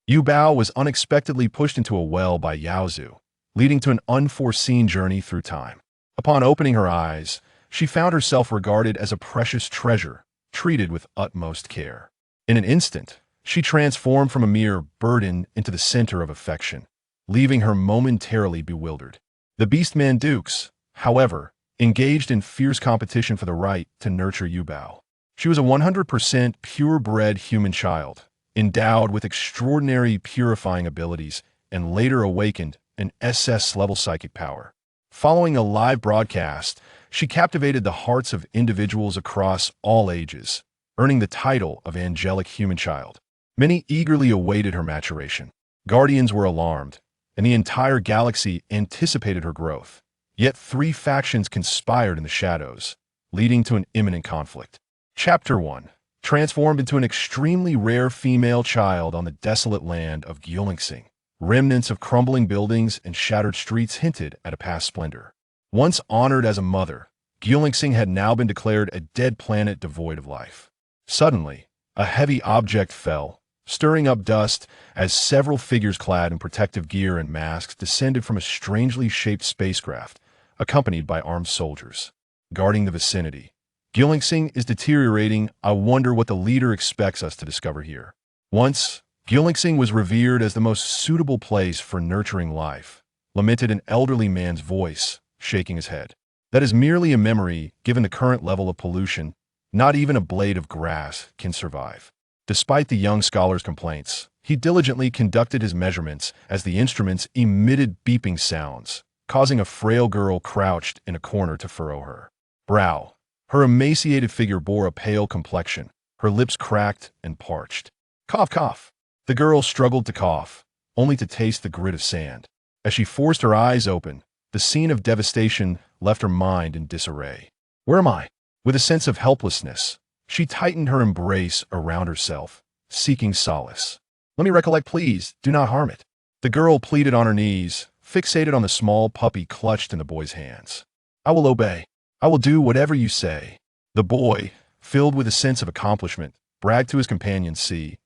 Yuba was unexpectedly pushed into a well by Yao Zu, leading to an unforeseen journey through time. Upon opening her eyes, she found herself regarded as a precious treasure, treated with utmost care. In an instant, she transformed from a mere burden into the center of affection, leaving her momentarily bewildered. The Beastman Dukes, however, engaged in fierce competition for the right to nurture Yuba. She was a 100% purebred human child, endowed with extraordinary purifying abilities and later awakened an SS-level psychic power. Following a live broadcast, she captivated the hearts of individuals across all ages, earning the title of Angelic Human Child. Many eagerly awaited her maturation. Guardians were alarmed, and the entire galaxy anticipated her growth. Yet 3 factions conspired in the shadows, leading to an imminent conflict. Chapter 1. Transformed into an extremely rare female child on the desolate land of Stzing. Remnants of crumbling buildings and shattered streets hinted at a past splendor. Once honored as a mother, Stzing had now been declared a dead planet devoid of life. Suddenly, a heavy object fell, stirring up dust as several figures clad in protective gear and masks descended from a strangely shaped spacecraft, accompanied by armed soldiers. Guarding the vicinity. Stzing is deteriorating. I wonder what the leader expects us to discover here. Once, Stzing was revered as the most suitable place for nurturing life, lamented an elderly man's voice, shaking his head. That is merely a memory, given the current level of pollution. Not even a blade of grass can survive. Despite the young scholar's complaints, he diligently conducted his measurements as the instruments emitted beeping sounds, causing a frail girl crouched in a corner to furrow her brow. Her emaciated figure bore a pale complexion, her lips cracked and parched. Cough, cough. The girl struggled to cough, only to taste the grit of sand. As she forced her eyes open, the scene of devastation left her mind in disarray. Where am I? With a sense of helplessness, she tightened her embrace around herself, seeking solace. Let me recollect, please. Do not harm it. The girl pleaded on her knees, fixated on the small puppy clutched in the boy's hands. I will obey. I will do whatever you say. The boy, filled with a sense of accomplishment, bragged to his companion, see,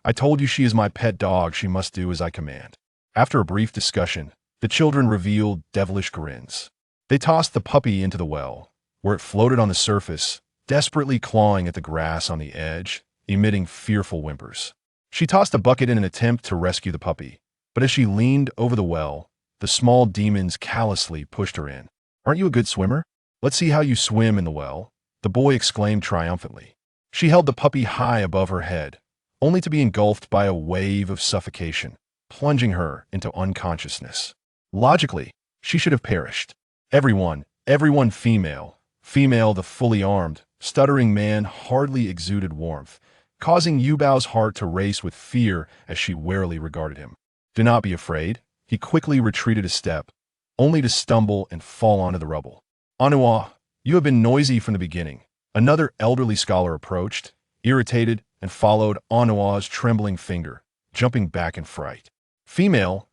I told you she is my pet dog, she must do as I command. After a brief discussion, the children revealed devilish grins. They tossed the puppy into the well, where it floated on the surface, desperately clawing at the grass on the edge, emitting fearful whimpers. She tossed a bucket in an attempt to rescue the puppy, but as she leaned over the well, the small demons callously pushed her in. Aren't you a good swimmer? Let's see how you swim in the well, the boy exclaimed triumphantly. She held the puppy high above her head, only to be engulfed by a wave of suffocation, plunging her into unconsciousness. Logically, she should have perished. Everyone female, the fully armed, stuttering man hardly exuded warmth, causing Yubao's heart to race with fear as she warily regarded him. Do not be afraid. He quickly retreated a step, only to stumble and fall onto the rubble. Anua, you have been noisy from the beginning. Another elderly scholar approached, irritated, and followed Anua's trembling finger, jumping back in fright. Female,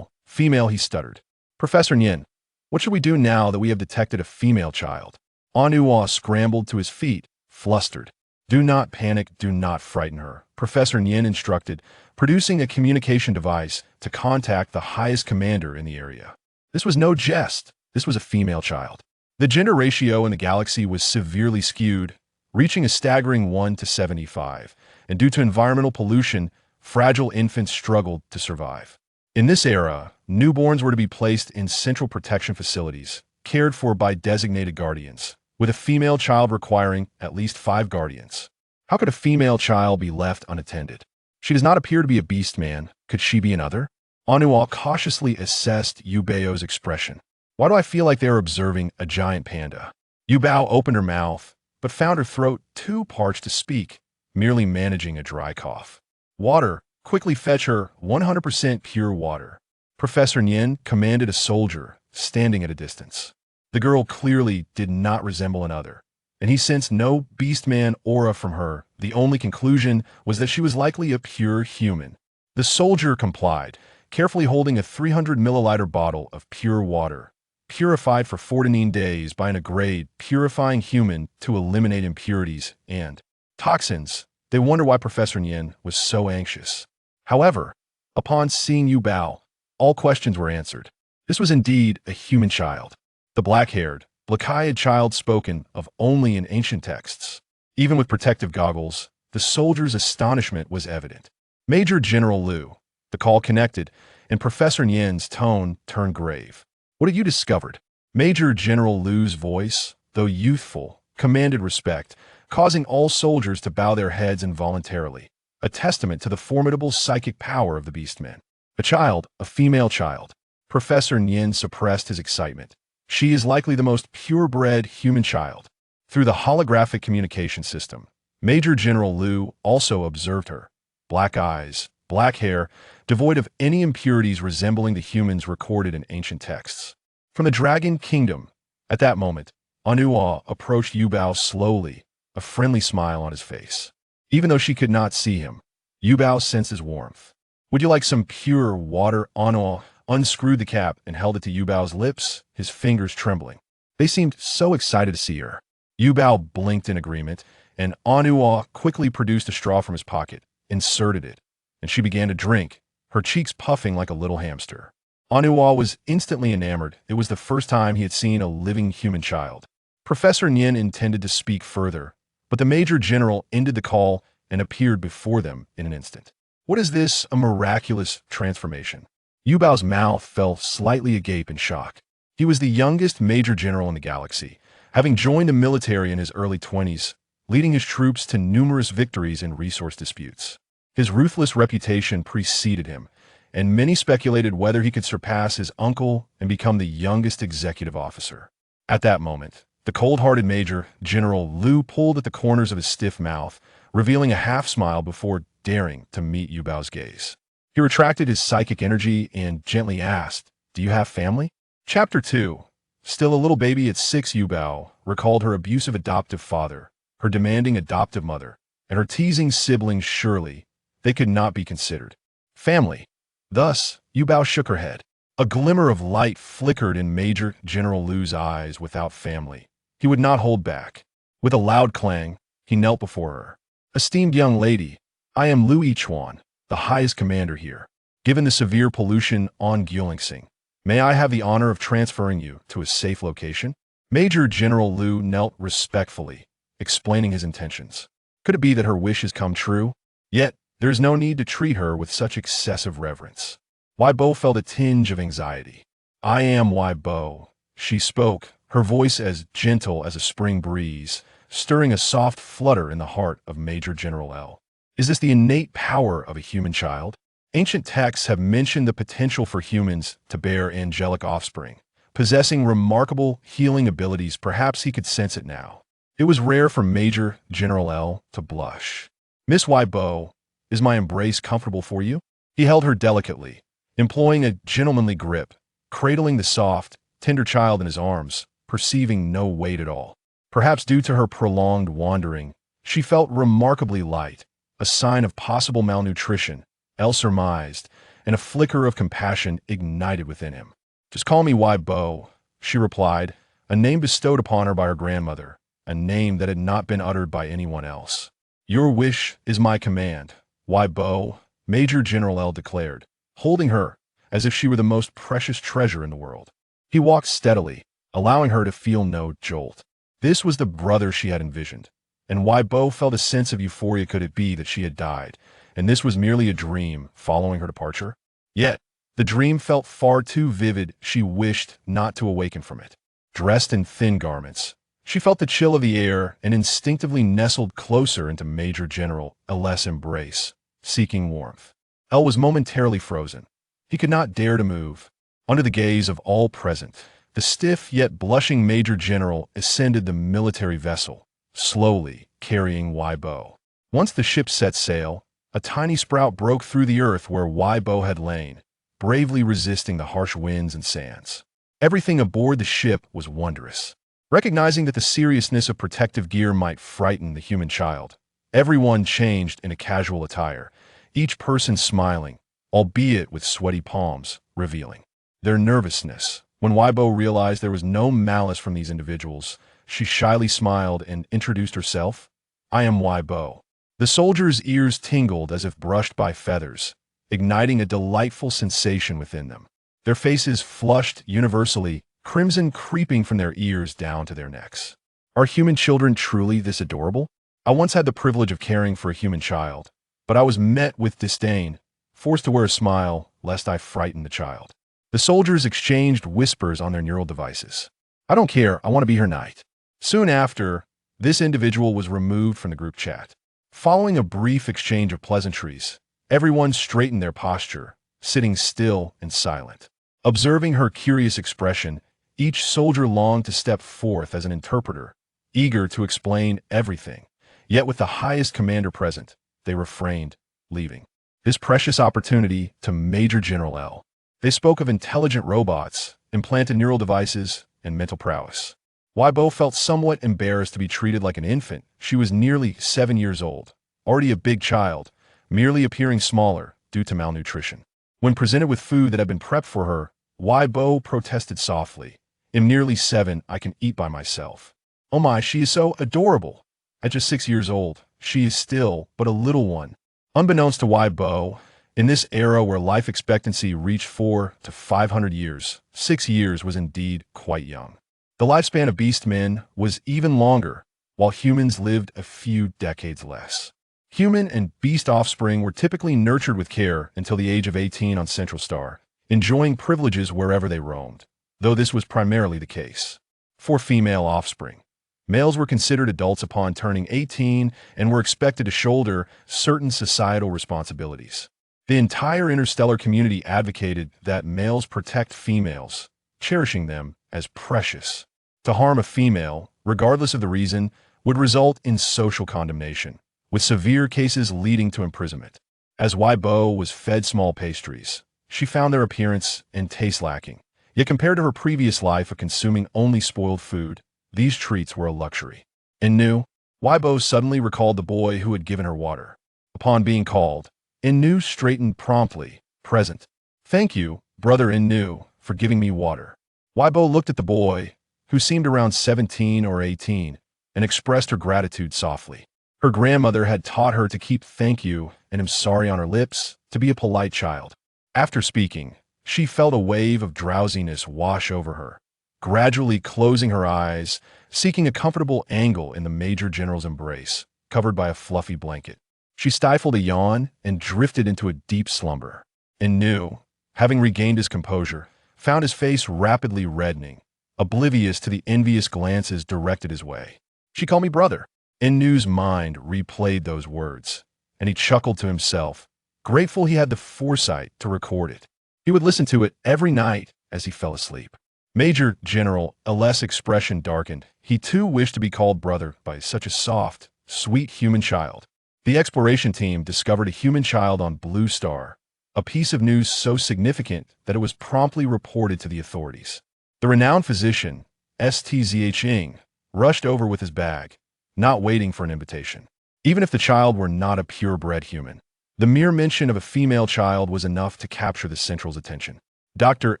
he stuttered. Professor Nyin, what should we do now that we have detected a female child? Anua scrambled to his feet, flustered. Do not panic, do not frighten her, Professor Nyin instructed, producing a communication device to contact the highest commander in the area. This was no jest. This was a female child. The gender ratio in the galaxy was severely skewed, reaching a staggering 1 to 75, and due to environmental pollution, fragile infants struggled to survive. In this era, newborns were to be placed in central protection facilities, cared for by designated guardians, with a female child requiring at least 5 guardians. How could a female child be left unattended? She does not appear to be a beast man. Could she be another? Anua cautiously assessed Yubao's expression. Why do I feel like they are observing a giant panda? Yubao opened her mouth, but found her throat too parched to speak, merely managing a dry cough. Water, quickly fetch her 100% pure water. Professor Nyin commanded a soldier, standing at a distance. The girl clearly did not resemble another, and he sensed no beastman aura from her. The only conclusion was that she was likely a pure human. The soldier complied, carefully holding a 300 milliliter bottle of pure water, purified for 14 days by an agreed purifying human to eliminate impurities and toxins. They wonder why Professor Nyin was so anxious. However, Upon seeing Yuba, all questions were answered. This was indeed a human child. The black-haired, black-eyed child spoken of only in ancient texts. Even with protective goggles, the soldier's astonishment was evident. Major General Lu, the call connected, and Professor Nian's tone turned grave. What have you discovered? Major General Lu's voice, though youthful, commanded respect, causing all soldiers to bow their heads involuntarily, a testament to the formidable psychic power of the Beastman. A child, a female child. Professor Nian suppressed his excitement. She is likely the most purebred human child. Through the holographic communication system, Major General Lu also observed her. Black eyes, black hair, devoid of any impurities resembling the humans recorded in ancient texts. From the Dragon Kingdom, at that moment, Anua approached Yuba slowly, a friendly smile on his face. Even though she could not see him, Yuba sensed his warmth. Would you like some pure water? Anua unscrewed the cap and held it to Yuba's lips, his fingers trembling. They seemed so excited to see her. Yuba blinked in agreement, and Anua quickly produced a straw from his pocket, inserted it, and she began to drink, her cheeks puffing like a little hamster. Anua was instantly enamored. It was the first time he had seen a living human child. Professor Nian intended to speak further, but the Major General ended the call and appeared before them in an instant. What is this? A miraculous transformation. Yuba's mouth fell slightly agape in shock. He was the youngest Major General in the galaxy, having joined the military in his early 20s, leading his troops to numerous victories in resource disputes. His ruthless reputation preceded him, and many speculated whether he could surpass his uncle and become the youngest executive officer. At that moment, the cold-hearted Major General Lu pulled at the corners of his stiff mouth, revealing a half-smile before daring to meet Yuba's gaze. He retracted his psychic energy and gently asked, "Do you have family?" Chapter 2. Still a little baby at 6, Yuba recalled her abusive adoptive father, her demanding adoptive mother, and her teasing siblings. Surely, they could not be considered family. Thus, Yuba shook her head. A glimmer of light flickered in Major General Lu's eyes. Without family, he would not hold back. With a loud clang, he knelt before her. "Esteemed young lady, I am Lu Yichuan, the highest commander here. Given the severe pollution on Gulingsing, may I have the honor of transferring you to a safe location?" Major General Lu knelt respectfully, explaining his intentions. Could it be that her wishes come true? Yet, there is no need to treat her with such excessive reverence. Weibo felt a tinge of anxiety. "I am Weibo," she spoke, her voice as gentle as a spring breeze, stirring a soft flutter in the heart of Major General L. Is this the innate power of a human child? Ancient texts have mentioned the potential for humans to bear angelic offspring, possessing remarkable healing abilities. Perhaps he could sense it now. It was rare for Major General L to blush. "Miss Weibo, is my embrace comfortable for you?" He held her delicately, employing a gentlemanly grip, cradling the soft, tender child in his arms, perceiving no weight at all. Perhaps due to her prolonged wandering, she felt remarkably light, a sign of possible malnutrition, El surmised, and a flicker of compassion ignited within him. "Just call me Weibo," she replied, a name bestowed upon her by her grandmother, a name that had not been uttered by anyone else. "Your wish is my command, Weibo," Major General L declared, holding her as if she were the most precious treasure in the world. He walked steadily, allowing her to feel no jolt. This was the brother she had envisioned, and Weibo felt a sense of euphoria. Could it be that she had died, and this was merely a dream following her departure? Yet, the dream felt far too vivid. She wished not to awaken from it. Dressed in thin garments, she felt the chill of the air and instinctively nestled closer into Major General L's embrace, seeking warmth. L was momentarily frozen. He could not dare to move. Under the gaze of all present, the stiff yet blushing Major General ascended the military vessel, slowly carrying Weibo. Once the ship set sail, a tiny sprout broke through the earth where Weibo had lain, bravely resisting the harsh winds and sands. Everything aboard the ship was wondrous. Recognizing that the seriousness of protective gear might frighten the human child, everyone changed in a casual attire, each person smiling, albeit with sweaty palms, revealing their nervousness. When Weibo realized there was no malice from these individuals, she shyly smiled and introduced herself. "I am Weibo." The soldier's ears tingled as if brushed by feathers, igniting a delightful sensation within them. Their faces flushed universally, crimson creeping from their ears down to their necks. Are human children truly this adorable? I once had the privilege of caring for a human child, but I was met with disdain, forced to wear a smile lest I frighten the child. The soldiers exchanged whispers on their neural devices. I don't care, I want to be her knight. Soon after, this individual was removed from the group chat. Following a brief exchange of pleasantries, everyone straightened their posture, sitting still and silent. Observing her curious expression, each soldier longed to step forth as an interpreter, eager to explain everything. Yet with the highest commander present, they refrained, leaving this precious opportunity to Major General L. They spoke of intelligent robots, implanted neural devices, and mental prowess. Weibo felt somewhat embarrassed to be treated like an infant. She was nearly 7 years old, already a big child, merely appearing smaller due to malnutrition. When presented with food that had been prepped for her, Weibo protested softly. I'm nearly 7, I can eat by myself. Oh my, she is so adorable. At just 6 years old, she is still but a little one. Unbeknownst to Weibo, in this era where life expectancy reached 400 to 500 years, 6 years was indeed quite young. The lifespan of beastmen was even longer, while humans lived a few decades less. Human and beast offspring were typically nurtured with care until the age of 18 on Central Star, enjoying privileges wherever they roamed, though this was primarily the case. For female offspring, males were considered adults upon turning 18 and were expected to shoulder certain societal responsibilities. The entire interstellar community advocated that males protect females, cherishing them as precious. To harm a female, regardless of the reason, would result in social condemnation, with severe cases leading to imprisonment. As Weibo was fed small pastries, she found their appearance and taste lacking. Yet compared to her previous life of consuming only spoiled food, these treats were a luxury. Innu, Weibo suddenly recalled the boy who had given her water. Upon being called, Innu straightened promptly, present. Thank you, brother Innu, for giving me water. Weibo looked at the boy, who seemed around 17 or 18, and expressed her gratitude softly. Her grandmother had taught her to keep thank you and I'm sorry on her lips, to be a polite child. After speaking, she felt a wave of drowsiness wash over her, gradually closing her eyes, seeking a comfortable angle in the Major General's embrace, covered by a fluffy blanket. She stifled a yawn and drifted into a deep slumber. Innu, having regained his composure, found his face rapidly reddening, oblivious to the envious glances directed his way. She called me brother. Innu's mind replayed those words, and he chuckled to himself, grateful he had the foresight to record it. He would listen to it every night as he fell asleep. Major General L's expression darkened. He too wished to be called brother by such a soft, sweet human child. The exploration team discovered a human child on Blue Star, a piece of news so significant that it was promptly reported to the authorities. The renowned physician, Stzing, rushed over with his bag, not waiting for an invitation. Even if the child were not a purebred human, the mere mention of a female child was enough to capture the Central's attention. Dr.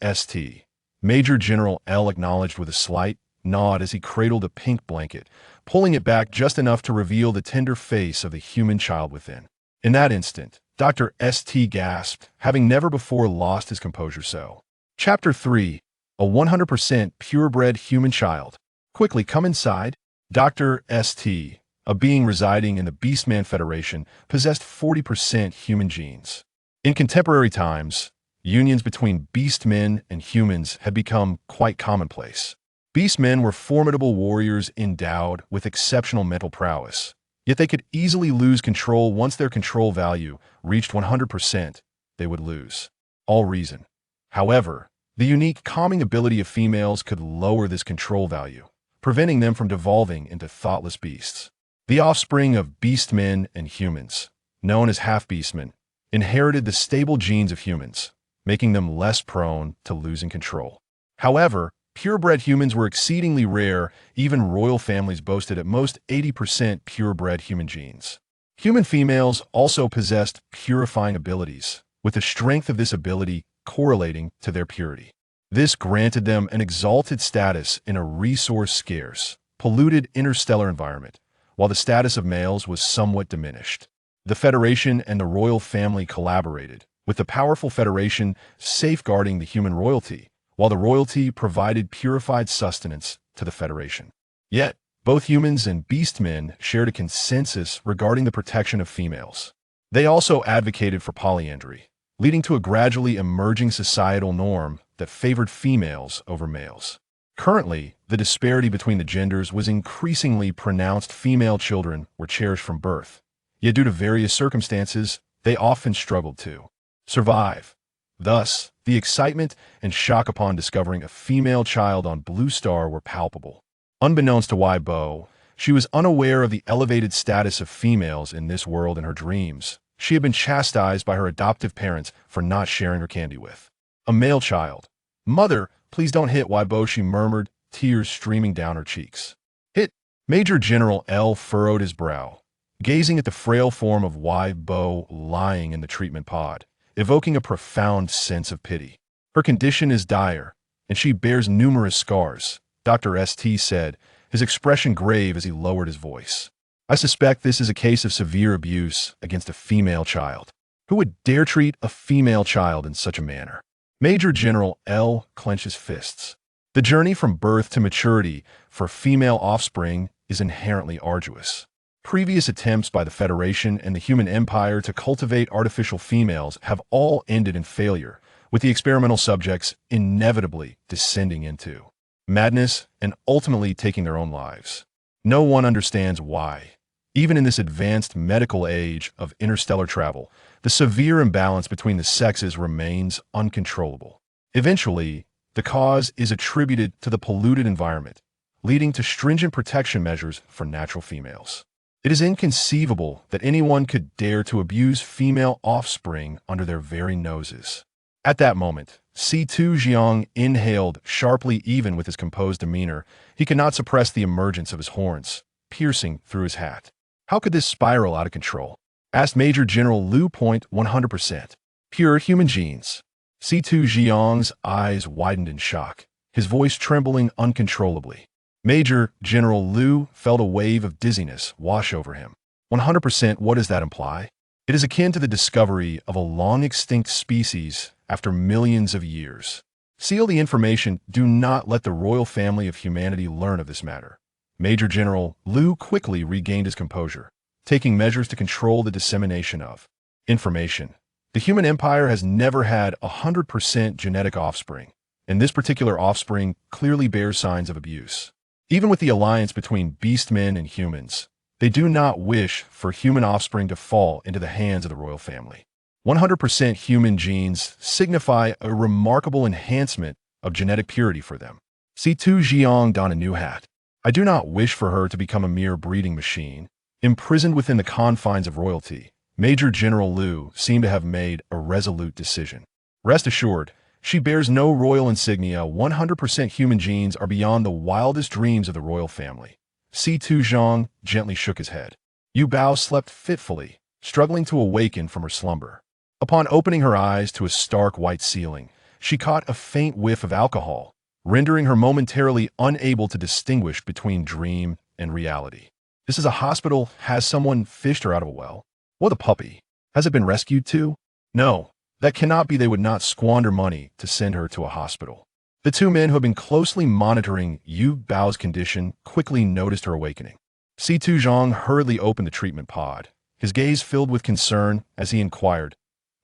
St. Major General L acknowledged with a slight nod as he cradled a pink blanket, pulling it back just enough to reveal the tender face of the human child within. In that instant, Dr. St gasped, having never before lost his composure so. Chapter 3. A 100% purebred human child. Quickly come inside. Dr. St, a being residing in the Beastman Federation, possessed 40% human genes. In contemporary times, unions between beastmen and humans had become quite commonplace. Beastmen were formidable warriors endowed with exceptional mental prowess, yet they could easily lose control once their control value reached 100%, they would lose all reason. However, the unique calming ability of females could lower this control value, preventing them from devolving into thoughtless beasts. The offspring of beastmen and humans, known as half-beastmen, inherited the stable genes of humans, making them less prone to losing control. However, purebred humans were exceedingly rare. Even royal families boasted at most 80% purebred human genes. Human females also possessed purifying abilities, with the strength of this ability correlating to their purity. This granted them an exalted status in a resource-scarce, polluted interstellar environment, while the status of males was somewhat diminished. The Federation and the royal family collaborated, with the powerful Federation safeguarding the human royalty, while the royalty provided purified sustenance to the Federation. Yet, both humans and beastmen shared a consensus regarding the protection of females. They also advocated for polyandry, leading to a gradually emerging societal norm that favored females over males. Currently, the disparity between the genders was increasingly pronounced. Female children were cherished from birth, yet due to various circumstances, they often struggled to survive. Thus, the excitement and shock upon discovering a female child on Blue Star were palpable. Unbeknownst to Bo, she was unaware of the elevated status of females in this world. In her dreams, she had been chastised by her adoptive parents for not sharing her candy with a male child. "Mother, please don't hit Bo," she murmured, tears streaming down her cheeks. "Hit." Major General L furrowed his brow, gazing at the frail form of Bo lying in the treatment pod, evoking a profound sense of pity. "Her condition is dire, and she bears numerous scars," Dr. St said, his expression grave as he lowered his voice. "I suspect this is a case of severe abuse against a female child. Who would dare treat a female child in such a manner?" Major General L clenched his fists. The journey from birth to maturity for female offspring is inherently arduous. Previous attempts by the Federation and the human empire to cultivate artificial females have all ended in failure, with the experimental subjects inevitably descending into madness and ultimately taking their own lives. No one understands why. Even in this advanced medical age of interstellar travel, the severe imbalance between the sexes remains uncontrollable. Eventually, the cause is attributed to the polluted environment, leading to stringent protection measures for natural females. It is inconceivable that anyone could dare to abuse female offspring under their very noses. At that moment, Stzing inhaled sharply. Even with his composed demeanor, he could not suppress the emergence of his horns, piercing through his hat. "How could this spiral out of control?" asked Major General Lu. 100%. "Pure human genes." Stzing's eyes widened in shock, his voice trembling uncontrollably. Major General Lu felt a wave of dizziness wash over him. 100%, what does that imply? It is akin to the discovery of a long-extinct species after millions of years. Seal the information. Do not let the royal family of humanity learn of this matter. Major General Lu quickly regained his composure, taking measures to control the dissemination of information. The human empire has never had 100% genetic offspring, and this particular offspring clearly bears signs of abuse. Even with the alliance between beastmen and humans, they do not wish for human offspring to fall into the hands of the royal family. 100% human genes signify a remarkable enhancement of genetic purity for them. Stzing donned a new hat. "I do not wish for her to become a mere breeding machine, imprisoned within the confines of royalty." Major General Lu seemed to have made a resolute decision. "Rest assured, she bears no royal insignia. 100% human genes are beyond the wildest dreams of the royal family." Stzing gently shook his head. Yuba slept fitfully, struggling to awaken from her slumber. Upon opening her eyes to a stark white ceiling, she caught a faint whiff of alcohol, rendering her momentarily unable to distinguish between dream and reality. "This is a hospital. Has someone fished her out of a well? What a puppy. Has it been rescued too?" "No, that cannot be. They would not squander money to send her to a hospital." The two men who had been closely monitoring Yuba's condition quickly noticed her awakening. Stzing hurriedly opened the treatment pod, his gaze filled with concern as he inquired,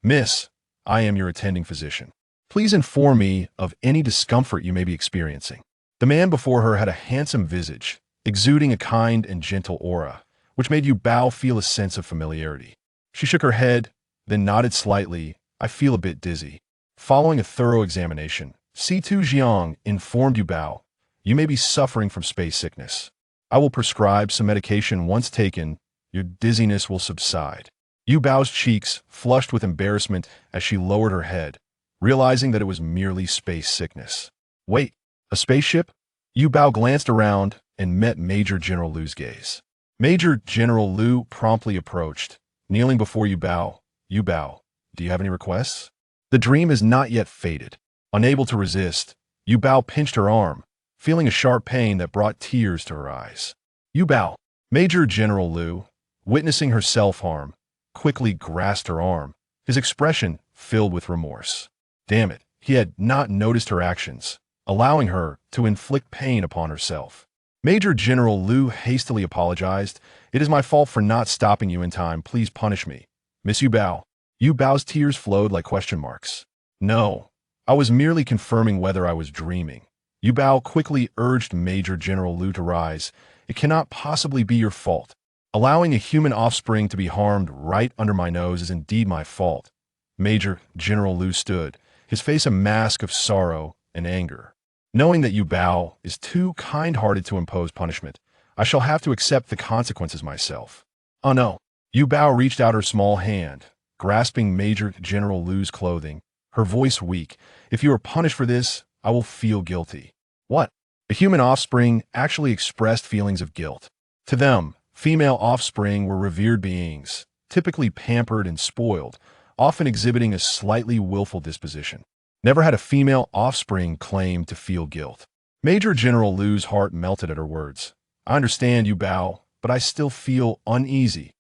"Miss, I am your attending physician. Please inform me of any discomfort you may be experiencing." The man before her had a handsome visage, exuding a kind and gentle aura, which made Yuba feel a sense of familiarity. She shook her head, then nodded slightly. "I feel a bit dizzy." Following a thorough examination, Stzing informed Yuba, "You may be suffering from space sickness. I will prescribe some medication. Once taken, your dizziness will subside." Yuba's cheeks flushed with embarrassment as she lowered her head, realizing that it was merely space sickness. "Wait, a spaceship?" Yuba glanced around and met Major General Lu's gaze. Major General Lu promptly approached, kneeling before Yuba. "Yuba, do you have any requests?" The dream has not yet faded. Unable to resist, Yuba pinched her arm, feeling a sharp pain that brought tears to her eyes. "Yuba." Major General Lu, witnessing her self-harm, quickly grasped her arm, his expression filled with remorse. Damn it, he had not noticed her actions, allowing her to inflict pain upon herself. Major General Lu hastily apologized. "It is my fault for not stopping you in time. Please punish me. Miss Yuba." Yuba's tears flowed like question marks. "No, I was merely confirming whether I was dreaming." Yuba quickly urged Major General Lu to rise. "It cannot possibly be your fault. Allowing a human offspring to be harmed right under my nose is indeed my fault." Major General Lu stood, his face a mask of sorrow and anger. "Knowing that Yuba is too kind-hearted to impose punishment, I shall have to accept the consequences myself." "Oh no." Yuba reached out her small hand, grasping Major General Lu's clothing, her voice weak. "If you are punished for this, I will feel guilty." "What?" The human offspring actually expressed feelings of guilt. To them, female offspring were revered beings, typically pampered and spoiled, often exhibiting a slightly willful disposition. Never had a female offspring claim to feel guilt. Major General Lu's heart melted at her words. "I understand, Yuba, but I still feel uneasy."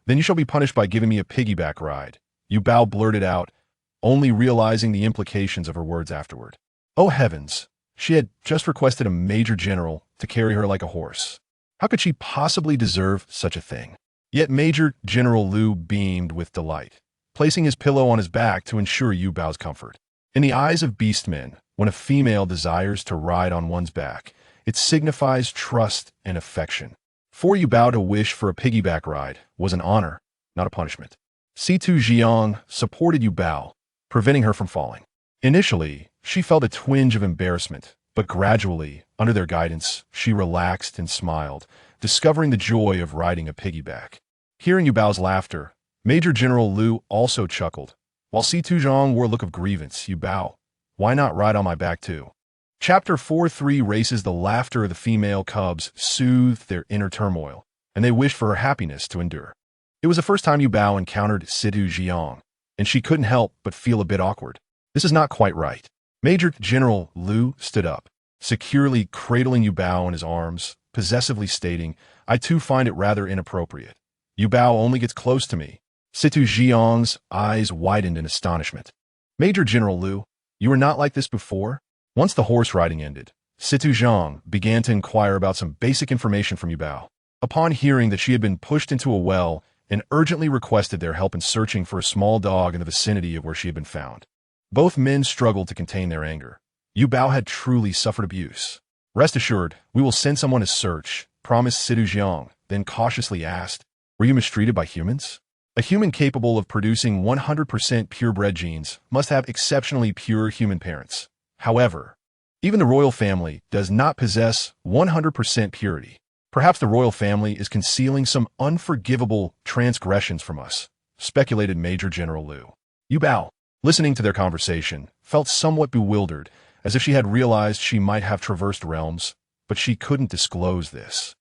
"Then you shall be punished by giving me a piggyback ride," Yuba blurted out, only realizing the implications of her words afterward. Oh heavens, she had just requested a major general to carry her like a horse. How could she possibly deserve such a thing? Yet Major General Lu beamed with delight, placing his pillow on his back to ensure Yuba's comfort. In the eyes of beastmen, when a female desires to ride on one's back, it signifies trust and affection. For Yuba to wish for a piggyback ride was an honor, not a punishment. Stzing supported Yuba, preventing her from falling. Initially, she felt a twinge of embarrassment, but gradually, under their guidance, she relaxed and smiled, discovering the joy of riding a piggyback. Hearing Yuba's laughter, Major General Lu also chuckled, while Stzing wore a look of grievance. "Yuba, why not ride on my back too?" Chapter 4-3 races. The laughter of the female cubs soothed their inner turmoil, and they wished for her happiness to endure. It was the first time Yuba encountered Stzing, and she couldn't help but feel a bit awkward. This is not quite right. Major General Lu stood up, securely cradling Yuba in his arms, possessively stating, "I too find it rather inappropriate. Yuba only gets close to me." Stzing's eyes widened in astonishment. "Major General Lu, you were not like this before?" Once the horse riding ended, Stzing began to inquire about some basic information from Yuba. Upon hearing that she had been pushed into a well and urgently requested their help in searching for a small dog in the vicinity of where she had been found, both men struggled to contain their anger. Yuba had truly suffered abuse. "Rest assured, we will send someone to search," promised Stzing, then cautiously asked, "Were you mistreated by humans?" A human capable of producing 100% purebred genes must have exceptionally pure human parents. However, even the royal family does not possess 100% purity. Perhaps the royal family is concealing some unforgivable transgressions from us, speculated Major General Lu. Yuba, listening to their conversation, felt somewhat bewildered, as if she had realized she might have traversed realms, but she couldn't disclose this.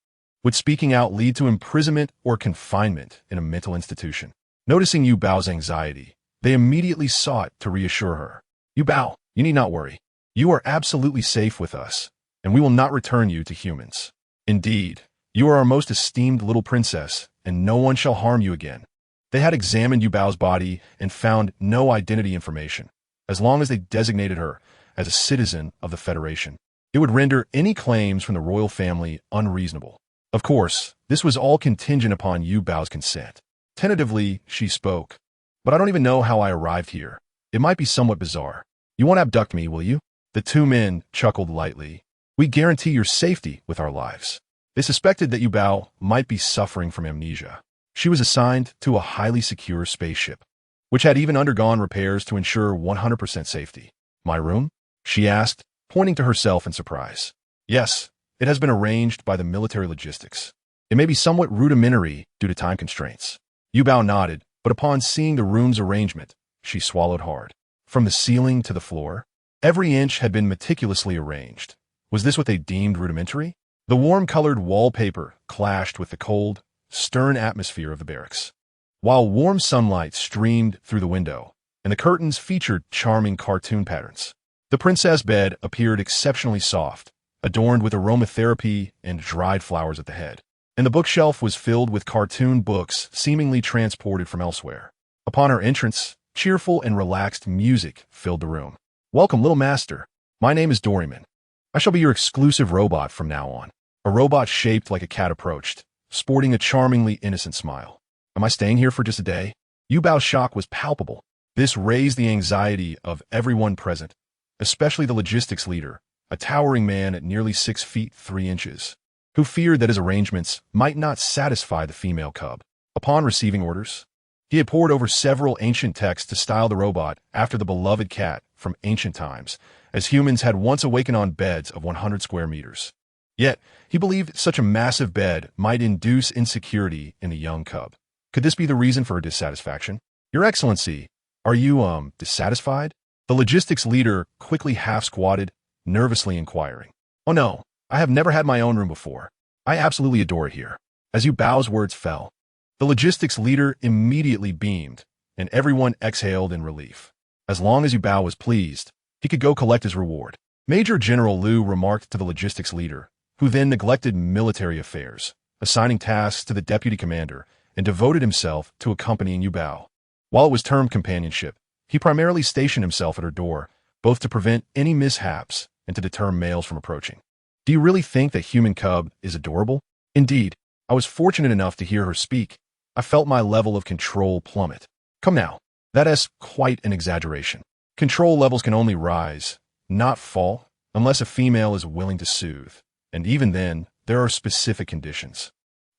Would speaking out lead to imprisonment or confinement in a mental institution? Noticing Yuba's anxiety, they immediately sought to reassure her. "Yuba, you need not worry. You are absolutely safe with us, and we will not return you to humans. Indeed, you are our most esteemed little princess, and no one shall harm you again." They had examined Yuba's body and found no identity information, as long as they designated her as a citizen of the Federation. It would render any claims from the royal family unreasonable. Of course, this was all contingent upon Yuba's consent. Tentatively, she spoke. "But I don't even know how I arrived here. It might be somewhat bizarre. You won't abduct me, will you?" The two men chuckled lightly. "We guarantee your safety with our lives." They suspected that Yuba might be suffering from amnesia. She was assigned to a highly secure spaceship, which had even undergone repairs to ensure 100% safety. "My room?" she asked, pointing to herself in surprise. "Yes, it has been arranged by the military logistics. It may be somewhat rudimentary due to time constraints." Yuba nodded, but upon seeing the room's arrangement, she swallowed hard. From the ceiling to the floor, every inch had been meticulously arranged. Was this what they deemed rudimentary? The warm-colored wallpaper clashed with the cold, stern atmosphere of the barracks, while warm sunlight streamed through the window, and the curtains featured charming cartoon patterns. The princess bed appeared exceptionally soft, adorned with aromatherapy and dried flowers at the head, and the bookshelf was filled with cartoon books seemingly transported from elsewhere. Upon her entrance, Cheerful and relaxed music filled the room. "Welcome, little master. My name is Doryman. I shall be your exclusive robot from now on." A robot shaped like a cat approached, sporting a charmingly innocent smile. "Am I staying here for just a day?" Yubao's shock was palpable. This raised the anxiety of everyone present, especially the logistics leader, a towering man at nearly 6 feet 3 inches, who feared that his arrangements might not satisfy the female cub. Upon receiving orders, he had pored over several ancient texts to style the robot after the beloved cat from ancient times, as humans had once awakened on beds of 100 square meters. Yet, he believed such a massive bed might induce insecurity in the young cub. Could this be the reason for her dissatisfaction? "Your Excellency, are you, dissatisfied?" The logistics leader quickly half-squatted, nervously inquiring. "Oh no, I have never had my own room before. I absolutely adore it here." As Yubao's words fell, the logistics leader immediately beamed, and everyone exhaled in relief. As long as Yubao was pleased, he could go collect his reward. Major General Lu remarked to the logistics leader, who then neglected military affairs, assigning tasks to the deputy commander, and devoted himself to accompanying Yubao. While it was termed companionship, he primarily stationed himself at her door, both to prevent any mishaps and to deter males from approaching. "Do you really think that human cub is adorable?" "Indeed, I was fortunate enough to hear her speak. I felt my level of control plummet." "Come now, that is quite an exaggeration. Control levels can only rise, not fall, unless a female is willing to soothe. And even then, there are specific conditions.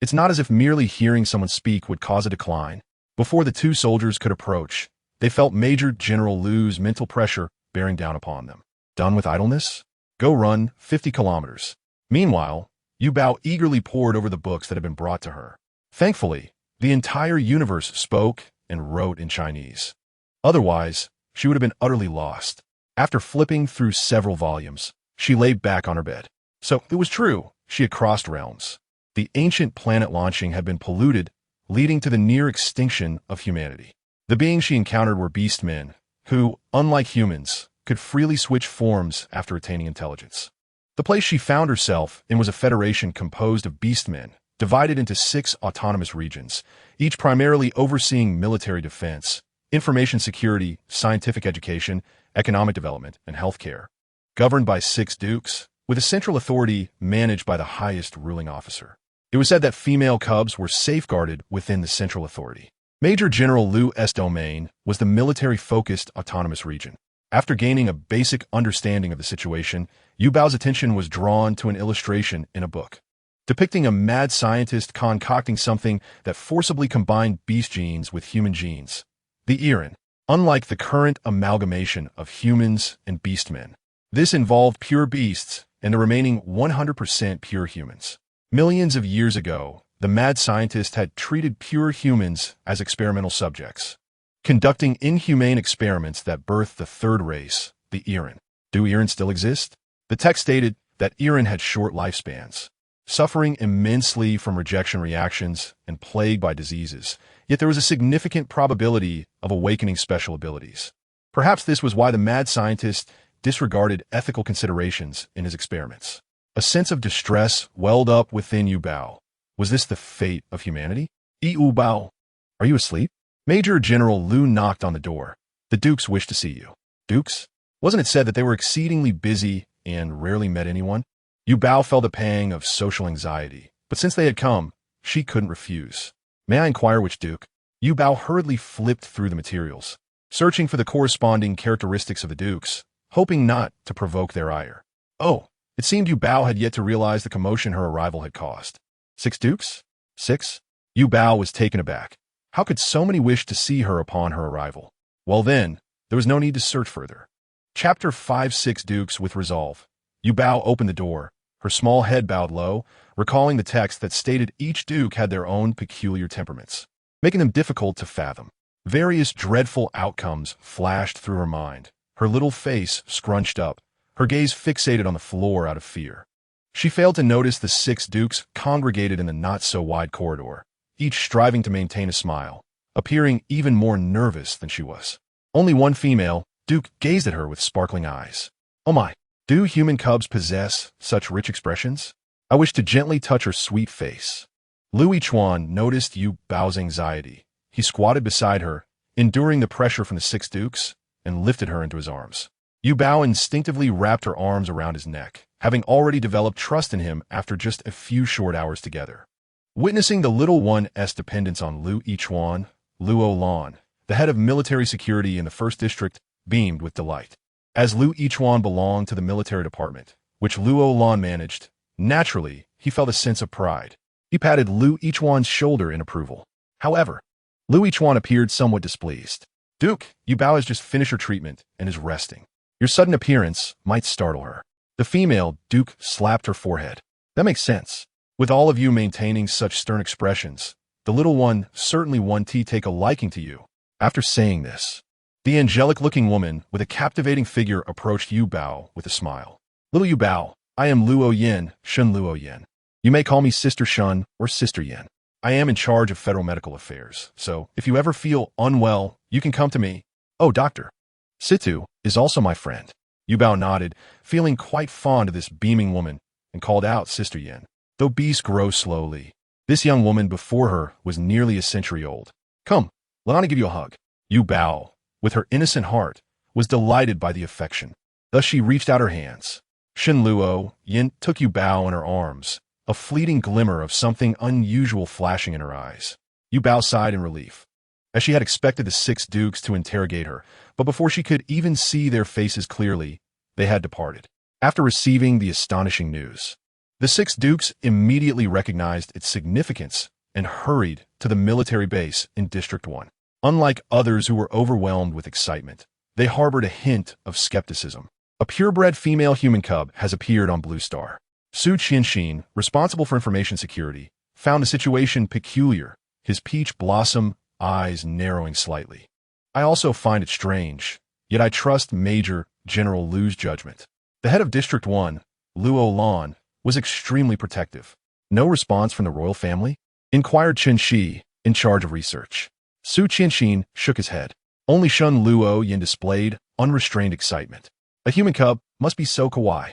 It's not as if merely hearing someone speak would cause a decline." Before the two soldiers could approach, they felt Major General Lu's mental pressure bearing down upon them. "Done with idleness? Go run 50 kilometers. Meanwhile, Yubao eagerly pored over the books that had been brought to her. Thankfully, the entire universe spoke and wrote in Chinese. Otherwise, she would have been utterly lost. After flipping through several volumes, she lay back on her bed. So, it was true, she had crossed realms. The ancient planet launching had been polluted, leading to the near extinction of humanity. The beings she encountered were beastmen, who, unlike humans, could freely switch forms after attaining intelligence. The place she found herself in was a federation composed of beastmen, divided into 6 autonomous regions, each primarily overseeing military defense, information security, scientific education, economic development, and healthcare. Governed by 6 dukes, with a central authority managed by the highest ruling officer. It was said that female cubs were safeguarded within the central authority. Major General Lu's domain was the military-focused autonomous region. After gaining a basic understanding of the situation, Yubao's attention was drawn to an illustration in a book, depicting a mad scientist concocting something that forcibly combined beast genes with human genes, the Irin. Unlike the current amalgamation of humans and beastmen, this involved pure beasts and the remaining 100% pure humans. Millions of years ago, the mad scientist had treated pure humans as experimental subjects, conducting inhumane experiments that birthed the third race, the Irin. Do Irin still exist? The text stated that Irin had short lifespans, suffering immensely from rejection reactions and plagued by diseases, yet there was a significant probability of awakening special abilities. Perhaps this was why the mad scientist disregarded ethical considerations in his experiments. A sense of distress welled up within Yubao. Was this the fate of humanity? Yubao, are you asleep? Major General Lu knocked on the door. "The Dukes wish to see you." Dukes? Wasn't it said that they were exceedingly busy and rarely met anyone? Yubao felt a pang of social anxiety, but since they had come, she couldn't refuse. "May I inquire which Duke?" Yubao hurriedly flipped through the materials, searching for the corresponding characteristics of the Dukes, hoping not to provoke their ire. Oh, it seemed Yubao had yet to realize the commotion her arrival had caused. 6 Dukes? 6? Yubao was taken aback. How could so many wish to see her upon her arrival? Well then, there was no need to search further. Chapter 5. 6 Dukes with resolve. Yubao opened the door, her small head bowed low, recalling the text that stated each Duke had their own peculiar temperaments, making them difficult to fathom. Various dreadful outcomes flashed through her mind, her little face scrunched up, her gaze fixated on the floor out of fear. She failed to notice the 6 Dukes congregated in the not-so-wide corridor, each striving to maintain a smile, appearing even more nervous than she was. Only one female, Duke, gazed at her with sparkling eyes. "Oh my, do human cubs possess such rich expressions? I wish to gently touch her sweet face." Louis Chuan noticed Yu Bao's anxiety. He squatted beside her, enduring the pressure from the 6 dukes, and lifted her into his arms. Yuba instinctively wrapped her arms around his neck, having already developed trust in him after just a few short hours together. Witnessing the little one's dependence on Luan, Luan, the head of military security in the 1st District, beamed with delight. As Luan belonged to the military department, which Luan managed, naturally, he felt a sense of pride. He patted Luan's shoulder in approval. However, Luan appeared somewhat displeased. "Duke, Yuba has just finished her treatment and is resting. Your sudden appearance might startle her." The female duke slapped her forehead. "That makes sense. With all of you maintaining such stern expressions, the little one certainly won't take a liking to you." After saying this, the angelic-looking woman with a captivating figure approached Yuba with a smile. "Little Yuba, I am Luan, Shun Luan. You may call me Sister Shun or Sister Yin. I am in charge of federal medical affairs, so if you ever feel unwell, you can come to me." "Oh, doctor. Situ is also my friend." Yuba nodded, feeling quite fond of this beaming woman, and called out Sister Yin. Though beasts grow slowly, this young woman before her was nearly a century old. "Come, let me give you a hug." Yuba, with her innocent heart, was delighted by the affection. Thus she reached out her hands. Shin Luan took Yuba in her arms, a fleeting glimmer of something unusual flashing in her eyes. Yuba sighed in relief, as she had expected the 6 dukes to interrogate her, but before she could even see their faces clearly, they had departed. After receiving the astonishing news, the 6 dukes immediately recognized its significance and hurried to the military base in District 1. Unlike others who were overwhelmed with excitement, they harbored a hint of skepticism. A purebred female human cub has appeared on Blue Star. Su Qianxin, responsible for information security, found the situation peculiar, his peach blossom eyes narrowing slightly. "I also find it strange, yet I trust Major General Lu's judgment." The head of District 1, Luan, was extremely protective. "No response from the royal family?" inquired Chen Shi, in charge of research. Su Qianxin shook his head. Only Shun Luan displayed unrestrained excitement. "A human cub must be so kawaii.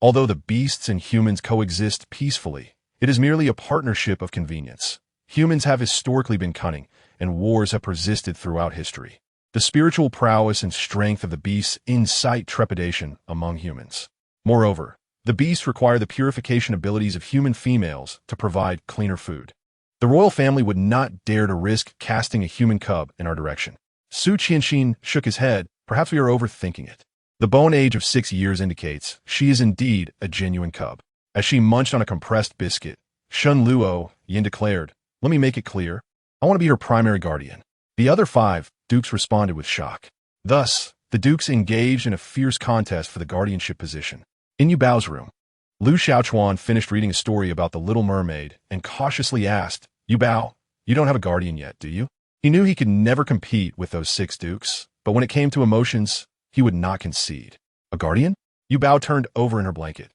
Although the beasts and humans coexist peacefully, it is merely a partnership of convenience. Humans have historically been cunning, and wars have persisted throughout history. The spiritual prowess and strength of the beasts incite trepidation among humans. Moreover, the beasts require the purification abilities of human females to provide cleaner food. The royal family would not dare to risk casting a human cub in our direction." Su Qianxin shook his head. "Perhaps we are overthinking it. The bone age of 6 years indicates she is indeed a genuine cub." As she munched on a compressed biscuit, Shun Luan declared, "Let me make it clear. I want to be her primary guardian." The other 5 dukes responded with shock. Thus, the dukes engaged in a fierce contest for the guardianship position. In Yubao's room, Lu Xiaochuan finished reading a story about the Little Mermaid and cautiously asked, "Yuba, you don't have a guardian yet, do you?" He knew he could never compete with those 6 dukes, but when it came to emotions, he would not concede. "A guardian?" Yuba turned over in her blanket,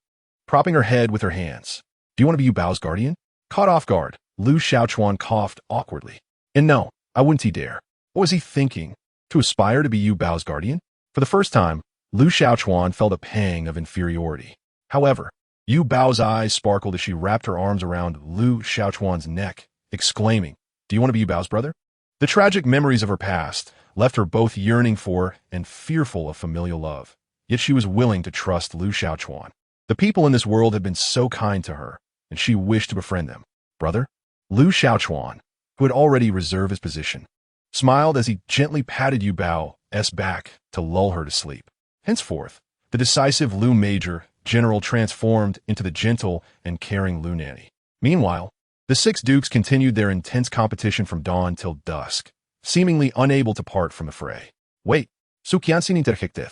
propping her head with her hands. "Do you want to be Yubao's guardian?" Caught off guard, Lu Xiaochuan coughed awkwardly. "And no, I wouldn't dare." What was he thinking? To aspire to be Yubao's guardian? For the first time, Lu Xiaochuan felt a pang of inferiority. However, Yubao's eyes sparkled as she wrapped her arms around Lu Xiaochuan's neck, exclaiming, "Do you want to be Yubao's brother?" The tragic memories of her past left her both yearning for and fearful of familial love, yet she was willing to trust Lu Xiaochuan. The people in this world had been so kind to her, and she wished to befriend them. "Brother?" Lu Xiaochuan, who had already reserved his position, smiled as he gently patted Yubao's back to lull her to sleep. Henceforth, the decisive Lu Major General transformed into the gentle and caring Lu Nanny. Meanwhile, the 6 dukes continued their intense competition from dawn till dusk, seemingly unable to part from the fray. "Wait, Su Qianxin interjected.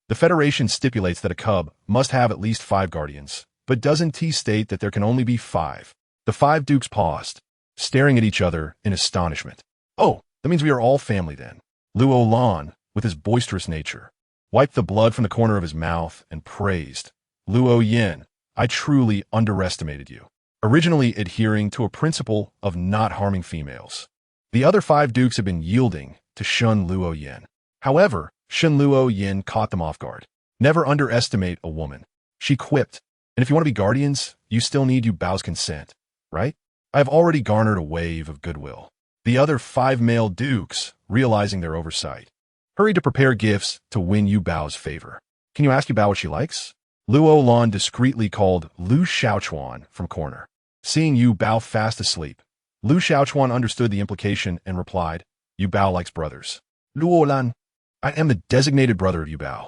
The Federation stipulates that a cub must have at least 5 guardians, but doesn't state that there can only be 5. The 5 dukes paused, staring at each other in astonishment. "Oh, that means we are all family then." Luan, with his boisterous nature, wiped the blood from the corner of his mouth and praised, "Luan, I truly underestimated you." Originally adhering to a principle of not harming females, the other 5 dukes had been yielding to Shun Luan. However, Shun Luan caught them off guard. "Never underestimate a woman," she quipped. "And if you want to be guardians, you still need Yubao's consent, right? I have already garnered a wave of goodwill." The other 5 male dukes, realizing their oversight, hurried to prepare gifts to win Yu Bao's favor. Can you ask Yu Bao what she likes? Luan discreetly called Lu Xiaochuan from corner. Seeing Yu Bao fast asleep, Lu Xiaochuan understood the implication and replied, Yu Bao likes brothers. Luolan, I am the designated brother of Yu Bao.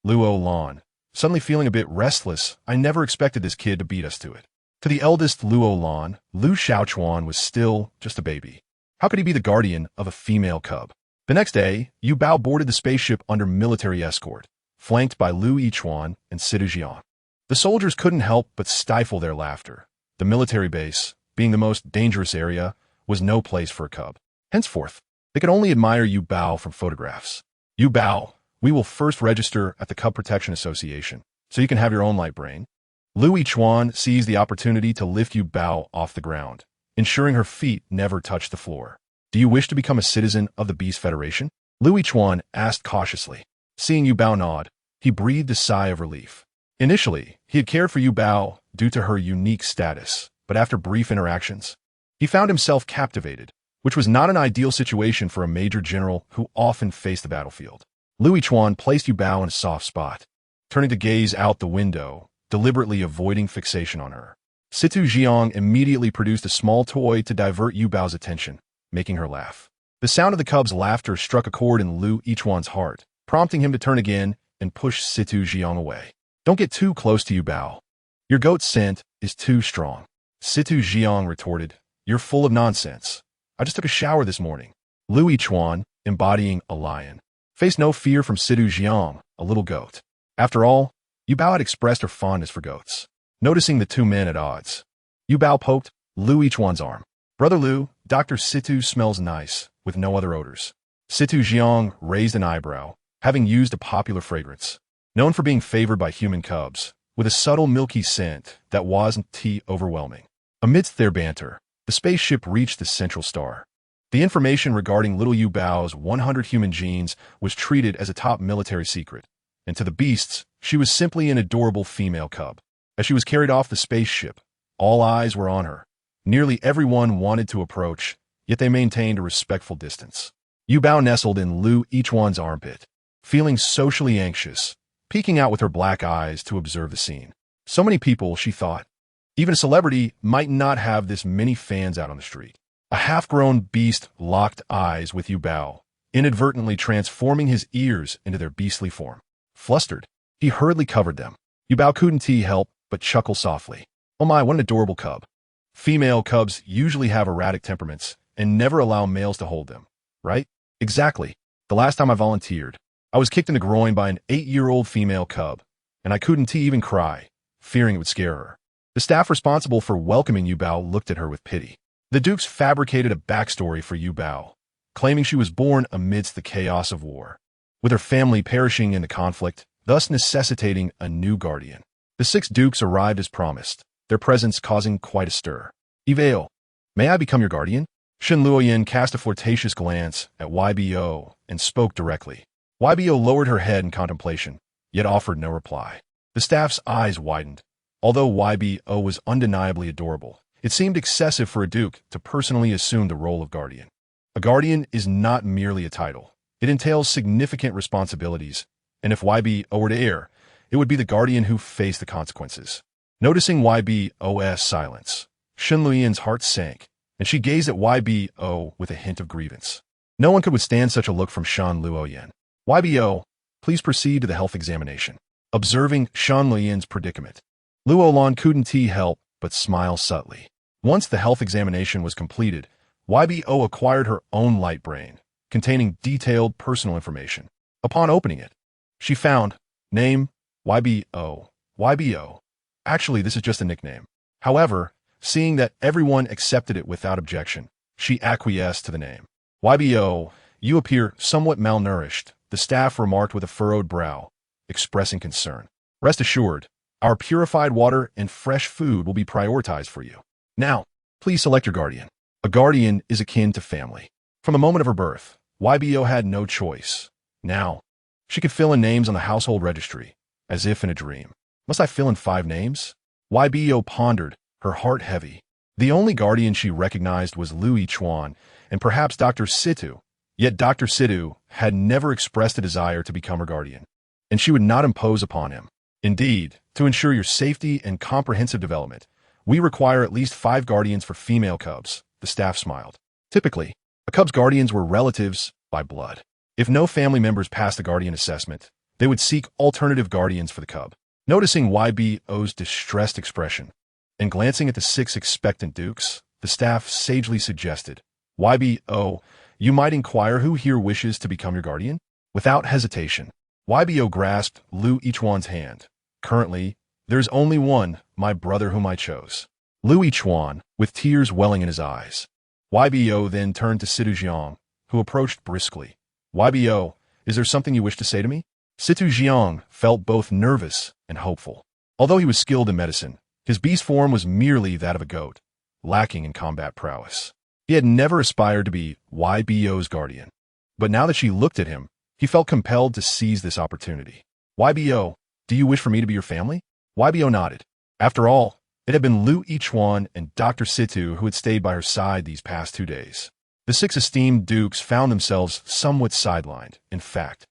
Luolan, suddenly feeling a bit restless, I never expected this kid to beat us to it. To the eldest Luolan, Lu Xiaochuan was still just a baby. How could he be the guardian of a female cub? The next day, Yu Bao boarded the spaceship under military escort, flanked by Lu Yichuan and Situ Jiang. The soldiers couldn't help but stifle their laughter. The military base, being the most dangerous area, was no place for a cub. Henceforth, they could only admire Yu Bao from photographs. Yu Bao, we will first register at the Cub Protection Association, so you can have your own light brain. Lu Yichuan seized the opportunity to lift Yu Bao off the ground, ensuring her feet never touched the floor. Do you wish to become a citizen of the Beast Federation? Lu Yichuan asked cautiously. Seeing Yu Bao nod, he breathed a sigh of relief. Initially, he had cared for Yu Bao due to her unique status, but after brief interactions, he found himself captivated, which was not an ideal situation for a major general who often faced the battlefield. Lu Yichuan placed Yu Bao in a soft spot, turning to gaze out the window, deliberately avoiding fixation on her. Situ Jiang immediately produced a small toy to divert Yu Bao's attention, making her laugh. The sound of the cub's laughter struck a chord in Lu Yichuan's heart, prompting him to turn again and push Situ Jiang away. Don't get too close to Yu Bao. Your goat scent is too strong. Situ Jiang retorted, You're full of nonsense. I just took a shower this morning. Lu Yichuan, embodying a lion, faced no fear from Situ Jiang, a little goat. After all, Yu Bao had expressed her fondness for goats. Noticing the two men at odds, Yu Bao poked Lu Yichuan's arm. Brother Lu, Dr. Situ smells nice, with no other odors. Situ Jiang raised an eyebrow, having used a popular fragrance, known for being favored by human cubs, with a subtle milky scent that wasn't overwhelming. Amidst their banter, the spaceship reached the central star. The information regarding little Yu Bao's 100 human genes was treated as a top military secret, and to the beasts, she was simply an adorable female cub. As she was carried off the spaceship, all eyes were on her. Nearly everyone wanted to approach, yet they maintained a respectful distance. Yu Bao nestled in Lu Yichuan's armpit, feeling socially anxious, peeking out with her black eyes to observe the scene. So many people, she thought. Even a celebrity might not have this many fans out on the street. A half-grown beast locked eyes with Yu Bao, inadvertently transforming his ears into their beastly form. Flustered, he hurriedly covered them. Yu Bao couldn't help but chuckle softly. Oh my, what an adorable cub. Female cubs usually have erratic temperaments and never allow males to hold them, right? Exactly. The last time I volunteered, I was kicked in the groin by an 8-year-old female cub, and I couldn't even cry, fearing it would scare her. The staff responsible for welcoming Yu Bao looked at her with pity. The Dukes fabricated a backstory for Yu Bao, claiming she was born amidst the chaos of war, with her family perishing in the conflict, thus necessitating a new guardian. The 6 Dukes arrived as promised, their presence causing quite a stir. Evail, may I become your guardian? Shen Luoyan cast a flirtatious glance at YBO and spoke directly. YBO lowered her head in contemplation, yet offered no reply. The staff's eyes widened. Although YBO was undeniably adorable, it seemed excessive for a Duke to personally assume the role of guardian. A guardian is not merely a title. It entails significant responsibilities, and if YBO were to err, it would be the guardian who faced the consequences. Noticing YBO's silence, Shen Luoyan's heart sank, and she gazed at YBO with a hint of grievance. No one could withstand such a look from Shen Luoyan. YBO, please proceed to the health examination. Observing Shen Luoyan's predicament, Luolan couldn't help but smile subtly. Once the health examination was completed, YBO acquired her own light brain, containing detailed personal information. Upon opening it, she found, name, YBO. YBO. Actually, this is just a nickname. However, seeing that everyone accepted it without objection, she acquiesced to the name. YBO, you appear somewhat malnourished, the staff remarked with a furrowed brow, expressing concern. Rest assured, our purified water and fresh food will be prioritized for you. Now, please select your guardian. A guardian is akin to family. From the moment of her birth, YBO had no choice. Now, she could fill in names on the household registry, as if in a dream. Must I fill in 5 names? YBO pondered, her heart heavy. The only guardian she recognized was Lu Yichuan and perhaps Dr. Situ, yet Dr. Situ had never expressed a desire to become her guardian, and she would not impose upon him. Indeed, to ensure your safety and comprehensive development, we require at least 5 guardians for female cubs, the staff smiled. Typically, a cub's guardians were relatives by blood. If no family members passed the guardian assessment, they would seek alternative guardians for the cub. Noticing YBO's distressed expression and glancing at the 6 expectant dukes, the staff sagely suggested, YBO, you might inquire who here wishes to become your guardian? Without hesitation, YBO grasped Lu Yichuan's hand. Currently, there's only one, my brother whom I chose. Lu Yichuan, with tears welling in his eyes. YBO then turned to Situ Jiang, who approached briskly. YBO, is there something you wish to say to me? Situ Jiang felt both nervous and hopeful. Although he was skilled in medicine, his beast form was merely that of a goat, lacking in combat prowess. He had never aspired to be YBO's guardian. But now that she looked at him, he felt compelled to seize this opportunity. YBO, do you wish for me to be your family? YBO nodded. After all, it had been Lu Yichuan and Dr. Situ who had stayed by her side these past 2 days. The 6 esteemed dukes found themselves somewhat sidelined. In fact,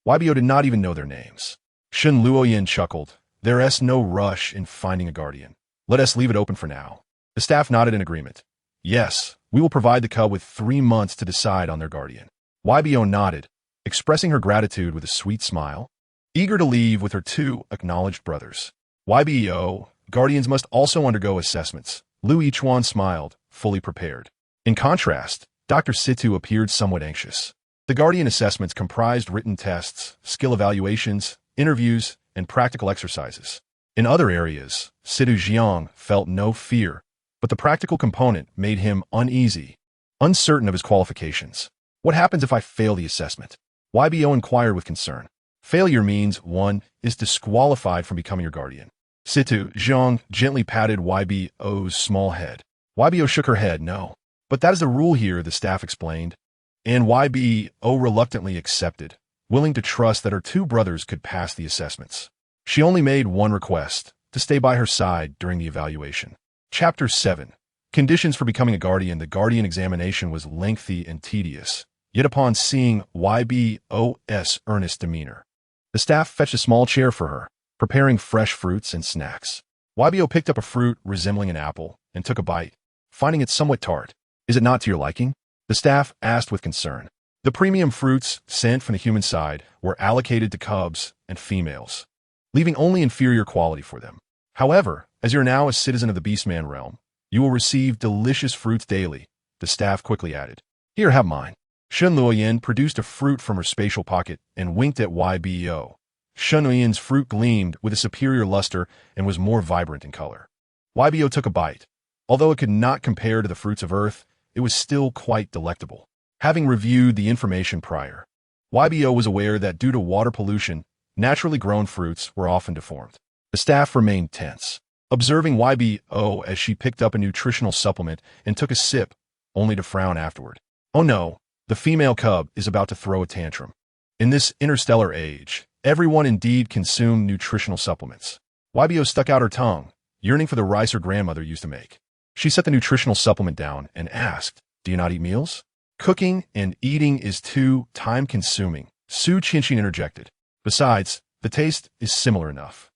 YBO did not even know their names. Shen Luoyin chuckled. There's no rush in finding a guardian. Let us leave it open for now. The staff nodded in agreement. Yes, we will provide the cub with 3 months to decide on their guardian. YBO nodded, expressing her gratitude with a sweet smile. Eager to leave with her 2 acknowledged brothers. YBO, guardians must also undergo assessments. Lu Yichuan smiled, fully prepared. In contrast, Dr. Situ appeared somewhat anxious. The guardian assessments comprised written tests, skill evaluations, interviews, and practical exercises. In other areas, Situ Jiang felt no fear, but the practical component made him uneasy, uncertain of his qualifications. What happens if I fail the assessment? YBO inquired with concern. Failure means one is disqualified from becoming your guardian. Situ Jiang gently patted YBO's small head. YBO shook her head, no. But that is the rule here, the staff explained. And YBO reluctantly accepted, willing to trust that her 2 brothers could pass the assessments. She only made one request, to stay by her side during the evaluation. Chapter 7. Conditions for becoming a guardian. The guardian examination was lengthy and tedious, yet upon seeing YBO's earnest demeanor, the staff fetched a small chair for her, preparing fresh fruits and snacks. YBO picked up a fruit resembling an apple and took a bite, finding it somewhat tart. Is it not to your liking? The staff asked with concern. The premium fruits sent from the human side were allocated to cubs and females, leaving only inferior quality for them. However, as you're now a citizen of the Beastman realm, you will receive delicious fruits daily, the staff quickly added. Here, have mine. Shen Luoyin produced a fruit from her spatial pocket and winked at YBO. Shen Luoyin's fruit gleamed with a superior luster and was more vibrant in color. YBO took a bite. Although it could not compare to the fruits of Earth, it was still quite delectable. Having reviewed the information prior, YBO was aware that due to water pollution, naturally grown fruits were often deformed. The staff remained tense, observing YBO as she picked up a nutritional supplement and took a sip, only to frown afterward. Oh no, the female cub is about to throw a tantrum. In this interstellar age, everyone indeed consumed nutritional supplements. YBO stuck out her tongue, yearning for the rice her grandmother used to make. She set the nutritional supplement down and asked, do you not eat meals? Cooking and eating is too time-consuming, Su Qianxin interjected. Besides, the taste is similar enough.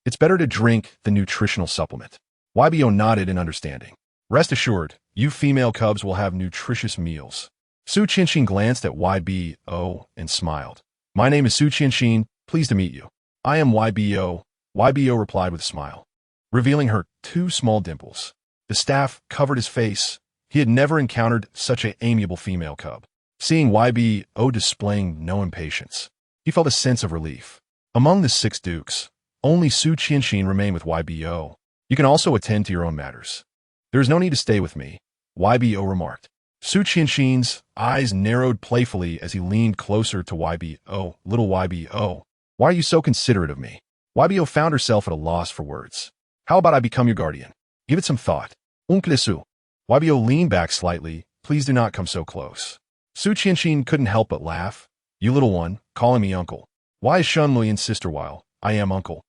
It's better to drink the nutritional supplement. YBO nodded in understanding. Rest assured, you female cubs will have nutritious meals. Su Qianxin glanced at YBO and smiled. My name is Su Qianxin, pleased to meet you. I am YBO, YBO replied with a smile, revealing her 2 small dimples. The staff covered his face. He had never encountered such an amiable female cub. Seeing YBO displaying no impatience, he felt a sense of relief. Among the 6 dukes, only Su Qianxin remained with YBO. You can also attend to your own matters. There is no need to stay with me, YBO remarked. Su Qianxin's eyes narrowed playfully as he leaned closer to YBO. Little YBO, why are you so considerate of me? YBO found herself at a loss for words. How about I become your guardian? Give it some thought. Uncle Su. YBO leaned back slightly. Please do not come so close. Su Qianxin couldn't help but laugh. You little one, calling me uncle. Why is Shen Luoyin's sister while I am uncle?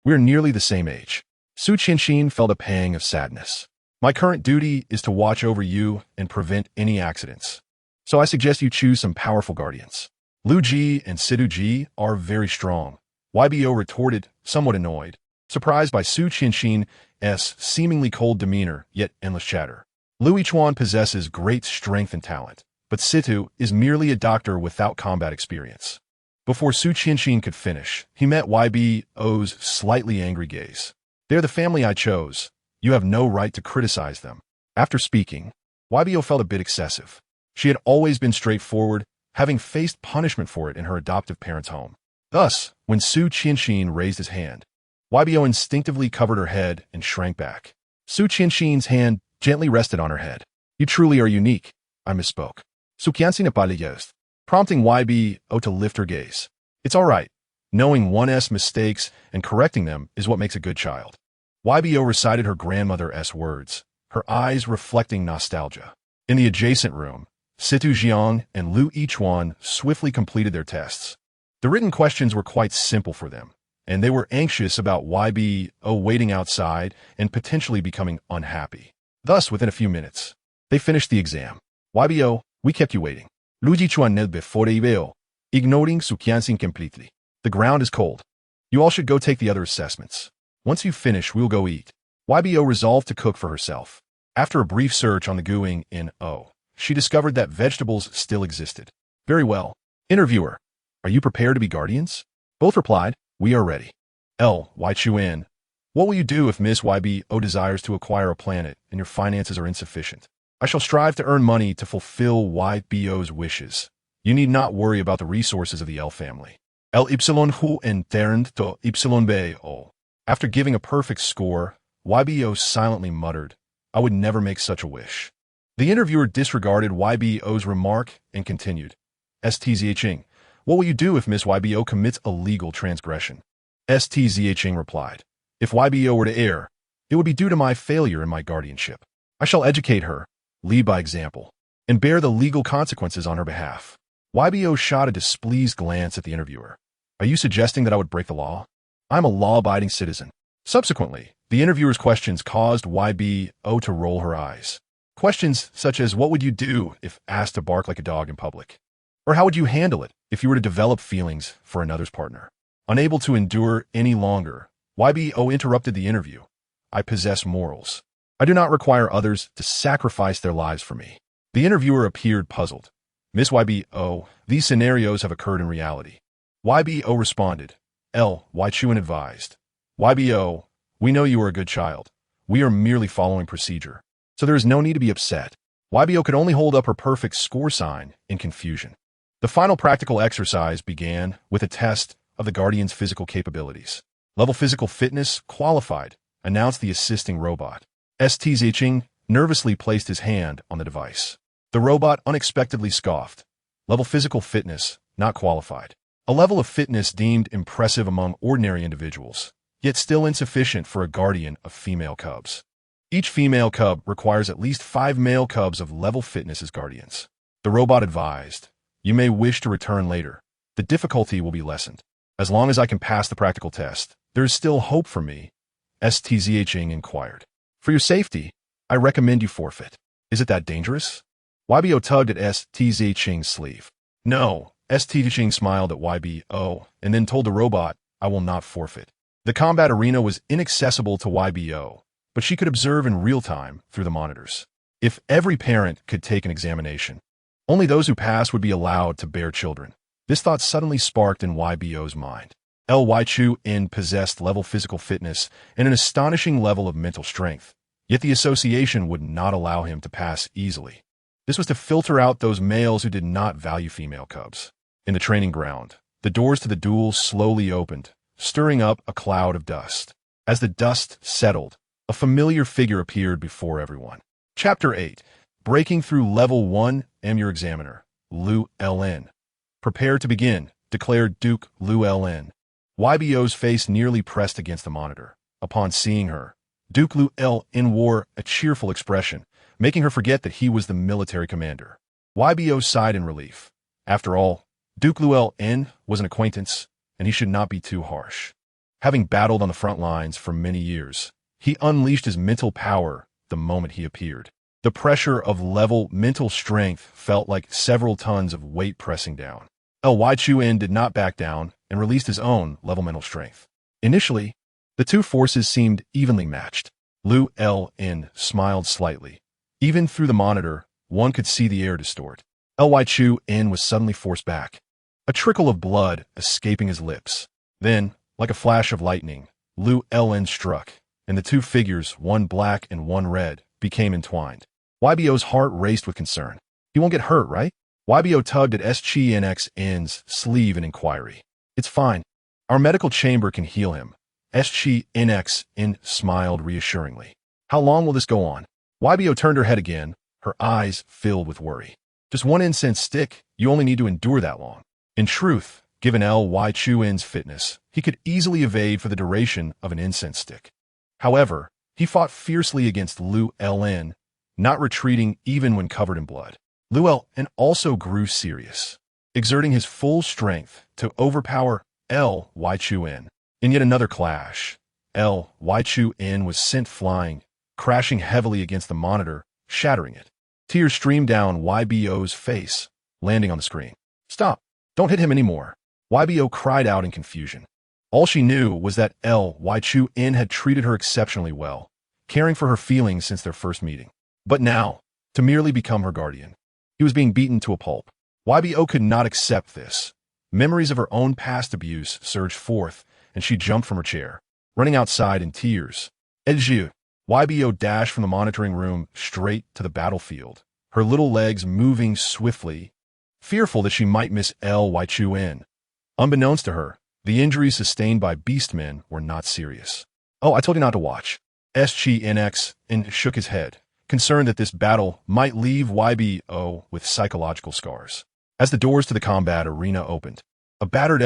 We are nearly the same age. Su Qianxin felt a pang of sadness. My current duty is to watch over you and prevent any accidents. So I suggest you choose some powerful guardians. Lu Ji and Sidu Ji are very strong, YBO retorted, somewhat annoyed, surprised by Su Qianxin's seemingly cold demeanor, yet endless chatter. Lu Yichuan possesses great strength and talent, but Situ is merely a doctor without combat experience. Before Su Qianxin could finish, he met YBO's slightly angry gaze. They're the family I chose. You have no right to criticize them. After speaking, YBO felt a bit excessive. She had always been straightforward, having faced punishment for it in her adoptive parents' home. Thus, when Su Qianxin raised his hand, YBO instinctively covered her head and shrank back. Su Qianxin's hand gently rested on her head. You truly are unique, I misspoke. Su Qianxin n'est pas lié, prompting YBO to lift her gaze. It's all right. Knowing one's mistakes and correcting them is what makes a good child. YBO recited her grandmother's words, her eyes reflecting nostalgia. In the adjacent room, Situ Jiang and Lu Yichuan swiftly completed their tests. The written questions were quite simple for them, and they were anxious about YBO waiting outside and potentially becoming unhappy. Thus, within a few minutes, they finished the exam. YBO, we kept you waiting. Lu Yichuan knelt before YBO, ignoring Su Qianxin completely. The ground is cold. You all should go take the other assessments. Once you finish, we'll go eat. YBO resolved to cook for herself. After a brief search on the Guan in O, she discovered that vegetables still existed. Very well. Interviewer, are you prepared to be guardians? Both replied, we are ready. Chuan, what will you do if Miss YBO desires to acquire a planet and your finances are insufficient? I shall strive to earn money to fulfill YBO's wishes. You need not worry about the resources of the L family. Hu entend to YBO. After giving a perfect score, YBO silently muttered, I would never make such a wish. The interviewer disregarded YBO's remark and continued. Stzing, what will you do if Miss YBO commits a legal transgression? Stzing replied, if YBO were to err, it would be due to my failure in my guardianship. I shall educate her, lead by example, and bear the legal consequences on her behalf. YBO shot a displeased glance at the interviewer. Are you suggesting that I would break the law? I'm a law-abiding citizen. Subsequently, the interviewer's questions caused YBO to roll her eyes. Questions such as, what would you do if asked to bark like a dog in public? Or how would you handle it if you were to develop feelings for another's partner? Unable to endure any longer, YBO interrupted the interview. I possess morals. I do not require others to sacrifice their lives for me. The interviewer appeared puzzled. Miss YBO, these scenarios have occurred in reality. YBO responded. Chuan advised. YBO, we know you are a good child. We are merely following procedure, so there is no need to be upset. YBO could only hold up her perfect score sign in confusion. The final practical exercise began with a test of the Guardian's physical capabilities. Level physical fitness qualified, announced the assisting robot. Stzing nervously placed his hand on the device. The robot unexpectedly scoffed. Level physical fitness not qualified. A level of fitness deemed impressive among ordinary individuals, yet still insufficient for a guardian of female cubs. Each female cub requires at least 5 male cubs of level fitness as guardians. The robot advised, you may wish to return later. The difficulty will be lessened. As long as I can pass the practical test, there is still hope for me, Stzing inquired. For your safety, I recommend you forfeit. Is it that dangerous? YBO tugged at Stzing's sleeve. No, Stzing smiled at YBO and then told the robot, I will not forfeit. The combat arena was inaccessible to YBO, but she could observe in real time through the monitors. If every parent could take an examination, only those who passed would be allowed to bear children. This thought suddenly sparked in YBO's mind. Chuan possessed level physical fitness and an astonishing level of mental strength, yet the association would not allow him to pass easily. This was to filter out those males who did not value female cubs. In the training ground, the doors to the duel slowly opened, stirring up a cloud of dust. As the dust settled, a familiar figure appeared before everyone. Chapter 8. Breaking through Level 1. Am your examiner, Luan LNN. Prepare to begin, declared Duke Luan LNN. YBO's face nearly pressed against the monitor. Upon seeing her, Duke Luan LNN wore a cheerful expression, making her forget that he was the military commander. YBO sighed in relief. After all, Duke Luan LNN was an acquaintance, and he should not be too harsh. Having battled on the front lines for many years, he unleashed his mental power the moment he appeared. The pressure of level mental strength felt like several tons of weight pressing down. Chuin did not back down and released his own level mental strength. Initially, the two forces seemed evenly matched. Luan smiled slightly. Even through the monitor, one could see the air distort. Chuin was suddenly forced back, a trickle of blood escaping his lips. Then, like a flash of lightning, Luan struck, and the two figures, one black and one red, became entwined. YBO's heart raced with concern. He won't get hurt, right? YBO tugged at SSS-N's sleeve in inquiry. It's fine. Our medical chamber can heal him. SSS-N smiled reassuringly. How long will this go on? YBO turned her head again, her eyes filled with worry. Just one incense stick, you only need to endure that long. In truth, given Chuin's fitness, he could easily evade for the duration of an incense stick. However, he fought fiercely against Luan, not retreating even when covered in blood. Luan also grew serious, exerting his full strength to overpower Chuin. In yet another clash, Chuin was sent flying, crashing heavily against the monitor, shattering it. Tears streamed down YBO's face, landing on the screen. Stop! Don't hit him anymore. YBO cried out in confusion. All she knew was that Chuin had treated her exceptionally well, caring for her feelings since their first meeting. But now, to merely become her guardian, he was being beaten to a pulp. YBO could not accept this. Memories of her own past abuse surged forth, and she jumped from her chair, running outside in tears. YBO dashed from the monitoring room straight to the battlefield, her little legs moving swiftly, fearful that she might miss Chuin. Unbeknownst to her, the injuries sustained by Beastmen were not serious. Oh, I told you not to watch. SSS shook his head, concerned that this battle might leave YBO with psychological scars. As the doors to the combat arena opened, a battered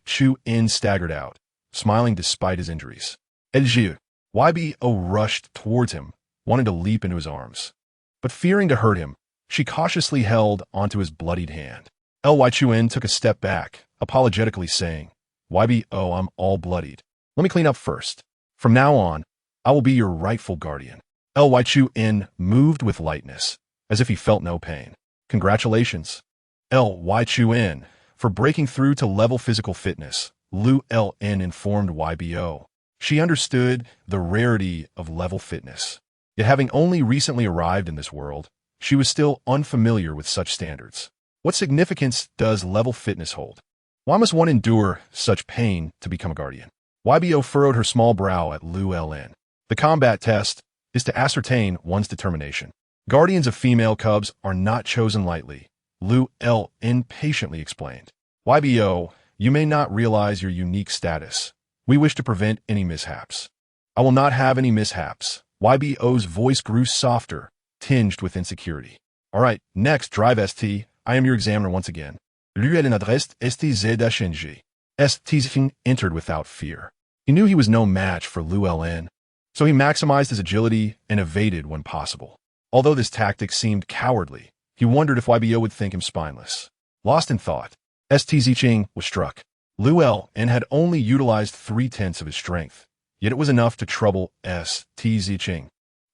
Chuin staggered out, smiling despite his injuries. YBO rushed towards him, wanting to leap into his arms. But fearing to hurt him, she cautiously held onto his bloodied hand. Chuin took a step back, apologetically saying, YBO, I'm all bloodied. Let me clean up first. From now on, I will be your rightful guardian. Chuin moved with lightness, as if he felt no pain. Congratulations, Chuin, for breaking through to level physical fitness, Luan informed YBO. She understood the rarity of level fitness. Yet having only recently arrived in this world, she was still unfamiliar with such standards. What significance does level fitness hold? Why must one endure such pain to become a guardian? YBO furrowed her small brow at Luan. The combat test is to ascertain one's determination. Guardians of female cubs are not chosen lightly, Luan patiently explained. YBO, you may not realize your unique status. We wish to prevent any mishaps. I will not have any mishaps. YBO's voice grew softer, tinged with insecurity. All right, next, drive ST. I am your examiner once again. Luan adressed Stzing. Stzing entered without fear. He knew he was no match for Luan, so he maximized his agility and evaded when possible. Although this tactic seemed cowardly, he wondered if YBO would think him spineless. Lost in thought, Stzing was struck. Luan had only utilized 3/10 of his strength, yet it was enough to trouble Stzing,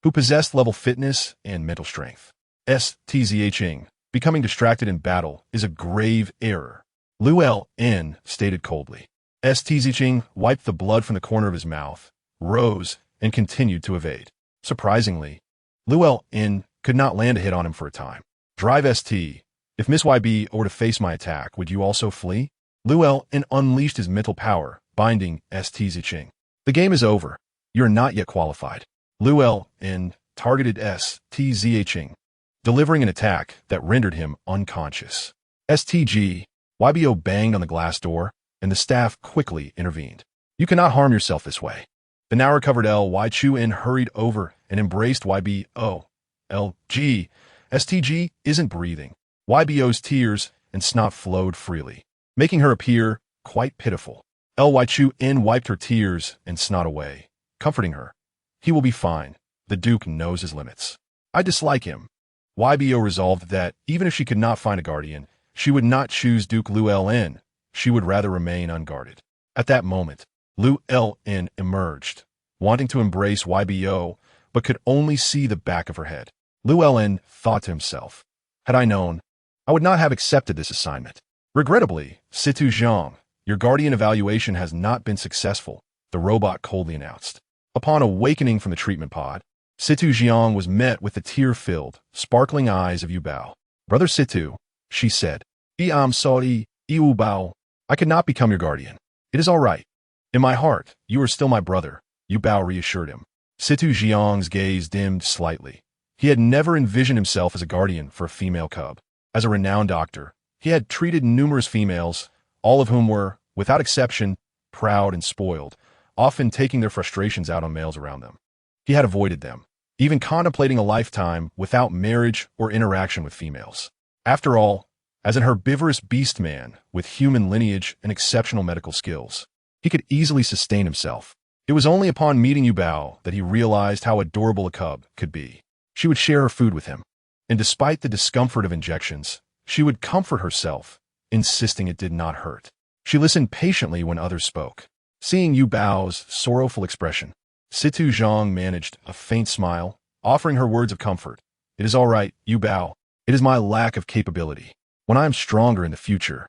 who possessed level fitness and mental strength. Stzing, becoming distracted in battle, is a grave error, Luan stated coldly. Stzing wiped the blood from the corner of his mouth, rose, and continued to evade. Surprisingly, Luan could not land a hit on him for a time. Drive ST. If Miss YB were to face my attack, would you also flee? Luan unleashed his mental power, binding Stzing. The game is over. You are not yet qualified. Luan targeted Stzing, delivering an attack that rendered him unconscious. YBO banged on the glass door, and the staff quickly intervened. You cannot harm yourself this way. The now recovered Chuin hurried over and embraced YBO. Stzing isn't breathing. YBO's tears and snot flowed freely, making her appear quite pitiful. Chuin wiped her tears and snot away, comforting her. He will be fine. The Duke knows his limits. I dislike him. YBO resolved that, even if she could not find a guardian, she would not choose Duke Luan. She would rather remain unguarded. At that moment, Luan emerged, wanting to embrace YBO but could only see the back of her head. Luan thought to himself, had I known, I would not have accepted this assignment. Regrettably, Stzing, your guardian evaluation has not been successful, the robot coldly announced. Upon awakening from the treatment pod, Stzing was met with the tear-filled, sparkling eyes of Yuba. Brother Situ, she said, I'm sorry, Yuba. I could not become your guardian. It is all right. In my heart, you are still my brother, Yuba reassured him. Stzing's gaze dimmed slightly. He had never envisioned himself as a guardian for a female cub. As a renowned doctor, he had treated numerous females, all of whom were, without exception, proud and spoiled, often taking their frustrations out on males around them. He had avoided them, even contemplating a lifetime without marriage or interaction with females. After all, as an herbivorous beast man with human lineage and exceptional medical skills, he could easily sustain himself. It was only upon meeting Yuba that he realized how adorable a cub could be. She would share her food with him, and despite the discomfort of injections, she would comfort herself, insisting it did not hurt. She listened patiently when others spoke. Seeing Yubao's sorrowful expression, Stzing managed a faint smile, offering her words of comfort. It is all right, Yuba. It is my lack of capability. When I am stronger in the future,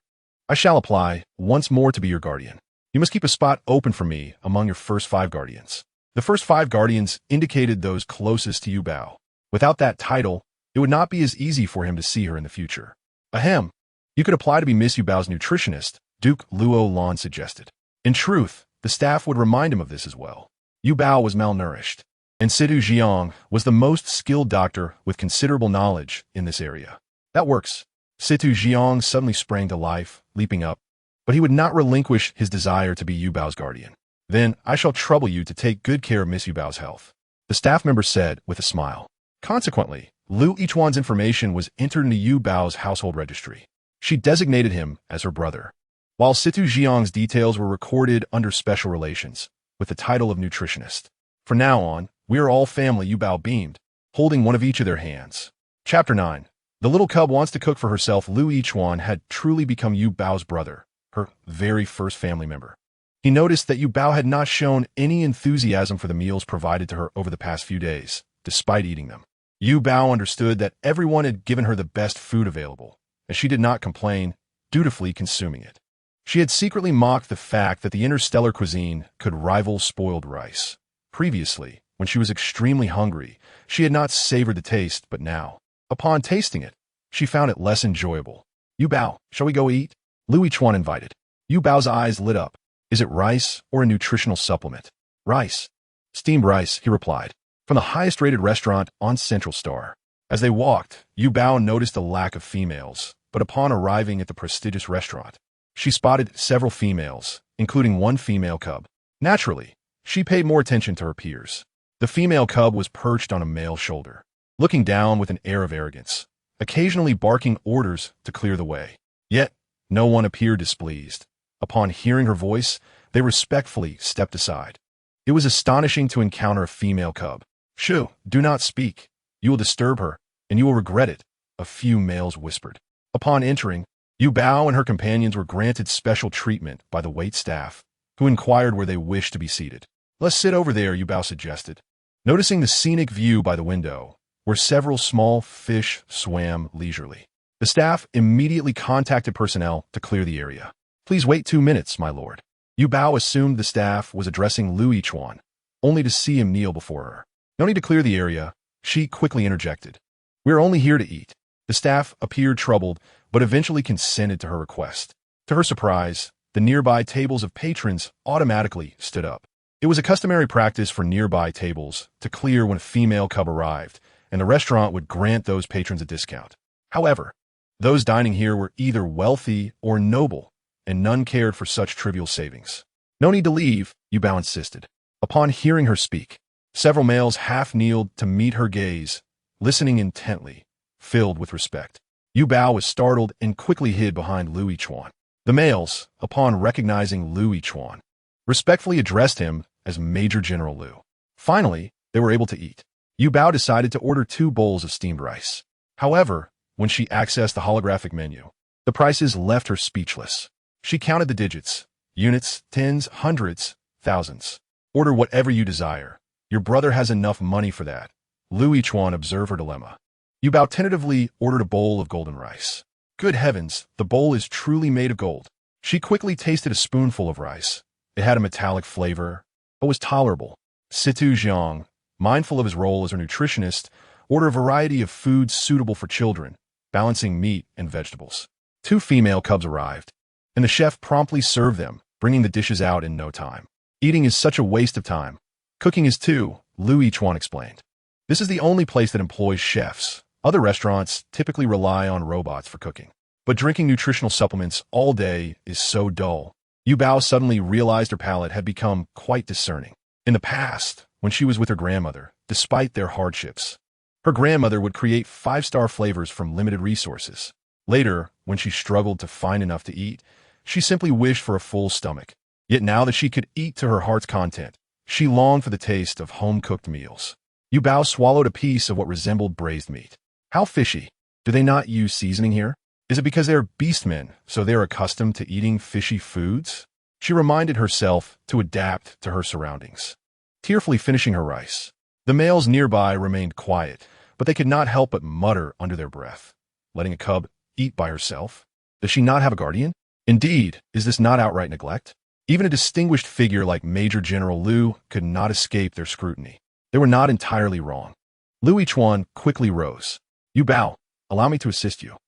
I shall apply once more to be your guardian. You must keep a spot open for me among your first 5 guardians. The first 5 guardians indicated those closest to Yuba. Without that title, it would not be as easy for him to see her in the future. Ahem. You could apply to be Miss Yubao's nutritionist, Duke Luan suggested. In truth, the staff would remind him of this as well. Yuba was malnourished, and Stzing was the most skilled doctor with considerable knowledge in this area. That works. Stzing suddenly sprang to life, leaping up, but he would not relinquish his desire to be Yubao's guardian. Then I shall trouble you to take good care of Miss Yubao's health, the staff member said with a smile. Consequently, Lu Ichuan's information was entered into Yubao's household registry. She designated him as her brother, while Stzing's details were recorded under special relations, with the title of Nutritionist. From now on, we are all family, Yuba beamed, holding one of each of their hands. Chapter 9. The little cub wants to cook for herself. Lu Ichuan had truly become Yubao's brother, her very first family member. He noticed that Yuba had not shown any enthusiasm for the meals provided to her over the past few days, despite eating them. Yuba understood that everyone had given her the best food available, and she did not complain, dutifully consuming it. She had secretly mocked the fact that the Interstellar cuisine could rival spoiled rice. Previously, when she was extremely hungry, she had not savored the taste, but now, upon tasting it, she found it less enjoyable. Yuba, shall we go eat? Lu Ichuan invited. Yubao's eyes lit up. Is it rice or a nutritional supplement? Rice. Steamed rice, he replied, from the highest-rated restaurant on Central Star. As they walked, Yuba noticed a lack of females, but upon arriving at the prestigious restaurant, she spotted several females, including one female cub. Naturally, she paid more attention to her peers. The female cub was perched on a male shoulder, looking down with an air of arrogance, occasionally barking orders to clear the way. Yet, no one appeared displeased. Upon hearing her voice, they respectfully stepped aside. It was astonishing to encounter a female cub. Shoo, do not speak. You will disturb her, and you will regret it, a few males whispered. Upon entering, Yuba and her companions were granted special treatment by the wait staff, who inquired where they wished to be seated. Let's sit over there, Yuba suggested. Noticing the scenic view by the window, where several small fish swam leisurely, the staff immediately contacted personnel to clear the area. Please wait 2 minutes, my lord. Yuba assumed the staff was addressing Lu Ichuan, only to see him kneel before her. No need to clear the area, she quickly interjected. We are only here to eat. The staff appeared troubled, but eventually consented to her request. To her surprise, the nearby tables of patrons automatically stood up. It was a customary practice for nearby tables to clear when a female cub arrived, and the restaurant would grant those patrons a discount. However, those dining here were either wealthy or noble, and none cared for such trivial savings. No need to leave, Yuba insisted. Upon hearing her speak, several males half-kneeled to meet her gaze, listening intently, filled with respect. Yuba was startled and quickly hid behind Lu Ichuan. The males, upon recognizing Lu Ichuan, respectfully addressed him as Major General Lu. Finally, they were able to eat. Yuba decided to order 2 bowls of steamed rice. However, when she accessed the holographic menu, the prices left her speechless. She counted the digits, units, tens, hundreds, thousands. Order whatever you desire. Your brother has enough money for that. Lu Yichuan observed her dilemma. Yu Bao tentatively ordered a bowl of golden rice. Good heavens, the bowl is truly made of gold. She quickly tasted a spoonful of rice. It had a metallic flavor, but was tolerable. Situ Jiang, mindful of his role as her nutritionist, ordered a variety of foods suitable for children, balancing meat and vegetables. 2 female cubs arrived, and the chef promptly served them, bringing the dishes out in no time. Eating is such a waste of time. Cooking is too, Lu Yichuan explained. This is the only place that employs chefs. Other restaurants typically rely on robots for cooking. But drinking nutritional supplements all day is so dull. Yu Bao suddenly realized her palate had become quite discerning. In the past, when she was with her grandmother, despite their hardships, her grandmother would create 5-star flavors from limited resources. Later, when she struggled to find enough to eat, she simply wished for a full stomach. Yet now that she could eat to her heart's content, she longed for the taste of home-cooked meals. Yu Bao swallowed a piece of what resembled braised meat. How fishy. Do they not use seasoning here? Is it because they are beastmen, so they are accustomed to eating fishy foods? She reminded herself to adapt to her surroundings. Tearfully finishing her rice, the males nearby remained quiet, but they could not help but mutter under their breath. Letting a cub eat by herself? Does she not have a guardian? Indeed, is this not outright neglect? Even a distinguished figure like Major General Lu could not escape their scrutiny. They were not entirely wrong. Lu Yichuan quickly rose. Yu Bao, allow me to assist you.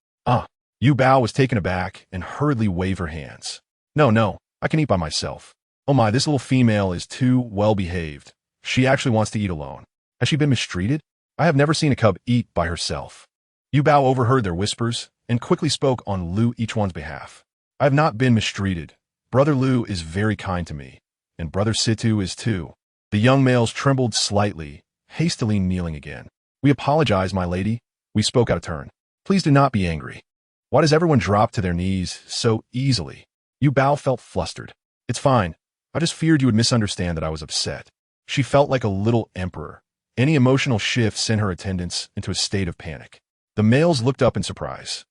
Yu Bao was taken aback and hurriedly waved her hands. No, I can eat by myself. Oh my, this little female is too well-behaved. She actually wants to eat alone. Has she been mistreated? I have never seen a cub eat by herself. Yu Bao overheard their whispers and quickly spoke on Lu Yichuan's behalf. I have not been mistreated. Brother Lu is very kind to me, and Brother Situ is too. The young males trembled slightly, hastily kneeling again. We apologize, my lady. We spoke out of turn. Please do not be angry. Why does everyone drop to their knees so easily? Yu Bao felt flustered. It's fine. I just feared you would misunderstand that I was upset. She felt like a little emperor. Any emotional shift sent her attendants into a state of panic. The males looked up in surprise.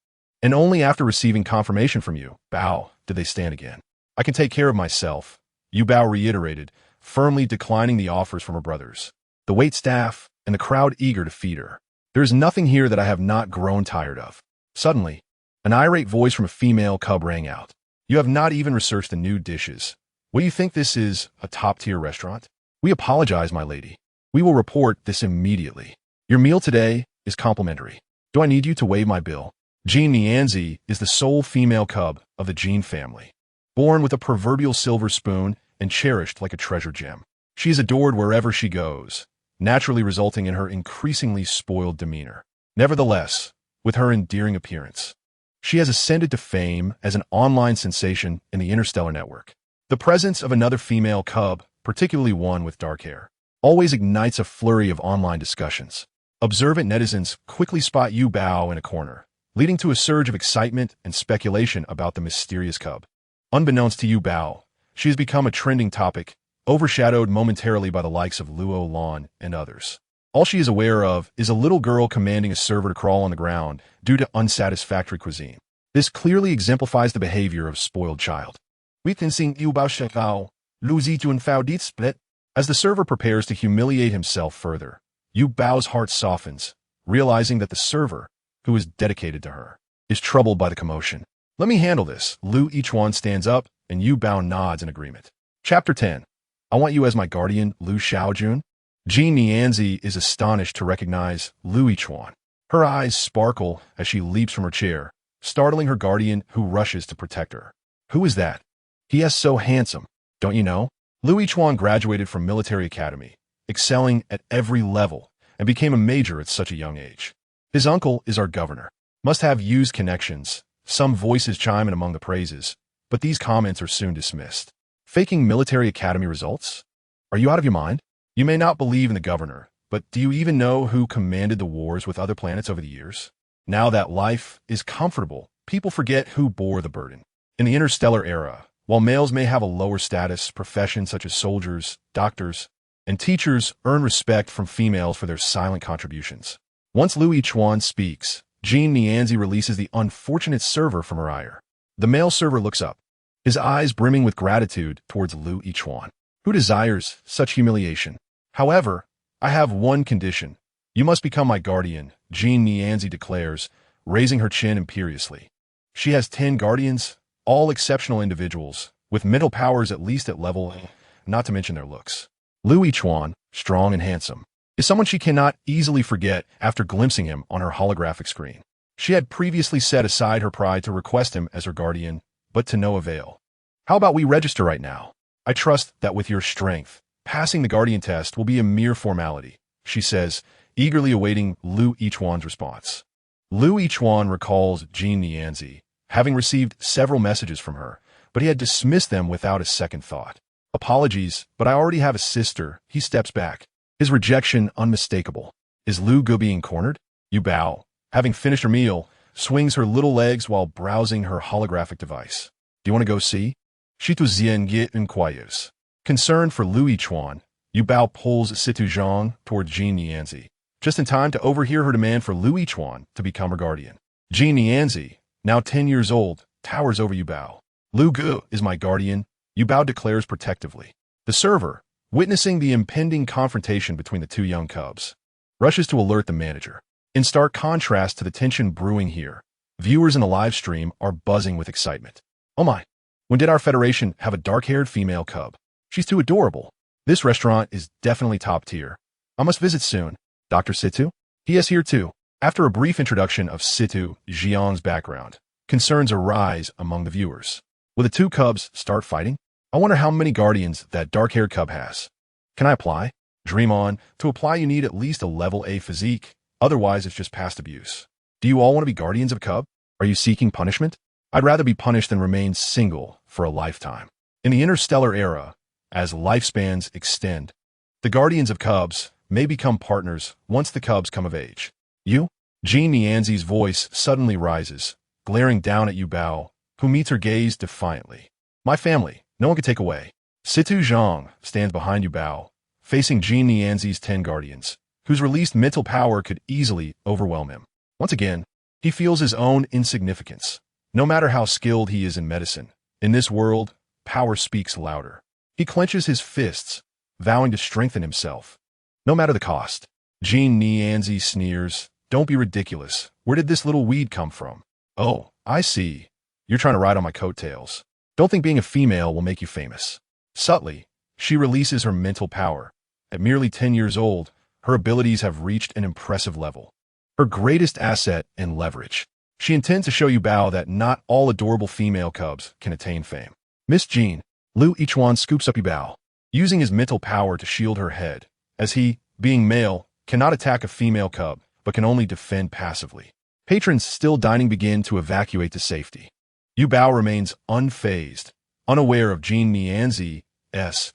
And only after receiving confirmation from Yu Bao did they stand again. I can take care of myself, Yu Bao reiterated, firmly declining the offers from her brothers, the waitstaff, and the crowd eager to feed her. There is nothing here that I have not grown tired of. Suddenly, an irate voice from a female cub rang out. You have not even researched the new dishes. What do you think this is, a top-tier restaurant? We apologize, my lady. We will report this immediately. Your meal today is complimentary. Do I need you to waive my bill? Genezi is the sole female cub of the Jin family, born with a proverbial silver spoon and cherished like a treasure gem. She is adored wherever she goes, naturally resulting in her increasingly spoiled demeanor. Nevertheless, with her endearing appearance, she has ascended to fame as an online sensation in the Interstellar network. The presence of another female cub, particularly one with dark hair, always ignites a flurry of online discussions. Observant netizens quickly spot Yu Bao in a corner, leading to a surge of excitement and speculation about the mysterious cub. Unbeknownst to Yu Bao, she has become a trending topic, overshadowed momentarily by the likes of Luan and others. All she is aware of is a little girl commanding a server to crawl on the ground due to unsatisfactory cuisine. This clearly exemplifies the behavior of a spoiled child. We can sing Yu Bao Shekao, Lu Zijun Fao Dit Split. As the server prepares to humiliate himself further, Yu Bao's heart softens, realizing that the server, who is dedicated to her, is troubled by the commotion. Let me handle this. Lu Yichuan stands up, and Yu Bao nods in agreement. Chapter 10. I want you as my guardian, Lu Xiaojun. Genezi is astonished to recognize Lu Yichuan. Her eyes sparkle as she leaps from her chair, startling her guardian who rushes to protect her. Who is that? He is so handsome, don't you know? Lu Yichuan graduated from military academy, excelling at every level, and became a major at such a young age. His uncle is our governor. Must have used connections. Some voices chime in among the praises, but these comments are soon dismissed. Faking military academy results? Are you out of your mind? You may not believe in the governor, but do you even know who commanded the wars with other planets over the years? Now that life is comfortable, people forget who bore the burden. In the interstellar era, while males may have a lower status, professions such as soldiers, doctors, and teachers earn respect from females for their silent contributions. Once Lu Yichuan speaks, Genezi releases the unfortunate server from her ire. The male server looks up, his eyes brimming with gratitude towards Lu Yichuan. Who desires such humiliation? However, I have one condition. You must become my guardian, Genezi declares, raising her chin imperiously. She has 10 guardians, all exceptional individuals, with mental powers at least at level A, not to mention their looks. Lu Yichuan, strong and handsome, is someone she cannot easily forget after glimpsing him on her holographic screen. She had previously set aside her pride to request him as her guardian, but to no avail. How about we register right now? I trust that with your strength, passing the guardian test will be a mere formality, she says, eagerly awaiting Lu Yichuan's response. Lu Yichuan recalls Genezi, having received several messages from her, but he had dismissed them without a second thought. Apologies, but I already have a sister. He steps back, his rejection unmistakable. Is Lu Gu being cornered? Yuba, having finished her meal, swings her little legs while browsing her holographic device. Do you want to go see? Stzing inquires. Concerned for Lu Yichuan, Yuba pulls Stzing toward Genezi, just in time to overhear her demand for Lu Yichuan to become her guardian. Genezi, now 10 years old, towers over Yuba. Lu Gu is my guardian, Yuba declares protectively. The server, witnessing the impending confrontation between the two young cubs, rushes to alert the manager. In stark contrast to the tension brewing here, viewers in the live stream are buzzing with excitement. Oh my, when did our federation have a dark-haired female cub? She's too adorable. This restaurant is definitely top tier. I must visit soon. Dr. Situ? He is here too. After a brief introduction of Situ Jiang's background, concerns arise among the viewers. Will the two cubs start fighting? I wonder how many guardians that dark-haired cub has. Can I apply? Dream on. To apply you need at least a level A physique, otherwise it's just past abuse. Do you all want to be guardians of a cub? Are you seeking punishment? I'd rather be punished than remain single for a lifetime. In the Interstellar era, as lifespans extend, the guardians of cubs may become partners once the cubs come of age. You? Genezi's voice suddenly rises, glaring down at Yuba, who meets her gaze defiantly. My family, no one can take away. Situ Zhang stands behind Yuba, facing Genezi's 10 guardians, whose released mental power could easily overwhelm him. Once again, he feels his own insignificance. No matter how skilled he is in medicine, in this world, power speaks louder. He clenches his fists, vowing to strengthen himself, no matter the cost. Genezi sneers, don't be ridiculous. Where did this little weed come from? Oh, I see. You're trying to ride on my coattails. Don't think being a female will make you famous. Subtly, she releases her mental power. At merely 10 years old, her abilities have reached an impressive level. Her greatest asset and leverage. She intends to show Yuba that not all adorable female cubs can attain fame. Miss Jean, Lu Yichuan scoops up Yuba, using his mental power to shield her head, as he, being male, cannot attack a female cub, but can only defend passively. Patrons still dining begin to evacuate to safety. Yuba remains unfazed, unaware of Genezi's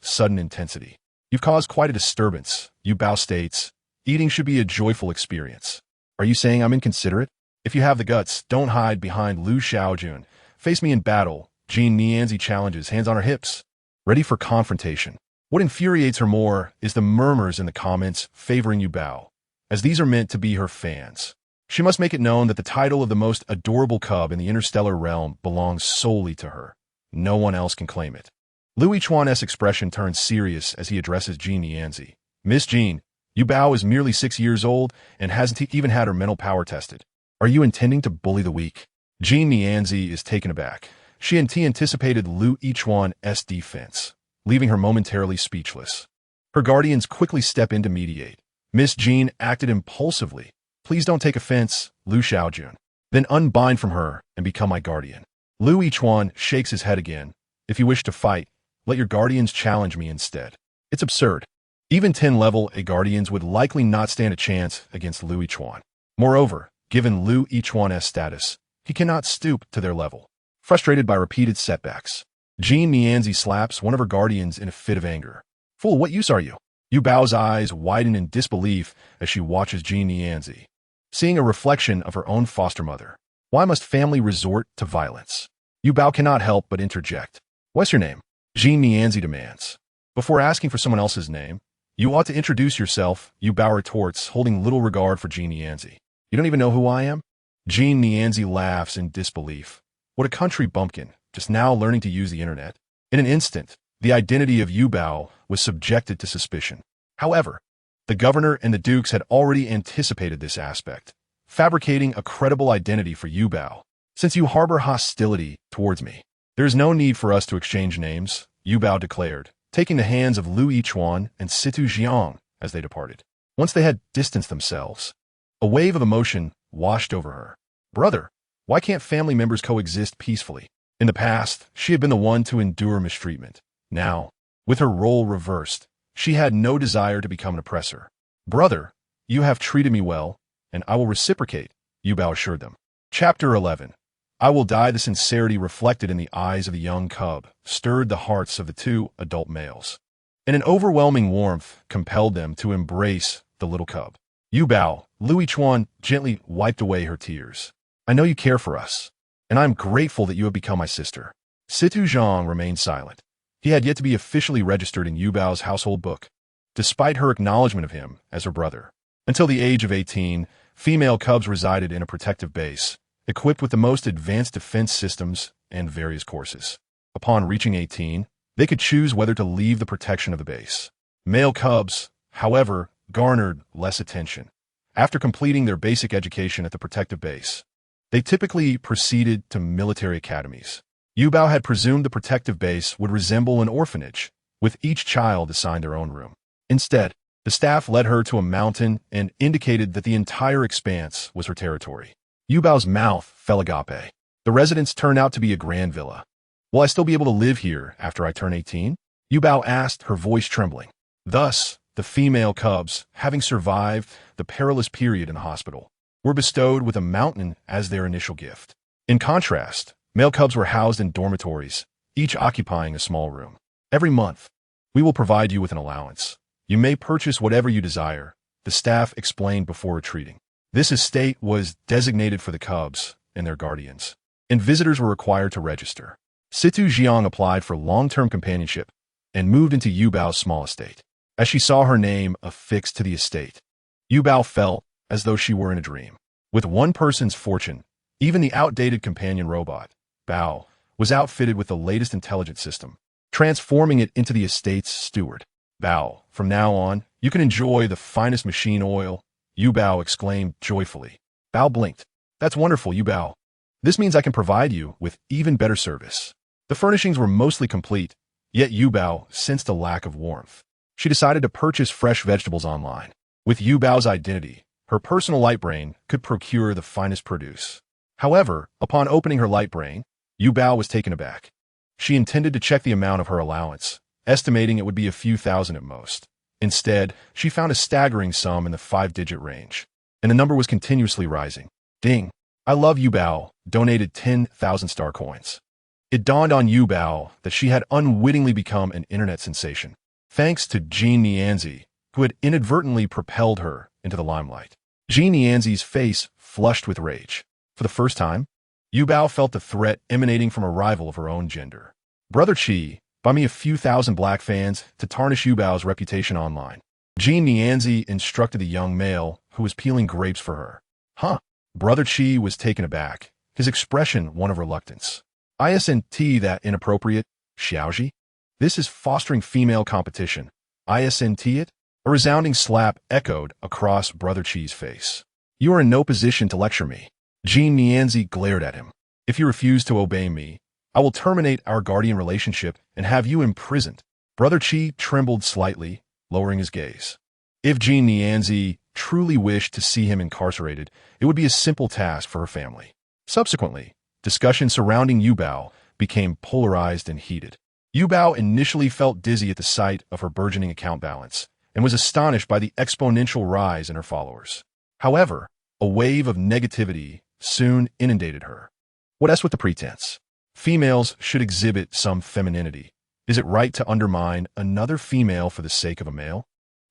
sudden intensity. You've caused quite a disturbance, Yuba states. Eating should be a joyful experience. Are you saying I'm inconsiderate? If you have the guts, don't hide behind Lu Xiaojun. Face me in battle. Genezi challenges, hands on her hips, ready for confrontation. What infuriates her more is the murmurs in the comments favoring Yuba, as these are meant to be her fans. She must make it known that the title of the most adorable cub in the interstellar realm belongs solely to her. No one else can claim it. Lu Yichuan's expression turns serious as he addresses Genezi. Miss Jean, Yuba is merely 6 years old and hasn't even had her mental power tested. Are you intending to bully the weak? Genezi is taken aback. She anticipated Lu Yichuan's defense, leaving her momentarily speechless. Her guardians quickly step in to mediate. Miss Jean acted impulsively. Please don't take offense, Lu Xiaojun. Then unbind from her and become my guardian. Lu Yichuan shakes his head again. If you wish to fight, let your guardians challenge me instead. It's absurd. Even 10 level A guardians would likely not stand a chance against Lu Yichuan. Moreover, given Lu Yichuan's status, he cannot stoop to their level. Frustrated by repeated setbacks, Genezi slaps one of her guardians in a fit of anger. Fool, what use are you? Yuba's eyes widen in disbelief as she watches Genezi, seeing a reflection of her own foster mother. Why must family resort to violence? Yuba cannot help but interject. What's your name? Genezi demands. Before asking for someone else's name, you ought to introduce yourself, Yuba retorts, holding little regard for Genezi. You don't even know who I am? Genezi laughs in disbelief. What a country bumpkin, just now learning to use the internet. In an instant, the identity of Yuba was subjected to suspicion. However, the governor and the dukes had already anticipated this aspect, fabricating a credible identity for Yuba. Since you harbor hostility towards me, there is no need for us to exchange names, Yuba declared, taking the hands of Lu Yichuan and Situ Jiang as they departed. Once they had distanced themselves, a wave of emotion washed over her. Brother, why can't family members coexist peacefully? In the past, she had been the one to endure mistreatment. Now, with her role reversed, she had no desire to become an oppressor. Brother, you have treated me well, and I will reciprocate, Yuba assured them. Chapter 11. I will die. The sincerity reflected in the eyes of the young cub stirred the hearts of the two adult males, and an overwhelming warmth compelled them to embrace the little cub. Yuba, Lu Yichuan gently wiped away her tears. I know you care for us, and I am grateful that you have become my sister. Situ Zhang remained silent. He had yet to be officially registered in Yubao's household book, despite her acknowledgement of him as her brother. Until the age of 18, female cubs resided in a protective base, equipped with the most advanced defense systems and various courses. Upon reaching 18, they could choose whether to leave the protection of the base. Male cubs, however, garnered less attention. After completing their basic education at the protective base, they typically proceeded to military academies. Yuba had presumed the protective base would resemble an orphanage, with each child assigned their own room. Instead, the staff led her to a mountain and indicated that the entire expanse was her territory. Yubao's mouth fell agape. The residence turned out to be a grand villa. Will I still be able to live here after I turn 18? Yuba asked, her voice trembling. Thus, the female cubs, having survived the perilous period in the hospital, were bestowed with a mountain as their initial gift. In contrast, male cubs were housed in dormitories, each occupying a small room. Every month, we will provide you with an allowance. You may purchase whatever you desire, the staff explained before retreating. This estate was designated for the cubs and their guardians, and visitors were required to register. Situ Jiang applied for long-term companionship and moved into Yubao's small estate. As she saw her name affixed to the estate, Yuba felt as though she were in a dream. With one person's fortune, even the outdated companion robot, Bao, was outfitted with the latest intelligence system, transforming it into the estate's steward. Bao, from now on, you can enjoy the finest machine oil, Yuba exclaimed joyfully. Bao blinked. That's wonderful, Yuba. This means I can provide you with even better service. The furnishings were mostly complete, yet Yuba sensed a lack of warmth. She decided to purchase fresh vegetables online. With Yubao's identity, her personal light brain could procure the finest produce. However, upon opening her light brain, Yuba was taken aback. She intended to check the amount of her allowance, estimating it would be a few thousand at most. Instead, she found a staggering sum in the 5-digit range, and the number was continuously rising. Ding! I love Yuba, donated 10,000 star coins. It dawned on Yuba that she had unwittingly become an internet sensation, thanks to Genezi, who had inadvertently propelled her into the limelight. Genezi's face flushed with rage. For the first time, Yuba felt the threat emanating from a rival of her own gender. Brother Chi, buy me a few thousand black fans to tarnish Yubao's reputation online. Genezi instructed the young male who was peeling grapes for her. Huh? Brother Chi was taken aback, his expression one of reluctance. Isn't that inappropriate, Xiaoji? This is fostering female competition. Isn't it? A resounding slap echoed across Brother Chi's face. You are in no position to lecture me. Genezi glared at him. If you refuse to obey me, I will terminate our guardian relationship and have you imprisoned. Brother Chi trembled slightly, lowering his gaze. If Genezi truly wished to see him incarcerated, it would be a simple task for her family. Subsequently, discussion surrounding Yuba became polarized and heated. Yuba initially felt dizzy at the sight of her burgeoning account balance and was astonished by the exponential rise in her followers. However, a wave of negativity soon inundated her. What else with the pretense? Females should exhibit some femininity. Is it right to undermine another female for the sake of a male?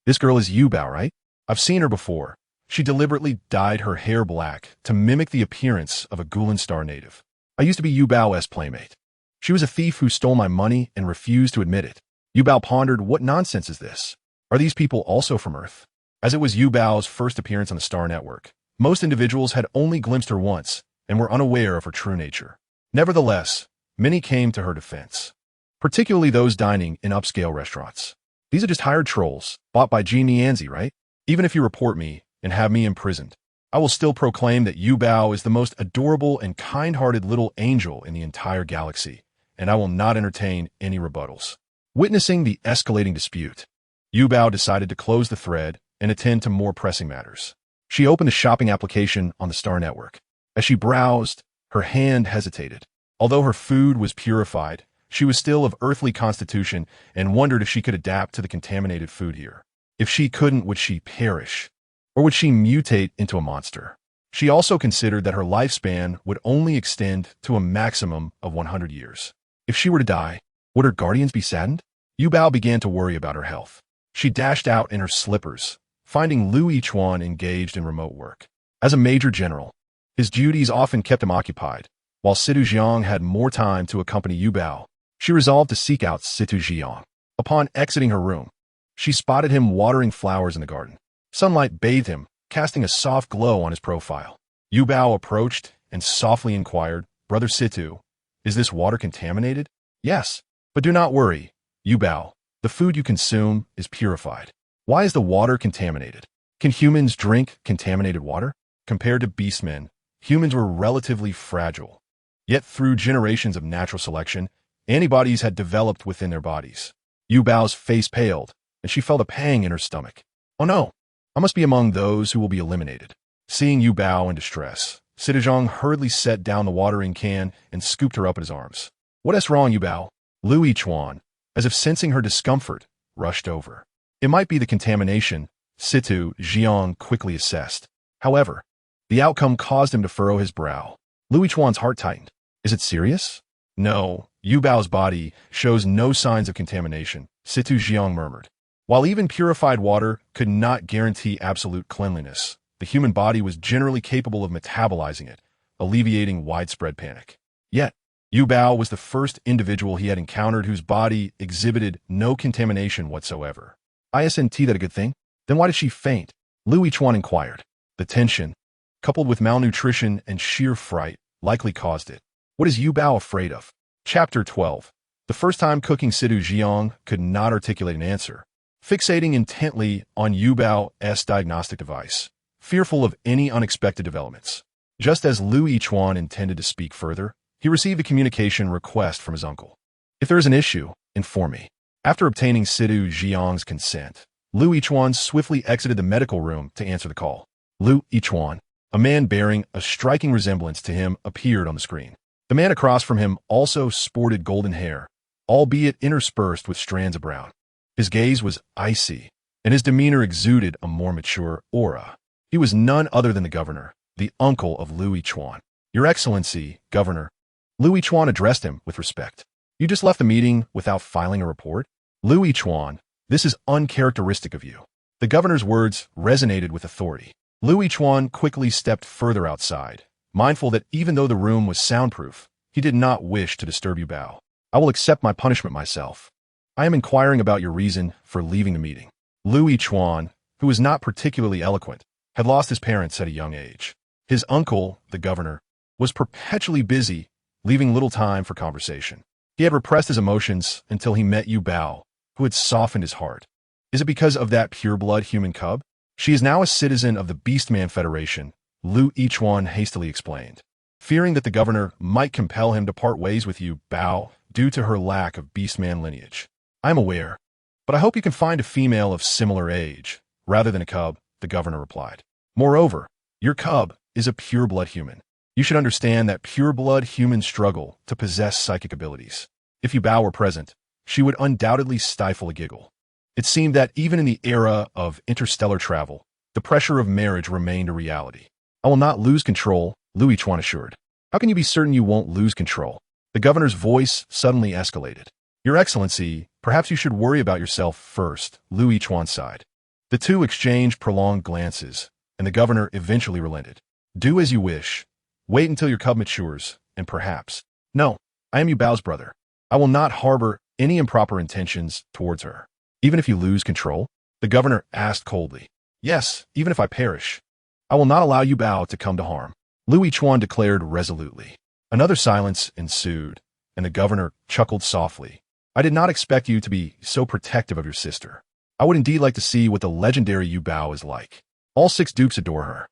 This girl is Yuba, right? I've seen her before. She deliberately dyed her hair black to mimic the appearance of a Gulan Star native. I used to be Yubao's playmate. She was a thief who stole my money and refused to admit it. Yuba pondered, what nonsense is this? Are these people also from Earth? As it was Yubao's first appearance on the Star Network, most individuals had only glimpsed her once and were unaware of her true nature. Nevertheless, many came to her defense, particularly those dining in upscale restaurants. These are just hired trolls, bought by Genezi, right? Even if you report me and have me imprisoned, I will still proclaim that Yuba is the most adorable and kind-hearted little angel in the entire galaxy, and I will not entertain any rebuttals. Witnessing the escalating dispute, Yuba decided to close the thread and attend to more pressing matters. She opened a shopping application on the Star Network. As she browsed, her hand hesitated. Although her food was purified, she was still of earthly constitution and wondered if she could adapt to the contaminated food here. If she couldn't, would she perish? Or would she mutate into a monster? She also considered that her lifespan would only extend to a maximum of 100 years. If she were to die, would her guardians be saddened? Yuba began to worry about her health. She dashed out in her slippers, finding Lu Yichuan engaged in remote work. As a major general, his duties often kept him occupied, while Situ Jiang had more time to accompany Yuba. She resolved to seek out Situ Jiang. Upon exiting her room, she spotted him watering flowers in the garden. Sunlight bathed him, casting a soft glow on his profile. Yuba approached and softly inquired, "Brother Situ, is this water contaminated?" "Yes, but do not worry, Yuba. The food you consume is purified." "Why is the water contaminated? Can humans drink contaminated water?" Compared to beastmen, humans were relatively fragile. Yet through generations of natural selection, antibodies had developed within their bodies. Yubao's face paled, and she felt a pang in her stomach. "Oh no, I must be among those who will be eliminated." Seeing Yuba in distress, Situjong hurriedly set down the watering can and scooped her up in his arms. "What is wrong, Yuba?" Lu Yichuan, as if sensing her discomfort, rushed over. It might be the contamination, Situ Jiang quickly assessed. However, the outcome caused him to furrow his brow. Lu Yichuan's heart tightened. "Is it serious?" "No, Yubao's body shows no signs of contamination," Situ Jiang murmured. While even purified water could not guarantee absolute cleanliness, the human body was generally capable of metabolizing it, alleviating widespread panic. Yet, Yuba was the first individual he had encountered whose body exhibited no contamination whatsoever. "Isn't that a good thing? Then why did she faint?" Lu Yichuan inquired. The tension, coupled with malnutrition and sheer fright, likely caused it. What is Yuba afraid of? Chapter 12. The first time cooking Situ Jiang could not articulate an answer, fixating intently on Yubao's diagnostic device, fearful of any unexpected developments. Just as Lu Yichuan intended to speak further, he received a communication request from his uncle. "If there is an issue, inform me." After obtaining Situ Jiang's consent, Lu Yichuan swiftly exited the medical room to answer the call. Lu Yichuan, a man bearing a striking resemblance to him, appeared on the screen. The man across from him also sported golden hair, albeit interspersed with strands of brown. His gaze was icy, and his demeanor exuded a more mature aura. He was none other than the governor, the uncle of Lu Yichuan. "Your Excellency, Governor." Lu Yichuan addressed him with respect. "You just left the meeting without filing a report?" "Lu Yichuan, this is uncharacteristic of you." The governor's words resonated with authority. Lu Yichuan quickly stepped further outside, mindful that even though the room was soundproof, he did not wish to disturb Yuba. "I will accept my punishment myself. I am inquiring about your reason for leaving the meeting." Lu Yichuan, who was not particularly eloquent, had lost his parents at a young age. His uncle, the governor, was perpetually busy, leaving little time for conversation. He had repressed his emotions until he met Yuba, who had softened his heart. "Is it because of that pure-blood human cub? She is now a citizen of the Beastman Federation," Lu Yichuan hastily explained, fearing that the governor might compel him to part ways with Yuba due to her lack of Beastman lineage. "I am aware, but I hope you can find a female of similar age, rather than a cub," the governor replied. "Moreover, your cub is a pure-blood human. You should understand that pure-blood humans struggle to possess psychic abilities. If Yuba were present, she would undoubtedly stifle a giggle." It seemed that even in the era of interstellar travel, the pressure of marriage remained a reality. "I will not lose control," Lu Yichuan assured. "How can you be certain you won't lose control?" The governor's voice suddenly escalated. "Your Excellency, perhaps you should worry about yourself first," Lu Yichuan sighed. The two exchanged prolonged glances, and the governor eventually relented. "Do as you wish. Wait until your cub matures, and perhaps—" "No, I am Yubao's brother. I will not harbor any improper intentions towards her." "Even if you lose control?" the governor asked coldly. "Yes, even if I perish. I will not allow Yuba to come to harm," Lu Yichuan declared resolutely. Another silence ensued, and the governor chuckled softly. I did not expect you to be so protective of your sister. I would indeed like to see what the legendary Yuba is like. All 6 dukes adore her.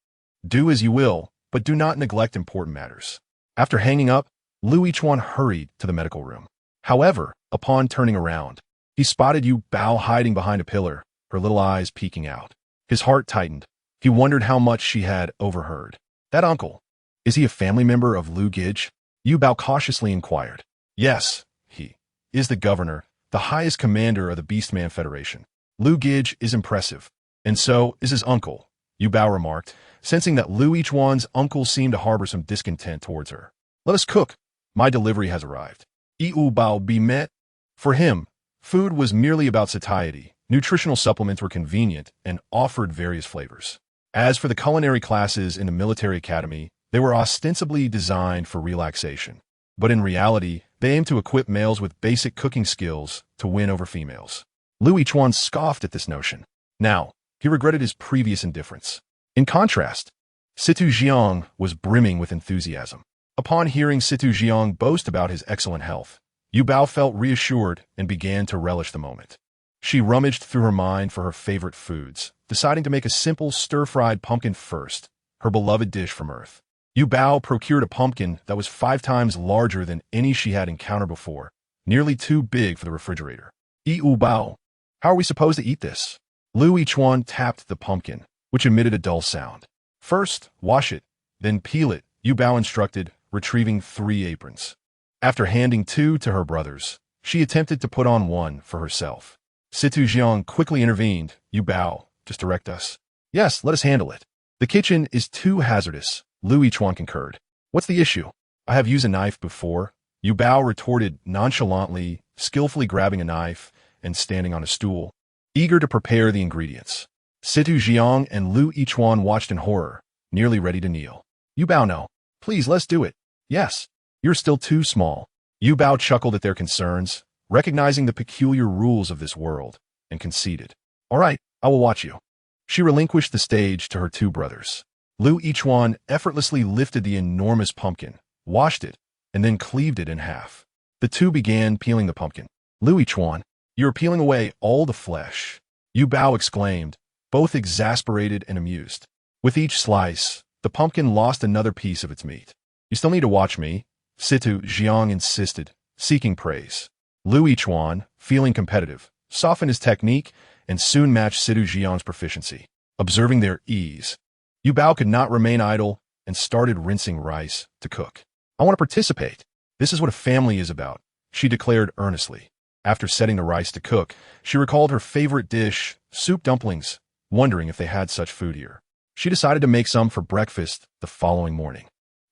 Do as you will, but do not neglect important matters. After hanging up, Lu Yichuan hurried to the medical room. However, upon turning around, he spotted Yuba hiding behind a pillar, her little eyes peeking out. His heart tightened. He wondered how much she had overheard. That uncle, is he a family member of Lu Gij? Yuba cautiously inquired. Yes, he is the governor, the highest commander of the Beastman Federation. Lu Gij is impressive, and so is his uncle, Yuba remarked, sensing that Lu Yichuan's uncle seemed to harbor some discontent towards her. Let us cook. My delivery has arrived. Yuba be met. For him, food was merely about satiety. Nutritional supplements were convenient and offered various flavors. As for the culinary classes in the military academy, they were ostensibly designed for relaxation. But in reality, they aimed to equip males with basic cooking skills to win over females. Lu Yichuan scoffed at this notion. Now, he regretted his previous indifference. In contrast, Stzing was brimming with enthusiasm. Upon hearing Stzing boast about his excellent health, Yuba felt reassured and began to relish the moment. She rummaged through her mind for her favorite foods, deciding to make a simple stir-fried pumpkin first, her beloved dish from Earth. Yuba procured a pumpkin that was 5 times larger than any she had encountered before, nearly too big for the refrigerator. Yuba, how are we supposed to eat this? Lu Yichuan tapped the pumpkin, which emitted a dull sound. First, wash it, then peel it, Yuba instructed, retrieving 3 aprons. After handing 2 to her brothers, she attempted to put on 1 for herself. Stzing quickly intervened. Yuba, just direct us. Yes, let us handle it. The kitchen is too hazardous, Lu Yichuan concurred. What's the issue? I have used a knife before, Yuba retorted nonchalantly, skillfully grabbing a knife and standing on a stool, eager to prepare the ingredients. Stzing and Lu Yichuan watched in horror, nearly ready to kneel. Yuba, no. Please, let's do it. Yes. You're still too small. Yuba chuckled at their concerns, recognizing the peculiar rules of this world, and conceded. All right, I will watch you. She relinquished the stage to her 2 brothers. Lu Yichuan effortlessly lifted the enormous pumpkin, washed it, and then cleaved it in half. The 2 began peeling the pumpkin. Lu Yichuan, you're peeling away all the flesh, Yuba exclaimed, both exasperated and amused. With each slice, the pumpkin lost another piece of its meat. You still need to watch me, Stzing insisted, seeking praise. Lu Yichuan, feeling competitive, softened his technique and soon matched Stzing's proficiency. Observing their ease, Yuba could not remain idle and started rinsing rice to cook. I want to participate. This is what a family is about, she declared earnestly. After setting the rice to cook, she recalled her favorite dish, soup dumplings, wondering if they had such food here. She decided to make some for breakfast the following morning.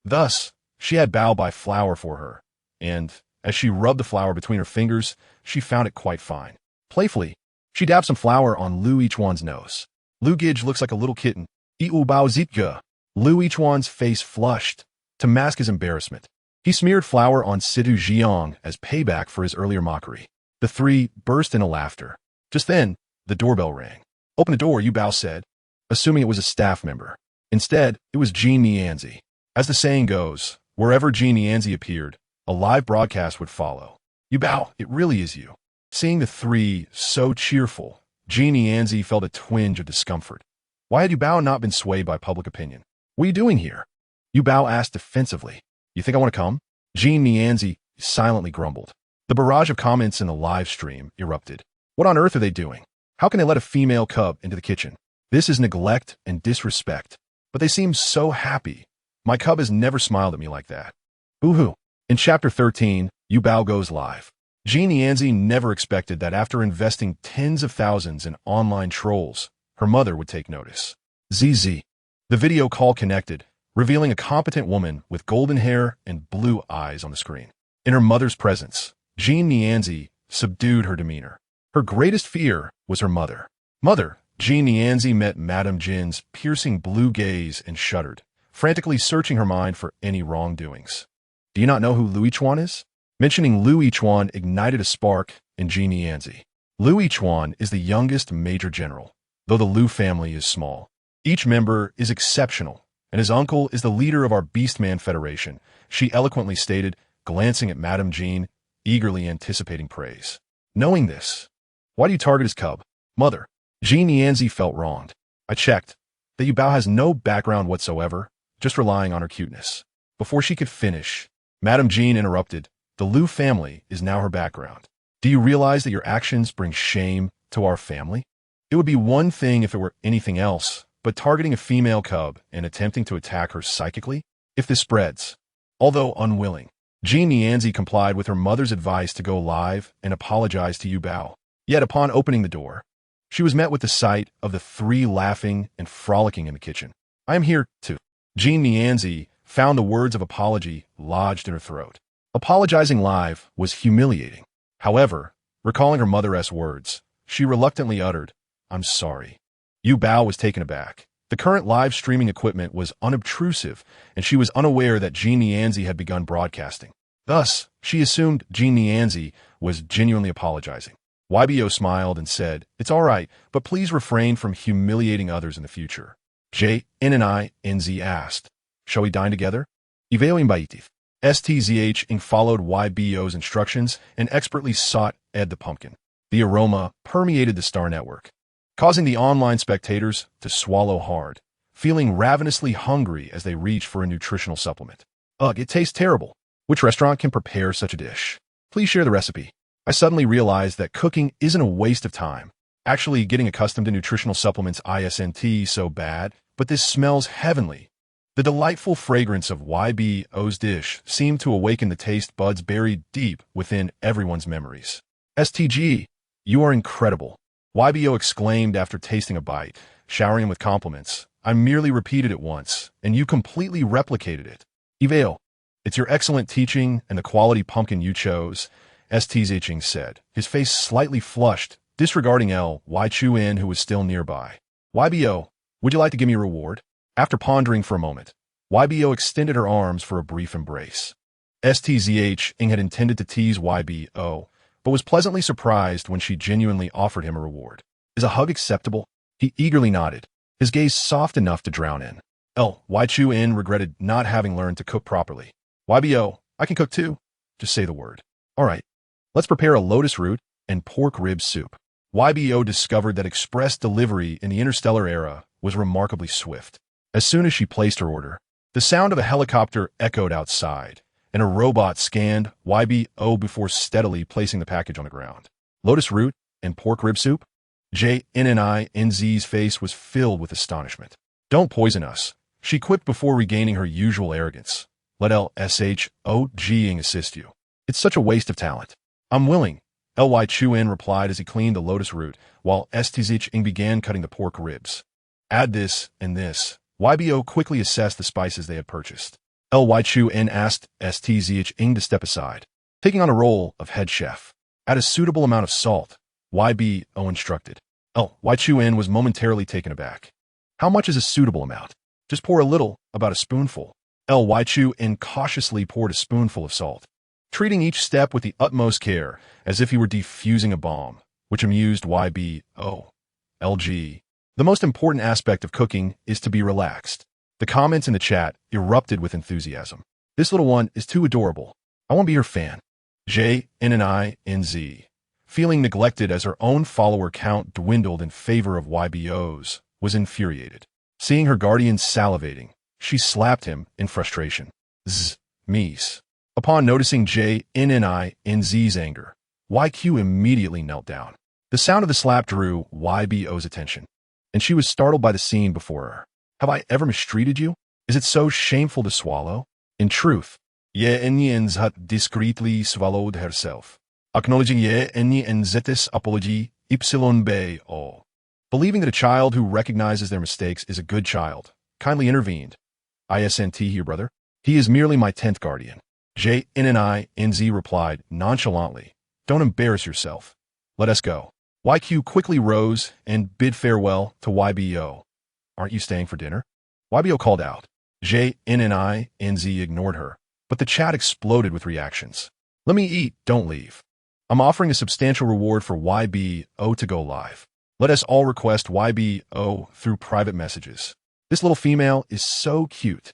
Thus, she had Bao buy flour for her, and, as she rubbed the flour between her fingers, she found it quite fine. Playfully, she dabbed some flour on Lu Yichuan's nose. Lu Gij looks like a little kitten. Bao zitga. Lu Yichuan's face flushed to mask his embarrassment. He smeared flour on Stzing as payback for his earlier mockery. The 3 burst into laughter. Just then, the doorbell rang. Open the door, Yuba said, assuming it was a staff member. Instead, it was Genezi. As the saying goes, wherever Genezi appeared, a live broadcast would follow. Yuba, it really is you. Seeing the 3 so cheerful, Genezi felt a twinge of discomfort. Why had Yuba not been swayed by public opinion? What are you doing here? Yuba asked defensively. You think I want to come? Genezi silently grumbled. The barrage of comments in the live stream erupted. What on earth are they doing? How can they let a female cub into the kitchen? This is neglect and disrespect. But they seem so happy. My cub has never smiled at me like that. Boo-hoo. In Chapter 13, Yuba goes live. Genezi never expected that after investing tens of thousands in online trolls, her mother would take notice. ZZ. The video call connected, revealing a competent woman with golden hair and blue eyes on the screen. In her mother's presence, Genezi subdued her demeanor. Her greatest fear was her mother. Mother, Genezi met Madame Jin's piercing blue gaze and shuddered, frantically searching her mind for any wrongdoings. Do you not know who Lu Yichuan is? Mentioning Lu Yichuan ignited a spark in Genezi. Lu Yichuan is the youngest major general, though the Lu family is small. Each member is exceptional, and his uncle is the leader of our Beastman Federation, she eloquently stated, glancing at Madame Jin eagerly anticipating praise. Knowing this, why do you target his cub? Mother. Genezi felt wronged. I checked that Yuba has no background whatsoever, just relying on her cuteness. Before she could finish, Madame Jean interrupted. The Liu family is now her background. Do you realize that your actions bring shame to our family? It would be one thing if it were anything else, but targeting a female cub and attempting to attack her psychically? If this spreads. Although unwilling, Genezi complied with her mother's advice to go live and apologize to Yuba. Yet upon opening the door, she was met with the sight of the three laughing and frolicking in the kitchen. I am here, too. Genezi found the words of apology lodged in her throat. Apologizing live was humiliating. However, recalling her mother's words, she reluctantly uttered, I'm sorry. Yuba was taken aback. The current live streaming equipment was unobtrusive, and she was unaware that Genezi had begun broadcasting. Thus, she assumed Genezi was genuinely apologizing. YBO smiled and said, It's all right, but please refrain from humiliating others in the future. JNNI asked, Shall we dine together? Iveo imbaitif. Stzing followed YBO's instructions and expertly sought Ed the Pumpkin. The aroma permeated the Star Network, causing the online spectators to swallow hard, feeling ravenously hungry as they reached for a nutritional supplement. Ugh, it tastes terrible. Which restaurant can prepare such a dish? Please share the recipe. I suddenly realized that cooking isn't a waste of time. Actually, getting accustomed to nutritional supplements isn't so bad, but this smells heavenly. The delightful fragrance of YBO's dish seemed to awaken the taste buds buried deep within everyone's memories. STG, you are incredible. YBO exclaimed after tasting a bite, showering him with compliments. I merely repeated it once, and you completely replicated it. Iveo, it's your excellent teaching and the quality pumpkin you chose, Stzing said, his face slightly flushed, disregarding Chuan, who was still nearby. YBO, would you like to give me a reward? After pondering for a moment, YBO extended her arms for a brief embrace. Stzing had intended to tease YBO, but was pleasantly surprised when she genuinely offered him a reward. Is a hug acceptable? He eagerly nodded, his gaze soft enough to drown in. Chuan regretted not having learned to cook properly. YBO, I can cook too. Just say the word. All right, let's prepare a lotus root and pork rib soup. YBO discovered that express delivery in the Interstellar era was remarkably swift. As soon as she placed her order, the sound of a helicopter echoed outside, and a robot scanned YBO before steadily placing the package on the ground. Lotus root and pork rib soup? JNNI's face was filled with astonishment. Don't poison us, she quipped before regaining her usual arrogance. Let LSHOGing assist you. It's such a waste of talent. I'm willing, Chuan replied as he cleaned the lotus root, while Stzing began cutting the pork ribs. Add this and this. YBO quickly assessed the spices they had purchased. Chuan asked Stzing to step aside, taking on a role of head chef. Add a suitable amount of salt, YBO instructed. Chuan was momentarily taken aback. How much is a suitable amount? Just pour a little, about a spoonful. Chuan cautiously poured a spoonful of salt, treating each step with the utmost care, as if he were defusing a bomb, which amused YBO. LG. The most important aspect of cooking is to be relaxed. The comments in the chat erupted with enthusiasm. This little one is too adorable. I want to be her fan. JNNINZ. Feeling neglected as her own follower count dwindled in favor of YBO's, was infuriated. Seeing her guardian salivating, she slapped him in frustration. Mies. Upon noticing JNNINZ's anger, YQ immediately knelt down. The sound of the slap drew YBO's attention, and she was startled by the scene before her. Have I ever mistreated you? Is it so shameful to swallow? In truth, YNNZ had discreetly swallowed herself, acknowledging YNNZ's apology, YBO. Believing that a child who recognizes their mistakes is a good child, kindly intervened. ISNT here, brother. He is merely my 10th guardian. JNNINZ replied nonchalantly. Don't embarrass yourself. Let us go. YQ quickly rose and bid farewell to YBO. Aren't you staying for dinner? YBO called out. JNNINZ ignored her, but the chat exploded with reactions. Let me eat, don't leave. I'm offering a substantial reward for YBO to go live. Let us all request YBO through private messages. This little female is so cute.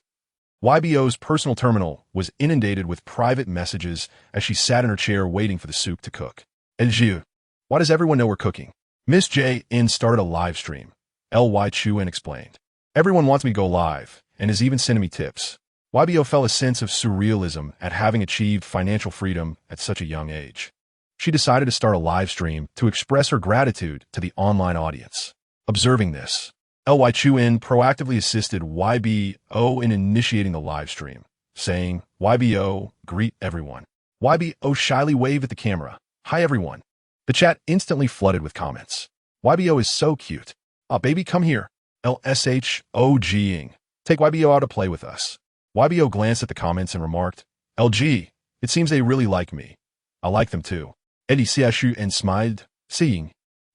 YBO's personal terminal was inundated with private messages as she sat in her chair waiting for the soup to cook. Jiu, why does everyone know we're cooking? Miss J.N. started a live stream. Ly Chuan explained. Everyone wants me to go live, and is even sending me tips. YBO felt a sense of surrealism at having achieved financial freedom at such a young age. She decided to start a live stream to express her gratitude to the online audience. Observing this, Ly Chuan proactively assisted YBO in initiating the live stream, saying, YBO, greet everyone. YBO shyly waved at the camera. Hi everyone. The chat instantly flooded with comments. YBO is so cute. Aw, baby, come here. LSHOGing. Take YBO out to play with us. YBO glanced at the comments and remarked, LG, it seems they really like me. I like them too. Eddie Siashu and smiled, seeing.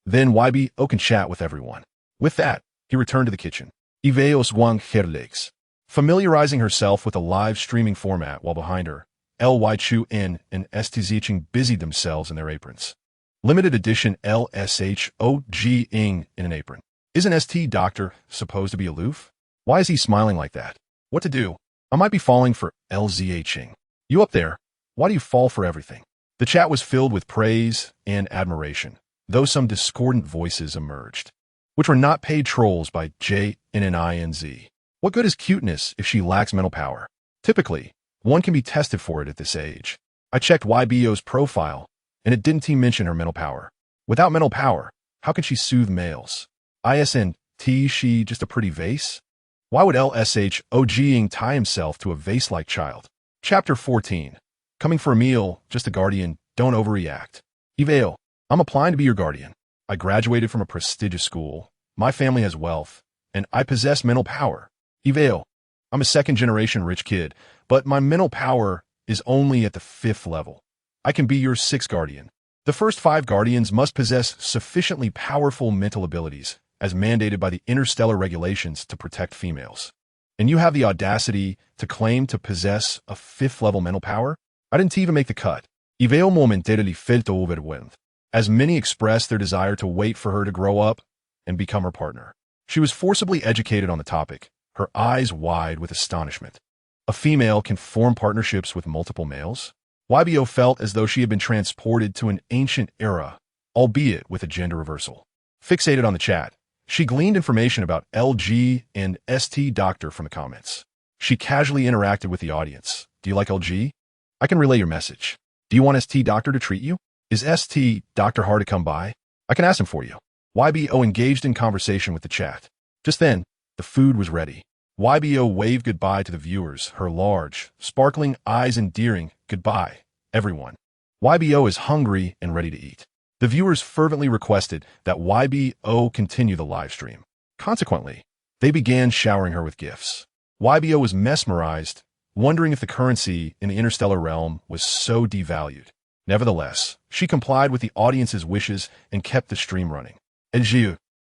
Then YBO can chat with everyone. With that, he returned to the kitchen. Iveos Wang Herlegs. Familiarizing herself with the live streaming format while behind her, Ly Chuan and Stzing busied themselves in their aprons. Limited edition LSHOGing in an apron. Isn't ST Doctor supposed to be aloof? Why is he smiling like that? What to do? I might be falling for LZHing. You up there? Why do you fall for everything? The chat was filled with praise and admiration, though some discordant voices emerged, which were not paid trolls by JNNINZ. What good is cuteness if she lacks mental power? Typically, one can be tested for it at this age. I checked YBO's profile, and it didn't mention her mental power. Without mental power, how can she soothe males? ISNT, she just a pretty vase? Why would LSHOGing tie himself to a vase-like child? Chapter 14. Coming for a meal, just a guardian, don't overreact. Iveo, I'm applying to be your guardian. I graduated from a prestigious school, my family has wealth, and I possess mental power. Iveo, I'm a second-generation rich kid, but my mental power is only at the 5th level. I can be your 6th guardian. The first 5 guardians must possess sufficiently powerful mental abilities, as mandated by the Interstellar regulations to protect females. And you have the audacity to claim to possess a 5th level mental power? I didn't even make the cut. Iveo momentarily felt overwhelmed, as many expressed their desire to wait for her to grow up and become her partner. She was forcibly educated on the topic, her eyes wide with astonishment. A female can form partnerships with multiple males? YBO felt as though she had been transported to an ancient era, albeit with a gender reversal. Fixated on the chat, she gleaned information about LG and ST Doctor from the comments. She casually interacted with the audience. Do you like LG? I can relay your message. Do you want ST Doctor to treat you? Is ST Doctor hard to come by? I can ask him for you. YBO engaged in conversation with the chat. Just then, the food was ready. YBO waved goodbye to the viewers, her large, sparkling eyes endearing, goodbye, everyone. YBO is hungry and ready to eat. The viewers fervently requested that YBO continue the live stream. Consequently, they began showering her with gifts. YBO was mesmerized, wondering if the currency in the interstellar realm was so devalued. Nevertheless, she complied with the audience's wishes and kept the stream running. Jiu,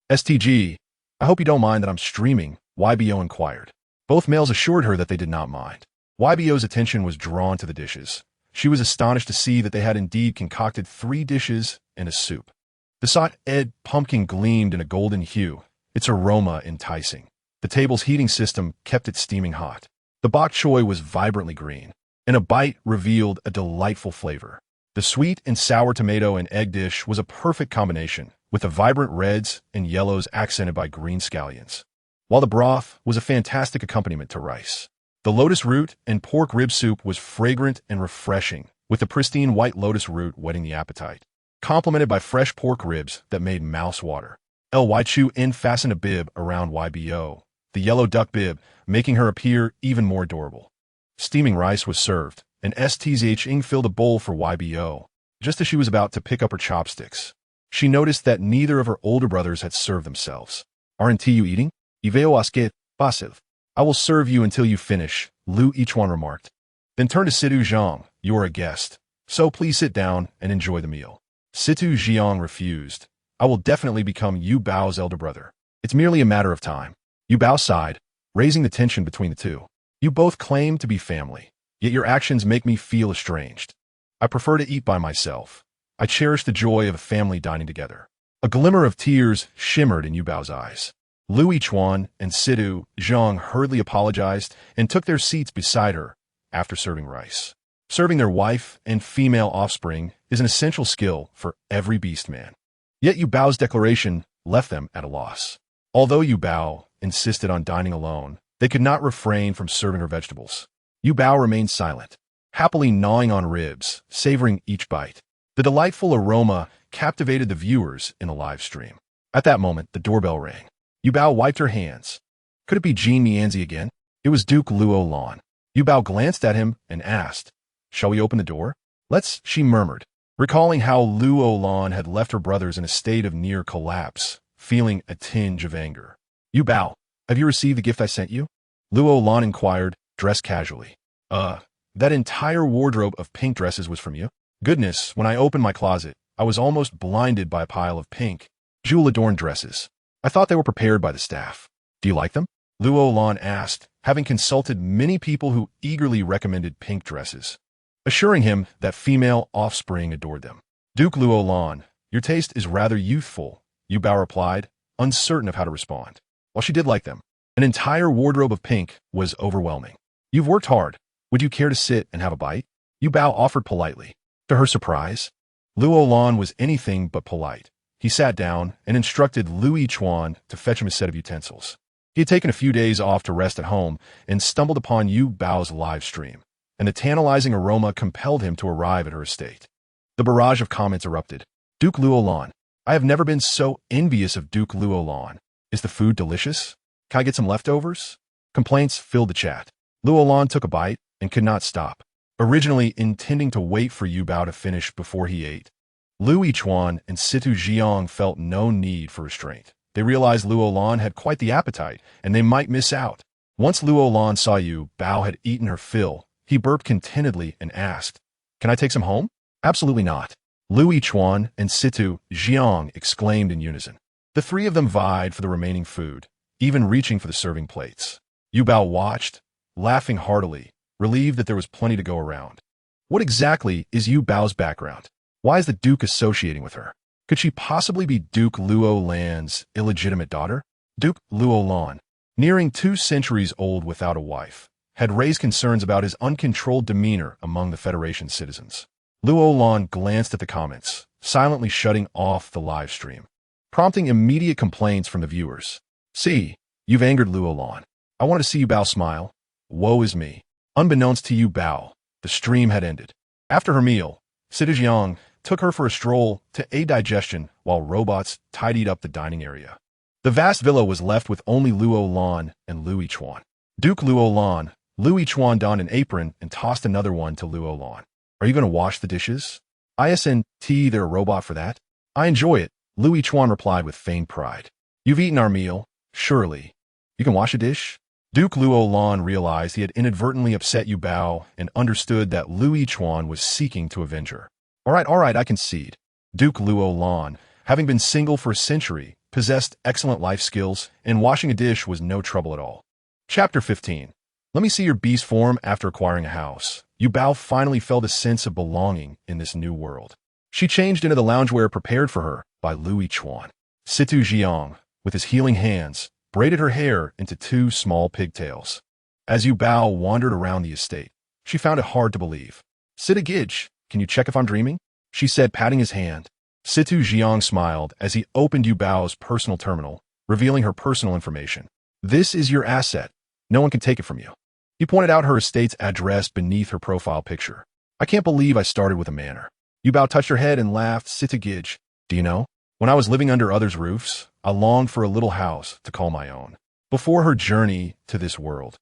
STG, I hope you don't mind that I'm streaming, YBO inquired. Both males assured her that they did not mind. YBO's attention was drawn to the dishes. She was astonished to see that they had indeed concocted 3 dishes and a soup. The sauteed pumpkin gleamed in a golden hue, its aroma enticing. The table's heating system kept it steaming hot. The bok choy was vibrantly green, and a bite revealed a delightful flavor. The sweet and sour tomato and egg dish was a perfect combination, with the vibrant reds and yellows accented by green scallions, while the broth was a fantastic accompaniment to rice. The lotus root and pork rib soup was fragrant and refreshing, with the pristine white lotus root whetting the appetite, complemented by fresh pork ribs that made mouths water. Ly Chuan fastened a bib around YBO, the yellow duck bib, making her appear even more adorable. Steaming rice was served, and Stzing filled a bowl for YBO. Just as she was about to pick up her chopsticks, she noticed that neither of her older brothers had served themselves. Aren't you eating? Iveo asket, passive. I will serve you until you finish, Lu Ichuan remarked. Then turned to Situ Zhang, you are a guest, so please sit down and enjoy the meal. Situ Zhang refused. I will definitely become Yu Bao's elder brother. It's merely a matter of time. Yu Bao sighed, raising the tension between the two. You both claim to be family, yet your actions make me feel estranged. I prefer to eat by myself. I cherish the joy of a family dining together. A glimmer of tears shimmered in Yu Bao's eyes. Lu Chuan and Situ Zhang hurriedly apologized and took their seats beside her after serving rice. Serving their wife and female offspring is an essential skill for every beastman. Yet Yu Bao's declaration left them at a loss. Although Yu Bao insisted on dining alone, they could not refrain from serving her vegetables. Yu Bao remained silent, happily gnawing on ribs, savoring each bite. The delightful aroma captivated the viewers in the live stream. At that moment, the doorbell rang. Yu Bao wiped her hands. Could it be Jean Mianzi again? It was Duke Luan. Yu Bao glanced at him and asked, "Shall we open the door?" "Let's," she murmured, recalling how Luan had left her brothers in a state of near collapse, feeling a tinge of anger. "Yu Bao, have you received the gift I sent you?" Luan inquired, dressed casually. That entire wardrobe of pink dresses was from you?" "Goodness, when I opened my closet, I was almost blinded by a pile of pink, jewel-adorned dresses. I thought they were prepared by the staff." "Do you like them?" Luan asked, having consulted many people who eagerly recommended pink dresses, assuring him that female offspring adored them. "Duke Luan, your taste is rather youthful," Yu Bao replied, uncertain of how to respond. While she did like them, an entire wardrobe of pink was overwhelming. "You've worked hard. Would you care to sit and have a bite?" Yu Bao offered politely. To her surprise, Luan was anything but polite. He sat down and instructed Lu Chuan to fetch him a set of utensils. He had taken a few days off to rest at home and stumbled upon Yu Bao's live stream, and the tantalizing aroma compelled him to arrive at her estate. The barrage of comments erupted. "Duke Luan, I have never been so envious of Duke Luan. Is the food delicious? Can I get some leftovers?" Complaints filled the chat. Luan took a bite and could not stop, originally intending to wait for Yu Bao to finish before he ate. Lu Chuan and Situ Zhang felt no need for restraint. They realized Luan had quite the appetite, and they might miss out. Once Luan saw Yu Bao had eaten her fill, he burped contentedly and asked, "Can I take some home?" "Absolutely not," Lu Chuan and Situ Zhang exclaimed in unison. The three of them vied for the remaining food, even reaching for the serving plates. Yu Bao watched, laughing heartily, relieved that there was plenty to go around. What exactly is Yu Bao's background? Why is the Duke associating with her? Could she possibly be Duke Luolan's illegitimate daughter? Duke Luolan, nearing 2 centuries old without a wife, had raised concerns about his uncontrolled demeanor among the Federation's citizens. Luolan glanced at the comments, silently shutting off the live stream, prompting immediate complaints from the viewers. "See, you've angered Luolan. I wanted to see Yu Bao smile. Woe is me." Unbeknownst to Yu Bao, the stream had ended. After her meal, Stzing took her for a stroll to aid digestion while robots tidied up the dining area. The vast villa was left with only Luolan and Lu Chuan. Duke Luolan, Lu Chuan donned an apron and tossed another one to Luolan. "Are you going to wash the dishes?" "Isn't there a robot for that?" "I enjoy it," Lu Chuan replied with feigned pride. "You've eaten our meal, surely. You can wash a dish?" Duke Luolan realized he had inadvertently upset Yu Bao and understood that Lu Chuan was seeking to avenge her. All right, I concede." Duke Luolan, having been single for a century, possessed excellent life skills, and washing a dish was no trouble at all. Chapter 15. Let me see your beast form after acquiring a house. Yu Bao finally felt a sense of belonging in this new world. She changed into the loungewear prepared for her by Lu Chuan. Situ Zhang, with his healing hands, braided her hair into 2 small pigtails. As Yu Bao wandered around the estate, she found it hard to believe. "Situ Gidge, can you check if I'm dreaming?" she said, patting his hand. Situ Zhang smiled as he opened Yu Bao's personal terminal, revealing her personal information. "This is your asset. No one can take it from you." He pointed out her estate's address beneath her profile picture. "I can't believe I started with a manor." Yu Bao touched her head and laughed. "Situ Gidge, do you know? When I was living under others' roofs, I longed for a little house to call my own." Before her journey to this world,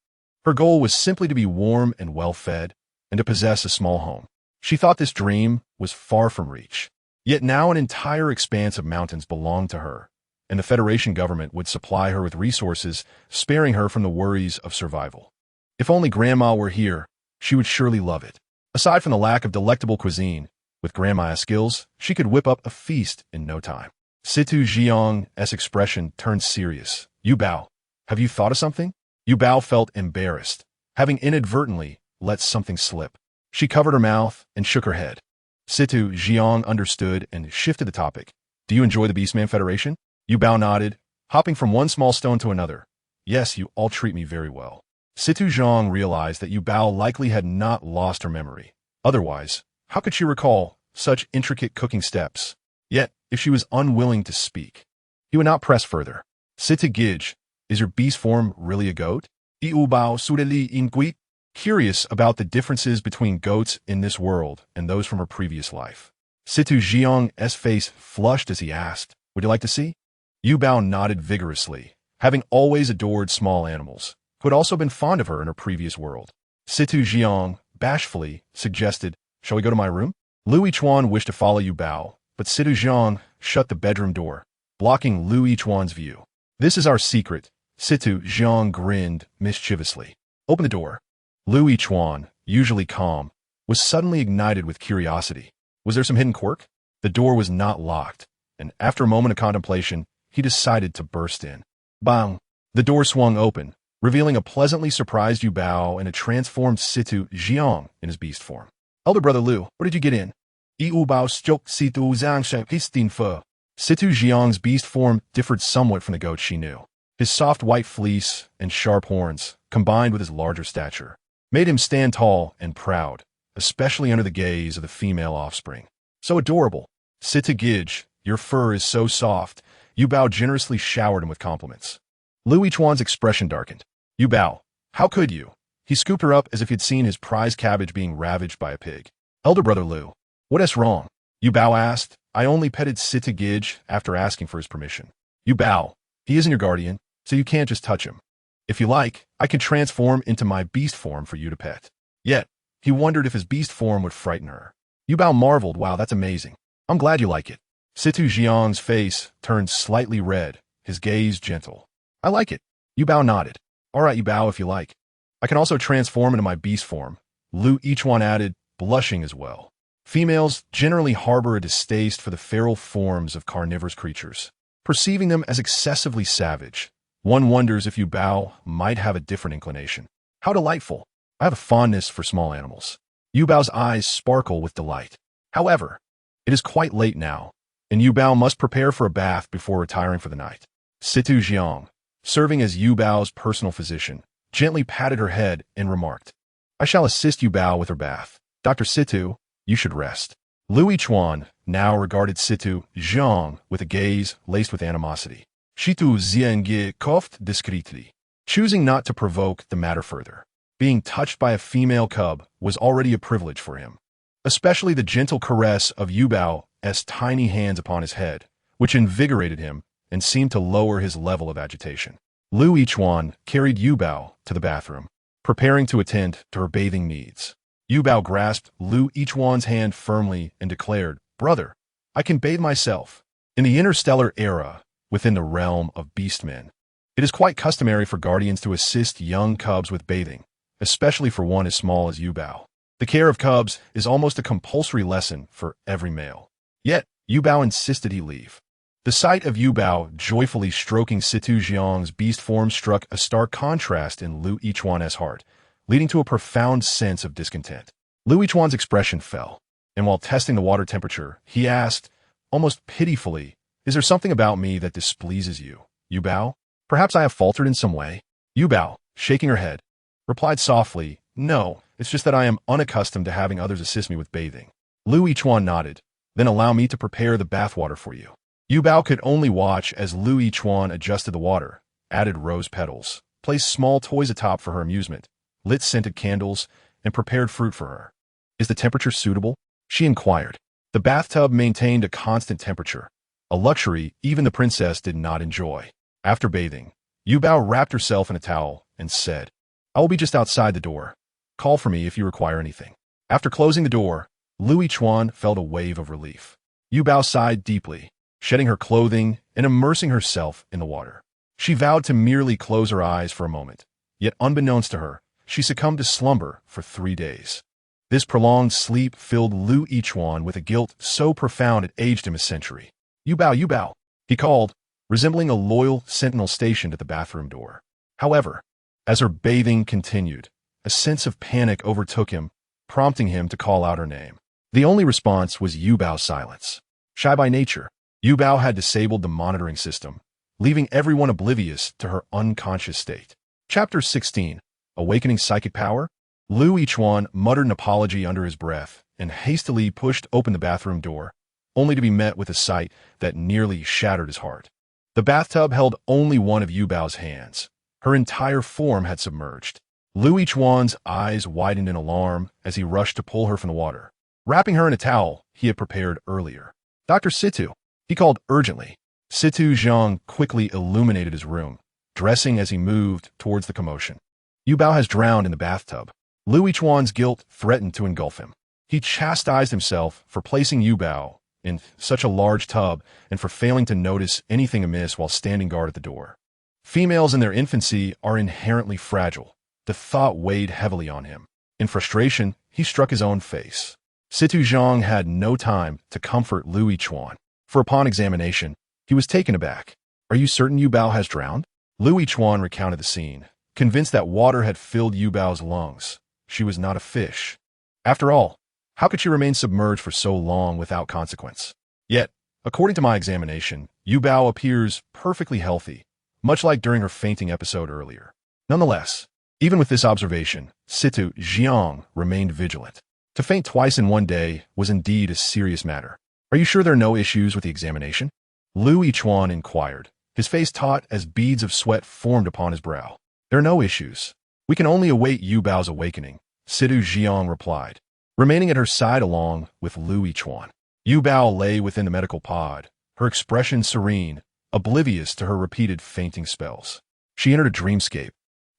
her goal was simply to be warm and well-fed and to possess a small home. She thought this dream was far from reach. Yet now an entire expanse of mountains belonged to her, and the Federation government would supply her with resources, sparing her from the worries of survival. If only Grandma were here, she would surely love it. Aside from the lack of delectable cuisine, with Grandma's skills, she could whip up a feast in no time. Situ Zhang's expression turned serious. "Yu Bao, have you thought of something?" Yu Bao felt embarrassed, having inadvertently let something slip. She covered her mouth and shook her head. Situ Zhang understood and shifted the topic. "Do you enjoy the Beastman Federation?" Yu Bao nodded, hopping from one small stone to another. Yes, you all treat me very well. Situ Zhang realized that Yu Bao likely had not lost her memory. Otherwise, how could she recall such intricate cooking steps? Yet, if she was unwilling to speak, he would not press further. Situ Gij, is your beast form really a goat? Yu Bao Sudeli Inquit? Curious about the differences between goats in this world and those from her previous life. Situ Jiang's face flushed as he asked, would you like to see? Yu Bao nodded vigorously, having always adored small animals, who had also been fond of her in her previous world. Situ Jiang, bashfully, suggested, shall we go to my room? Lu Yichuan wished to follow Yu Bao, but Situ Jiang shut the bedroom door, blocking Lu Yichuan's view. This is our secret, Situ Jiang grinned mischievously. Open the door. Lu Yichuan, usually calm, was suddenly ignited with curiosity. Was there some hidden quirk? The door was not locked, and after a moment of contemplation, he decided to burst in. Bang! The door swung open, revealing a pleasantly surprised Yu Bao and a transformed Situ Jiang in his beast form. Elder brother Lu, where did you get in? Yu Bao stuk Situ Zhang Pistin Fe. Situ Jiang's beast form differed somewhat from the goat she knew. His soft white fleece and sharp horns, combined with his larger stature, made him stand tall and proud, especially under the gaze of the female offspring. So adorable. Situ Gij, your fur is so soft. Yu Bao generously showered him with compliments. Lu Yichuan's expression darkened. Yu Bao, how could you? He scooped her up as if he'd seen his prize cabbage being ravaged by a pig. Elder brother Lu, what is wrong? Yu Bao asked. I only petted Situ Gij after asking for his permission. Yu Bao, he isn't your guardian, so you can't just touch him. If you like, I can transform into my beast form for you to pet. Yet, he wondered if his beast form would frighten her. Yu Bao marveled, wow, that's amazing. I'm glad you like it. Situ Jiang's face turned slightly red, his gaze gentle. I like it. Yu Bao nodded. All right, Yu Bao, if you like. I can also transform into my beast form. Lu Yichuan added, blushing as well. Females generally harbor a distaste for the feral forms of carnivorous creatures, perceiving them as excessively savage. One wonders if Yu Bao might have a different inclination. How delightful. I have a fondness for small animals. Yu Bao's eyes sparkle with delight. However, it is quite late now, and Yu Bao must prepare for a bath before retiring for the night. Situ Jiang, serving as Yu Bao's personal physician, gently patted her head and remarked, I shall assist Yu Bao with her bath. Dr. Situ, you should rest. Lu Yichuan now regarded Situ Jiang with a gaze laced with animosity. Situ Jiang coughed discreetly, choosing not to provoke the matter further. Being touched by a female cub was already a privilege for him, especially the gentle caress of Yu Bao's tiny hands upon his head, which invigorated him and seemed to lower his level of agitation. Lu Yichuan carried Yu Bao to the bathroom, preparing to attend to her bathing needs. Yu Bao grasped Lu Yichuan's hand firmly and declared, Brother, I can bathe myself. In the Interstellar era, within the realm of beastmen, it is quite customary for guardians to assist young cubs with bathing, especially for one as small as Yu Bao. The care of cubs is almost a compulsory lesson for every male. Yet, Yu Bao insisted he leave. The sight of Yu Bao joyfully stroking Situ Jiang's beast form struck a stark contrast in Lu Yichuan's heart, leading to a profound sense of discontent. Lu Yichuan's expression fell, and while testing the water temperature, he asked, almost pitifully, is there something about me that displeases you, Yu Bao? Perhaps I have faltered in some way? Yu Bao, shaking her head, replied softly, no, it's just that I am unaccustomed to having others assist me with bathing. Lu Yichuan nodded, then allow me to prepare the bathwater for you. Yu Bao could only watch as Lu Yichuan adjusted the water, added rose petals, placed small toys atop for her amusement, lit scented candles, and prepared fruit for her. Is the temperature suitable? She inquired. The bathtub maintained a constant temperature, a luxury even the princess did not enjoy. After bathing, Yu Bao wrapped herself in a towel and said, I will be just outside the door. Call for me if you require anything. After closing the door, Lu Yichuan felt a wave of relief. Yu Bao sighed deeply, shedding her clothing and immersing herself in the water. She vowed to merely close her eyes for a moment, yet unbeknownst to her, she succumbed to slumber for 3 days. This prolonged sleep filled Lu Yichuan with a guilt so profound it aged him a century. Yu Bao, he called, resembling a loyal sentinel stationed at the bathroom door. However, as her bathing continued, a sense of panic overtook him, prompting him to call out her name. The only response was Yu Bao's silence. Shy by nature, Yu Bao had disabled the monitoring system, leaving everyone oblivious to her unconscious state. Chapter 16. Awakening Psychic Power. Lu Yichuan muttered an apology under his breath and hastily pushed open the bathroom door, only to be met with a sight that nearly shattered his heart. The bathtub held only one of Yubao's hands. Her entire form had submerged. Lu Yichuan's eyes widened in alarm as he rushed to pull her from the water, wrapping her in a towel he had prepared earlier. "Dr. Situ," he called urgently. Situ Zhang quickly illuminated his room, dressing as he moved towards the commotion. Yubao has drowned in the bathtub. Lu Yichuan's guilt threatened to engulf him. He chastised himself for placing Yubao in such a large tub and for failing to notice anything amiss while standing guard at the door. Females in their infancy are inherently fragile. The thought weighed heavily on him. In frustration, he struck his own face. Situ Zhang had no time to comfort Lu Yichuan, for upon examination, he was taken aback. "Are you certain Yubao has drowned?" Lu Yichuan recounted the scene, convinced that water had filled Yubao's lungs. She was not a fish. After all, how could she remain submerged for so long without consequence? Yet, according to my examination, Yubao appears perfectly healthy, much like during her fainting episode earlier. Nonetheless, even with this observation, Situ Zhang remained vigilant. To faint twice in one day was indeed a serious matter. "Are you sure there are no issues with the examination?" Lu Yichuan inquired, his face taut as beads of sweat formed upon his brow. "There are no issues. We can only await Yubao's awakening," Situ Zhang replied, remaining at her side along with Lu Yichuan. Yubao lay within the medical pod, her expression serene, oblivious to her repeated fainting spells. She entered a dreamscape,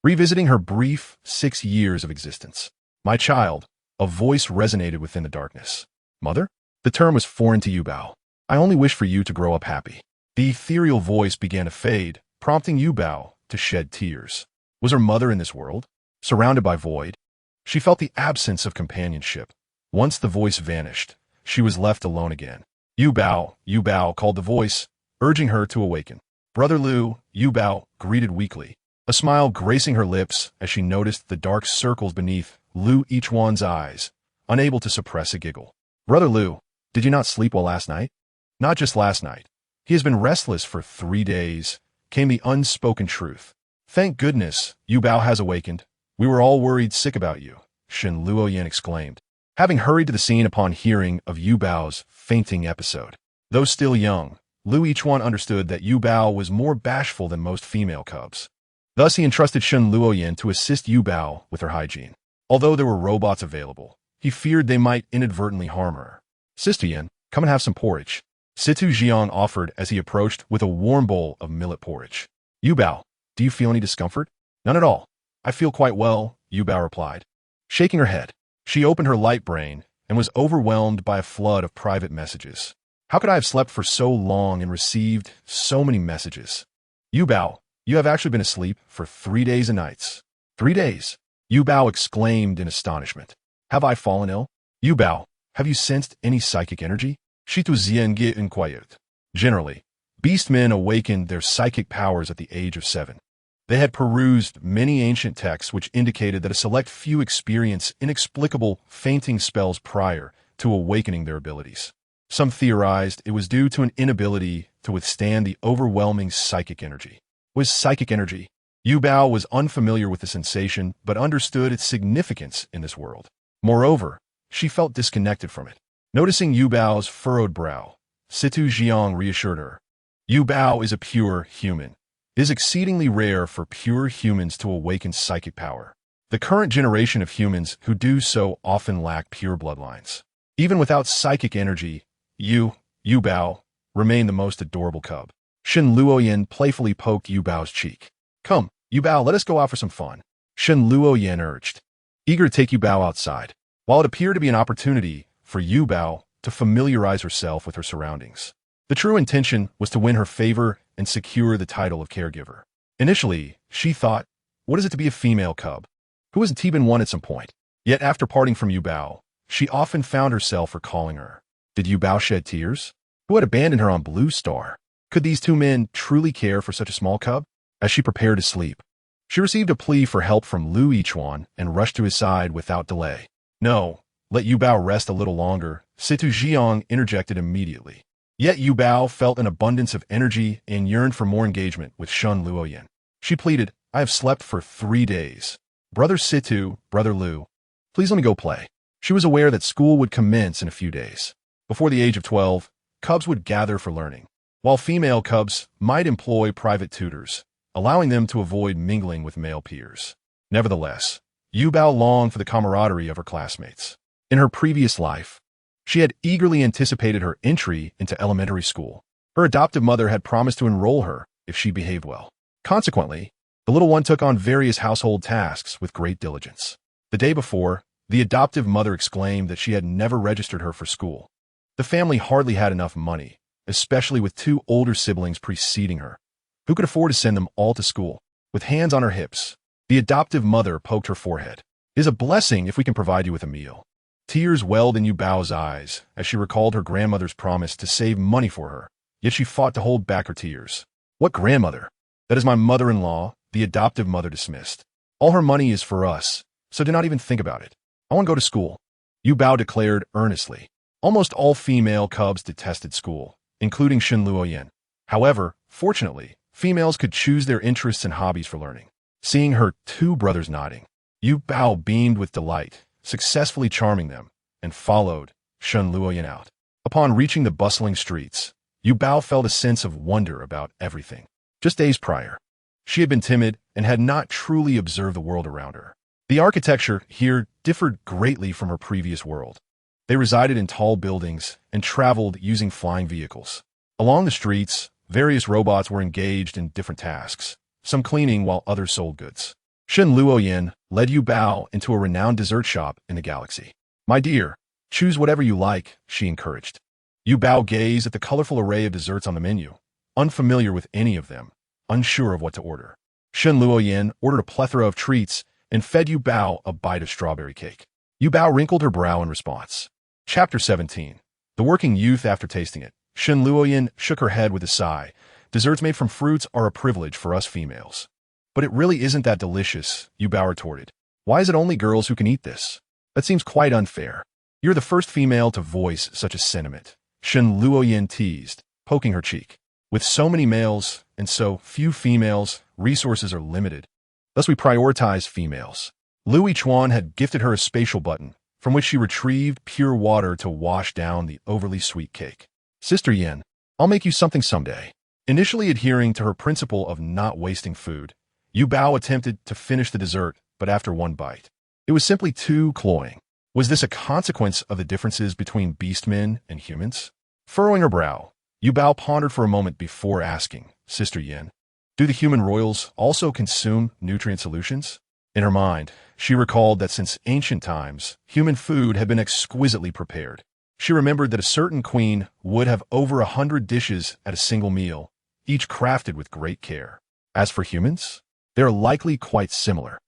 revisiting her brief 6 years of existence. "My child," a voice resonated within the darkness. "Mother?" The term was foreign to Yubao. "I only wish for you to grow up happy." The ethereal voice began to fade, prompting Yubao to shed tears. Was her mother in this world, surrounded by void? She felt the absence of companionship. Once the voice vanished, she was left alone again. "Yubao, Yubao," called the voice, urging her to awaken. "Brother Lu," Yubao greeted weakly, a smile gracing her lips as she noticed the dark circles beneath Lu Yichuan's eyes, unable to suppress a giggle. "Brother Lu, did you not sleep well last night?" "Not just last night. He has been restless for 3 days," came the unspoken truth. "Thank goodness, Yubao has awakened. We were all worried sick about you," Shen Luoyan exclaimed, having hurried to the scene upon hearing of Yubao's fainting episode. Though still young, Lu Yichuan understood that Yubao was more bashful than most female cubs. Thus he entrusted Shen Luoyan to assist Yubao with her hygiene. Although there were robots available, he feared they might inadvertently harm her. "Sister Yan, come and have some porridge," Situ Zhang offered as he approached with a warm bowl of millet porridge. "Yubao, do you feel any discomfort?" "None at all. I feel quite well," Yubao replied. Shaking her head, she opened her light brain and was overwhelmed by a flood of private messages. How could I have slept for so long and received so many messages? "Yubao, you have actually been asleep for 3 days and nights." 3 days? Yubao exclaimed in astonishment. "Have I fallen ill?" "Yubao, have you sensed any psychic energy?" Shitu Zienge inquired. Generally, beastmen awakened their psychic powers at the age of 7. They had perused many ancient texts which indicated that a select few experience inexplicable fainting spells prior to awakening their abilities. Some theorized it was due to an inability to withstand the overwhelming psychic energy. Was psychic energy? Yubao was unfamiliar with the sensation but understood its significance in this world. Moreover, she felt disconnected from it. Noticing Yubao's furrowed brow, Situ Zhang reassured her. "Yubao is a pure human. It is exceedingly rare for pure humans to awaken psychic power. The current generation of humans who do so often lack pure bloodlines. Even without psychic energy, Yubao, remain the most adorable cub." Shen Luoyan playfully poked Yubao's cheek. "Come, Yubao, let us go out for some fun," Shen Luoyan urged, eager to take Yubao outside. While it appeared to be an opportunity for Yubao to familiarize herself with her surroundings, the true intention was to win her favor and secure the title of caregiver. Initially, she thought, what is it to be a female cub? Who hasn't he been one at some point? Yet after parting from Yubao, she often found herself recalling her. Did Yubao shed tears? Who had abandoned her on Blue Star? Could these two men truly care for such a small cub? As she prepared to sleep, she received a plea for help from Lu Yichuan and rushed to his side without delay. "No, let Yubao rest a little longer," Situ Zhang interjected immediately. Yet Yu Bao felt an abundance of energy and yearned for more engagement with Shen Luoyin. She pleaded, I have slept for 3 days. Brother Situ, Brother Lu, please let me go play. She was aware that school would commence in a few days. Before the age of 12, cubs would gather for learning, while female cubs might employ private tutors, allowing them to avoid mingling with male peers. Nevertheless, Yu Bao longed for the camaraderie of her classmates. In her previous life, she had eagerly anticipated her entry into elementary school. Her adoptive mother had promised to enroll her if she behaved well. Consequently, the little one took on various household tasks with great diligence. The day before, the adoptive mother exclaimed that she had never registered her for school. The family hardly had enough money, especially with 2 older siblings preceding her. Who could afford to send them all to school? With hands on her hips, the adoptive mother poked her forehead. It is a blessing if we can provide you with a meal. Tears welled in Yu Bao's eyes as she recalled her grandmother's promise to save money for her, yet she fought to hold back her tears. What grandmother? That is my mother-in-law, the adoptive mother dismissed. All her money is for us, so do not even think about it. I want to go to school, Yu Bao declared earnestly. Almost all female cubs detested school, including Shen Luoyin. However, fortunately, females could choose their interests and hobbies for learning. Seeing her 2 brothers nodding, Yu Bao beamed with delight, successfully charming them, and followed Shen Luoyin out. Upon reaching the bustling streets, Yu Bao felt a sense of wonder about everything. Just days prior, she had been timid and had not truly observed the world around her. The architecture here differed greatly from her previous world. They resided in tall buildings and traveled using flying vehicles. Along the streets, various robots were engaged in different tasks, some cleaning while others sold goods. Shen Luoyin led Yu Bao into a renowned dessert shop in the galaxy. My dear, choose whatever you like, she encouraged. Yu Bao gazed at the colorful array of desserts on the menu, unfamiliar with any of them, unsure of what to order. Shen Luoyin ordered a plethora of treats and fed Yu Bao a bite of strawberry cake. Yu Bao wrinkled her brow in response. Chapter 17. The Working Youth After Tasting It. Shen Luoyin shook her head with a sigh. Desserts made from fruits are a privilege for us females. But it really isn't that delicious, Yu Bao retorted. Why is it only girls who can eat this? That seems quite unfair. You're the first female to voice such a sentiment, Shen Luoyin teased, poking her cheek. With so many males and so few females, resources are limited. Thus we prioritize females. Lu Yichuan had gifted her a spatial button, from which she retrieved pure water to wash down the overly sweet cake. Sister Yin, I'll make you something someday. Initially adhering to her principle of not wasting food, Yu Bao attempted to finish the dessert, but after one bite, it was simply too cloying. Was this a consequence of the differences between beastmen and humans? Furrowing her brow, Yu Bao pondered for a moment before asking, Sister Yin, do the human royals also consume nutrient solutions? In her mind, she recalled that since ancient times, human food had been exquisitely prepared. She remembered that a certain queen would have over 100 dishes at a single meal, each crafted with great care. As for humans, they are likely quite similar.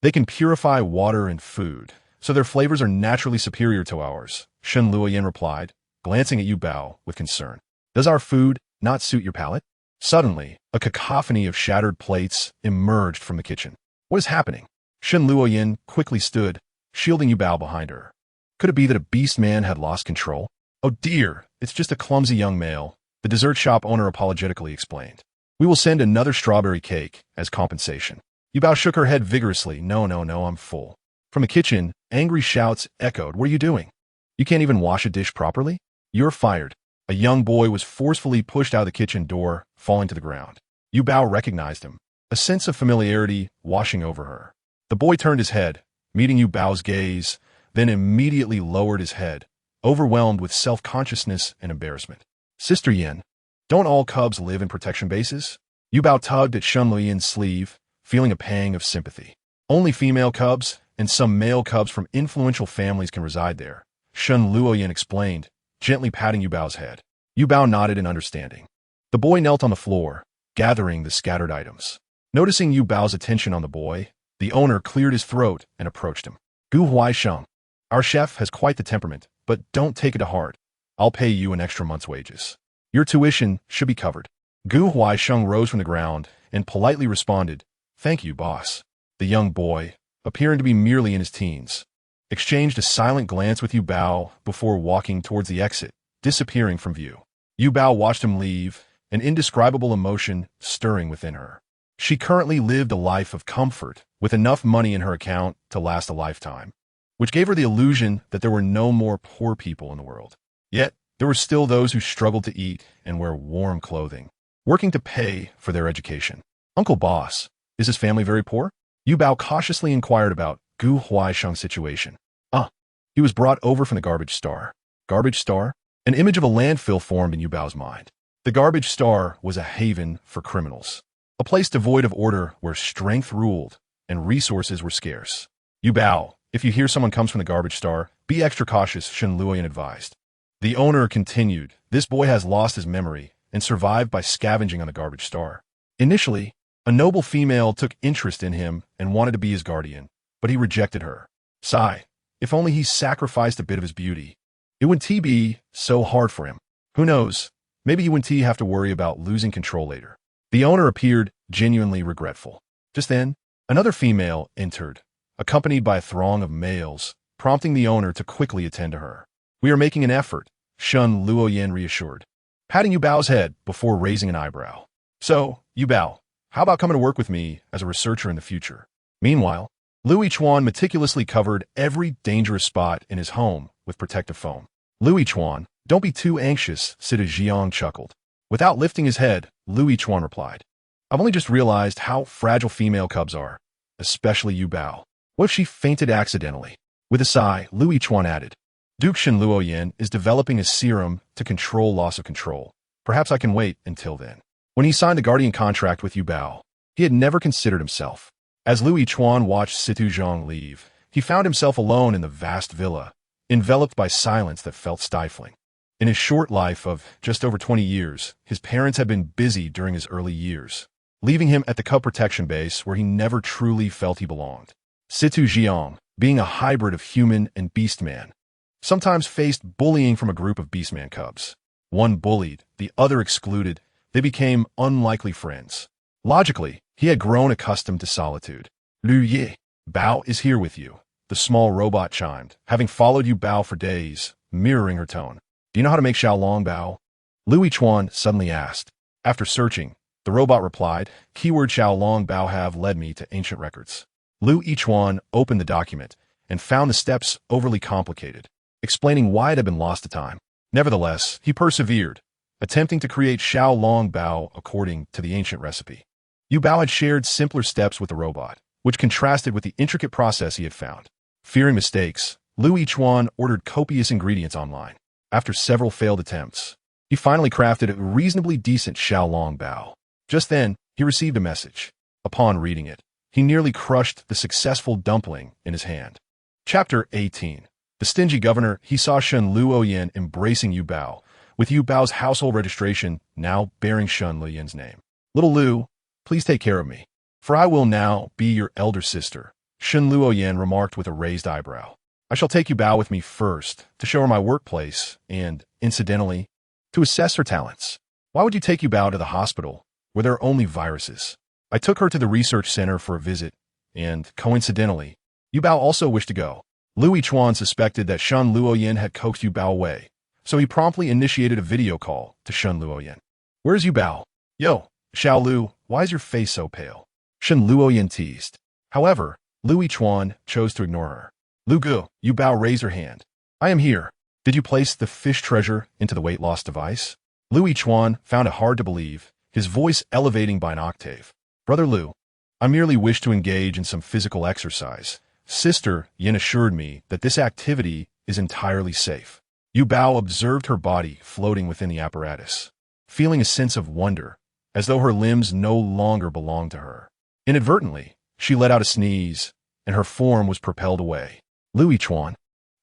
They can purify water and food, so their flavors are naturally superior to ours, Shen Luoyin replied, glancing at Yu Bao with concern. Does our food not suit your palate? Suddenly, a cacophony of shattered plates emerged from the kitchen. What is happening? Shen Luoyin quickly stood, shielding Yu Bao behind her. Could it be that a beast man had lost control? Oh dear, it's just a clumsy young male, the dessert shop owner apologetically explained. We will send another strawberry cake as compensation. Yu Bao shook her head vigorously. No, I'm full. From the kitchen, angry shouts echoed. What are you doing? You can't even wash a dish properly? You're fired. A young boy was forcefully pushed out of the kitchen door, falling to the ground. Yu Bao recognized him, a sense of familiarity washing over her. The boy turned his head, meeting Yu Bao's gaze, then immediately lowered his head, overwhelmed with self-consciousness and embarrassment. Sister Yin, don't all cubs live in protection bases? Yu Bao tugged at Shen Luoyin's sleeve, feeling a pang of sympathy. Only female cubs and some male cubs from influential families can reside there, Shen Luoyin explained, gently patting Yu Bao's head. Yu Bao nodded in understanding. The boy knelt on the floor, gathering the scattered items. Noticing Yu Bao's attention on the boy, the owner cleared his throat and approached him. Gu Huaisheng, our chef has quite the temperament, but don't take it to heart. I'll pay you an extra month's wages. Your tuition should be covered. Gu Huaisheng rose from the ground and politely responded, Thank you, boss. The young boy, appearing to be merely in his teens, exchanged a silent glance with Yu Bao before walking towards the exit, disappearing from view. Yu Bao watched him leave, an indescribable emotion stirring within her. She currently lived a life of comfort, with enough money in her account to last a lifetime, which gave her the illusion that there were no more poor people in the world. Yet, there were still those who struggled to eat and wear warm clothing, working to pay for their education. Uncle Boss, is his family very poor? Yu Bao cautiously inquired about Gu Huaisheng's situation. He was brought over from the garbage star. Garbage star? An image of a landfill formed in Yu Bao's mind. The garbage star was a haven for criminals, a place devoid of order where strength ruled and resources were scarce. Yu Bao, if you hear someone comes from the garbage star, be extra cautious, Shen Luoyan advised. The owner continued, this boy has lost his memory and survived by scavenging on the garbage star. Initially, a noble female took interest in him and wanted to be his guardian, but he rejected her. Sigh, if only he sacrificed a bit of his beauty. It wouldn't be so hard for him. Who knows, maybe he wouldn't have to worry about losing control later. The owner appeared genuinely regretful. Just then, another female entered, accompanied by a throng of males, prompting the owner to quickly attend to her. We are making an effort, Shen Luoyan reassured, patting Yu Bao's head before raising an eyebrow. So, Yu Bao, how about coming to work with me as a researcher in the future? Meanwhile, Lu Yichuan meticulously covered every dangerous spot in his home with protective foam. Lu Yichuan, don't be too anxious, Sita Jiang chuckled. Without lifting his head, Lu Yichuan replied, I've only just realized how fragile female cubs are, especially Yu Bao. What if she fainted accidentally? With a sigh, Lu Yichuan added, Duke Shen Luoyan is developing a serum to control loss of control. Perhaps I can wait until then. When he signed the guardian contract with Yu Bao, he had never considered himself. As Lu Yichuan watched Situ Zhang leave, he found himself alone in the vast villa, enveloped by silence that felt stifling. In his short life of just over 20 years, his parents had been busy during his early years, leaving him at the cub protection base where he never truly felt he belonged. Situ Zhang, being a hybrid of human and beastman, sometimes faced bullying from a group of beastman cubs. One bullied, the other excluded. They became unlikely friends. Logically, he had grown accustomed to solitude. Lu Yi, Bao is here with you, the small robot chimed, having followed Yu Bao for days, mirroring her tone. Do you know how to make Xiaolong Bao? Lu Yichuan suddenly asked. After searching, the robot replied, keyword Xiaolong Bao have led me to ancient records. Lu Yichuan opened the document and found the steps overly complicated, explaining why it had been lost to time. Nevertheless, he persevered, attempting to create Xiaolong Bao according to the ancient recipe. Yu Bao had shared simpler steps with the robot, which contrasted with the intricate process he had found. Fearing mistakes, Lu Yichuan ordered copious ingredients online. After several failed attempts, he finally crafted a reasonably decent Xiaolong Bao. Just then, he received a message. Upon reading it, he nearly crushed the successful dumpling in his hand. Chapter 18. The stingy governor, he saw Shen Luoyan embracing Yu Bao, with Yu Bao's household registration now bearing Shen Luoyan's name. Little Lu, please take care of me, for I will now be your elder sister, Shen Luoyan remarked with a raised eyebrow. I shall take Yu Bao with me first to show her my workplace and, incidentally, to assess her talents. Why would you take Yu Bao to the hospital, where there are only viruses? I took her to the research center for a visit, and, coincidentally, Yu Bao also wished to go. Lu Yichuan suspected that Shen Luoyan had coaxed Yu Bao away, so he promptly initiated a video call to Shen Luoyan. Where's Yu Bao? Yo, Xiao Lu, why is your face so pale? Shen Luoyan teased. However, Lu Yichuan chose to ignore her. Lu Gu, Yu Bao raised her hand. I am here. Did you place the fish treasure into the weight loss device? Lu Yichuan found it hard to believe, his voice elevating by an octave. Brother Lu, I merely wish to engage in some physical exercise. Sister Yin assured me that this activity is entirely safe. Yu Bao observed her body floating within the apparatus, feeling a sense of wonder, as though her limbs no longer belonged to her. Inadvertently, she let out a sneeze, and her form was propelled away. Lu Yichuan,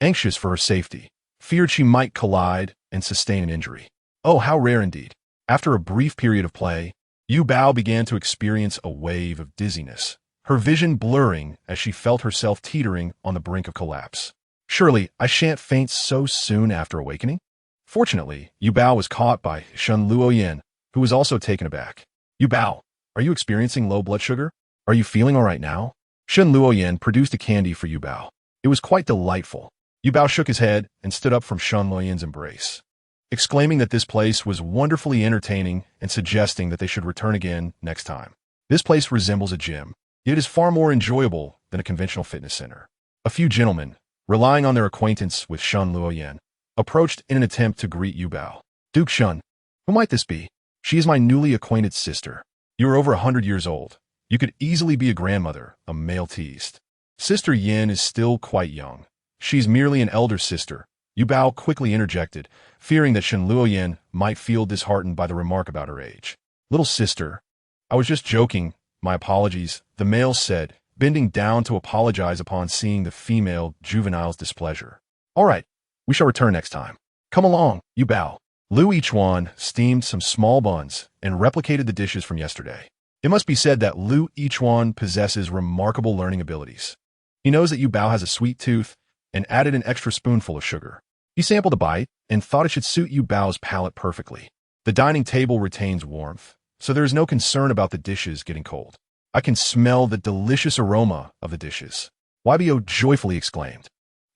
anxious for her safety, feared she might collide and sustain an injury. Oh, how rare indeed. After a brief period of play, Yu Bao began to experience a wave of dizziness, her vision blurring as she felt herself teetering on the brink of collapse. Surely, I shan't faint so soon after awakening? Fortunately, Yu Bao was caught by Shen Luoyan, who was also taken aback. Yu Bao, are you experiencing low blood sugar? Are you feeling all right now? Shen Luoyan produced a candy for Yu Bao. It was quite delightful. Yu Bao shook his head and stood up from Shen Luoyan's embrace. exclaiming that this place was wonderfully entertaining and suggesting that they should return again next time. This place resembles a gym, yet it is far more enjoyable than a conventional fitness center. A few gentlemen, relying on their acquaintance with Shen Luoyan, approached in an attempt to greet Yuba. Duke Shen, who might this be? She is my newly acquainted sister. You are over 100 years old. You could easily be a grandmother, a male teased. Sister Yin is still quite young. She's merely an elder sister. Yuba quickly interjected, fearing that Shen Luoyan might feel disheartened by the remark about her age. Little sister, I was just joking. My apologies, the male said, bending down to apologize upon seeing the female juvenile's displeasure. All right, we shall return next time. Come along, Yuba. Lu Yichuan steamed some small buns and replicated the dishes from yesterday. It must be said that Lu Yichuan possesses remarkable learning abilities. He knows that Yuba has a sweet tooth and added an extra spoonful of sugar. He sampled a bite and thought it should suit Yuba's palate perfectly. The dining table retains warmth, so there is no concern about the dishes getting cold. I can smell the delicious aroma of the dishes. YBO joyfully exclaimed.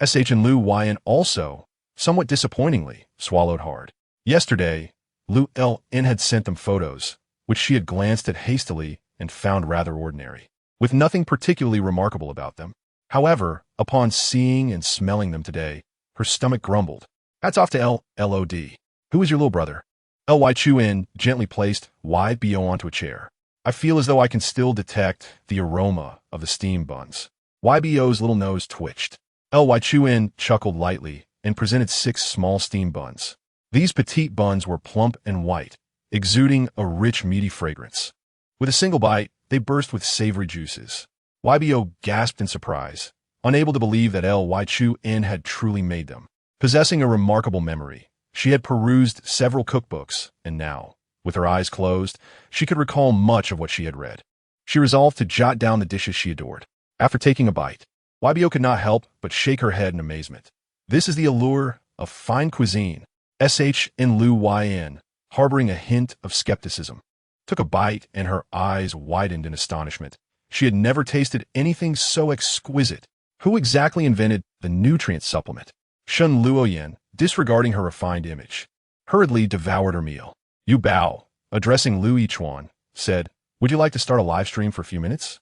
SH and Lu Yan also, somewhat disappointingly, swallowed hard. Yesterday, Lu LN had sent them photos, which she had glanced at hastily and found rather ordinary, with nothing particularly remarkable about them. However, upon seeing and smelling them today, her stomach grumbled. Hats off to LOD. Who is your little brother? Ly Chuin gently placed YBO onto a chair. I feel as though I can still detect the aroma of the steamed buns. YBO's little nose twitched. Ly Chuin chuckled lightly and presented 6 small steamed buns. These petite buns were plump and white, exuding a rich meaty fragrance. With a single bite, they burst with savory juices. YBO gasped in surprise, unable to believe that Ly Chuin had truly made them. Possessing a remarkable memory, she had perused several cookbooks, and now, with her eyes closed, she could recall much of what she had read. She resolved to jot down the dishes she adored. After taking a bite, YBO could not help but shake her head in amazement. This is the allure of fine cuisine. SH and Lu Yan, harboring a hint of skepticism, took a bite and her eyes widened in astonishment. She had never tasted anything so exquisite. Who exactly invented the nutrient supplement? Shen Luoyan, disregarding her refined image, hurriedly devoured her meal. Yuba, addressing Lu Yichuan, said, would you like to start a live stream for a few minutes?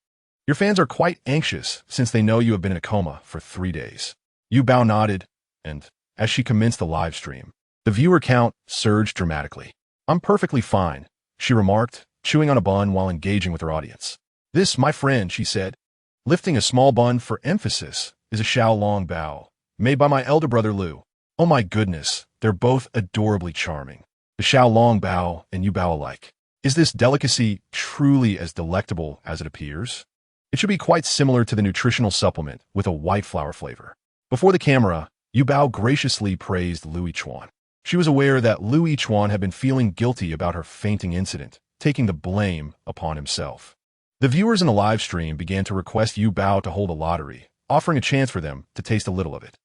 Your fans are quite anxious since they know you have been in a coma for 3 days. Yuba nodded, and, as she commenced the live stream, the viewer count surged dramatically. I'm perfectly fine, she remarked, chewing on a bun while engaging with her audience. This, my friend, she said, lifting a small bun for emphasis, is a Xiaolong bao, made by my elder brother Lu. Oh my goodness, they're both adorably charming. The Xiaolong bao and Yuba alike. Is this delicacy truly as delectable as it appears? It should be quite similar to the nutritional supplement with a white flour flavor. Before the camera, Yuba graciously praised Lu Yichuan. She was aware that Lu Yichuan had been feeling guilty about her fainting incident, taking the blame upon himself. The viewers in the live stream began to request Yuba to hold a lottery, offering a chance for them to taste a little of it.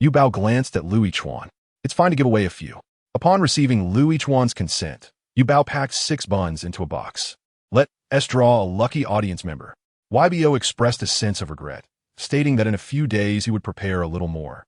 Yuba glanced at Lu Yichuan. It's fine to give away a few. Upon receiving Lu Yichuan's consent, Yuba packed 6 buns into a box. Let us draw a lucky audience member. YBO expressed a sense of regret, stating that in a few days he would prepare a little more.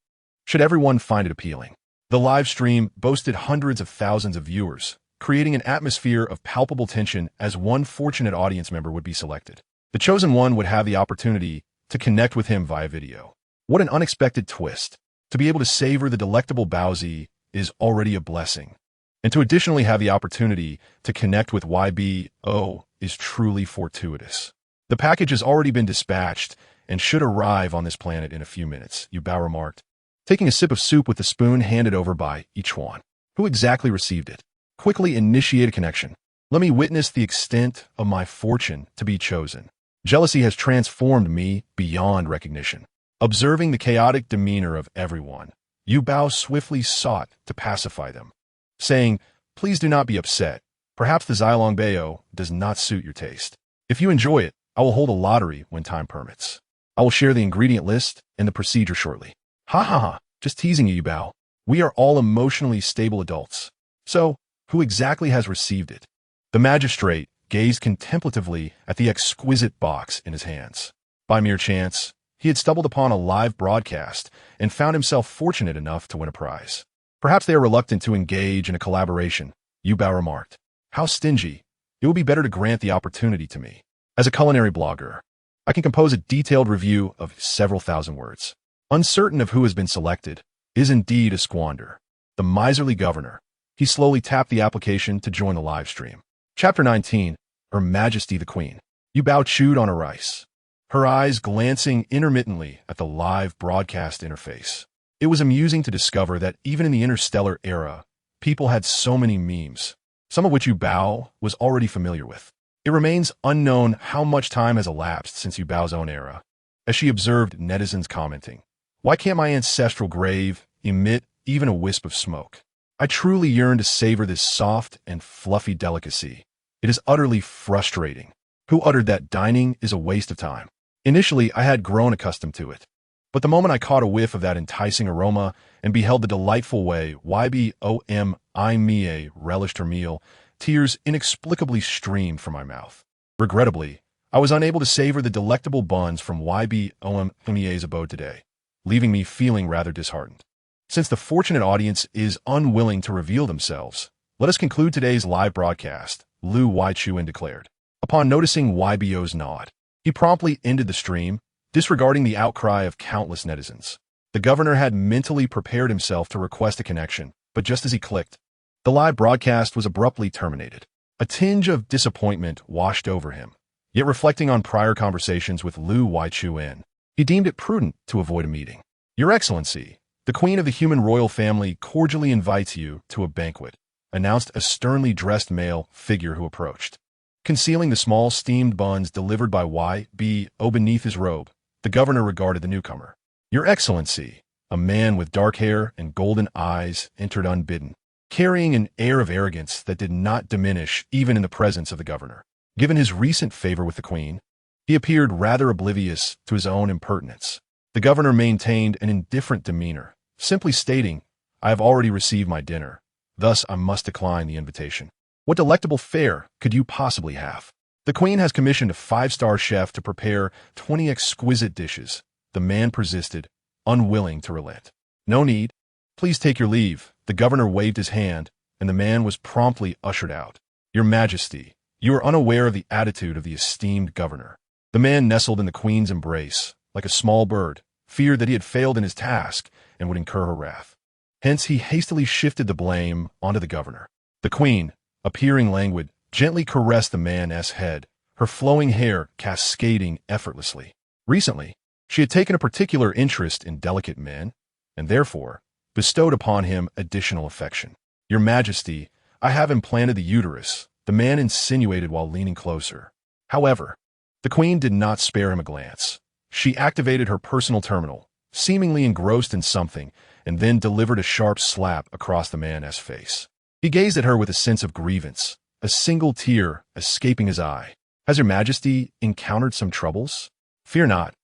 Should everyone find it appealing? The live stream boasted hundreds of thousands of viewers, creating an atmosphere of palpable tension as one fortunate audience member would be selected. The chosen one would have the opportunity to connect with him via video. What an unexpected twist. To be able to savor the delectable baozi is already a blessing. And to additionally have the opportunity to connect with YBO is truly fortuitous. The package has already been dispatched and should arrive on this planet in a few minutes, Yuba remarked, taking a sip of soup with the spoon handed over by Yichuan. Who exactly received it? Quickly initiate a connection. Let me witness the extent of my fortune to be chosen. Jealousy has transformed me beyond recognition. Observing the chaotic demeanor of everyone, Yuba swiftly sought to pacify them, saying, please do not be upset. Perhaps the Xiaolong Bao does not suit your taste. If you enjoy it, I will hold a lottery when time permits. I will share the ingredient list and the procedure shortly. Ha ha ha, just teasing you, Yuba. We are all emotionally stable adults. So, who exactly has received it? The magistrate gazed contemplatively at the exquisite box in his hands. By mere chance, he had stumbled upon a live broadcast and found himself fortunate enough to win a prize. Perhaps they are reluctant to engage in a collaboration, Yuba remarked. How stingy. It would be better to grant the opportunity to me. As a culinary blogger, I can compose a detailed review of several thousand words. Uncertain of who has been selected, is indeed a squander. The miserly governor. He slowly tapped the application to join the live stream. Chapter 19, Her Majesty the Queen. Yuba chewed on her rice, her eyes glancing intermittently at the live broadcast interface. It was amusing to discover that even in the Interstellar era, people had so many memes, some of which Yuba was already familiar with. It remains unknown how much time has elapsed since Yubao's own era, as she observed netizens commenting, "Why can't my ancestral grave emit even a wisp of smoke? I truly yearn to savor this soft and fluffy delicacy. It is utterly frustrating. Who uttered that dining is a waste of time?" Initially, I had grown accustomed to it, but the moment I caught a whiff of that enticing aroma and beheld the delightful way YBOMIMIA relished her meal, tears inexplicably streamed from my mouth. Regrettably, I was unable to savor the delectable buns from YBOMIMIA's abode today, leaving me feeling rather disheartened. Since the fortunate audience is unwilling to reveal themselves, let us conclude today's live broadcast, Luan declared. Upon noticing YBO's nod, he promptly ended the stream, disregarding the outcry of countless netizens. The governor had mentally prepared himself to request a connection, but just as he clicked, the live broadcast was abruptly terminated. A tinge of disappointment washed over him. Yet reflecting on prior conversations with Luan, he deemed it prudent to avoid a meeting. "Your Excellency, the Queen of the human royal family cordially invites you to a banquet," announced a sternly dressed male figure who approached. Concealing the small steamed buns delivered by YBO beneath his robe, the governor regarded the newcomer. "Your Excellency," a man with dark hair and golden eyes entered unbidden, carrying an air of arrogance that did not diminish even in the presence of the governor. Given his recent favor with the queen, he appeared rather oblivious to his own impertinence. The governor maintained an indifferent demeanor, simply stating, "I have already received my dinner, thus I must decline the invitation." What delectable fare could you possibly have? The queen has commissioned a 5-star chef to prepare 20 exquisite dishes. The man persisted, unwilling to relent. "No need. Please take your leave." The governor waved his hand, and the man was promptly ushered out. "Your Majesty, you are unaware of the attitude of the esteemed governor." The man nestled in the queen's embrace, like a small bird, feared that he had failed in his task and would incur her wrath. Hence, he hastily shifted the blame onto the governor. The queen, appearing languid, gently caressed the man's head, her flowing hair cascading effortlessly. Recently, she had taken a particular interest in delicate men, and therefore bestowed upon him additional affection. "Your Majesty, I have implanted the uterus," the man insinuated while leaning closer. However, the queen did not spare him a glance. She activated her personal terminal, seemingly engrossed in something, and then delivered a sharp slap across the man's face. He gazed at her with a sense of grievance, a single tear escaping his eye. "Has your Majesty encountered some troubles?" "Fear not.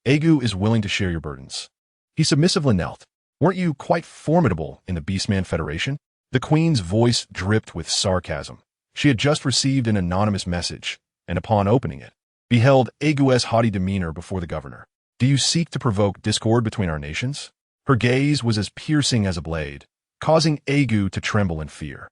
Agu is willing to share your burdens." He submissively knelt. "Weren't you quite formidable in the Beastman Federation?" The queen's voice dripped with sarcasm. She had just received an anonymous message, and upon opening it, beheld Agu's haughty demeanor before the governor. "Do you seek to provoke discord between our nations?" Her gaze was as piercing as a blade, causing Agu to tremble in fear.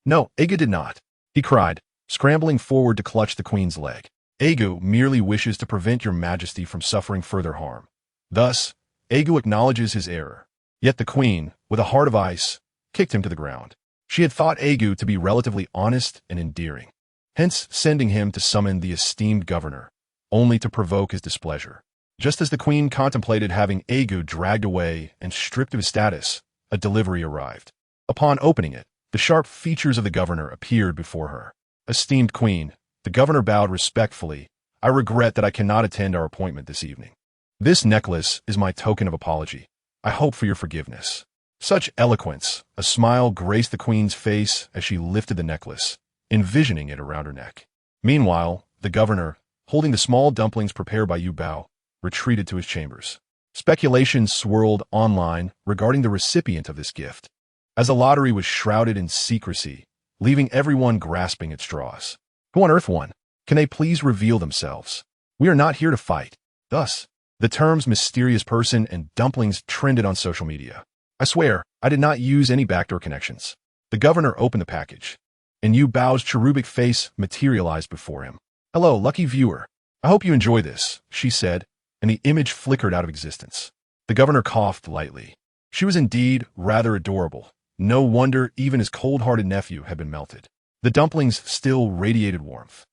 "No, Agu did not," he cried, scrambling forward to clutch the queen's leg. "Agu merely wishes to prevent your Majesty from suffering further harm." Thus, Agu acknowledges his error. Yet the queen, with a heart of ice, kicked him to the ground. She had thought Agu to be relatively honest and endearing, hence sending him to summon the esteemed governor, only to provoke his displeasure. Just as the queen contemplated having Agu dragged away and stripped of his status, a delivery arrived. Upon opening it, the sharp features of the governor appeared before her. "Esteemed queen," the governor bowed respectfully, "I regret that I cannot attend our appointment this evening. This necklace is my token of apology. I hope for your forgiveness." Such eloquence, a smile graced the queen's face as she lifted the necklace, envisioning it around her neck. Meanwhile, the governor, holding the small dumplings prepared by Yuba, retreated to his chambers. Speculation swirled online regarding the recipient of this gift, as the lottery was shrouded in secrecy, leaving everyone grasping at straws. Who on earth won? Can they please reveal themselves? We are not here to fight. Thus, the terms mysterious person and dumplings trended on social media. I swear, I did not use any backdoor connections. The governor opened the package, and Yu Bao's cherubic face materialized before him. Hello, lucky viewer. I hope you enjoy this, she said, and the image flickered out of existence. The governor coughed lightly. She was indeed rather adorable. No wonder even his cold-hearted nephew had been melted. The dumplings still radiated warmth.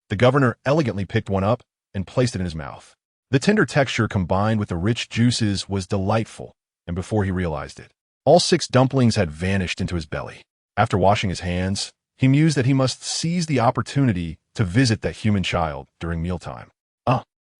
The governor elegantly picked one up and placed it in his mouth. The tender texture combined with the rich juices was delightful, and before he realized it, all 6 dumplings had vanished into his belly. After washing his hands, he mused that he must seize the opportunity to visit that human child during mealtime.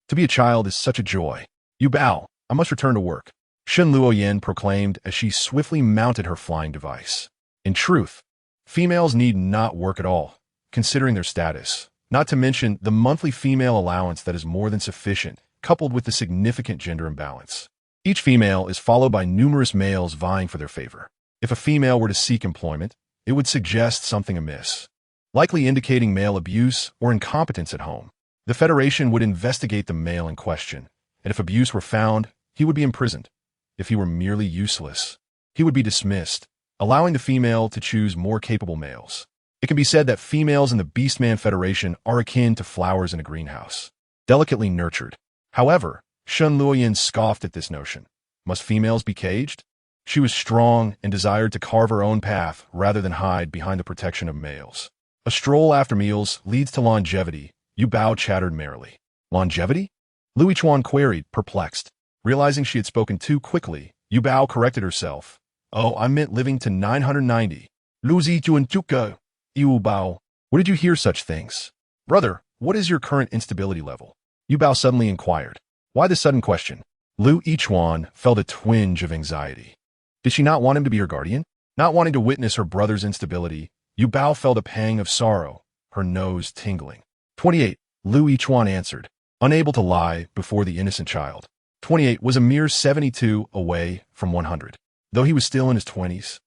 To be a child is such a joy. Yu Bao, I must return to work, Shen Luoyan proclaimed as she swiftly mounted her flying device. In truth, females need not work at all, considering their status, not to mention the monthly female allowance that is more than sufficient, coupled with the significant gender imbalance. Each female is followed by numerous males vying for their favor. If a female were to seek employment, it would suggest something amiss, likely indicating male abuse or incompetence at home. The Federation would investigate the male in question, and if abuse were found, he would be imprisoned. If he were merely useless, he would be dismissed, allowing the female to choose more capable males. It can be said that females in the Beastman Federation are akin to flowers in a greenhouse, delicately nurtured. However, Shen Luoyan scoffed at this notion. Must females be caged? She was strong and desired to carve her own path rather than hide behind the protection of males. A stroll after meals leads to longevity, Yu Bao chattered merrily. Longevity? Lu Yichuan queried, perplexed. Realizing she had spoken too quickly, Yu Bao corrected herself. Oh, I meant living to 990. Lu Zijuan Juka, Yu Bao. Where did you hear such things? Brother, what is your current instability level? Yu Bao suddenly inquired. Why the sudden question? Lu Yichuan felt a twinge of anxiety. Did she not want him to be her guardian? Not wanting to witness her brother's instability, Yu Bao felt a pang of sorrow, her nose tingling. 28, Lu Yichuan answered, unable to lie before the innocent child. 28 was a mere 72 away from 100. Though he was still in his 20s,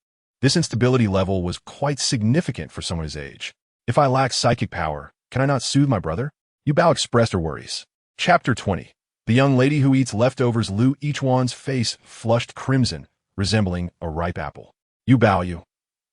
this instability level was quite significant for someone his age. If I lack psychic power, can I not soothe my brother? Yu Bao expressed her worries. Chapter 20. The young lady who eats leftovers. Lu Yichuan's face flushed crimson, resembling a ripe apple. Yu Bao,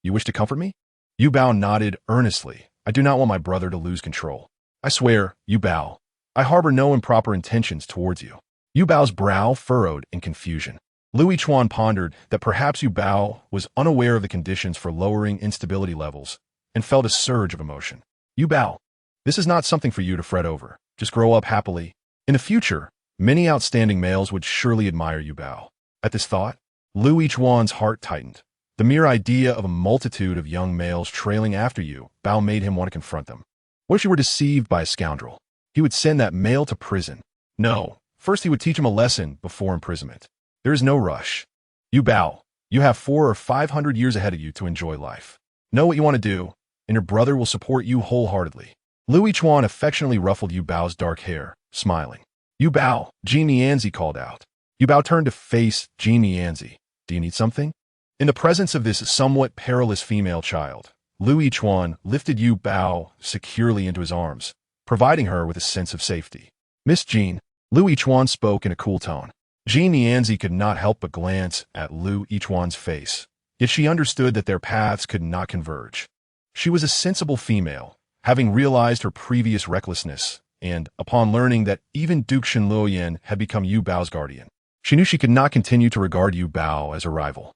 you wish to comfort me? Yu Bao nodded earnestly. I do not want my brother to lose control. I swear, Yu Bao, I harbor no improper intentions towards you. Yu Bao's brow furrowed in confusion. Lu Yichuan pondered that perhaps Yu Bao was unaware of the conditions for lowering instability levels and felt a surge of emotion. Yu Bao, this is not something for you to fret over. Just grow up happily. In the future, many outstanding males would surely admire Yu Bao. At this thought, Lu Yichuan's heart tightened. The mere idea of a multitude of young males trailing after Yu Bao made him want to confront them. What if you were deceived by a scoundrel? He would send that male to prison. No, first he would teach him a lesson before imprisonment. There is no rush. Yu Bao, you have 400 or 500 years ahead of you to enjoy life. Know what you want to do, and your brother will support you wholeheartedly. Lu Yichuan affectionately ruffled Yu Bao's dark hair, smiling. Yu Bao, Genezi called out. Yu Bao turned to face Genezi. Do you need something? In the presence of this somewhat perilous female child, Lu Yichuan lifted Yu Bao securely into his arms, providing her with a sense of safety. Miss Jean, Lu Yichuan spoke in a cool tone. Genezi could not help but glance at Lu Yichuan's face, yet she understood that their paths could not converge. She was a sensible female, having realized her previous recklessness, and, upon learning that even Duke Shen Luoyan had become Yu Bao's guardian, she knew she could not continue to regard Yu Bao as a rival.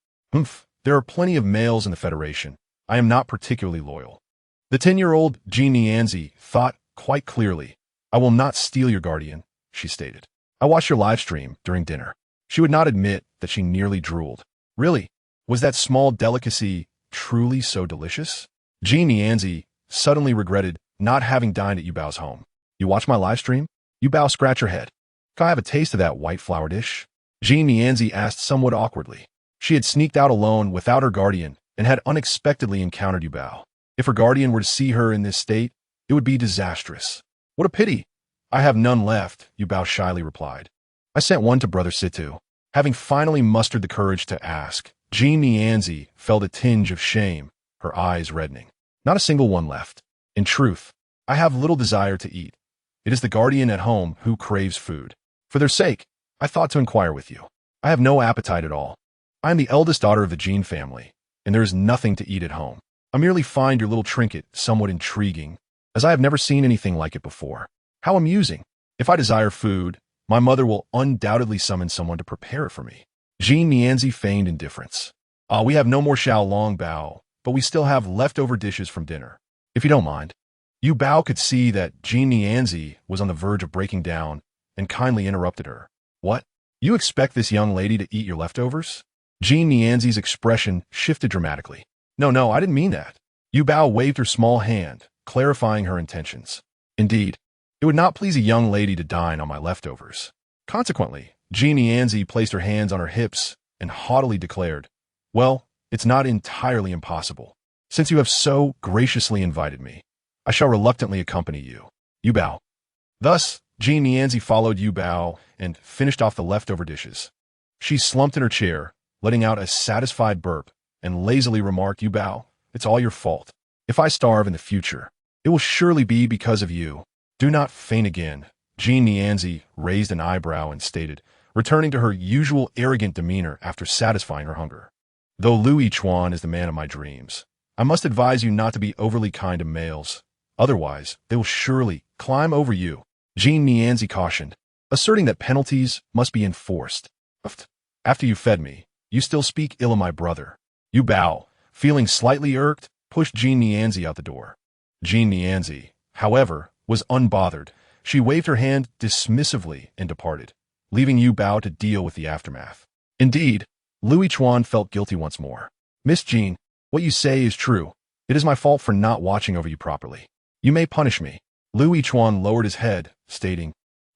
There are plenty of males in the Federation. I am not particularly loyal. The 10-year-old Genezi thought quite clearly. I will not steal your guardian, she stated. I watched your live stream during dinner. She would not admit that she nearly drooled. Really? Was that small delicacy truly so delicious? Genezi suddenly regretted not having dined at Yu Bao's home. You watched my live stream? Yu Bao scratched her head. Can I have a taste of that white flour dish? Genezi asked somewhat awkwardly. She had sneaked out alone without her guardian and had unexpectedly encountered Yu Bao. If her guardian were to see her in this state, it would be disastrous. What a pity. I have none left, Yu Bao shyly replied. I sent one to Brother Situ. Having finally mustered the courage to ask, Genezi felt a tinge of shame, her eyes reddening. Not a single one left. In truth, I have little desire to eat. It is the guardian at home who craves food. For their sake, I thought to inquire with you. I have no appetite at all. I am the eldest daughter of the Jean family, and there is nothing to eat at home. I merely find your little trinket somewhat intriguing, as I have never seen anything like it before. How amusing. If I desire food, my mother will undoubtedly summon someone to prepare it for me. Jean Nianzi feigned indifference. We have no more Xiao Long Bao, but we still have leftover dishes from dinner. If you don't mind. Yu Bao could see that Jean Nianzi was on the verge of breaking down and kindly interrupted her. What? You expect this young lady to eat your leftovers? Jean Nianzi's expression shifted dramatically. No, I didn't mean that. Yu Bao waved her small hand, clarifying her intentions. Indeed, it would not please a young lady to dine on my leftovers. Consequently, Jean Nianzi placed her hands on her hips and haughtily declared, Well, it's not entirely impossible. Since you have so graciously invited me, I shall reluctantly accompany you. Yu Bao. Thus, Jean Nianzi followed Yu Bao and finished off the leftover dishes. She slumped in her chair, letting out a satisfied burp, and lazily remarked, Yu Bao, it's all your fault. If I starve in the future, it will surely be because of you. Do not faint again. Jean Nianzi raised an eyebrow and stated, returning to her usual arrogant demeanor after satisfying her hunger. Though Lu Yichuan is the man of my dreams, I must advise you not to be overly kind to males. Otherwise, they will surely climb over you. Jean Nianzi cautioned, asserting that penalties must be enforced. After you fed me, you still speak ill of my brother. Yu Bao, feeling slightly irked, pushed Jean Nianzi out the door. Jean Nianzi, however, was unbothered. She waved her hand dismissively and departed, leaving Yu Bao to deal with the aftermath. Indeed, Lu Yichuan felt guilty once more. Miss Jean, what you say is true. It is my fault for not watching over you properly. You may punish me. Lu Yichuan lowered his head, stating,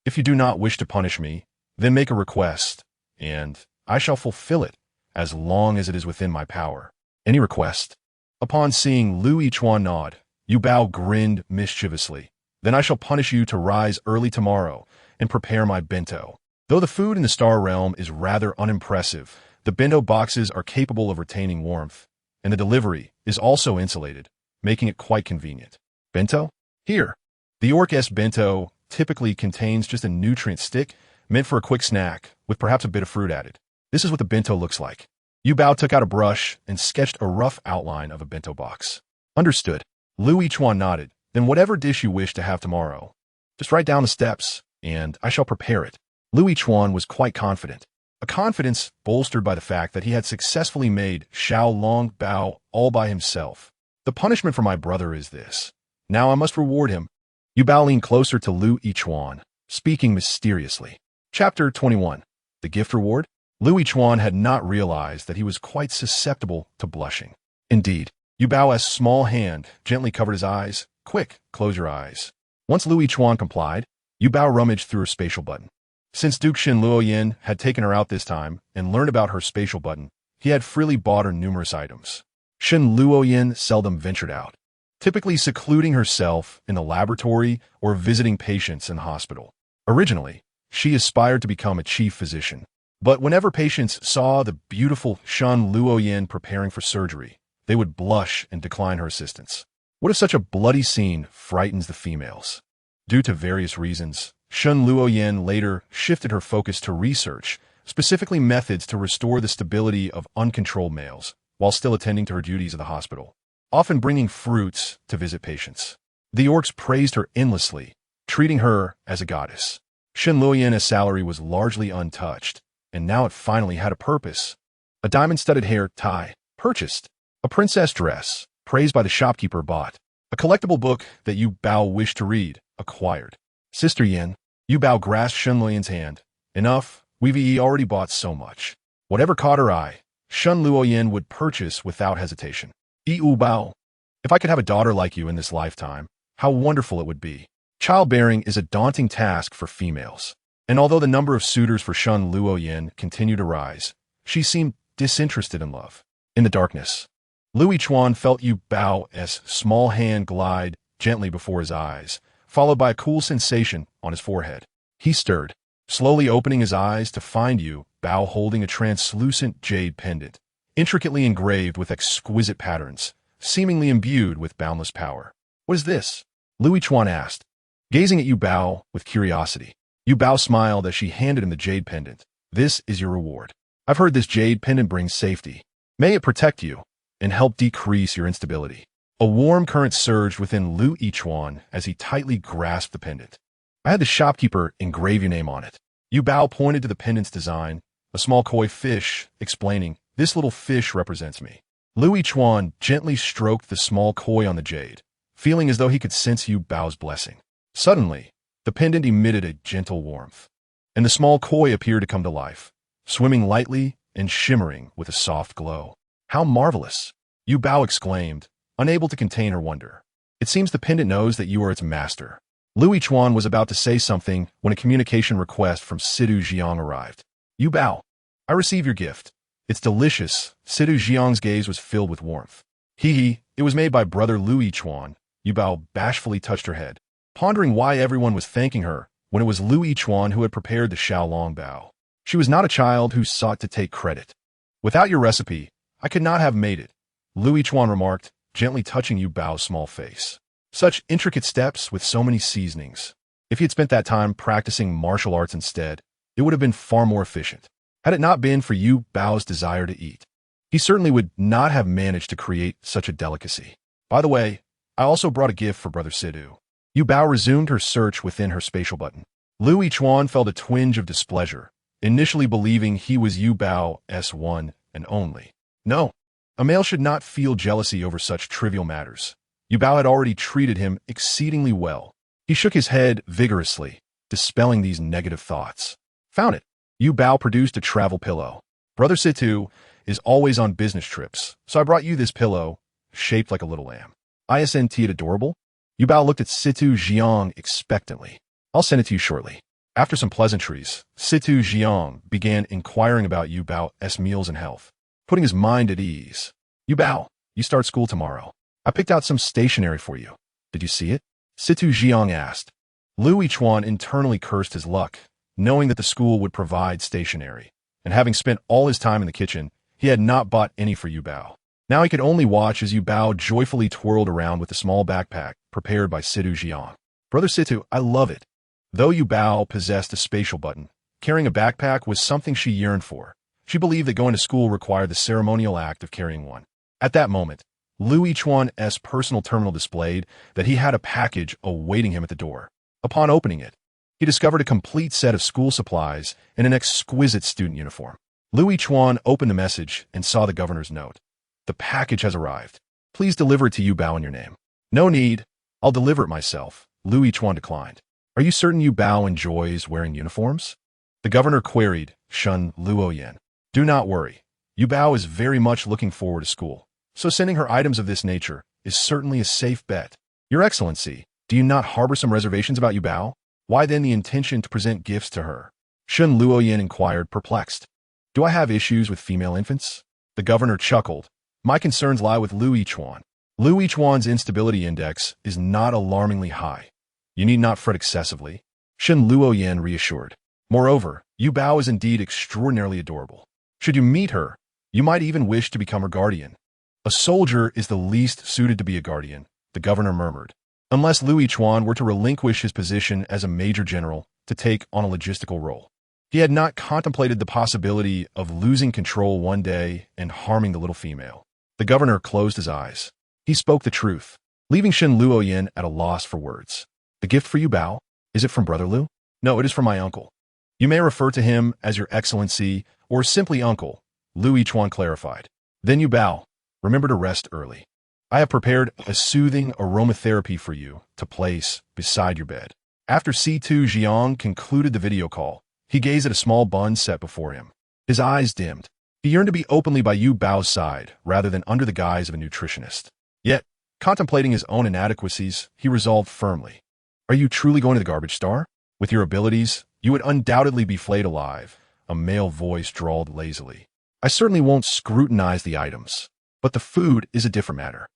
If you do not wish to punish me, then make a request, and I shall fulfill it, as long as it is within my power. Any request? Upon seeing Lu Yichuan nod, Yu Bao grinned mischievously. Then I shall punish you to rise early tomorrow and prepare my bento. Though the food in the Star Realm is rather unimpressive, the bento boxes are capable of retaining warmth, and the delivery is also insulated, making it quite convenient. Bento? Here. The Orc-S bento typically contains just a nutrient stick meant for a quick snack, with perhaps a bit of fruit added. This is what the bento looks like. Yu Bao took out a brush and sketched a rough outline of a bento box. Understood. Lu Yichuan nodded. Then whatever dish you wish to have tomorrow, just write down the steps, and I shall prepare it. Lu Yichuan was quite confident. A confidence bolstered by the fact that he had successfully made Xiao Long Bao all by himself. The punishment for my brother is this. Now I must reward him. Yu Bao leaned closer to Lu Yichuan, speaking mysteriously. Chapter 21. The Gift Reward? Lu Yichuan had not realized that he was quite susceptible to blushing. Indeed, Yu Bao's small hand gently covered his eyes. Quick, close your eyes. Once Lu Yichuan complied, Yu Bao rummaged through her spatial button. Since Duke Shen Luoyin had taken her out this time and learned about her spatial button, he had freely bought her numerous items. Shen Luoyin seldom ventured out, typically secluding herself in the laboratory or visiting patients in the hospital. Originally, she aspired to become a chief physician, but whenever patients saw the beautiful Shen Luoyin preparing for surgery, they would blush and decline her assistance. What if such a bloody scene frightens the females? Due to various reasons, Shen Luoyin later shifted her focus to research, specifically methods to restore the stability of uncontrolled males, while still attending to her duties at the hospital, often bringing fruits to visit patients. The orcs praised her endlessly, treating her as a goddess. Shen Luoyin's salary was largely untouched, and now it finally had a purpose. A diamond-studded hair tie, purchased. A princess dress, praised by the shopkeeper, bought. A collectible book that Yu Bao wished to read, acquired. Sister Yin, Yu Bao grasped Shen Luoyin's hand. Enough, we've already bought so much. Whatever caught her eye, Shen Luoyin would purchase without hesitation. Yu Bao, if I could have a daughter like you in this lifetime, how wonderful it would be. Childbearing is a daunting task for females, and although the number of suitors for Shen Luoyin continued to rise, she seemed disinterested in love. In the darkness, Lu Yichuan felt Yu Bao's small hand glide gently before his eyes, followed by a cool sensation on his forehead. He stirred, slowly opening his eyes to find Yu Bao holding a translucent jade pendant, intricately engraved with exquisite patterns, seemingly imbued with boundless power. What is this? Lu Yichuan asked, gazing at Yu Bao with curiosity. Yu Bao smiled as she handed him the jade pendant. This is your reward. I've heard this jade pendant brings safety. May it protect you and help decrease your instability. A warm current surged within Lu Yichuan as he tightly grasped the pendant. I had the shopkeeper engrave your name on it. Yu Bao pointed to the pendant's design, a small koi fish, explaining, "This little fish represents me." Lu Yichuan gently stroked the small koi on the jade, feeling as though he could sense Yu Bao's blessing. Suddenly, the pendant emitted a gentle warmth, and the small koi appeared to come to life, swimming lightly and shimmering with a soft glow. "How marvelous!" Yu Bao exclaimed, unable to contain her wonder. "It seems the pendant knows that you are its master." Lu Yichuan was about to say something when a communication request from Sidu Jiang arrived. "Yu Bao, I receive your gift. It's delicious." Sidu Jiang's gaze was filled with warmth. "Hee, it was made by brother Lu Yichuan." Yu Bao bashfully touched her head, pondering why everyone was thanking her when it was Lu Yichuan who had prepared the Xiaolong Bao. She was not a child who sought to take credit. "Without your recipe, I could not have made it," Lu Yichuan remarked, gently touching Yu Bao's small face. "Such intricate steps with so many seasonings. If he had spent that time practicing martial arts instead, it would have been far more efficient. Had it not been for Yu Bao's desire to eat, he certainly would not have managed to create such a delicacy. By the way, I also brought a gift for Brother Sidu." Yu Bao resumed her search within her spatial button. Lu Yichuan felt a twinge of displeasure, initially believing he was Yu Bao's one and only. No, a male should not feel jealousy over such trivial matters. Yu Bao had already treated him exceedingly well. He shook his head vigorously, dispelling these negative thoughts. "Found it." Yu Bao produced a travel pillow. "Brother Situ is always on business trips, so I brought you this pillow, shaped like a little lamb. Isn't it adorable?" Yu Bao looked at Situ Jiang expectantly. "I'll send it to you shortly." After some pleasantries, Situ Jiang began inquiring about Yu Bao's meals and health, putting his mind at ease. "Yu Bao, you start school tomorrow. I picked out some stationery for you. Did you see it?" Situ Jiang asked. Lu Yichuan internally cursed his luck, knowing that the school would provide stationery, and having spent all his time in the kitchen, he had not bought any for Yu Bao. Now he could only watch as Yu Bao joyfully twirled around with the small backpack prepared by Situ Jiang. "Brother Situ, I love it." Though Yu Bao possessed a spatial button, carrying a backpack was something she yearned for. She believed that going to school required the ceremonial act of carrying one. At that moment, Lu Yichuan's personal terminal displayed that he had a package awaiting him at the door. Upon opening it, he discovered a complete set of school supplies and an exquisite student uniform. Lu Yichuan opened the message and saw the governor's note. "The package has arrived. Please deliver it to Yu Bao in your name." "No need. I'll deliver it myself," Lu Yichuan declined. "Are you certain Yu Bao enjoys wearing uniforms?" The governor queried, Shun Luoyan. "Do not worry. Yu Bao is very much looking forward to school, so sending her items of this nature is certainly a safe bet." "Your Excellency, do you not harbor some reservations about Yu Bao? Why then the intention to present gifts to her?" Shun Luoyan inquired, perplexed. "Do I have issues with female infants?" The governor chuckled. "My concerns lie with Lu Yichuan. Lu Yichuan's instability index is not alarmingly high. You need not fret excessively," Shun Luoyan reassured. "Moreover, Yu Bao is indeed extraordinarily adorable. Should you meet her, you might even wish to become her guardian." "A soldier is the least suited to be a guardian," the governor murmured, unless Lu Yichuan were to relinquish his position as a major general to take on a logistical role. He had not contemplated the possibility of losing control one day and harming the little female. The governor closed his eyes. He spoke the truth, leaving Shun Luoyan at a loss for words. "The gift for Yu Bao? Is it from Brother Lu?" "No, it is from my uncle." "You may refer to him as Your Excellency or simply Uncle," Lu Yichuan clarified. "Then Yu Bao, remember to rest early. I have prepared a soothing aromatherapy for you to place beside your bed." After Situ Jiang concluded the video call, he gazed at a small bun set before him. His eyes dimmed. He yearned to be openly by Yu Bao's side rather than under the guise of a nutritionist. Yet, contemplating his own inadequacies, he resolved firmly. "Are you truly going to the garbage star? With your abilities, you would undoubtedly be flayed alive," a male voice drawled lazily. "I certainly won't scrutinize the items, but the food is a different matter.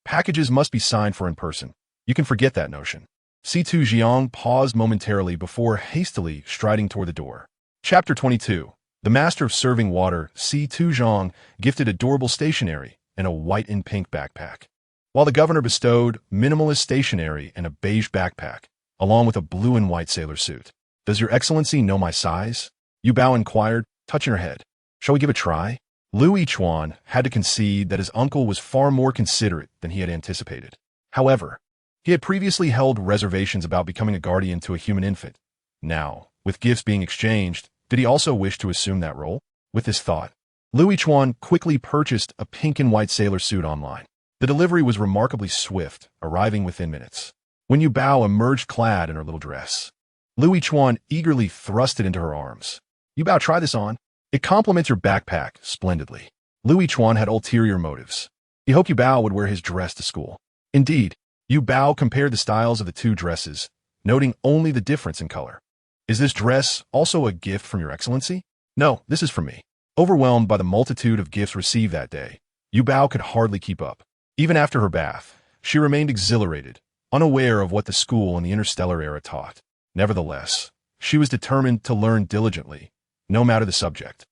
Packages must be signed for in person. You can forget that notion." Situ Jiang paused momentarily before hastily striding toward the door. Chapter 22. The master of serving water, Situ Jiang, gifted adorable stationery and a white and pink backpack, while the governor bestowed minimalist stationery and a beige backpack, along with a blue and white sailor suit. "Does Your Excellency know my size?" Yu Bao inquired, touching her head. Shall we give it a try? Lu Yichuan had to concede that his uncle was far more considerate than he had anticipated. However, he had previously held reservations about becoming a guardian to a human infant. Now, with gifts being exchanged, did he also wish to assume that role? With this thought, Lu Yichuan quickly purchased a pink and white sailor suit online. The delivery was remarkably swift, arriving within minutes. When Yu Bao emerged clad in her little dress, Lu Yichuan eagerly thrust it into her arms. Yu Bao, try this on. It complements your backpack splendidly. Lu Yichuan had ulterior motives. He hoped Yu Bao would wear his dress to school. Indeed, Yu Bao compared the styles of the two dresses, noting only the difference in color. Is this dress also a gift from your excellency? No, this is from me. Overwhelmed by the multitude of gifts received that day, Yu Bao could hardly keep up. Even after her bath, she remained exhilarated, unaware of what the school in the Interstellar era taught. Nevertheless, she was determined to learn diligently, no matter the subject.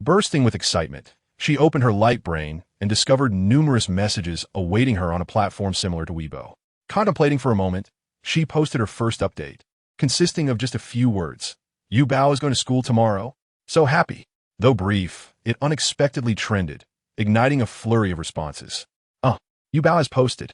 Bursting with excitement, she opened her light brain and discovered numerous messages awaiting her on a platform similar to Weibo. Contemplating for a moment, she posted her first update, consisting of just a few words. Yu Bao is going to school tomorrow. So happy. Though brief, it unexpectedly trended, igniting a flurry of responses. Yu Bao has posted.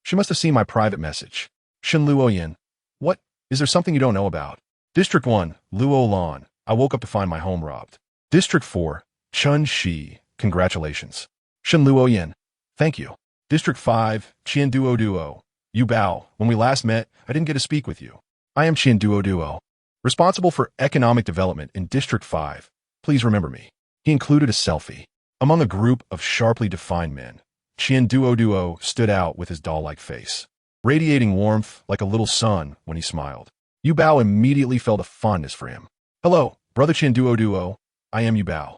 She must have seen my private message. Shen Luoyan. What? Is there something you don't know about? District 1, Luo Lan. I woke up to find my home robbed. District 4, Chun Shi. Congratulations. Shen Luoyan. Thank you. District 5, Qian Duo Duo. Yu Bao, when we last met, I didn't get to speak with you. I am Qian Duo Duo, responsible for economic development in District 5. Please remember me. He included a selfie. Among a group of sharply defined men, Qian Duo Duo stood out with his doll-like face, radiating warmth like a little sun when he smiled. Yu Bao immediately felt a fondness for him. Hello, brother Qian Duo Duo. I am Yu Bao.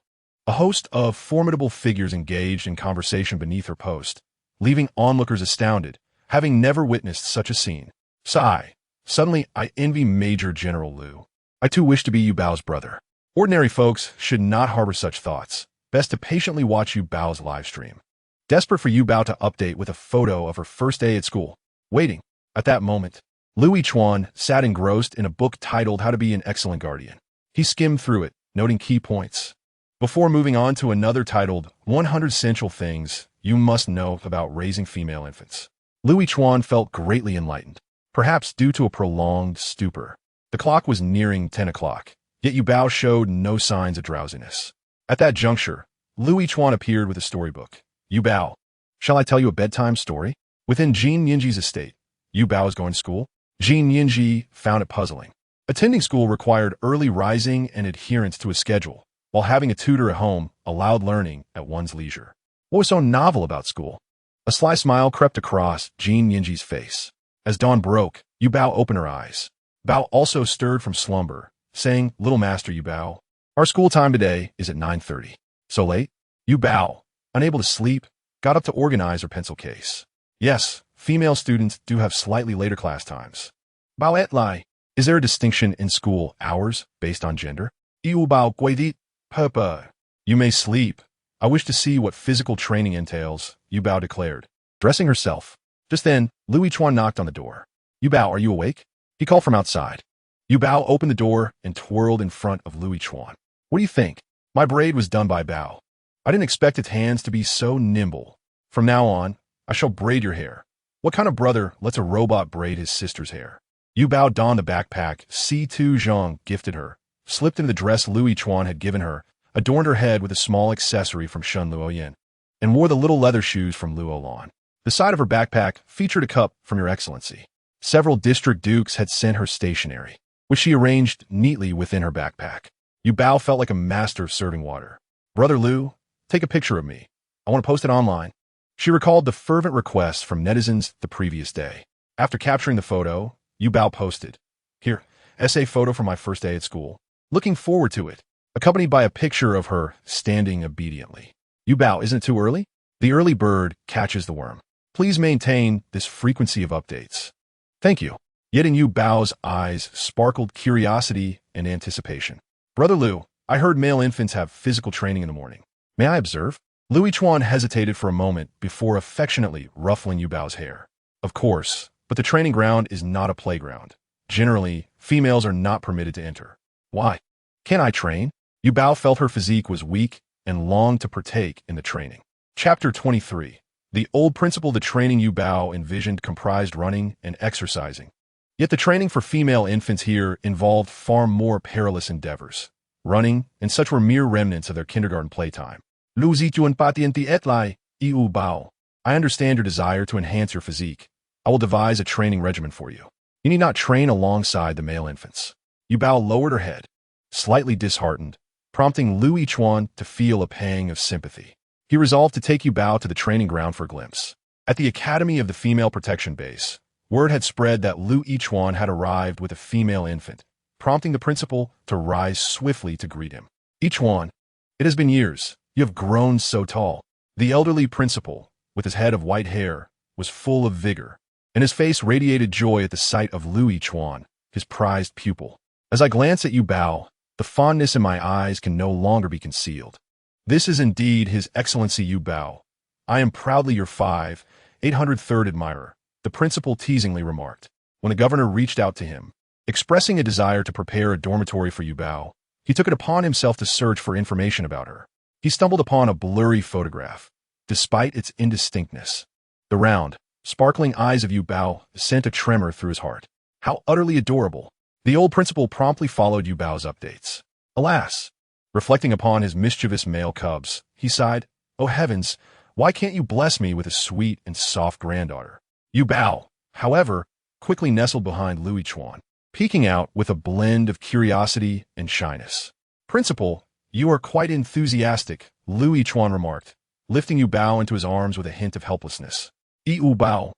A host of formidable figures engaged in conversation beneath her post, leaving onlookers astounded, having never witnessed such a scene. Sigh. Suddenly, I envy Major General Lu. I too wish to be Yu Bao's brother. Ordinary folks should not harbor such thoughts. Best to patiently watch Yu Bao's live stream. Desperate for Yu Bao to update with a photo of her first day at school. Waiting. At that moment, Lu Yichuan sat engrossed in a book titled How to Be an Excellent Guardian. He skimmed through it, noting key points, before moving on to another titled 100 Essential Things You Must Know About Raising Female Infants. Lu Yichuan felt greatly enlightened, perhaps due to a prolonged stupor. The clock was nearing 10 o'clock, yet Yu Bao showed no signs of drowsiness. At that juncture, Lu Yichuan appeared with a storybook. Yu Bao, shall I tell you a bedtime story? Within Jin Yinji's estate, Yu Bao is going to school. Jin Yinji found it puzzling. Attending school required early rising and adherence to a schedule, while having a tutor at home allowed learning at one's leisure. What was so novel about school? A sly smile crept across Jin Yinji's face. As dawn broke, Yu Bao opened her eyes. Bao also stirred from slumber, saying, Little Master Yu Bao, our school time today is at 9:30. So late? Yu Bao, unable to sleep, got up to organize her pencil case. Yes, female students do have slightly later class times. Bao et lai. Is there a distinction in school hours based on gender? Yu Bao guidit, papa. You may sleep. I wish to see what physical training entails, Yu Bao declared, dressing herself. Just then, Lu Yichuan knocked on the door. Yu Bao, are you awake? He called from outside. Yu Bao opened the door and twirled in front of Lu Yichuan. What do you think? My braid was done by Bao. I didn't expect its hands to be so nimble. From now on, I shall braid your hair. What kind of brother lets a robot braid his sister's hair? Yu Bao donned the backpack C2 Zhang gifted her, slipped into the dress Lu Yichuan had given her, adorned her head with a small accessory from Shen Luoyan, and wore the little leather shoes from Luo Lan. The side of her backpack featured a cup from Your Excellency. Several district dukes had sent her stationery, which she arranged neatly within her backpack. Yu Bao felt like a master of serving water. Brother Lu, take a picture of me. I want to post it online. She recalled the fervent requests from netizens the previous day. After capturing the photo, Yu Bao posted, Here, essay photo from my first day at school. Looking forward to it, accompanied by a picture of her standing obediently. Yu Bao, isn't it too early? The early bird catches the worm. Please maintain this frequency of updates. Thank you. Yet in Yu Bao's eyes sparkled curiosity and anticipation. Brother Lu, I heard male infants have physical training in the morning. May I observe? Lu Yichuan hesitated for a moment before affectionately ruffling Yu Bao's hair. Of course, but the training ground is not a playground. Generally, females are not permitted to enter. Why? Can't I train? Yu Bao felt her physique was weak and longed to partake in the training. Chapter 23. The old principle the training Yu Bao envisioned comprised running and exercising. Yet the training for female infants here involved far more perilous endeavors. Running and such were mere remnants of their kindergarten playtime. Lu Zichuan patienti etlai, Yu Bao. I understand your desire to enhance your physique. I will devise a training regimen for you. You need not train alongside the male infants. Yu Bao lowered her head, slightly disheartened, prompting Lu Yichuan to feel a pang of sympathy. He resolved to take Yu Bao to the training ground for a glimpse. At the Academy of the Female Protection Base, word had spread that Lu Yichuan had arrived with a female infant, prompting the principal to rise swiftly to greet him. Yichuan, it has been years. You have grown so tall. The elderly principal, with his head of white hair, was full of vigor, and his face radiated joy at the sight of Lu Yichuan, his prized pupil. As I glance at Yu Bao, the fondness in my eyes can no longer be concealed. This is indeed His Excellency Yu Bao. I am proudly your 803rd admirer, the principal teasingly remarked. When the governor reached out to him, expressing a desire to prepare a dormitory for Yu Bao, he took it upon himself to search for information about her. He stumbled upon a blurry photograph, despite its indistinctness. The round, sparkling eyes of Yu Bao sent a tremor through his heart. How utterly adorable! The old principal promptly followed Yu Bao's updates. Alas! Reflecting upon his mischievous male cubs, he sighed, "Oh heavens, why can't you bless me with a sweet and soft granddaughter?" Yu Bao, however, quickly nestled behind Lu Yichuan, peeking out with a blend of curiosity and shyness. "Principal, you are quite enthusiastic," Lu Yichuan remarked, lifting Yu Bao into his arms with a hint of helplessness. "Yu Bao,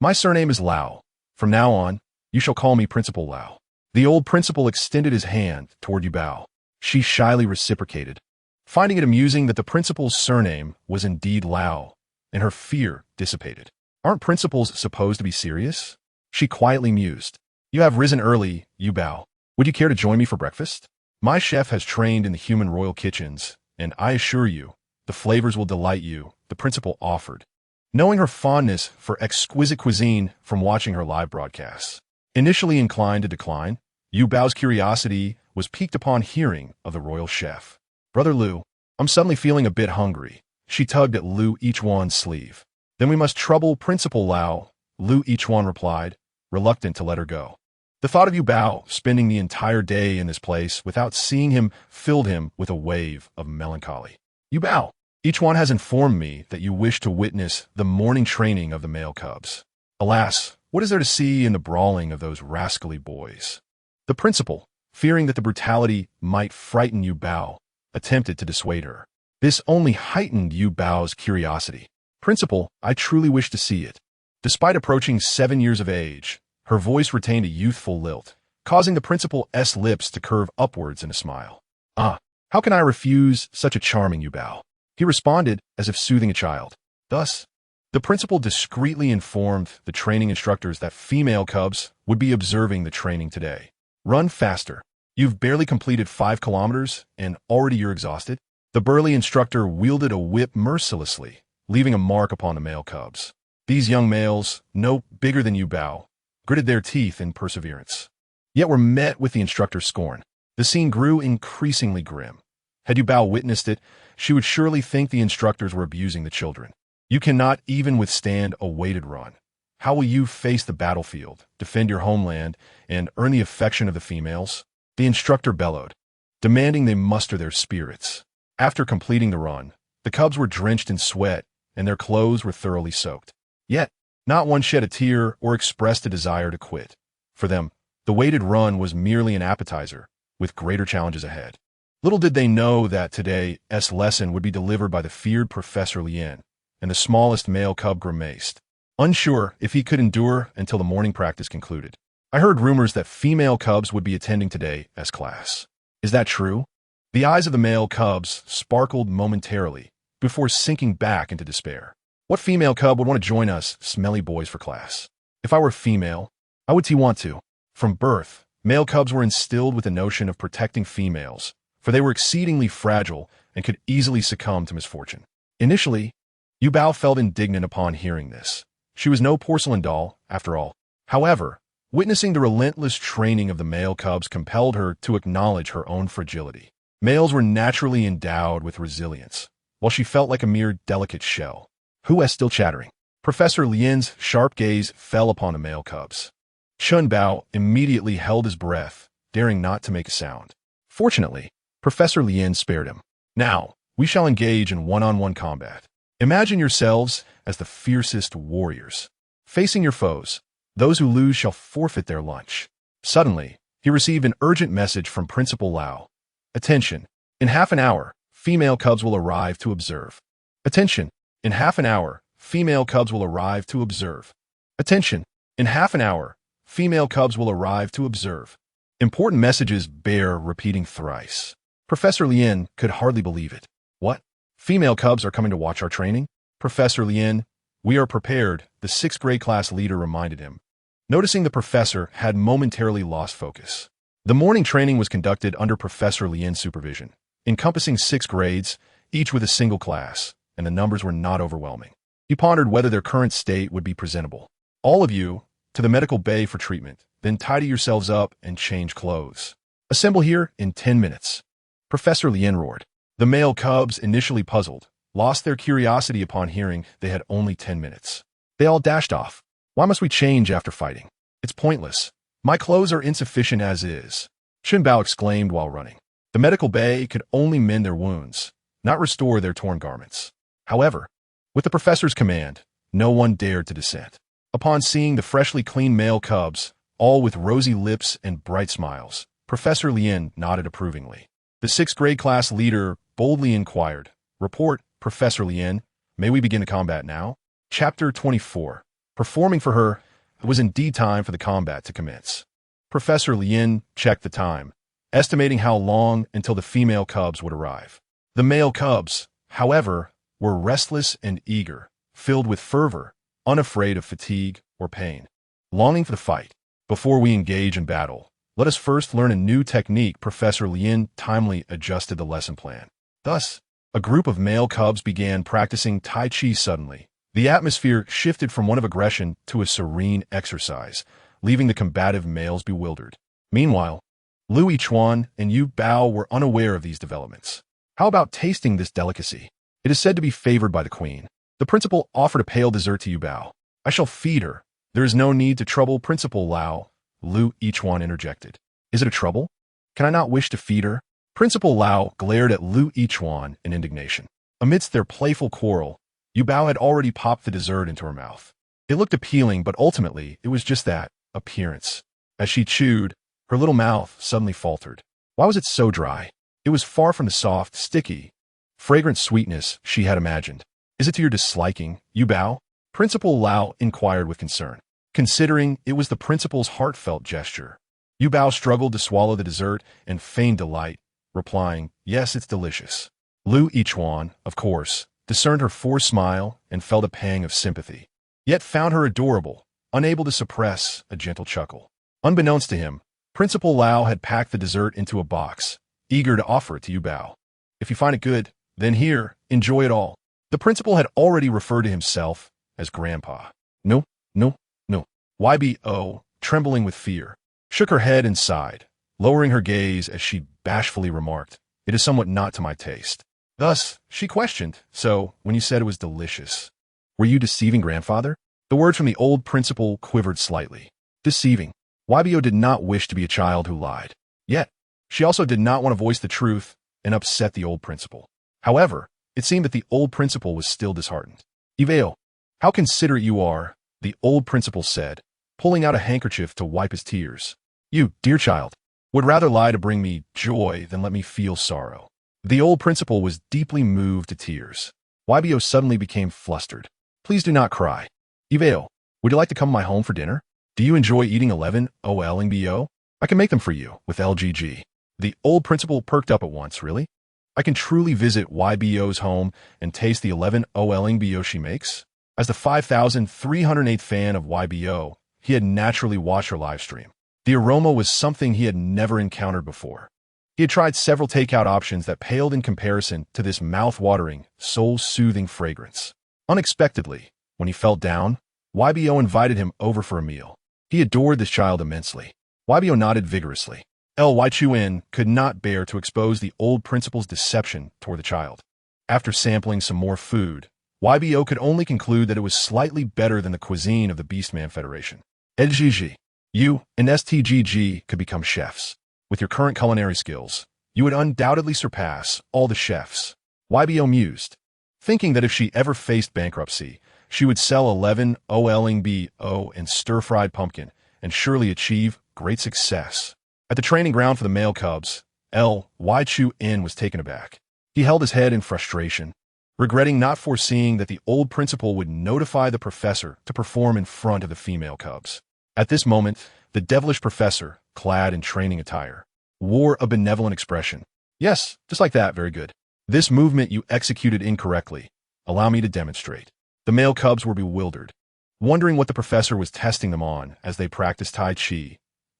my surname is Lao. From now on, you shall call me Principal Lao." The old principal extended his hand toward Yu Bao. She shyly reciprocated, finding it amusing that the principal's surname was indeed Lao, and her fear dissipated. "Aren't principals supposed to be serious?" She quietly mused. "You have risen early, Yu Bao. Would you care to join me for breakfast? My chef has trained in the human royal kitchens, and I assure you, the flavors will delight you," the principal offered, knowing her fondness for exquisite cuisine from watching her live broadcasts. Initially inclined to decline, Yu Bao's curiosity was piqued upon hearing of the royal chef. "Brother Lu, I'm suddenly feeling a bit hungry." She tugged at Lu Yichuan's sleeve. "Then we must trouble Principal Lao," Lu Yichuan replied, reluctant to let her go. The thought of Yu Bao spending the entire day in this place without seeing him filled him with a wave of melancholy. "Yu Bao, Yichuan has informed me that you wish to witness the morning training of the male cubs. Alas, what is there to see in the brawling of those rascally boys?" The principal, fearing that the brutality might frighten Yu Bao, attempted to dissuade her. This only heightened Yu Bao's curiosity. "Principal, I truly wish to see it." Despite approaching 7 years of age, her voice retained a youthful lilt, causing the principal's lips to curve upwards in a smile. "Ah, how can I refuse such a charming Yu Bao?" he responded as if soothing a child. Thus, the principal discreetly informed the training instructors that female cubs would be observing the training today. "Run faster. You've barely completed 5 kilometers, and already you're exhausted." The burly instructor wielded a whip mercilessly, leaving a mark upon the male cubs. These young males, no bigger than Yu Bao, gritted their teeth in perseverance, yet were met with the instructor's scorn. The scene grew increasingly grim. Had Yu Bao witnessed it, she would surely think the instructors were abusing the children. "You cannot even withstand a weighted run. How will you face the battlefield, defend your homeland, and earn the affection of the females?" The instructor bellowed, demanding they muster their spirits. After completing the run, the cubs were drenched in sweat, and their clothes were thoroughly soaked. Yet, not one shed a tear or expressed a desire to quit. For them, the weighted run was merely an appetizer, with greater challenges ahead. Little did they know that today's lesson would be delivered by the feared Professor Lian, and the smallest male cub grimaced, unsure if he could endure until the morning practice concluded. "I heard rumors that female cubs would be attending today's class. Is that true?" The eyes of the male cubs sparkled momentarily before sinking back into despair. "What female cub would want to join us smelly boys for class? If I were female, I would want to." From birth, male cubs were instilled with the notion of protecting females, for they were exceedingly fragile and could easily succumb to misfortune. Initially, Yu Bao felt indignant upon hearing this. She was no porcelain doll, after all. However, witnessing the relentless training of the male cubs compelled her to acknowledge her own fragility. Males were naturally endowed with resilience, while she felt like a mere delicate shell. Who is still chattering? Professor Lian's sharp gaze fell upon the male cubs. Chun Bao immediately held his breath, daring not to make a sound. Fortunately, Professor Lian spared him. Now, we shall engage in one-on-one combat. Imagine yourselves as the fiercest warriors. Facing your foes, those who lose shall forfeit their lunch. Suddenly, he received an urgent message from Principal Lao. Attention, in half an hour, female cubs will arrive to observe. Attention, in half an hour, female cubs will arrive to observe. Attention, in half an hour, female cubs will arrive to observe. Important messages bear repeating thrice. Professor Lian could hardly believe it. What? Female cubs are coming to watch our training? Professor Lian, we are prepared, the 6th grade class leader reminded him. Noticing the professor had momentarily lost focus. The morning training was conducted under Professor Lian's supervision, encompassing 6 grades, each with a single class, and the numbers were not overwhelming. He pondered whether their current state would be presentable. All of you, to the medical bay for treatment, then tidy yourselves up and change clothes. Assemble here in 10 minutes. Professor Lian roared. The male cubs, initially puzzled, lost their curiosity upon hearing they had only 10 minutes. They all dashed off. Why must we change after fighting? It's pointless. My clothes are insufficient as is. Chun Bao exclaimed while running. The medical bay could only mend their wounds, not restore their torn garments. However, with the professor's command, no one dared to dissent. Upon seeing the freshly clean male cubs, all with rosy lips and bright smiles, Professor Lian nodded approvingly. The 6th grade class leader boldly inquired, Report, Professor Lian, may we begin the combat now? Chapter 24. Performing for her, it was indeed time for the combat to commence. Professor Lian checked the time, estimating how long until the female cubs would arrive. The male cubs, however, were restless and eager, filled with fervor, unafraid of fatigue or pain, longing for the fight. Before we engage in battle, let us first learn a new technique. Professor Lian timely adjusted the lesson plan. Thus, a group of male cubs began practicing Tai Chi suddenly. The atmosphere shifted from one of aggression to a serene exercise, leaving the combative males bewildered. Meanwhile, Lu Yichuan and Yu Bao were unaware of these developments. How about tasting this delicacy? It is said to be favored by the queen. The principal offered a pale dessert to Yu Bao. I shall feed her. There is no need to trouble Principal Lao, Lu Yichuan interjected. Is it a trouble? Can I not wish to feed her? Principal Lao glared at Lu Yichuan in indignation. Amidst their playful quarrel, Yu Bao had already popped the dessert into her mouth. It looked appealing, but ultimately it was just that, appearance. As she chewed, her little mouth suddenly faltered. Why was it so dry? It was far from the soft, sticky, fragrant sweetness she had imagined. Is it to your disliking, Yu Bao? Principal Lao inquired with concern, considering it was the principal's heartfelt gesture. Yu Bao struggled to swallow the dessert and feigned delight, replying, Yes, it's delicious. Lu Yichuan, of course, discerned her forced smile and felt a pang of sympathy, yet found her adorable, unable to suppress a gentle chuckle. Unbeknownst to him, Principal Lao had packed the dessert into a box, eager to offer it to Yu Bao. If you find it good, then here, enjoy it all. The principal had already referred to himself as Grandpa. No. YBO, trembling with fear, shook her head and sighed, lowering her gaze as she bashfully remarked, It is somewhat not to my taste. Thus, she questioned, So, when you said it was delicious, were you deceiving grandfather? The words from the old principal quivered slightly. Deceiving. YBO did not wish to be a child who lied. Yet, she also did not want to voice the truth and upset the old principal. However, it seemed that the old principal was still disheartened. Iveo, how considerate you are, the old principal said, pulling out a handkerchief to wipe his tears. You, dear child, would rather lie to bring me joy than let me feel sorrow. The old principal was deeply moved to tears. YBO suddenly became flustered. Please do not cry. Iveo, would you like to come to my home for dinner? Do you enjoy eating 11 OLingBO? I can make them for you, with LGG. The old principal perked up at once, really? I can truly visit YBO's home and taste the 11 OLingBO she makes? As the 5,308th fan of YBO, he had naturally watched her live stream. The aroma was something he had never encountered before. He had tried several takeout options that paled in comparison to this mouth-watering, soul-soothing fragrance. Unexpectedly, when he felt down, YBO invited him over for a meal. He adored this child immensely. YBO nodded vigorously. Chuan could not bear to expose the old principal's deception toward the child. After sampling some more food, YBO could only conclude that it was slightly better than the cuisine of the Beastman Federation. LGG. You and STGG could become chefs. With your current culinary skills, you would undoubtedly surpass all the chefs. YBO mused, thinking that if she ever faced bankruptcy, she would sell 11 OLNBO and stir-fried pumpkin and surely achieve great success. At the training ground for the male cubs, Chuan was taken aback. He held his head in frustration, regretting not foreseeing that the old principal would notify the professor to perform in front of the female cubs. At this moment, the devilish professor, clad in training attire, wore a benevolent expression. Yes, just like that, very good. This movement you executed incorrectly. Allow me to demonstrate. The male cubs were bewildered, wondering what the professor was testing them on as they practiced Tai Chi.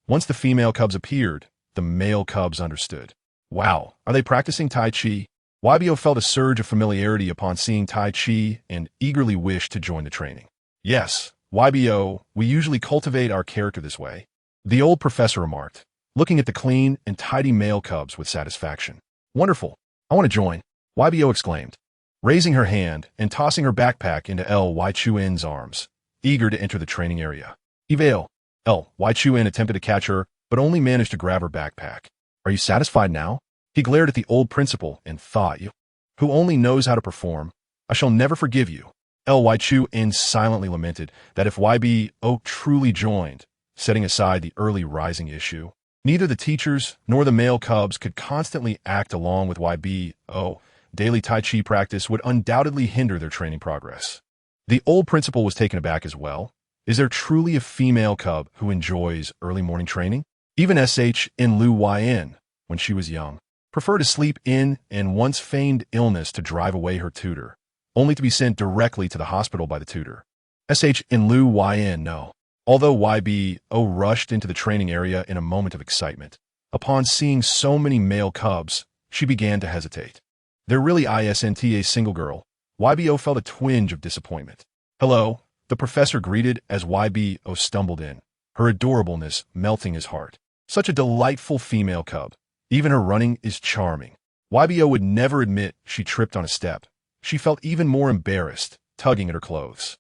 Once the female cubs appeared, the male cubs understood. Wow, are they practicing Tai Chi? YBO felt a surge of familiarity upon seeing Tai Chi and eagerly wished to join the training. Yes, YBO, we usually cultivate our character this way, the old professor remarked, looking at the clean and tidy male cubs with satisfaction. Wonderful, I want to join, YBO exclaimed, raising her hand and tossing her backpack into Chuan's arms, eager to enter the training area. Evail. Chuan attempted to catch her, but only managed to grab her backpack. Are you satisfied now? He glared at the old principal and thought, you, who only knows how to perform, I shall never forgive you. Chuan silently lamented that if YBO truly joined, setting aside the early rising issue, neither the teachers nor the male cubs could constantly act along with YBO. Daily Tai Chi practice would undoubtedly hinder their training progress. The old principal was taken aback as well. Is there truly a female cub who enjoys early morning training? Even Luan, when she was young, preferred to sleep in and once feigned illness to drive away her tutor, only to be sent directly to the hospital by the tutor. Luan, no. Although YBO rushed into the training area in a moment of excitement, upon seeing so many male cubs, she began to hesitate. There really isn't a single girl. YBO felt a twinge of disappointment. Hello, the professor greeted as YBO stumbled in, her adorableness melting his heart. Such a delightful female cub. Even her running is charming. YBO would never admit she tripped on a step. She felt even more embarrassed, tugging at her clothes,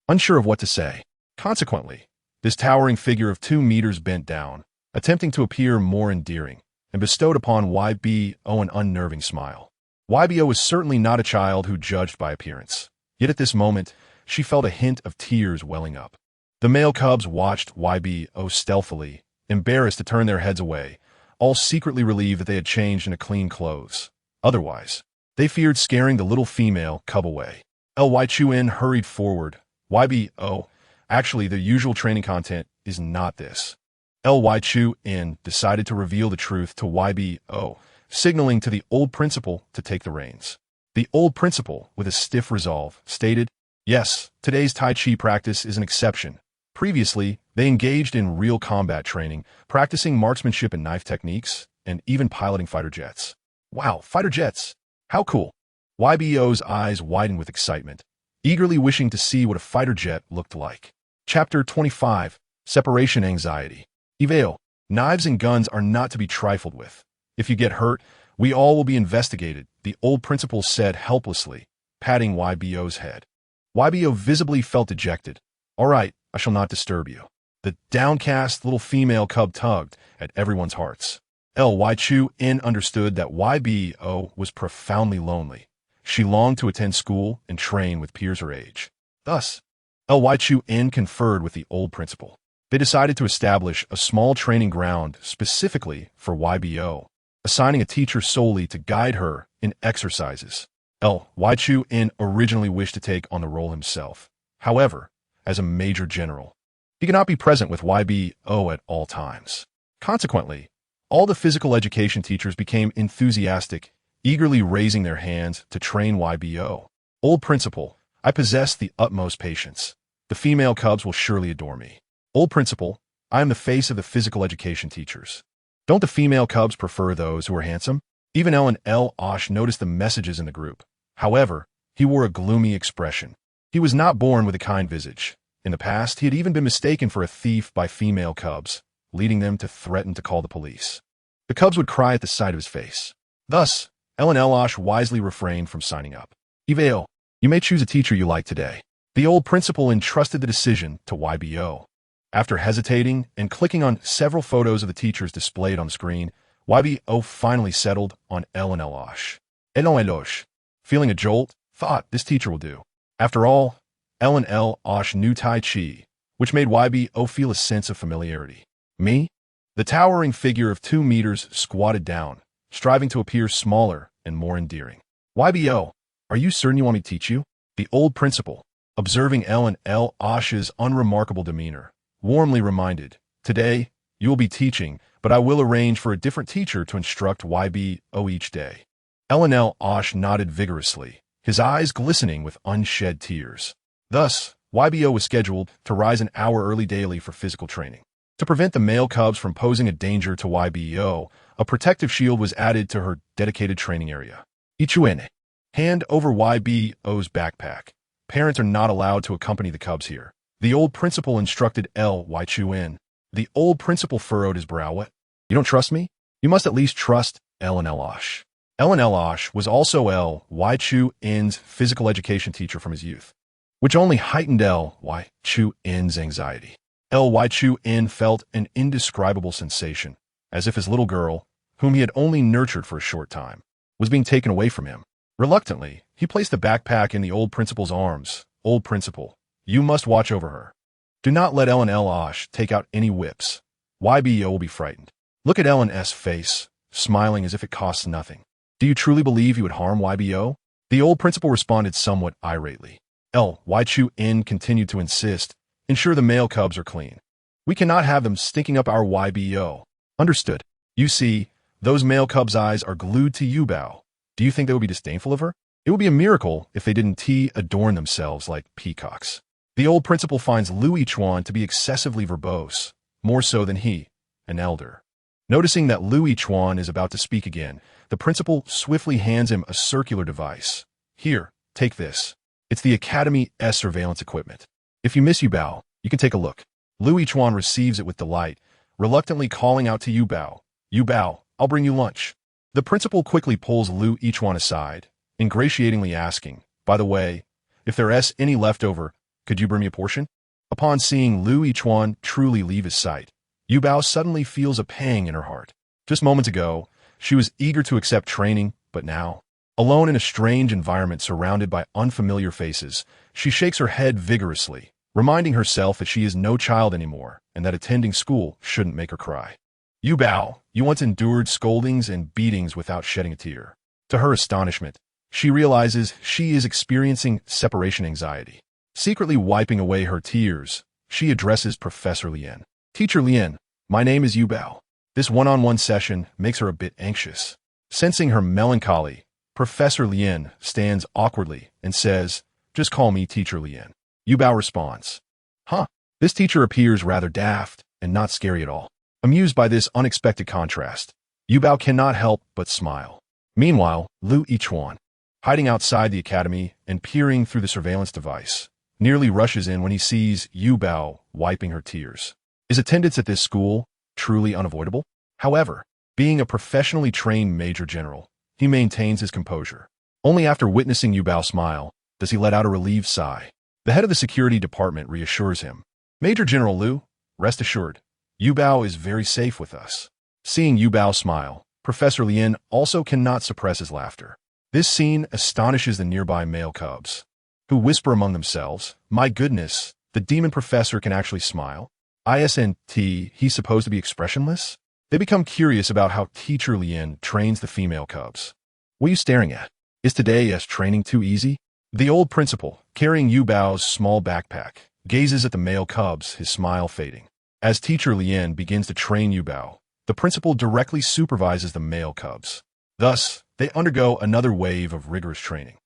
unsure of what to say. Consequently, this towering figure of 2 meters bent down, attempting to appear more endearing, and bestowed upon YBO an unnerving smile. YBO was certainly not a child who judged by appearance. Yet at this moment, she felt a hint of tears welling up. The male cubs watched YBO stealthily, embarrassed to turn their heads away, all secretly relieved that they had changed into clean clothes. Otherwise, they feared scaring the little female cub away. Chuan hurried forward. YBO, actually, the usual training content is not this. Chuan decided to reveal the truth to YBO, signaling to the old principal to take the reins. The old principal, with a stiff resolve, stated, yes, today's Tai Chi practice is an exception. Previously, they engaged in real combat training, practicing marksmanship and knife techniques, and even piloting fighter jets. Wow, fighter jets! How cool! YBO's eyes widened with excitement, eagerly wishing to see what a fighter jet looked like. Chapter 25, Separation Anxiety. Evail, knives and guns are not to be trifled with. If you get hurt, we all will be investigated, the old principal said helplessly, patting YBO's head. YBO visibly felt dejected. All right, I shall not disturb you. The downcast little female cub tugged at everyone's hearts. Chuan understood that YBO was profoundly lonely. She longed to attend school and train with peers her age. Thus, Chuan conferred with the old principal. They decided to establish a small training ground specifically for YBO, assigning a teacher solely to guide her in exercises. Chuan originally wished to take on the role himself. However, as a major general, he could not be present with YBO at all times. Consequently, all the physical education teachers became enthusiastic, eagerly raising their hands to train YBO. Old principal, I possess the utmost patience. The female cubs will surely adore me. Old principal, I am the face of the physical education teachers. Don't the female cubs prefer those who are handsome? Even Ellen Osh noticed the messages in the group. However, he wore a gloomy expression. He was not born with a kind visage. In the past, he had even been mistaken for a thief by female cubs, leading them to threaten to call the police. The cubs would cry at the sight of his face. Thus, LNL wisely refrained from signing up. Iveo, you may choose a teacher you like today. The old principal entrusted the decision to YBO. After hesitating and clicking on several photos of the teachers displayed on the screen, YBO finally settled on LNL. LNL, feeling a jolt, thought this teacher will do. After all, LNL knew Tai Chi, which made YBO feel a sense of familiarity. Me? The towering figure of 2 meters squatted down, striving to appear smaller and more endearing. YBO, are you certain you want me to teach you? The old principal, observing LNL's unremarkable demeanor, warmly reminded, today, you will be teaching, but I will arrange for a different teacher to instruct YBO each day. LNL nodded vigorously, his eyes glistening with unshed tears. Thus, YBO was scheduled to rise an hour early daily for physical training. To prevent the male cubs from posing a danger to YBO, a protective shield was added to her dedicated training area. Ichuene. Hand over YBO's backpack. Parents are not allowed to accompany the cubs here. The old principal instructed L.Y.Chuan. The old principal furrowed his brow. What? You don't trust me? You must at least trust LNL. LNL was also L.Y.Chuan's physical education teacher from his youth, which only heightened L.Y.Chuan's anxiety. L.Y.Chuan felt an indescribable sensation, as if his little girl, whom he had only nurtured for a short time, was being taken away from him. Reluctantly, he placed the backpack in the old principal's arms. Old principal, you must watch over her. Do not let LNL take out any whips. YBO will be frightened. Look at LN's face, smiling as if it costs nothing. Do you truly believe you would harm YBO? The old principal responded somewhat irately. L.Y.Chuan continued to insist, ensure the male cubs are clean. We cannot have them stinking up our YBO. Understood. You see, those male cubs' eyes are glued to Yuba. Do you think they would be disdainful of her? It would be a miracle if they didn't adorn themselves like peacocks. The old principal finds Lu Chuan to be excessively verbose, more so than he, an elder. Noticing that Lu Chuan is about to speak again, the principal swiftly hands him a circular device. Here, take this. It's the Academy's surveillance equipment. If you miss Yuba, you can take a look. Lu Chuan receives it with delight, reluctantly calling out to Yuba, Yuba, I'll bring you lunch. The principal quickly pulls Lu Chuan aside, ingratiatingly asking, by the way, if there's any left over, could you bring me a portion? Upon seeing Lu Chuan truly leave his sight, Yuba suddenly feels a pang in her heart. Just moments ago, she was eager to accept training, but now, alone in a strange environment surrounded by unfamiliar faces, she shakes her head vigorously, reminding herself that she is no child anymore and that attending school shouldn't make her cry. Yuba, you once endured scoldings and beatings without shedding a tear. To her astonishment, she realizes she is experiencing separation anxiety. Secretly wiping away her tears, she addresses Professor Lian. Teacher Lian, my name is Yuba. This one-on-one session makes her a bit anxious. Sensing her melancholy, Professor Lian stands awkwardly and says, just call me Teacher Lian. Yuba responds, huh, this teacher appears rather daft and not scary at all. Amused by this unexpected contrast, Yuba cannot help but smile. Meanwhile, Lu Chuan, hiding outside the academy and peering through the surveillance device, nearly rushes in when he sees Yuba wiping her tears. Is attendance at this school truly unavoidable? However, being a professionally trained major general, he maintains his composure. Only after witnessing Yuba smile does he let out a relieved sigh. The head of the security department reassures him. Major General Lu, rest assured, Yuba is very safe with us. Seeing Yuba smile, Professor Lian also cannot suppress his laughter. This scene astonishes the nearby male cubs, who whisper among themselves, my goodness, the demon professor can actually smile. Isn't he's supposed to be expressionless? They become curious about how Teacher Lian trains the female cubs. What are you staring at? Is today's training too easy? The old principal, carrying Yuba's small backpack, gazes at the male cubs, his smile fading. As Teacher Lian begins to train Yuba, the principal directly supervises the male cubs. Thus, they undergo another wave of rigorous training.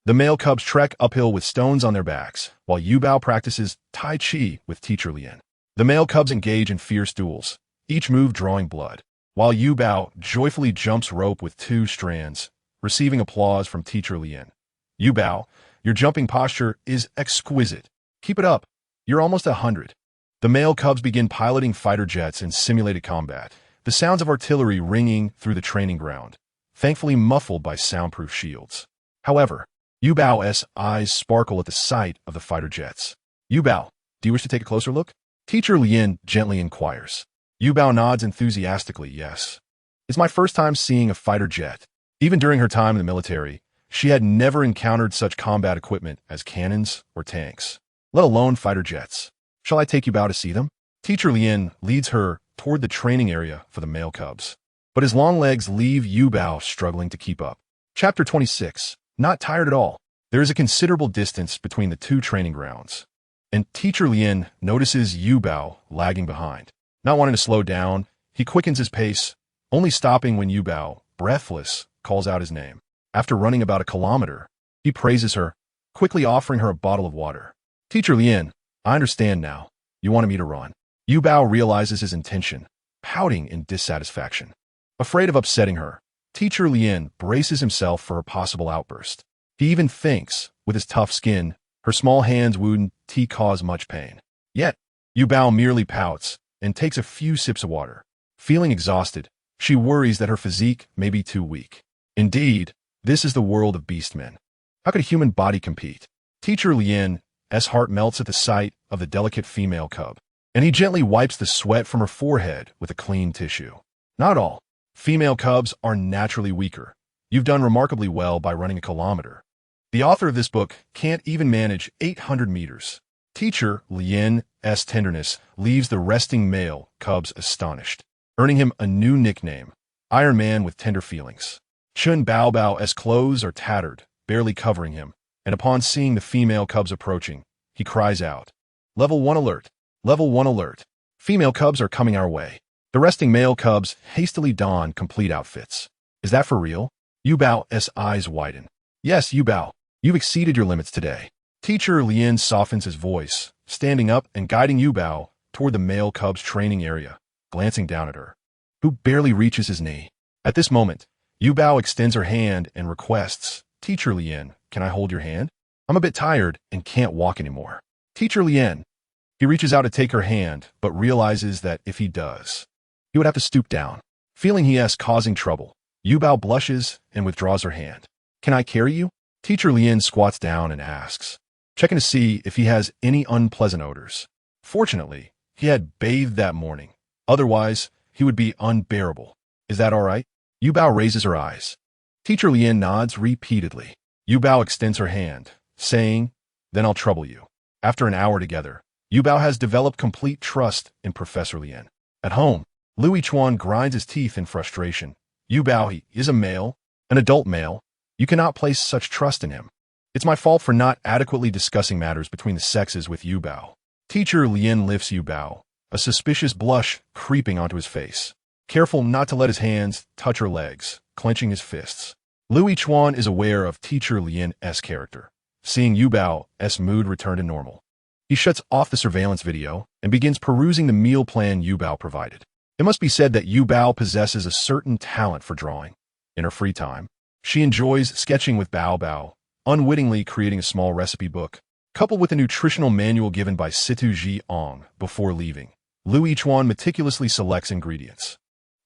The male cubs trek uphill with stones on their backs, while Yuba practices Tai Chi with Teacher Lian. The male cubs engage in fierce duels, each move drawing blood, while Yuba joyfully jumps rope with 2 strands, receiving applause from Teacher Lian. Yuba, your jumping posture is exquisite. Keep it up. You're almost 100. The male cubs begin piloting fighter jets in simulated combat, the sounds of artillery ringing through the training ground, thankfully muffled by soundproof shields. However, Yubao's eyes sparkle at the sight of the fighter jets. Yubao, do you wish to take a closer look? Teacher Lian gently inquires. Yubao nods enthusiastically, yes. It's my first time seeing a fighter jet. Even during her time in the military, she had never encountered such combat equipment as cannons or tanks, let alone fighter jets. Shall I take Yubao to see them? Teacher Lian leads her toward the training area for the male cubs, but his long legs leave Yubao struggling to keep up. Chapter 26. Not tired at all. There is a considerable distance between the two training grounds, and Teacher Lian notices Yubao lagging behind. Not wanting to slow down, he quickens his pace, only stopping when Yubao, breathless, calls out his name. After running about a kilometer, he praises her, quickly offering her a bottle of water. Teacher Lian, I understand now. You wanted me to run. Yubao realizes his intention, pouting in dissatisfaction. Afraid of upsetting her, Teacher Lian braces himself for a possible outburst. He even thinks, with his tough skin, her small hands wouldn't cause much pain. Yet, Yubao merely pouts and takes a few sips of water. Feeling exhausted, she worries that her physique may be too weak. Indeed, this is the world of beastmen. How could a human body compete? Teacher Lian's heart melts at the sight of the delicate female cub, and he gently wipes the sweat from her forehead with a clean tissue. Not all. Female cubs are naturally weaker. You've done remarkably well by running a kilometer. The author of this book can't even manage 800 meters. Teacher Lian's tenderness leaves the resting male cubs astonished, earning him a new nickname, Iron Man with tender feelings. Chun Baobao's clothes are tattered, barely covering him, and upon seeing the female cubs approaching, he cries out, Level 1 alert! Level 1 alert! Female cubs are coming our way. The resting male cubs hastily don complete outfits. Is that for real? Yubao's eyes widen. Yes, Yubao, you've exceeded your limits today. Teacher Lian softens his voice, standing up and guiding Yubao toward the male cub's training area, glancing down at her, who barely reaches his knee. At this moment, Yubao extends her hand and requests, Teacher Lian, can I hold your hand? I'm a bit tired and can't walk anymore. Teacher Lian. He reaches out to take her hand, but realizes that if he does, he would have to stoop down. Feeling he is causing trouble, Yubao blushes and withdraws her hand. Can I carry you? Teacher Lian squats down and asks, checking to see if he has any unpleasant odors. Fortunately, he had bathed that morning. Otherwise, he would be unbearable. Is that all right? Yubao raises her eyes. Teacher Lian nods repeatedly. Yubao extends her hand, saying, then I'll trouble you. After an hour together, Yubao has developed complete trust in Professor Lian. At home, Louis Chuan grinds his teeth in frustration. Yubao, he is a male, an adult male. You cannot place such trust in him. It's my fault for not adequately discussing matters between the sexes with Yubao. Teacher Lian lifts Yubao, a suspicious blush creeping onto his face, careful not to let his hands touch her legs, clenching his fists. Louis Chuan is aware of Teacher Lian's character, seeing Yubao's mood return to normal. He shuts off the surveillance video and begins perusing the meal plan Yubao provided. It must be said that Yubao possesses a certain talent for drawing. In her free time, she enjoys sketching with Bao, unwittingly creating a small recipe book. Coupled with a nutritional manual given by Situ Ji-ong before leaving, Louis Chuan meticulously selects ingredients.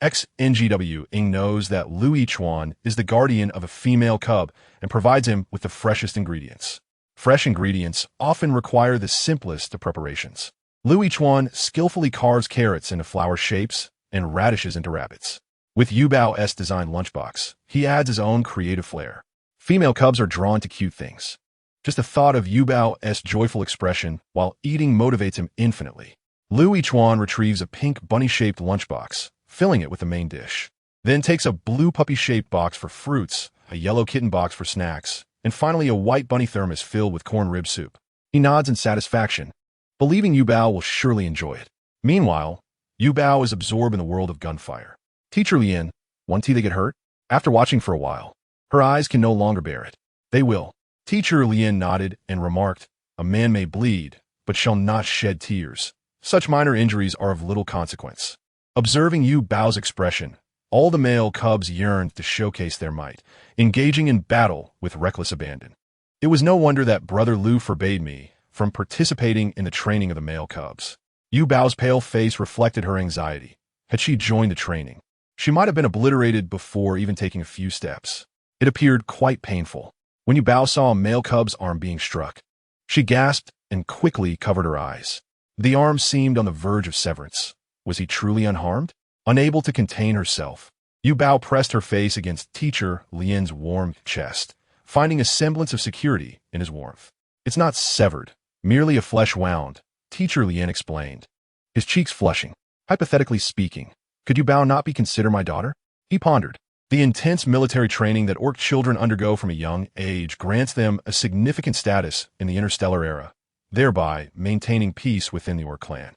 Ngw-ing knows that Louis Chuan is the guardian of a female cub and provides him with the freshest ingredients. Fresh ingredients often require the simplest of preparations. Louis Chuan skillfully carves carrots into flower shapes and radishes into rabbits. With Yubao's designed lunchbox, he adds his own creative flair. Female cubs are drawn to cute things. Just the thought of Yubao's joyful expression while eating motivates him infinitely. Louis Chuan retrieves a pink bunny-shaped lunchbox, filling it with the main dish. Then takes a blue puppy-shaped box for fruits, a yellow kitten box for snacks, and finally a white bunny thermos filled with corn rib soup. He nods in satisfaction, believing Yubao will surely enjoy it. Meanwhile, Yubao is absorbed in the world of gunfire. Teacher Lian, won't they get hurt? After watching for a while, her eyes can no longer bear it. They will. Teacher Lian nodded and remarked, a man may bleed, but shall not shed tears. Such minor injuries are of little consequence. Observing Yubao's expression, all the male cubs yearned to showcase their might, engaging in battle with reckless abandon. It was no wonder that Brother Lu forbade me from participating in the training of the male cubs. Yubao's pale face reflected her anxiety. had she joined the training. She might have been obliterated before even taking a few steps. It appeared quite painful. When Yuba saw a male cub's arm being struck, she gasped and quickly covered her eyes. The arm seemed on the verge of severance. Was he truly unharmed? Unable to contain herself, Yuba pressed her face against Teacher Lian's warm chest, finding a semblance of security in his warmth. It's not severed, merely a flesh wound, Teacher Lian explained, his cheeks flushing. Hypothetically speaking, could Yuba not be considered my daughter? He pondered. The intense military training that orc children undergo from a young age grants them a significant status in the Interstellar era, thereby maintaining peace within the orc clan.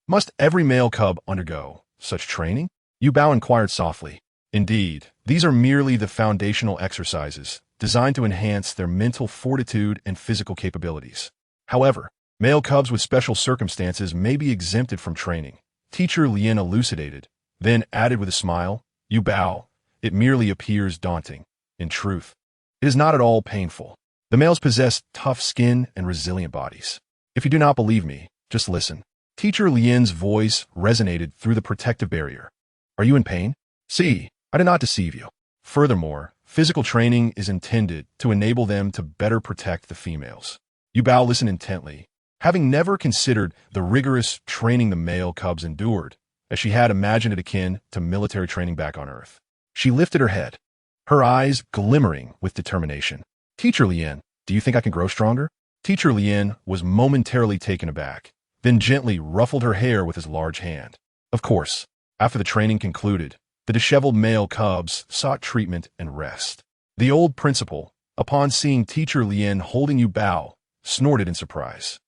Must every male cub undergo such training? Yuba inquired softly. Indeed, these are merely the foundational exercises designed to enhance their mental fortitude and physical capabilities. However, male cubs with special circumstances may be exempted from training, Teacher Lian elucidated, then added with a smile, Yuba, it merely appears daunting. In truth, it is not at all painful. The males possess tough skin and resilient bodies. If you do not believe me, just listen. Teacher Lian's voice resonated through the protective barrier. Are you in pain? See, I did not deceive you. Furthermore, physical training is intended to enable them to better protect the females. Yuba listened intently, having never considered the rigorous training the male cubs endured, as she had imagined it akin to military training back on Earth. She lifted her head, her eyes glimmering with determination. Teacher Lian, do you think I can grow stronger? Teacher Lian was momentarily taken aback, then gently ruffled her hair with his large hand. Of course, after the training concluded, the disheveled male cubs sought treatment and rest. The old principal, upon seeing Teacher Lian holding Yuba, snorted in surprise.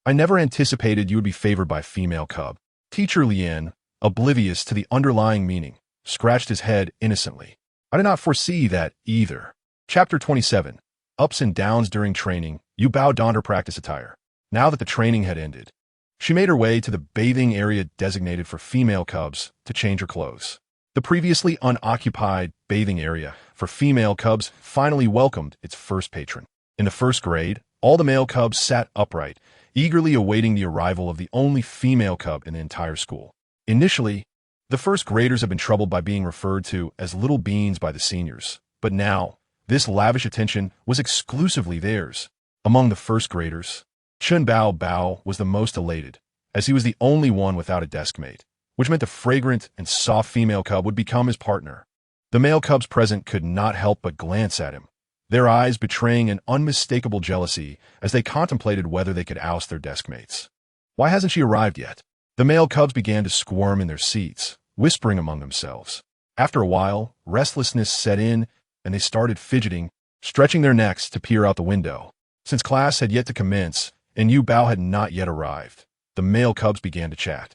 I never anticipated you would be favored by a female cub. Teacher Lian, oblivious to the underlying meaning, scratched his head innocently. I did not foresee that either. Chapter 27. Ups and downs during training. Yuba donned her practice attire. Now that the training had ended, she made her way to the bathing area designated for female cubs to change her clothes. The previously unoccupied bathing area for female cubs finally welcomed its first patron. In the first grade, all the male cubs sat upright, eagerly awaiting the arrival of the only female cub in the entire school. Initially, the first graders had been troubled by being referred to as little beans by the seniors, but now, this lavish attention was exclusively theirs. Among the first graders, Chun Bao was the most elated, as he was the only one without a desk mate, which meant the fragrant and soft female cub would become his partner. The male cubs present could not help but glance at him, their eyes betraying an unmistakable jealousy as they contemplated whether they could oust their desk mates. Why hasn't she arrived yet? The male cubs began to squirm in their seats, whispering among themselves. After a while, restlessness set in, and they started fidgeting, stretching their necks to peer out the window. Since class had yet to commence, and Yuba had not yet arrived, the male cubs began to chat.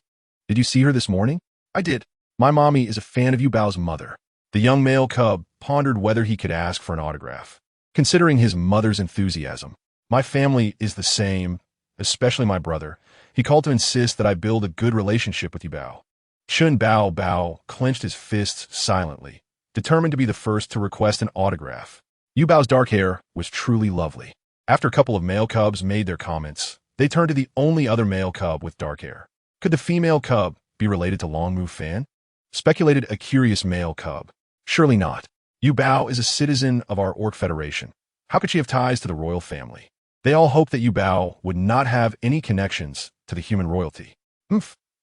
Did you see her this morning? I did. My mommy is a fan of Yuba's mother. The young male cub pondered whether he could ask for an autograph. Considering his mother's enthusiasm, my family is the same, especially my brother. He called to insist that I build a good relationship with Yuba. Chun Bao clenched his fists silently, determined to be the first to request an autograph. Yuba's dark hair was truly lovely. After a couple of male cubs made their comments, they turned to the only other male cub with dark hair. Could the female cub be related to Longmu Fan? Speculated a curious male cub. Surely not. Yuba is a citizen of our Orc Federation. How could she have ties to the royal family? They all hoped that Yuba would not have any connections to the human royalty.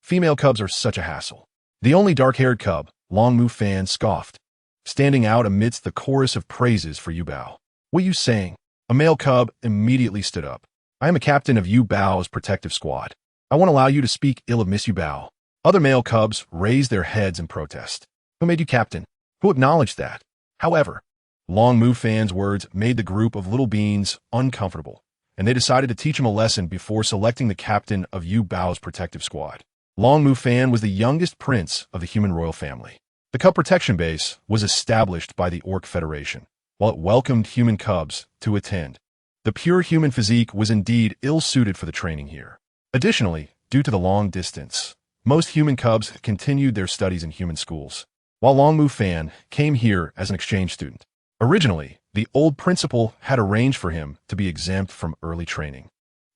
Female cubs are such a hassle. The only dark-haired cub, Longmu Fan, scoffed, standing out amidst the chorus of praises for Yuba. What are you saying? A male cub immediately stood up. I am a captain of Yuba's protective squad. I won't allow you to speak ill of Miss Yuba. Other male cubs raised their heads in protest. Who made you captain? Who acknowledged that? However, Longmu Fan's words made the group of little beans uncomfortable, and they decided to teach him a lesson before selecting the captain of Yuba's protective squad. Longmu Fan was the youngest prince of the human royal family. The cub protection base was established by the Orc Federation, while it welcomed human cubs to attend. The pure human physique was indeed ill-suited for the training here. Additionally, due to the long distance, most human cubs continued their studies in human schools, while Longmu Fan came here as an exchange student. Originally, the old principal had arranged for him to be exempt from early training.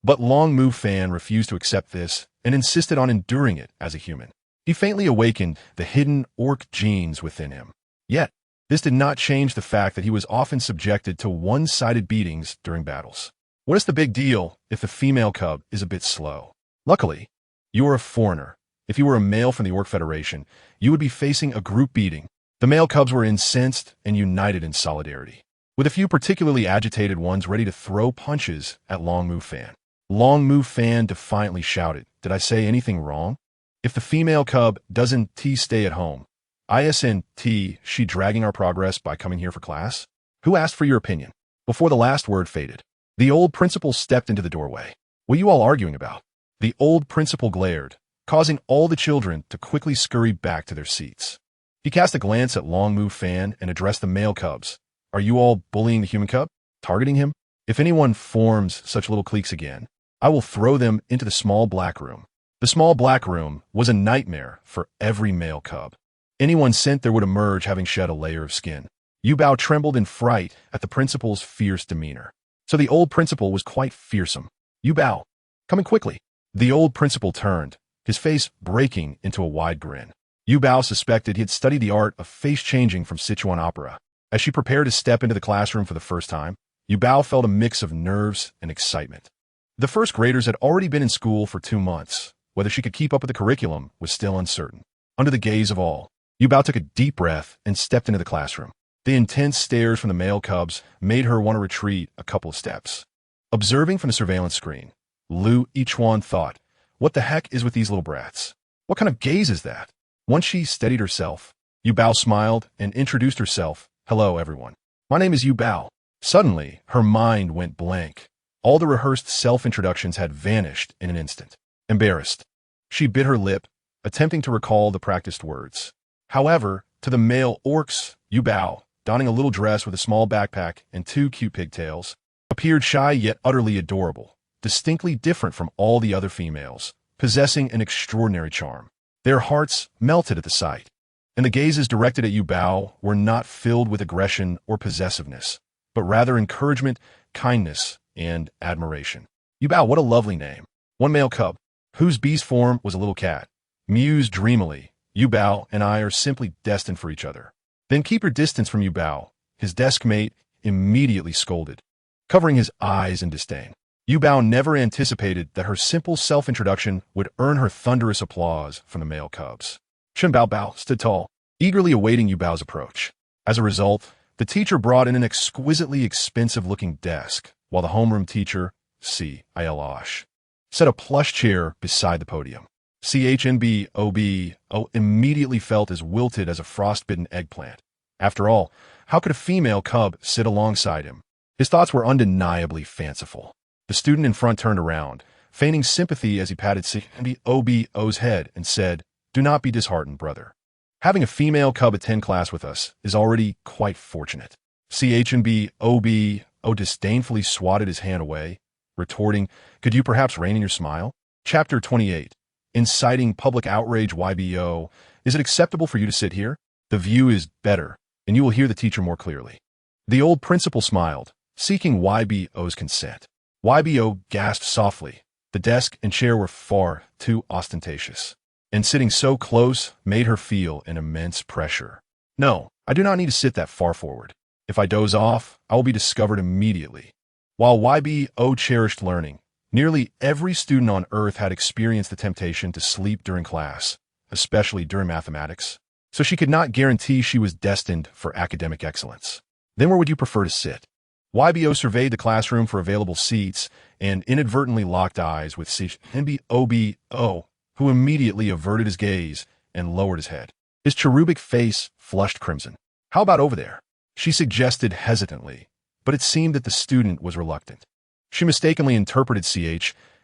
But Longmu Fan refused to accept this and insisted on enduring it as a human. He faintly awakened the hidden orc genes within him. Yet, this did not change the fact that he was often subjected to one-sided beatings during battles. What is the big deal if the female cub is a bit slow? Luckily, you are a foreigner. If you were a male from the Orc Federation, you would be facing a group beating. The male cubs were incensed and united in solidarity, with a few particularly agitated ones ready to throw punches at Long Mu Fan. Long Mu Fan defiantly shouted, "Did I say anything wrong? If the female cub doesn't stay at home, isn't she dragging our progress by coming here for class? Who asked for your opinion?" Before the last word faded, the old principal stepped into the doorway. "What are you all arguing about?" The old principal glared, causing all the children to quickly scurry back to their seats. He cast a glance at Long Mu Fan and addressed the male cubs. "Are you all bullying the human cub? Targeting him? If anyone forms such little cliques again, I will throw them into the small black room." The small black room was a nightmare for every male cub. Anyone sent there would emerge having shed a layer of skin. Yuba trembled in fright at the principal's fierce demeanor. So the old principal was quite fearsome. "Yuba, coming quickly." The old principal turned, his face breaking into a wide grin. Yuba suspected he had studied the art of face-changing from Sichuan opera. As she prepared to step into the classroom for the first time, Yuba felt a mix of nerves and excitement. The first graders had already been in school for 2 months. Whether she could keep up with the curriculum was still uncertain. Under the gaze of all, Yuba took a deep breath and stepped into the classroom. The intense stares from the male cubs made her want to retreat a couple of steps. Observing from the surveillance screen, Lu Yichuan thought, "What the heck is with these little brats? What kind of gaze is that?" Once she steadied herself, Yuba smiled and introduced herself. "Hello, everyone. My name is Yuba." Suddenly, her mind went blank. All the rehearsed self-introductions had vanished in an instant. Embarrassed, she bit her lip, attempting to recall the practiced words. However, to the male orcs, Yuba, donning a little dress with a small backpack and 2 cute pigtails, appeared shy yet utterly adorable, distinctly different from all the other females, possessing an extraordinary charm. Their hearts melted at the sight, and the gazes directed at Yuba were not filled with aggression or possessiveness, but rather encouragement, kindness, and admiration. "Yuba, what a lovely name." One male cub, whose beast form was a little cat, mused dreamily, "Yuba and I are simply destined for each other." "Then keep your distance from Yuba," his desk mate immediately scolded, covering his eyes in disdain. Yuba never anticipated that her simple self-introduction would earn her thunderous applause from the male cubs. Chen Bao stood tall, eagerly awaiting Yuba's approach. As a result, the teacher brought in an exquisitely expensive-looking desk, while the homeroom teacher, C.I.L.Osh, set a plush chair beside the podium. CHNBOBO immediately felt as wilted as a frostbitten eggplant. After all, how could a female cub sit alongside him? His thoughts were undeniably fanciful. The student in front turned around, feigning sympathy as he patted CHNBOBO's head and said, "Do not be disheartened, brother. Having a female cub attend class with us is already quite fortunate." CHNBOBO disdainfully swatted his hand away, retorting, "Could you perhaps rein in your smile?" Chapter 28. Inciting public outrage. YBO, is it acceptable for you to sit here? The view is better, and you will hear the teacher more clearly. The old principal smiled, seeking YBO's consent. YBO gasped softly. The desk and chair were far too ostentatious, and sitting so close made her feel an immense pressure. "No, I do not need to sit that far forward. If I doze off, I will be discovered immediately." While YBO cherished learning, nearly every student on Earth had experienced the temptation to sleep during class, especially during mathematics, so she could not guarantee she was destined for academic excellence. Then where would you prefer to sit? YBO surveyed the classroom for available seats and inadvertently locked eyes with CHNBOBO, who immediately averted his gaze and lowered his head. His cherubic face flushed crimson. "How about over there?" she suggested hesitantly, but it seemed that the student was reluctant. She mistakenly interpreted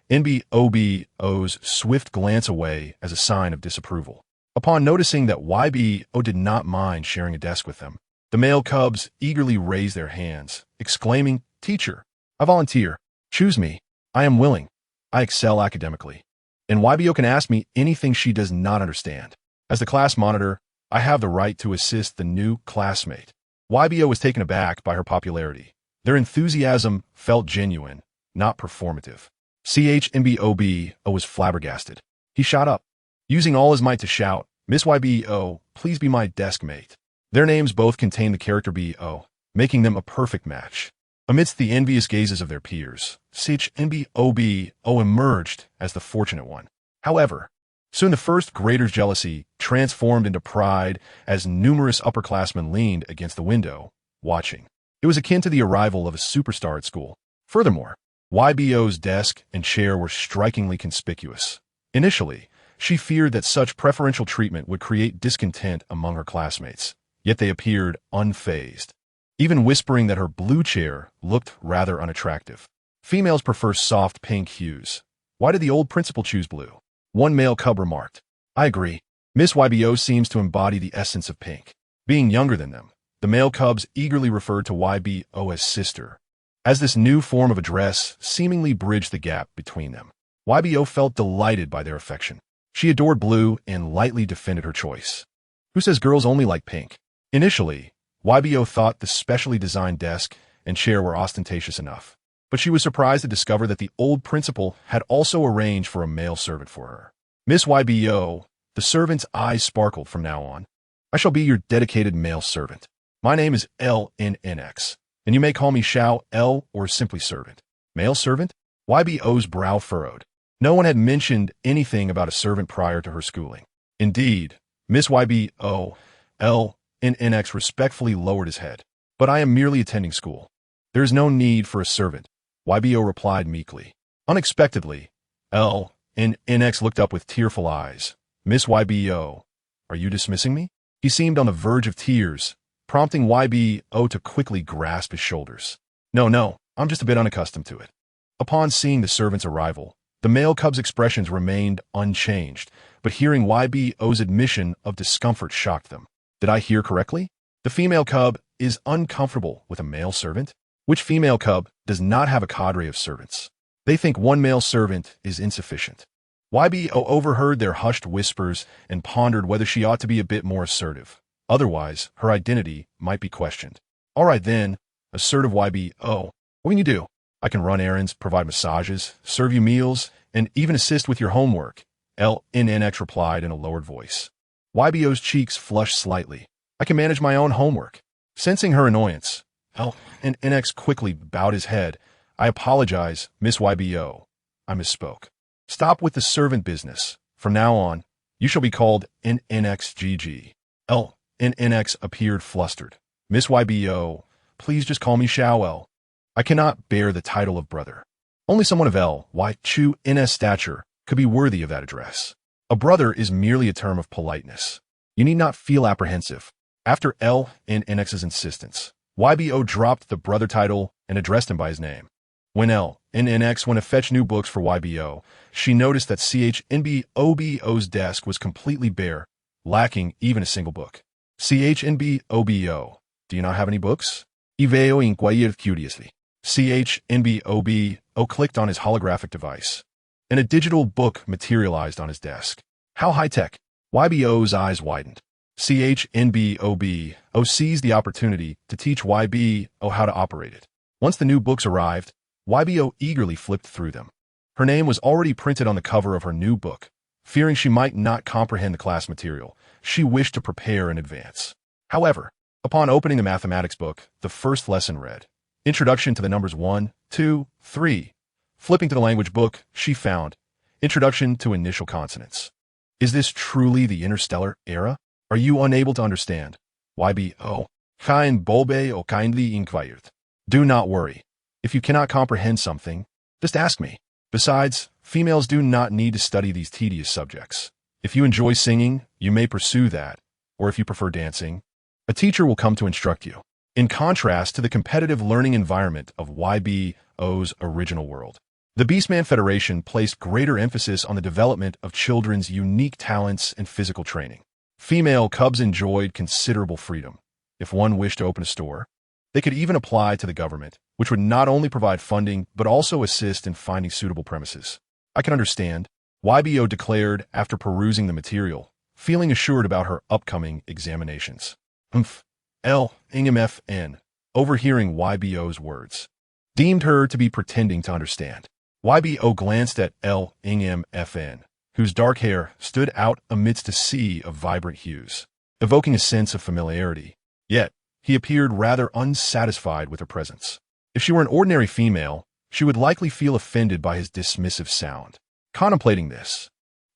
CHNBOBO's swift glance away as a sign of disapproval. Upon noticing that YBO did not mind sharing a desk with them, the male cubs eagerly raised their hands, exclaiming, "Teacher, I volunteer. Choose me. I am willing. I excel academically. And YBO can ask me anything she does not understand. As the class monitor, I have the right to assist the new classmate." YBO was taken aback by her popularity. Their enthusiasm felt genuine, not performative. CHNBOBO was flabbergasted. He shot up. using all his might to shout, "Miss YBO, please be my desk mate." Their names both contain the character BO, making them a perfect match. Amidst the envious gazes of their peers, CHNBOBO emerged as the fortunate one. However, soon the first grader's jealousy transformed into pride as numerous upperclassmen leaned against the window, watching. It was akin to the arrival of a superstar at school. Furthermore, YBO's desk and chair were strikingly conspicuous. Initially, she feared that such preferential treatment would create discontent among her classmates, yet they appeared unfazed, even whispering that her blue chair looked rather unattractive. Females prefer soft pink hues. Why did the old principal choose blue? One male cub remarked. I agree. Miss YBO seems to embody the essence of pink. Being younger than them, the male cubs eagerly referred to YBO as sister, as this new form of address seemingly bridged the gap between them. YBO felt delighted by their affection. She adored blue and lightly defended her choice. Who says girls only like pink? Initially, YBO thought the specially designed desk and chair were ostentatious enough, but she was surprised to discover that the old principal had also arranged for a male servant for her. Miss YBO, the servant's eyes sparkled from now on. I shall be your dedicated male servant. My name is LNNX, and you may call me Xiao L or simply servant. Male servant? YBO's brow furrowed. No one had mentioned anything about a servant prior to her schooling. Indeed, Miss YBO, LNNX respectfully lowered his head. But I am merely attending school. There is no need for a servant, YBO replied meekly. Unexpectedly, LNNX looked up with tearful eyes. Miss YBO, are you dismissing me? He seemed on the verge of tears, prompting YBO to quickly grasp his shoulders. No, I'm just a bit unaccustomed to it. Upon seeing the servant's arrival, the male cub's expressions remained unchanged, but hearing YBO's admission of discomfort shocked them. Did I hear correctly? The female cub is uncomfortable with a male servant? Which female cub does not have a cadre of servants? They think one male servant is insufficient. YBO overheard their hushed whispers and pondered whether she ought to be a bit more assertive. Otherwise, her identity might be questioned. All right then, assertive YBO. What can you do? I can run errands, provide massages, serve you meals, and even assist with your homework, LNNX replied in a lowered voice. YBO's cheeks flushed slightly. I can manage my own homework. Sensing her annoyance, LNNX quickly bowed his head. I apologize, Miss YBO. I misspoke. Stop with the servant business. From now on, you shall be called NNXGG. LNNX appeared flustered. Miss YBO, please just call me Xiao L. I cannot bear the title of brother. Only someone of Chu NS stature could be worthy of that address. A brother is merely a term of politeness. You need not feel apprehensive. After LNNX's insistence, YBO dropped the brother title and addressed him by his name. When LNNX went to fetch new books for YBO, she noticed that CHNBOBO's desk was completely bare, lacking even a single book. CHNBOBO, do you not have any books? Iveo inquired curiously. CHNBOBO clicked on his holographic device, and a digital book materialized on his desk. How high-tech? YBO's eyes widened. CHNBOBO seized the opportunity to teach YBO how to operate it. Once the new books arrived, YBO eagerly flipped through them. Her name was already printed on the cover of her new book. Fearing she might not comprehend the class material, she wished to prepare in advance. However, upon opening the mathematics book, the first lesson read, Introduction to the numbers 1, 2, 3. Flipping to the language book, she found, Introduction to Initial Consonants. Is this truly the Interstellar era? Are you unable to understand? YBO. Kind Bolbe o kindly inquired. Do not worry. If you cannot comprehend something, just ask me. Besides, females do not need to study these tedious subjects. If you enjoy singing, you may pursue that, or if you prefer dancing, a teacher will come to instruct you. In contrast to the competitive learning environment of YBO's original world, the Beastman Federation placed greater emphasis on the development of children's unique talents and physical training. Female cubs enjoyed considerable freedom. If one wished to open a store, they could even apply to the government, which would not only provide funding but also assist in finding suitable premises. I can understand, YBO declared after perusing the material, feeling assured about her upcoming examinations. LNMFN, overhearing YBO's words, deemed her to be pretending to understand. YBO glanced at LNMFN, whose dark hair stood out amidst a sea of vibrant hues, evoking a sense of familiarity. Yet, he appeared rather unsatisfied with her presence. If she were an ordinary female, she would likely feel offended by his dismissive sound. Contemplating this,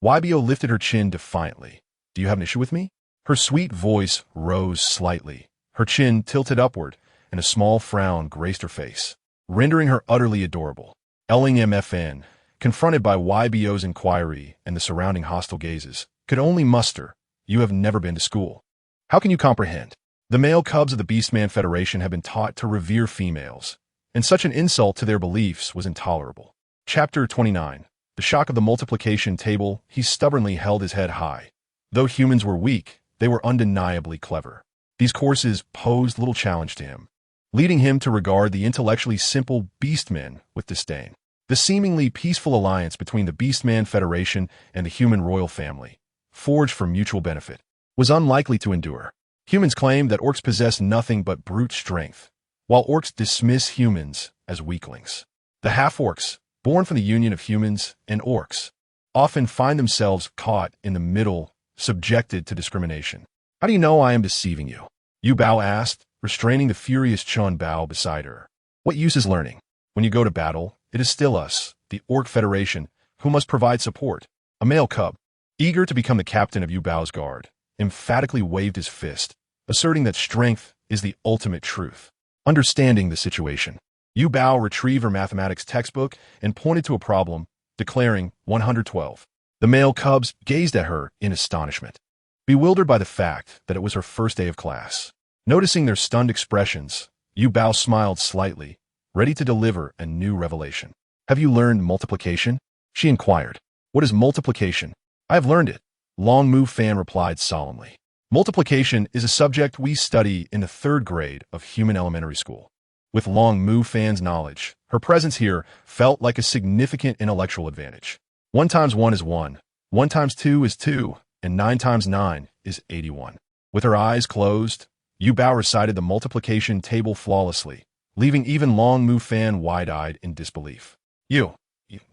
YBO lifted her chin defiantly. "Do you have an issue with me?" Her sweet voice rose slightly. Her chin tilted upward, and a small frown graced her face, rendering her utterly adorable. LNN, confronted by YBO's inquiry and the surrounding hostile gazes, could only muster, "You have never been to school. How can you comprehend? The male cubs of the Beastman Federation have been taught to revere females, and such an insult to their beliefs was intolerable." Chapter 29. The shock of the multiplication table. He stubbornly held his head high. Though humans were weak, they were undeniably clever. These courses posed little challenge to him, leading him to regard the intellectually simple beastmen with disdain. The seemingly peaceful alliance between the Beastman Federation and the human royal family, forged for mutual benefit, was unlikely to endure. Humans claim that orcs possess nothing but brute strength, while orcs dismiss humans as weaklings. The half-orcs, born from the union of humans and orcs, often find themselves caught in the middle, subjected to discrimination. "How do you know I am deceiving you?" Yuba asked, restraining the furious Chun Bao beside her. "What use is learning? When you go to battle, it is still us, the Orc Federation, who must provide support." A male cub, eager to become the captain of Yubao's guard, emphatically waved his fist, asserting that strength is the ultimate truth. Understanding the situation, Yuba retrieved her mathematics textbook and pointed to a problem, declaring 112. The male cubs gazed at her in astonishment, bewildered by the fact that it was her first day of class. Noticing their stunned expressions, Yuba smiled slightly, ready to deliver a new revelation. "Have you learned multiplication?" she inquired. "What is multiplication?" "I have learned it," Long Mu Fan replied solemnly. "Multiplication is a subject we study in the 3rd grade of human elementary school." With Long Mu Fan's knowledge, her presence here felt like a significant intellectual advantage. 1 times 1 is 1, 1 times 2 is 2, and 9 times 9 is 81. With her eyes closed, Yuba recited the multiplication table flawlessly, leaving even Long Mu Fan wide-eyed in disbelief. You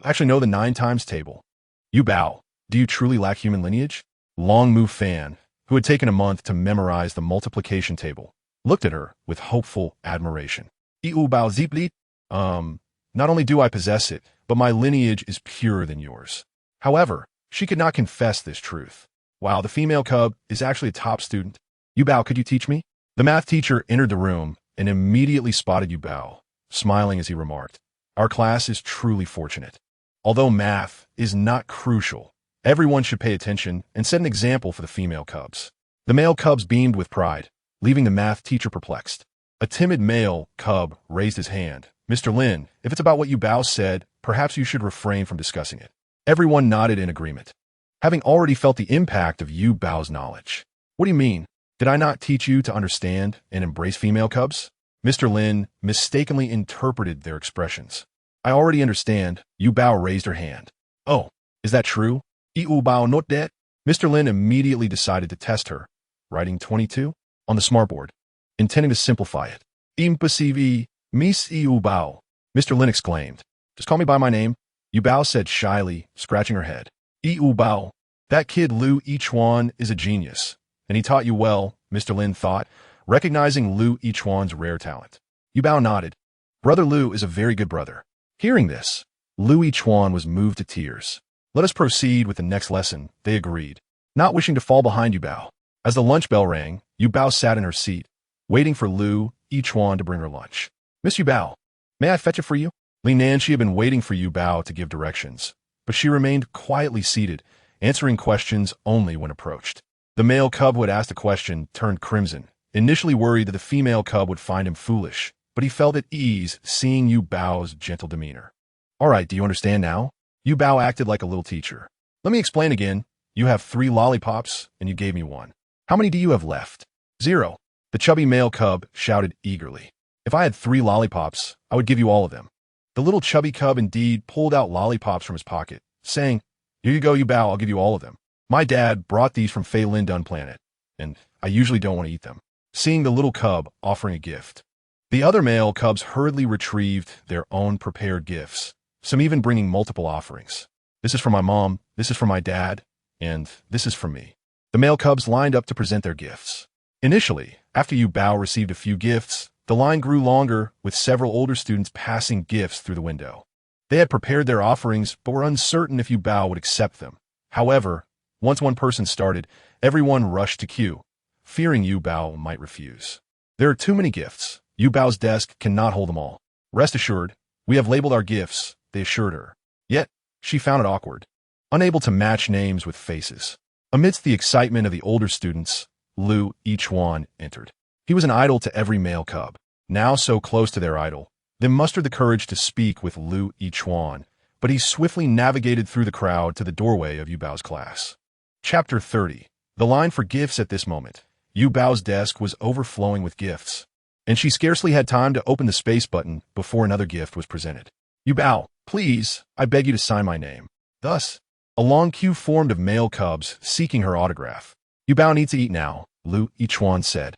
actually know the 9 times table." "Yuba, do you truly lack human lineage?" Long Mu Fan, who had taken a month to memorize the multiplication table, looked at her with hopeful admiration. "Yuba Ziplit? Not only do I possess it, but my lineage is purer than yours." However, she could not confess this truth. "Wow, the female cub is actually a top student. Yuba, could you teach me?" The math teacher entered the room and immediately spotted Yuba, smiling as he remarked, "Our class is truly fortunate. Although math is not crucial, everyone should pay attention and set an example for the female cubs." The male cubs beamed with pride, leaving the math teacher perplexed. A timid male cub raised his hand. "Mr. Lin, if it's about what Yuba said, perhaps you should refrain from discussing it." Everyone nodded in agreement, having already felt the impact of Yubao's knowledge. "What do you mean? Did I not teach you to understand and embrace female cubs?" Mr. Lin mistakenly interpreted their expressions. "I already understand." Yuba raised her hand. "Oh, is that true? Yuba not that?" Mr. Lin immediately decided to test her, writing 22 on the smartboard, intending to simplify it. "Impossible, Miss Yuba," Mr. Lin exclaimed. "Just call me by my name," Yuba said shyly, scratching her head. "Yuba, that kid Lu Yichuan is a genius, and he taught you well," Mr. Lin thought, recognizing Lu Yichuan's rare talent. Yuba nodded. "Brother Lu is a very good brother." Hearing this, Lu Yichuan was moved to tears. "Let us proceed with the next lesson," they agreed, not wishing to fall behind Yuba. As the lunch bell rang, Yuba sat in her seat, waiting for Lu Yichuan to bring her lunch. "Miss Yuba, may I fetch it for you?" Li Nanxi had been waiting for Yuba to give directions, but she remained quietly seated, answering questions only when approached. The male cub who had asked a question turned crimson, initially worried that the female cub would find him foolish, but he felt at ease seeing Yubao's gentle demeanor. "All right, do you understand now?" Yuba acted like a little teacher. "Let me explain again. You have 3 lollipops, and you gave me 1. How many do you have left?" 0. The chubby male cub shouted eagerly. "If I had 3 lollipops, I would give you all of them." The little chubby cub indeed pulled out lollipops from his pocket, saying, "Here you go, Yuba, I'll give you all of them. My dad brought these from Fei Lindun planet, and I usually don't want to eat them." Seeing the little cub offering a gift, the other male cubs hurriedly retrieved their own prepared gifts, some even bringing multiple offerings. The This is for my mom, this is for my dad, and this is for me. The male cubs lined up to present their gifts. Initially, after Yuba received a few gifts, the line grew longer, with several older students passing gifts through the window. They had prepared their offerings, but were uncertain if Yuba would accept them. However, once one person started, everyone rushed to queue, fearing Yuba might refuse. There are too many gifts. Yuba's desk cannot hold them all. Rest assured, we have labeled our gifts, they assured her. Yet, she found it awkward, unable to match names with faces. Amidst the excitement of the older students, Lu Yichuan entered. He was an idol to every male cub. Now so close to their idol, they mustered the courage to speak with Lu Yichuan, but he swiftly navigated through the crowd to the doorway of Yuba's class. Chapter 30. The line for gifts at this moment. Yuba's desk was overflowing with gifts, and she scarcely had time to open the space button before another gift was presented. Yuba, please, I beg you to sign my name. Thus, a long queue formed of male cubs seeking her autograph. Yuba needs to eat now, Lu Yichuan said,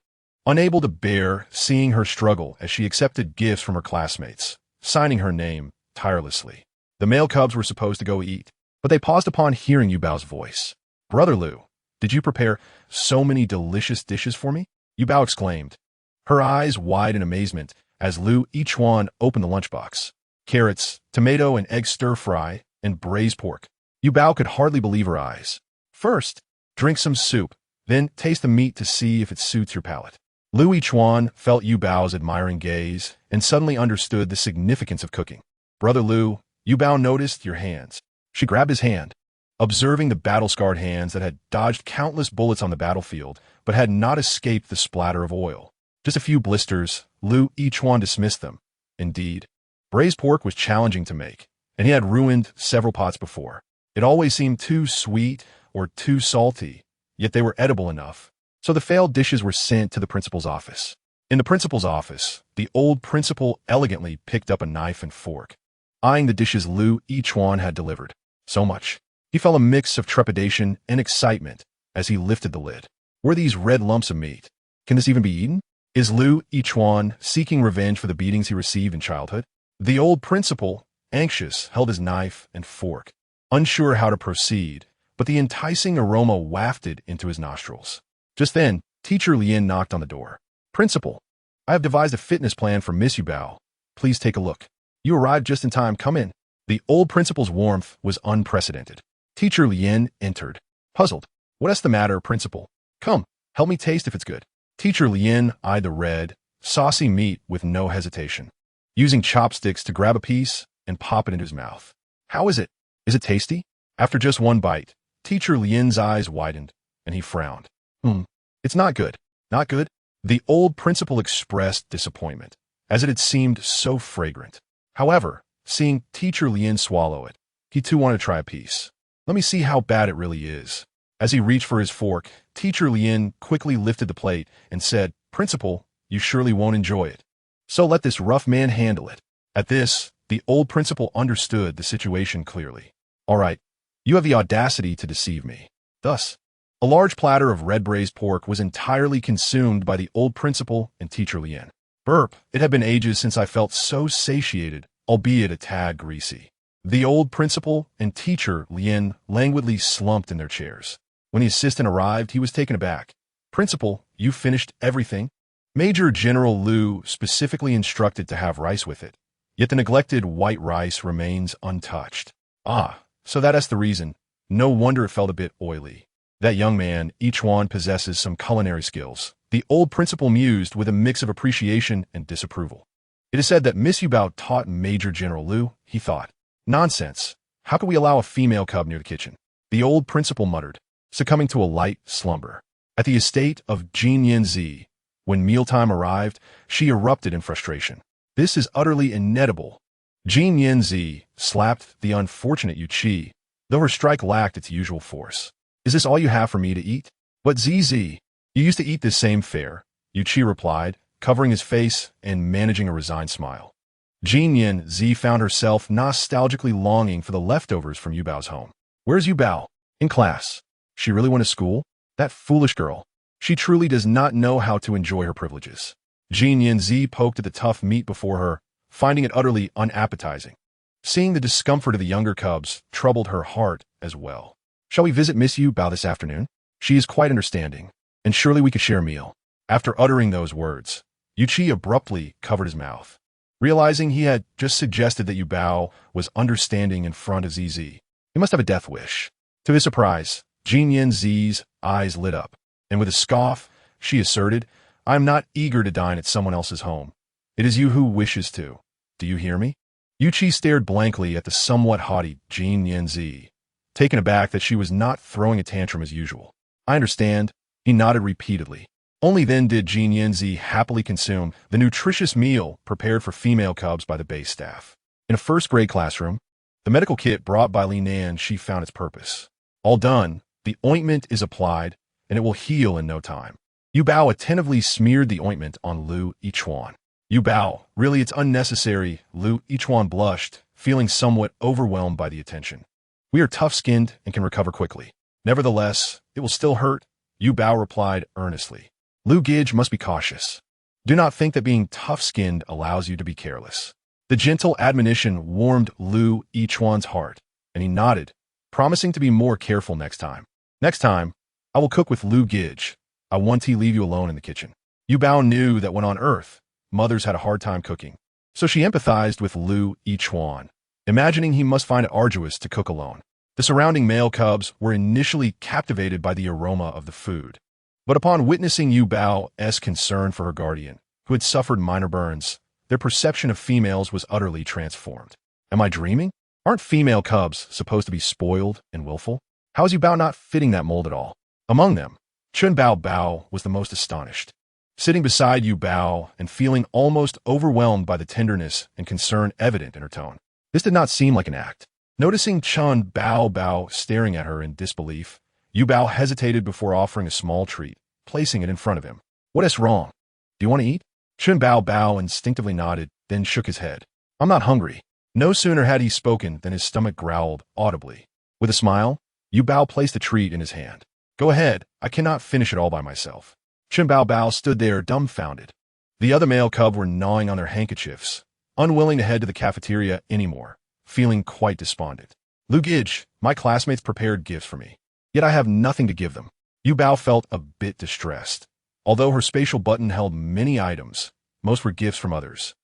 unable to bear seeing her struggle as she accepted gifts from her classmates, signing her name tirelessly. The male cubs were supposed to go eat, but they paused upon hearing Yuba's voice. Brother Lu, did you prepare so many delicious dishes for me? Yuba exclaimed, her eyes wide in amazement as Lu Yichuan opened the lunchbox. Carrots, tomato and egg stir-fry, and braised pork. Yuba could hardly believe her eyes. First, drink some soup, then taste the meat to see if it suits your palate. Lu Yichuan felt Yuba's admiring gaze and suddenly understood the significance of cooking. Brother Lu, Yuba noticed your hands. She grabbed his hand, observing the battle-scarred hands that had dodged countless bullets on the battlefield but had not escaped the splatter of oil. Just a few blisters, Lu Yichuan dismissed them. Indeed, braised pork was challenging to make, and he had ruined several pots before. It always seemed too sweet or too salty, yet they were edible enough. So the failed dishes were sent to the principal's office. In the principal's office, the old principal elegantly picked up a knife and fork, eyeing the dishes Lu Yichuan had delivered. So much. He felt a mix of trepidation and excitement as he lifted the lid. Were these red lumps of meat? Can this even be eaten? Is Lu Yichuan seeking revenge for the beatings he received in childhood? The old principal, anxious, held his knife and fork, unsure how to proceed, but the enticing aroma wafted into his nostrils. Just then, Teacher Lian knocked on the door. Principal, I have devised a fitness plan for Miss Yuba. Please take a look. You arrived just in time. Come in. The old principal's warmth was unprecedented. Teacher Lian entered, puzzled. What's the matter, Principal? Come, help me taste if it's good. Teacher Lian eyed the red, saucy meat with no hesitation, using chopsticks to grab a piece and pop it into his mouth. How is it? Is it tasty? After just one bite, Teacher Lian's eyes widened, and he frowned. It's not good. Not good? The old principal expressed disappointment, as it had seemed so fragrant. However, seeing Teacher Lian swallow it, he too wanted to try a piece. Let me see how bad it really is. As he reached for his fork, Teacher Lian quickly lifted the plate and said, Principal, you surely won't enjoy it. So let this rough man handle it. At this, the old principal understood the situation clearly. All right, you have the audacity to deceive me. Thus, a large platter of red braised pork was entirely consumed by the old principal and Teacher Lian. Burp, it had been ages since I felt so satiated, albeit a tad greasy. The old principal and Teacher Lian languidly slumped in their chairs. When the assistant arrived, he was taken aback. Principal, you finished everything? Major General Lu specifically instructed to have rice with it, yet the neglected white rice remains untouched. Ah, so that's the reason. No wonder it felt a bit oily. That young man, Yichuan, possesses some culinary skills. The old principal mused with a mix of appreciation and disapproval. It is said that Miss Yuba taught Major General Lu, he thought. Nonsense. How could we allow a female cub near the kitchen? The old principal muttered, succumbing to a light slumber. At the estate of Genezi, when mealtime arrived, she erupted in frustration. This is utterly inedible. Genezi slapped the unfortunate Yuchi, though her strike lacked its usual force. Is this all you have for me to eat? But ZZ, you used to eat this same fare, Yuchi replied, covering his face and managing a resigned smile. Genezi found herself nostalgically longing for the leftovers from Yubao's home. Where's Yuba? In class. She really went to school? That foolish girl. She truly does not know how to enjoy her privileges. Genezi poked at the tough meat before her, finding it utterly unappetizing. Seeing the discomfort of the younger cubs troubled her heart as well. "Shall we visit Miss Yu Bao this afternoon? She is quite understanding, and surely we could share a meal." After uttering those words, Yu Qi abruptly covered his mouth. Realizing he had just suggested that Yu Bao was understanding in front of ZZ, he must have a death wish. To his surprise, Genzi's eyes lit up, and with a scoff, she asserted, "I am not eager to dine at someone else's home. It is you who wishes to. Do you hear me?" Yu Qi stared blankly at the somewhat haughty Genzi, taken aback that she was not throwing a tantrum as usual. "I understand." He nodded repeatedly. Only then did Genzi happily consume the nutritious meal prepared for female cubs by the base staff. In a first-grade classroom, the medical kit brought by Li Nan she found its purpose. All done, the ointment is applied, and it will heal in no time. Yu Bao attentively smeared the ointment on Lu Yichuan. "Yu Bao, really it's unnecessary," Lu Yichuan blushed, feeling somewhat overwhelmed by the attention. "We are tough-skinned and can recover quickly." "Nevertheless, it will still hurt," Yu Bao replied earnestly. "Lu Gij must be cautious. Do not think that being tough-skinned allows you to be careless." The gentle admonition warmed Lu Yichuan's heart, and he nodded, promising to be more careful next time. "Next time, I will cook with Lu Gij. I want to leave you alone in the kitchen." Yu Bao knew that when on Earth, mothers had a hard time cooking, so she empathized with Lu Yichuan, imagining he must find it arduous to cook alone. The surrounding male cubs were initially captivated by the aroma of the food, but upon witnessing Yu Bao's concern for her guardian, who had suffered minor burns, their perception of females was utterly transformed. "Am I dreaming? Aren't female cubs supposed to be spoiled and willful? How is Yu Bao not fitting that mold at all?" Among them, Chun Bao Bao was the most astonished. Sitting beside Yu Bao and feeling almost overwhelmed by the tenderness and concern evident in her tone. This did not seem like an act. Noticing Chun Bao Bao staring at her in disbelief, Yu Bao hesitated before offering a small treat, placing it in front of him. "What is wrong? Do you want to eat?" Chun Bao Bao instinctively nodded, then shook his head. "I'm not hungry." No sooner had he spoken than his stomach growled audibly. With a smile, Yu Bao placed the treat in his hand. "Go ahead, I cannot finish it all by myself." Chun Bao Bao stood there dumbfounded. The other male cub were gnawing on their handkerchiefs, unwilling to head to the cafeteria anymore, feeling quite despondent. "Lu Gij, my classmates prepared gifts for me, yet I have nothing to give them." Yu Bao felt a bit distressed. Although her spatial button held many items, most were gifts from others,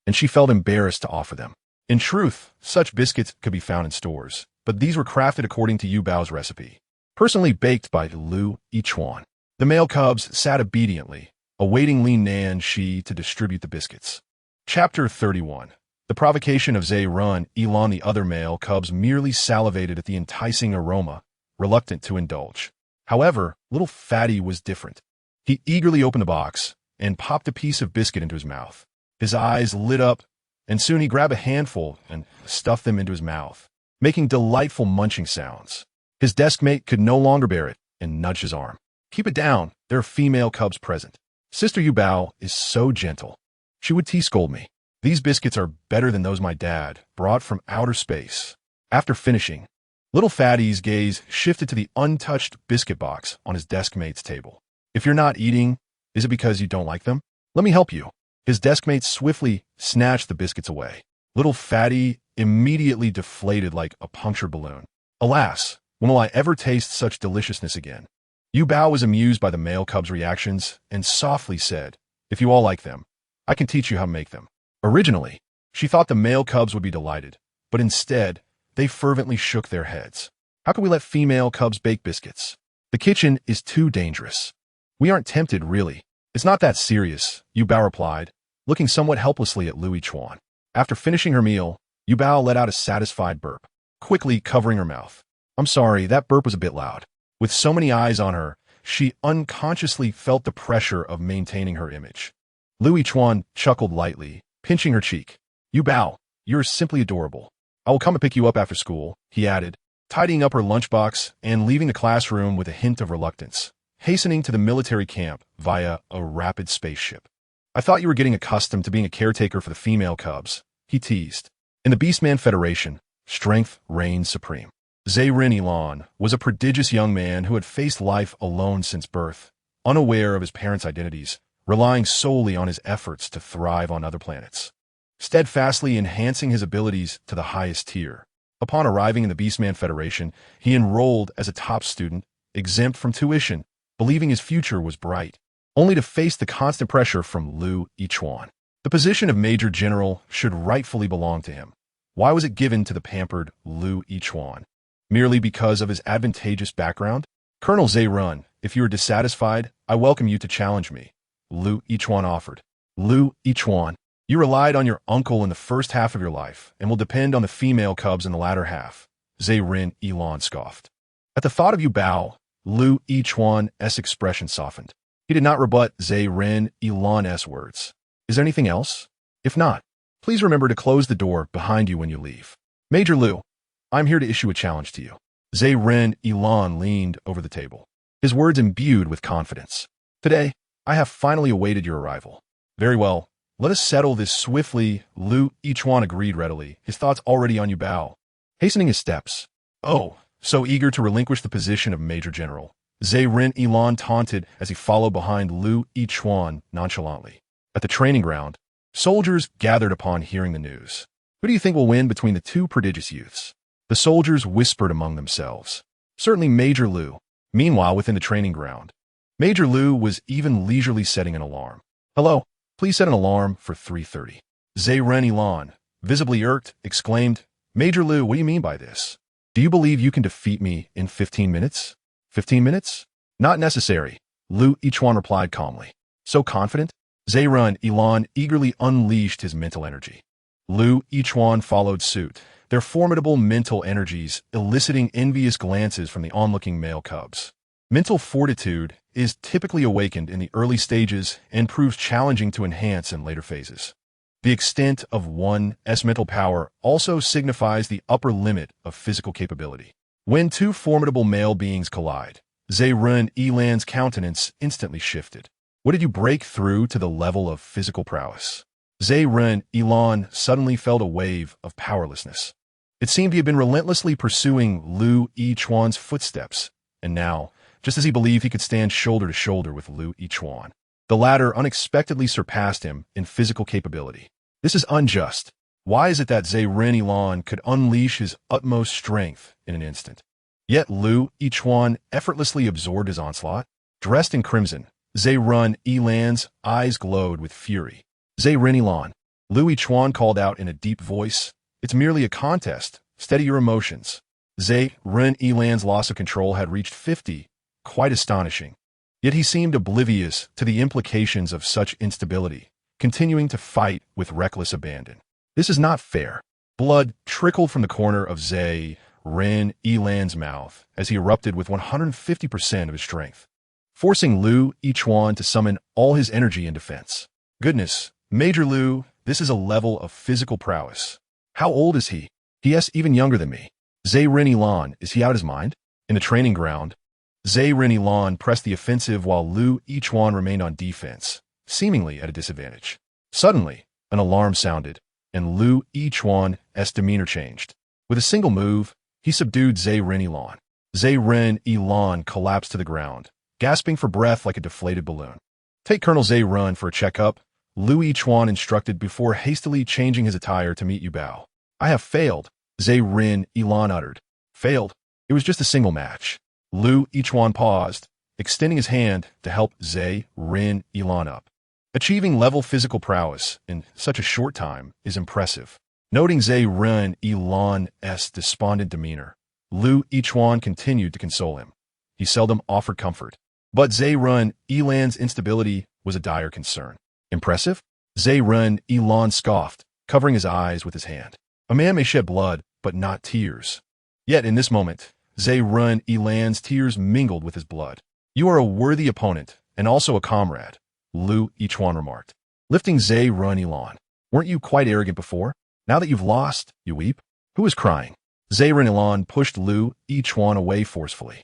and she felt embarrassed to offer them. In truth, such biscuits could be found in stores, but these were crafted according to Yu Bao's recipe, personally baked by Lu Yichuan. The male cubs sat obediently, awaiting Li Nan Shi to distribute the biscuits. Chapter 31. The provocation of Zhe Run. Elon. The other male cubs merely salivated at the enticing aroma, reluctant to indulge. However, little Fatty was different. He eagerly opened the box and popped a piece of biscuit into his mouth. His eyes lit up, and soon he grabbed a handful and stuffed them into his mouth, making delightful munching sounds. His deskmate could no longer bear it and nudged his arm. "Keep it down, there are female cubs present. Sister Yu Bao is so gentle. She would scold me. These biscuits are better than those my dad brought from outer space." After finishing, little Fatty's gaze shifted to the untouched biscuit box on his deskmate's table. "If you're not eating, is it because you don't like them? Let me help you." His deskmate swiftly snatched the biscuits away. Little Fatty immediately deflated like a punctured balloon. Alas, when will I ever taste such deliciousness again? Yu Bao was amused by the male cub's reactions and softly said, "If you all like them, I can teach you how to make them." Originally, she thought the male cubs would be delighted, but instead, they fervently shook their heads. "How can we let female cubs bake biscuits? The kitchen is too dangerous." "We aren't tempted, really. It's not that serious," Yu Bao replied, looking somewhat helplessly at Lu Yichuan. After finishing her meal, Yu Bao let out a satisfied burp, quickly covering her mouth. "I'm sorry, that burp was a bit loud." With so many eyes on her, she unconsciously felt the pressure of maintaining her image. Lu Yichuan chuckled lightly, pinching her cheek. "Yu Bao, you're simply adorable. I will come and pick you up after school," he added, tidying up her lunchbox and leaving the classroom with a hint of reluctance, hastening to the military camp via a rapid spaceship. "I thought you were getting accustomed to being a caretaker for the female cubs," he teased. In the Beastman Federation, strength reigned supreme. Zhe Elon was a prodigious young man who had faced life alone since birth, unaware of his parents' identities, relying solely on his efforts to thrive on other planets. steadfastly enhancing his abilities to the highest tier. Upon arriving in the Beastman Federation, he enrolled as a top student, exempt from tuition, believing his future was bright, only to face the constant pressure from Lu Yichuan. The position of Major General should rightfully belong to him. Why was it given to the pampered Lu Yichuan? Merely because of his advantageous background? Colonel Zhe Run, if you are dissatisfied, I welcome you to challenge me, Lu Yichuan offered. Lu Yichuan, you relied on your uncle in the first half of your life and will depend on the female cubs in the latter half, Zhe Rin Elon scoffed. At the thought of you bow, Lu Yichuan's expression softened. He did not rebut Zhe Rin Elon's words. Is there anything else? If not, please remember to close the door behind you when you leave. Major Lu, I'm here to issue a challenge to you. Zhe Rin Elon leaned over the table, his words imbued with confidence. Today, I have finally awaited your arrival. Very well, let us settle this swiftly, Lu Yichuan agreed readily, his thoughts already on Yuba. Hastening his steps. Oh, so eager to relinquish the position of Major General. Zhe Rin Elon taunted as he followed behind Lu Yichuan nonchalantly. At the training ground, soldiers gathered upon hearing the news. Who do you think will win between the two prodigious youths? The soldiers whispered among themselves. Certainly Major Lu. Meanwhile, within the training ground, Major Lu was even leisurely setting an alarm. Hello, please set an alarm for 3:30. Zhe Ren Elon, visibly irked, exclaimed, Major Lu, what do you mean by this? Do you believe you can defeat me in 15 minutes? 15 minutes? Not necessary, Lu Yichuan replied calmly. So confident? Zhe Ren Elon eagerly unleashed his mental energy. Lu Yichuan followed suit, their formidable mental energies eliciting envious glances from the onlooking male cubs. Mental fortitude is typically awakened in the early stages and proves challenging to enhance in later phases. The extent of one's mental power also signifies the upper limit of physical capability. When two formidable male beings collide, Zhe Ren Elan's countenance instantly shifted. What did you break through to the level of physical prowess? Zhe Ren Elon suddenly felt a wave of powerlessness. It seemed he had been relentlessly pursuing Lu Yichuan's footsteps, and now, just as he believed he could stand shoulder to shoulder with Lu Yichuan, the latter unexpectedly surpassed him in physical capability. This is unjust. Why is it that Zhe Ren Elon could unleash his utmost strength in an instant? Yet Lu Yichuan effortlessly absorbed his onslaught. Dressed in crimson, Zhe Ren Elan's eyes glowed with fury. Zhe Ren Elon, Lu Yichuan called out in a deep voice, it's merely a contest. Steady your emotions. Zhe Ren Elan's loss of control had reached 50, quite astonishing. Yet he seemed oblivious to the implications of such instability, continuing to fight with reckless abandon. This is not fair. Blood trickled from the corner of Zhe Ren Elan's mouth as he erupted with 150% of his strength, forcing Lu Yichuan to summon all his energy in defense. Goodness, Major Lu, this is a level of physical prowess. How old is he? He.S. even younger than me. Zhe Ren Elon, is he out his mind? In the training ground, Zhe Ren Elon pressed the offensive while Lu Yichuan remained on defense, seemingly at a disadvantage. Suddenly, an alarm sounded, and Lu Yichuan's demeanor changed. With a single move, he subdued Zhe Ren Elon. Zhe Ren Elon collapsed to the ground, gasping for breath like a deflated balloon. Take Colonel Zhe Run for a checkup, Lu Yichuan instructed before hastily changing his attire to meet Yuba. I have failed, Zhe Ren Elon uttered. Failed? It was just a single match. Lu Yichuan paused, extending his hand to help Zhe Ren Elon up. Achieving level physical prowess in such a short time is impressive. Noting Zhe Ren Elon's despondent demeanor, Lu Yichuan continued to console him. He seldom offered comfort, but Zhe Ren Elan's instability was a dire concern. Impressive? Zhe Ren Elon scoffed, covering his eyes with his hand. A man may shed blood, but not tears. Yet in this moment, Zhe Ren Elan's tears mingled with his blood. You are a worthy opponent, and also a comrade, Lu Yichuan remarked, lifting Zhe Ren Elon. Weren't you quite arrogant before? Now that you've lost, you weep? Who is crying? Zhe Ren Elon pushed Lu Yichuan away forcefully.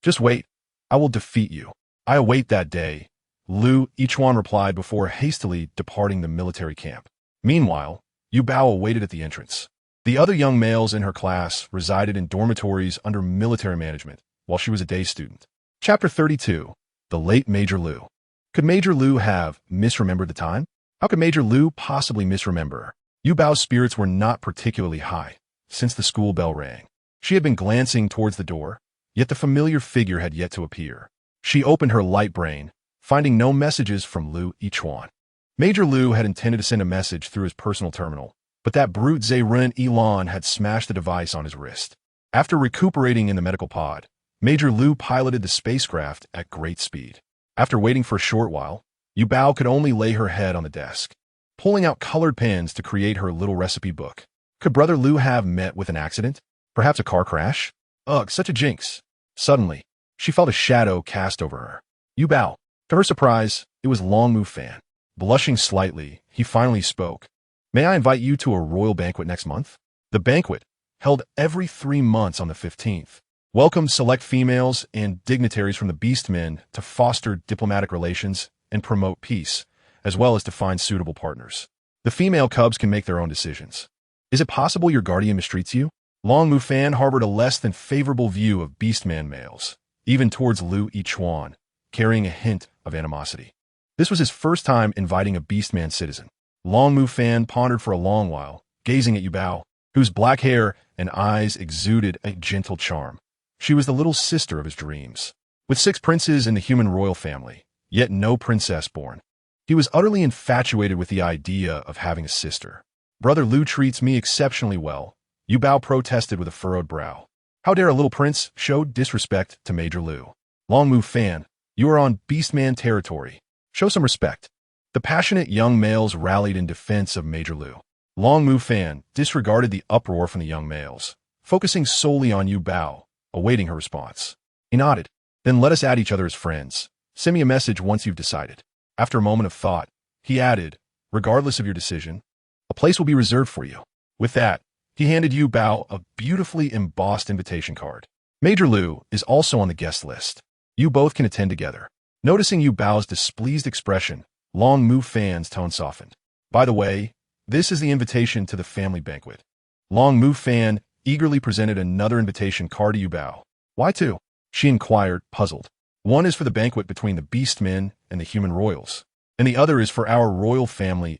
Just wait. I will defeat you. I await that day, Lu Yichuan replied before hastily departing the military camp. Meanwhile, Yuba awaited at the entrance. The other young males in her class resided in dormitories under military management, while she was a day student. Chapter 32. The Late Major Lu. Could Major Lu have misremembered the time? How could Major Lu possibly misremember her? Yu Bao's spirits were not particularly high since the school bell rang. She had been glancing towards the door, yet the familiar figure had yet to appear. She opened her light brain, finding no messages from Lu Yichuan. Major Lu had intended to send a message through his personal terminal, but that brute Zeren Elan had smashed the device on his wrist. After recuperating in the medical pod, Major Lu piloted the spacecraft at great speed. After waiting for a short while, Yu Bao could only lay her head on the desk, pulling out colored pens to create her little recipe book. Could Brother Lu have met with an accident? Perhaps a car crash? Ugh, such a jinx. Suddenly, she felt a shadow cast over her. Yu Bao. To her surprise, it was Long Mu Fan. Blushing slightly, he finally spoke. May I invite you to a royal banquet next month? The banquet, held every 3 months on the 15th, welcomed select females and dignitaries from the Beastmen to foster diplomatic relations and promote peace, as well as to find suitable partners. The female cubs can make their own decisions. Is it possible your guardian mistreats you? Long Mu Fan harbored a less than favorable view of Beastman males, even towards Lu Yichuan, carrying a hint of animosity. This was his first time inviting a Beastman citizen. Long Mu Fan pondered for a long while, gazing at Yu Bao, whose black hair and eyes exuded a gentle charm. She was the little sister of his dreams. With 6 princes in the human royal family, yet no princess born, he was utterly infatuated with the idea of having a sister. Brother Lu treats me exceptionally well, Yu Bao protested with a furrowed brow. How dare a little prince show disrespect to Major Lu? Long Mu Fan, you are on Beastman territory. Show some respect. The passionate young males rallied in defense of Major Lu. Long Mu Fan disregarded the uproar from the young males, focusing solely on Yu Bao, awaiting her response. He nodded. Then let us add each other as friends. Send me a message once you've decided. After a moment of thought, he added, regardless of your decision, a place will be reserved for you. With that, he handed Yu Bao a beautifully embossed invitation card. Major Lu is also on the guest list. You both can attend together. Noticing Yu Bao's displeased expression, Long Mu Fan's tone softened. By the way, this is the invitation to the family banquet. Long Mu Fan eagerly presented another invitation card to Yu Bao. Why 2? She inquired, puzzled. One is for the banquet between the Beastmen and the human royals, and the other is for our royal family's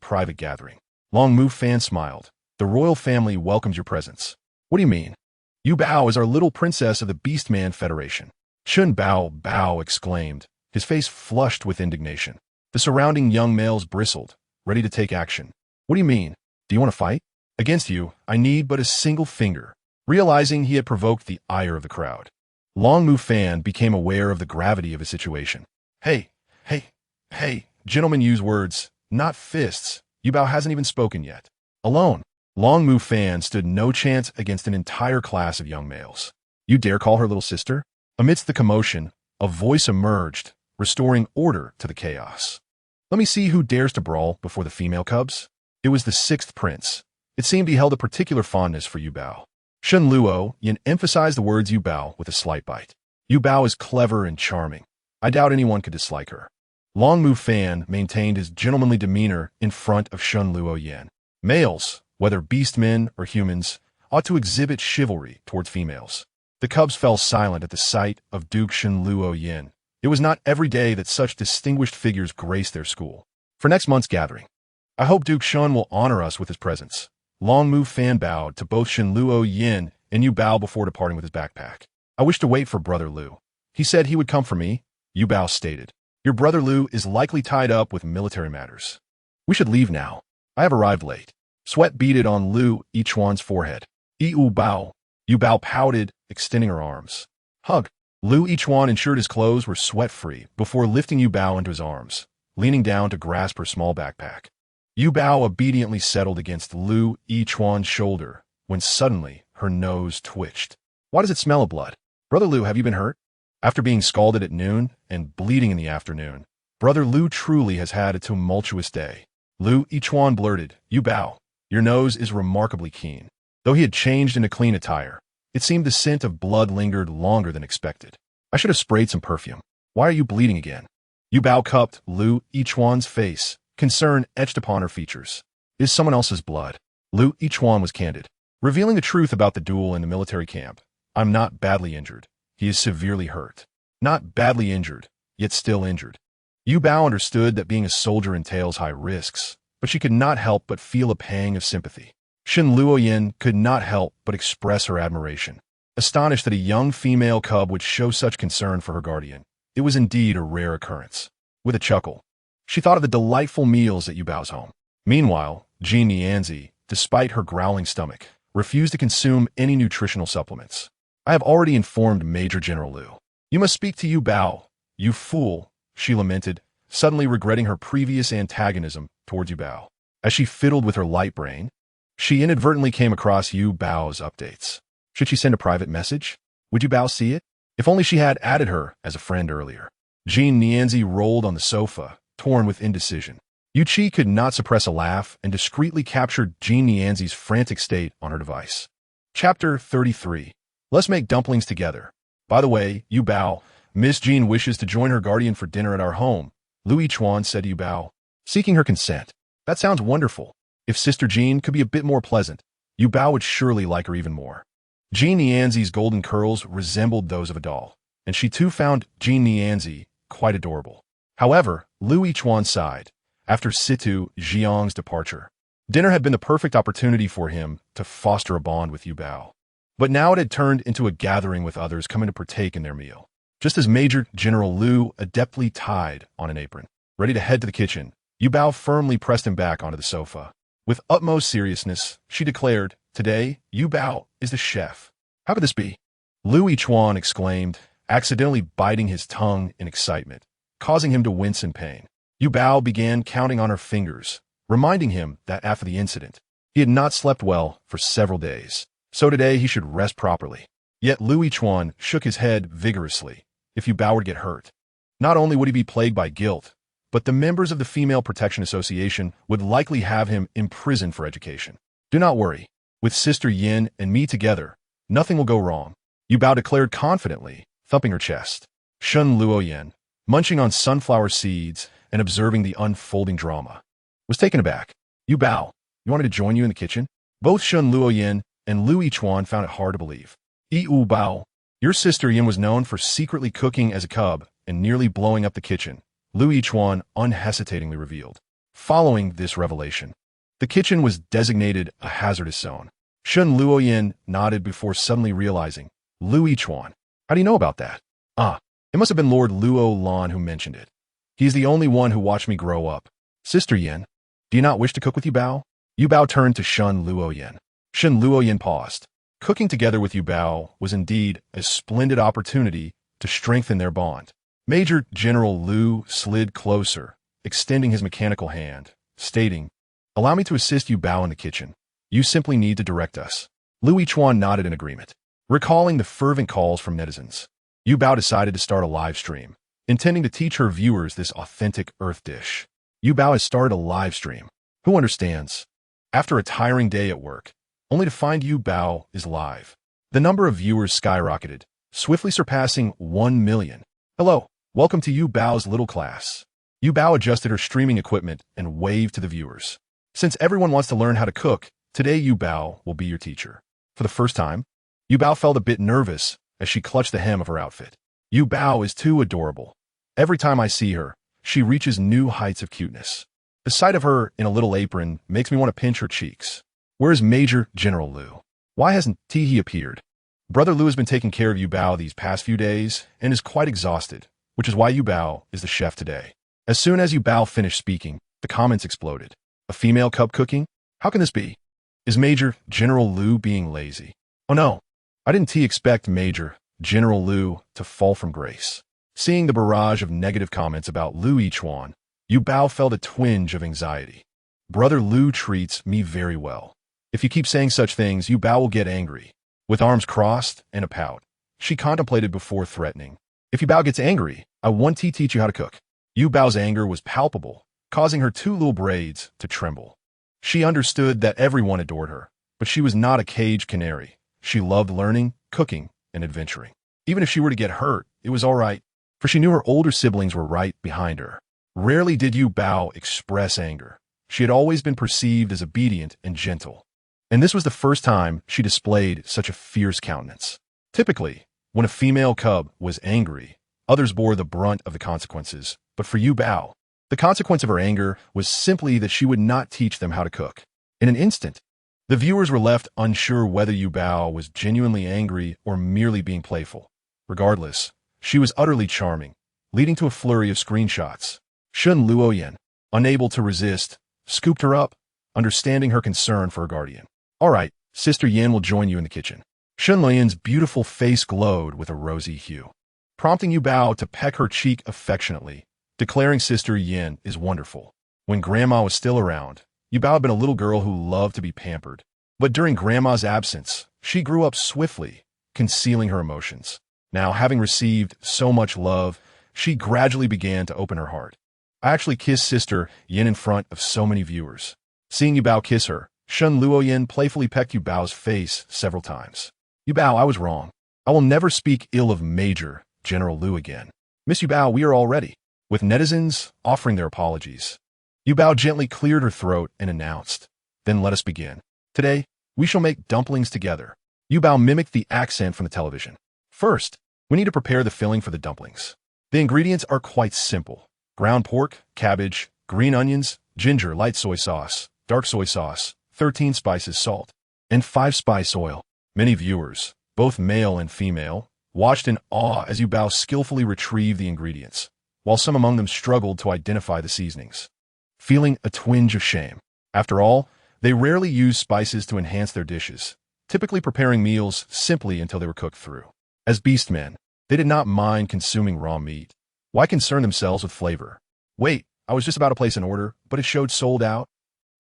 private gathering. Long Mu Fan smiled. The royal family welcomes your presence. What do you mean? Yu Bao is our little princess of the Beastman Federation. Shun Bao exclaimed, his face flushed with indignation. The surrounding young males bristled, ready to take action. What do you mean? Do you want to fight? Against you, I need but a single finger. Realizing he had provoked the ire of the crowd, Long Mu Fan became aware of the gravity of his situation. Hey, gentlemen use words, not fists. Yu Bao hasn't even spoken yet. Alone, Long Mu Fan stood no chance against an entire class of young males. You dare call her little sister? Amidst the commotion, a voice emerged, restoring order to the chaos. Let me see who dares to brawl before the female cubs. It was the 6th prince. It seemed he held a particular fondness for Yu Bao. Shun Luo Yin emphasized the words Yu Bao with a slight bite. Yu Bao is clever and charming. I doubt anyone could dislike her. Long Mu Fan maintained his gentlemanly demeanor in front of Shun Luo Yin. Males, whether beastmen or humans, ought to exhibit chivalry towards females. The cubs fell silent at the sight of Duke Shun Luo Yin. It was not every day that such distinguished figures graced their school. For next month's gathering, I hope Duke Shun will honor us with his presence. Long Mu Fan bowed to both Shun Luo Yin and Yu Bao before departing with his backpack. I wish to wait for Brother Lu. He said he would come for me, Yu Bao stated. Your Brother Lu is likely tied up with military matters. We should leave now. I have arrived late. Sweat beaded on Lu Yichuan's forehead. Yu Bao pouted, extending her arms. Hug. Lu Yichuan ensured his clothes were sweat-free before lifting Yu Bao into his arms, leaning down to grasp her small backpack. Yu Bao obediently settled against Lu Yichuan's shoulder when suddenly her nose twitched. Why does it smell of blood? Brother Lu, have you been hurt? After being scalded at noon and bleeding in the afternoon, Brother Lu truly has had a tumultuous day. Lu Yichuan blurted, Yu Bao, your nose is remarkably keen. Though he had changed into clean attire, it seemed the scent of blood lingered longer than expected. I should have sprayed some perfume. Why are you bleeding again? Yu Bao cupped Lu Yichuan's face, concern etched upon her features. It is someone else's blood. Lu Yichuan was candid, revealing the truth about the duel in the military camp. I'm not badly injured. He is severely hurt. Not badly injured, yet still injured. Yu Bao understood that being a soldier entails high risks, but she could not help but feel a pang of sympathy. Shen Luoyin could not help but express her admiration. Astonished that a young female cub would show such concern for her guardian, it was indeed a rare occurrence. With a chuckle, she thought of the delightful meals at Yubao's home. Meanwhile, Genezi, despite her growling stomach, refused to consume any nutritional supplements. I have already informed Major General Lu. You must speak to Yubao, you fool, she lamented, suddenly regretting her previous antagonism towards Yubao. As she fiddled with her light brain, she inadvertently came across Yubao's updates. Should she send a private message? Would Yubao see it? If only she had added her as a friend earlier. Genezi rolled on the sofa, torn with indecision. Yuqi could not suppress a laugh and discreetly captured Genezi's frantic state on her device. Chapter 33. Let's make dumplings together. By the way, Yubao, Miss Jean wishes to join her guardian for dinner at our home, Louis Chuan said to Yubao, seeking her consent. That sounds wonderful. If Sister Jean could be a bit more pleasant, Yubao would surely like her even more. Genezi's golden curls resembled those of a doll, and she too found Genezi quite adorable. However, Louis Chuan sighed. After Situ Jiang's departure, dinner had been the perfect opportunity for him to foster a bond with Yubao. But now it had turned into a gathering with others coming to partake in their meal. Just as Major General Lu adeptly tied on an apron, ready to head to the kitchen, Yubao firmly pressed him back onto the sofa. With utmost seriousness, she declared, today, Yubao is the chef. How could this be? Louis Chuan exclaimed, accidentally biting his tongue in excitement, causing him to wince in pain. Yubao began counting on her fingers, reminding him that after the incident, he had not slept well for several days, so today he should rest properly. Yet Louis Chuan shook his head vigorously. If Yubao were to get hurt, not only would he be plagued by guilt, but the members of the Female Protection Association would likely have him imprisoned for education. Do not worry. With Sister Yin and me together, nothing will go wrong, Yubao declared confidently, thumping her chest. Shen Luoyin, munching on sunflower seeds and observing the unfolding drama, was taken aback. Yubao, you wanted to join you in the kitchen? Both Shen Luoyin and Louis Chuan found it hard to believe. Yubao, your sister Yin was known for secretly cooking as a cub and nearly blowing up the kitchen, Louis Chuan unhesitatingly revealed. Following this revelation, the kitchen was designated a hazardous zone. Shen Luoyin nodded before suddenly realizing, Louis Chuan, how do you know about that? It must have been Lord Luan who mentioned it. He is the only one who watched me grow up. Sister Yin, do you not wish to cook with Yubao? Yubao turned to Shen Luoyin. Shen Luoyin paused. Cooking together with Yubao was indeed a splendid opportunity to strengthen their bond. Major General Lu slid closer, extending his mechanical hand, stating, allow me to assist Yubao in the kitchen. You simply need to direct us. Louis Chuan nodded in agreement. Recalling the fervent calls from netizens, Yubao decided to start a live stream, intending to teach her viewers this authentic earth dish. Yubao has started a live stream. Who understands? After a tiring day at work, only to find Yubao is live. The number of viewers skyrocketed, swiftly surpassing 1 million. Hello, welcome to Yubao's little class. Yubao adjusted her streaming equipment and waved to the viewers. Since everyone wants to learn how to cook, today Yubao will be your teacher. For the first time, Yubao felt a bit nervous as she clutched the hem of her outfit. Yubao is too adorable. Every time I see her, she reaches new heights of cuteness. The sight of her in a little apron makes me want to pinch her cheeks. Where is Major General Lu? Why hasn't he appeared? Brother Lu has been taking care of Yubao these past few days and is quite exhausted, which is why Yubao is the chef today. As soon as Yubao finished speaking, the comments exploded. A female cub cooking? How can this be? Is Major General Lu being lazy? Oh no, I didn't expect Major General Lu to fall from grace. Seeing the barrage of negative comments about Louis Chuan, Yubao felt a twinge of anxiety. Brother Lu treats me very well. If you keep saying such things, Yubao will get angry. With arms crossed and a pout, she contemplated before threatening. If Yubao gets angry, I want to teach you how to cook. Yubao's anger was palpable, causing her two little braids to tremble. She understood that everyone adored her, but she was not a caged canary. She loved learning, cooking, and adventuring. Even if she were to get hurt, it was all right, for she knew her older siblings were right behind her. Rarely did Yubao express anger. She had always been perceived as obedient and gentle, and this was the first time she displayed such a fierce countenance. Typically, when a female cub was angry, others bore the brunt of the consequences, but for Yubao, The consequence of her anger was simply that she would not teach them how to cook. In an instant, the viewers were left unsure whether Yuba was genuinely angry or merely being playful. Regardless, she was utterly charming, leading to a flurry of screenshots. Shun Luoyan, unable to resist, scooped her up, understanding her concern for her guardian. "All right, Sister Yin will join you in the kitchen." Shun Luoyan's beautiful face glowed with a rosy hue, prompting Yuba to peck her cheek affectionately, declaring Sister Yin is wonderful. When Grandma was still around, Yuba had been a little girl who loved to be pampered. But during Grandma's absence, she grew up swiftly, concealing her emotions. Now, having received so much love, she gradually began to open her heart. I actually kissed Sister Yin in front of so many viewers. Seeing Yuba kiss her, Shun Luoyan playfully pecked Yubao's face several times. "Yuba, I was wrong. I will never speak ill of Major General Liu again. Miss Yuba, we are all ready." With netizens offering their apologies, Yuba gently cleared her throat and announced, "Then let us begin. Today, we shall make dumplings together." Yuba mimicked the accent from the television. "First, we need to prepare the filling for the dumplings. The ingredients are quite simple. Ground pork, cabbage, green onions, ginger, light soy sauce, dark soy sauce, 13 spices, salt, and 5-spice oil." Many viewers, both male and female, watched in awe as Yuba skillfully retrieved the ingredients, while some among them struggled to identify the seasonings, feeling a twinge of shame. After all, they rarely used spices to enhance their dishes, typically preparing meals simply until they were cooked through. As beastmen, they did not mind consuming raw meat. Why concern themselves with flavor? "Wait, I was just about to place an order, but it showed sold out."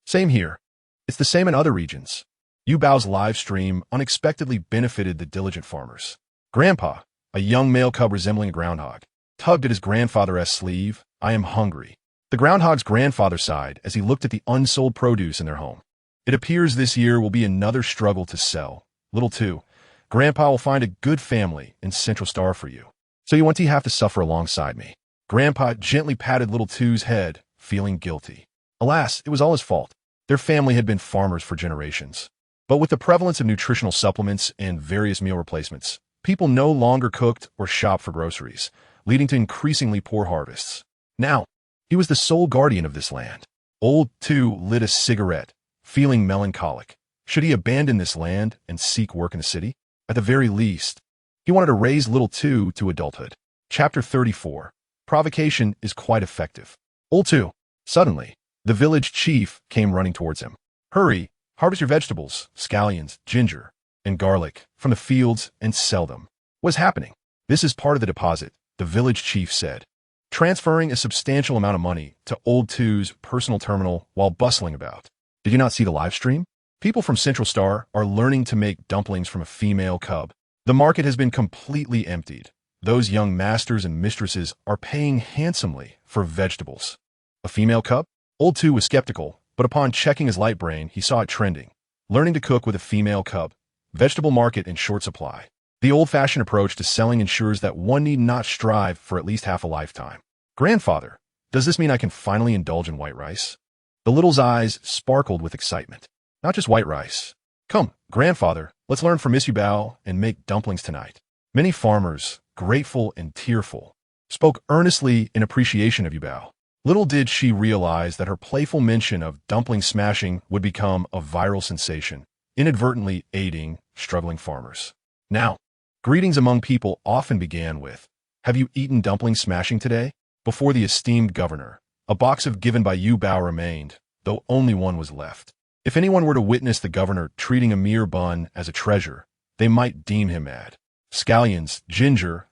Same here. It's the same in other regions. Yubao's live stream unexpectedly benefited the diligent farmers. Grandpa, a young male cub resembling a groundhog, tugged at his grandfather's sleeve. "I am hungry." The groundhog's grandfather sighed as he looked at the unsold produce in their home. "It appears this year will be another struggle to sell. Little Two, Grandpa will find a good family in Central Star for you. So you won't have to suffer alongside me." Grandpa gently patted Little Two's head, feeling guilty. Alas, it was all his fault. Their family had been farmers for generations. But with the prevalence of nutritional supplements and various meal replacements, people no longer cooked or shopped for groceries, leading to increasingly poor harvests. Now, he was the sole guardian of this land. Old Two lit a cigarette, feeling melancholic. Should he abandon this land and seek work in the city? At the very least, he wanted to raise Little Two to adulthood. Chapter 34. Provocation is quite effective. Old Two. Suddenly, the village chief came running towards him. "Hurry, harvest your vegetables, scallions, ginger, and garlic from the fields and sell them." "What's happening?" "This is part of the deposit," the village chief said, transferring a substantial amount of money to Old Two's personal terminal while bustling about. "Did you not see the live stream? People from Central Star are learning to make dumplings from a female cub. The market has been completely emptied. Those young masters and mistresses are paying handsomely for vegetables." "A female cub?" Old Two was skeptical, but upon checking his light brain, he saw it trending. Learning to cook with a female cub. Vegetable market in short supply. The old-fashioned approach to selling ensures that one need not strive for at least half a lifetime. "Grandfather, does this mean I can finally indulge in white rice?" The little's eyes sparkled with excitement. "Not just white rice. Come, Grandfather, let's learn from Miss Yuba and make dumplings tonight." Many farmers, grateful and tearful, spoke earnestly in appreciation of Yuba. Little did she realize that her playful mention of dumpling smashing would become a viral sensation, inadvertently aiding struggling farmers. Now, greetings among people often began with, "Have you eaten dumpling smashing today?" Before the esteemed governor, a box of given by Yuba remained, though only one was left. If anyone were to witness the governor treating a mere bun as a treasure, they might deem him mad. "Scallions, ginger,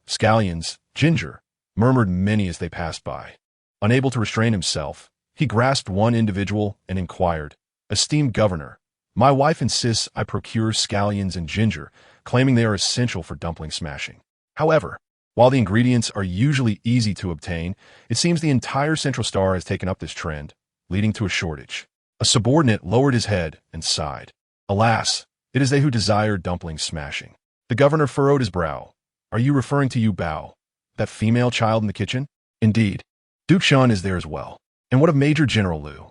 murmured many as they passed by. Unable to restrain himself, he grasped one individual and inquired, "Esteemed governor, my wife insists I procure scallions and ginger, claiming they are essential for dumpling smashing. However, while the ingredients are usually easy to obtain, it seems the entire Central Star has taken up this trend, leading to a shortage." A subordinate lowered his head and sighed. "Alas, it is they who desire dumpling smashing." The governor furrowed his brow. "Are you referring to Yuba, that female child in the kitchen?" "Indeed. Duke Shun is there as well." "And what of Major General Liu?"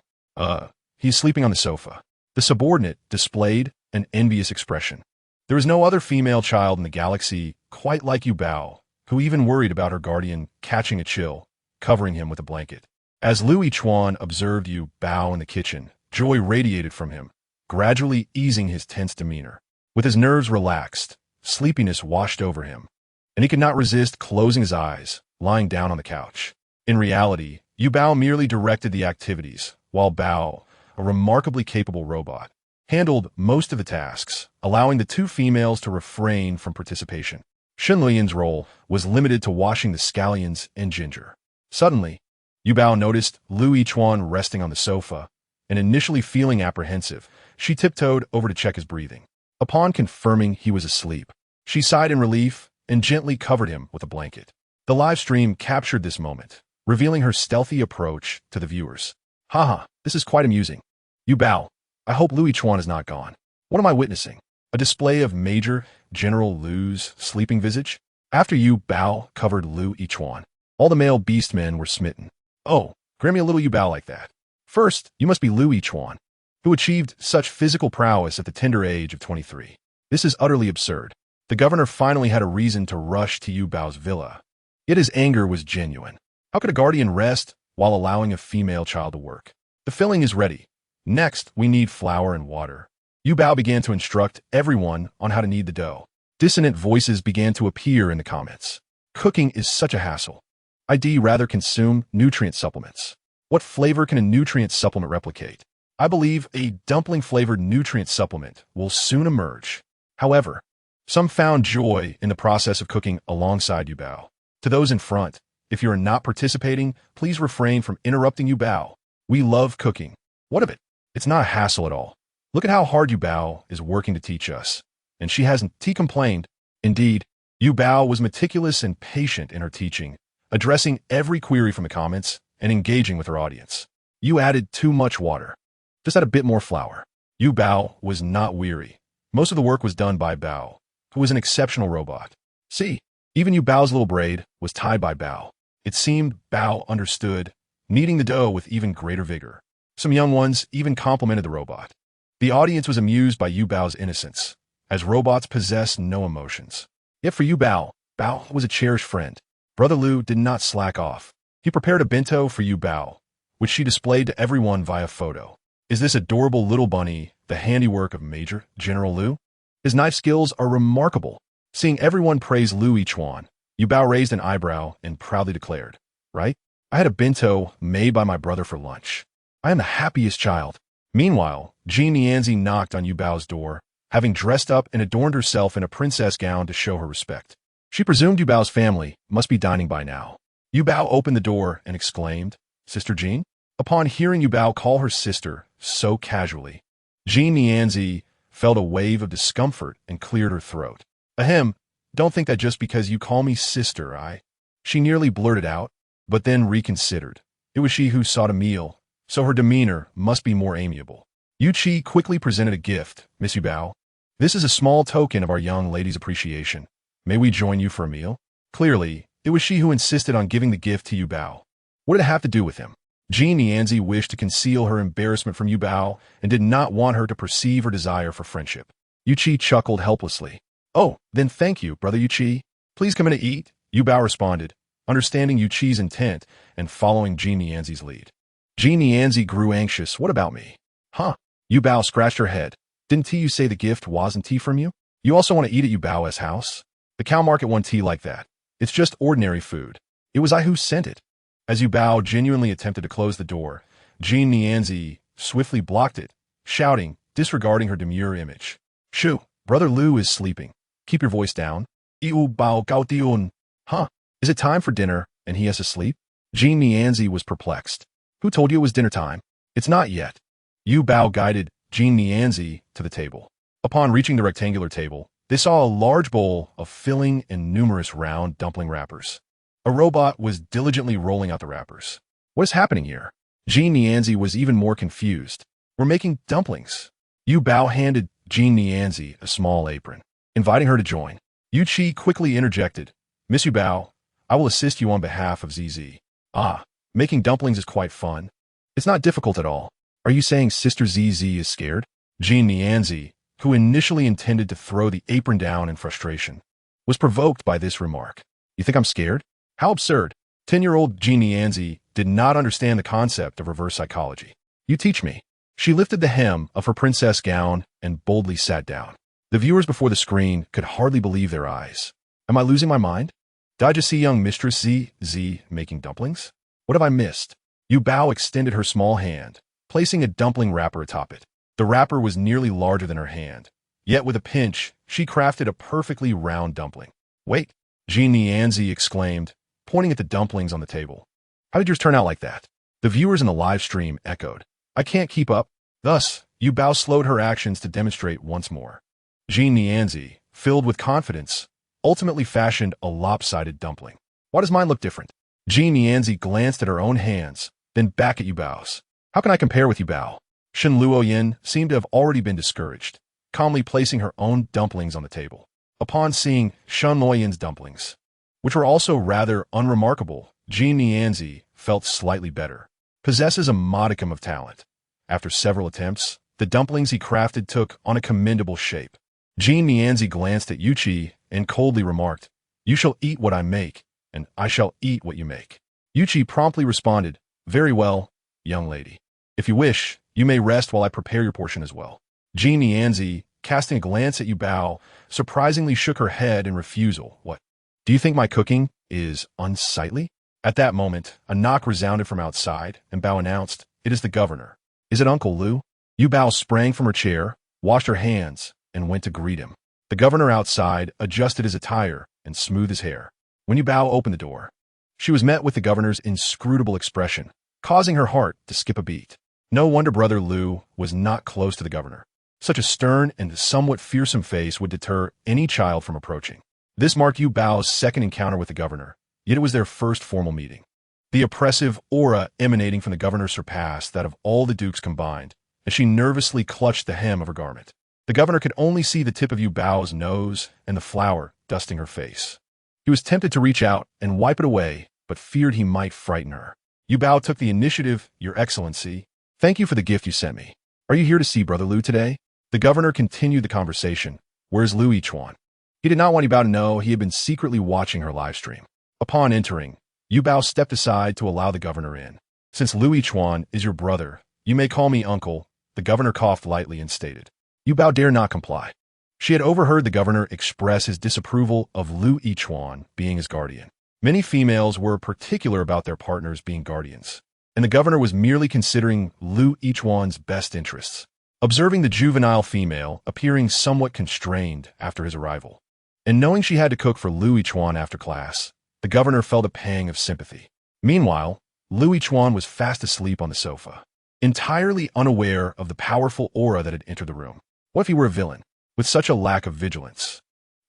He's sleeping on the sofa." The subordinate displayed an envious expression. There was no other female child in the galaxy quite like Yuba, who even worried about her guardian catching a chill, covering him with a blanket. As Lu Yichuan observed Yu Bao in the kitchen, joy radiated from him, gradually easing his tense demeanor. With his nerves relaxed, sleepiness washed over him, and he could not resist closing his eyes, lying down on the couch. In reality, Yu Bao merely directed the activities, while Bao, a remarkably capable robot, handled most of the tasks, allowing the two females to refrain from participation. Shenlian's role was limited to washing the scallions and ginger. Suddenly, Yu Bao noticed Lu Yichuan resting on the sofa, and initially feeling apprehensive, she tiptoed over to check his breathing. Upon confirming he was asleep, she sighed in relief and gently covered him with a blanket. The live stream captured this moment, revealing her stealthy approach to the viewers. Haha, this is quite amusing. Yu Bao, I hope Lu Yichuan is not gone. What am I witnessing? A display of Major General Lu's sleeping visage? After Yu Bao covered Lu Yichuan, all the male beastmen were smitten. Oh, grant me a little Yu Bao like that. First, you must be Lu Yichuan, who achieved such physical prowess at the tender age of 23. This is utterly absurd. The governor finally had a reason to rush to Yu Bao's villa. Yet his anger was genuine. How could a guardian rest while allowing a female child to work? The filling is ready. Next, we need flour and water. Yu Bao began to instruct everyone on how to knead the dough. Dissonant voices began to appear in the comments. Cooking is such a hassle. I'd rather consume nutrient supplements. What flavor can a nutrient supplement replicate? I believe a dumpling-flavored nutrient supplement will soon emerge. However, some found joy in the process of cooking alongside Yu Bao. To those in front, if you are not participating, please refrain from interrupting Yu Bao. We love cooking. What of it? It's not a hassle at all. Look at how hard Yu Bao is working to teach us. And she hasn't complained. Indeed, Yu Bao was meticulous and patient in her teaching, addressing every query from the comments and engaging with her audience. You added too much water. Just add a bit more flour. Yu Bao was not weary. Most of the work was done by Bao, who was an exceptional robot. See, even Yu Bao's little braid was tied by Bao. It seemed Bao understood, kneading the dough with even greater vigor. Some young ones even complimented the robot. The audience was amused by Yu Bao's innocence, as robots possess no emotions. Yet for Yu Bao, Bao was a cherished friend. Brother Lu did not slack off. He prepared a bento for Yu Bao, which she displayed to everyone via photo. Is this adorable little bunny the handiwork of Major General Lu? His knife skills are remarkable. Seeing everyone praise Lu Yichuan, Yu Bao raised an eyebrow and proudly declared, "Right? I had a bento made by my brother for lunch. I am the happiest child." Meanwhile, Genezi knocked on Yu Bao's door, having dressed up and adorned herself in a princess gown to show her respect. She presumed Yu Bao's family must be dining by now. Yu Bao opened the door and exclaimed, "Sister Jean?" Upon hearing Yu Bao call her sister so casually, Genezi felt a wave of discomfort and cleared her throat. "Ahem, don't think that just because you call me sister, She nearly blurted out, but then reconsidered. It was she who sought a meal, so her demeanor must be more amiable. Yu Chi quickly presented a gift, "Miss Yu Bao. This is a small token of our young lady's appreciation. May we join you for a meal?" Clearly, it was she who insisted on giving the gift to Yu Bao. What did it have to do with him? Genezi wished to conceal her embarrassment from Yu Bao and did not want her to perceive her desire for friendship. Yu Chi chuckled helplessly. "Oh, then thank you, brother Yu Chi. Please come in to eat," Yu Bao responded, understanding Yu Chi's intent and following Genezi's lead. Genezi grew anxious. "What about me?" "Huh?" Yu Bao scratched her head. "Didn't you say the gift wasn't tea from you? You also want to eat at Yu Bao's house? The cow market won tea like that. It's just ordinary food. It was I who sent it." As Yu Bao genuinely attempted to close the door, Genezi swiftly blocked it, shouting, disregarding her demure image. "Shoo, brother Lu is sleeping. Keep your voice down." "Yu Bao Gao Diun." "Huh? Is it time for dinner and he has to sleep?" Genezi was perplexed. "Who told you it was dinner time?" "It's not yet." Yu Bao guided Genezi to the table. Upon reaching the rectangular table, they saw a large bowl of filling and numerous round dumpling wrappers. A robot was diligently rolling out the wrappers. "What is happening here?" Genezi was even more confused. "We're making dumplings." Yu Bao handed Genezi a small apron, inviting her to join. Yu Chi quickly interjected, "Miss Yu Bao, I will assist you on behalf of ZZ. Ah, making dumplings is quite fun. It's not difficult at all. Are you saying Sister ZZ is scared?" Genezi, who initially intended to throw the apron down in frustration, was provoked by this remark. "You think I'm scared? How absurd. 10-year-old Genezi did not understand the concept of reverse psychology. You teach me. She lifted the hem of her princess gown and boldly sat down. The viewers before the screen could hardly believe their eyes. Am I losing my mind? Did I just see young Mistress Z making dumplings? What have I missed? Yuba extended her small hand, placing a dumpling wrapper atop it. The wrapper was nearly larger than her hand, yet with a pinch, she crafted a perfectly round dumpling. Wait, Genezi exclaimed, pointing at the dumplings on the table. How did yours turn out like that? The viewers in the live stream echoed. I can't keep up. Thus, Yuba slowed her actions to demonstrate once more. Genezi, filled with confidence, ultimately fashioned a lopsided dumpling. Why does mine look different? Genezi glanced at her own hands, then back at Yubao's. How can I compare with Yuba? Shen Luoyin seemed to have already been discouraged, calmly placing her own dumplings on the table. Upon seeing Shen Luoyin's dumplings, which were also rather unremarkable, Genezi felt slightly better. Possesses a modicum of talent. After several attempts, the dumplings he crafted took on a commendable shape. Genezi glanced at Yuchi and coldly remarked, "You shall eat what I make, and I shall eat what you make." Yuchi promptly responded, "Very well, young lady. If you wish, you may rest while I prepare your portion as well." Genezi, casting a glance at Yuba, surprisingly shook her head in refusal. What? Do you think my cooking is unsightly? At that moment, a knock resounded from outside, and Bao announced, "It is the governor." "Is it Uncle Lu?" Yuba sprang from her chair, washed her hands, and went to greet him. The governor outside adjusted his attire and smoothed his hair. When Yuba opened the door, she was met with the governor's inscrutable expression, causing her heart to skip a beat. No wonder Brother Lu was not close to the governor. Such a stern and somewhat fearsome face would deter any child from approaching. This marked Yubao's second encounter with the governor, yet it was their first formal meeting. The oppressive aura emanating from the governor surpassed that of all the dukes combined, as she nervously clutched the hem of her garment. The governor could only see the tip of Yubao's nose and the flour dusting her face. He was tempted to reach out and wipe it away, but feared he might frighten her. Yuba took the initiative. "Your Excellency, thank you for the gift you sent me. Are you here to see Brother Lu today?" The governor continued the conversation. "Where's Lu Yichuan?" He did not want Yuba to know he had been secretly watching her live stream. Upon entering, Yuba stepped aside to allow the governor in. "Since Lu Yichuan is your brother, you may call me uncle," the governor coughed lightly and stated. Yuba dare not comply. She had overheard the governor express his disapproval of Lu Yichuan being his guardian. Many females were particular about their partners being guardians, and the governor was merely considering Lu Yichuan's best interests. Observing the juvenile female appearing somewhat constrained after his arrival, and knowing she had to cook for Lu Yichuan after class, the governor felt a pang of sympathy. Meanwhile, Lu Yichuan was fast asleep on the sofa, entirely unaware of the powerful aura that had entered the room. What if he were a villain, with such a lack of vigilance?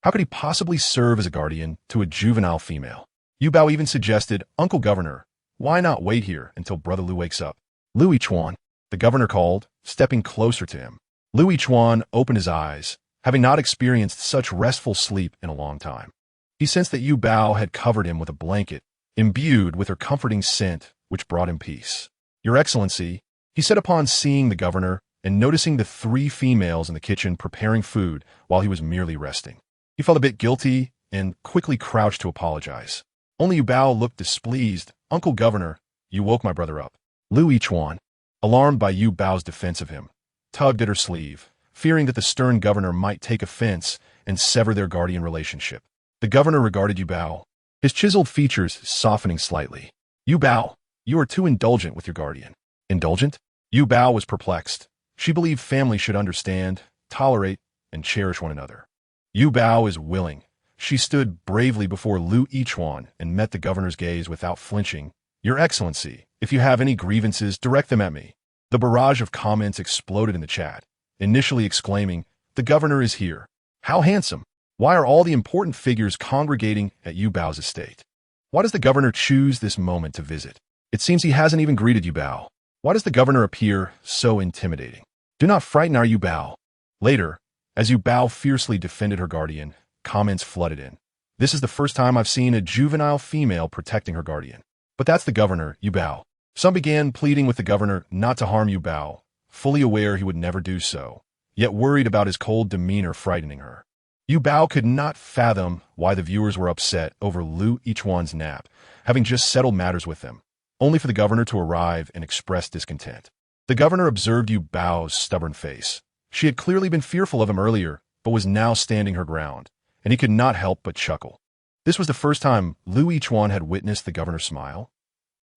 How could he possibly serve as a guardian to a juvenile female? Yuba even suggested, "Uncle Governor, why not wait here until Brother Lu wakes up?" "Lu Yichuan," the governor called, stepping closer to him. Lu Yichuan opened his eyes, having not experienced such restful sleep in a long time. He sensed that Yuba had covered him with a blanket, imbued with her comforting scent, which brought him peace. "Your Excellency," he said upon seeing the governor and noticing the three females in the kitchen preparing food while he was merely resting. He felt a bit guilty and quickly crouched to apologize. Only Yuba looked displeased. "Uncle Governor, you woke my brother up." Lu Yichuan, alarmed by Yubao's defense of him, tugged at her sleeve, fearing that the stern governor might take offense and sever their guardian relationship. The governor regarded Yuba, his chiseled features softening slightly. "Yuba, you are too indulgent with your guardian." "Indulgent?" Yuba was perplexed. She believed family should understand, tolerate, and cherish one another. Yuba is willing. She stood bravely before Lu Yichuan and met the governor's gaze without flinching. "Your Excellency, if you have any grievances, direct them at me." The barrage of comments exploded in the chat, initially exclaiming, "The governor is here. How handsome. Why are all the important figures congregating at Yubao's estate? Why does the governor choose this moment to visit? It seems he hasn't even greeted Yuba. Why does the governor appear so intimidating? Do not frighten our Yuba." Later, as Yuba fiercely defended her guardian, comments flooded in. "This is the first time I've seen a juvenile female protecting her guardian. But that's the governor, Yuba." Some began pleading with the governor not to harm Yuba, fully aware he would never do so, yet worried about his cold demeanor frightening her. Yu Bao could not fathom why the viewers were upset over Lu Yichuan's nap, having just settled matters with them, only for the governor to arrive and express discontent. The governor observed Yu Bao's stubborn face. She had clearly been fearful of him earlier, but was now standing her ground, and he could not help but chuckle. This was the first time Lu Yichuan had witnessed the governor smile.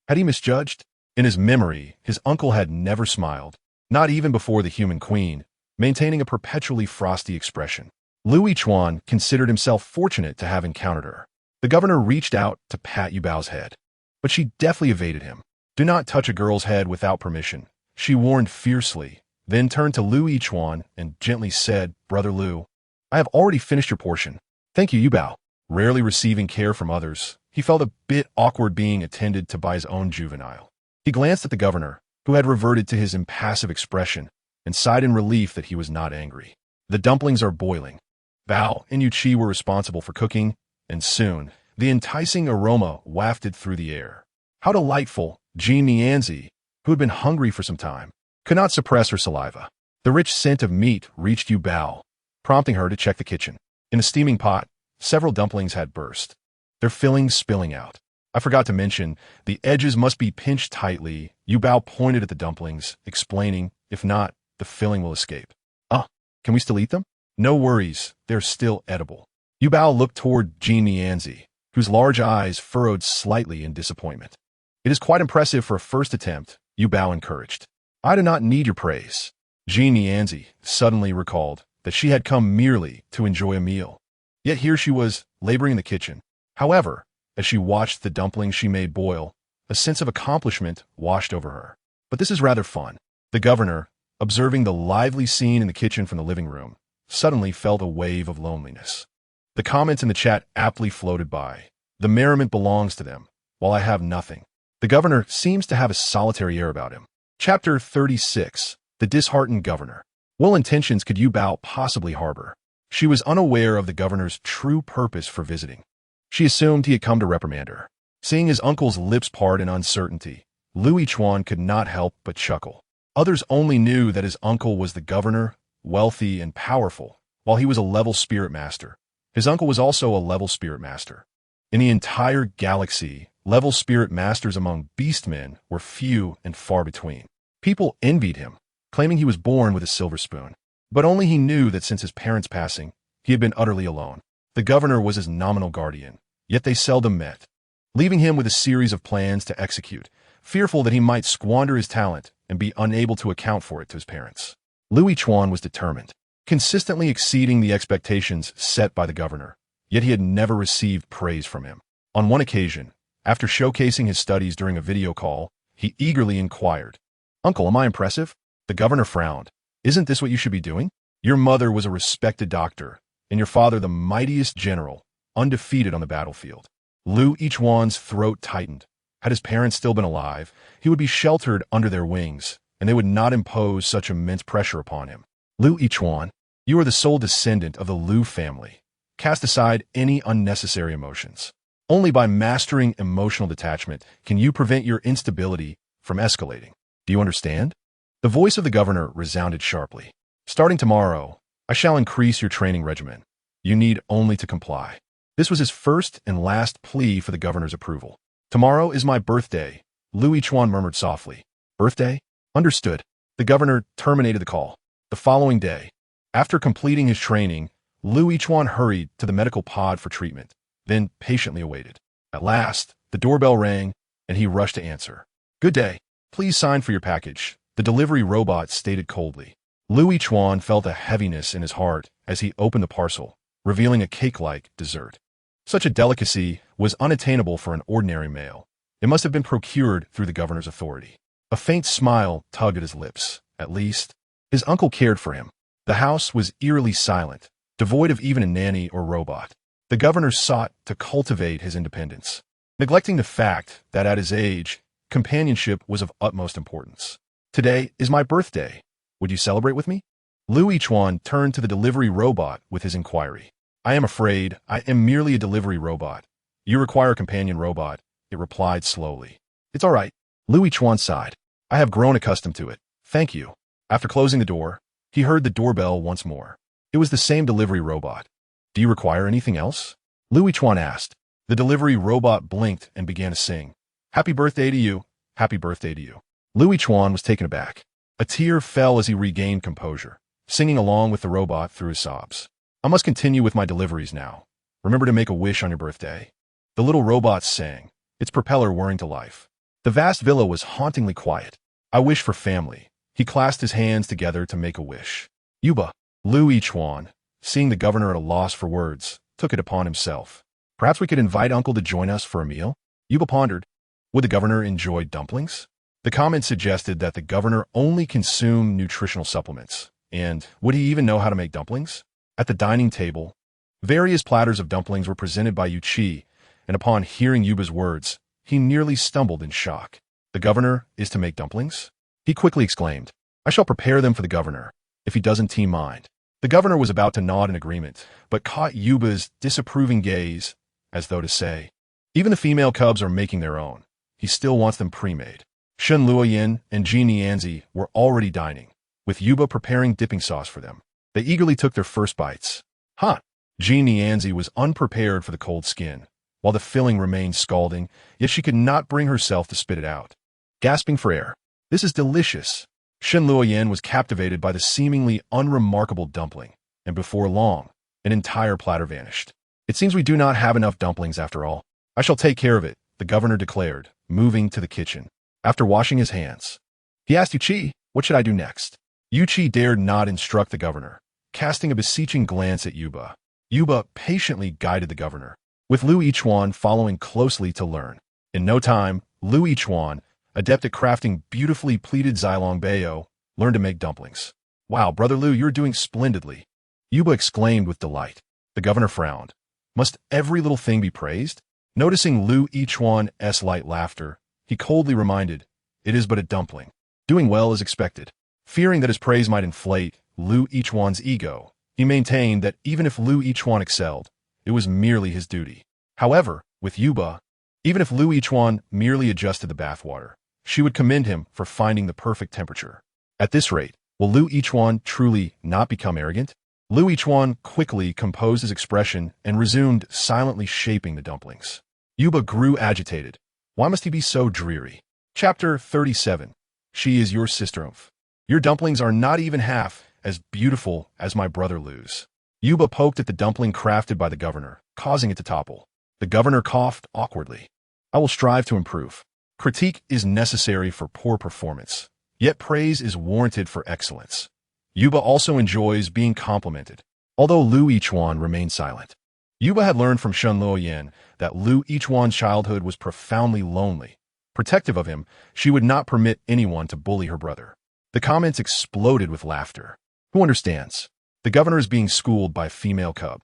Had he misjudged? In his memory, his uncle had never smiled, not even before the human queen, maintaining a perpetually frosty expression. Lu Yichuan considered himself fortunate to have encountered her. The governor reached out to pat Yu Bao's head, but she deftly evaded him. Do not touch a girl's head without permission, she warned fiercely, then turned to Lu Yichuan and gently said, Brother Lu, I have already finished your portion. Thank you, Yu Bao. Rarely receiving care from others, he felt a bit awkward being attended to by his own juvenile. He glanced at the governor, who had reverted to his impassive expression, and sighed in relief that he was not angry. The dumplings are boiling. Bao and Yu Qi were responsible for cooking, and soon, the enticing aroma wafted through the air. How delightful! Genezi, who had been hungry for some time, could not suppress her saliva. The rich scent of meat reached Yu Bao, prompting her to check the kitchen. In a steaming pot, several dumplings had burst, their fillings spilling out. I forgot to mention, the edges must be pinched tightly. Yu Bao pointed at the dumplings, explaining, if not, the filling will escape. Can we still eat them? No worries, they're still edible. Yu Bao looked toward Genezi, whose large eyes furrowed slightly in disappointment. It is quite impressive for a first attempt, Yu Bao encouraged. I do not need your praise. Genezi suddenly recalled that she had come merely to enjoy a meal. Yet here she was, laboring in the kitchen. However, as she watched the dumplings she made boil, a sense of accomplishment washed over her. But this is rather fun. The governor, observing the lively scene in the kitchen from the living room, suddenly felt a wave of loneliness. The comments in the chat aptly floated by. The merriment belongs to them, while I have nothing. The governor seems to have a solitary air about him. Chapter 36. The Disheartened Governor. What intentions could Yu Bao possibly harbor? She was unaware of the governor's true purpose for visiting. She assumed he had come to reprimand her. Seeing his uncle's lips part in uncertainty, Lu Yichuan could not help but chuckle. Others only knew that his uncle was the governor, wealthy and powerful, while he was a level spirit master. His uncle was also a level spirit master. In the entire galaxy, level spirit masters among beastmen were few and far between. People envied him, claiming he was born with a silver spoon. But only he knew that since his parents' passing, he had been utterly alone. The governor was his nominal guardian, yet they seldom met, leaving him with a series of plans to execute, fearful that he might squander his talent and be unable to account for it to his parents. Lu Yichuan was determined, consistently exceeding the expectations set by the governor, yet he had never received praise from him. On one occasion, after showcasing his studies during a video call, he eagerly inquired, Uncle, am I impressive? The governor frowned. Isn't this what you should be doing? Your mother was a respected doctor, and your father the mightiest general, undefeated on the battlefield. Lu Yichuan's throat tightened. Had his parents still been alive, he would be sheltered under their wings, and they would not impose such immense pressure upon him. Lu Yichuan, you are the sole descendant of the Lu family. Cast aside any unnecessary emotions. Only by mastering emotional detachment can you prevent your instability from escalating. Do you understand? The voice of the governor resounded sharply. Starting tomorrow, I shall increase your training regimen. You need only to comply. This was his first and last plea for the governor's approval. Tomorrow is my birthday, Lu Yichuan murmured softly. Birthday? Understood. The governor terminated the call. The following day, after completing his training, Lu Yichuan hurried to the medical pod for treatment, then patiently awaited. At last, the doorbell rang, and he rushed to answer. Good day. Please sign for your package, the delivery robot stated coldly. Lu Yichuan felt a heaviness in his heart as he opened the parcel, revealing a cake-like dessert. Such a delicacy was unattainable for an ordinary male. It must have been procured through the governor's authority. A faint smile tugged at his lips. At least, his uncle cared for him. The house was eerily silent, devoid of even a nanny or robot. The governor sought to cultivate his independence, neglecting the fact that at his age, companionship was of utmost importance. Today is my birthday. Would you celebrate with me? Lu Yichuan turned to the delivery robot with his inquiry. I am afraid I am merely a delivery robot. You require a companion robot, it replied slowly. It's all right. Lu Yichuan sighed. I have grown accustomed to it. Thank you. After closing the door, he heard the doorbell once more. It was the same delivery robot. Do you require anything else? Lu Yichuan asked. The delivery robot blinked and began to sing. Happy birthday to you. Happy birthday to you. Lu Yichuan was taken aback. A tear fell as he regained composure, singing along with the robot through his sobs. I must continue with my deliveries now. Remember to make a wish on your birthday. The little robot sang, its propeller whirring to life. The vast villa was hauntingly quiet. I wish for family. He clasped his hands together to make a wish. Yuba, Lu Yichuan, seeing the governor at a loss for words, took it upon himself. Perhaps we could invite Uncle to join us for a meal? Yuba pondered. Would the governor enjoy dumplings? The comment suggested that the governor only consumed nutritional supplements. And would he even know how to make dumplings? At the dining table, various platters of dumplings were presented by Yu Qi, and upon hearing Yuba's words, he nearly stumbled in shock. The governor is to make dumplings? He quickly exclaimed, I shall prepare them for the governor, if he doesn't mind. The governor was about to nod in agreement, but caught Yuba's disapproving gaze, as though to say, even the female cubs are making their own. He still wants them pre-made. Shen Luoyin and Genezi were already dining, with Yuba preparing dipping sauce for them. They eagerly took their first bites. Genezi was unprepared for the cold skin, while the filling remained scalding, yet she could not bring herself to spit it out. Gasping for air, this is delicious. Shen Luoyin was captivated by the seemingly unremarkable dumpling, and before long, an entire platter vanished. It seems we do not have enough dumplings after all. I shall take care of it, the governor declared, moving to the kitchen. After washing his hands, he asked Yu Qi, what should I do next? Yu Qi dared not instruct the governor, casting a beseeching glance at Yuba. Yuba patiently guided the governor, with Lu Yichuan following closely to learn. In no time, Lu Yichuan, adept at crafting beautifully pleated Xilong Bayo, learned to make dumplings. Wow, Brother Lu, you're doing splendidly. Yuba exclaimed with delight. The governor frowned. Must every little thing be praised? Noticing Lu Yichuan's light laughter, he coldly reminded, it is but a dumpling. Doing well as expected. Fearing that his praise might inflate Lu Yichuan's ego, he maintained that even if Lu Yichuan excelled, it was merely his duty. However, with Yuba, even if Lu Yichuan merely adjusted the bathwater, she would commend him for finding the perfect temperature. At this rate, will Lu Yichuan truly not become arrogant? Lu Yichuan quickly composed his expression and resumed silently shaping the dumplings. Yuba grew agitated. Why must he be so dreary? Chapter 37. She is your sister. Your dumplings are not even half as beautiful as my brother Lu's. Yuba poked at the dumpling crafted by the governor, causing it to topple. The governor coughed awkwardly. I will strive to improve. Critique is necessary for poor performance, yet praise is warranted for excellence. Yuba also enjoys being complimented, although Lu Yichuan remained silent. Yuba had learned from Shen Luoyin that Lu Yichuan's childhood was profoundly lonely. Protective of him, she would not permit anyone to bully her brother. The comments exploded with laughter. Who understands? The governor is being schooled by a female cub.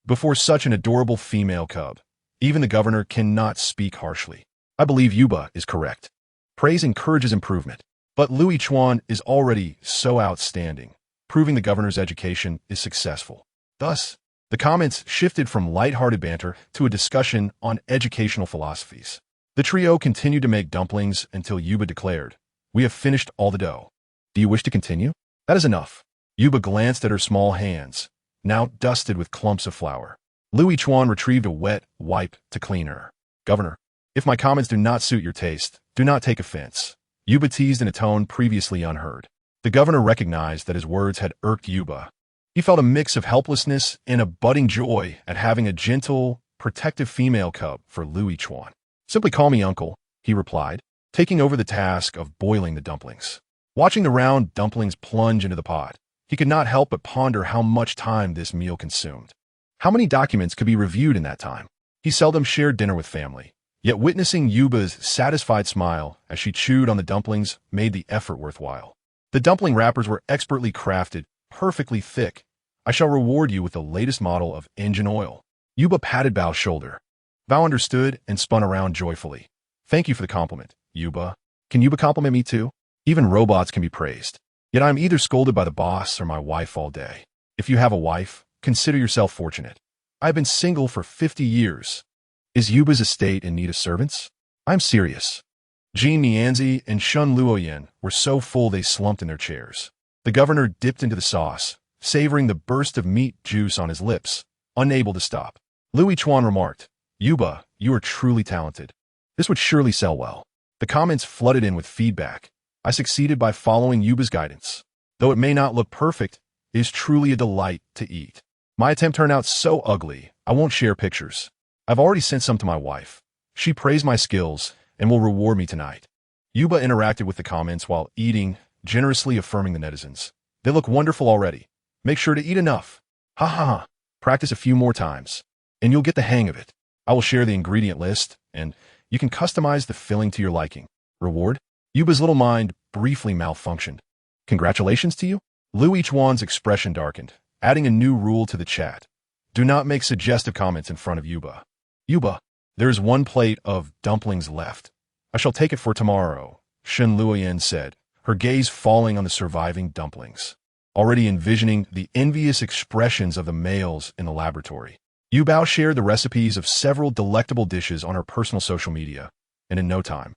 Before such an adorable female cub, even the governor cannot speak harshly. I believe Yuba is correct. Praise encourages improvement. But Lu Yichuan is already so outstanding, proving the governor's education is successful. Thus, the comments shifted from light-hearted banter to a discussion on educational philosophies. The trio continued to make dumplings until Yuba declared, we have finished all the dough. Do you wish to continue? That is enough. Yuba glanced at her small hands, now dusted with clumps of flour. Lu Yichuan retrieved a wet wipe to clean her. Governor, if my comments do not suit your taste, do not take offense. Yuba teased in a tone previously unheard. The governor recognized that his words had irked Yuba. He felt a mix of helplessness and a budding joy at having a gentle, protective female cub for Lu Yichuan. Simply call me uncle, he replied, taking over the task of boiling the dumplings. Watching the round dumplings plunge into the pot, he could not help but ponder how much time this meal consumed. How many documents could be reviewed in that time? He seldom shared dinner with family, yet witnessing Yuba's satisfied smile as she chewed on the dumplings made the effort worthwhile. The dumpling wrappers were expertly crafted, perfectly thick. I shall reward you with the latest model of engine oil. Yuba patted Bao's shoulder. Bao understood and spun around joyfully. Thank you for the compliment, Yuba. Can Yuba compliment me too? Even robots can be praised. Yet I am either scolded by the boss or my wife all day. If you have a wife, consider yourself fortunate. I have been single for 50 years. Is Yuba's estate in need of servants? I'm serious. Genezi and Shen Luoyin were so full they slumped in their chairs. The governor dipped into the sauce, savoring the burst of meat juice on his lips, unable to stop. Luan remarked, "Yuba, you are truly talented. This would surely sell well." The comments flooded in with feedback. I succeeded by following Yuba's guidance. Though it may not look perfect, it is truly a delight to eat. My attempt turned out so ugly, I won't share pictures. I've already sent some to my wife. She praised my skills and will reward me tonight. Yuba interacted with the comments while eating, generously affirming the netizens. "They look wonderful already. Make sure to eat enough. Ha ha ha. Practice a few more times, and you'll get the hang of it. I will share the ingredient list, and you can customize the filling to your liking. Reward?" Yuba's little mind briefly malfunctioned. "Congratulations to you?" Luan's expression darkened, adding a new rule to the chat. Do not make suggestive comments in front of Yuba. "Yuba, there is one plate of dumplings left. I shall take it for tomorrow," Luan said, her gaze falling on the surviving dumplings. Already envisioning the envious expressions of the males in the laboratory, Yuba shared the recipes of several delectable dishes on her personal social media, and in no time,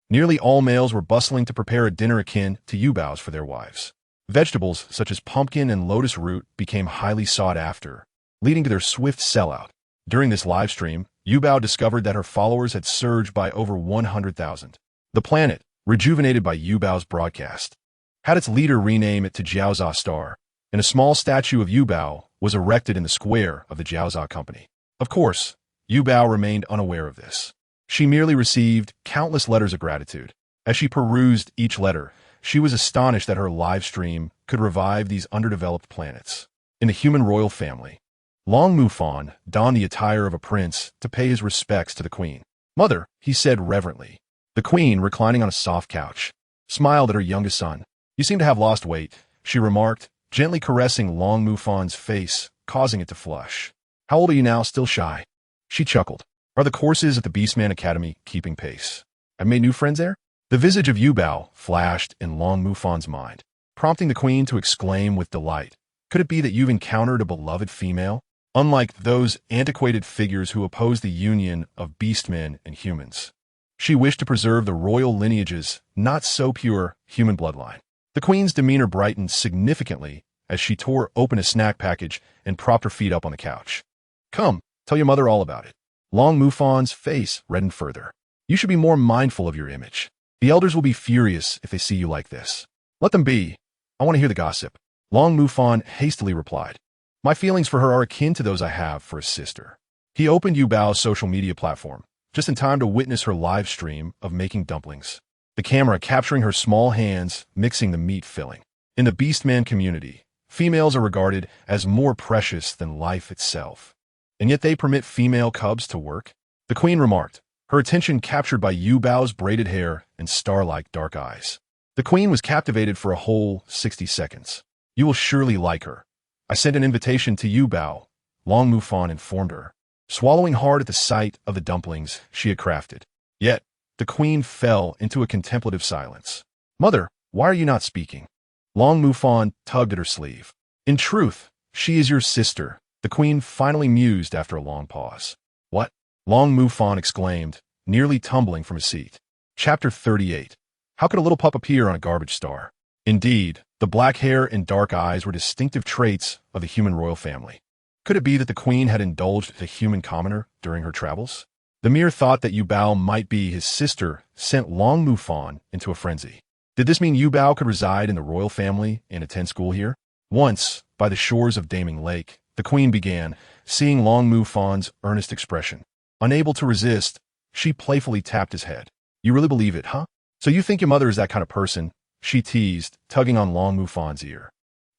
nearly all males were bustling to prepare a dinner akin to Yuba's for their wives. Vegetables such as pumpkin and lotus root became highly sought after, leading to their swift sellout. During this live stream, Yuba discovered that her followers had surged by over 100,000. The planet, rejuvenated by Yuba's broadcast, had its leader rename it to Jiaoza Star, and a small statue of Yuba was erected in the square of the Jiaoza company. Of course, Yuba remained unaware of this. She merely received countless letters of gratitude. As she perused each letter, she was astonished that her live stream could revive these underdeveloped planets. In the human royal family, Long Mufan donned the attire of a prince to pay his respects to the queen. "Mother," he said reverently. The queen, reclining on a soft couch, smiled at her youngest son. "You seem to have lost weight," she remarked, gently caressing Long Mufan's face, causing it to flush. "How old are you now, still shy?" She chuckled. "Are the courses at the Beastman Academy keeping pace? I've made new friends there?" The visage of Yuba flashed in Long Mufan's mind, prompting the queen to exclaim with delight. "Could it be that you've encountered a beloved female? Unlike those antiquated figures who oppose the union of beastmen and humans, she wished to preserve the royal lineage's not-so-pure human bloodline." The queen's demeanor brightened significantly as she tore open a snack package and propped her feet up on the couch. "Come, tell your mother all about it." Long Mufan's face reddened further. "You should be more mindful of your image. The elders will be furious if they see you like this." "Let them be. I want to hear the gossip." Long Mufan hastily replied. "My feelings for her are akin to those I have for a sister." He opened Yubao's social media platform, just in time to witness her live stream of making dumplings, the camera capturing her small hands mixing the meat filling. In the Beastman community, females are regarded as more precious than life itself, and yet they permit female cubs to work? The queen remarked, her attention captured by Yubao's braided hair and star-like dark eyes. The queen was captivated for a whole 60 seconds. "You will surely like her. I sent an invitation to Yuba," Long Mufan informed her, swallowing hard at the sight of the dumplings she had crafted. Yet, the queen fell into a contemplative silence. "Mother, why are you not speaking?" Long Mufan tugged at her sleeve. "In truth, she is your sister," the queen finally mused after a long pause. "What?" Long Mufan exclaimed, nearly tumbling from his seat. Chapter 38. How could a little pup appear on a garbage star? Indeed, the black hair and dark eyes were distinctive traits of the human royal family. Could it be that the queen had indulged the human commoner during her travels? The mere thought that Yuba might be his sister sent Long Mufan into a frenzy. Did this mean Yuba could reside in the royal family and attend school here? Once, by the shores of Daming Lake, the queen began, seeing Long Mufan's earnest expression. Unable to resist, she playfully tapped his head. "You really believe it, huh? So you think your mother is that kind of person?" she teased, tugging on Long Mufan's ear.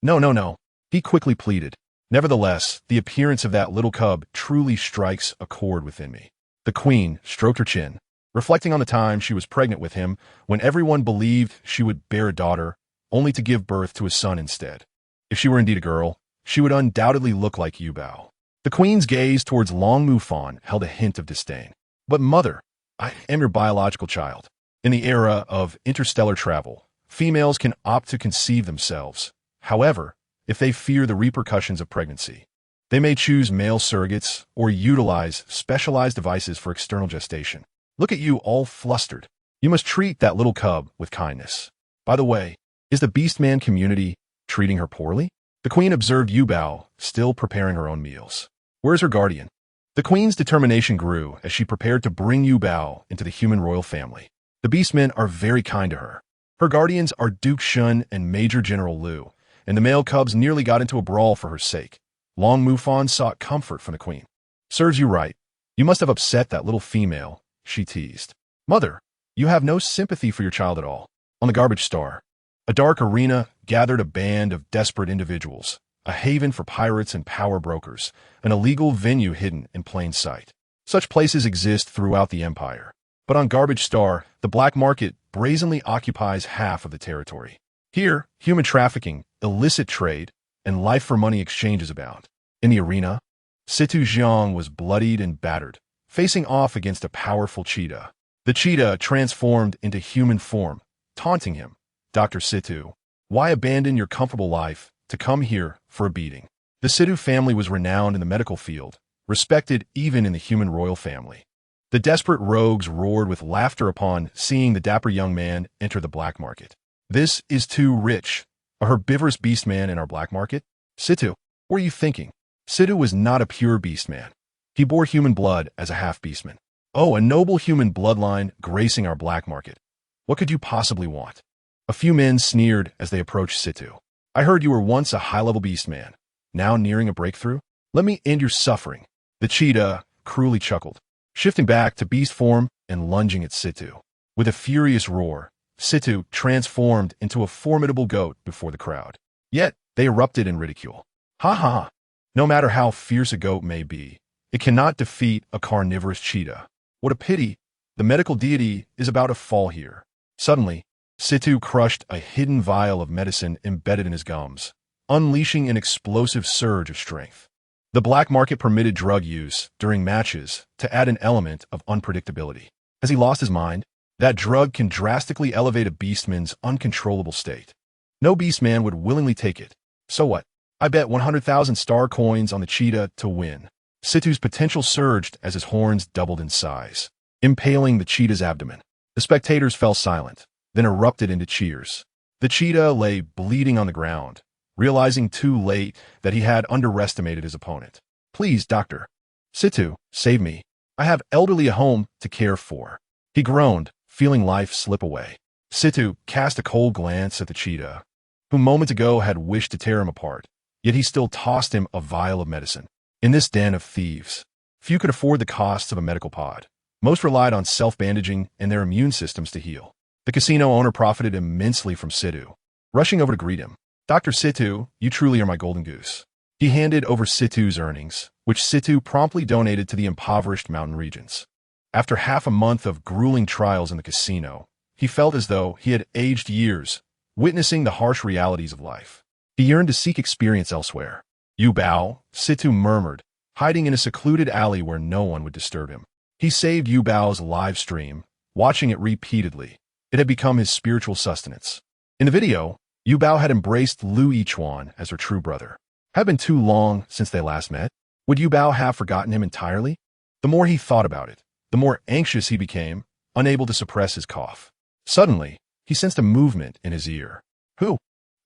No, he quickly pleaded. "Nevertheless, the appearance of that little cub truly strikes a chord within me." The queen stroked her chin, reflecting on the time she was pregnant with him when everyone believed she would bear a daughter, only to give birth to a son instead. If she were indeed a girl, she would undoubtedly look like Yuba. The queen's gaze towards Long Mufan held a hint of disdain. "But mother, I am your biological child." In the era of interstellar travel, females can opt to conceive themselves. However, if they fear the repercussions of pregnancy, they may choose male surrogates or utilize specialized devices for external gestation. Look at you all flustered. You must treat that little cub with kindness. By the way, is the Beastman community treating her poorly? The queen observed Yuba still preparing her own meals. Where's her guardian? The queen's determination grew as she prepared to bring Yuba into the human royal family. The beastmen are very kind to her. Her guardians are Duke Shun and Major General Lu, and the male cubs nearly got into a brawl for her sake. Long Mufan sought comfort from the queen. Serves you right. You must have upset that little female, she teased. Mother, you have no sympathy for your child at all. On the garbage star, a dark arena gathered a band of desperate individuals, a haven for pirates and power brokers, an illegal venue hidden in plain sight. Such places exist throughout the empire. But on Garbage Star, the black market brazenly occupies half of the territory. Here, human trafficking, illicit trade, and life-for-money exchanges abound. In the arena, Situ Jiang was bloodied and battered, facing off against a powerful cheetah. The cheetah transformed into human form, taunting him. Dr. Situ, why abandon your comfortable life to come here for a beating? The Situ family was renowned in the medical field, respected even in the human royal family. The desperate rogues roared with laughter upon seeing the dapper young man enter the black market. This is too rich. A herbivorous beastman in our black market? Situ, what are you thinking? Situ was not a pure beastman. He bore human blood as a half-beastman. Oh, a noble human bloodline gracing our black market. What could you possibly want? A few men sneered as they approached Situ. I heard you were once a high-level beastman, now nearing a breakthrough? Let me end your suffering. The cheetah cruelly chuckled, shifting back to beast form and lunging at Situ. With a furious roar, Situ transformed into a formidable goat before the crowd. Yet, they erupted in ridicule. Ha ha! No matter how fierce a goat may be, it cannot defeat a carnivorous cheetah. What a pity! The medical deity is about to fall here. Suddenly, Situ crushed a hidden vial of medicine embedded in his gums, unleashing an explosive surge of strength. The black market permitted drug use during matches to add an element of unpredictability. Has he lost his mind? That drug can drastically elevate a beastman's uncontrollable state. No beastman would willingly take it. So what? I bet 100,000 star coins on the cheetah to win. Situ's potential surged as his horns doubled in size, impaling the cheetah's abdomen. The spectators fell silent, then erupted into cheers. The cheetah lay bleeding on the ground, realizing too late that he had underestimated his opponent. Please, doctor. Situ, save me. I have elderly at home to care for. He groaned, feeling life slip away. Situ cast a cold glance at the cheetah, who moments ago had wished to tear him apart, yet he still tossed him a vial of medicine. In this den of thieves, few could afford the costs of a medical pod. Most relied on self-bandaging and their immune systems to heal. The casino owner profited immensely from Situ, rushing over to greet him. Dr. Situ, you truly are my golden goose. He handed over Situ's earnings, which Situ promptly donated to the impoverished mountain regions. After half a month of grueling trials in the casino, he felt as though he had aged years, witnessing the harsh realities of life. He yearned to seek experience elsewhere. Yuba, Situ murmured, hiding in a secluded alley where no one would disturb him. He saved Yubao's live stream, watching it repeatedly. It had become his spiritual sustenance. In the video, Yuba had embraced Lu Yichuan as her true brother. Had been too long since they last met. Would Yuba have forgotten him entirely? The more he thought about it, the more anxious he became, unable to suppress his cough. Suddenly, he sensed a movement in his ear.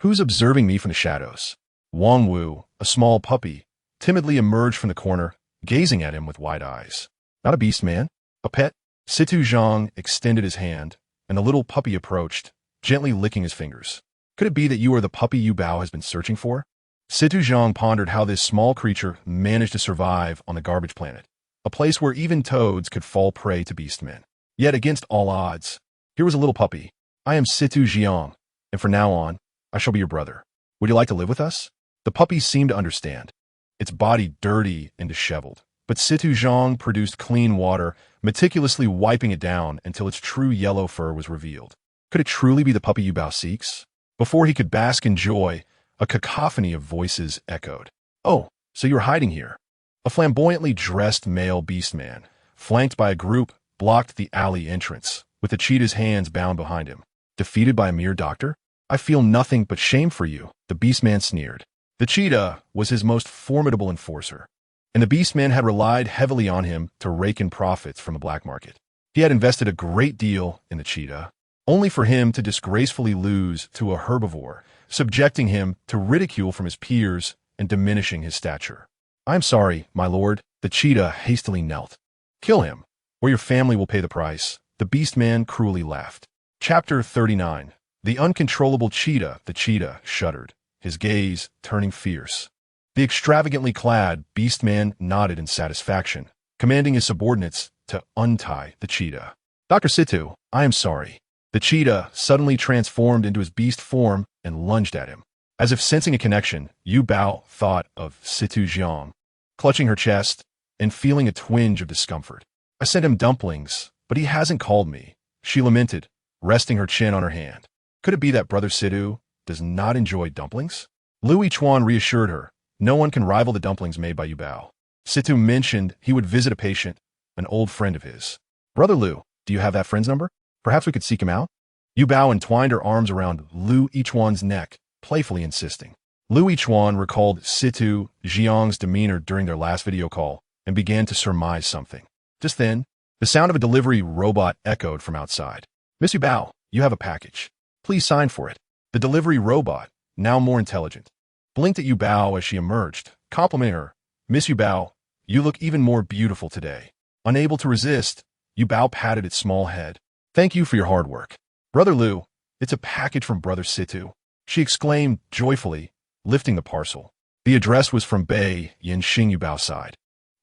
Who's observing me from the shadows? Wang Wu, a small puppy, timidly emerged from the corner, gazing at him with wide eyes. Not a beast man, a pet. Situ Zhang extended his hand, and the little puppy approached, gently licking his fingers. Could it be that you are the puppy Yuba has been searching for? Situ Zhang pondered how this small creature managed to survive on the garbage planet, a place where even toads could fall prey to beastmen. Yet against all odds, here was a little puppy. I am Situ Jiang, and from now on, I shall be your brother. Would you like to live with us? The puppy seemed to understand, its body dirty and disheveled. But Situ Zhang produced clean water, meticulously wiping it down until its true yellow fur was revealed. Could it truly be the puppy Yuba seeks? Before he could bask in joy, a cacophony of voices echoed. Oh, so you're hiding here. A flamboyantly dressed male beastman, flanked by a group, blocked the alley entrance, with the cheetah's hands bound behind him. Defeated by a mere doctor? I feel nothing but shame for you, the beastman sneered. The cheetah was his most formidable enforcer, and the beastman had relied heavily on him to rake in profits from the black market. He had invested a great deal in the cheetah, only for him to disgracefully lose to a herbivore, subjecting him to ridicule from his peers and diminishing his stature. I'm sorry, my lord. The cheetah hastily knelt. Kill him, or your family will pay the price. The beastman cruelly laughed. Chapter 39. The uncontrollable cheetah. The cheetah shuddered, his gaze turning fierce. The extravagantly clad beastman nodded in satisfaction, commanding his subordinates to untie the cheetah. Dr. Situ, I am sorry. The cheetah suddenly transformed into his beast form and lunged at him. As if sensing a connection, Yuba thought of Situ Jiang, clutching her chest and feeling a twinge of discomfort. I sent him dumplings, but he hasn't called me, she lamented, resting her chin on her hand. Could it be that Brother Situ does not enjoy dumplings? Lu Yichuan reassured her. No one can rival the dumplings made by Yuba. Situ mentioned he would visit a patient, an old friend of his. Brother Lu, do you have that friend's number? Perhaps we could seek him out? Yuba entwined her arms around Lu Yichuan's neck, playfully insisting. Lu Yichuan recalled Situ Jiang's demeanor during their last video call and began to surmise something. Just then, the sound of a delivery robot echoed from outside. Miss Yuba, you have a package. Please sign for it. The delivery robot, now more intelligent, blinked at Yuba as she emerged, complimenting her. Miss Yuba, you look even more beautiful today. Unable to resist, Yuba patted its small head. Thank you for your hard work. Brother Lu, it's a package from Brother Situ, she exclaimed joyfully, lifting the parcel. The address was from Bei Yanxing. Yuba sighed.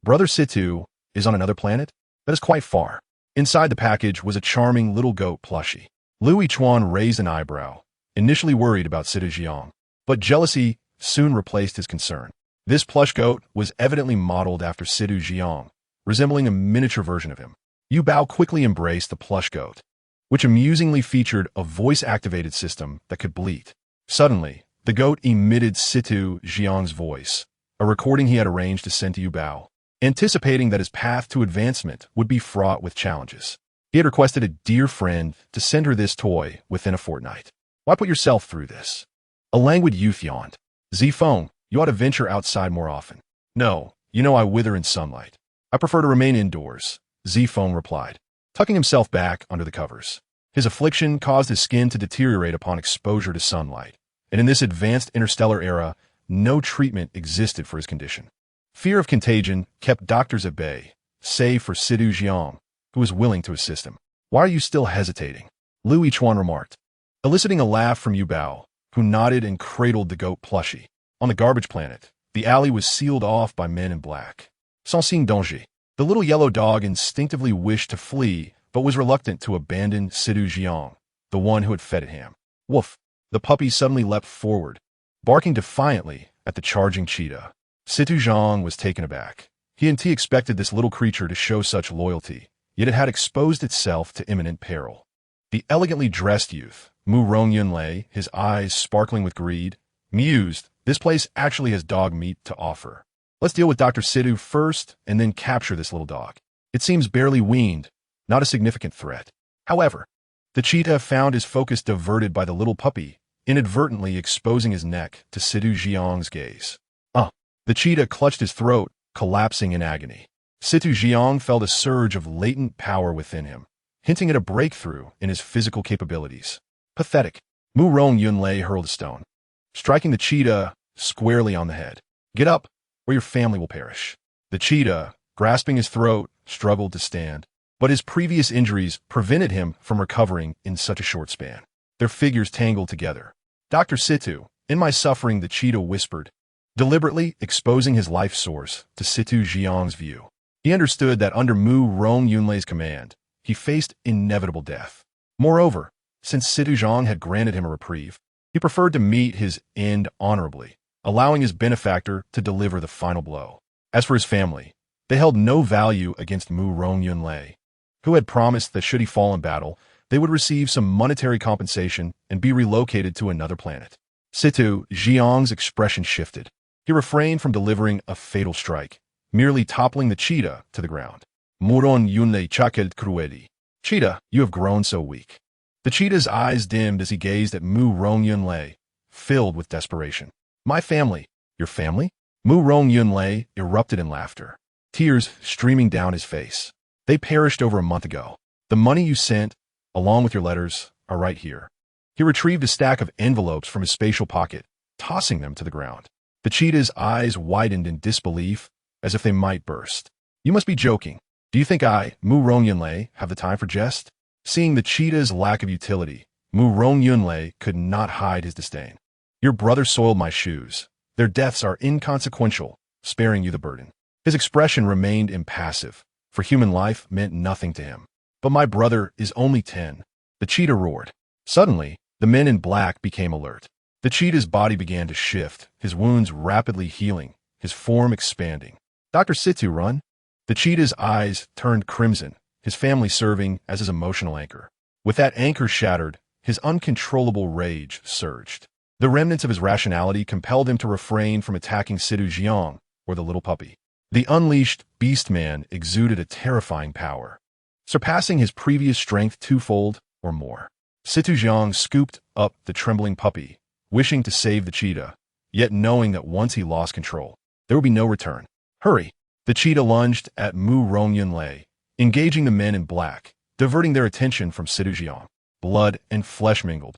Brother Situ is on another planet? That is quite far. Inside the package was a charming little goat plushie. Lu Yichuan raised an eyebrow, initially worried about Situ Jiang, but jealousy soon replaced his concern. This plush goat was evidently modeled after Situ Jiang, resembling a miniature version of him. Yuba quickly embraced the plush goat, which amusingly featured a voice-activated system that could bleat. Suddenly, the goat emitted Situ Jiang's voice, a recording he had arranged to send to Yuba, anticipating that his path to advancement would be fraught with challenges. He had requested a dear friend to send her this toy within a fortnight. Why put yourself through this? A languid youth yawned. Zifeng, you ought to venture outside more often. No, you know I wither in sunlight. I prefer to remain indoors, Zifeng replied, tucking himself back under the covers. His affliction caused his skin to deteriorate upon exposure to sunlight, and in this advanced interstellar era, no treatment existed for his condition. Fear of contagion kept doctors at bay, save for Situ Jiang, who was willing to assist him. Why are you still hesitating? Lu Yichuan remarked, eliciting a laugh from Yuba, who nodded and cradled the goat plushie. On the garbage planet, the alley was sealed off by men in black. Sans signe danger. The little yellow dog instinctively wished to flee, but was reluctant to abandon Situ Jiang, the one who had fed it him. Woof! The puppy suddenly leapt forward, barking defiantly at the charging cheetah. Situ Jiang was taken aback. He expected this little creature to show such loyalty, yet it had exposed itself to imminent peril. The elegantly dressed youth, Mu Rong Yunlei, his eyes sparkling with greed, mused, this place actually has dog meat to offer. Let's deal with Dr. Situ first and then capture this little dog. It seems barely weaned, not a significant threat. However, the cheetah found his focus diverted by the little puppy, inadvertently exposing his neck to Situ Jiang's gaze. The cheetah clutched his throat, collapsing in agony. Situ Jiang felt a surge of latent power within him, hinting at a breakthrough in his physical capabilities. Pathetic. Mu Rong Yunlei hurled a stone, striking the cheetah squarely on the head. Get up, or your family will perish. The cheetah, grasping his throat, struggled to stand, but his previous injuries prevented him from recovering in such a short span. Their figures tangled together. Dr. Situ, in my suffering, the cheetah whispered, deliberately exposing his life source to Situ Jiang's view. He understood that under Mu Rong Yunlei's command, he faced inevitable death. Moreover, since Situ Jiang had granted him a reprieve, he preferred to meet his end honorably, allowing his benefactor to deliver the final blow. As for his family, they held no value against Mu Rong Yunlei, who had promised that should he fall in battle, they would receive some monetary compensation and be relocated to another planet. Situ Jiang's expression shifted. He refrained from delivering a fatal strike, merely toppling the cheetah to the ground. Muron Yunlei chakel crueli. Cheetah, you have grown so weak. The cheetah's eyes dimmed as he gazed at Mu Rong Yunlei, filled with desperation. My family. Your family? Mu Rong Yunlei erupted in laughter, tears streaming down his face. They perished over a month ago. The money you sent, along with your letters, are right here. He retrieved a stack of envelopes from his spatial pocket, tossing them to the ground. The cheetah's eyes widened in disbelief as if they might burst. You must be joking. Do you think I, Mu Rong Yunlei, have the time for jest? Seeing the cheetah's lack of utility, Mu Rong Yunlei could not hide his disdain. Your brother soiled my shoes. Their deaths are inconsequential, sparing you the burden. His expression remained impassive, for human life meant nothing to him. But my brother is only 10. The cheetah roared. Suddenly, the men in black became alert. The cheetah's body began to shift, his wounds rapidly healing, his form expanding. Dr. Situ, run! The cheetah's eyes turned crimson, his family serving as his emotional anchor. With that anchor shattered, his uncontrollable rage surged. The remnants of his rationality compelled him to refrain from attacking Situ Jiang, or the little puppy. The unleashed Beastman exuded a terrifying power, surpassing his previous strength twofold or more. Situ Jiang scooped up the trembling puppy, wishing to save the cheetah, yet knowing that once he lost control, there would be no return. Hurry! The cheetah lunged at Mu Rong Yunlei, engaging the men in black, diverting their attention from Situ Jiang. Blood and flesh mingled.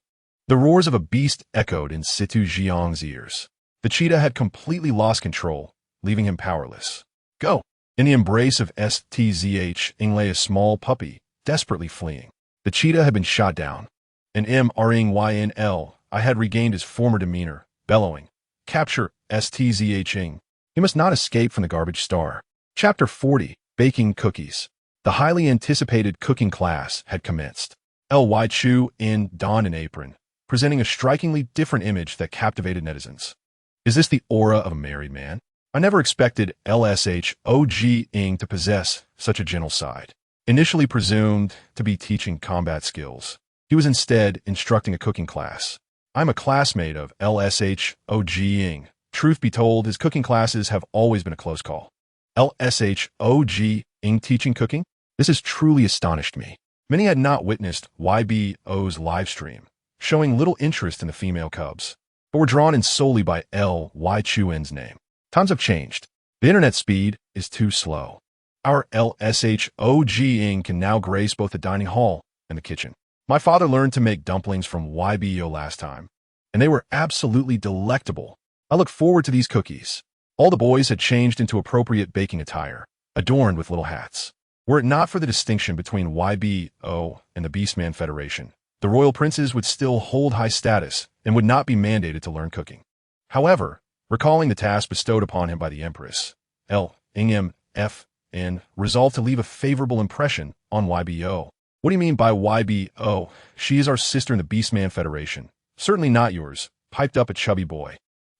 The roars of a beast echoed in Situ Jiang's ears. The cheetah had completely lost control, leaving him powerless. Go! In the embrace of Stzing lay a small puppy, desperately fleeing. The cheetah had been shot down. An Mrnynl, I had regained his former demeanor, bellowing. Capture Stzing. He must not escape from the garbage star. Chapter 40, Baking Cookies. The highly anticipated cooking class had commenced. Ly Chu in Dine apron, presenting a strikingly different image that captivated netizens. Is this the aura of a married man? I never expected LSHOG-ing to possess such a gentle side. Initially presumed to be teaching combat skills, he was instead instructing a cooking class. I'm a classmate of LSHOG-ing. Truth be told, his cooking classes have always been a close call. LSHOG-ing teaching cooking? This has truly astonished me. Many had not witnessed YBO's live stream, showing little interest in the female cubs, but were drawn in solely by Ly Chuen's name. Times have changed. The internet speed is too slow. Our LSHOG-ing can now grace both the dining hall and the kitchen. My father learned to make dumplings from YBO last time, and they were absolutely delectable. I look forward to these cookies. All the boys had changed into appropriate baking attire, adorned with little hats. Were it not for the distinction between YBO and the Beastman Federation, the royal princes would still hold high status and would not be mandated to learn cooking. However, recalling the task bestowed upon him by the Empress, LNN resolved to leave a favorable impression on YBO. What do you mean by YBO? She is our sister in the Beastman Federation. Certainly not yours, piped up a chubby boy.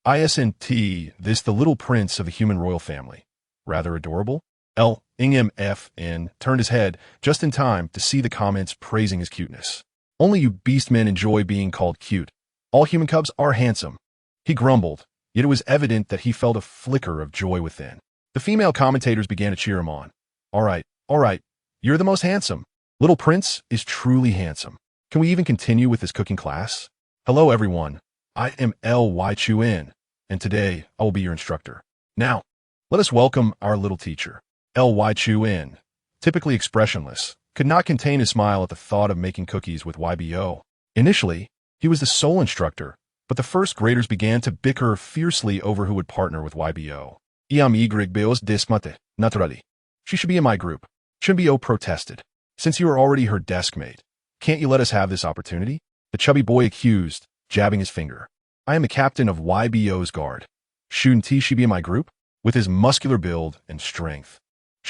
Isn't this the little prince of the human royal family? Rather adorable? LNN turned his head just in time to see the comments praising his cuteness. Only you beastmen enjoy being called cute. All human cubs are handsome. He grumbled, yet it was evident that he felt a flicker of joy within. The female commentators began to cheer him on. All right, you're the most handsome. Little Prince is truly handsome. Can we even continue with this cooking class? Hello everyone, I am Ly Chuan, and today I will be your instructor. Now, let us welcome our little teacher. Ly Chuan, typically expressionless, could not contain his smile at the thought of making cookies with YBO. Initially, he was the sole instructor, but the first graders began to bicker fiercely over who would partner with YBO. Naturally. She should be in my group. Chunbyo protested. Since you are already her desk mate, can't you let us have this opportunity? The chubby boy accused, jabbing his finger. I am the captain of YBO's guard. Shouldn't she be in my group? With his muscular build and strength.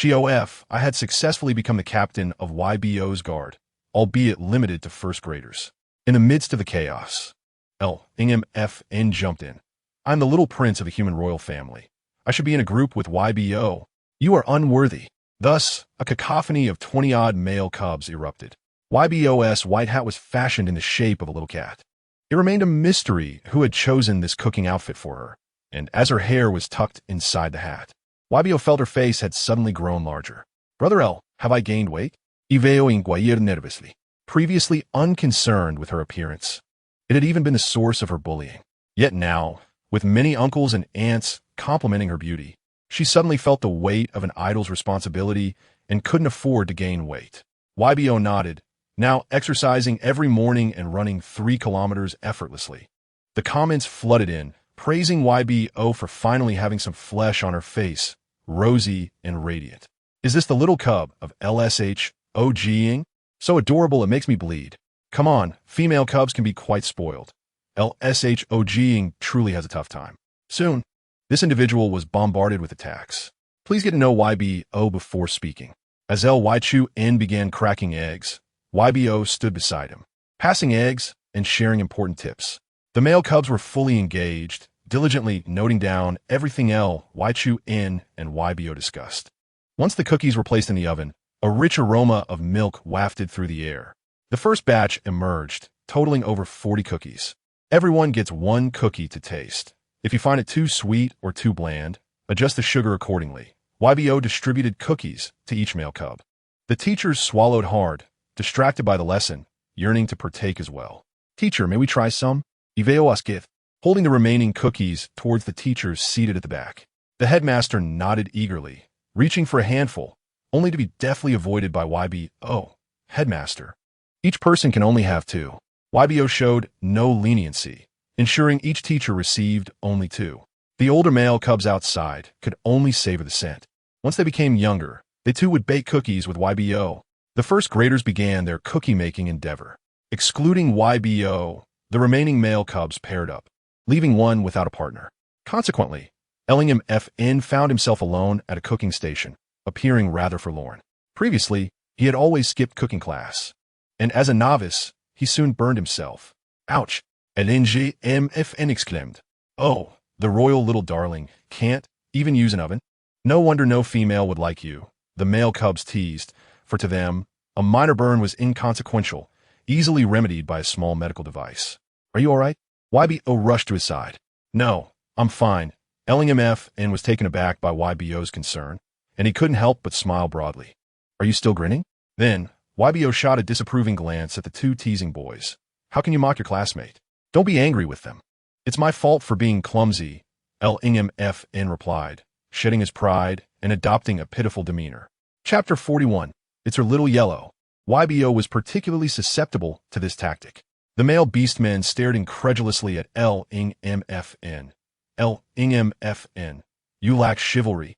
I had successfully become the captain of YBO's guard, albeit limited to first graders. In the midst of the chaos, LNN jumped in. I'm the little prince of the human royal family. I should be in a group with YBO. You are unworthy. Thus, a cacophony of 20-odd male cubs erupted. YBO's white hat was fashioned in the shape of a little cat. It remained a mystery who had chosen this cooking outfit for her, and as her hair was tucked inside the hat, YBO felt her face had suddenly grown larger. Brother L, have I gained weight? Iveo inquired nervously. Previously unconcerned with her appearance, it had even been the source of her bullying. Yet now, with many uncles and aunts complimenting her beauty, she suddenly felt the weight of an idol's responsibility and couldn't afford to gain weight. YBO nodded, now exercising every morning and running 3 kilometers effortlessly. The comments flooded in, praising YBO for finally having some flesh on her face, rosy and radiant. Is this the little cub of LSH-OGing? So adorable it makes me bleed. Come on, female cubs can be quite spoiled. LSH-OGing truly has a tough time. Soon, this individual was bombarded with attacks. Please get to know YBO before speaking. As LYCHUN began cracking eggs, YBO stood beside him, passing eggs and sharing important tips. The male cubs were fully engaged, diligently noting down everything LYCHUN and YBO discussed. Once the cookies were placed in the oven, a rich aroma of milk wafted through the air. The first batch emerged, totaling over 40 cookies. Everyone gets one cookie to taste. If you find it too sweet or too bland, adjust the sugar accordingly. YBO distributed cookies to each male cub. The teachers swallowed hard, distracted by the lesson, yearning to partake as well. Teacher, may we try some? Iveo Askith, holding the remaining cookies towards the teachers seated at the back. The headmaster nodded eagerly, reaching for a handful, only to be deftly avoided by YBO. Headmaster. Each person can only have two. YBO showed no leniency, ensuring each teacher received only two. The older male cubs outside could only savor the scent. Once they became younger, they too would bake cookies with YBO. The first graders began their cookie-making endeavor. Excluding YBO, the remaining male cubs paired up, leaving one without a partner. Consequently, Ellingham FN found himself alone at a cooking station, appearing rather forlorn. Previously, he had always skipped cooking class, and as a novice, he soon burned himself. Ouch! Ellingham FN exclaimed. Oh, the royal little darling can't even use an oven? No wonder no female would like you, the male cubs teased, for to them, a minor burn was inconsequential, easily remedied by a small medical device. Are you all right? YBO rushed to his side. No, I'm fine. Ellingham FN was taken aback by YBO's concern, and he couldn't help but smile broadly. Are you still grinning? Then, YBO shot a disapproving glance at the two teasing boys. How can you mock your classmate? Don't be angry with them. It's my fault for being clumsy, Ellingham FN replied, shedding his pride and adopting a pitiful demeanor. Chapter 41. It's her little yellow. YBO was particularly susceptible to this tactic. The male beastmen stared incredulously at Ellingham FN. Ellingham FN. You lack chivalry.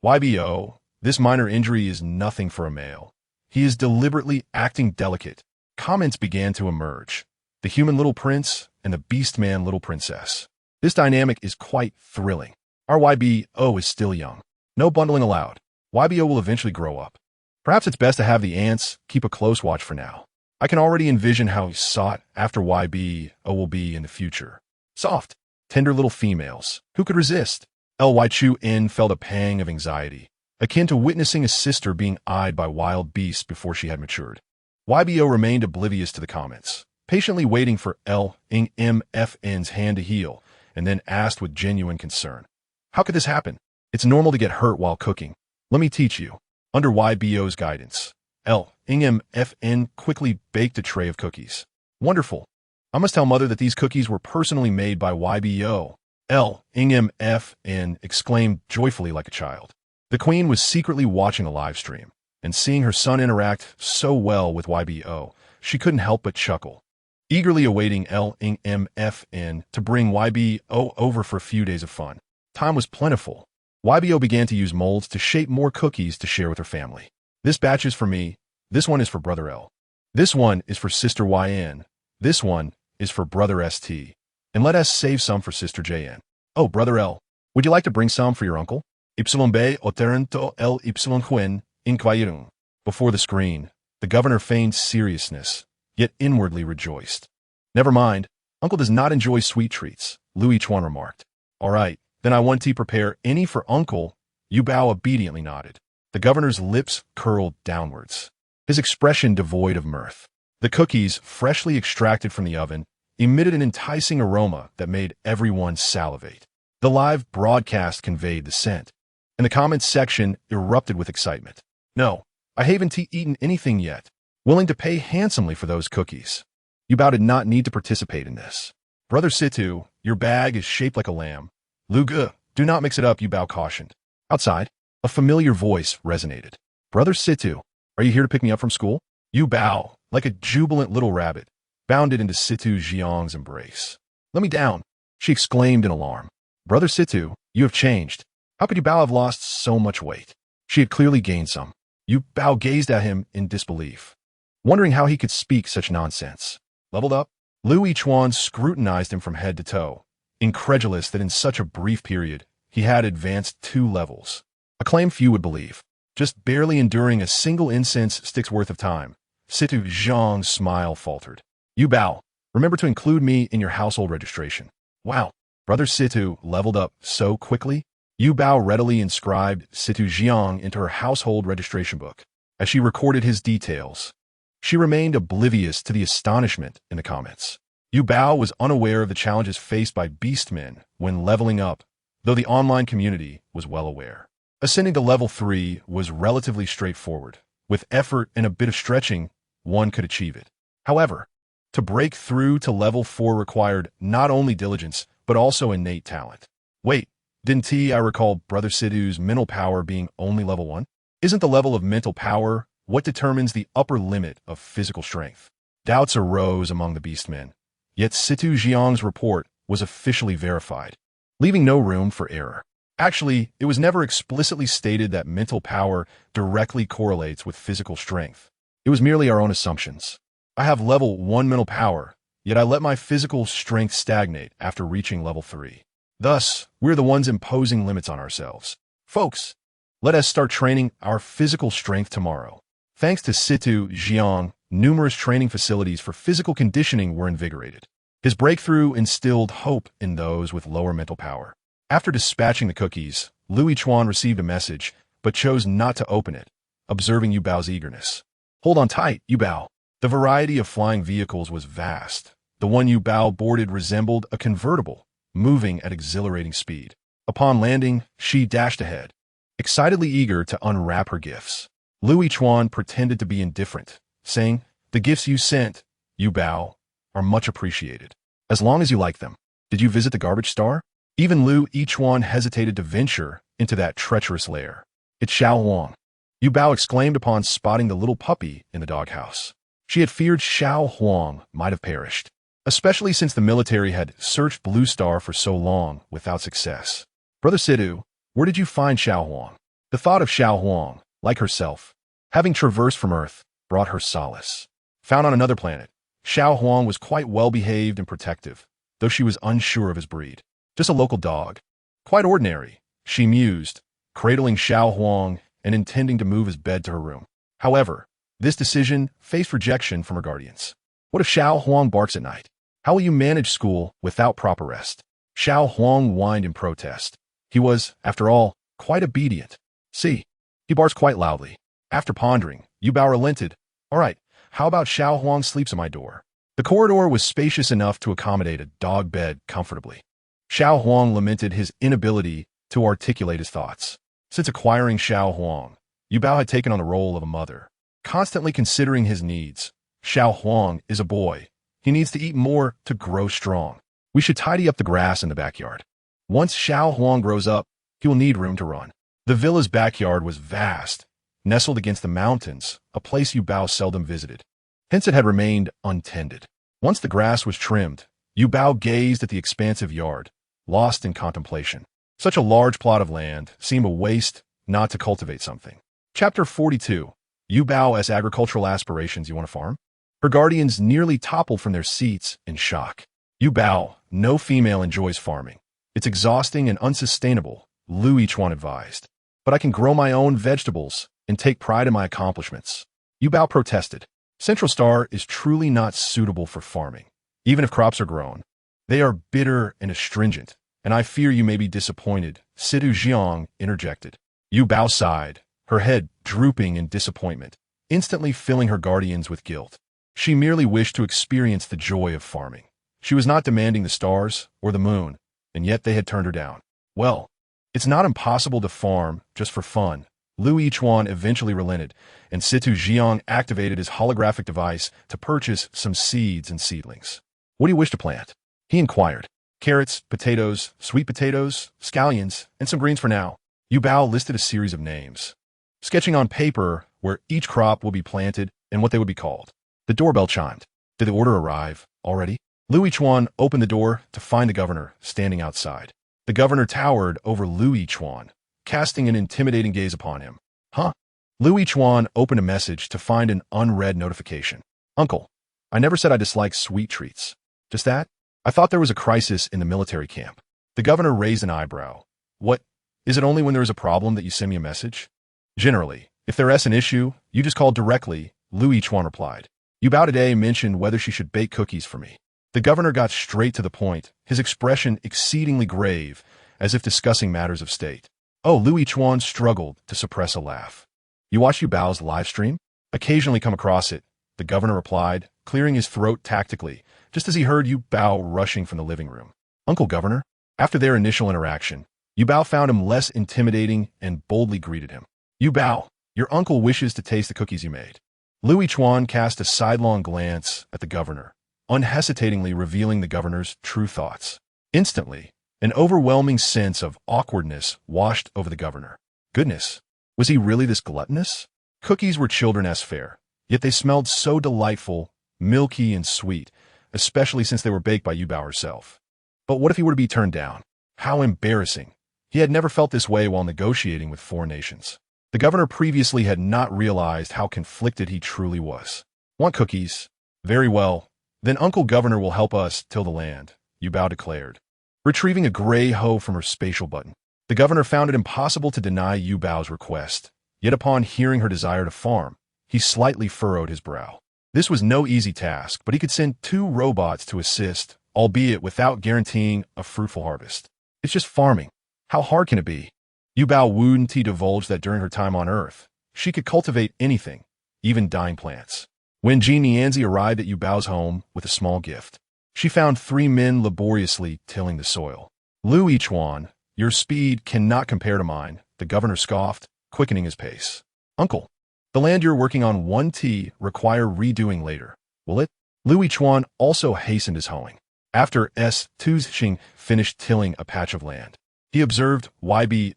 YBO, this minor injury is nothing for a male. He is deliberately acting delicate. Comments began to emerge. The human little prince and the beastman little princess. This dynamic is quite thrilling. Our YBO is still young. No bundling allowed. YBO will eventually grow up. Perhaps it's best to have the ants keep a close watch for now. I can already envision how sought after YBO will be in the future. Soft, tender little females. Who could resist? LYCHUN felt a pang of anxiety, akin to witnessing a sister being eyed by wild beasts before she had matured. YBO remained oblivious to the comments, patiently waiting for Ellingham FN's hand to heal, and then asked with genuine concern. How could this happen? It's normal to get hurt while cooking. Let me teach you. Under YBO's guidance, Ellingham FN quickly baked a tray of cookies. Wonderful. I must tell Mother that these cookies were personally made by YBO. Ellingham FN exclaimed joyfully like a child. The Queen was secretly watching a live stream, and seeing her son interact so well with YBO, she couldn't help but chuckle, eagerly awaiting Ellingham FN to bring YBO over for a few days of fun. Time was plentiful. YBO began to use molds to shape more cookies to share with her family. This batch is for me. This one is for Brother L. This one is for Sister YN. This one is for Brother ST. And let us save some for Sister JN. Oh, Brother L, would you like to bring some for your uncle? Yb oterento L Yhuin inquirung. Before the screen, the governor feigned seriousness, yet inwardly rejoiced. Never mind, Uncle does not enjoy sweet treats, Louis Chuan remarked. All right, then I want to prepare any for Uncle. Yuba obediently nodded. The governor's lips curled downwards, his expression devoid of mirth. The cookies, freshly extracted from the oven, emitted an enticing aroma that made everyone salivate. The live broadcast conveyed the scent, and the comments section erupted with excitement. No, I haven't eaten anything yet. Willing to pay handsomely for those cookies. Yuba did not need to participate in this. Brother Situ, your bag is shaped like a lamb. Luga, do not mix it up, Yuba cautioned. Outside, a familiar voice resonated. Brother Situ, are you here to pick me up from school? Yuba, like a jubilant little rabbit, bounded into Situ Jiang's embrace. Let me down, she exclaimed in alarm. Brother Situ, you have changed. How could Yu Bao have lost so much weight? She had clearly gained some. Yu Bao gazed at him in disbelief, wondering how he could speak such nonsense. Leveled up? Lu Yichuan scrutinized him from head to toe, incredulous that in such a brief period, he had advanced 2 levels. A claim few would believe. Just barely enduring a single incense stick's worth of time, Situ Zhang's smile faltered. Yu Bao, remember to include me in your household registration. Wow, Brother Situ leveled up so quickly? Yu Bao readily inscribed Situ Zhang into her household registration book. As she recorded his details, she remained oblivious to the astonishment in the comments. Yu Bao was unaware of the challenges faced by beastmen when leveling up, though the online community was well aware. Ascending to level 3 was relatively straightforward. With effort and a bit of stretching, one could achieve it. However, to break through to level 4 required not only diligence, but also innate talent. Wait, didn't I recall Brother Situ's mental power being only level 1? Isn't the level of mental power what determines the upper limit of physical strength? Doubts arose among the beastmen, yet Situ Zhang's report was officially verified, leaving no room for error. Actually, it was never explicitly stated that mental power directly correlates with physical strength. It was merely our own assumptions. I have level 1 mental power, yet I let my physical strength stagnate after reaching level 3. Thus, we're the ones imposing limits on ourselves. Folks, let us start training our physical strength tomorrow. Thanks to Situ Zhang, numerous training facilities for physical conditioning were invigorated. His breakthrough instilled hope in those with lower mental power. After dispatching the cookies, Lu Yichuan received a message, but chose not to open it, observing Yu Bao's eagerness. Hold on tight, Yu Bao. The variety of flying vehicles was vast. The one Yu Bao boarded resembled a convertible, moving at exhilarating speed. Upon landing, she dashed ahead, excitedly eager to unwrap her gifts. Lu Yichuan pretended to be indifferent, saying, "The gifts you sent, Yu Bao, are much appreciated. As long as you like them. Did you visit the garbage star?" Even Lu Yichuan hesitated to venture into that treacherous lair. "It's Xiao Huang," Yu Bao exclaimed upon spotting the little puppy in the doghouse. She had feared Xiao Huang might have perished, especially since the military had searched Blue Star for so long without success. "Brother Situ, where did you find Xiao Huang?" The thought of Xiao Huang, like herself, having traversed from Earth, brought her solace. Found on another planet, Xiao Huang was quite well-behaved and protective, though she was unsure of his breed. Just a local dog. Quite ordinary, she mused, cradling Xiao Huang and intending to move his bed to her room. However, this decision faced rejection from her guardians. What if Xiao Huang barks at night? How will you manage school without proper rest? Xiao Huang whined in protest. He was, after all, quite obedient. See, he barks quite loudly. After pondering, Yu Bao relented. All right, how about Xiao Huang sleeps at my door? The corridor was spacious enough to accommodate a dog bed comfortably. Xiao Huang lamented his inability to articulate his thoughts. Since acquiring Xiao Huang, Yu Bao had taken on the role of a mother, constantly considering his needs. Xiao Huang is a boy. He needs to eat more to grow strong. We should tidy up the grass in the backyard. Once Xiao Huang grows up, he will need room to run. The villa's backyard was vast, nestled against the mountains, a place Yu Bao seldom visited. Hence it had remained untended. Once the grass was trimmed, Yu Bao gazed at the expansive yard, lost in contemplation. Such a large plot of land seemed a waste not to cultivate something. Chapter 42. Yu Bao as agricultural aspirations. You want to farm? Her guardians nearly toppled from their seats in shock. Yu Bao, no female enjoys farming. It's exhausting and unsustainable, Lu Yichuan advised. But I can grow my own vegetables and take pride in my accomplishments. Yu Bao protested. Central Star is truly not suitable for farming, even if crops are grown. They are bitter and astringent, and I fear you may be disappointed, Situ Zhang interjected. Yu Bao sighed, her head drooping in disappointment, instantly filling her guardians with guilt. She merely wished to experience the joy of farming. She was not demanding the stars or the moon, and yet they had turned her down. Well, it's not impossible to farm just for fun. Lu Yichuan eventually relented, and Situ Zhang activated his holographic device to purchase some seeds and seedlings. What do you wish to plant? He inquired. Carrots, potatoes, sweet potatoes, scallions, and some greens for now. Yu Bao listed a series of names, sketching on paper where each crop will be planted and what they would be called. The doorbell chimed. Did the order arrive already? Lu Yichuan opened the door to find the governor standing outside. The governor towered over Lu Yichuan, casting an intimidating gaze upon him. Huh? Louis Chuan opened a message to find an unread notification. Uncle, I never said I dislike sweet treats. Just that? I thought there was a crisis in the military camp. The governor raised an eyebrow. What? Is it only when there is a problem that you send me a message? Generally, if there's an issue, you just call directly, Louis Chuan replied. Yuba today mentioned whether she should bake cookies for me. The governor got straight to the point, his expression exceedingly grave, as if discussing matters of state. Oh, Louis Chuan struggled to suppress a laugh. You watch Yubao's live stream? Occasionally come across it, the governor replied, clearing his throat tactically, just as he heard Yuba rushing from the living room. Uncle Governor? After their initial interaction, Yuba found him less intimidating and boldly greeted him. Yuba, your uncle wishes to taste the cookies you made. Louis Chuan cast a sidelong glance at the governor, unhesitatingly revealing the governor's true thoughts. Instantly, an overwhelming sense of awkwardness washed over the governor. Goodness, was he really this gluttonous? Cookies were children's fare, yet they smelled so delightful, milky and sweet, especially since they were baked by Yuba herself. But what if he were to be turned down? How embarrassing. He had never felt this way while negotiating with foreign nations. The governor previously had not realized how conflicted he truly was. Want cookies? Very well. Then Uncle Governor will help us till the land, Yuba declared, retrieving a gray hoe from her spatial button. The governor found it impossible to deny Yubao's request, yet upon hearing her desire to farm, he slightly furrowed his brow. This was no easy task, but he could send 2 robots to assist, albeit without guaranteeing a fruitful harvest. It's just farming. How hard can it be? Yuba Wu-Nti divulged that during her time on Earth, she could cultivate anything, even dying plants. When Genezi arrived at Yubao's home with a small gift, she found 3 men laboriously tilling the soil. Louis Chuan, your speed cannot compare to mine, the governor scoffed, quickening his pace. Uncle, the land you're working on 1T require redoing later, will it? Louis Chuan also hastened his hoeing. After Stzing finished tilling a patch of land, he observed Yuba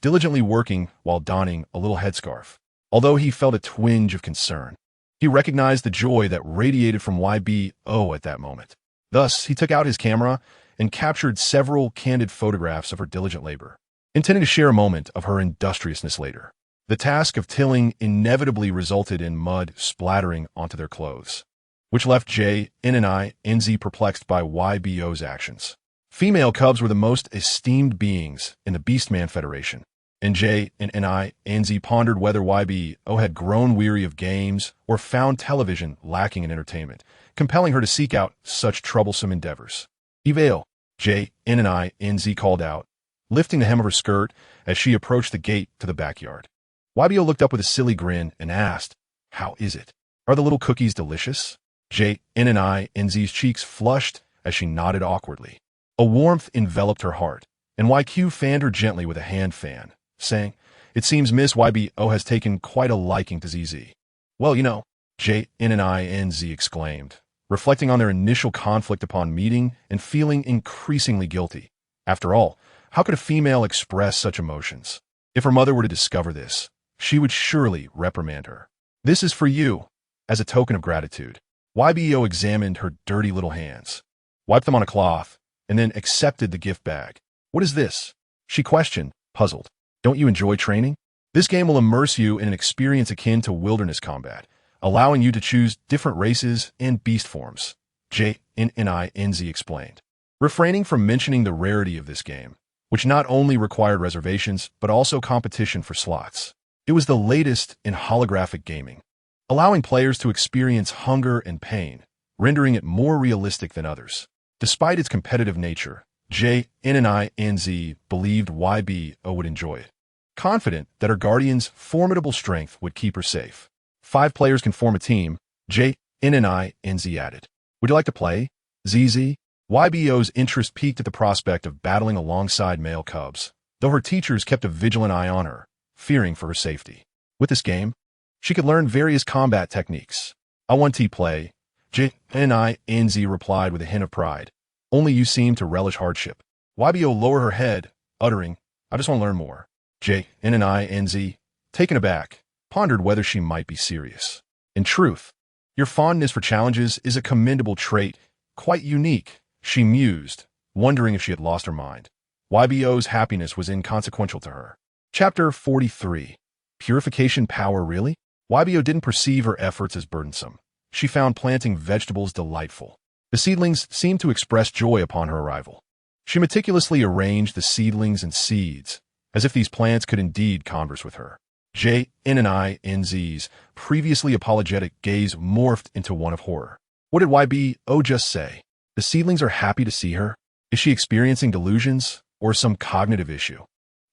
diligently working while donning a little headscarf. Although he felt a twinge of concern, he recognized the joy that radiated from Yuba at that moment. Thus, he took out his camera and captured several candid photographs of her diligent labor, intending to share a moment of her industriousness later. The task of tilling inevitably resulted in mud splattering onto their clothes, which left Genezi perplexed by Yuba's actions. Female cubs were the most esteemed beings in the Beastman Federation, and Genezi pondered whether Yuba had grown weary of games or found television lacking in entertainment, compelling her to seek out such troublesome endeavors. Evail, Genezi called out, lifting the hem of her skirt as she approached the gate to the backyard. Yuba looked up with a silly grin and asked, How is it? Are the little cookies delicious? Genzi's cheeks flushed as she nodded awkwardly. A warmth enveloped her heart, and YQ fanned her gently with a hand fan, saying, It seems Miss Yuba has taken quite a liking to ZZ. Well, you know, Genzi exclaimed, reflecting on their initial conflict upon meeting and feeling increasingly guilty. After all, how could a female express such emotions? If her mother were to discover this, she would surely reprimand her. This is for you, as a token of gratitude. Yuba examined her dirty little hands, wiped them on a cloth, and then accepted the gift bag. What is this? She questioned, puzzled. Don't you enjoy training? This game will immerse you in an experience akin to wilderness combat, allowing you to choose different races and beast forms, Genezi explained, refraining from mentioning the rarity of this game, which not only required reservations, but also competition for slots. It was the latest in holographic gaming, allowing players to experience hunger and pain, rendering it more realistic than others. Despite its competitive nature, Genezi believed Yuba would enjoy it, confident that her guardian's formidable strength would keep her safe. 5 players can form a team, Genezi added. Would you like to play, ZZ? Yuba's interest peaked at the prospect of battling alongside male cubs, though her teachers kept a vigilant eye on her, fearing for her safety. With this game, she could learn various combat techniques. I want to play, Genezi replied with a hint of pride. Only you seem to relish hardship. Yuba lowered her head, uttering, I just want to learn more. Genezi, taken aback, pondered whether she might be serious. In truth, your fondness for challenges is a commendable trait, quite unique, she mused, wondering if she had lost her mind. Yuba's happiness was inconsequential to her. Chapter 43. Purification power really? Ybo didn't perceive her efforts as burdensome. She found planting vegetables delightful. The seedlings seemed to express joy upon her arrival. She meticulously arranged the seedlings and seeds, as if these plants could indeed converse with her. Genez's previously apologetic gaze morphed into one of horror. What did Ybo just say? The seedlings are happy to see her? Is she experiencing delusions or some cognitive issue?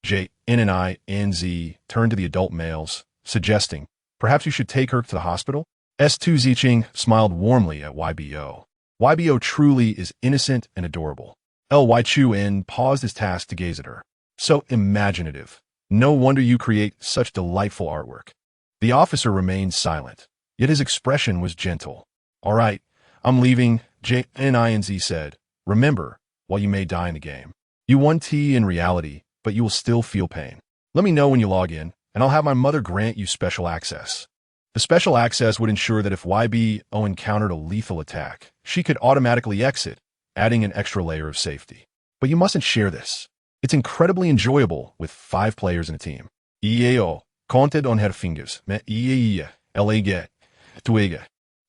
Genez turned to the adult males, suggesting, perhaps you should take her to the hospital? Stzing smiled warmly at Ybo. Ybo truly is innocent and adorable. Luan paused his task to gaze at her. So imaginative. No wonder you create such delightful artwork. The officer remained silent, yet his expression was gentle. All right, I'm leaving, Genez said. Remember, while you may die in the game, you won T in reality, but you will still feel pain. Let me know when you log in, and I'll have my mother grant you special access. The special access would ensure that if Ybo encountered a lethal attack, she could automatically exit, adding an extra layer of safety. But you mustn't share this. It's incredibly enjoyable with 5 players in a team. Yao counted on her fingers. The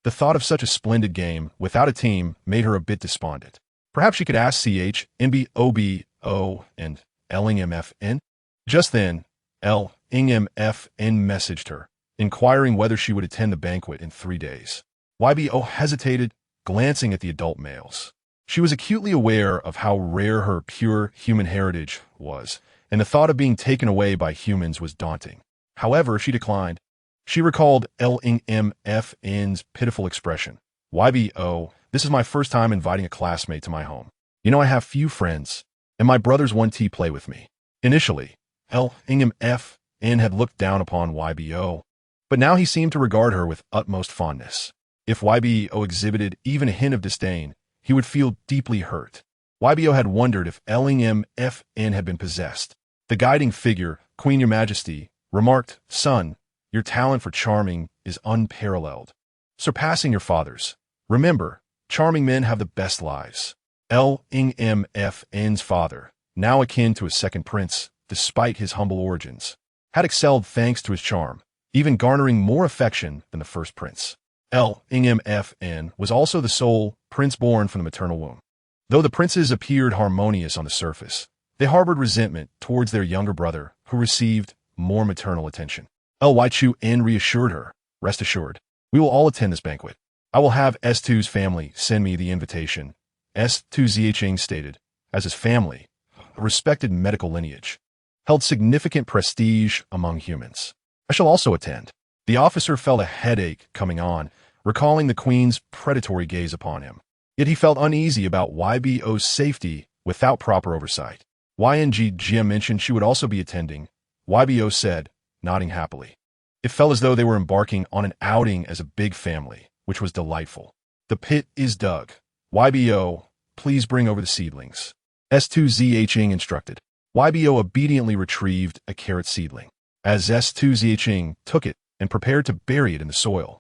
thought of such a splendid game without a team made her a bit despondent. Perhaps she could ask CHNBOBO and LNMFN? Just then, LNMFN messaged her, inquiring whether she would attend the banquet in 3 days. Ybo hesitated, glancing at the adult males. She was acutely aware of how rare her pure human heritage was, and the thought of being taken away by humans was daunting. However, she declined. She recalled LNMFN's pitiful expression. Ybo, this is my first time inviting a classmate to my home. You know I have few friends, and my brothers want to play with me. Initially, LNMFN had looked down upon Ybo, but now he seemed to regard her with utmost fondness. If Ybo exhibited even a hint of disdain, he would feel deeply hurt. Ybo had wondered if LNMFN had been possessed. The guiding figure, Queen Your Majesty, remarked, Son, your talent for charming is unparalleled, surpassing your father's. Remember, charming men have the best lives. LNMFN's father, now akin to a second prince, despite his humble origins, had excelled thanks to his charm, even garnering more affection than the first prince. LNMFN was also the sole prince born from the maternal womb. Though the princes appeared harmonious on the surface, they harbored resentment towards their younger brother, who received more maternal attention. Luan reassured her, rest assured, we will all attend this banquet. I will have S2's family send me the invitation. Stzing stated, as his family, a respected medical lineage, held significant prestige among humans. I shall also attend. The officer felt a headache coming on, recalling the queen's predatory gaze upon him. Yet he felt uneasy about Ybo's safety without proper oversight. Jia mentioned she would also be attending. Ybo said, nodding happily. It felt as though they were embarking on an outing as a big family, which was delightful. The pit is dug. Ybo, please bring over the seedlings. Stzing instructed. Ybo obediently retrieved a carrot seedling. As Stzing took it and prepared to bury it in the soil,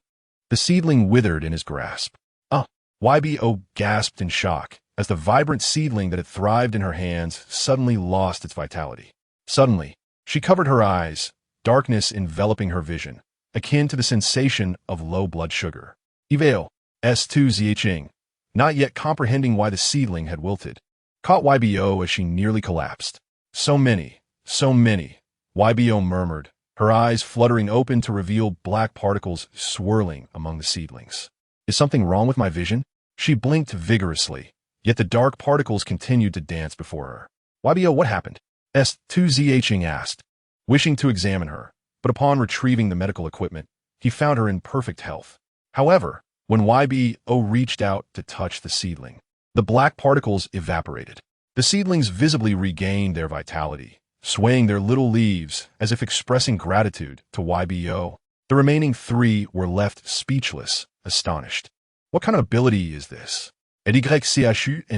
the seedling withered in his grasp. Ybo gasped in shock as the vibrant seedling that had thrived in her hands suddenly lost its vitality. Suddenly, she covered her eyes, darkness enveloping her vision, akin to the sensation of low blood sugar. Ybo, Stzing, not yet comprehending why the seedling had wilted, caught Ybo as she nearly collapsed. So many, Ybo murmured, her eyes fluttering open to reveal black particles swirling among the seedlings. Is something wrong with my vision? She blinked vigorously, yet the dark particles continued to dance before her. Ybo, what happened? Stzing asked, wishing to examine her, but upon retrieving the medical equipment, he found her in perfect health. However, when Ybo reached out to touch the seedling, the black particles evaporated. The seedlings visibly regained their vitality, swaying their little leaves as if expressing gratitude to Ybo. The remaining 3 were left speechless, astonished. What kind of ability is this? And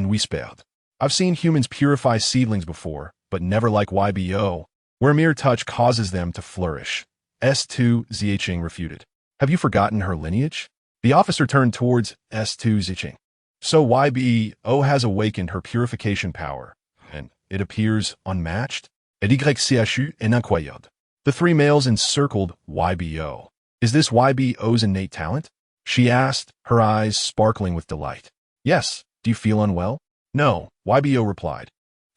whispered. I've seen humans purify seedlings before, but never like Ybo, where mere touch causes them to flourish. Stzing refuted. Have you forgotten her lineage? The officer turned towards Stzing. So Ybo has awakened her purification power, and it appears unmatched? cherished and unwanted. The three males encircled YBO. Is this YBO's innate talent? She asked, her eyes sparkling with delight. Yes. Do you feel unwell? No, YBO replied,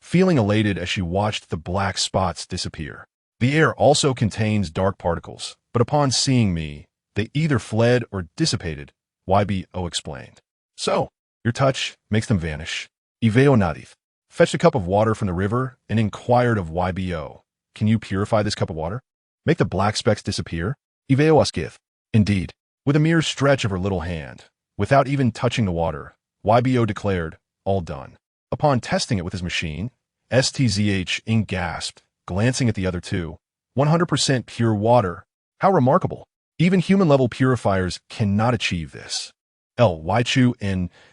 feeling elated as she watched the black spots disappear. The air also contains dark particles, but upon seeing me, they either fled or dissipated, YBO explained. So, your touch makes them vanish. Iveo nodded, fetched a cup of water from the river and inquired of YBO, can you purify this cup of water? Make the black specks disappear? Iveo asketh. Indeed. With a mere stretch of her little hand, without even touching the water, YBO declared, all done. Upon testing it with his machine, Stzing gasped, glancing at the other two. 100% pure water. How remarkable. Even human-level purifiers cannot achieve this. Yao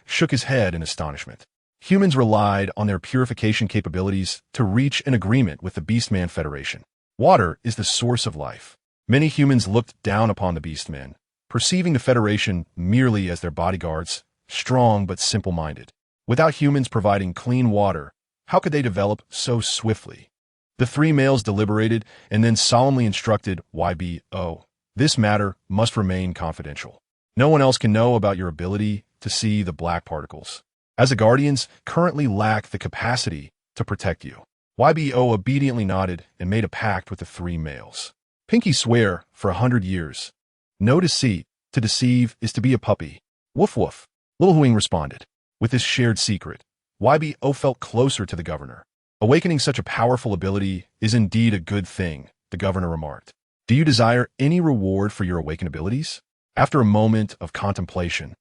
shook his head in astonishment. Humans relied on their purification capabilities to reach an agreement with the Beastman Federation. Water is the source of life. Many humans looked down upon the Beastmen, perceiving the Federation merely as their bodyguards, strong but simple-minded. Without humans providing clean water, how could they develop so swiftly? The three males deliberated and then solemnly instructed YBO. This matter must remain confidential. No one else can know about your ability to see the black particles, as the Guardians currently lack the capacity to protect you. YBO obediently nodded and made a pact with the three males. Pinky swear for 100 years. No deceit. To deceive is to be a puppy. Woof woof. Little Huing responded. With this shared secret, YBO felt closer to the governor. Awakening such a powerful ability is indeed a good thing, the governor remarked. Do you desire any reward for your awakened abilities? After a moment of contemplation,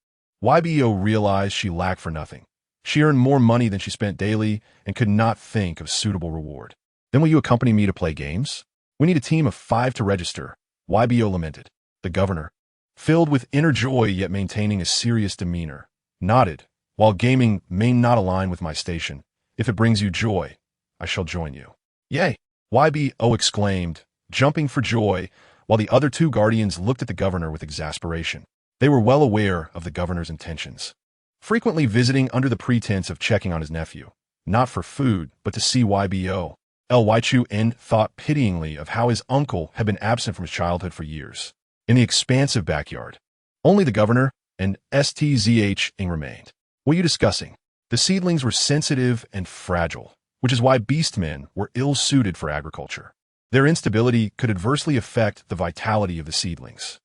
YBO realized she lacked for nothing. She earned more money than she spent daily and could not think of suitable reward. Then will you accompany me to play games? We need a team of 5 to register, YBO lamented. The governor, filled with inner joy yet maintaining a serious demeanor, nodded. While gaming may not align with my station, if it brings you joy, I shall join you. Yay! YBO exclaimed, jumping for joy, while the other two guardians looked at the governor with exasperation. They were well aware of the governor's intentions, frequently visiting under the pretense of checking on his nephew, not for food, but to see YBO. Luan thought pityingly of how his uncle had been absent from his childhood for years. In the expansive backyard, only the governor and Stzing remained. What are you discussing? The seedlings were sensitive and fragile, which is why beastmen were ill-suited for agriculture. Their instability could adversely affect the vitality of the seedlings.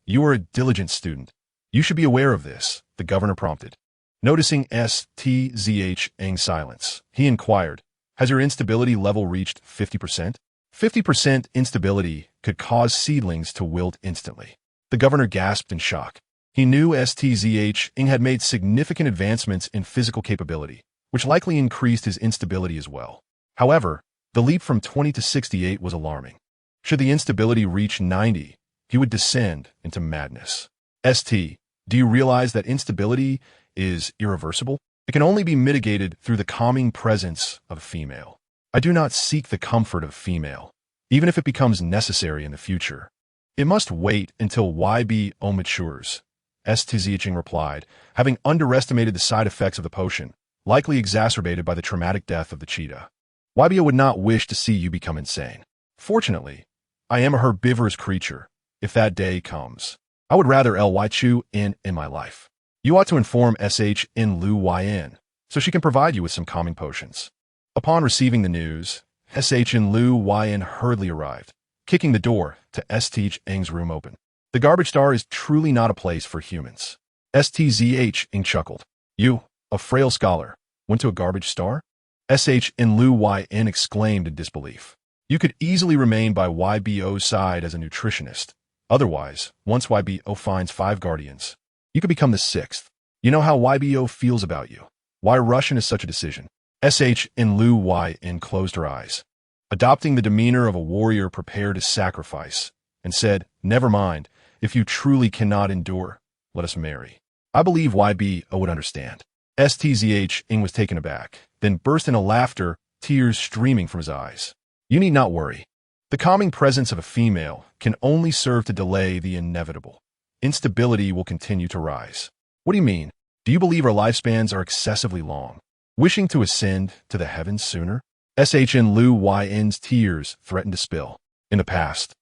You are a diligent student. You should be aware of this, the governor prompted. Noticing Stzing's silence, he inquired, has your instability level reached 50%? 50% instability could cause seedlings to wilt instantly. The governor gasped in shock. He knew Stzing had made significant advancements in physical capability, which likely increased his instability as well. However, the leap from 20 to 68 was alarming. Should the instability reach 90, he would descend into madness. Do you realize that instability is irreversible? It can only be mitigated through the calming presence of a female. I do not seek the comfort of a female, even if it becomes necessary in the future. It must wait until YBO matures, Stzing replied, having underestimated the side effects of the potion, likely exacerbated by the traumatic death of the cheetah. YBO would not wish to see you become insane. Fortunately, I am a herbivorous creature. If that day comes, I would rather in my life. You ought to inform Luan, so she can provide you with some calming potions. Upon receiving the news, Luan hurriedly arrived, kicking the door to Stzing's room open. The garbage star is truly not a place for humans. Stzing chuckled. You, a frail scholar, went to a garbage star? Luan exclaimed in disbelief. You could easily remain by YBO's side as a nutritionist. Otherwise, once YBO finds 5 guardians, you could become the 6th. You know how YBO feels about you. Why rush into such a decision? Luan closed her eyes, adopting the demeanor of a warrior prepared to sacrifice, and said, never mind, if you truly cannot endure, let us marry. I believe YBO would understand. Stzing was taken aback, then burst into laughter, tears streaming from his eyes. You need not worry. The calming presence of a female can only serve to delay the inevitable. Instability will continue to rise. What do you mean? Do you believe our lifespans are excessively long? Wishing to ascend to the heavens sooner? SHN Luan's tears threatened to spill. In the past,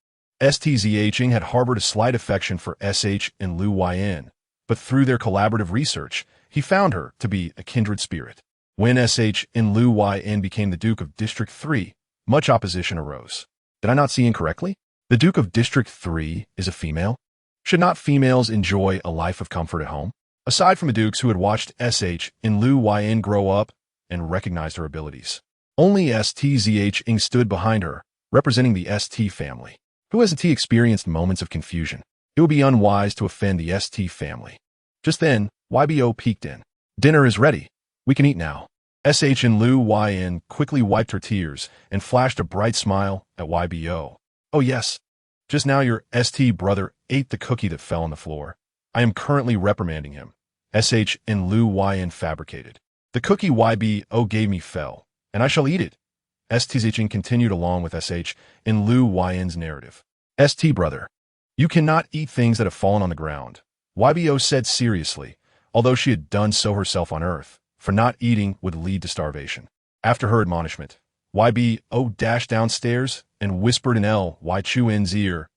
Stzing had harbored a slight affection for SHN Luan, but through their collaborative research, he found her to be a kindred spirit. When SHN Luan became the Duke of District 3, much opposition arose. Did I not see incorrectly? The Duke of District 3 is a female? Should not females enjoy a life of comfort at home? Aside from the dukes who had watched SHN Luan grow up and recognized her abilities, only Stzing stood behind her, representing the ST family. Who hasn't experienced moments of confusion? It would be unwise to offend the ST family. Just then, YBO peeked in. Dinner is ready. We can eat now. SHN Luan quickly wiped her tears and flashed a bright smile at YBO. Oh yes. Just now your ST brother ate the cookie that fell on the floor. I am currently reprimanding him. SHN Luan fabricated. The cookie YBO gave me fell, and I shall eat it. Stzing continued along with SHN Luan's narrative. ST brother, you cannot eat things that have fallen on the ground, YBO said seriously, although she had done so herself on Earth, for not eating would lead to starvation. After her admonishment, YBO dashed downstairs and whispered in Chuan's ear,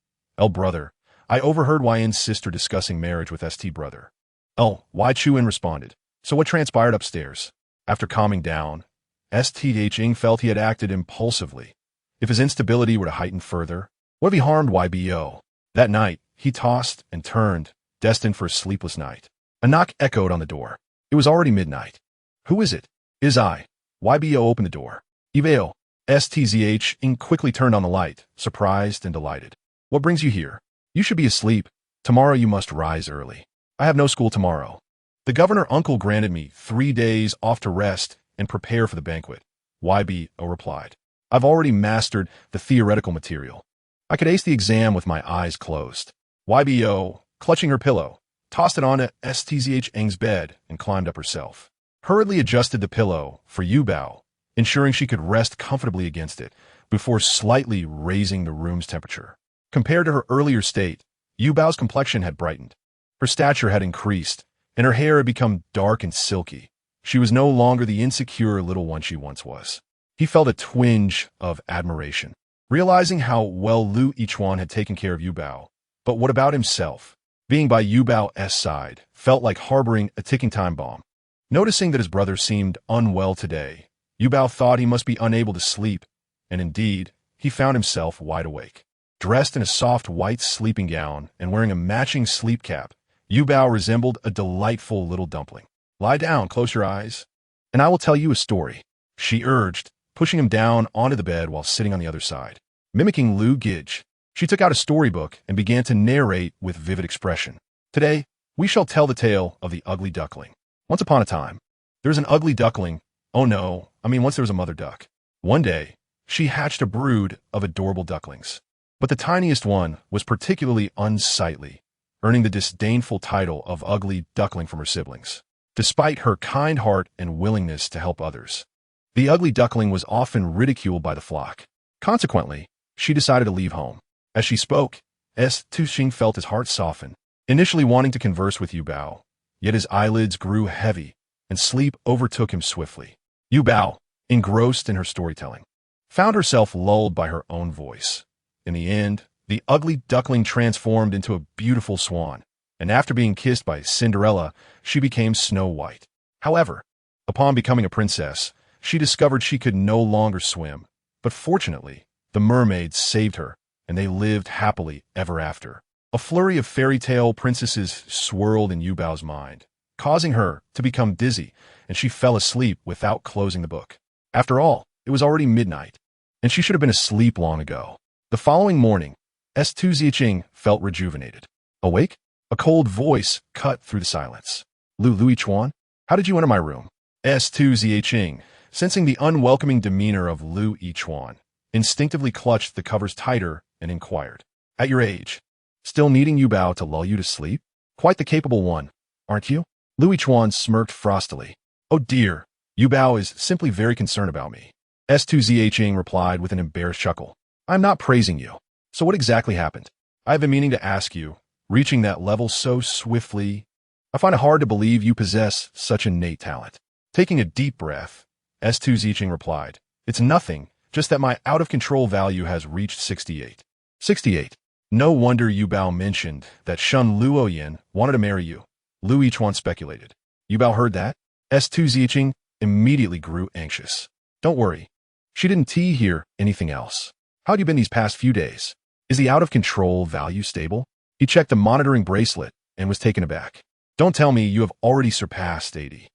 brother, I overheard YN's sister discussing marriage with ST brother. Chuan responded, so what transpired upstairs? After calming down, Stzing felt he had acted impulsively. If his instability were to heighten further, what if he harmed YBO? That night, he tossed and turned, destined for a sleepless night. A knock echoed on the door. It was already midnight. Who is it? Is I. YBO opened the door. Evail. Stzing quickly turned on the light, surprised and delighted. What brings you here? You should be asleep. Tomorrow you must rise early. I have no school tomorrow. The governor uncle granted me 3 days off to rest and prepare for the banquet. YBO replied. I've already mastered the theoretical material. I could ace the exam with my eyes closed. YBO, clutching her pillow, tossed it onto Stzing's bed and climbed up herself. Hurriedly adjusted the pillow for Yuba, ensuring she could rest comfortably against it before slightly raising the room's temperature. Compared to her earlier state, Yuba's complexion had brightened. Her stature had increased, and her hair had become dark and silky. She was no longer the insecure little one she once was. He felt a twinge of admiration, realizing how well Luan had taken care of Yuba. But what about himself? Being by Yuba's side felt like harboring a ticking time bomb. Noticing that his brother seemed unwell today, Yuba thought he must be unable to sleep, and indeed, he found himself wide awake. Dressed in a soft white sleeping gown and wearing a matching sleep cap, Yuba resembled a delightful little dumpling. Lie down, close your eyes, and I will tell you a story, she urged, pushing him down onto the bed while sitting on the other side. Mimicking Lu Gij, she took out a storybook and began to narrate with vivid expression. Today, we shall tell the tale of the ugly duckling. Once upon a time, there was an ugly duckling. Once there was a mother duck. One day, she hatched a brood of adorable ducklings. But the tiniest one was particularly unsightly, earning the disdainful title of ugly duckling from her siblings. Despite her kind heart and willingness to help others, the ugly duckling was often ridiculed by the flock. Consequently, she decided to leave home. As she spoke, Stzing felt his heart soften, initially wanting to converse with Yuba, yet his eyelids grew heavy, and sleep overtook him swiftly. Yuba, engrossed in her storytelling, found herself lulled by her own voice. In the end, the ugly duckling transformed into a beautiful swan, and after being kissed by Cinderella, she became Snow White. However, upon becoming a princess, she discovered she could no longer swim, but fortunately, the mermaids saved her, and they lived happily ever after. A flurry of fairy tale princesses swirled in Yuba's mind, causing her to become dizzy, and she fell asleep without closing the book. After all, it was already midnight, and she should have been asleep long ago. The following morning, Stzing felt rejuvenated. Awake? A cold voice cut through the silence. Luan, how did you enter my room? Stzing, sensing the unwelcoming demeanor of Luan, instinctively clutched the covers tighter and inquired. At your age, still needing Yuba to lull you to sleep? Quite the capable one, aren't you? Luan smirked frostily. Oh dear, Yuba is simply very concerned about me. Stzing replied with an embarrassed chuckle. I'm not praising you. So what exactly happened? I have been meaning to ask you, reaching that level so swiftly. I find it hard to believe you possess such innate talent. Taking a deep breath, Stzing replied, It's nothing, just that my out-of-control value has reached 68. 68. No wonder Yuba mentioned that Shun Luoyan wanted to marry you. Lu Yichuan speculated. Yuba heard that. Stzing immediately grew anxious. Don't worry. She didn't hear anything else. How'd you been these past few days? Is the out-of-control value stable? He checked the monitoring bracelet and was taken aback. Don't tell me you have already surpassed 80.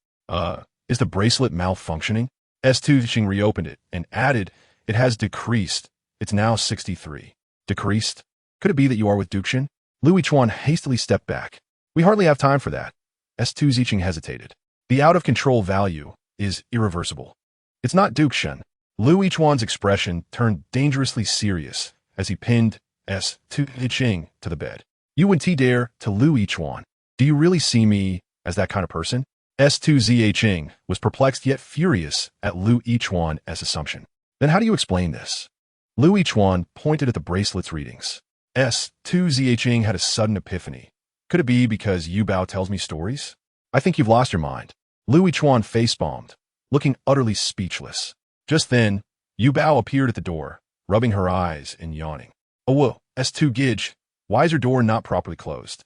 Is the bracelet malfunctioning? Stzing reopened it and added, it has decreased. It's now 63. Decreased? Could it be that you are with Dukshin? Lu Yichuan hastily stepped back. We hardly have time for that. Stzing hesitated. The out-of-control value is irreversible. It's not Dukshin. Lu Yichuan's expression turned dangerously serious as he pinned Stzing to the bed. You wouldn't dare to Lu Yichuan. Do you really see me as that kind of person? Stzing was perplexed yet furious at Lu Yichuan's assumption. Then how do you explain this? Lu Yichuan pointed at the bracelet's readings. Stzing had a sudden epiphany. Could it be because Yuba tells me stories? I think you've lost your mind. Lu Yichuan facepalmed, looking utterly speechless. Just then, Yuba appeared at the door, rubbing her eyes and yawning. Oh, whoa, Stzing, why is your door not properly closed?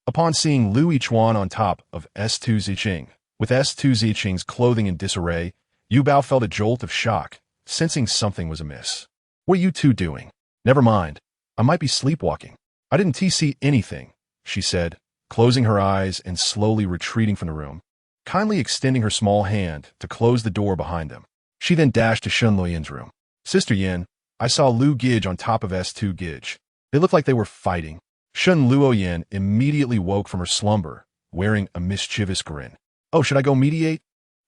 Upon seeing Lu Yichuan on top of Stzing, with Stzing's clothing in disarray, Yuba felt a jolt of shock, sensing something was amiss. What are you two doing? Never mind. I might be sleepwalking. I didn't see anything, she said, closing her eyes and slowly retreating from the room, kindly extending her small hand to close the door behind them. She then dashed to Shun Luoyan's room. Sister Yin, I saw Lu Gij on top of Stzing. They looked like they were fighting. Shun Luoyan immediately woke from her slumber, wearing a mischievous grin. Oh, should I go mediate?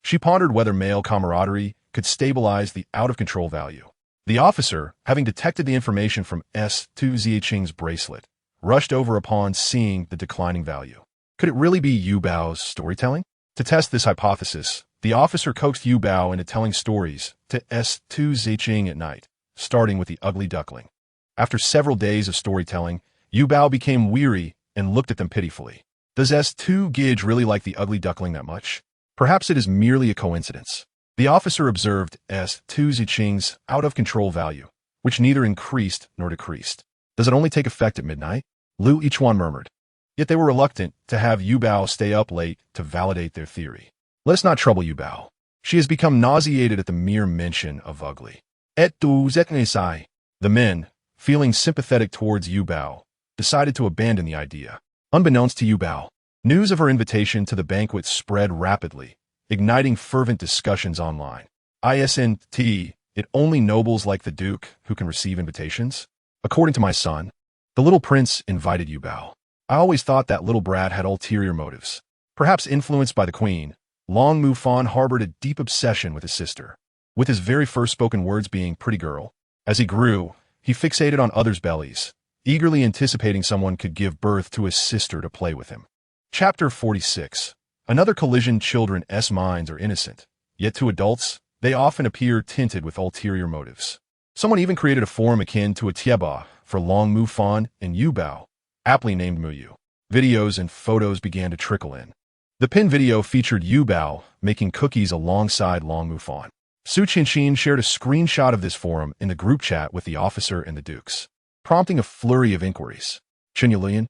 She pondered whether male camaraderie could stabilize the out-of-control value. The officer, having detected the information from Stzing's bracelet, rushed over upon seeing the declining value. Could it really be Yubao's storytelling? To test this hypothesis, the officer coaxed Yuba into telling stories to Stzing at night, starting with the ugly duckling. After several days of storytelling, Yuba became weary and looked at them pitifully. Does Stzing really like the ugly duckling that much? Perhaps it is merely a coincidence. The officer observed Stzing's out-of-control value, which neither increased nor decreased. Does it only take effect at midnight? Lu Yichuan murmured. Yet they were reluctant to have Yuba stay up late to validate their theory. Let us not trouble Yuba. She has become nauseated at the mere mention of ugly. The men, feeling sympathetic towards Yuba, decided to abandon the idea. Unbeknownst to Yuba, news of her invitation to the banquet spread rapidly, igniting fervent discussions online. Isn't it only nobles like the Duke who can receive invitations? According to my son, the little prince invited Yuba. I always thought that little brat had ulterior motives. Perhaps influenced by the queen, Long Mufan harbored a deep obsession with his sister, with his very first spoken words being pretty girl. As he grew, he fixated on others' bellies, eagerly anticipating someone could give birth to his sister to play with him. Chapter 46. Another collision. Children's minds are innocent, yet to adults, they often appear tinted with ulterior motives. Someone even created a forum akin to a tieba for Long Mufan and Yuba, aptly named Muyu. Videos and photos began to trickle in. The pinned video featured Yuba making cookies alongside Long Mufan. Su Qinshin shared a screenshot of this forum in the group chat with the officer and the Dukes, prompting a flurry of inquiries. Qinyulian?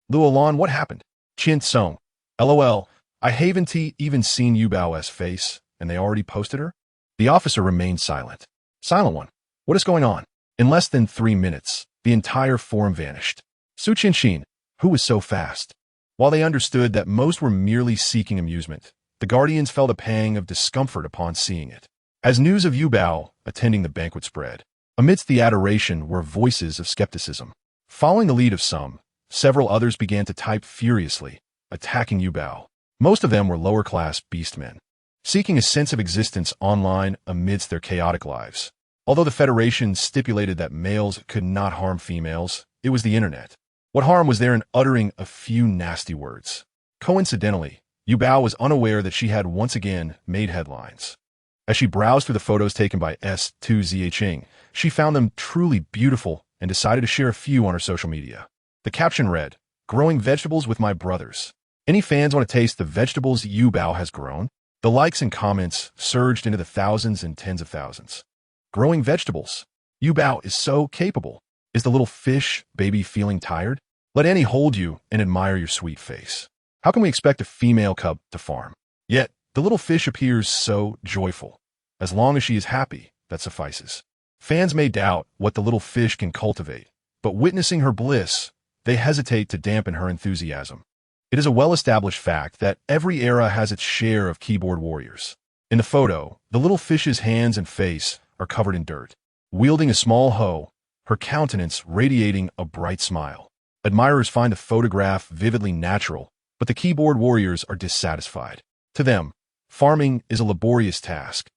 Luan, what happened? Qin Song. LOL, I haven't even seen Yubao's face, and they already posted her? The officer remained silent. Silent One, what is going on? In less than 3 minutes, the entire forum vanished. Su Qinshin, who was so fast? While they understood that most were merely seeking amusement, the Guardians felt a pang of discomfort upon seeing it. As news of Yuba attending the banquet spread, amidst the adoration were voices of skepticism. Following the lead of some, several others began to type furiously, attacking Yuba. Most of them were lower-class beastmen, seeking a sense of existence online amidst their chaotic lives. Although the Federation stipulated that males could not harm females, it was the internet. What harm was there in uttering a few nasty words? Coincidentally, Yuba was unaware that she had once again made headlines. As she browsed through the photos taken by Stzing, she found them truly beautiful and decided to share a few on her social media. The caption read, "Growing vegetables with my brothers. Any fans want to taste the vegetables Yuba has grown?" The likes and comments surged into the thousands and tens of thousands. growing vegetables. Yuba is so capable. Is the little fish baby feeling tired? Let Annie hold you and admire your sweet face. How can we expect a female cub to farm? Yet, the little fish appears so joyful. As long as she is happy, that suffices. Fans may doubt what the little fish can cultivate, but witnessing her bliss, they hesitate to dampen her enthusiasm. It is a well-established fact that every era has its share of keyboard warriors. In the photo, the little fish's hands and face are covered in dirt. Wielding a small hoe, her countenance radiating a bright smile. Admirers find the photograph vividly natural, but the keyboard warriors are dissatisfied. To them, farming is a laborious task.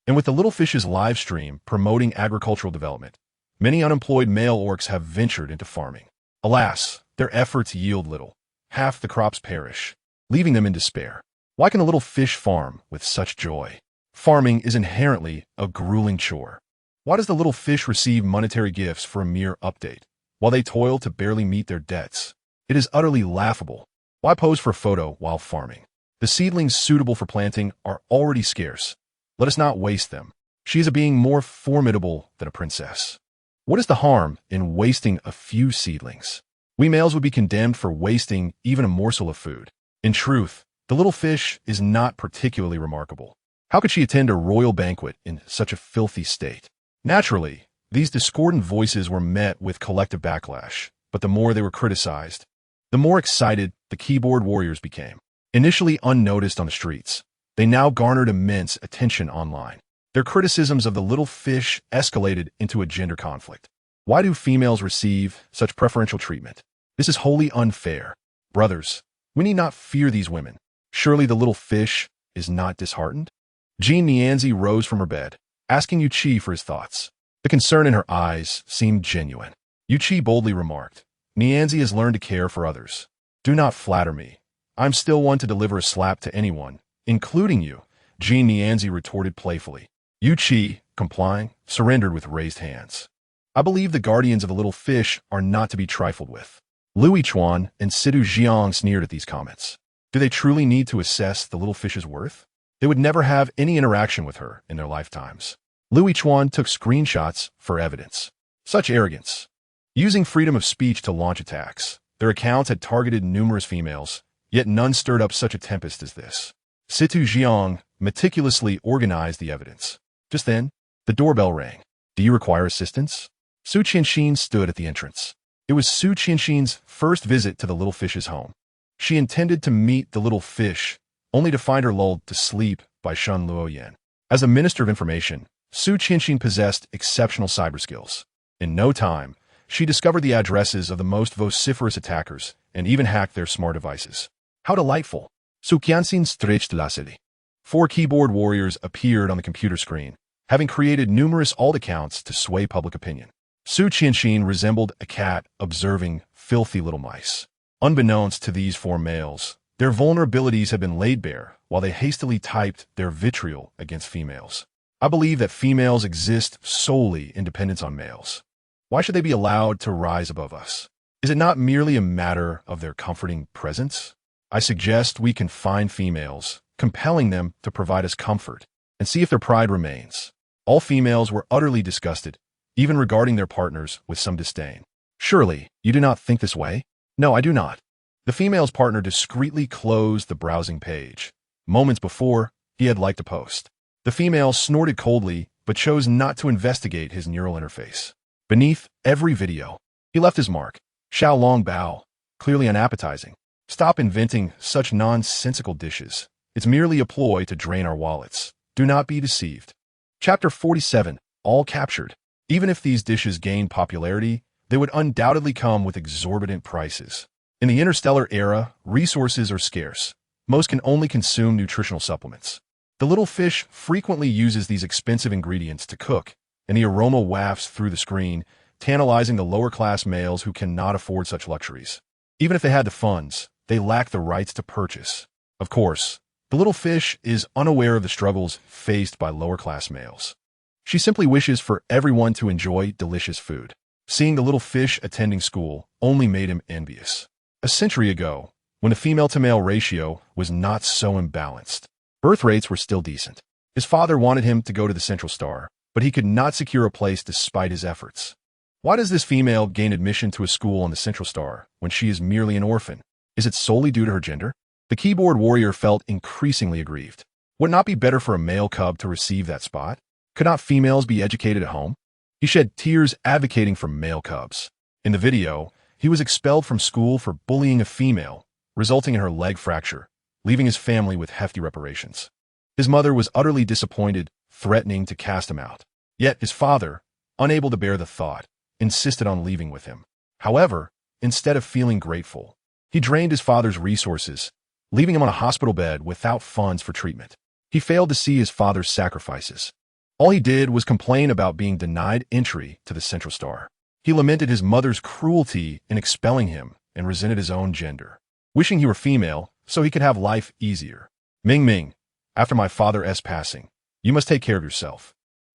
And with the little fish's live stream promoting agricultural development, many unemployed male orcs have ventured into farming. Alas, their efforts yield little. Half the crops perish, leaving them in despair. Why can a little fish farm with such joy? Farming is inherently a grueling chore. Why does the little fish receive monetary gifts for a mere update, while they toil to barely meet their debts? It is utterly laughable. Why pose for a photo while farming? The seedlings suitable for planting are already scarce. Let us not waste them. She is a being more formidable than a princess. What is the harm in wasting a few seedlings? We males would be condemned for wasting even a morsel of food. In truth, the little fish is not particularly remarkable. How could she attend a royal banquet in such a filthy state? Naturally, these discordant voices were met with collective backlash, but the more they were criticized, the more excited the keyboard warriors became. Initially unnoticed on the streets, they now garnered immense attention online. Their criticisms of the little fish escalated into a gender conflict. Why do females receive such preferential treatment? This is wholly unfair. Brothers, we need not fear these women. Surely the little fish is not disheartened? Genezi rose from her bed, asking Yuchi for his thoughts. The concern in her eyes seemed genuine. Yuchi boldly remarked, Genezi has learned to care for others. Do not flatter me. I'm still one to deliver a slap to anyone, including you, Genezi retorted playfully. Yuchi, complying, surrendered with raised hands. I believe the guardians of the little fish are not to be trifled with. Louis Chuan and Sidu Jiang sneered at these comments. Do they truly need to assess the little fish's worth? They would never have any interaction with her in their lifetimes. Louis Chuan took screenshots for evidence. Such arrogance. Using freedom of speech to launch attacks, their accounts had targeted numerous females, yet none stirred up such a tempest as this. Situ Jiang meticulously organized the evidence. Just then, the doorbell rang. Do you require assistance? Su Qianxin stood at the entrance. It was Su Qianxin's first visit to the little fish's home. She intended to meet the little fish, only to find her lulled to sleep by Shun Luoyan. As a minister of information, Su Qianxin possessed exceptional cyber skills. In no time, she discovered the addresses of the most vociferous attackers and even hacked their smart devices. How delightful! Su Qianxin stretched la city. 4 keyboard warriors appeared on the computer screen, having created numerous alt accounts to sway public opinion. Su Qianxin resembled a cat observing filthy little mice. Unbeknownst to these 4 males, their vulnerabilities had been laid bare while they hastily typed their vitriol against females. I believe that females exist solely in dependence on males. Why should they be allowed to rise above us? Is it not merely a matter of their comforting presence? I suggest we confine females, compelling them to provide us comfort, and see if their pride remains. All females were utterly disgusted, even regarding their partners with some disdain. Surely, you do not think this way? No, I do not. The female's partner discreetly closed the browsing page. Moments before, he had liked a post. The female snorted coldly, but chose not to investigate his neural interface. Beneath every video, he left his mark. Xiao Long Bao, clearly unappetizing. Stop inventing such nonsensical dishes. It's merely a ploy to drain our wallets. Do not be deceived. Chapter 47, all captured. Even if these dishes gained popularity, they would undoubtedly come with exorbitant prices. In the Interstellar era, resources are scarce. Most can only consume nutritional supplements. The little fish frequently uses these expensive ingredients to cook, and the aroma wafts through the screen, tantalizing the lower-class males who cannot afford such luxuries. Even if they had the funds, they lack the rights to purchase. Of course, the little fish is unaware of the struggles faced by lower-class males. She simply wishes for everyone to enjoy delicious food. Seeing the little fish attending school only made him envious. A century ago, when the female-to-male ratio was not so imbalanced, birth rates were still decent. His father wanted him to go to the Central Star, but he could not secure a place despite his efforts. Why does this female gain admission to a school on the Central Star when she is merely an orphan? Is it solely due to her gender? The keyboard warrior felt increasingly aggrieved. Would it not be better for a male cub to receive that spot? Could not females be educated at home? He shed tears advocating for male cubs. In the video, he was expelled from school for bullying a female, resulting in her leg fracture, leaving his family with hefty reparations. His mother was utterly disappointed, threatening to cast him out. Yet his father, unable to bear the thought, insisted on leaving with him. However, instead of feeling grateful, he drained his father's resources, leaving him on a hospital bed without funds for treatment. He failed to see his father's sacrifices. All he did was complain about being denied entry to the Central Star. He lamented his mother's cruelty in expelling him and resented his own gender, wishing he were female so he could have life easier. Ming, after my father's passing, you must take care of yourself.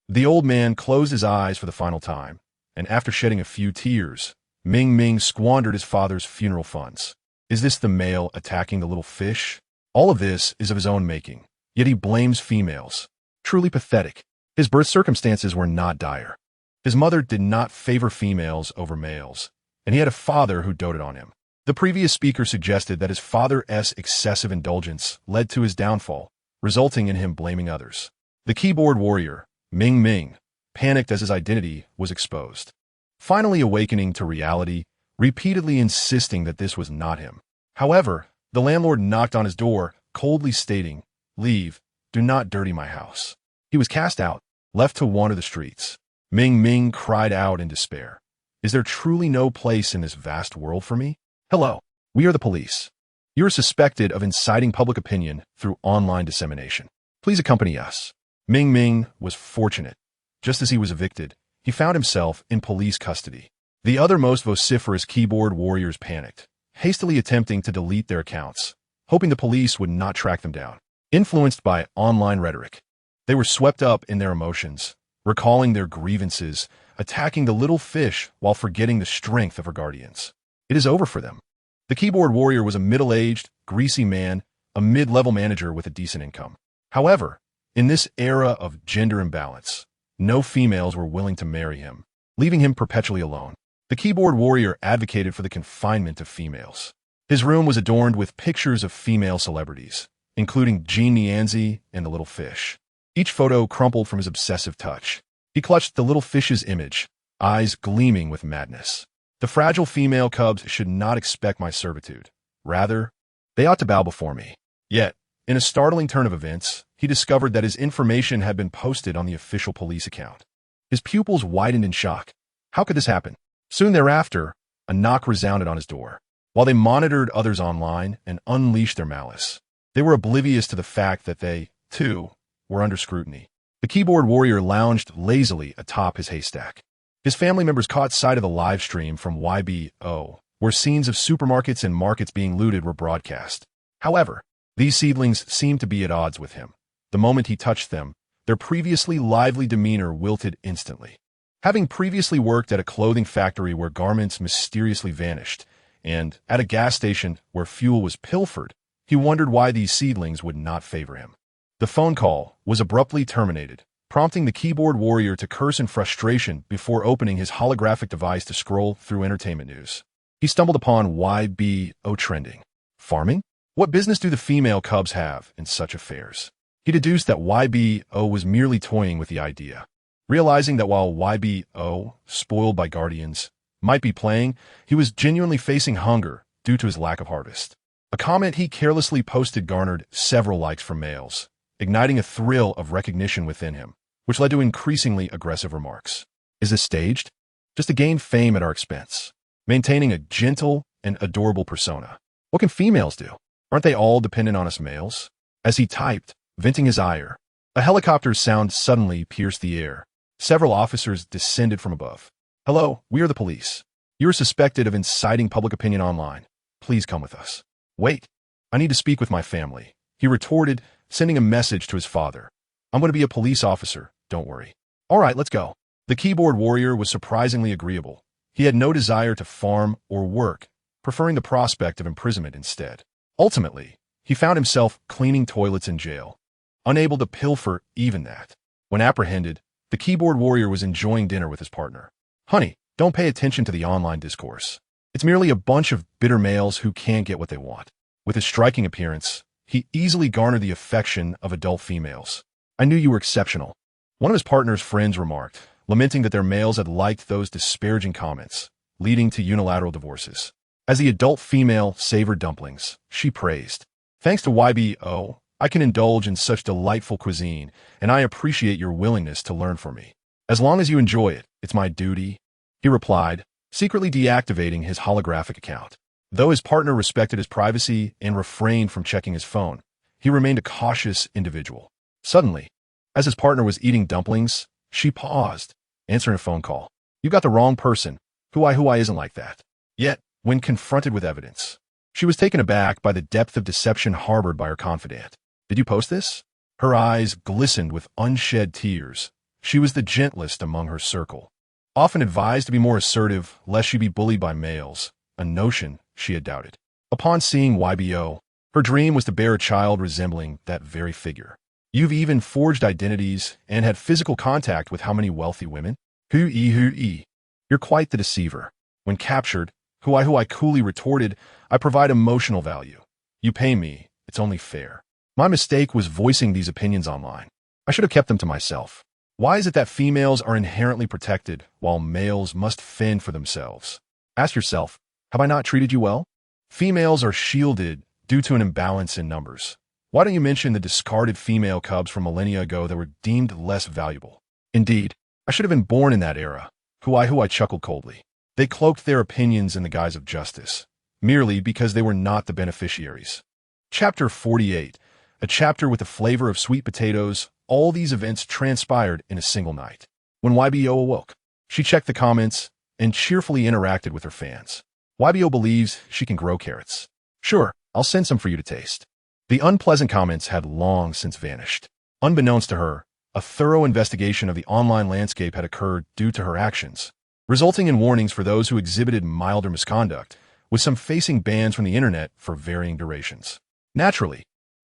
The old man closed his eyes for the final time, and after shedding a few tears, Ming squandered his father's funeral funds. Is this the male attacking the little fish? All of this is of his own making, yet he blames females. Truly pathetic. His birth circumstances were not dire. His mother did not favor females over males, and he had a father who doted on him. The previous speaker suggested that his father's excessive indulgence led to his downfall, resulting in him blaming others. The keyboard warrior, Ming, panicked as his identity was exposed. Finally awakening to reality, repeatedly insisting that this was not him. However, the landlord knocked on his door, coldly stating, "Leave, do not dirty my house." He was cast out, left to wander the streets. Ming cried out in despair. Is there truly no place in this vast world for me? Hello, we are the police. You are suspected of inciting public opinion through online dissemination. Please accompany us. Ming was fortunate. Just as he was evicted, he found himself in police custody. The other most vociferous keyboard warriors panicked, hastily attempting to delete their accounts, hoping the police would not track them down. Influenced by online rhetoric, they were swept up in their emotions, recalling their grievances, attacking the little fish while forgetting the strength of her guardians. It is over for them. The keyboard warrior was a middle-aged, greasy man, a mid-level manager with a decent income. However, in this era of gender imbalance, no females were willing to marry him, leaving him perpetually alone. The keyboard warrior advocated for the confinement of females. His room was adorned with pictures of female celebrities, including Genezi and the little fish. Each photo crumpled from his obsessive touch. He clutched the little fish's image, eyes gleaming with madness. The fragile female cubs should not expect my servitude. Rather, they ought to bow before me. Yet, in a startling turn of events, he discovered that his information had been posted on the official police account. His pupils widened in shock. How could this happen? Soon thereafter, a knock resounded on his door. While they monitored others online and unleashed their malice, they were oblivious to the fact that they, too, were under scrutiny. The keyboard warrior lounged lazily atop his haystack. His family members caught sight of the live stream from YBO, where scenes of supermarkets and markets being looted were broadcast. However, these seedlings seemed to be at odds with him. The moment he touched them, their previously lively demeanor wilted instantly. Having previously worked at a clothing factory where garments mysteriously vanished, and at a gas station where fuel was pilfered, he wondered why these seedlings would not favor him. The phone call was abruptly terminated, prompting the keyboard warrior to curse in frustration before opening his holographic device to scroll through entertainment news. He stumbled upon YBO trending. Farming? What business do the female cubs have in such affairs? He deduced that YBO was merely toying with the idea. Realizing that while YBO, spoiled by guardians, might be playing, he was genuinely facing hunger due to his lack of harvest. A comment he carelessly posted garnered several likes from males, igniting a thrill of recognition within him, which led to increasingly aggressive remarks. Is this staged? Just to gain fame at our expense. Maintaining a gentle and adorable persona. What can females do? Aren't they all dependent on us males? As he typed, venting his ire, a helicopter's sound suddenly pierced the air. Several officers descended from above. Hello, we are the police. You are suspected of inciting public opinion online. Please come with us. Wait, I need to speak with my family, he retorted, sending a message to his father. I'm going to be a police officer, don't worry. All right, let's go. The keyboard warrior was surprisingly agreeable. He had no desire to farm or work, preferring the prospect of imprisonment instead. Ultimately, he found himself cleaning toilets in jail, unable to pilfer even that. When apprehended, The keyboard warrior was enjoying dinner with his partner. Honey, don't pay attention to the online discourse. It's merely a bunch of bitter males who can't get what they want. With his striking appearance, he easily garnered the affection of adult females. I knew you were exceptional. One of his partner's friends remarked, lamenting that their males had liked those disparaging comments, leading to unilateral divorces. As the adult female savored dumplings, she praised. Thanks to YBO, I can indulge in such delightful cuisine, and I appreciate your willingness to learn from me. As long as you enjoy it, it's my duty, he replied, secretly deactivating his holographic account. Though his partner respected his privacy and refrained from checking his phone, he remained a cautious individual. Suddenly, as his partner was eating dumplings, she paused, answering a phone call. You got the wrong person. Who I isn't like that. Yet, when confronted with evidence, she was taken aback by the depth of deception harbored by her confidant. Did you post this? Her eyes glistened with unshed tears. She was the gentlest among her circle, often advised to be more assertive lest she be bullied by males, a notion she had doubted. Upon seeing YBO, her dream was to bear a child resembling that very figure. You've even forged identities and had physical contact with how many wealthy women? Hui. You're quite the deceiver. When captured, Hui coolly retorted, I provide emotional value. You pay me, it's only fair. My mistake was voicing these opinions online. I should have kept them to myself. Why is it that females are inherently protected while males must fend for themselves? Ask yourself, have I not treated you well? Females are shielded due to an imbalance in numbers. Why don't you mention the discarded female cubs from millennia ago that were deemed less valuable? Indeed, I should have been born in that era. Hui chuckled coldly. They cloaked their opinions in the guise of justice, merely because they were not the beneficiaries. Chapter 48, a chapter with the flavor of sweet potatoes. All these events transpired in a single night. When YBO awoke, she checked the comments and cheerfully interacted with her fans. YBO believes she can grow carrots. Sure, I'll send some for you to taste. The unpleasant comments had long since vanished. Unbeknownst to her, a thorough investigation of the online landscape had occurred due to her actions, resulting in warnings for those who exhibited milder misconduct, with some facing bans from the internet for varying durations. Naturally,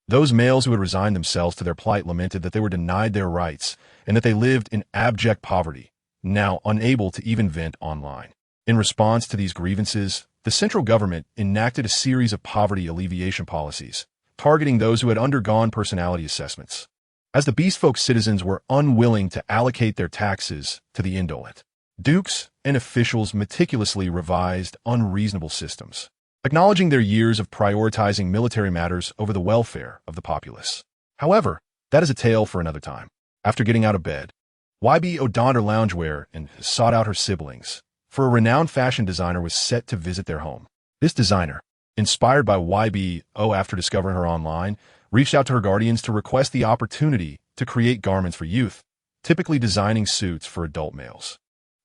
those males who had resigned themselves to their plight lamented that they were denied their rights and that they lived in abject poverty, now unable to even vent online. In response to these grievances, the central government enacted a series of poverty alleviation policies, targeting those who had undergone personality assessments. As the beastfolk citizens were unwilling to allocate their taxes to the indolent, dukes and officials meticulously revised unreasonable systems, acknowledging their years of prioritizing military matters over the welfare of the populace. However, that is a tale for another time. After getting out of bed, YBO donned her loungewear and sought out her siblings, for a renowned fashion designer was set to visit their home. This designer, inspired by YBO after discovering her online, reached out to her guardians to request the opportunity to create garments for youth, typically designing suits for adult males.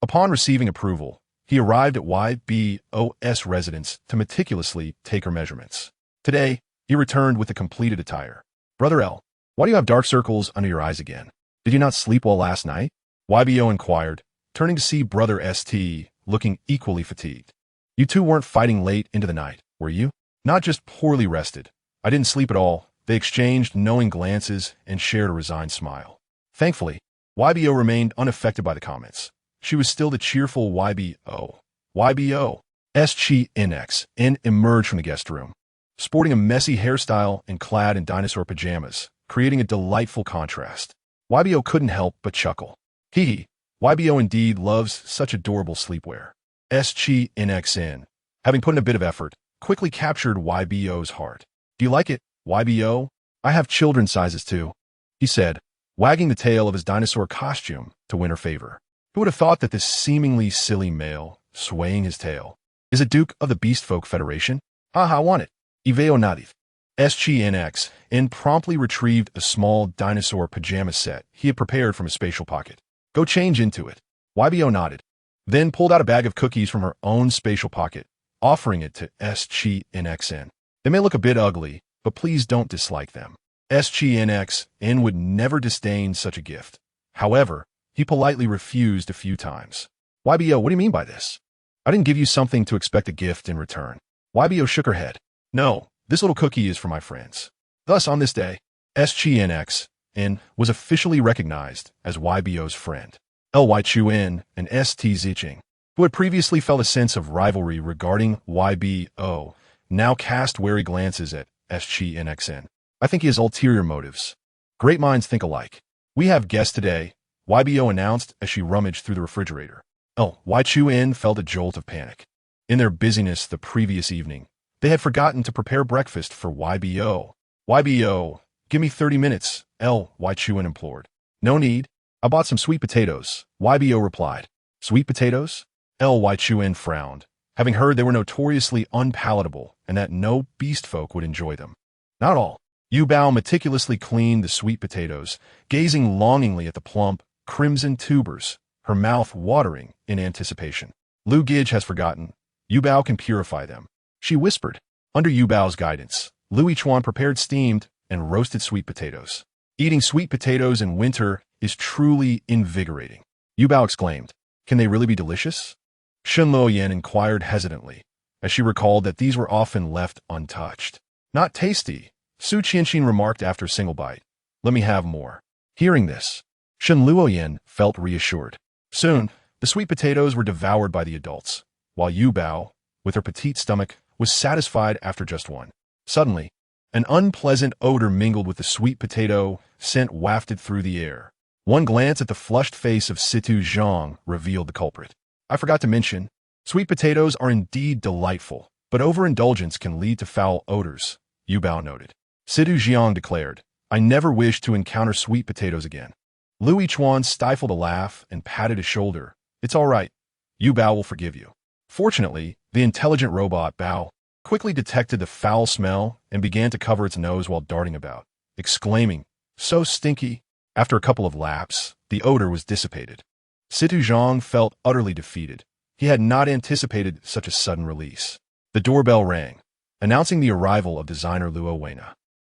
Upon receiving approval, he arrived at YBO's residence to meticulously take her measurements. Today, he returned with the completed attire. Brother L, why do you have dark circles under your eyes again? Did you not sleep well last night? YBO inquired, turning to see Brother ST looking equally fatigued. You two weren't fighting late into the night, were you? Not just poorly rested. I didn't sleep at all. They exchanged knowing glances and shared a resigned smile. Thankfully, YBO remained unaffected by the comments. She was still the cheerful YBO. YBO, SSS-NX, emerged from the guest room, sporting a messy hairstyle and clad in dinosaur pajamas, creating a delightful contrast. YBO couldn't help but chuckle. Hee. YBO indeed loves such adorable sleepwear. SSS-NXN, having put in a bit of effort, quickly captured YBO's heart. Do you like it, YBO? I have children's sizes too, he said, wagging the tail of his dinosaur costume to win her favor. Who would have thought that this seemingly silly male, swaying his tail, is a Duke of the Beastfolk Federation? I want it. Iveo Nadith. SSS-NX promptly retrieved a small dinosaur pajama set he had prepared from his spatial pocket. Go change into it. YBO nodded, then pulled out a bag of cookies from her own spatial pocket, offering it to SSS-NX. They may look a bit ugly, but please don't dislike them. SSS-NX would never disdain such a gift. However, he politely refused a few times. YBO, what do you mean by this? I didn't give you something to expect a gift in return. YBO shook her head. No, this little cookie is for my friends. Thus, on this day, SSS-NX LNN was officially recognized as YBO's friend. Chuan and Stzing, who had previously felt a sense of rivalry regarding YBO, now cast wary glances at SSS-NXN. I think he has ulterior motives. Great minds think alike. We have guests today, YBO announced as she rummaged through the refrigerator. Chuan felt a jolt of panic. In their busyness the previous evening, they had forgotten to prepare breakfast for YBO. YBO, give me 30 minutes, Chuan implored. No need. I bought some sweet potatoes, YBO replied. Sweet potatoes? Chuan frowned, having heard they were notoriously unpalatable and that no beast folk would enjoy them. Not all. Yuba meticulously cleaned the sweet potatoes, gazing longingly at the plump, crimson tubers, her mouth watering in anticipation. Lu Gij has forgotten. Yuba can purify them. She whispered. Under Yubao's guidance, Lu Chuan prepared steamed and roasted sweet potatoes. Eating sweet potatoes in winter is truly invigorating. Yuba exclaimed. Can they really be delicious? Shen Luoyan inquired hesitantly, as she recalled that these were often left untouched. Not tasty, Su Qianxin remarked after a single bite. Let me have more. Hearing this, Shen Luoyan felt reassured. Soon, the sweet potatoes were devoured by the adults, while Yuba, with her petite stomach, was satisfied after just one. Suddenly, an unpleasant odor mingled with the sweet potato scent wafted through the air. One glance at the flushed face of Situ Zhang revealed the culprit. I forgot to mention, sweet potatoes are indeed delightful, but overindulgence can lead to foul odors, Yuba noted. Situ Zhang declared, I never wish to encounter sweet potatoes again. Lu Chuan stifled a laugh and patted his shoulder. It's all right. Yuba will forgive you. Fortunately, the intelligent robot Bao quickly detected the foul smell and began to cover its nose while darting about, exclaiming, so stinky. After a couple of laps, the odor was dissipated. Situ Zhang felt utterly defeated. He had not anticipated such a sudden release. The doorbell rang, announcing the arrival of designer Luan.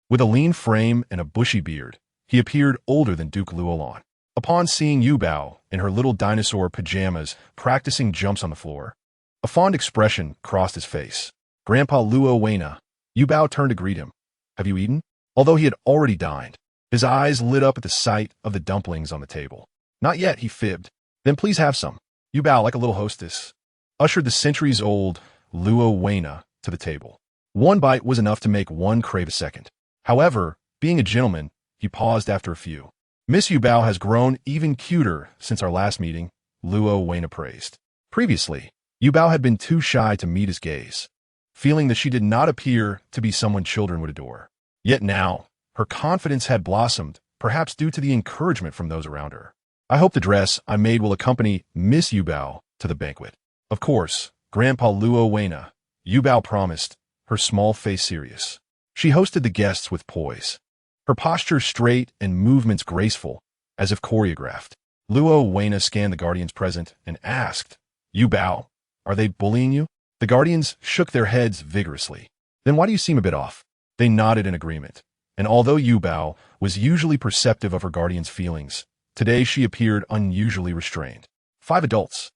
With a lean frame and a bushy beard, he appeared older than Duke Luan. Upon seeing Yuba in her little dinosaur pajamas practicing jumps on the floor, a fond expression crossed his face. Grandpa Luan. Yuba turned to greet him. Have you eaten? Although he had already dined, his eyes lit up at the sight of the dumplings on the table. Not yet, he fibbed. Then please have some. Yuba, like a little hostess, ushered the centuries-old Luan to the table. One bite was enough to make one crave a second. However, being a gentleman, he paused after a few. Miss Yuba has grown even cuter since our last meeting, Luan praised. Previously, Yuba had been too shy to meet his gaze, feeling that she did not appear to be someone children would adore. Yet now, her confidence had blossomed, perhaps due to the encouragement from those around her. I hope the dress I made will accompany Miss Yuba to the banquet. Of course, Grandpa Luan. Yuba promised, her small face serious. She hosted the guests with poise, her posture straight and movements graceful, as if choreographed. Luan scanned the guardians present and asked, Yuba, are they bullying you? The guardians shook their heads vigorously. Then why do you seem a bit off? They nodded in agreement, and although Yuba was usually perceptive of her guardian's feelings, today she appeared unusually restrained. 5 adults,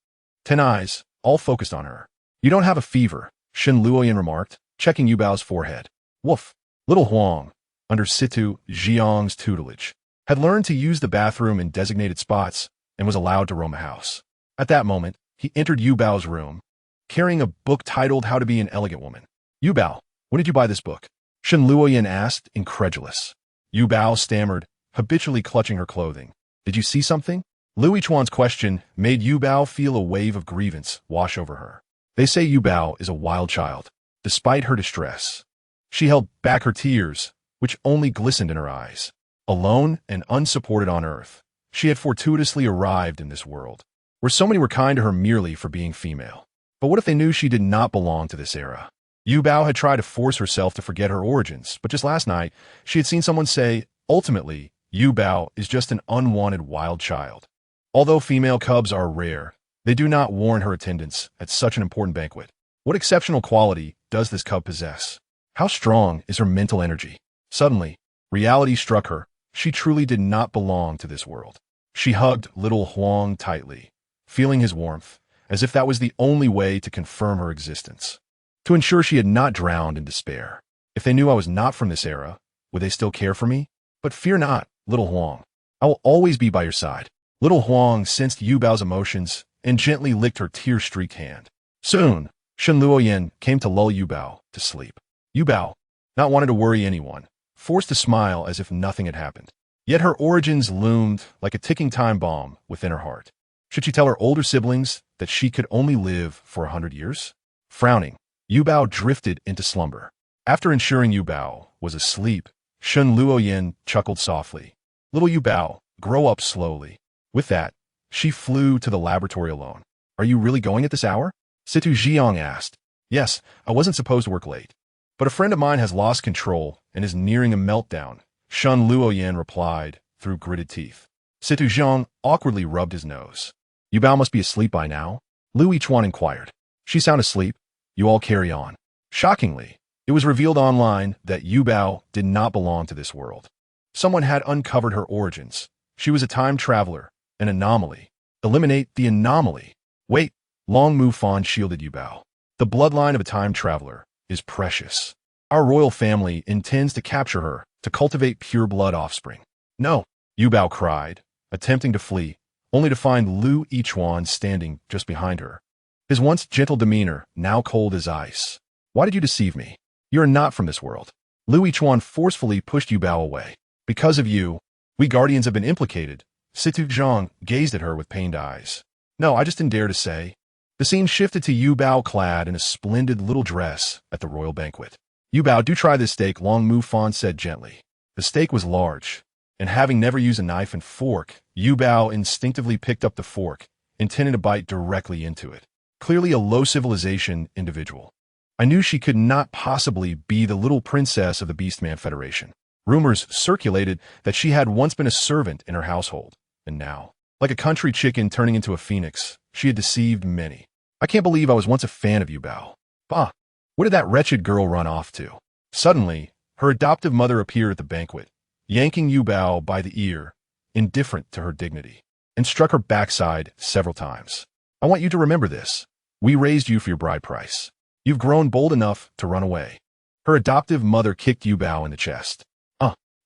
10 eyes, all focused on her. You don't have a fever, Shen Luoyan remarked, checking Yubao's forehead. Woof. Little Huang, under Situ Zhang's tutelage, had learned to use the bathroom in designated spots and was allowed to roam the house. At that moment, he entered Yubao's room, carrying a book titled How to Be an Elegant Woman. Yuba, when did you buy this book? Shen Luoyan asked, incredulous. Yuba stammered, habitually clutching her clothing. Did you see something? Lu Chuan's question made Yuba feel a wave of grievance wash over her. They say Yuba is a wild child. Despite her distress, she held back her tears, which only glistened in her eyes. Alone and unsupported on earth, she had fortuitously arrived in this world, where so many were kind to her merely for being female. But what if they knew she did not belong to this era? Yuba had tried to force herself to forget her origins, but just last night, she had seen someone say, ultimately, Yuba is just an unwanted wild child. Although female cubs are rare, they do not warrant her attendance at such an important banquet. What exceptional quality does this cub possess? How strong is her mental energy? Suddenly, reality struck her. She truly did not belong to this world. She hugged little Huang tightly, feeling his warmth, as if that was the only way to confirm her existence. To ensure she had not drowned in despair. If they knew I was not from this era, would they still care for me? But fear not, little Huang. I will always be by your side. Little Huang sensed Yu Bao's emotions and gently licked her tear-streaked hand. Soon, Shen Luoyan came to lull Yu Bao to sleep. Yu Bao, not wanting to worry anyone, forced to smile as if nothing had happened. Yet her origins loomed like a ticking time bomb within her heart. Should she tell her older siblings that she could only live for 100 years? Frowning, Yu Bao drifted into slumber. After ensuring Yu Bao was asleep, Shen Luoyan chuckled softly. Little Yu Bao, grow up slowly. With that, she flew to the laboratory alone. Are you really going at this hour? Situ Jiang asked. Yes, I wasn't supposed to work late. But a friend of mine has lost control and is nearing a meltdown, Shen Luoyan replied through gritted teeth. Situ Jiang awkwardly rubbed his nose. Yu Bao must be asleep by now? Lu Yichuan inquired. She's sound asleep. You all carry on. Shockingly, it was revealed online that Yu Bao did not belong to this world. Someone had uncovered her origins. She was a time traveler, an anomaly. Eliminate the anomaly. Wait, Long Mu Fan shielded Yu Bao. The bloodline of a time traveler is precious. Our royal family intends to capture her to cultivate pure-blood offspring. No, Yu Bao cried, attempting to flee, only to find Lu Yichuan standing just behind her. His once gentle demeanor now cold as ice. Why did you deceive me? You are not from this world. Lu Yichuan forcefully pushed Yu Bao away. Because of you, we guardians have been implicated. Situ Zhang gazed at her with pained eyes. No, I just didn't dare to say. The scene shifted to Yu Bao clad in a splendid little dress at the royal banquet. Yu Bao, do try this steak, Long Mu Fan said gently. The steak was large, and having never used a knife and fork, Yu Bao instinctively picked up the fork, intending to bite directly into it. Clearly a low civilization individual. I knew she could not possibly be the little princess of the Beastman Federation. Rumors circulated that she had once been a servant in her household, and now, like a country chicken turning into a phoenix, she had deceived many. I can't believe I was once a fan of Yu Bao. Bah, where did that wretched girl run off to? Suddenly, her adoptive mother appeared at the banquet, yanking Yu Bao by the ear, indifferent to her dignity, and struck her backside several times. I want you to remember this. We raised you for your bride price. You've grown bold enough to run away. Her adoptive mother kicked Yu Bao in the chest.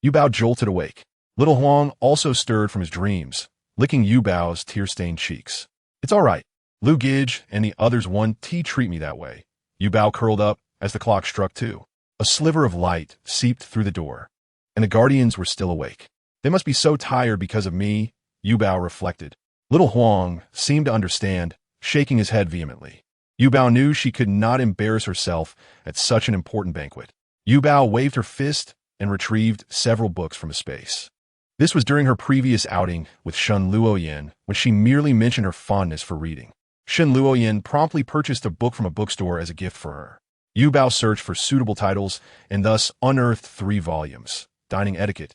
Yu Bao jolted awake. Little Huang also stirred from his dreams, licking Yu Bao's tear-stained cheeks. It's all right. Lu Gij and the others won't treat me that way. Yu Bao curled up as the clock struck 2. A sliver of light seeped through the door, and the guardians were still awake. They must be so tired because of me, Yu Bao reflected. Little Huang seemed to understand, shaking his head vehemently. Yu Bao knew she could not embarrass herself at such an important banquet. Yu Bao waved her fist and retrieved several books from a space. This was during her previous outing with Shen Luoyan, when she merely mentioned her fondness for reading. Shen Luoyan promptly purchased a book from a bookstore as a gift for her. Yu Bao searched for suitable titles and thus unearthed 3 volumes: Dining Etiquette,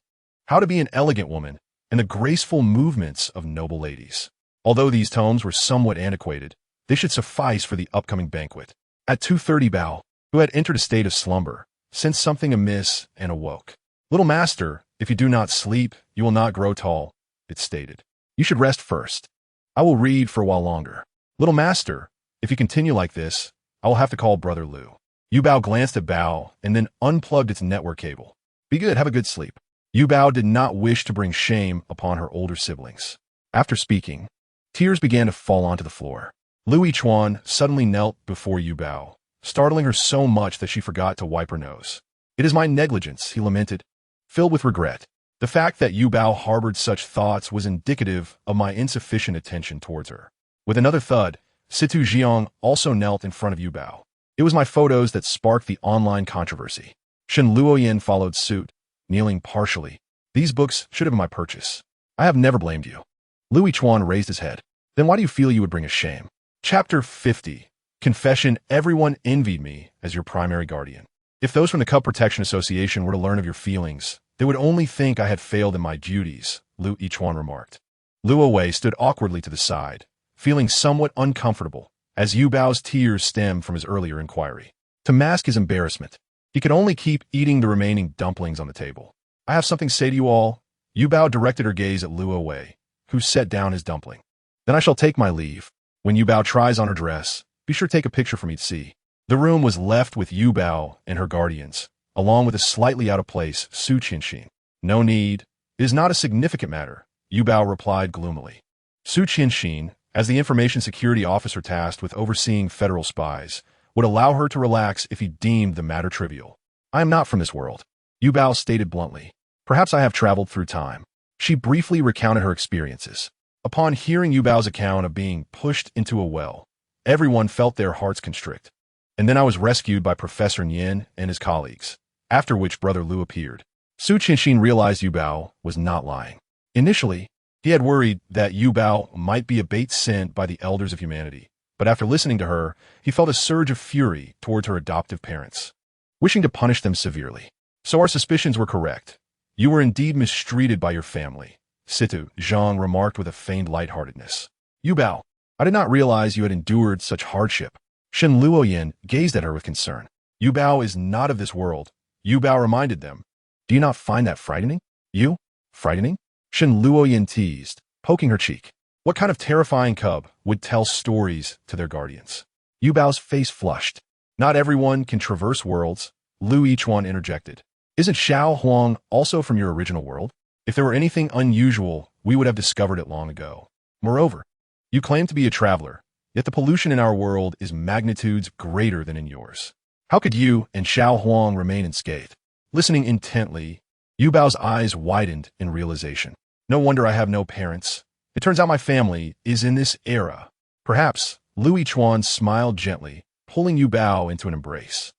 How to be an Elegant Woman, and The Graceful Movements of Noble Ladies. Although these tomes were somewhat antiquated, they should suffice for the upcoming banquet. At 2:30, Bao, who had entered a state of slumber, sensed something amiss and awoke. Little master, if you do not sleep, you will not grow tall, it stated. You should rest first. I will read for a while longer. Little master, if you continue like this, I will have to call Brother Lu. Yu Bao glanced at Bao and then unplugged its network cable. Be good, have a good sleep. Yu Bao did not wish to bring shame upon her older siblings. After speaking, tears began to fall onto the floor. Lu Yichuan suddenly knelt before Yu Bao, startling her so much that she forgot to wipe her nose. It is my negligence, he lamented, filled with regret. The fact that Yu Bao harbored such thoughts was indicative of my insufficient attention towards her. With another thud, Situ Jiang also knelt in front of Yu Bao. It was my photos that sparked the online controversy. Shen Luoyan followed suit, kneeling partially. These books should have been my purchase. I have never blamed you. Lu Yichuan raised his head. Then why do you feel you would bring us shame? Chapter 50. Confession. Everyone envied me as your primary guardian. If those from the Cub Protection Association were to learn of your feelings, they would only think I had failed in my duties, Lu Yichuan remarked. Lu Wei stood awkwardly to the side, feeling somewhat uncomfortable, as Yu Bao's tears stemmed from his earlier inquiry. To mask his embarrassment, he could only keep eating the remaining dumplings on the table. I have something to say to you all. Yu Bao directed her gaze at Lu Wei, who set down his dumpling. Then I shall take my leave. When Yu Bao tries on her dress, be sure to take a picture for me to see. The room was left with Yu Bao and her guardians, along with a slightly out-of-place Su Qinshin. No need, It is not a significant matter, Yubao replied gloomily. Su Qianxin, as the information security officer tasked with overseeing federal spies, would allow her to relax if he deemed the matter trivial. I am not from this world, Yubao stated bluntly. Perhaps I have traveled through time. She briefly recounted her experiences. Upon hearing Yubao's account of being pushed into a well, everyone felt their hearts constrict. And then I was rescued by Professor Nian and his colleagues, after which Brother Lu appeared. Su Qianxin realized Yubao was not lying. Initially, he had worried that Yubao might be a bait sent by the elders of humanity, but after listening to her, he felt a surge of fury towards her adoptive parents, wishing to punish them severely. So our suspicions were correct. You were indeed mistreated by your family, Situ Zhang remarked with a feigned lightheartedness. Yubao, I did not realize you had endured such hardship. Shen Luoyan gazed at her with concern. Yubao is not of this world, Yubao reminded them. Do you not find that frightening? You? Frightening? Shen Luoyan teased, poking her cheek. What kind of terrifying cub would tell stories to their guardians? Yubao's face flushed. Not everyone can traverse worlds, Lu Yichuan interjected. Isn't Xiao Huang also from your original world? If there were anything unusual, we would have discovered it long ago. Moreover, you claim to be a traveler, yet the pollution in our world is magnitudes greater than in yours. How could you and Xiao Huang remain unscathed? Listening intently, Yubao's eyes widened in realization. No wonder I have no parents. It turns out my family is in this era. Perhaps, Lu Yichuan smiled gently, pulling Yubao into an embrace.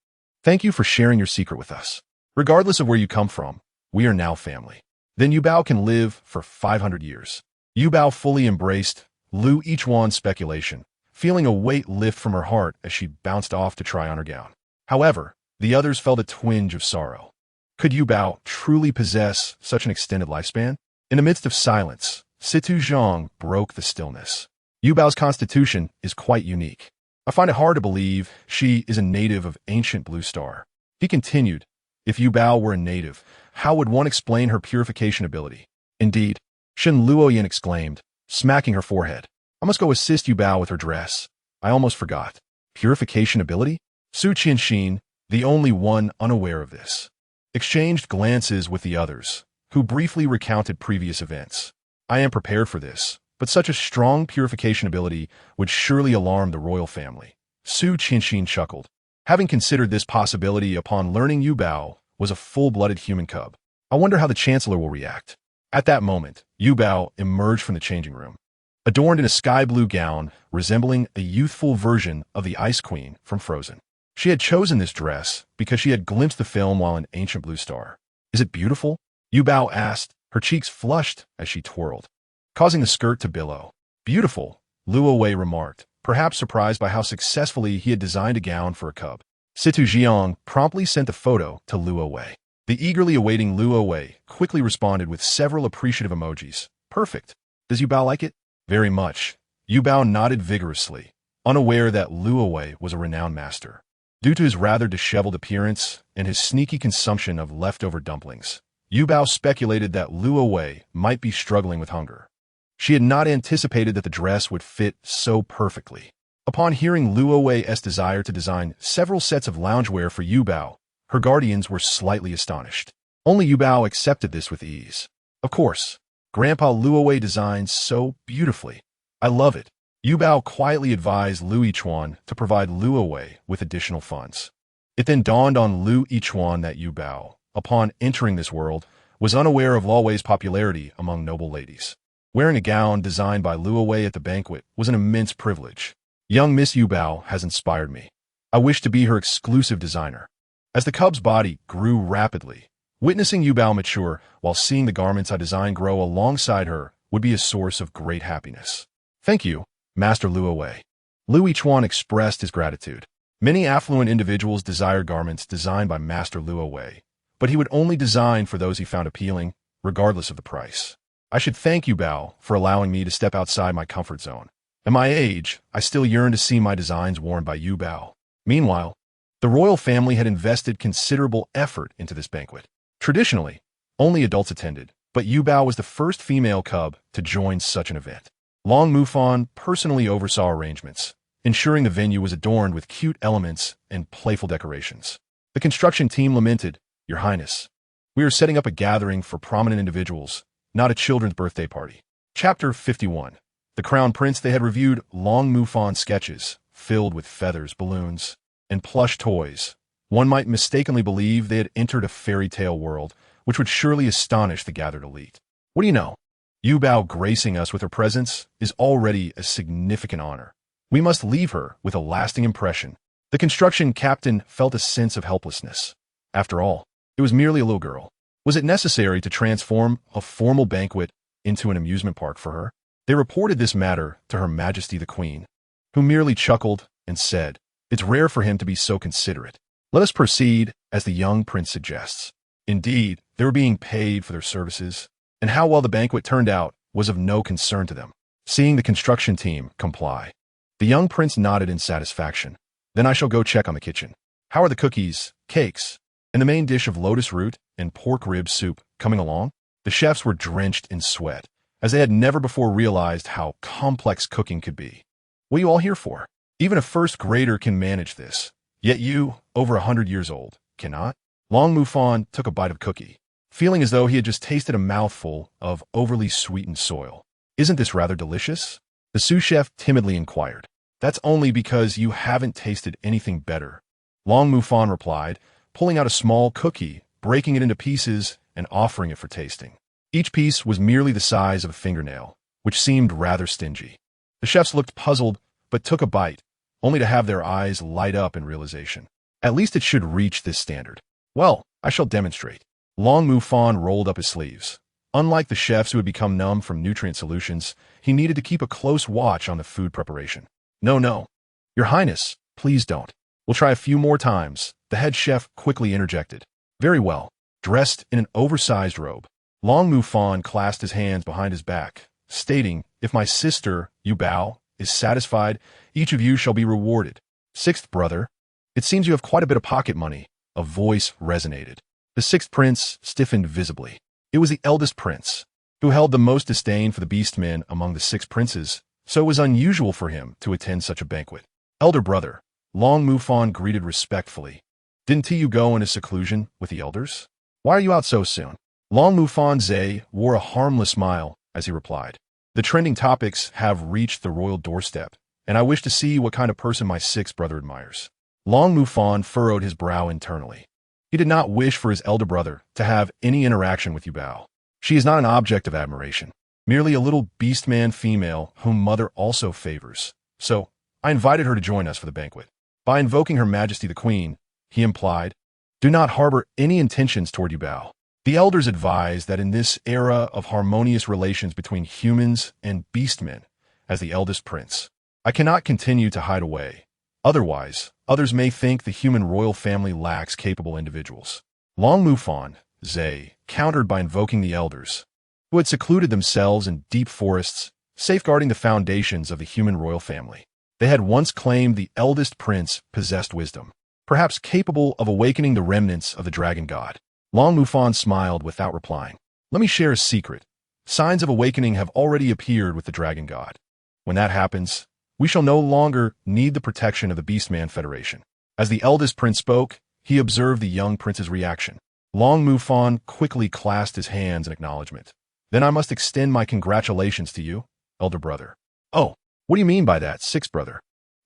Thank you for sharing your secret with us. Regardless of where you come from, we are now family. Then Yubao can live for 500 years. Yubao fully embraced Lu Yichuan's speculation, feeling a weight lift from her heart as she bounced off to try on her gown. However, the others felt a twinge of sorrow. Could Yubao truly possess such an extended lifespan? In the midst of silence, Situ Zhang broke the stillness. Yubao's constitution is quite unique. I find it hard to believe she is a native of ancient Blue Star. He continued, if Yubao were a native, how would one explain her purification ability? Indeed, Shen Luoyan exclaimed, smacking her forehead. I must go assist Yubao with her dress. I almost forgot. Purification ability? Su Qianxin, the only one unaware of this, exchanged glances with the others, who briefly recounted previous events. I am prepared for this, but such a strong purification ability would surely alarm the royal family. Su Qianxin chuckled. Having considered this possibility upon learning Yubao was a full-blooded human cub, I wonder how the Chancellor will react. At that moment, Yubao emerged from the changing room, adorned in a sky-blue gown resembling a youthful version of the Ice Queen from Frozen. She had chosen this dress because she had glimpsed the film while in Ancient Blue Star. Is it beautiful? Yubao asked, her cheeks flushed as she twirled, causing the skirt to billow. Beautiful, Luowei remarked, perhaps surprised by how successfully he had designed a gown for a cub. Situ Jiang promptly sent the photo to Luowei. The eagerly awaiting Luowei quickly responded with several appreciative emojis. Perfect. Does Yubao like it? Very much. Yubao nodded vigorously, unaware that Luowei was a renowned master. Due to his rather disheveled appearance and his sneaky consumption of leftover dumplings, Yubao speculated that Luowei might be struggling with hunger. She had not anticipated that the dress would fit so perfectly. Upon hearing Luowei's desire to design several sets of loungewear for Yubao, her guardians were slightly astonished. Only Yubao accepted this with ease. Of course, Grandpa Luowei designs so beautifully. I love it. Yubao quietly advised Lu Yichuan to provide Luowei with additional funds. It then dawned on Lu Yichuan that Yubao, upon entering this world, was unaware of Luowei's popularity among noble ladies. Wearing a gown designed by Luowei at the banquet was an immense privilege. Young Miss Yubao has inspired me. I wish to be her exclusive designer. As the cub's body grew rapidly, witnessing Yubao mature while seeing the garments I designed grow alongside her would be a source of great happiness. Thank you, Master Luowei. Lu Yichuan expressed his gratitude. Many affluent individuals desire garments designed by Master Luowei, but he would only design for those he found appealing, regardless of the price. I should thank Yubao for allowing me to step outside my comfort zone. At my age, I still yearn to see my designs worn by Yubao. Meanwhile, the royal family had invested considerable effort into this banquet. Traditionally, only adults attended, but Yubao was the first female cub to join such an event. Long Mufan personally oversaw arrangements, ensuring the venue was adorned with cute elements and playful decorations. The construction team lamented, Your Highness, We are setting up a gathering for prominent individuals, not a children's birthday party. Chapter 51. The Crown Prince. They had reviewed Long Mufan sketches, filled with feathers, balloons, and plush toys. One might mistakenly believe they had entered a fairy tale world, which would surely astonish the gathered elite. What do you know? Yuba gracing us with her presence is already a significant honor. We must leave her with a lasting impression. The construction captain felt a sense of helplessness. After all, it was merely a little girl. Was it necessary to transform a formal banquet into an amusement park for her? They reported this matter to Her Majesty the Queen, who merely chuckled and said, "It's rare for him to be so considerate. Let us proceed, as the young prince suggests." Indeed, they were being paid for their services, and how well the banquet turned out was of no concern to them. Seeing the construction team comply, the young prince nodded in satisfaction. "Then I shall go check on the kitchen. How are the cookies, cakes, and the main dish of lotus root and pork rib soup coming along?" The chefs were drenched in sweat, as they had never before realized how complex cooking could be. "What are you all here for? Even a first grader can manage this. Yet you, over 100 years old, cannot?" Long Mufan took a bite of cookie, feeling as though he had just tasted a mouthful of overly sweetened soil. "Isn't this rather delicious?" the sous chef timidly inquired. "That's only because you haven't tasted anything better," Long Mufan replied, pulling out a small cookie, breaking it into pieces, and offering it for tasting. Each piece was merely the size of a fingernail, which seemed rather stingy. The chefs looked puzzled, but took a bite, only to have their eyes light up in realization. At least it should reach this standard. "Well, I shall demonstrate." Long Mufan rolled up his sleeves. Unlike the chefs who had become numb from nutrient solutions, he needed to keep a close watch on the food preparation. No, Your Highness, please don't. We'll try a few more times," the head chef quickly interjected. "Very well." Dressed in an oversized robe, Long Mufan clasped his hands behind his back, stating, "If my sister, Yuba, is satisfied, each of you shall be rewarded. Sixth brother, it seems you have quite a bit of pocket money." A voice resonated. The sixth prince stiffened visibly. It was the eldest prince, who held the most disdain for the beastmen among the six princes, so it was unusual for him to attend such a banquet. "Elder brother," Long Mufan greeted respectfully. "Didn't you go into seclusion with the elders? Why are you out so soon?" Long Mufan Zhe wore a harmless smile as he replied, "The trending topics have reached the royal doorstep, and I wish to see what kind of person my sixth brother admires." Long Mufan furrowed his brow internally. He did not wish for his elder brother to have any interaction with Yuba. She is not an object of admiration, merely a little beastman female whom mother also favors. So, I invited her to join us for the banquet. By invoking Her Majesty the Queen, he implied, "Do not harbor any intentions toward Yuba." The elders advised that in this era of harmonious relations between humans and beastmen, as the eldest prince, I cannot continue to hide away. Otherwise, others may think the human royal family lacks capable individuals. Long Mufan, Zhe, countered by invoking the elders, who had secluded themselves in deep forests, safeguarding the foundations of the human royal family. They had once claimed the eldest prince possessed wisdom, perhaps capable of awakening the remnants of the dragon god. Long Mufan smiled without replying. "Let me share a secret. Signs of awakening have already appeared with the dragon god. When that happens, we shall no longer need the protection of the Beastman Federation." As the eldest prince spoke, he observed the young prince's reaction. Long Mufan quickly clasped his hands in acknowledgement. "Then I must extend my congratulations to you, elder brother." "Oh, what do you mean by that, sixth brother?"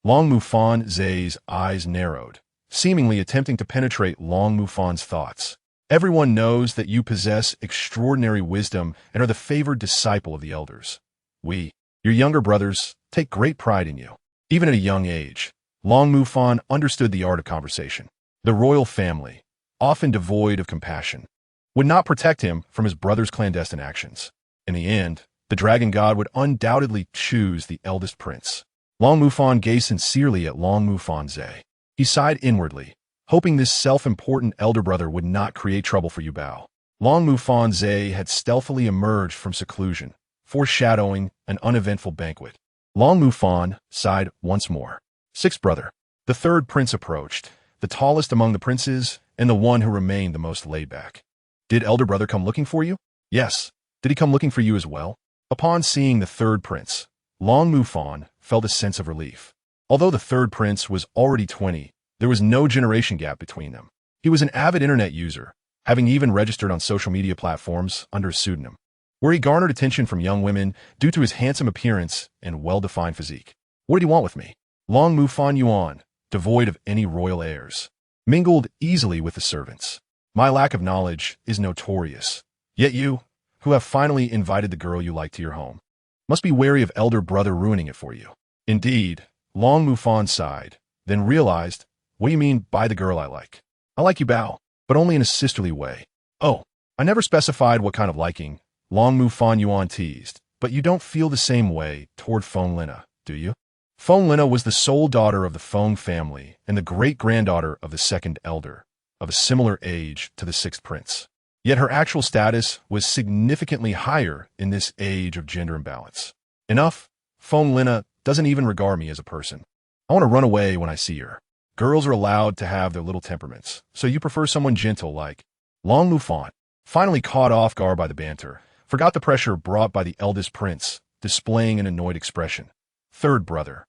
Long Mufan Zhe's eyes narrowed, seemingly attempting to penetrate Long Mufan's thoughts. "Everyone knows that you possess extraordinary wisdom and are the favored disciple of the elders. We, your younger brothers, take great pride in you." Even at a young age, Long Mufan understood the art of conversation. The royal family, often devoid of compassion, would not protect him from his brother's clandestine actions. In the end, the dragon god would undoubtedly choose the eldest prince. Long Mufan gazed sincerely at Long Mufan Zhe. He sighed inwardly, hoping this self-important elder brother would not create trouble for Yuba. Long Mufan Zhe had stealthily emerged from seclusion, foreshadowing an uneventful banquet. Long Mufan sighed once more. "Sixth brother." The third prince approached, the tallest among the princes and the one who remained the most laid back. "Did elder brother come looking for you?" "Yes." "Did he come looking for you as well?" Upon seeing the third prince, Long Mufan felt a sense of relief. Although the third prince was already 20, there was no generation gap between them. He was an avid internet user, having even registered on social media platforms under a pseudonym, where he garnered attention from young women due to his handsome appearance and well-defined physique. What did he want with me? Long Mufan Yuan, devoid of any royal airs, mingled easily with the servants. My lack of knowledge is notorious. Yet you, who have finally invited the girl you like to your home, must be wary of elder brother ruining it for you. Indeed, Long Mufan sighed, then realized, what do you mean by the girl I like? I like you, Bao, but only in a sisterly way. Oh, I never specified what kind of liking, Long Mufan Yuan teased, but you don't feel the same way toward Feng Lina, do you? Feng Lina was the sole daughter of the Feng family and the great-granddaughter of the second elder, of a similar age to the sixth prince. Yet her actual status was significantly higher in this age of gender imbalance. Enough, Feng Lina doesn't even regard me as a person. I want to run away when I see her. Girls are allowed to have their little temperaments, so you prefer someone gentle like Long Mufan. Finally caught off guard by the banter, forgot the pressure brought by the eldest prince, displaying an annoyed expression. Third brother,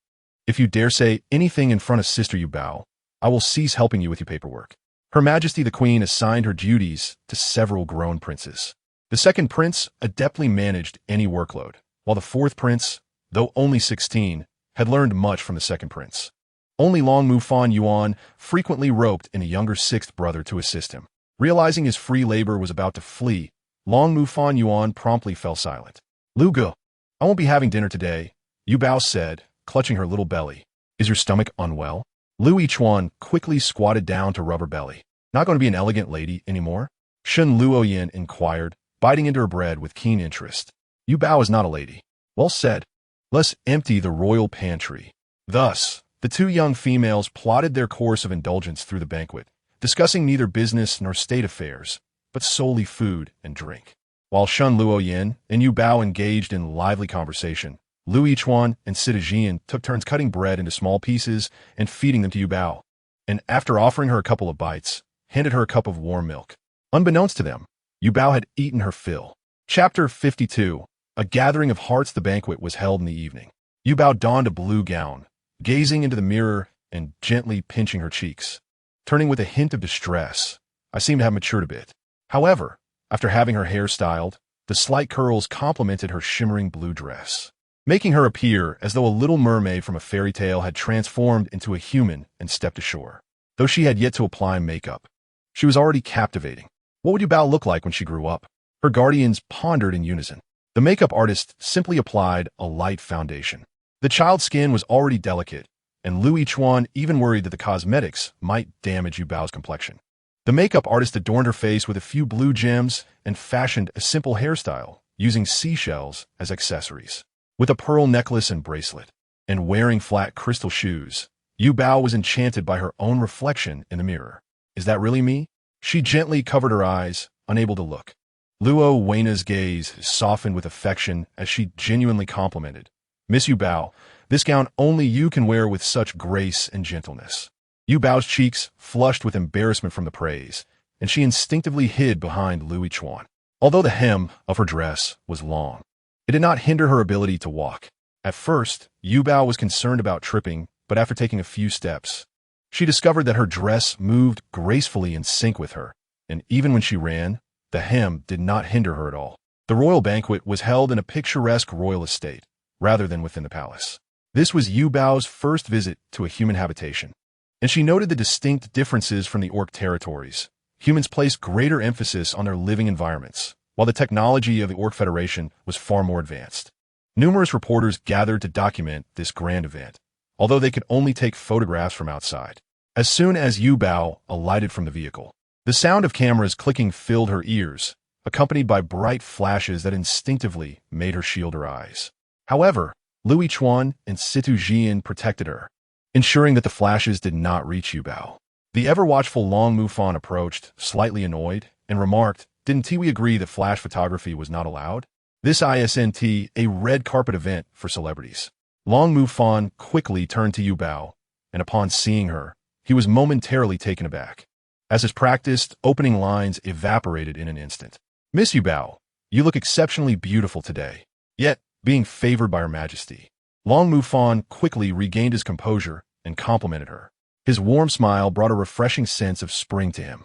if you dare say anything in front of Sister Yubao, I will cease helping you with your paperwork. Her Majesty the Queen assigned her duties to several grown princes. The second prince adeptly managed any workload, while the fourth prince, though only 16, had learned much from the second prince. Only Long Mufan Yuan frequently roped in a younger sixth brother to assist him. Realizing his free labor was about to flee, Long Mufan Yuan promptly fell silent. Lu Gu, I won't be having dinner today, Yu Bao said, clutching her little belly. Is your stomach unwell? Lu Yichuan quickly squatted down to rub her belly. Not going to be an elegant lady anymore? Shun Luoyin inquired, biting into her bread with keen interest. Yu Bao is not a lady. Well said. Let's empty the royal pantry. Thus, the two young females plotted their course of indulgence through the banquet, discussing neither business nor state affairs, but solely food and drink. While Shun Luoyin and Yu Bao engaged in lively conversation, Lu Yichuan and Citizen took turns cutting bread into small pieces and feeding them to Yu Bao, and after offering her a couple of bites, handed her a cup of warm milk. Unbeknownst to them, Yu Bao had eaten her fill. Chapter 52. A gathering of hearts. The banquet was held in the evening. Yu Bao donned a blue gown, gazing into the mirror and gently pinching her cheeks. Turning with a hint of distress, I seem to have matured a bit. However, after having her hair styled, the slight curls complemented her shimmering blue dress, making her appear as though a little mermaid from a fairy tale had transformed into a human and stepped ashore. Though she had yet to apply makeup, she was already captivating. What would Yu Bao look like when she grew up? Her guardians pondered in unison. The makeup artist simply applied a light foundation. The child's skin was already delicate, and Lu Yichuan even worried that the cosmetics might damage Yu Bao's complexion. The makeup artist adorned her face with a few blue gems and fashioned a simple hairstyle, using seashells as accessories. With a pearl necklace and bracelet, and wearing flat crystal shoes, Yu Bao was enchanted by her own reflection in the mirror. Is that really me? She gently covered her eyes, unable to look. Luo Wena's gaze softened with affection as she genuinely complimented. Miss Yu Bao, this gown only you can wear with such grace and gentleness. Yu Bao's cheeks flushed with embarrassment from the praise, and she instinctively hid behind Lu Yichuan. Although the hem of her dress was long, it did not hinder her ability to walk. At first, Yu Bao was concerned about tripping, but after taking a few steps, she discovered that her dress moved gracefully in sync with her, and even when she ran, the hem did not hinder her at all. The royal banquet was held in a picturesque royal estate, rather than within the palace. This was Yu Bao's first visit to a human habitation, and she noted the distinct differences from the orc territories. Humans placed greater emphasis on their living environments, while the technology of the Orc Federation was far more advanced. Numerous reporters gathered to document this grand event, although they could only take photographs from outside. As soon as Yu Bao alighted from the vehicle, the sound of cameras clicking filled her ears, accompanied by bright flashes that instinctively made her shield her eyes. However, Lu Yichuan and Citizen protected her, ensuring that the flashes did not reach Yu Bao. The ever-watchful Long Mufan approached, slightly annoyed, and remarked, "Didn't we agree that flash photography was not allowed? This isn't a red carpet event for celebrities." Long Mufan quickly turned to Yu Bao, and upon seeing her, he was momentarily taken aback, as his practiced opening lines evaporated in an instant. "Miss Yu Bao, you look exceptionally beautiful today, yet being favored by Her Majesty." Long Mufan quickly regained his composure and complimented her. His warm smile brought a refreshing sense of spring to him.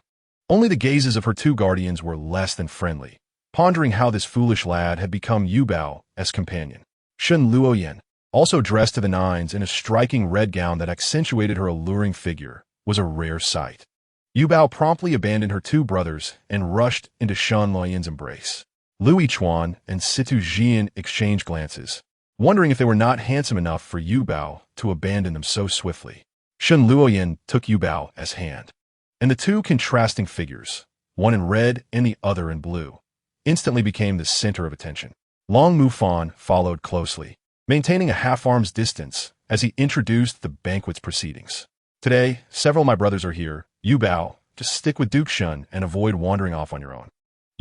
Only the gazes of her two guardians were less than friendly, pondering how this foolish lad had become Yubao's companion. Shen Luoyan, also dressed to the nines in a striking red gown that accentuated her alluring figure, was a rare sight. Yubao promptly abandoned her two brothers and rushed into Shen Luoyan's embrace. Lu Yichuan and Situ Jian exchanged glances, wondering if they were not handsome enough for Yubao to abandon them so swiftly. Shen Luoyan took Yubao's hand, and the two contrasting figures, one in red and the other in blue, instantly became the center of attention. Long Mufan followed closely, maintaining a half-arm's distance as he introduced the banquet's proceedings. Today, several of my brothers are here. Yubao, just stick with Duke Shun and avoid wandering off on your own.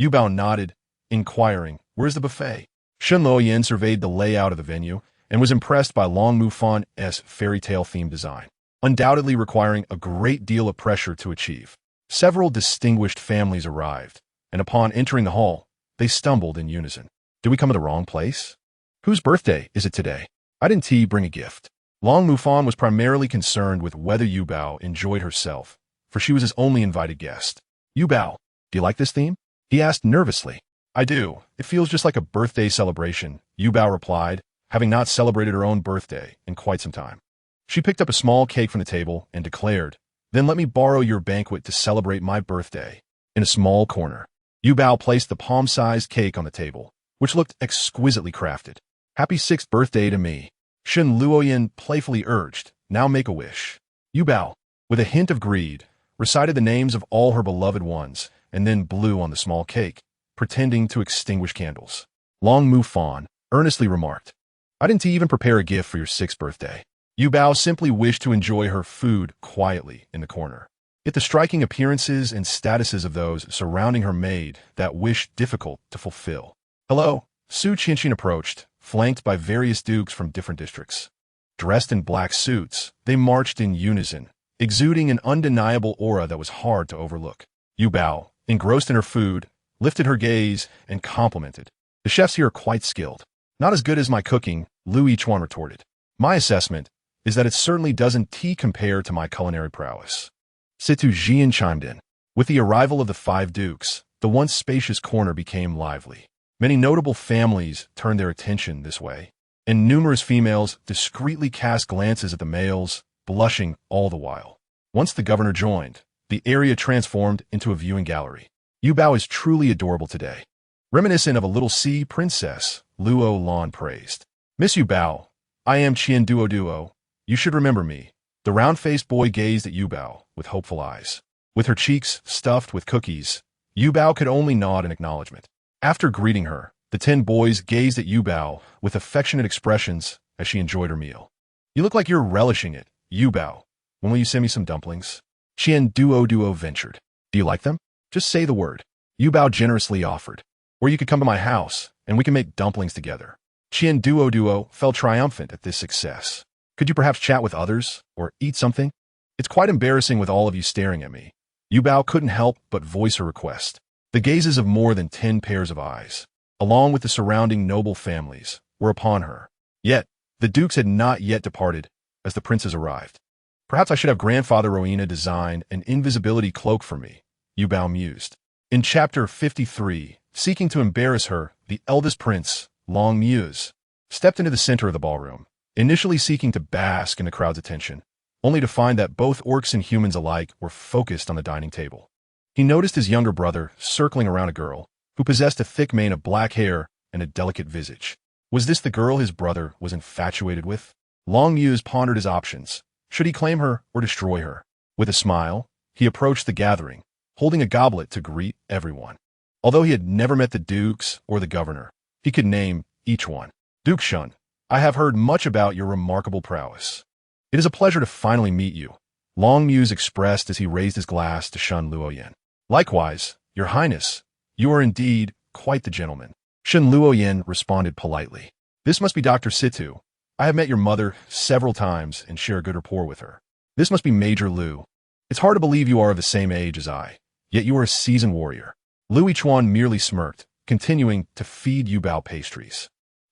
Yubao nodded, inquiring, where's the buffet? Shen Luoyan surveyed the layout of the venue and was impressed by Long Mufan's fairy tale-themed design, undoubtedly requiring a great deal of pressure to achieve. Several distinguished families arrived, and upon entering the hall, they stumbled in unison. Did we come to the wrong place? Whose birthday is it today? I didn't bring a gift. Long Mufan was primarily concerned with whether Yubao enjoyed herself, for she was his only invited guest. Yubao, do you like this theme? He asked nervously. I do. It feels just like a birthday celebration, Yubao replied, having not celebrated her own birthday in quite some time. She picked up a small cake from the table and declared, then let me borrow your banquet to celebrate my birthday. In a small corner, Yubao placed the palm-sized cake on the table, which looked exquisitely crafted. Happy 6th birthday to me. Shen Luoyan playfully urged, now make a wish. Yubao, with a hint of greed, recited the names of all her beloved ones, and then blew on the small cake, pretending to extinguish candles. Long Mufan earnestly remarked, I didn't even prepare a gift for your 6th birthday. Yubao simply wished to enjoy her food quietly in the corner. Yet the striking appearances and statuses of those surrounding her made that wish difficult to fulfill. Hello, Su Qianqin approached, flanked by various dukes from different districts. Dressed in black suits, they marched in unison, exuding an undeniable aura that was hard to overlook. Yubao, engrossed in her food, lifted her gaze and complimented. The chefs here are quite skilled. Not as good as my cooking, Lu Yichuan retorted. My assessment is that it certainly doesn't compare to my culinary prowess. Situ Jian chimed in. With the arrival of the 5 dukes, the once spacious corner became lively. Many notable families turned their attention this way, and numerous females discreetly cast glances at the males, blushing all the while. Once the governor joined, the area transformed into a viewing gallery. Yubao is truly adorable today. Reminiscent of a little sea princess, Luan praised. Miss Yubao, I am Qian Duo. You should remember me. The round-faced boy gazed at Yubao with hopeful eyes. With her cheeks stuffed with cookies, Yubao could only nod in acknowledgement. After greeting her, the 10 boys gazed at Yubao with affectionate expressions as she enjoyed her meal. You look like you're relishing it, Yubao. When will you send me some dumplings? Qian Duo ventured. Do you like them? Just say the word. Yubao generously offered. Or you could come to my house, and we can make dumplings together. Qian Duo felt triumphant at this success. Could you perhaps chat with others, or eat something? It's quite embarrassing with all of you staring at me. Yubao couldn't help but voice her request. The gazes of more than 10 pairs of eyes, along with the surrounding noble families, were upon her. Yet, the dukes had not yet departed as the princes arrived. Perhaps I should have Grandfather Rowena design an invisibility cloak for me, Yubao mused. In chapter 53, seeking to embarrass her, the eldest prince, Long Muse, stepped into the center of the ballroom, initially seeking to bask in the crowd's attention, only to find that both orcs and humans alike were focused on the dining table. He noticed his younger brother circling around a girl who possessed a thick mane of black hair and a delicate visage. Was this the girl his brother was infatuated with? Long Muse pondered his options. Should he claim her or destroy her? With a smile, he approached the gathering, holding a goblet to greet everyone. Although he had never met the dukes or the governor, he could name each one. Duke Shun, I have heard much about your remarkable prowess. It is a pleasure to finally meet you, Long Muse expressed as he raised his glass to Shen Luoyan. Likewise, your highness, you are indeed quite the gentleman. Shen Luoyan responded politely. This must be Dr. Situ. I have met your mother several times and share a good rapport with her. This must be Major Lu. It's hard to believe you are of the same age as I, yet you are a seasoned warrior. Lu Yichuan merely smirked, continuing to feed Yubao pastries.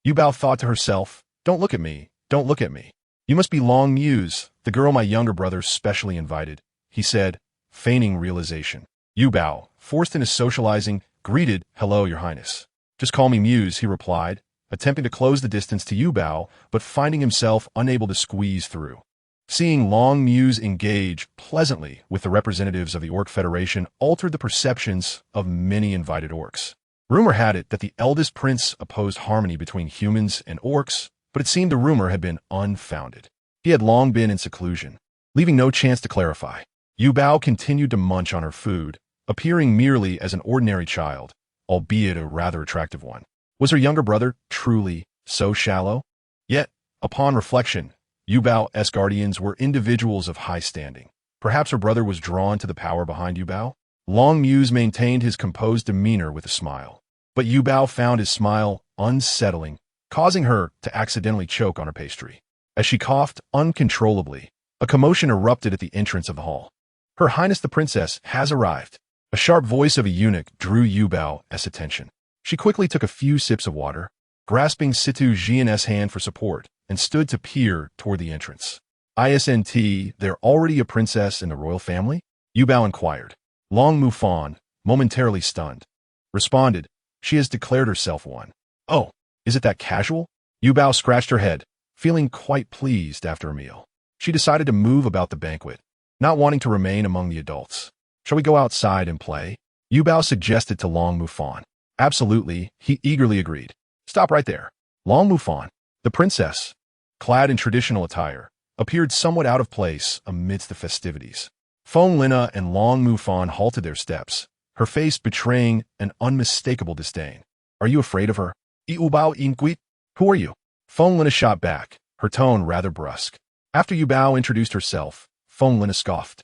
Yubao thought to herself, don't look at me, don't look at me. You must be Long Muse, the girl my younger brother specially invited, he said, feigning realization. Yuba, forced into socializing, greeted, "Hello, Your Highness." "Just call me Muse," he replied, attempting to close the distance to Yuba, but finding himself unable to squeeze through. Seeing Long Muse engage pleasantly with the representatives of the Orc Federation altered the perceptions of many invited orcs. Rumor had it that the eldest prince opposed harmony between humans and orcs, but it seemed the rumor had been unfounded. He had long been in seclusion, leaving no chance to clarify. Yuba continued to munch on her food, appearing merely as an ordinary child, albeit a rather attractive one. Was her younger brother truly so shallow? Yet, upon reflection, Yubao's guardians were individuals of high standing. Perhaps her brother was drawn to the power behind Yuba? Long Muse maintained his composed demeanor with a smile. But Yuba found his smile unsettling, causing her to accidentally choke on her pastry. As she coughed uncontrollably, a commotion erupted at the entrance of the hall. "Her Highness the Princess has arrived." A sharp voice of a eunuch drew Yubao's attention. She quickly took a few sips of water, grasping Stzing's hand for support, and stood to peer toward the entrance. "Isn't there already a princess in the royal family?" Yuba inquired. Long Mufan, momentarily stunned, responded, "She has declared herself one." "Oh, is it that casual?" Yuba scratched her head, feeling quite pleased after a meal. She decided to move about the banquet, not wanting to remain among the adults. "Shall we go outside and play?" Yuba suggested to Long Mufan. "Absolutely," he eagerly agreed. "Stop right there." Long Mufan, the princess, clad in traditional attire, appeared somewhat out of place amidst the festivities. Feng Lina and Long Mufan halted their steps, her face betraying an unmistakable disdain. "Are you afraid of her?" "Iubao Inquit? Who are you?" Feng Lina shot back, her tone rather brusque. After Yuba introduced herself, Feng Lina scoffed.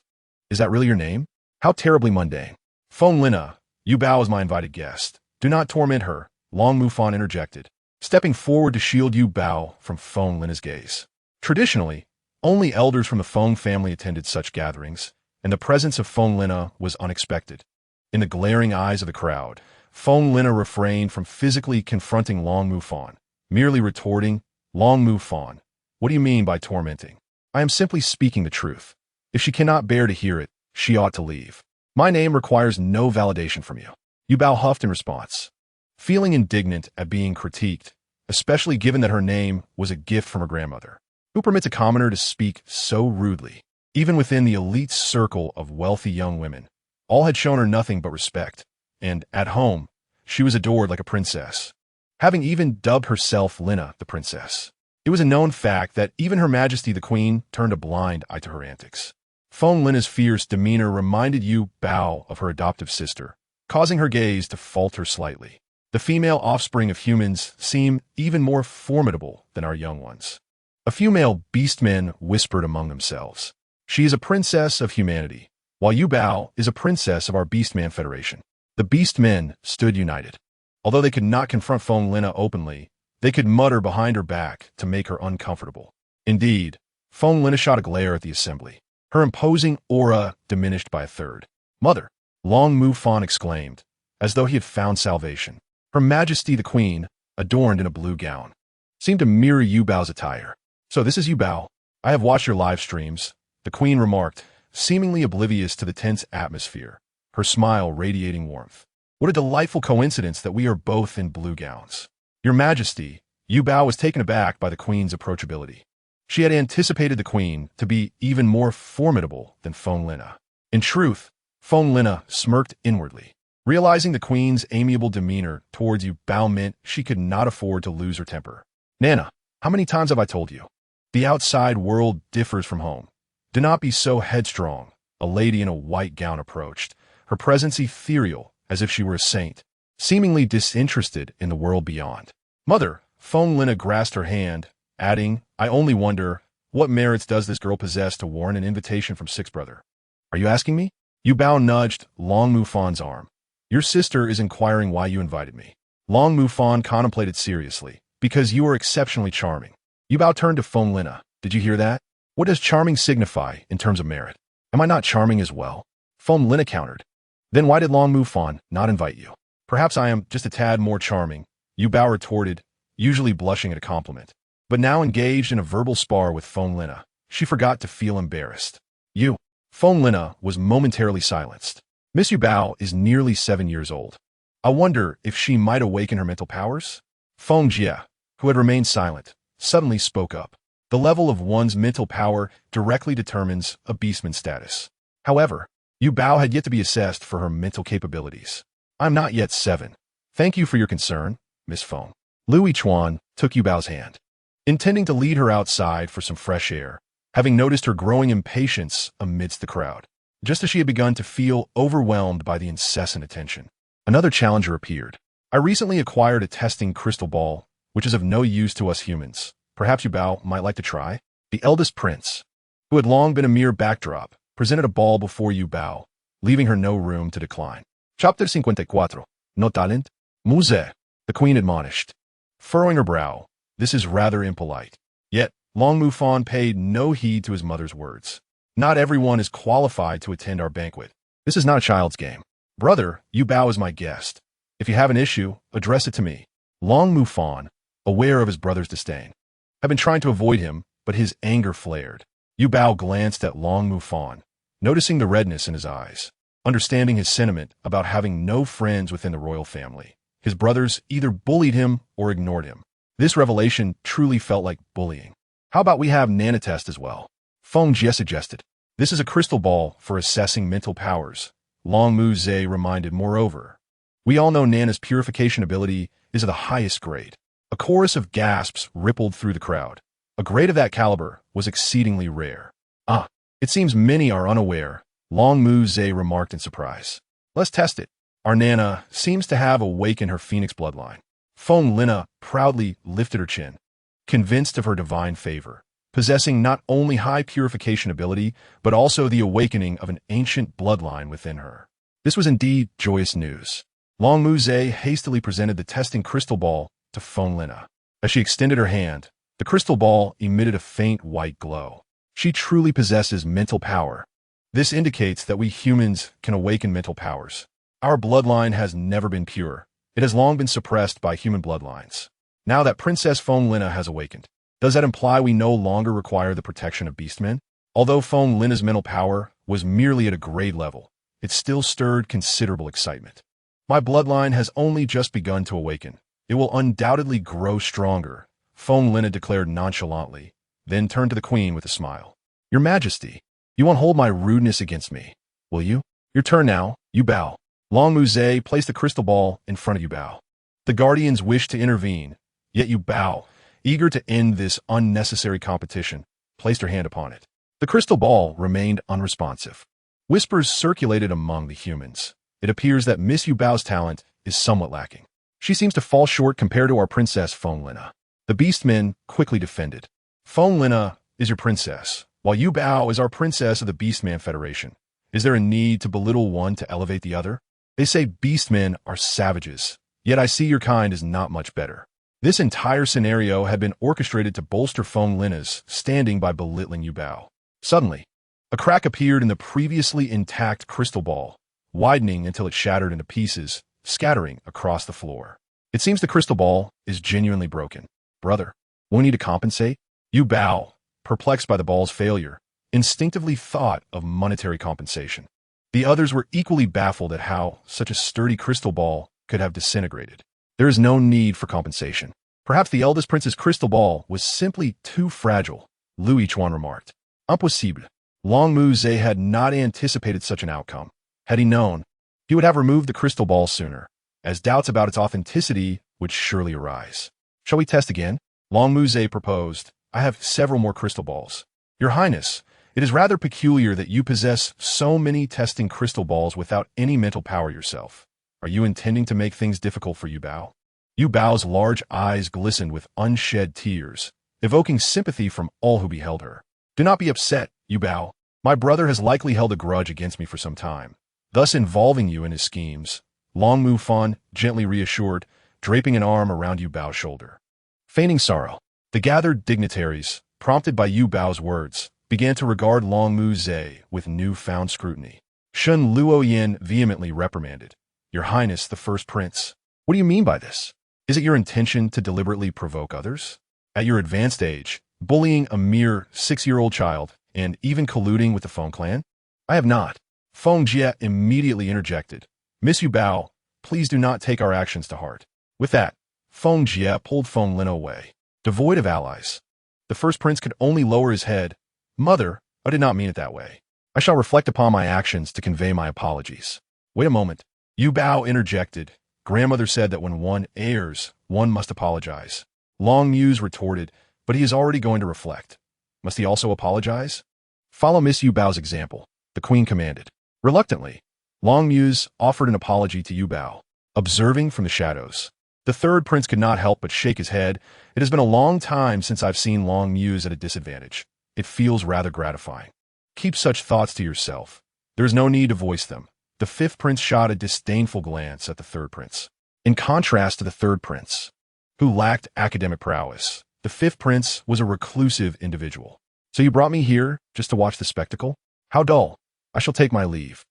"Is that really your name? How terribly mundane." "Feng Lina, Yuba is my invited guest. Do not torment her," Long Mufan interjected, stepping forward to shield Yuba from Feng Lina's gaze. Traditionally, only elders from the Feng family attended such gatherings, and the presence of Feng Lina was unexpected. In the glaring eyes of the crowd, Feng Lina refrained from physically confronting Long Mufan, merely retorting, "Long Mufan, what do you mean by tormenting? I am simply speaking the truth. If she cannot bear to hear it, she ought to leave. My name requires no validation from you." Yuba huffed in response, feeling indignant at being critiqued, especially given that her name was a gift from her grandmother. Who permits a commoner to speak so rudely? Even within the elite circle of wealthy young women, all had shown her nothing but respect, and, at home, she was adored like a princess, having even dubbed herself Lina the Princess. It was a known fact that even Her Majesty the Queen turned a blind eye to her antics. Feng Lina's fierce demeanor reminded Yuba of her adoptive sister, causing her gaze to falter slightly. The female offspring of humans seem even more formidable than our young ones. A few male beastmen whispered among themselves. "She is a princess of humanity, while Yuba is a princess of our Beastman Federation." The beastmen stood united. Although they could not confront Feng Lina openly, they could mutter behind her back to make her uncomfortable. Indeed, Feng Lina shot a glare at the assembly. Her imposing aura diminished by a third. "Mother!" Long Mufan exclaimed, as though he had found salvation. Her Majesty the Queen, adorned in a blue gown, seemed to mirror Yubao's attire. "So this is Yuba. I have watched your live streams," the Queen remarked, seemingly oblivious to the tense atmosphere, her smile radiating warmth. "What a delightful coincidence that we are both in blue gowns." "Your Majesty," Yuba was taken aback by the Queen's approachability. She had anticipated the Queen to be even more formidable than Feng Lina. In truth, Feng Lina smirked inwardly. Realizing the Queen's amiable demeanor towards Yuba meant she could not afford to lose her temper. "Nana, how many times have I told you? The outside world differs from home. Do not be so headstrong," a lady in a white gown approached, her presence ethereal as if she were a saint, seemingly disinterested in the world beyond. "Mother," Feng Lina grasped her hand, adding, "I only wonder, what merits does this girl possess to warrant an invitation from Sixth Brother?" "Are you asking me?" Yuba nudged Long Mufan's arm. "Your sister is inquiring why you invited me." Long Mufan contemplated seriously. "Because you are exceptionally charming." Yuba turned to Feng Lina. "Did you hear that? What does charming signify in terms of merit? Am I not charming as well?" Feng Lina countered. "Then why did Long Mufan not invite you?" "Perhaps I am just a tad more charming," Yuba retorted, usually blushing at a compliment. But now engaged in a verbal spar with Feng Lina, she forgot to feel embarrassed. "You." Feng Lina was momentarily silenced. Miss Yubao is nearly 7 years old. I wonder if she might awaken her mental powers? Fing Jia, who had remained silent, suddenly spoke up. The level of one's mental power directly determines a beastman status. However, Yubao had yet to be assessed for her mental capabilities. I'm not yet 7. Thank you for your concern, Miss Feng. Lui Chuan took Yubao's hand, intending to lead her outside for some fresh air, having noticed her growing impatience amidst the crowd. Just as she had begun to feel overwhelmed by the incessant attention, another challenger appeared. I recently acquired a testing crystal ball, which is of no use to us humans. Perhaps Yubao might like to try? The eldest prince, who had long been a mere backdrop, presented a ball before Yubao, leaving her no room to decline. Chapter 54. No talent? Muse, the queen admonished. Furrowing her brow, this is rather impolite. Yet, Long Mufan paid no heed to his mother's words. Not everyone is qualified to attend our banquet. This is not a child's game. Brother, Yubao is my guest. If you have an issue, address it to me. Long Mufan, aware of his brother's disdain, had been trying to avoid him, but his anger flared. Yubao glanced at Long Mufan, noticing the redness in his eyes, understanding his sentiment about having no friends within the royal family. His brothers either bullied him or ignored him. This revelation truly felt like bullying. How about we have nanotest as well? Fing Jia suggested. This is a crystal ball for assessing mental powers. Long Muse reminded, moreover. We all know Nana's purification ability is of the highest grade. A chorus of gasps rippled through the crowd. A grade of that caliber was exceedingly rare. Ah, it seems many are unaware, Long Muse remarked in surprise. Let's test it. Our Nana seems to have awakened her phoenix bloodline. Feng Lina proudly lifted her chin, convinced of her divine favor, possessing not only high purification ability, but also the awakening of an ancient bloodline within her. This was indeed joyous news. Long Muse hastily presented the testing crystal ball to Feng Lina. As she extended her hand, the crystal ball emitted a faint white glow. She truly possesses mental power. This indicates that we humans can awaken mental powers. Our bloodline has never been pure. It has long been suppressed by human bloodlines. Now that Princess Feng Lina has awakened, does that imply we no longer require the protection of beastmen? Although Feng Lina's mental power was merely at a grade level, it still stirred considerable excitement. My bloodline has only just begun to awaken. It will undoubtedly grow stronger, Feng Lina declared nonchalantly, then turned to the queen with a smile. Your Majesty, you won't hold my rudeness against me, will you? Your turn now, Yubao. Long Muse placed the crystal ball in front of Yubao. The guardians wished to intervene, yet Yubao, eager to end this unnecessary competition, placed her hand upon it. The crystal ball remained unresponsive. Whispers circulated among the humans. It appears that Miss Yubao's talent is somewhat lacking. She seems to fall short compared to our princess Feng Lina. The beastmen quickly defended. Feng Lina is your princess, while Yubao is our princess of the Beastman Federation. Is there a need to belittle one to elevate the other? They say beastmen are savages, yet I see your kind is not much better. This entire scenario had been orchestrated to bolster Feng Lina's standing by belittling Yubao. Suddenly, a crack appeared in the previously intact crystal ball, widening until it shattered into pieces, scattering across the floor. It seems the crystal ball is genuinely broken. Brother, we need to compensate? Yubao, perplexed by the ball's failure, instinctively thought of monetary compensation. The others were equally baffled at how such a sturdy crystal ball could have disintegrated. There is no need for compensation. Perhaps the eldest prince's crystal ball was simply too fragile, Lui Chuan remarked. Impossible. Long Muse had not anticipated such an outcome. Had he known, he would have removed the crystal ball sooner, as doubts about its authenticity would surely arise. Shall we test again? Long Muse proposed. I have several more crystal balls. Your Highness, it is rather peculiar that you possess so many testing crystal balls without any mental power yourself. Are you intending to make things difficult for Yubao? Yubao's large eyes glistened with unshed tears, evoking sympathy from all who beheld her. Do not be upset, Yubao. My brother has likely held a grudge against me for some time, thus involving you in his schemes. Long Mufan gently reassured, draping an arm around Yubao's shoulder. Feigning sorrow, the gathered dignitaries, prompted by Yubao's words, began to regard Long Muse with newfound scrutiny. Shun Luoyin vehemently reprimanded. Your Highness, the First Prince, what do you mean by this? Is it your intention to deliberately provoke others? At your advanced age, bullying a mere 6-year-old child, and even colluding with the Feng clan? I have not. Fing Jia immediately interjected. Miss Yuba, please do not take our actions to heart. With that, Fing Jia pulled Fing LNN away. Devoid of allies. The first prince could only lower his head. Mother, I did not mean it that way. I shall reflect upon my actions to convey my apologies. Wait a moment. Yuba interjected. Grandmother said that when one errs, one must apologize. Long Muse retorted, but he is already going to reflect. Must he also apologize? Follow Miss Yubao's example, the queen commanded. Reluctantly, Long Muse offered an apology to Yuba, observing from the shadows. The third prince could not help but shake his head. It has been a long time since I've seen Long Muse at a disadvantage. It feels rather gratifying. Keep such thoughts to yourself. There is no need to voice them. The fifth prince shot a disdainful glance at the third prince. In contrast to the third prince, who lacked academic prowess, the fifth prince was a reclusive individual. So you brought me here just to watch the spectacle? How dull. I shall take my leave.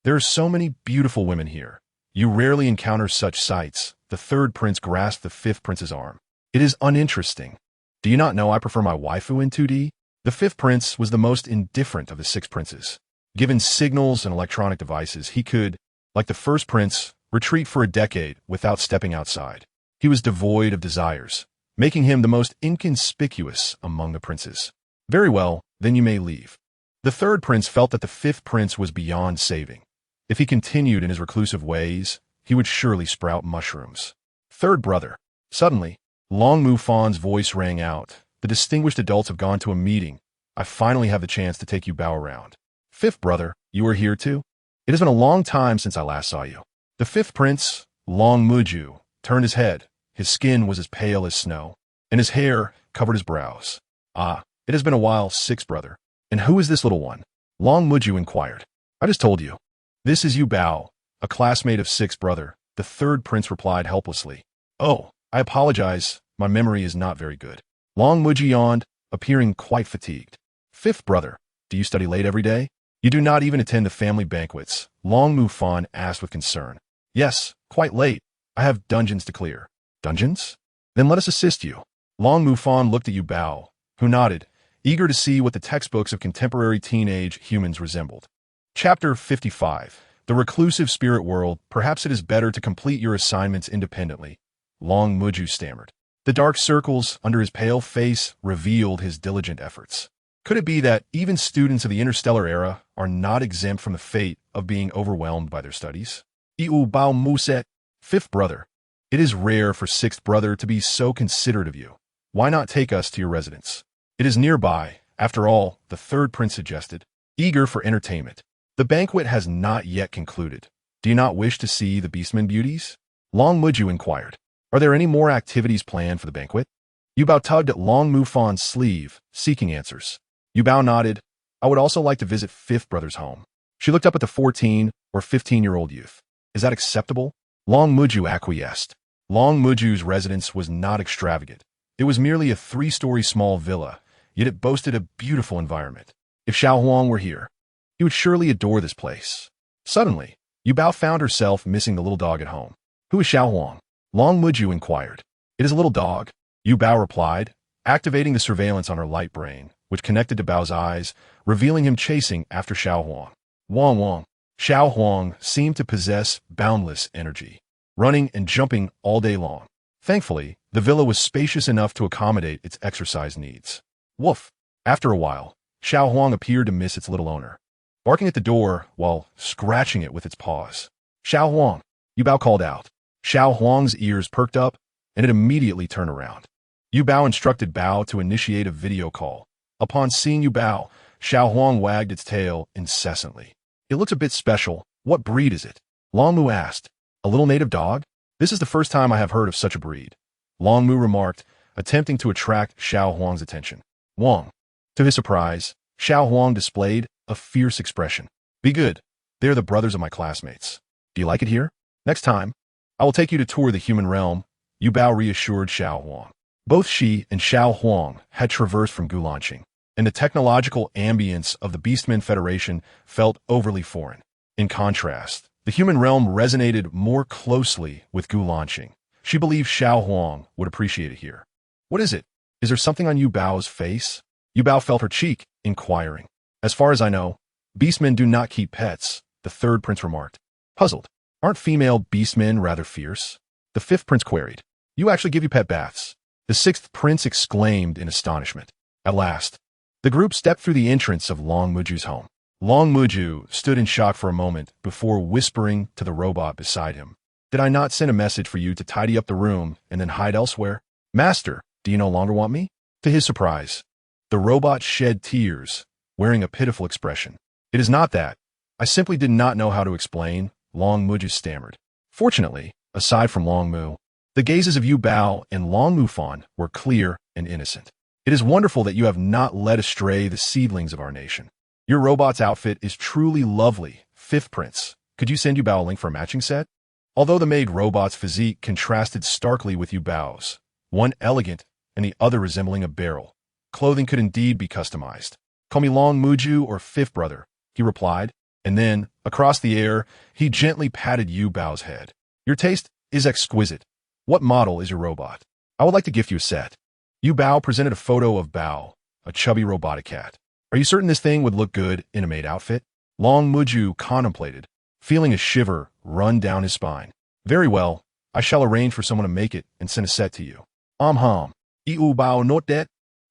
There are so many beautiful women here. You rarely encounter such sights. The third prince grasped the fifth prince's arm. It is uninteresting. Do you not know I prefer my waifu in 2D? The fifth prince was the most indifferent of the six princes. Given signals and electronic devices, he could, like the first prince, retreat for a decade without stepping outside. He was devoid of desires, making him the most inconspicuous among the princes. Very well, then you may leave. The third prince felt that the fifth prince was beyond saving. If he continued in his reclusive ways, he would surely sprout mushrooms. Third brother. Suddenly, Long Mufan's voice rang out. The distinguished adults have gone to a meeting. I finally have the chance to take Yuba around. Fifth brother, you are here too? It has been a long time since I last saw you. The fifth prince, Long Muju, turned his head. His skin was as pale as snow, and his hair covered his brows. Ah, it has been a while, sixth brother. And who is this little one? Long Muju inquired. I just told you. This is Yuba, a classmate of sixth brother. The third prince replied helplessly. Oh, I apologize. My memory is not very good. Long Muju yawned, appearing quite fatigued. Fifth brother, do you study late every day? You do not even attend the family banquets. Long Mufan asked with concern. Yes, quite late. I have dungeons to clear. Dungeons? Then let us assist you. Long Mufan looked at Yuba, who nodded, eager to see what the textbooks of contemporary teenage humans resembled. Chapter 55. The Reclusive Spirit World. Perhaps it is better to complete your assignments independently. Long Muju stammered. The dark circles under his pale face revealed his diligent efforts. Could it be that even students of the Interstellar era are not exempt from the fate of being overwhelmed by their studies? Iu Bao Muset. Fifth brother. It is rare for sixth brother to be so considerate of you. Why not take us to your residence? It is nearby, after all, the third prince suggested, eager for entertainment. The banquet has not yet concluded. Do you not wish to see the Beastman beauties? Long Muju inquired. Are there any more activities planned for the banquet? Yuba tugged at Long Mufan's sleeve, seeking answers. Yuba nodded. I would also like to visit fifth brother's home. She looked up at the 14 or 15-year-old youth. Is that acceptable? Long Muju acquiesced. Long Muju's residence was not extravagant. It was merely a 3-story small villa, yet it boasted a beautiful environment. If Xiao Huang were here, he would surely adore this place. Suddenly, Yuba found herself missing the little dog at home. Who is Xiao Huang? Long Muju inquired. It is a little dog, Yuba replied, activating the surveillance on her light brain, which connected to Bao's eyes, revealing him chasing after Xiao Huang. Wang. Xiao Huang seemed to possess boundless energy, running and jumping all day long. Thankfully, the villa was spacious enough to accommodate its exercise needs. Woof! After a while, Xiao Huang appeared to miss its little owner, barking at the door while scratching it with its paws. Xiao Huang, Yuba called out. Xiao Huang's ears perked up, and it immediately turned around. Yuba instructed Bao to initiate a video call. Upon seeing Yuba, Xiao Huang wagged its tail incessantly. It looks a bit special. What breed is it? Long Mu asked. A little native dog? This is the first time I have heard of such a breed. Long Mu remarked, attempting to attract Xiao Huang's attention. Huang. To his surprise, Xiao Huang displayed a fierce expression. Be good. They are the brothers of my classmates. Do you like it here? Next time, I will take you to tour the human realm, Yuba reassured Xiao Huang. Both she and Xiao Huang had traversed from Gulanqing, and the technological ambience of the Beastman Federation felt overly foreign. In contrast, the human realm resonated more closely with Gulanqing. She believed Xiao Huang would appreciate it here. What is it? Is there something on Yubao's face? Yuba felt her cheek, inquiring. As far as I know, Beastmen do not keep pets, the third prince remarked. Puzzled. Aren't female beastmen rather fierce? The fifth prince queried. You actually give you pet baths? The sixth prince exclaimed in astonishment. At last, the group stepped through the entrance of Long Muju's home. Long Muju stood in shock for a moment before whispering to the robot beside him. Did I not send a message for you to tidy up the room and then hide elsewhere? Master, do you no longer want me? To his surprise, the robot shed tears, wearing a pitiful expression. It is not that. I simply did not know how to explain, Long Muju stammered. Fortunately, aside from Long Mu, the gazes of Yu Bao and Long Mu Fan were clear and innocent. It is wonderful that you have not led astray the seedlings of our nation. Your robot's outfit is truly lovely, fifth prince. Could you send Yu Bao a link for a matching set? Although the maid robot's physique contrasted starkly with Yu Bao's, one elegant and the other resembling a barrel, clothing could indeed be customized. Call me Long Muju or fifth brother, he replied, and then, across the air, he gently patted Yu Bao's head. Your taste is exquisite. What model is your robot? I would like to gift you a set. Yu Bao presented a photo of Bao, a chubby robotic cat. Are you certain this thing would look good in a maid outfit? Long Muju contemplated, feeling a shiver run down his spine. Very well, I shall arrange for someone to make it and send a set to you. Yu Bao note that?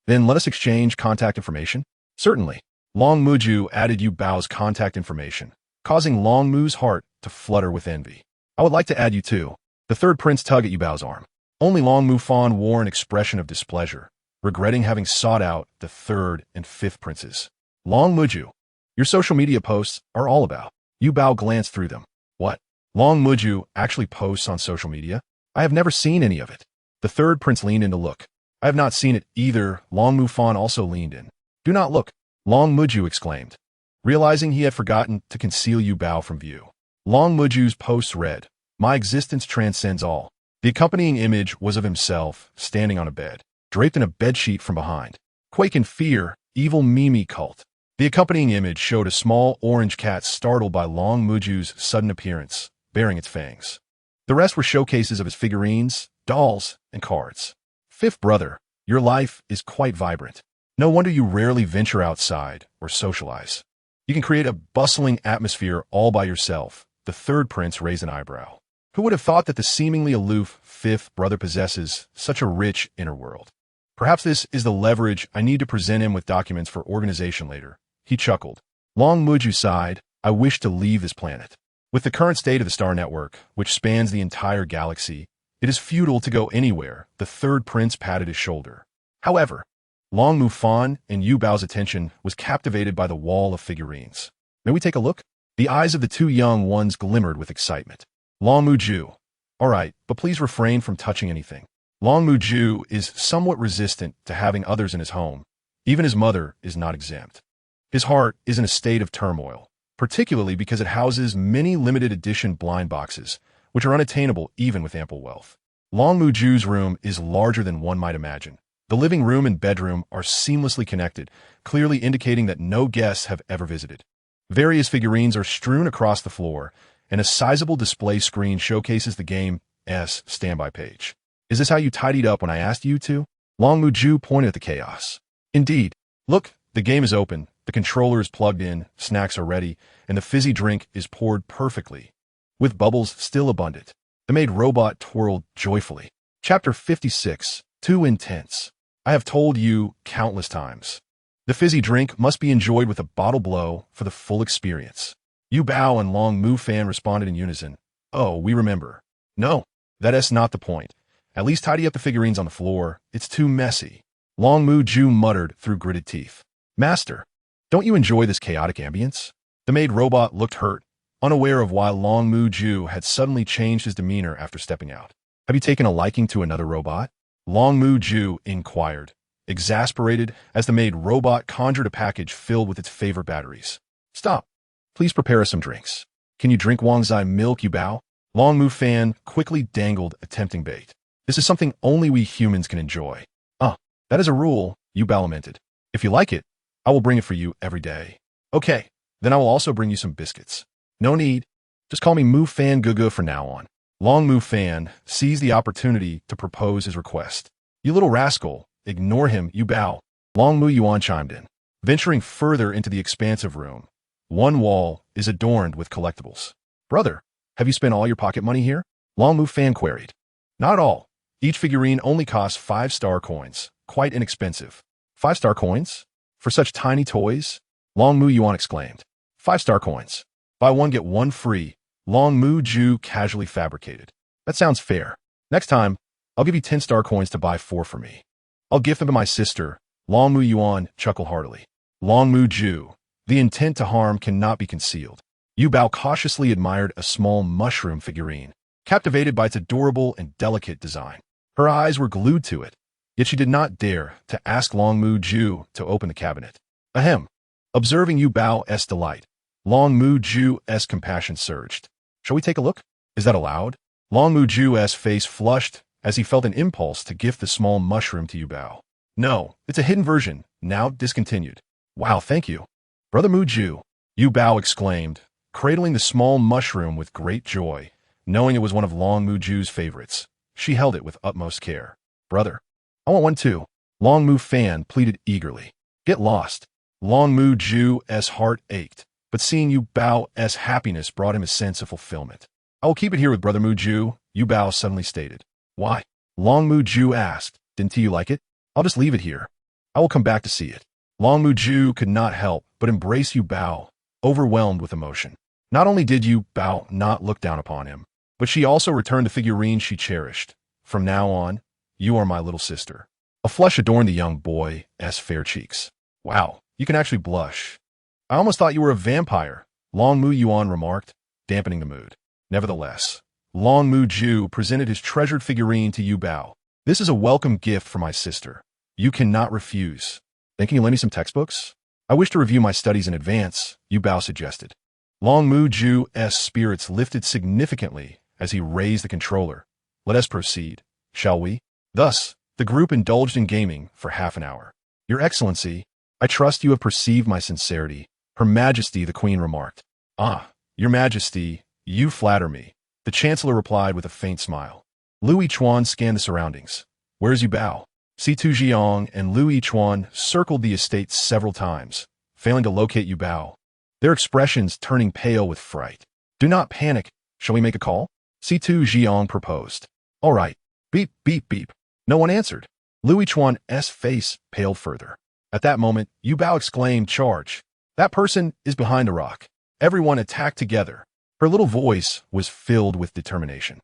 Then let us exchange contact information? Certainly. Long Muju added Yu Bao's contact information, causing Long Mu's heart to flutter with envy. I would like to add you too. The third prince tugged at Yu Bao's arm. Only Long Mu Fan wore an expression of displeasure, regretting having sought out the third and fifth princes. Long Muju, your social media posts are all about. Yu Bao glanced through them. What? Long Muju actually posts on social media? I have never seen any of it. The third prince leaned in to look. I have not seen it either. Long Mu Fan also leaned in. Do not look, Long Muju exclaimed, realizing he had forgotten to conceal Yu Bao from view. Long Muju's post read, My existence transcends all. The accompanying image was of himself, standing on a bed, draped in a bedsheet from behind. Quake in fear, evil Mimi cult. The accompanying image showed a small orange cat startled by Long Muju's sudden appearance, baring its fangs. The rest were showcases of his figurines, dolls, and cards. Fifth brother, your life is quite vibrant. No wonder you rarely venture outside or socialize. You can create a bustling atmosphere all by yourself. The third prince raised an eyebrow. Who would have thought that the seemingly aloof fifth brother possesses such a rich inner world? Perhaps this is the leverage I need to present him with documents for organization later. He chuckled. Long Muju sighed, I wish to leave this planet. With the current state of the star network, which spans the entire galaxy, it is futile to go anywhere. The third prince patted his shoulder. However, Long Mu Fan and Yu Bao's attention was captivated by the wall of figurines. May we take a look? The eyes of the two young ones glimmered with excitement. Long Muju. All right, but please refrain from touching anything. Long Muju is somewhat resistant to having others in his home. Even his mother is not exempt. His heart is in a state of turmoil, particularly because it houses many limited edition blind boxes, which are unattainable even with ample wealth. Long Muju's room is larger than one might imagine. The living room and bedroom are seamlessly connected, clearly indicating that no guests have ever visited. Various figurines are strewn across the floor, and a sizable display screen showcases the game's standby page. Is this how you tidied up when I asked you to? Long Muju pointed at the chaos. Indeed. Look, the game is open, the controller is plugged in, snacks are ready, and the fizzy drink is poured perfectly, with bubbles still abundant. The maid robot twirled joyfully. Chapter 56, Too Intense. I have told you countless times. The fizzy drink must be enjoyed with a bottle blow for the full experience. Yu Bao and Long Mu Fan responded in unison. Oh, we remember. No, that's not the point. At least tidy up the figurines on the floor. It's too messy. Long Muju muttered through gritted teeth. Master, don't you enjoy this chaotic ambience? The maid robot looked hurt, unaware of why Long Muju had suddenly changed his demeanor after stepping out. Have you taken a liking to another robot? Long Muju inquired, exasperated as the maid robot conjured a package filled with its favorite batteries. Stop. Please prepare us some drinks. Can you drink Wangzai milk, Yu Bao? Long Mu Fan quickly dangled a tempting bait. This is something only we humans can enjoy. That is a rule, Yu Bao lamented. If you like it, I will bring it for you every day. Okay, then I will also bring you some biscuits. No need. Just call me Mu Fan Gugu for now on. Long Mu Fan seized the opportunity to propose his request. You little rascal, ignore him, Yu Bao. Long Mu Yuan chimed in. Venturing further into the expansive room, One wall is adorned with collectibles. Brother, have you spent all your pocket money here? Long Mu Fan queried. Not all. Each figurine only costs 5-star coins. Quite inexpensive. 5-star coins? For such tiny toys? Long Mu Yuan exclaimed. 5-star coins. Buy one get one free. Long Mu Ju casually fabricated. That sounds fair. Next time, I'll give you 10-star coins to buy 4 for me. I'll gift them to my sister. Long Mu Yuan chuckled heartily. Long Mu Ju. The intent to harm cannot be concealed. Yuba cautiously admired a small mushroom figurine, captivated by its adorable and delicate design. Her eyes were glued to it, yet she did not dare to ask Long Mu Ju to open the cabinet. Ahem. Observing Yubao's delight, Long Mu Ju's compassion surged. Shall we take a look? Is that allowed? Long Mu Ju's face flushed as he felt an impulse to gift the small mushroom to Yuba. No, it's a hidden version, now discontinued. Wow, thank you. Brother Mu Ju, Yuba exclaimed, cradling the small mushroom with great joy, knowing it was one of Long Mu Ju's favorites. She held it with utmost care. Brother, I want one too. Long Mu Fan pleaded eagerly. Get lost. Long Mu Ju's heart ached, but seeing Yubao's happiness brought him a sense of fulfillment. I will keep it here with Brother Mu Ju, Yuba suddenly stated. Why? Long Mu Ju asked. Didn't you like it? I'll just leave it here. I will come back to see it. Long Mu Ju could not help but embrace Yuba, overwhelmed with emotion. Not only did Yuba not look down upon him, but she also returned the figurine she cherished. From now on, you are my little sister. A flush adorned the young boy's fair cheeks. Wow, you can actually blush. I almost thought you were a vampire, Long Mu Yuan remarked, dampening the mood. Nevertheless, Long Mu Ju presented his treasured figurine to Yuba. This is a welcome gift for my sister. You cannot refuse. Thinking you'll lend me some textbooks? I wish to review my studies in advance, Yuba suggested. Long Mu Ju's spirits lifted significantly as he raised the controller. Let us proceed, shall we? Thus, the group indulged in gaming for half an hour. Your Excellency, I trust you have perceived my sincerity, Her Majesty the Queen remarked. Ah, Your Majesty, you flatter me, the Chancellor replied with a faint smile. Lu Yichuan scanned the surroundings. Where's Yuba? Situ Jiang and Lu Yichuan circled the estate several times, failing to locate Yuba, their expressions turning pale with fright. Do not panic. Shall we make a call? Situ Jiang proposed. All right. Beep, beep, beep. No one answered. Lu Yichuan's face paled further. At that moment, Yuba exclaimed, Charge. That person is behind the rock. Everyone attacked together. Her little voice was filled with determination.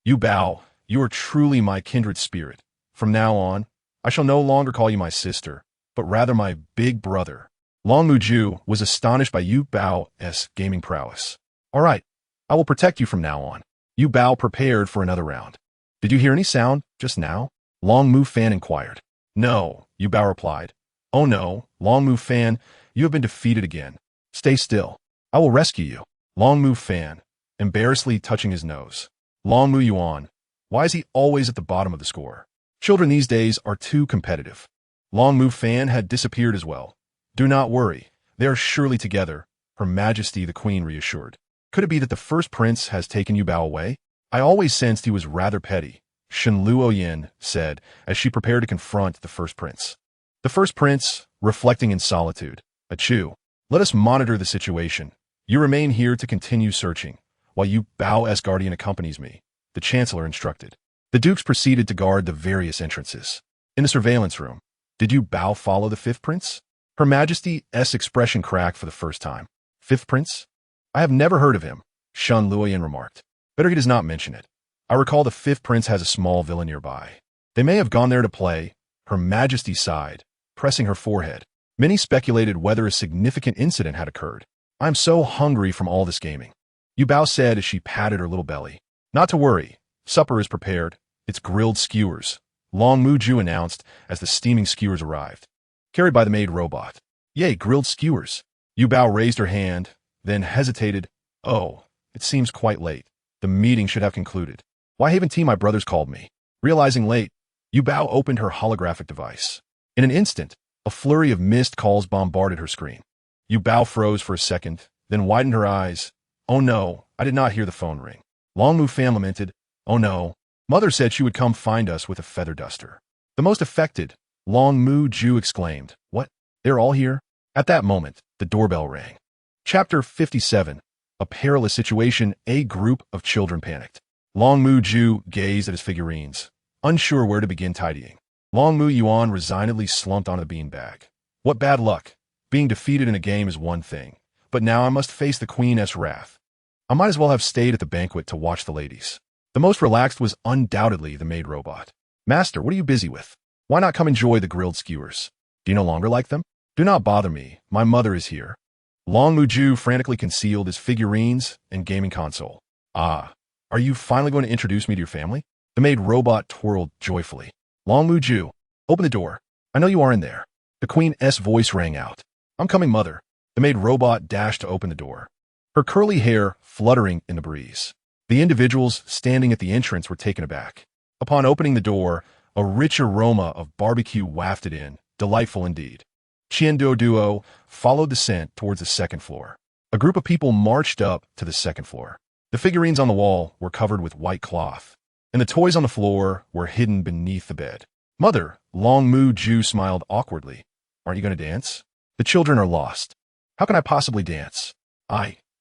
Yuba, you are truly my kindred spirit. From now on, I shall no longer call you my sister, but rather my big brother. Long Mu Ju was astonished by Yubao's gaming prowess. All right, I will protect you from now on. Yuba prepared for another round. Did you hear any sound just now? Long Mu Fan inquired. No, Yuba replied. Oh no, Long Mu Fan, you have been defeated again. Stay still. I will rescue you. Long Mu Fan, embarrassedly touching his nose. Long Mu Yuan, why is he always at the bottom of the score? Children these days are too competitive. Long Mu Fan had disappeared as well. Do not worry, they are surely together, Her Majesty the Queen reassured. Could it be that the first prince has taken Yuba away? I always sensed he was rather petty, Shen Luoyin said as she prepared to confront the first prince. The first prince, reflecting in solitude. Achoo. Let us monitor the situation. You remain here to continue searching, while Yubao's guardian accompanies me, the Chancellor instructed. The dukes proceeded to guard the various entrances. In the surveillance room, did Yuba follow the fifth prince? Her Majesty's expression cracked for the first time. Fifth prince? I have never heard of him, Shen Luoyin remarked. Better he does not mention it. I recall the fifth prince has a small villa nearby. They may have gone there to play, Her Majesty sighed, pressing her forehead. Many speculated whether a significant incident had occurred. I am so hungry from all this gaming. Yuba said as she patted her little belly. Not to worry. Supper is prepared. It's grilled skewers, Long Mu Ju announced as the steaming skewers arrived. Carried by the maid robot. Yay, grilled skewers. Yuba raised her hand, then hesitated. Oh, it seems quite late. The meeting should have concluded. Why haven't T my brothers called me? Realizing late, Yuba opened her holographic device. In an instant, a flurry of missed calls bombarded her screen. Yuba froze for a second, then widened her eyes. Oh no, I did not hear the phone ring. Long Mu Fan lamented. Oh no, Mother said she would come find us with a feather duster. The most affected, Long Mu Ju exclaimed. What? They're all here? At that moment, the doorbell rang. Chapter 57. A perilous situation. A group of children panicked. Long Mu Ju gazed at his figurines, unsure where to begin tidying. Long Mu Yuan resignedly slumped onto the beanbag. What bad luck. Being defeated in a game is one thing, but now I must face the Queen's wrath. I might as well have stayed at the banquet to watch the ladies. The most relaxed was undoubtedly the maid robot. Master, what are you busy with? Why not come enjoy the grilled skewers? Do you no longer like them? Do not bother me. My mother is here. Long Mu Ju frantically concealed his figurines and gaming console. Ah, are you finally going to introduce me to your family? The maid robot twirled joyfully. Long Mu Ju, open the door. I know you are in there. The Queen's voice rang out. I'm coming, mother. The maid robot dashed to open the door, her curly hair fluttering in the breeze. The individuals standing at the entrance were taken aback. Upon opening the door, a rich aroma of barbecue wafted in, delightful indeed. Duo followed the scent towards the second floor. A group of people marched up to the second floor. The figurines on the wall were covered with white cloth, and the toys on the floor were hidden beneath the bed. Mother, Long Mu Ju smiled awkwardly. Aren't you going to dance? The children are lost. How can I possibly dance?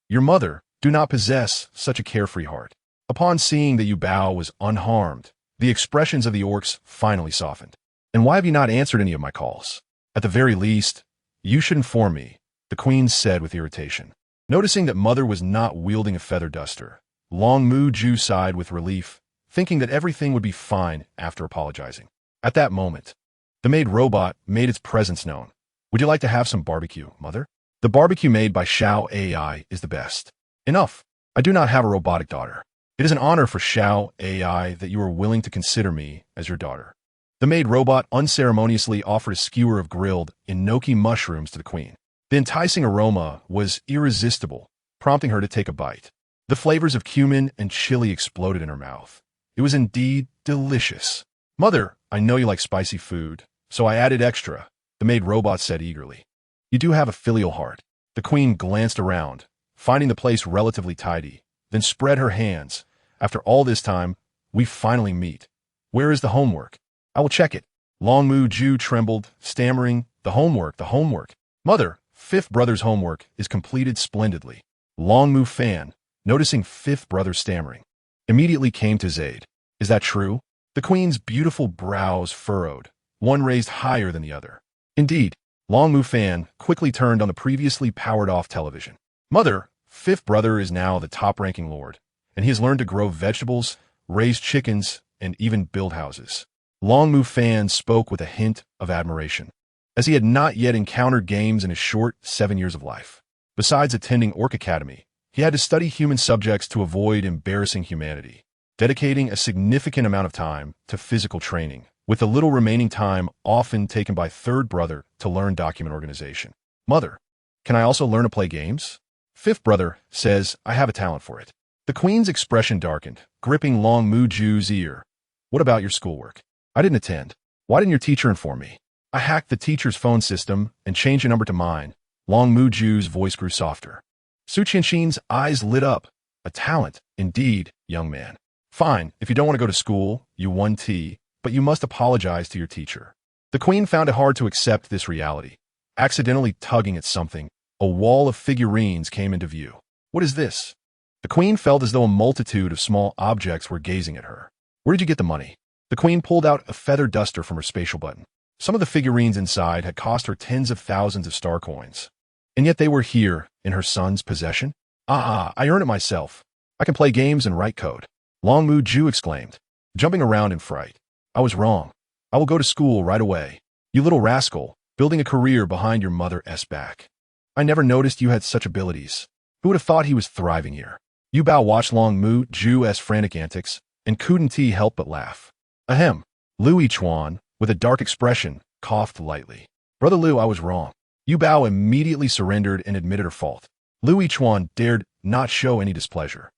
Your mother, do not possess such a carefree heart. Upon seeing that Yuba was unharmed, the expressions of the orcs finally softened. And why have you not answered any of my calls? At the very least, you should inform me, the Queen said with irritation. Noticing that Mother was not wielding a feather duster, Long Mu Ju sighed with relief, thinking that everything would be fine after apologizing. At that moment, the maid robot made its presence known. Would you like to have some barbecue, Mother? The barbecue made by Xiao AI is the best. Enough. I do not have a robotic daughter. It is an honor for Xiao AI that you are willing to consider me as your daughter. The maid robot unceremoniously offered a skewer of grilled enoki mushrooms to the Queen. The enticing aroma was irresistible, prompting her to take a bite. The flavors of cumin and chili exploded in her mouth. It was indeed delicious. Mother, I know you like spicy food, so I added extra, the maid robot said eagerly. You do have a filial heart. The Queen glanced around, finding the place relatively tidy, then spread her hands. After all this time, we finally meet. Where is the homework? I will check it. Long Mu Ju trembled, stammering, the homework. Mother, fifth brother's homework is completed splendidly. Long Mu Fan, noticing fifth brother stammering, immediately came to his aid. Is that true? The Queen's beautiful brows furrowed, one raised higher than the other. Indeed, Long Mu Fan quickly turned on the previously powered-off television. Mother, fifth brother is now the top-ranking lord, and he has learned to grow vegetables, raise chickens, and even build houses. Long Mu Fan spoke with a hint of admiration, as he had not yet encountered games in his short 7 years of life. Besides attending Orc Academy, he had to study human subjects to avoid embarrassing humanity, dedicating a significant amount of time to physical training, with the little remaining time often taken by third brother to learn document organization. Mother, can I also learn to play games? Fifth brother says I have a talent for it. The Queen's expression darkened, gripping Long Mu Ju's ear. What about your schoolwork? I didn't attend. Why didn't your teacher inform me? I hacked the teacher's phone system and changed a number to mine. Long Mu Ju's voice grew softer. Su Qianxin's eyes lit up. A talent, indeed, young man. Fine, if you don't want to go to school, you won tea, but you must apologize to your teacher. The Queen found it hard to accept this reality. Accidentally tugging at something, a wall of figurines came into view. What is this? The Queen felt as though a multitude of small objects were gazing at her. Where did you get the money? The Queen pulled out a feather duster from her spatial button. Some of the figurines inside had cost her tens of thousands of star coins. And yet they were here, in her son's possession? I earn it myself. I can play games and write code. Long Mu Ju exclaimed, jumping around in fright. I was wrong. I will go to school right away. You little rascal, building a career behind your mother's back. I never noticed you had such abilities. Who would have thought he was thriving here? Yuba watched Long Mu Ju's frantic antics, and couldn't help but laugh. Ahem. Lu Chuan, with a dark expression, coughed lightly. Brother Lu, I was wrong. Yuba immediately surrendered and admitted her fault. Lu Chuan dared not show any displeasure.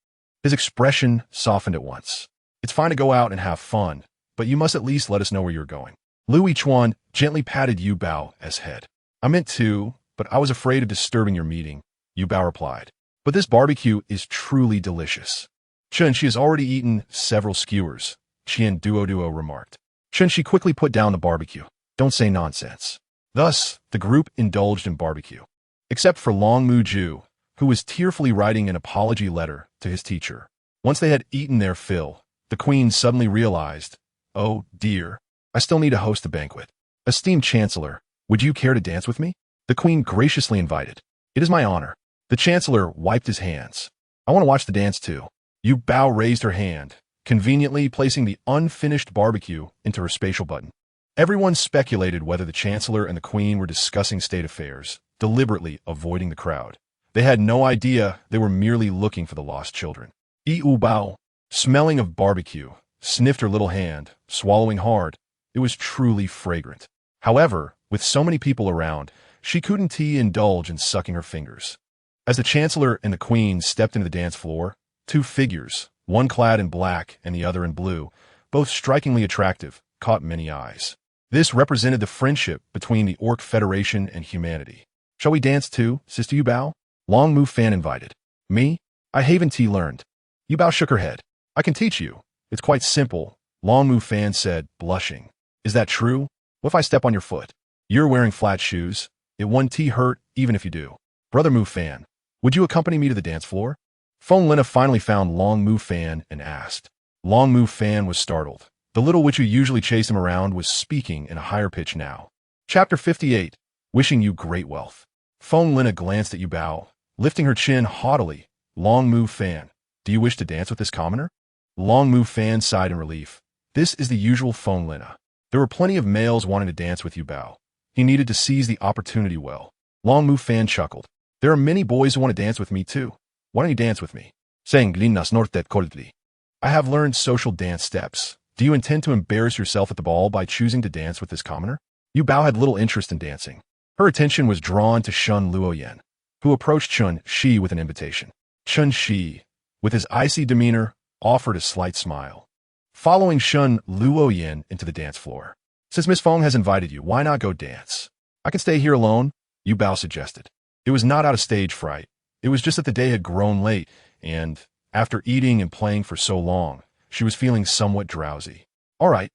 His expression softened at once. It's fine to go out and have fun, but you must at least let us know where you're going. Lu Chuan gently patted Yubao's head. I meant to, but I was afraid of disturbing your meeting, Yuba replied. But this barbecue is truly delicious. Chen, she has already eaten several skewers, Qian Duo remarked. Chen, she quickly put down the barbecue. Don't say nonsense. Thus, the group indulged in barbecue. Except for Long Mu Ju, who was tearfully writing an apology letter to his teacher. Once they had eaten their fill, the queen suddenly realized, "Oh, dear, I still need to host a banquet. Esteemed Chancellor, would you care to dance with me?" The queen graciously invited. "It is my honor." The Chancellor wiped his hands. "I want to watch the dance too." Yuba raised her hand, conveniently placing the unfinished barbecue into her spatial button. Everyone speculated whether the Chancellor and the Queen were discussing state affairs, deliberately avoiding the crowd. They had no idea they were merely looking for the lost children. Yuba, smelling of barbecue, sniffed her little hand, swallowing hard. It was truly fragrant. However, with so many people around, she couldn't indulge in sucking her fingers. As the Chancellor and the Queen stepped into the dance floor, two figures, one clad in black and the other in blue, both strikingly attractive, caught many eyes. This represented the friendship between the Orc Federation and humanity. "Shall we dance too, Sister Yuba?" Long Mu Fan invited. "Me? I haven't learned." Yuba shook her head. "I can teach you. It's quite simple," Long Mu Fan said, blushing. "Is that true? What if I step on your foot? You're wearing flat shoes. It won't hurt even if you do." "Brother Mu Fan, would you accompany me to the dance floor?" Feng Lina finally found Long Mu Fan and asked. Long Mu Fan was startled. The little witch who usually chased him around was speaking in a higher pitch now. Chapter 58. Wishing you great wealth. Feng Lina glanced at Yuba, lifting her chin haughtily. "Long Mu Fan, do you wish to dance with this commoner?" Long Mu Fan sighed in relief. This is the usual Feng Lina. There were plenty of males wanting to dance with Yuba. He needed to seize the opportunity well. Long Mu Fan chuckled. "There are many boys who want to dance with me too. Why don't you dance with me?" Saying Glinas Nortet coldly. "I have learned social dance steps. Do you intend to embarrass yourself at the ball by choosing to dance with this commoner?" Yuba had little interest in dancing. Her attention was drawn to Shun Luoyan, who approached Chun Shi with an invitation. Chun Shi, with his icy demeanor, offered a slight smile. Following Shun Luoyan into the dance floor. "Since Miss Feng has invited you, why not go dance?" "I can stay here alone," Yuba suggested. It was not out of stage fright. It was just that the day had grown late, and, after eating and playing for so long, she was feeling somewhat drowsy. "All right,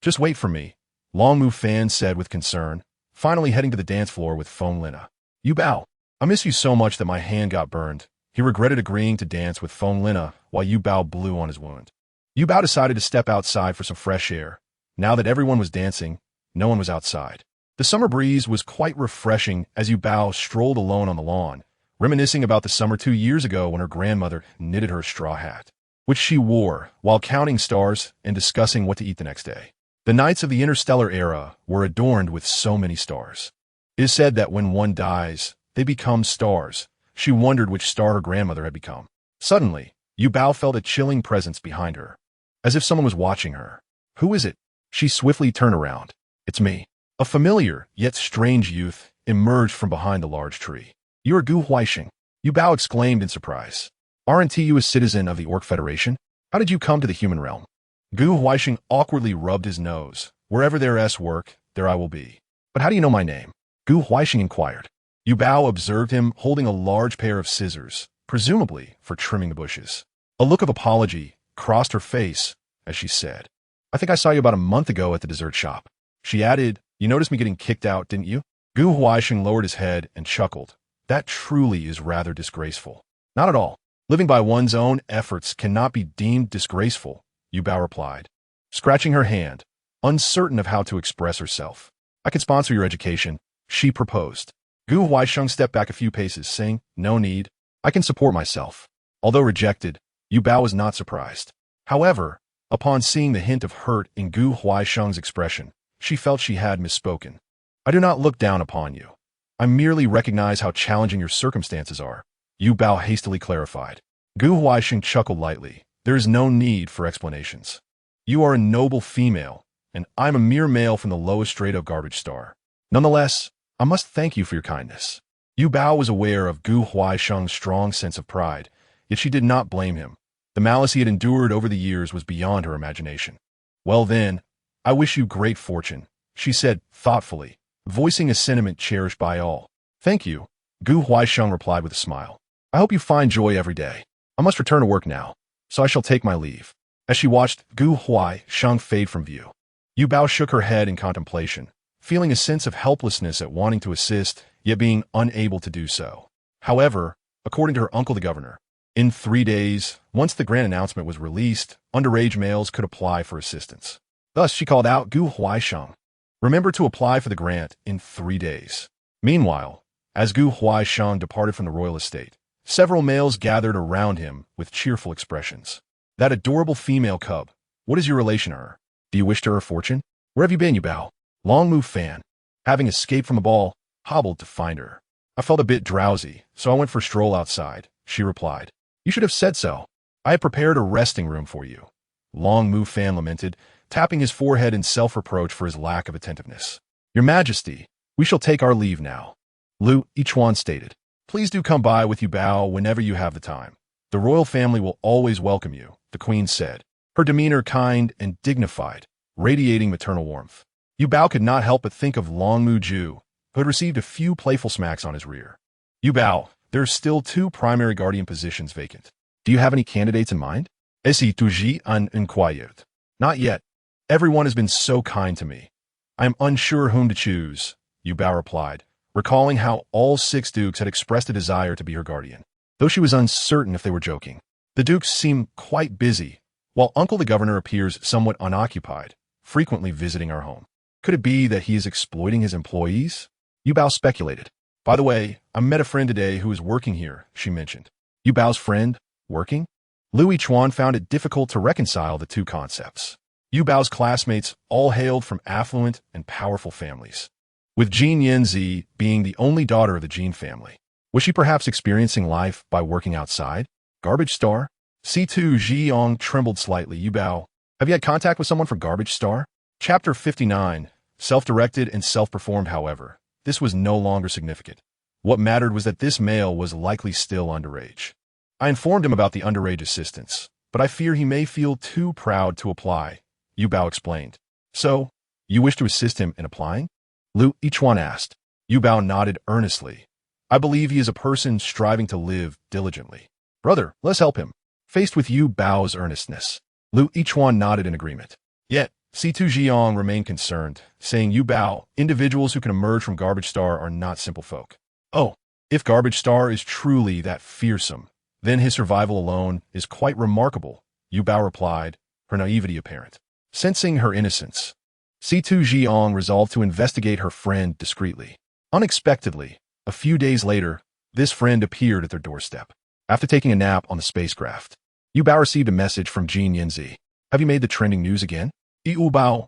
just wait for me," Long Mu Fan said with concern, finally heading to the dance floor with Feng Lina. "Yuba, I miss you so much that my hand got burned." He regretted agreeing to dance with Feng Lina while Yuba blew on his wound. Yuba decided to step outside for some fresh air. Now that everyone was dancing, no one was outside. The summer breeze was quite refreshing as Yuba strolled alone on the lawn, reminiscing about the summer 2 years ago when her grandmother knitted her a straw hat, which she wore while counting stars and discussing what to eat the next day. The nights of the Interstellar era were adorned with so many stars. It is said that when one dies, they become stars. She wondered which star her grandmother had become. Suddenly, Yuba felt a chilling presence behind her, as if someone was watching her. "Who is it?" She swiftly turned around. "It's me." A familiar, yet strange youth emerged from behind the large tree. "You are Gu Huaixing," Yuba exclaimed in surprise. "Aren't you a citizen of the Orc Federation? How did you come to the human realm?" Gu Huaixing awkwardly rubbed his nose. "Wherever there's work, there I will be." "But how do you know my name?" Gu Huaixing inquired. Yuba observed him holding a large pair of scissors, presumably for trimming the bushes. A look of apology crossed her face as she said, "I think I saw you about a month ago at the dessert shop." She added, "You noticed me getting kicked out, didn't you?" Gu Huaixing lowered his head and chuckled. "That truly is rather disgraceful." "Not at all. Living by one's own efforts cannot be deemed disgraceful," Yuba replied, scratching her hand, uncertain of how to express herself. "I can sponsor your education," she proposed. Gu Huaisheng stepped back a few paces, saying, "No need. I can support myself." Although rejected, Yuba was not surprised. However, upon seeing the hint of hurt in Gu Huaisheng's expression, she felt she had misspoken. "I do not look down upon you. I merely recognize how challenging your circumstances are," Yuba hastily clarified. Gu Huaisheng chuckled lightly. "There is no need for explanations. You are a noble female, and I'm a mere male from the lowest strata of garbage star. Nonetheless, I must thank you for your kindness." Yuba was aware of Gu Huaisheng's strong sense of pride, yet she did not blame him. The malice he had endured over the years was beyond her imagination. "Well then, I wish you great fortune," she said thoughtfully, voicing a sentiment cherished by all. "Thank you," Gu Huaisheng replied with a smile. "I hope you find joy every day. I must return to work now, so I shall take my leave." As she watched Gu Huaisheng fade from view, Yuba shook her head in contemplation, feeling a sense of helplessness at wanting to assist, yet being unable to do so. However, according to her uncle the governor. In 3 days, once the grant announcement was released, underage males could apply for assistance. Thus, she called out Gu Huaisheng. Remember to apply for the grant in 3 days. Meanwhile, as Gu Huaisheng departed from the royal estate, several males gathered around him with cheerful expressions. That adorable female cub, what is your relation to her? Do you wish to her fortune? Where have you been, Yuba? Long Mu Fan, having escaped from a ball, hobbled to find her. I felt a bit drowsy, so I went for a stroll outside, she replied. You should have said so. I had prepared a resting room for you. Long Mu Fan lamented, tapping his forehead in self-reproach for his lack of attentiveness. Your Majesty, we shall take our leave now. Lu Yichuan stated. Please do come by with Yuba whenever you have the time. The royal family will always welcome you, the queen said, her demeanor kind and dignified, radiating maternal warmth. Yuba could not help but think of Long Mu Ju, who had received a few playful smacks on his rear. Yuba, there are still 2 primary guardian positions vacant. Do you have any candidates in mind? Esi inquired. Not yet. Everyone has been so kind to me. I am unsure whom to choose, Yuba replied, recalling how all 6 dukes had expressed a desire to be her guardian, though she was uncertain if they were joking. The dukes seem quite busy, while Uncle the Governor appears somewhat unoccupied, frequently visiting our home. Could it be that he is exploiting his employees? Yuba speculated. By the way, I met a friend today who is working here, she mentioned. Yuba's friend? Working? Lu Yichuan found it difficult to reconcile the 2 concepts. Yuba's classmates all hailed from affluent and powerful families, with Genezi being the only daughter of the Jin family. Was she perhaps experiencing life by working outside? Garbage Star? C2 Zhiyong trembled slightly. Yuba, have you had contact with someone for Garbage Star? Chapter 59. Self-directed and self-performed, however. This was no longer significant. What mattered was that this male was likely still underage. I informed him about the underage assistance, but I fear he may feel too proud to apply, Yuba explained. So, you wish to assist him in applying? Lu Yichuan asked. Yuba nodded earnestly. I believe he is a person striving to live diligently. Brother, let's help him. Faced with Yuba's earnestness, Lu Yichuan nodded in agreement. Yet, C2 Zhiyong remained concerned, saying, Yuba, individuals who can emerge from Garbage Star are not simple folk. Oh, if Garbage Star is truly that fearsome, then his survival alone is quite remarkable, Yuba replied, her naivety apparent. Sensing her innocence, C2 Zhiyong resolved to investigate her friend discreetly. Unexpectedly, a few days later, this friend appeared at their doorstep. After taking a nap on the spacecraft, Yuba received a message from Genezi. Have you made the trending news again? Yuba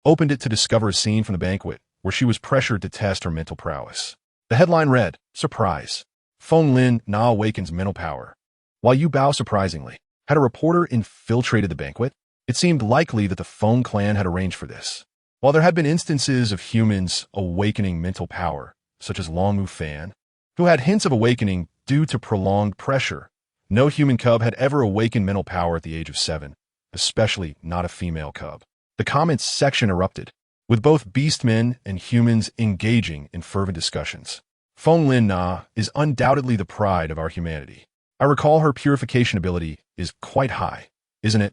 opened it to discover a scene from the banquet where she was pressured to test her mental prowess. The headline read, Surprise. Feng LNN awakens mental power. While Yuba surprisingly had a reporter infiltrated the banquet, it seemed likely that the Feng clan had arranged for this. While there had been instances of humans awakening mental power, such as Long Mu Fan, who had hints of awakening due to prolonged pressure, no human cub had ever awakened mental power at the age of 7, especially not a female cub. The comments section erupted, with both beastmen and humans engaging in fervent discussions. Feng LNN is undoubtedly the pride of our humanity. I recall her purification ability is quite high, isn't it?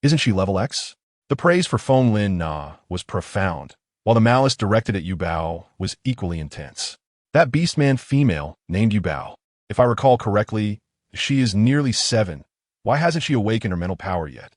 Isn't she level X? The praise for Feng LNN was profound, while the malice directed at Yuba was equally intense. That beastman female named Yuba, if I recall correctly, she is nearly 7. Why hasn't she awakened her mental power yet?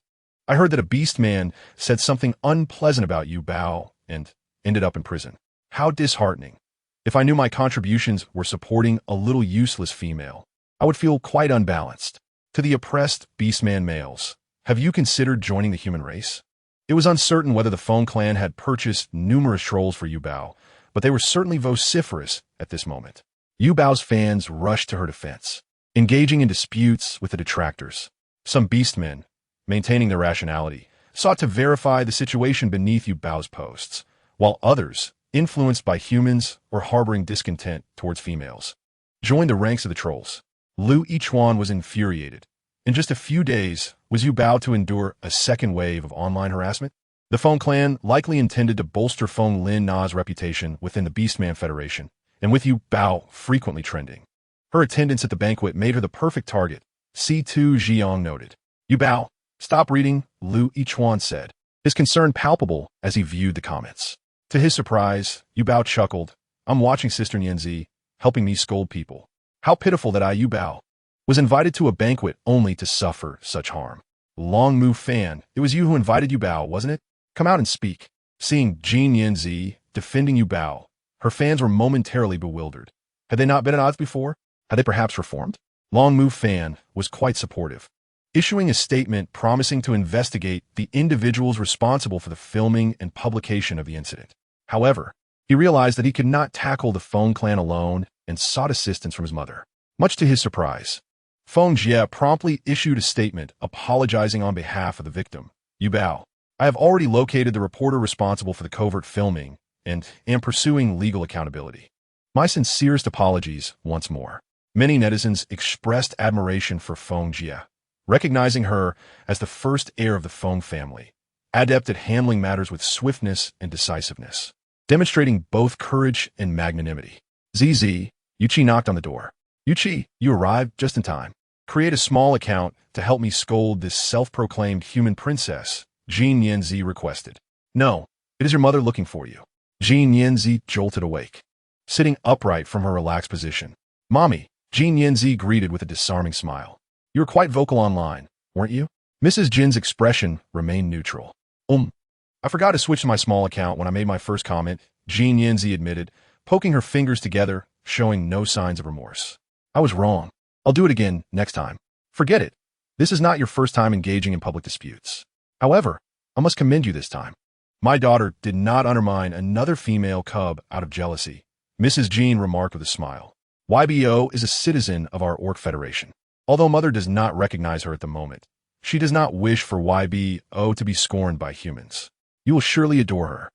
I heard that a beastman said something unpleasant about Yuba and ended up in prison. How disheartening. If I knew my contributions were supporting a little useless female, I would feel quite unbalanced. To the oppressed beastman males, have you considered joining the human race? It was uncertain whether the Feng clan had purchased numerous trolls for Yuba, but they were certainly vociferous at this moment. Yuba's fans rushed to her defense, engaging in disputes with the detractors. Some beastmen, maintaining their rationality, sought to verify the situation beneath Yuba's posts, while others, influenced by humans or harboring discontent towards females, joined the ranks of the trolls. Lu Yichuan was infuriated. In just a few days, was Yuba to endure a second wave of online harassment? The Feng clan likely intended to bolster Feng LNN's reputation within the Beastman Federation, and with Yuba frequently trending. Her attendance at the banquet made her the perfect target, C2 Zhiyong noted. Yuba, stop reading, Lu Yichuan said, his concern palpable as he viewed the comments. To his surprise, Yuba chuckled. I'm watching Sister Genezi, helping me scold people. How pitiful that I, Yuba, was invited to a banquet only to suffer such harm. Long move fan, it was you who invited Yuba, wasn't it? Come out and speak. Seeing Genezi defending Yuba, her fans were momentarily bewildered. Had they not been at odds before? Had they perhaps reformed? Long move fan was quite supportive, issuing a statement promising to investigate the individuals responsible for the filming and publication of the incident. However, he realized that he could not tackle the Fing clan alone and sought assistance from his mother. Much to his surprise, Fing Jia promptly issued a statement apologizing on behalf of the victim. Yuba, I have already located the reporter responsible for the covert filming and am pursuing legal accountability. My sincerest apologies once more. Many netizens expressed admiration for Fing Jia, recognizing her as the first heir of the Fing family, adept at handling matters with swiftness and decisiveness, demonstrating both courage and magnanimity. ZZ, Yuchi knocked on the door. Yuchi, you arrived just in time. Create a small account to help me scold this self-proclaimed human princess, Genezi requested. No, it is your mother looking for you. Genezi jolted awake, sitting upright from her relaxed position. Mommy, Genezi greeted with a disarming smile. You were quite vocal online, weren't you? Mrs. Jin's expression remained neutral. I forgot to switch to my small account when I made my first comment, Genezi admitted, poking her fingers together, showing no signs of remorse. I was wrong. I'll do it again next time. Forget it. This is not your first time engaging in public disputes. However, I must commend you this time. My daughter did not undermine another female cub out of jealousy, Mrs. Jin remarked with a smile. YBO is a citizen of our Orc Federation. Although Mother does not recognize her at the moment, she does not wish for YBO to be scorned by humans. You will surely adore her.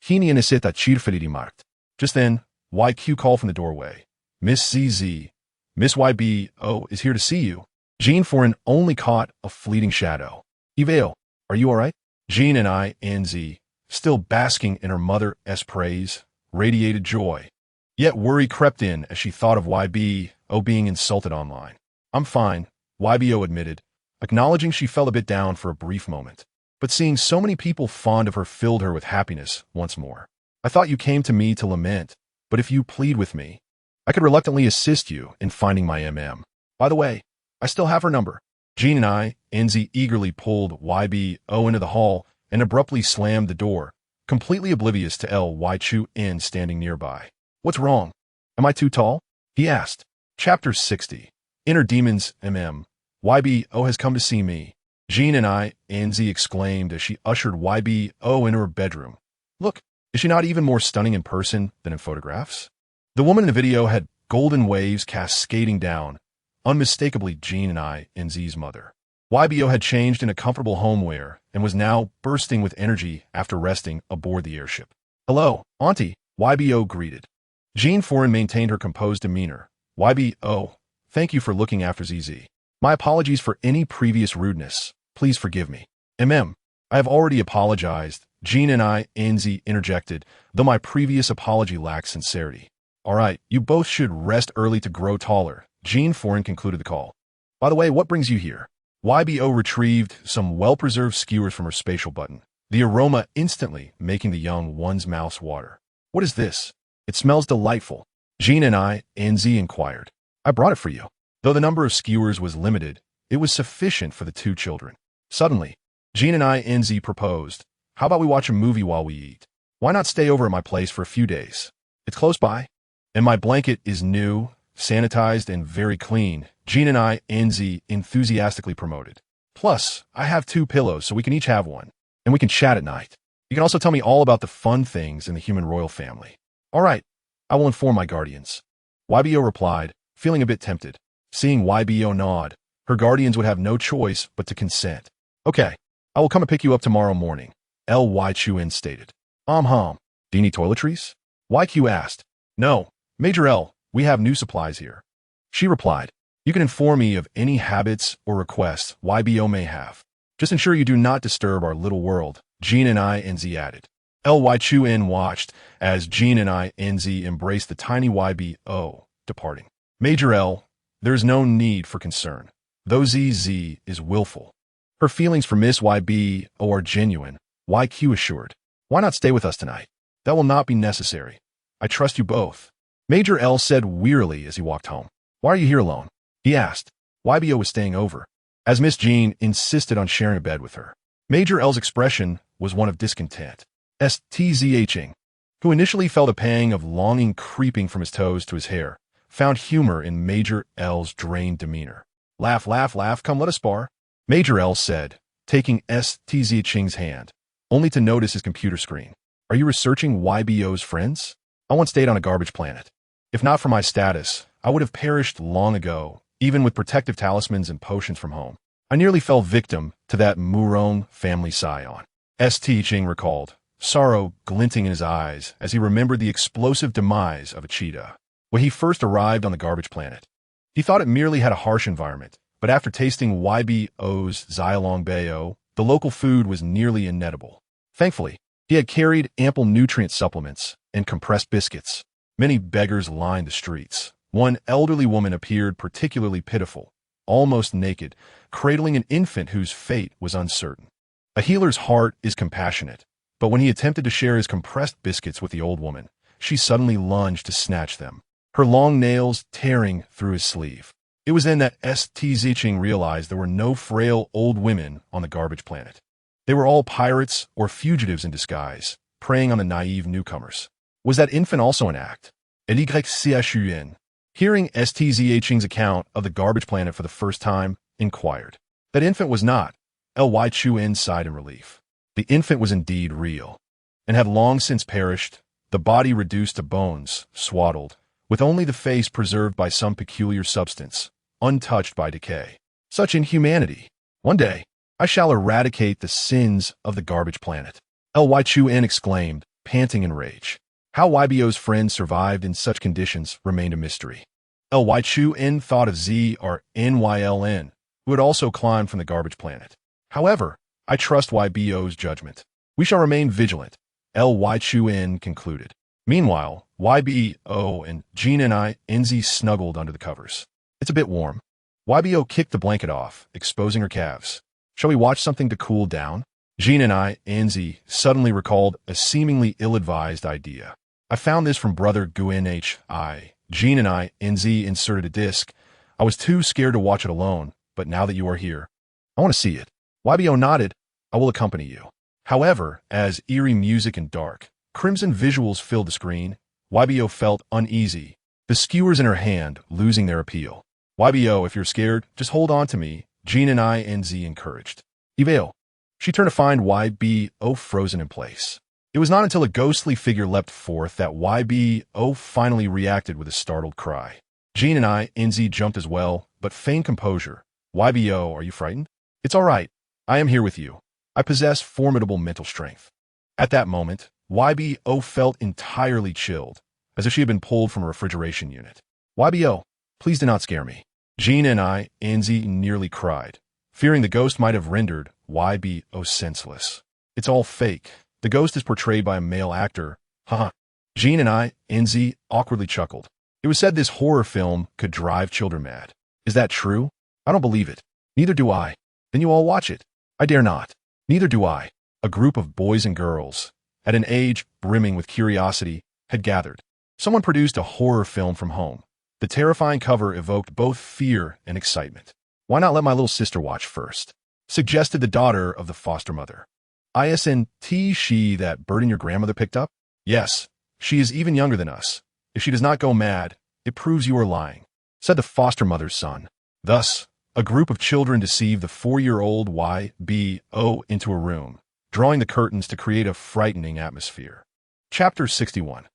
Hini inisita cheerfully marked. Just then, YQ called from the doorway. Miss ZZ, Miss YBO is here to see you. Jean Foreign only caught a fleeting shadow. Evale, are you all right? Jean and I, NZ, still basking in her mother's praise, radiated joy. Yet worry crept in as she thought of YBO being insulted online. I'm fine, YBO admitted, acknowledging she felt a bit down for a brief moment. But seeing so many people fond of her filled her with happiness once more. I thought you came to me to lament, but if you plead with me, I could reluctantly assist you in finding my MM. By the way, I still have her number. Jean and I, NZ eagerly pulled YBO into the hall and abruptly slammed the door, completely oblivious to Ly Chu N standing nearby. What's wrong? Am I too tall? He asked. Chapter 60. Inner Demons MM. YBO has come to see me. Jean and I, NZ exclaimed as she ushered YBO into her bedroom. Look, is she not even more stunning in person than in photographs? The woman in the video had golden waves cascading down, unmistakably Jean and I, NZ's mother. YBO had changed into comfortable homeware and was now bursting with energy after resting aboard the airship. Hello, Auntie, YBO greeted. Jean Foreign maintained her composed demeanor. YBO, thank you for looking after ZZ. My apologies for any previous rudeness. Please forgive me. I have already apologized, Jean and I, NZ interjected, though my previous apology lacked sincerity. All right, you both should rest early to grow taller, Jean Foreign concluded the call. By the way, what brings you here? YBO retrieved some well-preserved skewers from her spatial button, the aroma instantly making the young one's mouth water. What is this? It smells delightful. Jean and I, NZ inquired. I brought it for you. Though the number of skewers was limited, it was sufficient for the two children. Suddenly, Jean and I, NZ proposed, how about we watch a movie while we eat? Why not stay over at my place for a few days? It's close by, and my blanket is new, sanitized, and very clean, Jean and I, NZ enthusiastically promoted. Plus, I have 2 pillows so we can each have one, and we can chat at night. You can also tell me all about the fun things in the human royal family. All right, I will inform my guardians. YBO replied, feeling a bit tempted. Seeing YBO nod, her guardians would have no choice but to consent. Okay, I will come and pick you up tomorrow morning, Ly Chu In stated. Do you need toiletries? YQ asked. No, Major L, we have new supplies here. She replied, you can inform me of any habits or requests YBO may have. Just ensure you do not disturb our little world, Jean and I, NZ added. Ly Chu In watched as Jean and I, NZ embraced the tiny YBO, departing. Major L, there is no need for concern, though ZZ is willful. Her feelings for Miss YBO are genuine, YQ assured. Why not stay with us tonight? That will not be necessary. I trust you both. Major L said wearily as he walked home. Why are you here alone? He asked. YBO was staying over, as Miss Jean insisted on sharing a bed with her. Major L's expression was one of discontent. Stzing, who initially felt a pang of longing creeping from his toes to his hair, found humor in Major L's drained demeanor. Laugh, laugh, laugh, come let us spar, Major L said, taking Stzing's hand, only to notice his computer screen. Are you researching YBO's friends? I once stayed on a garbage planet. If not for my status, I would have perished long ago, even with protective talismans and potions from home. I nearly fell victim to that Murong family scion. Stzing recalled, sorrow glinting in his eyes as he remembered the explosive demise of a cheetah. When he first arrived on the garbage planet, he thought it merely had a harsh environment, but after tasting YBO's Xiaolong Bao, the local food was nearly inedible. Thankfully, he had carried ample nutrient supplements and compressed biscuits. Many beggars lined the streets. One elderly woman appeared particularly pitiful, almost naked, cradling an infant whose fate was uncertain. A healer's heart is compassionate, but when he attempted to share his compressed biscuits with the old woman, she suddenly lunged to snatch them, her long nails tearing through his sleeve. It was then that Stzing realized there were no frail old women on the garbage planet. They were all pirates or fugitives in disguise, preying on the naive newcomers. Was that infant also an act? Lychun, hearing Stzing's account of the garbage planet for the first time, inquired. That infant was not. Lychun sighed in relief. The infant was indeed real, and had long since perished, the body reduced to bones, swaddled, with only the face preserved by some peculiar substance, untouched by decay. Such inhumanity! One day, I shall eradicate the sins of the garbage planet. Lychun exclaimed, panting in rage. How YBO's friends survived in such conditions remained a mystery. Lychun thought of Z or NYLN, who had also climbed from the garbage planet. However, I trust YBO's judgment. We shall remain vigilant, Lychun concluded. Meanwhile, YBO and Jean and I, NZ snuggled under the covers. It's a bit warm. YBO kicked the blanket off, exposing her calves. Shall we watch something to cool down? Jean and I, NZ, suddenly recalled a seemingly ill-advised idea. I found this from brother Guan Hi. Jean and I, NZ, inserted a disc. I was too scared to watch it alone, but now that you are here, I want to see it. YBO nodded. I will accompany you. However, as eerie music and dark, crimson visuals filled the screen, YBO felt uneasy, the skewers in her hand losing their appeal. YBO, if you're scared, just hold on to me, Jean and I, NZ encouraged. Evail. She turned to find YBO frozen in place. It was not until a ghostly figure leapt forth that YBO finally reacted with a startled cry. Jean and I, NZ, jumped as well, but feigned composure. YBO, are you frightened? It's all right. I am here with you. I possess formidable mental strength. At that moment, YBO felt entirely chilled, as if she had been pulled from a refrigeration unit. YBO, please do not scare me. Jean and I, NZ, nearly cried, fearing the ghost might have rendered YBO senseless. It's all fake. The ghost is portrayed by a male actor. Haha. Jean and I, NZ, awkwardly chuckled. It was said this horror film could drive children mad. Is that true? I don't believe it. Neither do I. Then you all watch it. I dare not. Neither do I. A group of boys and girls, at an age brimming with curiosity, had gathered. Someone produced a horror film from home. The terrifying cover evoked both fear and excitement. Why not let my little sister watch first? Suggested the daughter of the foster mother. Isn't she that burden your grandmother picked up? Yes, she is even younger than us. If she does not go mad, it proves you are lying, said the foster mother's son. Thus, a group of children deceived the 4-year-old YBO into a room, drawing the curtains to create a frightening atmosphere. Chapter 61.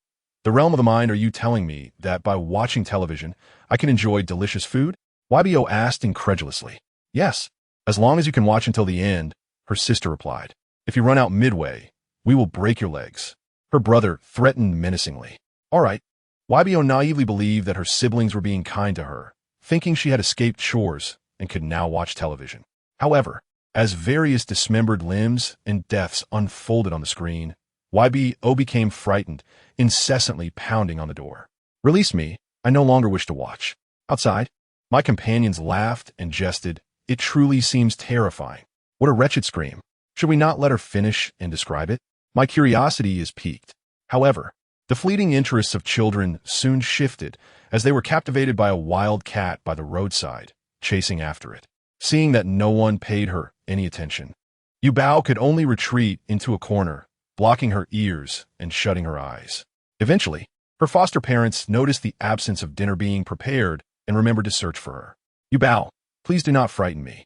The realm of the mind. Are you telling me that by watching television, I can enjoy delicious food? YBO asked incredulously. Yes, as long as you can watch until the end, her sister replied. If you run out midway, we will break your legs. Her brother threatened menacingly. All right. YBO naively believed that her siblings were being kind to her, thinking she had escaped chores and could now watch television. However, as various dismembered limbs and deaths unfolded on the screen, YBO became frightened, incessantly pounding on the door. Release me. I no longer wish to watch. Outside, my companions laughed and jested. It truly seems terrifying. What a wretched scream. Should we not let her finish and describe it? My curiosity is piqued. However, The fleeting interests of children soon shifted as they were captivated by a wild cat by the roadside, chasing after it. Seeing that no one paid her any attention, Yuba could only retreat into a corner, blocking her ears and shutting her eyes. Eventually, her foster parents noticed the absence of dinner being prepared and remembered to search for her. Yuba, please do not frighten me.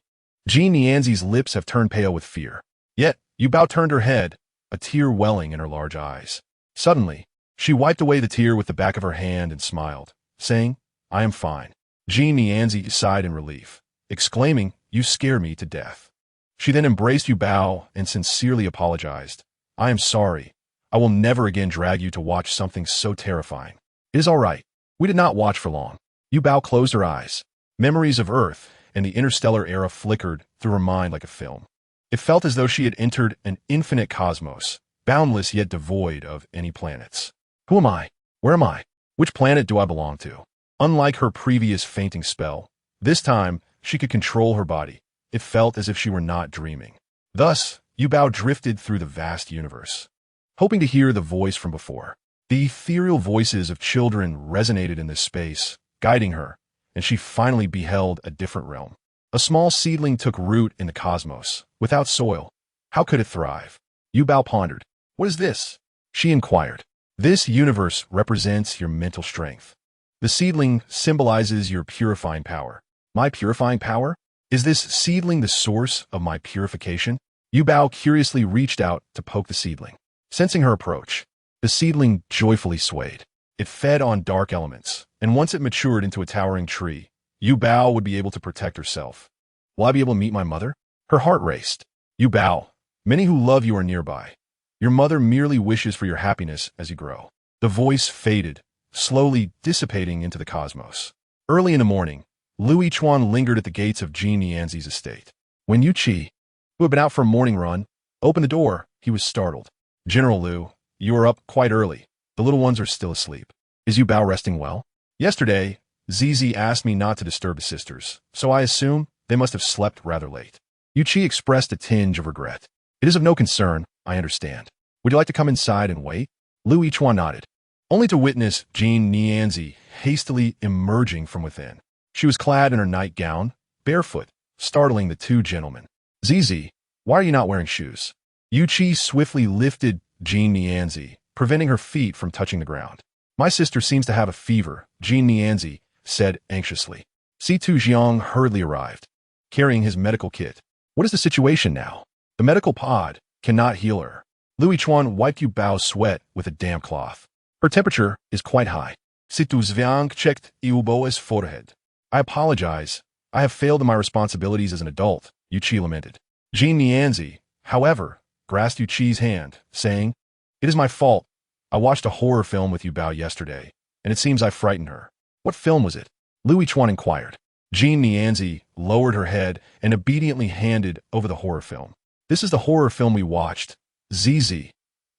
Genzi's lips have turned pale with fear. Yet, Yuba turned her head, a tear welling in her large eyes. Suddenly, she wiped away the tear with the back of her hand and smiled, saying, I am fine. Genzi sighed in relief, exclaiming, You scare me to death. She then embraced Yuba and sincerely apologized. I am sorry. I will never again drag you to watch something so terrifying. It is all right. We did not watch for long. Yuba closed her eyes. Memories of Earth and the Interstellar era flickered through her mind like a film. It felt as though she had entered an infinite cosmos, boundless yet devoid of any planets. Who am I? Where am I? Which planet do I belong to? Unlike her previous fainting spell, this time she could control her body. It felt as if she were not dreaming. Thus, Yuba drifted through the vast universe, hoping to hear the voice from before. The ethereal voices of children resonated in this space, guiding her, and she finally beheld a different realm. A small seedling took root in the cosmos, without soil. How could it thrive? Yuba pondered. What is this? She inquired. This universe represents your mental strength. The seedling symbolizes your purifying power. My purifying power? Is this seedling the source of my purification? Yuba curiously reached out to poke the seedling. Sensing her approach, the seedling joyfully swayed. It fed on dark elements, and once it matured into a towering tree, Yuba would be able to protect herself. Will I be able to meet my mother? Her heart raced. Yuba, many who love you are nearby. Your mother merely wishes for your happiness as you grow. The voice faded, slowly dissipating into the cosmos. Early in the morning, Luan lingered at the gates of Genzi's estate. When Yuchi, who had been out for a morning run, opened the door, he was startled. General Lu, you are up quite early. The little ones are still asleep. Is Yuba resting well? Yesterday, Zizi asked me not to disturb the sisters, so I assume they must have slept rather late. Yuchi expressed a tinge of regret. It is of no concern, I understand. Would you like to come inside and wait? Luan nodded, only to witness Genzi hastily emerging from within. She was clad in her nightgown, barefoot, startling the two gentlemen. Zizi, why are you not wearing shoes? Yuchi swiftly lifted Genzi, preventing her feet from touching the ground. My sister seems to have a fever, Genzi said anxiously. C2 Jiang hurriedly arrived, carrying his medical kit. What is the situation now? The medical pod cannot heal her. Luan wiped Yuba's sweat with a damp cloth. Her temperature is quite high. C2 Zviang checked Yuba's forehead. I apologize. I have failed in my responsibilities as an adult, Yuchi lamented. Genzi, however, grasped Yuchi's hand, saying, It is my fault. I watched a horror film with Yuba yesterday, and it seems I frightened her. What film was it? Luan inquired. Genzi lowered her head and obediently handed over the horror film. This is the horror film we watched. Zizi,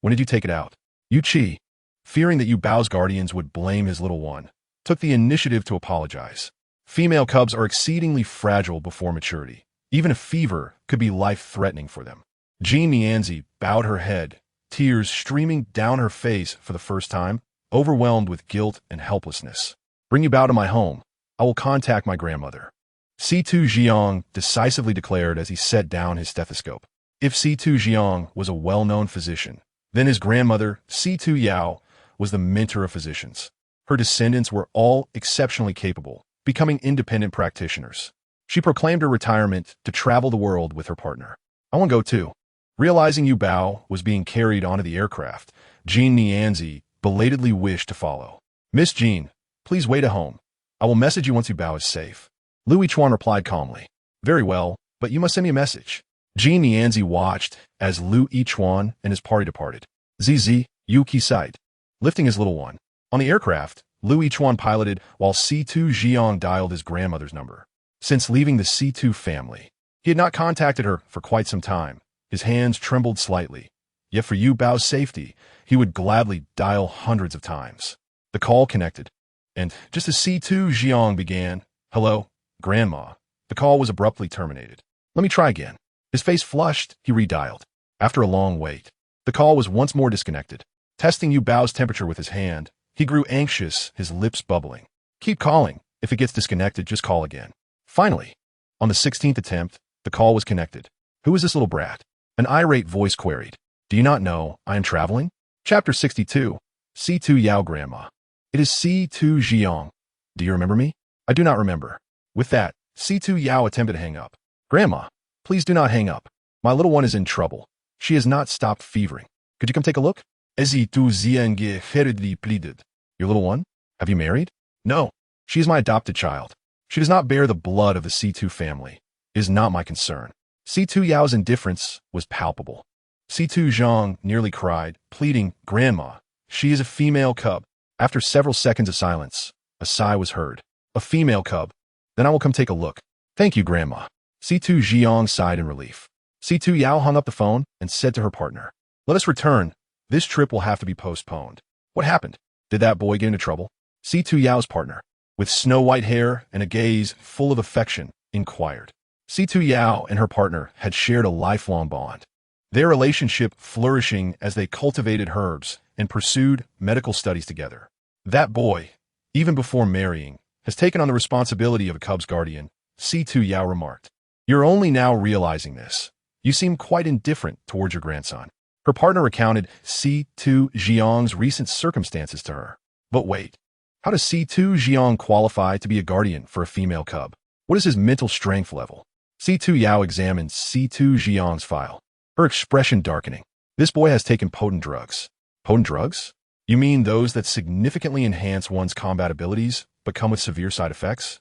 when did you take it out? Yuchi, fearing that Yuba's guardians would blame his little one, took the initiative to apologize. Female cubs are exceedingly fragile before maturity. Even a fever could be life-threatening for them. Genzi bowed her head, tears streaming down her face for the first time, overwhelmed with guilt and helplessness. Bring Yuba to my home. I will contact my grandmother. C2 Jiang decisively declared as he set down his stethoscope. If C2 Jiang was a well-known physician, then his grandmother, C2 Yao, was the mentor of physicians. Her descendants were all exceptionally capable, becoming independent practitioners. She proclaimed her retirement to travel the world with her partner. I want to go too. Realizing Yuba was being carried onto the aircraft, Genzi belatedly wished to follow. Miss Jean, please wait at home. I will message you once Yuba is safe. Luan replied calmly. Very well, but you must send me a message. Genzi watched as Luan and his party departed. Zizi, Yuki sighed, lifting his little one. On the aircraft, Luan piloted while C2 Jiang dialed his grandmother's number. Since leaving the C2 family, he had not contacted her for quite some time. His hands trembled slightly. Yet for Yuba's safety, he would gladly dial hundreds of times. The call connected, and just as C2 Jiang began, Hello, Grandma, the call was abruptly terminated. Let me try again. His face flushed, he redialed. After a long wait, the call was once more disconnected. Testing Yu Bao's temperature with his hand, he grew anxious, his lips bubbling. Keep calling. If it gets disconnected, just call again. Finally, on the 16th attempt, the call was connected. Who is this little brat? An irate voice queried. Do you not know I am traveling? Chapter 62. C2 Yao Grandma. It is C2 Jiang. Do you remember me? I do not remember. With that, C2 Yao attempted to hang up. Grandma, please do not hang up. My little one is in trouble. She has not stopped fevering. Could you come take a look? C2 Jiang hurriedly pleaded. Your little one? Have you married? No. She is my adopted child. She does not bear the blood of the C2 family. It is not my concern. C2 Yao's indifference was palpable. C2 Zhang nearly cried, pleading, Grandma, she is a female cub. After several seconds of silence, a sigh was heard. A female cub. Then I will come take a look. Thank you, Grandma. C2 Jiang sighed in relief. C2 Yao hung up the phone and said to her partner, Let us return. This trip will have to be postponed. What happened? Did that boy get into trouble? C2 Yao's partner, with snow-white hair and a gaze full of affection, inquired. C2 Yao and her partner had shared a lifelong bond, their relationship flourishing as they cultivated herbs and pursued medical studies together. That boy, even before marrying, has taken on the responsibility of a cub's guardian, C2 Yao remarked. You're only now realizing this. You seem quite indifferent towards your grandson. Her partner recounted C2 Jiang's recent circumstances to her. But wait, how does C2 Jiang qualify to be a guardian for a female cub? What is his mental strength level? C2 Yao examined C2 Jiang's file, her expression darkening. This boy has taken potent drugs. Potent drugs? You mean those that significantly enhance one's combat abilities, but come with severe side effects?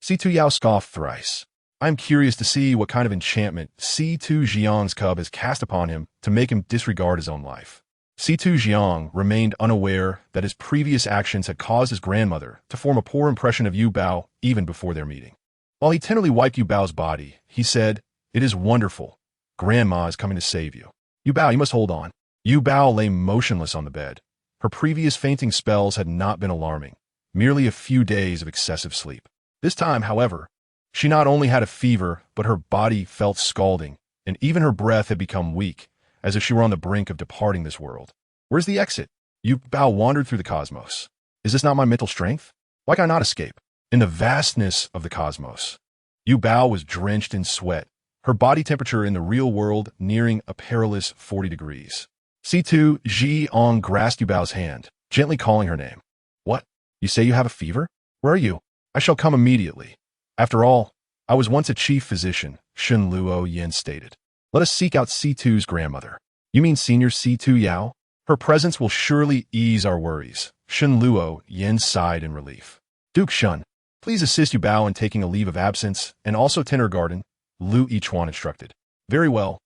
C2 Yao scoffed thrice. I am curious to see what kind of enchantment C2 Jiang's cub has cast upon him to make him disregard his own life. C2 Jiang remained unaware that his previous actions had caused his grandmother to form a poor impression of Yu Bao even before their meeting. While he tenderly wiped Yu Bao's body, he said, It is wonderful. Grandma is coming to save you. Yu Bao, you must hold on. Yu Bao lay motionless on the bed. Her previous fainting spells had not been alarming, merely a few days of excessive sleep. This time, however, she not only had a fever, but her body felt scalding, and even her breath had become weak, as if she were on the brink of departing this world. Where's the exit? Yu Bao wandered through the cosmos. Is this not my mental strength? Why can I not escape? In the vastness of the cosmos, Yu Bao was drenched in sweat, her body temperature in the real world nearing a perilous 40 degrees. C2 Jiang grasped Yu Bao's hand, gently calling her name. What? You say you have a fever? Where are you? I shall come immediately. After all, I was once a chief physician, Shen Luo Yin stated. Let us seek out C2's grandmother. You mean senior C2 Yao? Her presence will surely ease our worries. Shen Luo Yin sighed in relief. Duke Shun, please assist Yu Bao in taking a leave of absence and also tend her garden, Lu Yichuan instructed. Very well,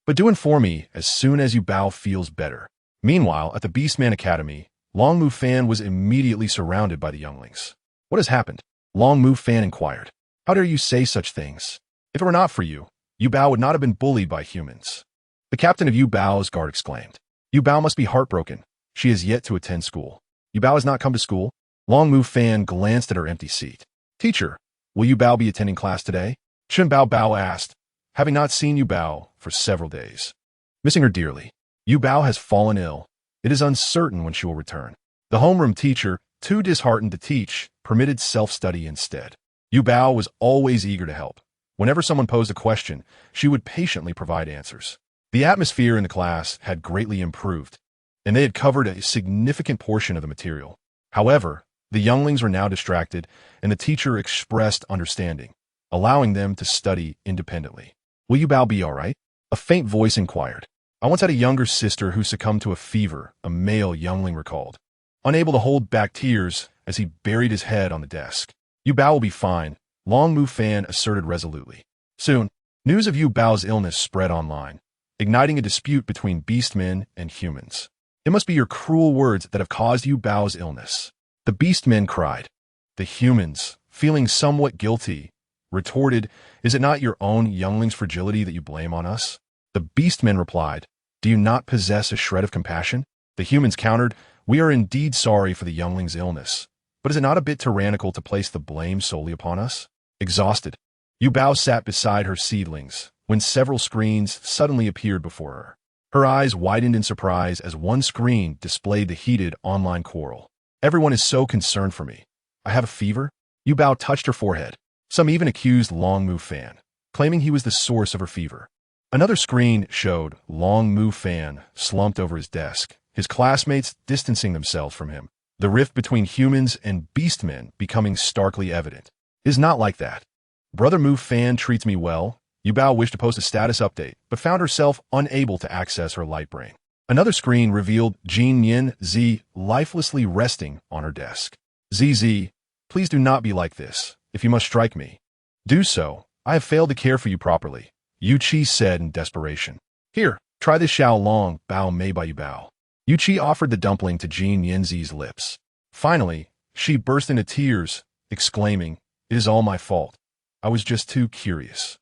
but do inform me as soon as Yu Bao feels better. Meanwhile, at the Beastman Academy, Long Mu Fan was immediately surrounded by the younglings. What has happened? Long Mu Fan inquired. How dare you say such things? If it were not for you, Yu Bao would not have been bullied by humans. The captain of Yu Bao's guard exclaimed. Yu Bao must be heartbroken. She has yet to attend school. Yu Bao has not come to school? Long Mu Fan glanced at her empty seat. Teacher, will Yu Bao be attending class today? Chen Bao Bao asked, having not seen Yu Bao for several days. Missing her dearly. Yu Bao has fallen ill. It is uncertain when she will return. The homeroom teacher, too disheartened to teach, permitted self-study instead. Yu Bao was always eager to help. Whenever someone posed a question, she would patiently provide answers. The atmosphere in the class had greatly improved, and they had covered a significant portion of the material. However, the younglings were now distracted, and the teacher expressed understanding, allowing them to study independently. Will Yu Bao be all right? A faint voice inquired. I once had a younger sister who succumbed to a fever, a male youngling recalled. Unable to hold back tears as he buried his head on the desk. Yu Bao will be fine, Long Mu Fan asserted resolutely. Soon, news of Yu Bao's illness spread online, igniting a dispute between beastmen and humans. It must be your cruel words that have caused Yu Bao's illness. The beastmen cried. The humans, feeling somewhat guilty, retorted, Is it not your own youngling's fragility that you blame on us? The beastmen replied, Do you not possess a shred of compassion? The humans countered, We are indeed sorry for the youngling's illness, but is it not a bit tyrannical to place the blame solely upon us? Exhausted, Yu Bao sat beside her seedlings when several screens suddenly appeared before her. Her eyes widened in surprise as one screen displayed the heated online quarrel. Everyone is so concerned for me. I have a fever? Yuba touched her forehead. Some even accused Long Mu Fan, claiming he was the source of her fever. Another screen showed Long Mu Fan slumped over his desk, his classmates distancing themselves from him, the rift between humans and beastmen becoming starkly evident. It is not like that. Brother Mu Fan treats me well. Yuba wished to post a status update, but found herself unable to access her light brain. Another screen revealed Genezi lifelessly resting on her desk. ZZ, please do not be like this. If you must strike me, do so. I have failed to care for you properly, Yuchi said in desperation. Here, try this Xiao Long Bao made by Yuba. Yuchi offered the dumpling to Genezi's lips. Finally, she burst into tears, exclaiming, "It is all my fault. I was just too curious."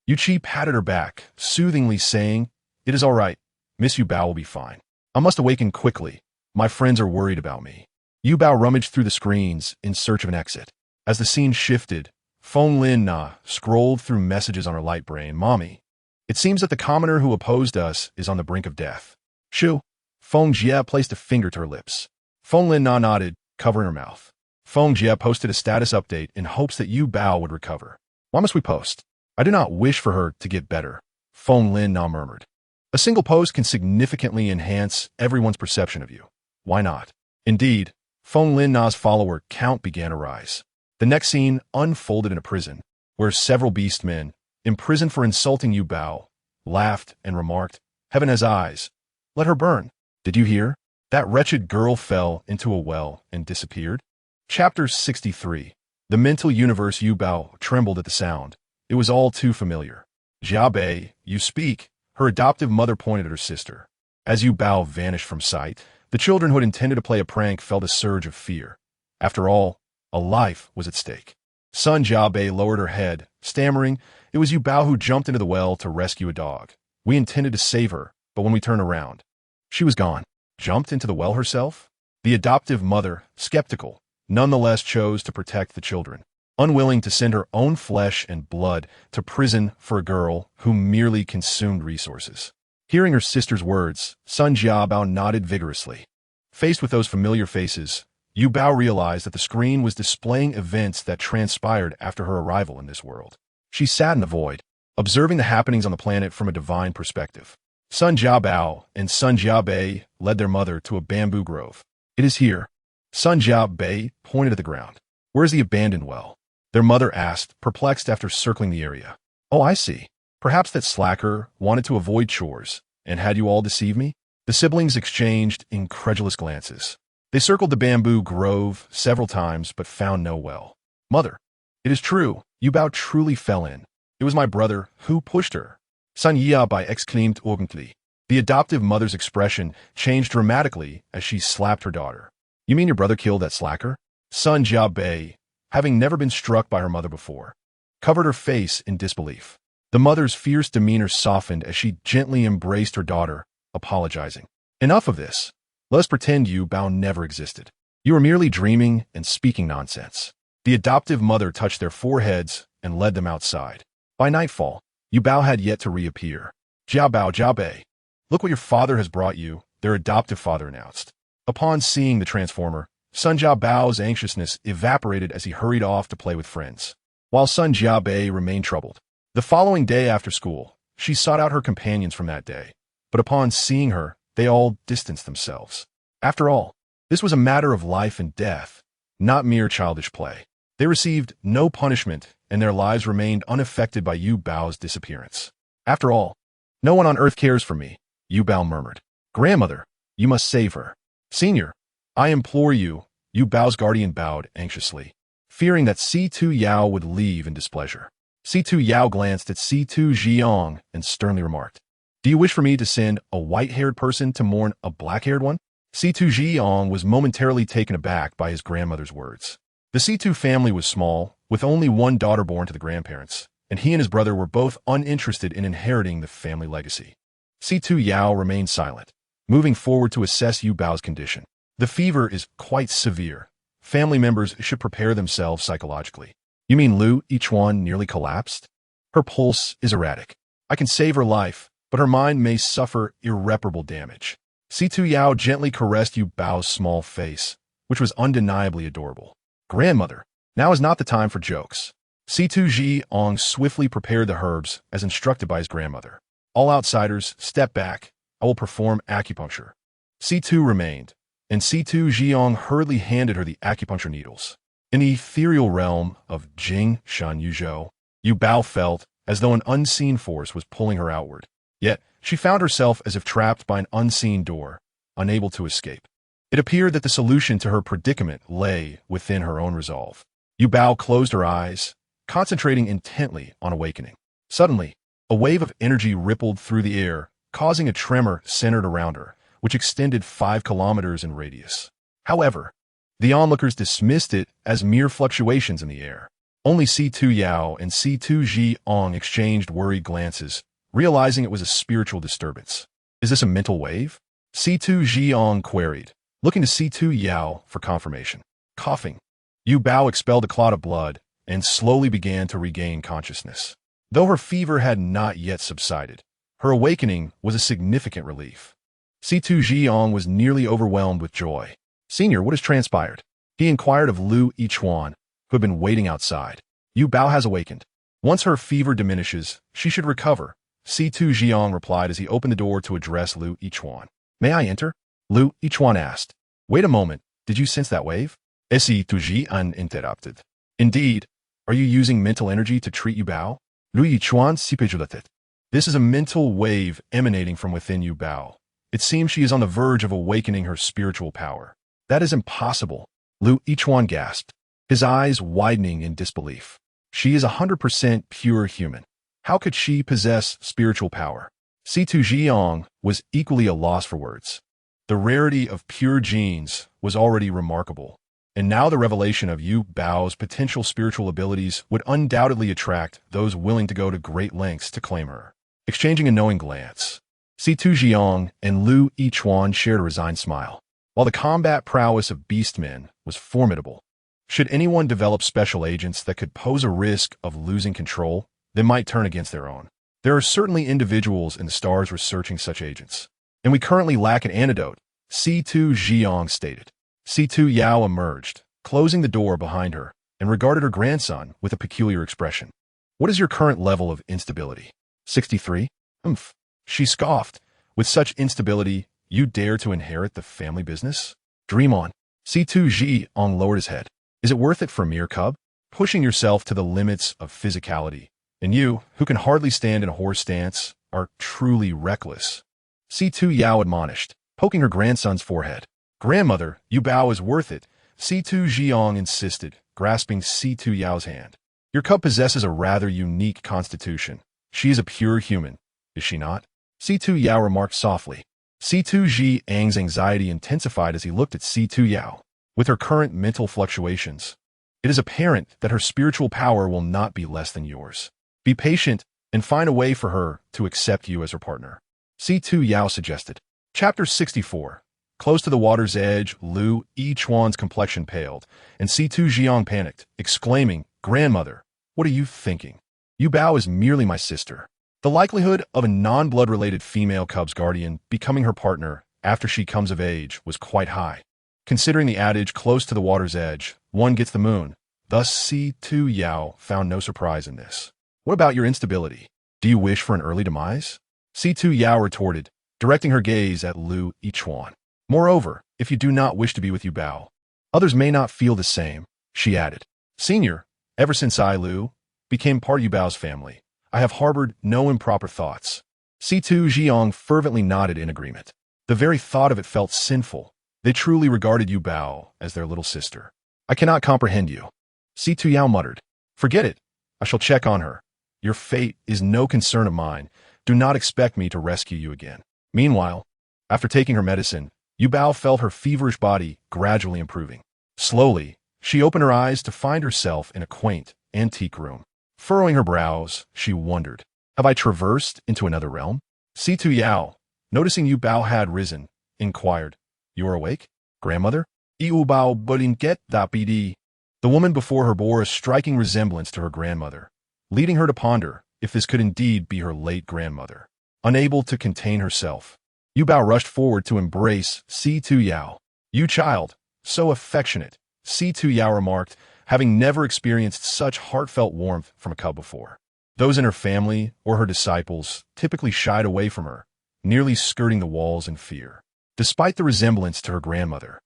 Yuchi patted her back, soothingly saying, "It is all right. Miss Yuba will be fine. I must awaken quickly. My friends are worried about me." Yuba rummaged through the screens in search of an exit. As the scene shifted, Feng LNN scrolled through messages on her light brain. "Mommy, it seems that the commoner who opposed us is on the brink of death." "Shoo." Fing Jia placed a finger to her lips. Feng LNN nodded, covering her mouth. Fing Jia posted a status update in hopes that Yuba would recover. "Why must we post? I do not wish for her to get better," Feng LNN murmured. "A single post can significantly enhance everyone's perception of you. Why not?" Indeed, Feng LNN's follower count began to rise. The next scene unfolded in a prison, where several beastmen, imprisoned for insulting Yuba, laughed and remarked, "Heaven has eyes. Let her burn. Did you hear? That wretched girl fell into a well and disappeared." Chapter 63. The mental universe. Yuba trembled at the sound. It was all too familiar. "Jiabe, you speak," her adoptive mother pointed at her sister. As Yuba vanished from sight, the children who had intended to play a prank felt a surge of fear. After all, a life was at stake. Son Jiabe lowered her head, stammering, "It was Yuba who jumped into the well to rescue a dog. We intended to save her, but when we turned around, she was gone." Jumped into the well herself? The adoptive mother, skeptical, nonetheless chose to protect the children, unwilling to send her own flesh and blood to prison for a girl who merely consumed resources. Hearing her sister's words, Son Jiabao nodded vigorously. Faced with those familiar faces, Yuba realized that the screen was displaying events that transpired after her arrival in this world. She sat in the void, observing the happenings on the planet from a divine perspective. Son Jiabao and Son Jiabe led their mother to a bamboo grove. "It is here." Son Jiabe pointed at the ground. "Where is the abandoned well?" Their mother asked, perplexed after circling the area. "Oh, I see. Perhaps that slacker wanted to avoid chores, and had you all deceive me?" The siblings exchanged incredulous glances. They circled the bamboo grove several times but found no well. "Mother, it is true. Yuba truly fell in. It was my brother who pushed her." Son Yiabai exclaimed urgently. The adoptive mother's expression changed dramatically as she slapped her daughter. "You mean your brother killed that slacker?" Son Jiabai, having never been struck by her mother before, covered her face in disbelief. The mother's fierce demeanor softened as she gently embraced her daughter, apologizing. "Enough of this. Let us pretend Yuba never existed. You are merely dreaming and speaking nonsense." The adoptive mother touched their foreheads and led them outside. By nightfall, Yuba had yet to reappear. "Jiabao, Jiabe, look what your father has brought you," their adoptive father announced. Upon seeing the transformer, Son Jiabao's anxiousness evaporated as he hurried off to play with friends, while Son Jiabe remained troubled. The following day after school, she sought out her companions from that day, but upon seeing her, they all distanced themselves. After all, this was a matter of life and death, not mere childish play. They received no punishment, and their lives remained unaffected by Yubao's disappearance. "After all, no one on earth cares for me," Yuba murmured. "Grandmother, you must save her." "Senior, I implore you," Yubao's guardian bowed anxiously, fearing that C2 Yao would leave in displeasure. C2 Yao glanced at C2 Jiang and sternly remarked, "Do you wish for me to send a white-haired person to mourn a black-haired one?" C2 Jiang was momentarily taken aback by his grandmother's words. The C2 family was small, with only one daughter born to the grandparents, and he and his brother were both uninterested in inheriting the family legacy. C2 Yao remained silent, moving forward to assess Yubao's condition. "The fever is quite severe. Family members should prepare themselves psychologically." "You mean Lu, each one nearly collapsed?" "Her pulse is erratic. I can save her life, but her mind may suffer irreparable damage. Situ Yao gently caressed Yu Bao's small face, which was undeniably adorable. Grandmother, now is not the time for jokes. Situ Jiang swiftly prepared the herbs as instructed by his grandmother. All outsiders, step back. I will perform acupuncture. Situ remained, and Situ Jiang hurriedly handed her the acupuncture needles. In the ethereal realm of Jing Shan Yuzhou, Yu Bao felt as though an unseen force was pulling her outward. Yet, she found herself as if trapped by an unseen door, unable to escape. It appeared that the solution to her predicament lay within her own resolve. Yu Bao closed her eyes, concentrating intently on awakening. Suddenly, a wave of energy rippled through the air, causing a tremor centered around her, which extended 5 kilometers in radius. However, the onlookers dismissed it as mere fluctuations in the air. Only Situ Yao and Situ Jiang exchanged worried glances, realizing it was a spiritual disturbance. Is this a mental wave? Situ Jiang queried, looking to Situ Yao for confirmation. Coughing, Yu Bao expelled a clot of blood and slowly began to regain consciousness. Though her fever had not yet subsided, her awakening was a significant relief. Situ Jiang was nearly overwhelmed with joy. Senior, what has transpired? He inquired of Lu Yichuan, who had been waiting outside. Yu Bao has awakened. Once her fever diminishes, she should recover, Situ Jiang replied as he opened the door to address Lu Yichuan. May I enter? Lu Yichuan asked. Wait a moment, did you sense that wave? Situ Jiang interrupted. Indeed, are you using mental energy to treat Yu Bao? Lu Yichuan sipejulatet. This is a mental wave emanating from within Yu Bao. It seems she is on the verge of awakening her spiritual power. That is impossible, Lu Yichuan gasped, his eyes widening in disbelief. She is 100% pure human. How could she possess spiritual power? Situ Jiang was equally a loss for words. The rarity of pure genes was already remarkable, and now the revelation of Yu Bao's potential spiritual abilities would undoubtedly attract those willing to go to great lengths to claim her. Exchanging a knowing glance, Situ Jiang and Lu Yichuan shared a resigned smile. While the combat prowess of beastmen was formidable, should anyone develop special agents that could pose a risk of losing control, they might turn against their own. There are certainly individuals in the stars researching such agents, and we currently lack an antidote, Situ Jiang stated. Situ Yao emerged, closing the door behind her, and regarded her grandson with a peculiar expression. What is your current level of instability? 63? Umph. She scoffed. With such instability, you dare to inherit the family business? Dream on. Situ Jiang lowered his head. Is it worth it for a mere cub? Pushing yourself to the limits of physicality, and you, who can hardly stand in a horse stance, are truly reckless. Situ Yao admonished, poking her grandson's forehead. Grandmother, Yu Bao is worth it, Situ Jiang insisted, grasping Situ Yao's hand. Your cub possesses a rather unique constitution. She is a pure human, is she not? Situ Yao remarked softly. Situ Jiang's anxiety intensified as he looked at Situ Yao. With her current mental fluctuations, it is apparent that her spiritual power will not be less than yours. Be patient and find a way for her to accept you as her partner. Situ Yao suggested. Chapter 64. Close to the water's edge, Lu Yichuan's complexion paled, and Situ Jiang panicked, exclaiming, Grandmother, what are you thinking? Yu Bao is merely my sister. The likelihood of a non-blood-related female cub's guardian becoming her partner after she comes of age was quite high. Considering the adage close to the water's edge, one gets the moon. Thus, Situ Yao found no surprise in this. What about your instability? Do you wish for an early demise? Situ Yao retorted, directing her gaze at Lu Yichuan. Moreover, if you do not wish to be with Yu Bao, others may not feel the same, she added. Senior, ever since I, Lu, became part of Yu Bao's family, I have harbored no improper thoughts. Situ Jiang fervently nodded in agreement. The very thought of it felt sinful. They truly regarded Yu Bao as their little sister. I cannot comprehend you. Situ Yao muttered. Forget it. I shall check on her. Your fate is no concern of mine. Do not expect me to rescue you again. Meanwhile, after taking her medicine, Yu Bao felt her feverish body gradually improving. Slowly, she opened her eyes to find herself in a quaint, antique room. Furrowing her brows, she wondered, have I traversed into another realm? Situ Yao, noticing Yu Bao had risen, inquired, You are awake, grandmother? Yu Bao bolinket da pd. The woman before her bore a striking resemblance to her grandmother, leading her to ponder if this could indeed be her late grandmother. Unable to contain herself, Yuba rushed forward to embrace Yao. "You child, so affectionate," Yao remarked, having never experienced such heartfelt warmth from a cub before. Those in her family or her disciples typically shied away from her, nearly skirting the walls in fear. Despite the resemblance to her grandmother,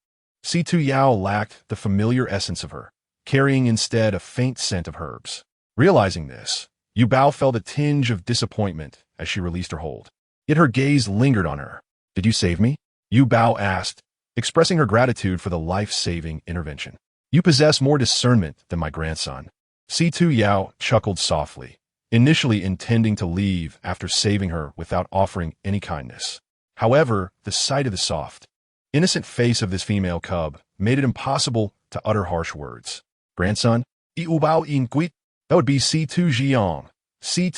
Yao lacked the familiar essence of her, carrying instead a faint scent of herbs. Realizing this, Yuba felt a tinge of disappointment as she released her hold. Yet her gaze lingered on her. "Did you save me?" Yuba asked, expressing her gratitude for the life-saving intervention. "You possess more discernment than my grandson." Yao chuckled softly, initially intending to leave after saving her without offering any kindness. However, the sight of the soft, innocent face of this female cub made it impossible to utter harsh words. "Grandson? That would be Jiang.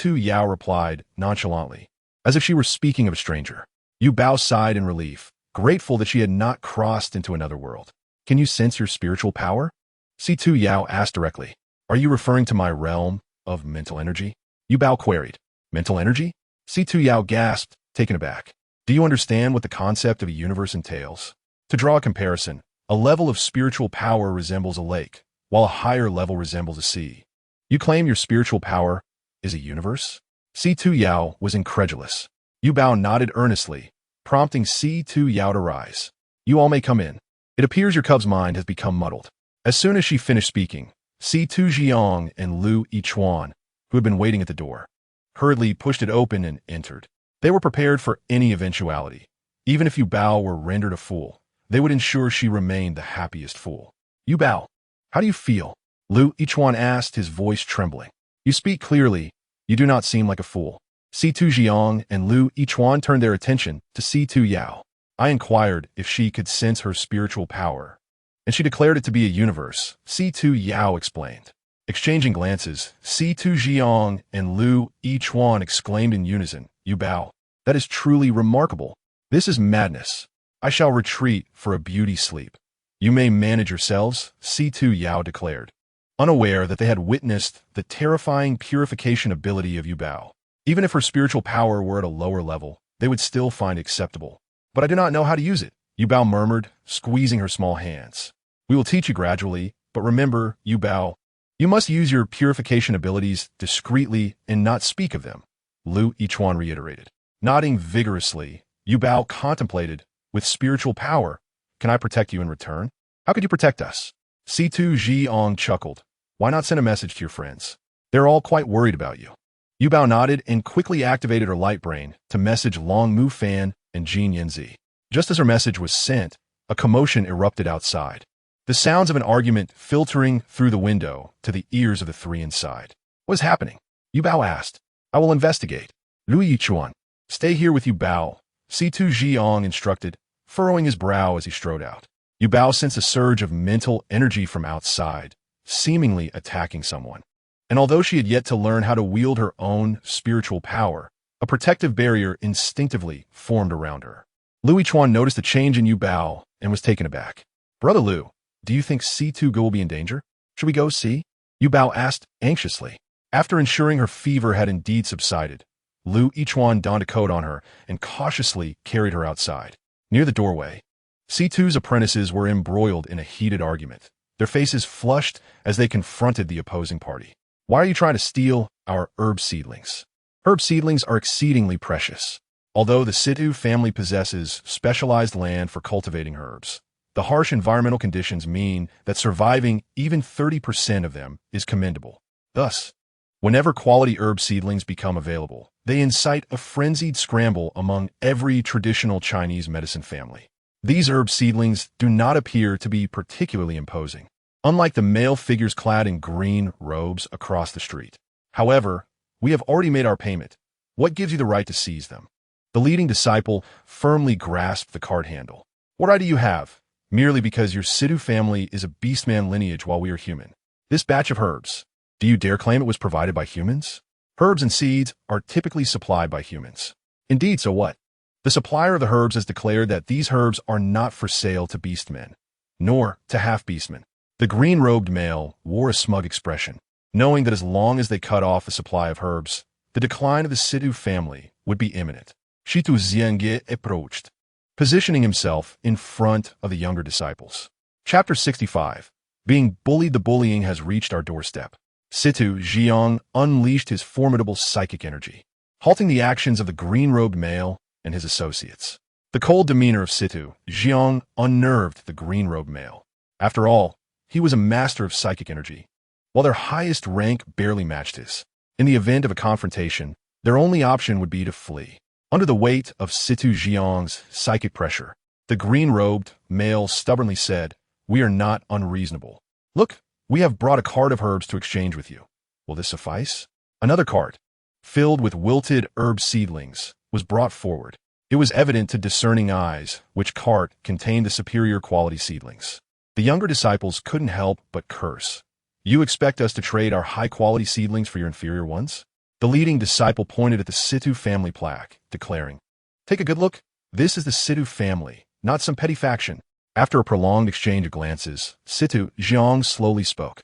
Yao replied nonchalantly, as if she were speaking of a stranger. Yuba sighed in relief, grateful that she had not crossed into another world. "Can you sense your spiritual power?" Yao asked directly. "Are you referring to my realm of mental energy?" Yuba queried. "Mental energy?" Yao gasped, taken aback. "Do you understand what the concept of a universe entails?" To draw a comparison, a level of spiritual power resembles a lake, while a higher level resembles a sea. You claim your spiritual power is a universe? Yao was incredulous. Yuba nodded earnestly, prompting Yao to rise. "You all may come in. It appears your cub's mind has become muddled." As soon as she finished speaking, Jiang and Lu Yichuan, who had been waiting at the door, hurriedly pushed it open and entered. They were prepared for any eventuality. Even if Yuba were rendered a fool, they would ensure she remained the happiest fool. "Yuba, how do you feel?" Lu Yichuan asked, his voice trembling. "You speak clearly. You do not seem like a fool." Jiang and Lu Yichuan turned their attention to Yao. "I inquired if she could sense her spiritual power, and she declared it to be a universe," Yao explained. Exchanging glances, Jiang and Lu Yichuan exclaimed in unison, "Yuba, that is truly remarkable. This is madness. I shall retreat for a beauty sleep. You may manage yourselves," Yao declared, unaware that they had witnessed the terrifying purification ability of Yuba. Even if her spiritual power were at a lower level, they would still find acceptable. "But I do not know how to use it," Yuba murmured, squeezing her small hands. "We will teach you gradually, but remember, Yuba, you must use your purification abilities discreetly and not speak of them," Lu Yichuan reiterated. Nodding vigorously, Yuba contemplated, "With spiritual power, can I protect you in return? How could you protect us?" Jiang chuckled. "Why not send a message to your friends? They're all quite worried about you." Yuba nodded and quickly activated her light brain to message Long Mu Fan and Genezi. Just as her message was sent, a commotion erupted outside, the sounds of an argument filtering through the window to the ears of the three inside. "What is happening?" Yuba asked. "I will investigate." Lu Yichuan, "Stay here with Yuba," Jiang instructed, furrowing his brow as he strode out. Yuba sensed a surge of mental energy from outside, seemingly attacking someone. And although she had yet to learn how to wield her own spiritual power, a protective barrier instinctively formed around her. Lu Yichuan noticed a change in Yuba and was taken aback. "Brother Lu, do you think Go will be in danger? Should we go see?" Yuba asked anxiously. After ensuring her fever had indeed subsided, Lu Yichuan donned a coat on her and cautiously carried her outside. Near the doorway, C2's apprentices were embroiled in a heated argument, their faces flushed as they confronted the opposing party. "Why are you trying to steal our herb seedlings?" Herb seedlings are exceedingly precious. Although the Situ family possesses specialized land for cultivating herbs, the harsh environmental conditions mean that surviving even 30% of them is commendable. Thus, whenever quality herb seedlings become available, they incite a frenzied scramble among every traditional Chinese medicine family. These herb seedlings do not appear to be particularly imposing, unlike the male figures clad in green robes across the street. "However, we have already made our payment. What gives you the right to seize them?" The leading disciple firmly grasped the cart handle. "What right do you have? Merely because your Situ family is a Beastman lineage while we are human. This batch of herbs, do you dare claim it was provided by humans? Herbs and seeds are typically supplied by humans. Indeed, so what? The supplier of the herbs has declared that these herbs are not for sale to beastmen, nor to half-beastmen." The green-robed male wore a smug expression, knowing that as long as they cut off the supply of herbs, the decline of the Situ family would be imminent. Stzing approached, positioning himself in front of the younger disciples. Chapter 65. Being bullied. The bullying has reached our doorstep. Stzing unleashed his formidable psychic energy, halting the actions of the green-robed male and his associates. The cold demeanor of Stzing unnerved the green-robed male. After all, he was a master of psychic energy, while their highest rank barely matched his. In the event of a confrontation, their only option would be to flee. Under the weight of Stzing's psychic pressure, the green-robed male stubbornly said, "We are not unreasonable. Look, we have brought a cart of herbs to exchange with you. Will this suffice?" Another cart, filled with wilted herb seedlings, was brought forward. It was evident to discerning eyes which cart contained the superior quality seedlings. The younger disciples couldn't help but curse. "You expect us to trade our high-quality seedlings for your inferior ones?" The leading disciple pointed at the Stzing family plaque, declaring, "Take a good look. This is the Stzing family, not some petty faction." After a prolonged exchange of glances, Stzing slowly spoke.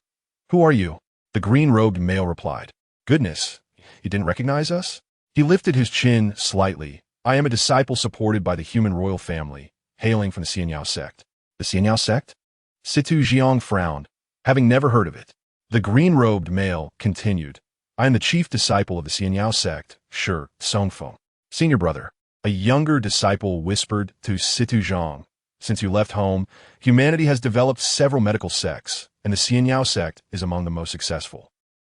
"Who are you?" The green-robed male replied, "Goodness, you didn't recognize us?" He lifted his chin slightly. "I am a disciple supported by the human royal family, hailing from the Xianyao sect." "The Xianyao sect?" Stzing frowned, having never heard of it. The green-robed male continued, "I am the chief disciple of the Xianyao sect, Shi Songfeng." "Senior brother," a younger disciple whispered to Stzing, "since you left home, humanity has developed several medical sects, and the Xianyao sect is among the most successful.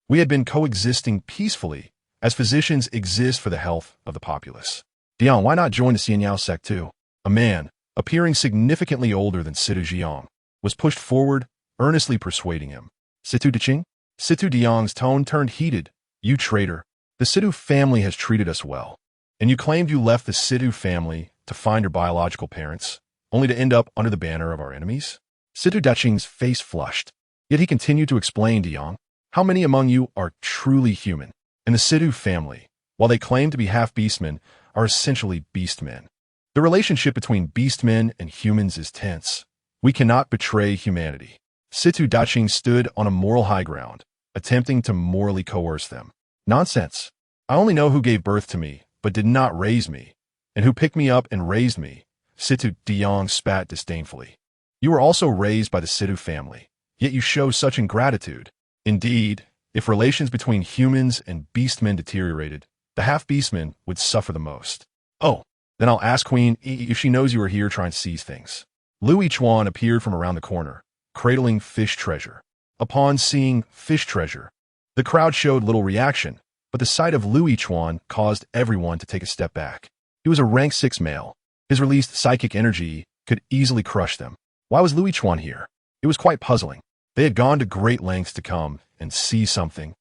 We had been coexisting peacefully, as physicians exist for the health of the populace. Dine, why not join the Xianyao sect too?" A man, appearing significantly older than Stzing, was pushed forward, earnestly persuading him. "Stzing?" Stzing's tone turned heated. "You traitor. The Stzing family has treated us well. And you claimed you left the Stzing family to find your biological parents, only to end up under the banner of our enemies?" Stzing's face flushed. Yet he continued to explain to Yang, "How many among you are truly human? And the Stzing family, while they claim to be half beastmen, are essentially beastmen. The relationship between beastmen and humans is tense. We cannot betray humanity." Stzing stood on a moral high ground, attempting to morally coerce them. "Nonsense. I only know who gave birth to me, but did not raise me, and who picked me up and raised me." Stzing spat disdainfully. "You were also raised by the Stzing family, yet you show such ingratitude. Indeed, if relations between humans and beastmen deteriorated, the half-beastmen would suffer the most." "Oh, then I'll ask Queen if she knows you are here trying to seize things." Luan appeared from around the corner, cradling fish treasure. Upon seeing fish treasure, the crowd showed little reaction, but the sight of Luan caused everyone to take a step back. He was a rank 6 male. His released psychic energy could easily crush them. Why was Luan here? It was quite puzzling. They had gone to great lengths to come and see something,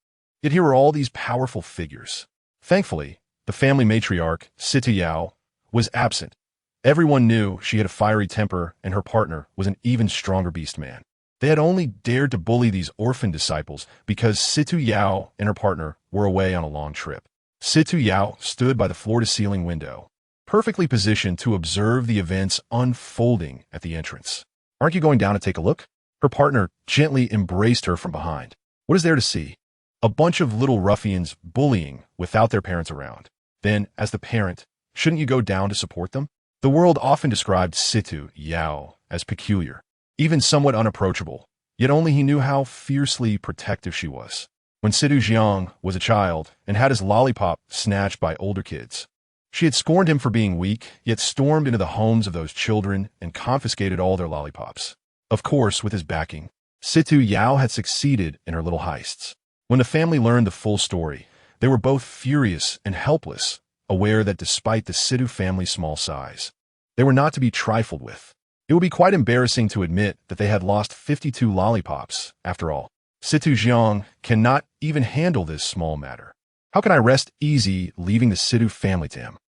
yet here were all these powerful figures. Thankfully, the family matriarch, Yao, was absent. Everyone knew she had a fiery temper and her partner was an even stronger beastman. They had only dared to bully these orphan disciples because Yao and her partner were away on a long trip. Yao stood by the floor-to-ceiling window, perfectly positioned to observe the events unfolding at the entrance. "Aren't you going down to take a look?" Her partner gently embraced her from behind. "What is there to see?" "A bunch of little ruffians bullying without their parents around." "Then, as the parent, shouldn't you go down to support them?" The world often described Yao as peculiar, even somewhat unapproachable, yet only he knew how fiercely protective she was. When Stzing was a child and had his lollipop snatched by older kids, she had scorned him for being weak, yet stormed into the homes of those children and confiscated all their lollipops. Of course, with his backing, Yao had succeeded in her little heists. When the family learned the full story, they were both furious and helpless, aware that despite the Stzing family's small size, they were not to be trifled with. It would be quite embarrassing to admit that they had lost 52 lollipops, after all. Stzing cannot even handle this small matter. "How can I rest easy leaving the Stzing family to him?"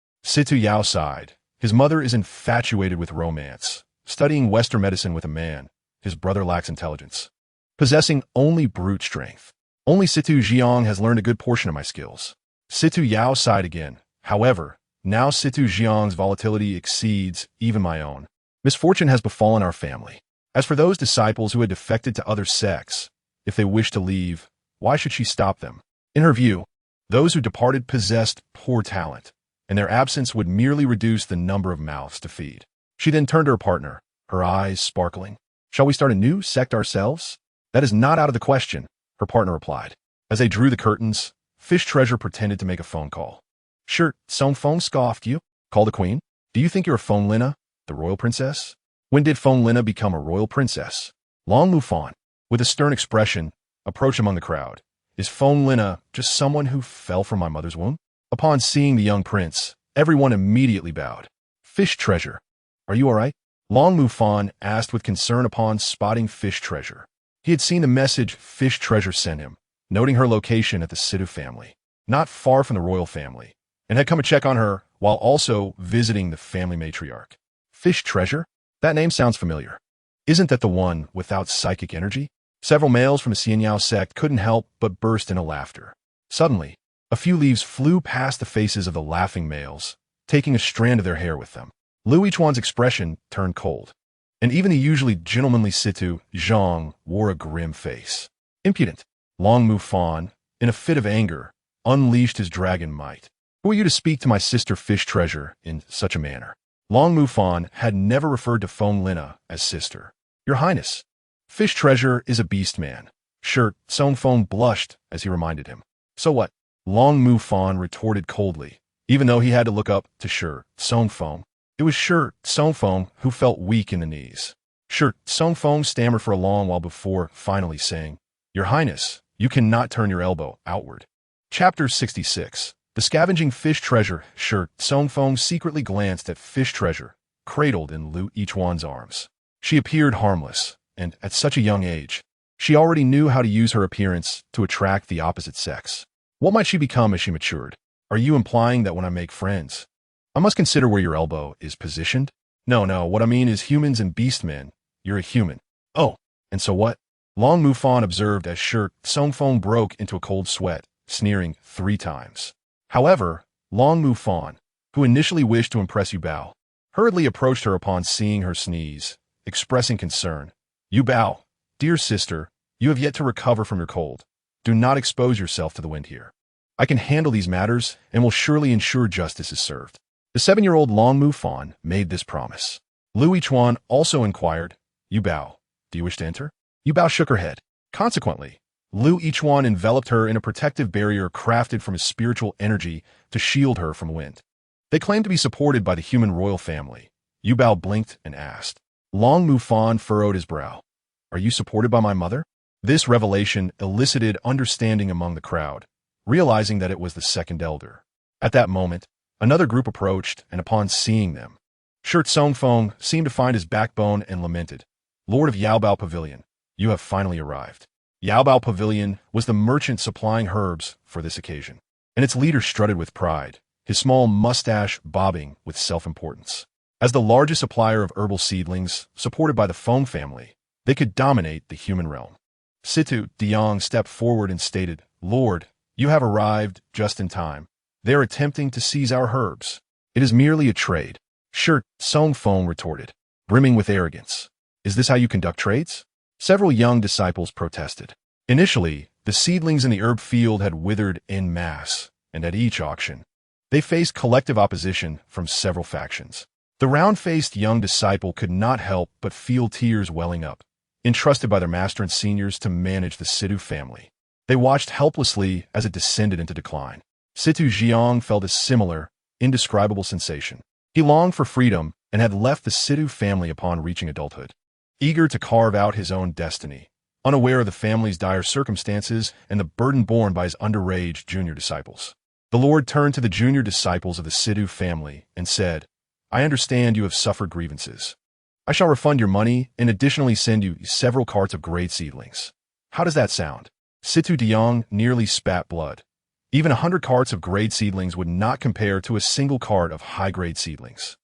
Yao sighed. His mother is infatuated with romance, studying Western medicine with a man. His brother lacks intelligence, possessing only brute strength. "Only Stzing has learned a good portion of my skills." Yao sighed again. "However, now Stzing's volatility exceeds even my own. Misfortune has befallen our family. As for those disciples who had defected to other sects, if they wish to leave, why should she stop them? In her view, those who departed possessed poor talent, and their absence would merely reduce the number of mouths to feed. She then turned to her partner, her eyes sparkling. "Shall we start a new sect ourselves?" "That is not out of the question," her partner replied. As they drew the curtains, Fish Treasure pretended to make a phone call. "Sure, some phone scoffed you," called the queen. "Do you think you're a Feng Lina, the royal princess?" "When did Feng Lina become a royal princess?" Long Mufan, with a stern expression, approached among the crowd. "Is Feng Lina just someone who fell from my mother's womb?" Upon seeing the young prince, everyone immediately bowed. "Fish Treasure, are you all right?" Long Mufan asked with concern upon spotting Fish Treasure. He had seen the message Fish Treasure sent him, noting her location at the Sidhu family, not far from the royal family, and had come to check on her while also visiting the family matriarch. Fish Treasure? That name sounds familiar. Isn't that the one without psychic energy? Several males from the Xianyao sect couldn't help but burst into laughter. Suddenly, a few leaves flew past the faces of the laughing males, taking a strand of their hair with them. Lu Yichuan's expression turned cold, and even the usually gentlemanly Situ, Zhang, wore a grim face. Impudent. Long Mufan, in a fit of anger, unleashed his dragon might. "Who are you to speak to my sister Fish Treasure in such a manner?" Long Mufan had never referred to Feng Lina as sister. "Your Highness, Fish Treasure is a beastman." Sure, Song Feng blushed as he reminded him. "So what?" Long Mufan retorted coldly, even though he had to look up to Sure Song Feng. It was Sure Song Feng who felt weak in the knees. Sure Song Feng stammered for a long while before finally saying, "Your Highness, you cannot turn your elbow outward." Chapter 66. The Scavenging Fish Treasure. Sure Song Feng secretly glanced at Fish Treasure, cradled in Lu Yichuan's arms. She appeared harmless, and at such a young age, she already knew how to use her appearance to attract the opposite sex. What might she become as she matured? "Are you implying that when I make friends, I must consider where your elbow is positioned?" No, what I mean is humans and beastmen. You're a human." "Oh, and so what?" Long Mufan observed as Sure Song Feng broke into a cold sweat, sneering 3 times. However, Long Mufan, who initially wished to impress Yuba, hurriedly approached her upon seeing her sneeze, expressing concern. "Yuba, dear sister, you have yet to recover from your cold. Do not expose yourself to the wind here. I can handle these matters and will surely ensure justice is served." The 7-year-old Long Mufan made this promise. Lu Yichuan also inquired, "Yuba, do you wish to enter?" Yuba shook her head. Consequently, Lu Yichuan enveloped her in a protective barrier crafted from his spiritual energy to shield her from wind. They claimed to be supported by the human royal family. Yuba blinked and asked. Long Mufan furrowed his brow. "Are you supported by my mother?" This revelation elicited understanding among the crowd, realizing that it was the second elder. At that moment, another group approached, and upon seeing them, Shirt Song Feng seemed to find his backbone and lamented, "Lord of Yaobao Pavilion, you have finally arrived." Yaobao Pavilion was the merchant supplying herbs for this occasion, and its leader strutted with pride, his small mustache bobbing with self-importance. As the largest supplier of herbal seedlings, supported by the Feng family, they could dominate the human realm. Situ Diang stepped forward and stated, "Lord, you have arrived just in time. They are attempting to seize our herbs. It is merely a trade." Shirt Song Feng retorted, brimming with arrogance. "Is this how you conduct trades?" Several young disciples protested. Initially, the seedlings in the herb field had withered en masse, and at each auction, they faced collective opposition from several factions. The round-faced young disciple could not help but feel tears welling up, entrusted by their master and seniors to manage the Sidhu family. They watched helplessly as it descended into decline. Situ Jiang felt a similar, indescribable sensation. He longed for freedom and had left the Sidhu family upon reaching adulthood, eager to carve out his own destiny, unaware of the family's dire circumstances and the burden borne by his underage junior disciples. The Lord turned to the junior disciples of the Sidhu family and said, "I understand you have suffered grievances. I shall refund your money and additionally send you several carts of grade seedlings." How does that sound? Situ Diang nearly spat blood. Even 100 carts of grade seedlings would not compare to a single cart of high-grade seedlings.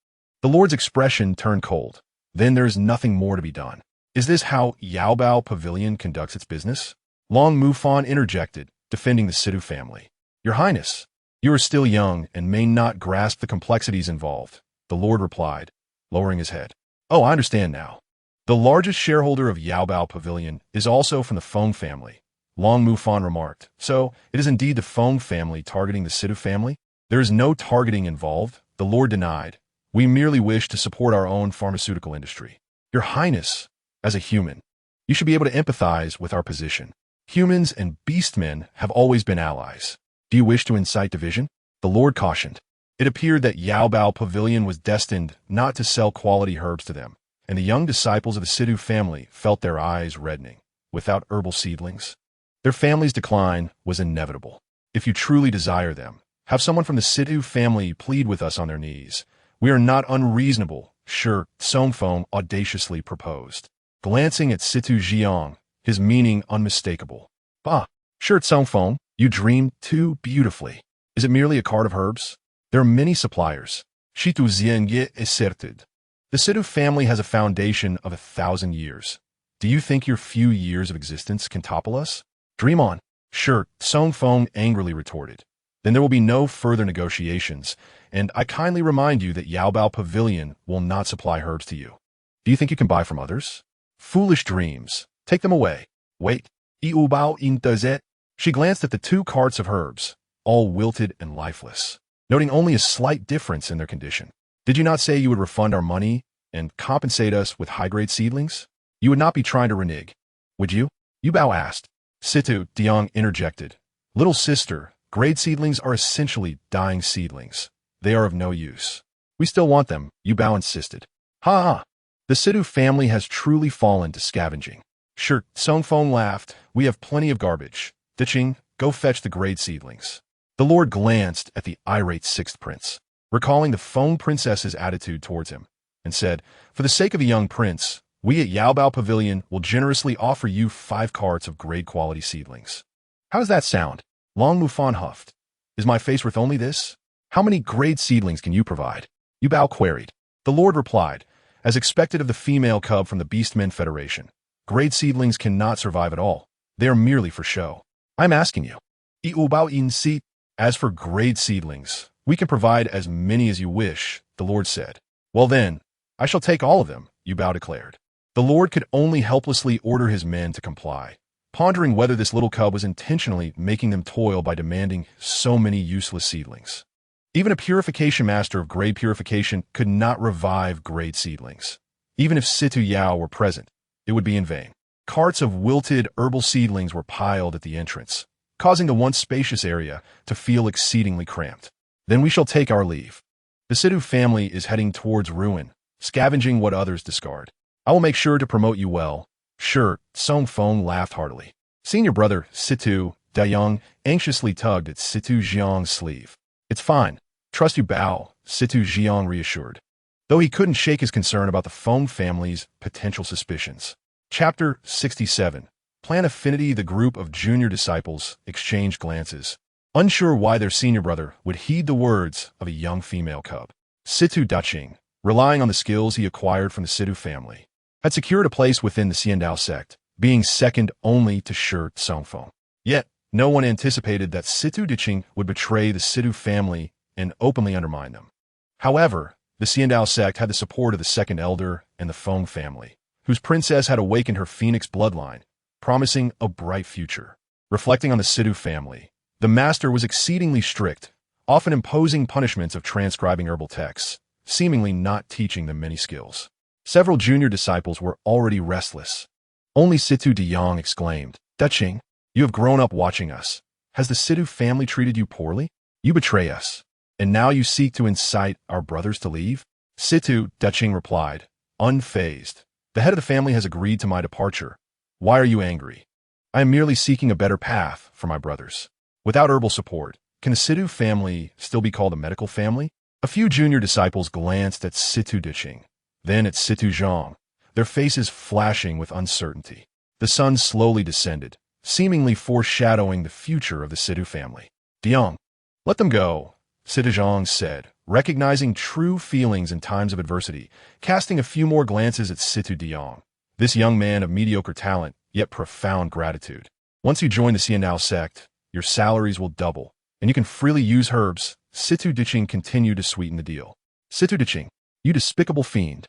The Lord's expression turned cold. Then there is nothing more to be done. Is this how Yaobao Pavilion conducts its business? Long Mufan interjected, defending the Sidhu family. "Your Highness, you are still young and may not grasp the complexities involved," the Lord replied, lowering his head. "Oh, I understand now. The largest shareholder of Yaobao Pavilion is also from the Feng family," Long Mufan remarked. "So, it is indeed the Feng family targeting the Sidhu family?" There is no targeting involved, the Lord denied. We merely wish to support our own pharmaceutical industry. Your Highness, as a human, you should be able to empathize with our position. Humans and beastmen have always been allies. Do you wish to incite division? The Lord cautioned. It appeared that Yaobao Pavilion was destined not to sell quality herbs to them, and the young disciples of the Stzing family felt their eyes reddening. Without herbal seedlings, their family's decline was inevitable. If you truly desire them, have someone from the Stzing family plead with us on their knees. We are not unreasonable, sure, Songfeng audaciously proposed. Glancing at Situ Jiang, his meaning unmistakable. Bah, sure, Songfeng, you dream too beautifully. Is it merely a cart of herbs? There are many suppliers. Shitu Zienge asserted. The Stzing family has a foundation of 1,000 years. Do you think your few years of existence can topple us? Dream on. Sure, Songfeng angrily retorted. Then there will be no further negotiations, and I kindly remind you that Yaobao Pavilion will not supply herbs to you. Do you think you can buy from others? Foolish dreams. Take them away. Wait. Iubao in dezet. She glanced at the 2 carts of herbs, all wilted and lifeless, noting only a slight difference in their condition. Did you not say you would refund our money and compensate us with high-grade seedlings? You would not be trying to renege, would you? Yubao asked. Situ Diang interjected. Little sister, grade seedlings are essentially dying seedlings. They are of no use. We still want them, Yubao insisted. Ha ha! The Stzing family has truly fallen to scavenging. Sure, Songfeng laughed. We have plenty of garbage. Ditching, go fetch the grade seedlings. The Lord glanced at the irate 6th prince, recalling the Feng princess's attitude towards him, and said, for the sake of a young prince, we at Yaobao Pavilion will generously offer you 5 carts of grade quality seedlings. How does that sound? Long Mufan huffed. Is my face worth only this? How many grade seedlings can you provide? Yubao queried. The Lord replied, as expected of the female cub from the Beastmen Federation. Grade seedlings cannot survive at all. They are merely for show. I'm asking you. Iubao in seat. As for grade seedlings, we can provide as many as you wish, the Lord said. Well then, I shall take all of them, Yubao declared. The Lord could only helplessly order his men to comply, pondering whether this little cub was intentionally making them toil by demanding so many useless seedlings. Even a purification master of grade purification could not revive grade seedlings. Even if Situ Yao were present, it would be in vain. Carts of wilted herbal seedlings were piled at the entrance, causing the once spacious area to feel exceedingly cramped. Then we shall take our leave. The Stzing family is heading towards ruin, scavenging what others discard. I will make sure to promote you well. Sure, Songfeng laughed heartily. Senior brother, Situ Dayang, anxiously tugged at Situ Jiang's sleeve. It's fine. Trust you, Bao, Situ Jiang reassured, though he couldn't shake his concern about the Feng family's potential suspicions. Chapter 67. Plan Affinity. The group of junior disciples exchanged glances, unsure why their senior brother would heed the words of a young female cub. Situ Daching, relying on the skills he acquired from the Stzing family, had secured a place within the Xiandao sect, being second only to Shi Songfeng. Yet, no one anticipated that Situ Daching would betray the Stzing family and openly undermine them. However, the Xiandao sect had the support of the second elder and the Feng family, whose princess had awakened her phoenix bloodline, promising a bright future. Reflecting on the Stzing family, the master was exceedingly strict, often imposing punishments of transcribing herbal texts, seemingly not teaching them many skills. Several junior disciples were already restless. Only Situ Dayang exclaimed, Daching, you have grown up watching us. Has the Stzing family treated you poorly? You betray us, and now you seek to incite our brothers to leave? Situ Daching replied, unfazed. The head of the family has agreed to my departure. Why are you angry? I am merely seeking a better path for my brothers. Without herbal support, can the Stzing family still be called a medical family? A few junior disciples glanced at Situ Daching, then at Situ Zhang, their faces flashing with uncertainty. The sun slowly descended, seemingly foreshadowing the future of the Stzing family. Diang, let them go, Situ Zhang said, recognizing true feelings in times of adversity, casting a few more glances at Situ Diang, this young man of mediocre talent, yet profound gratitude. Once you join the Xiandao sect, your salaries will double, and you can freely use herbs. Situ Daching continued to sweeten the deal. Situ Daching, you despicable fiend.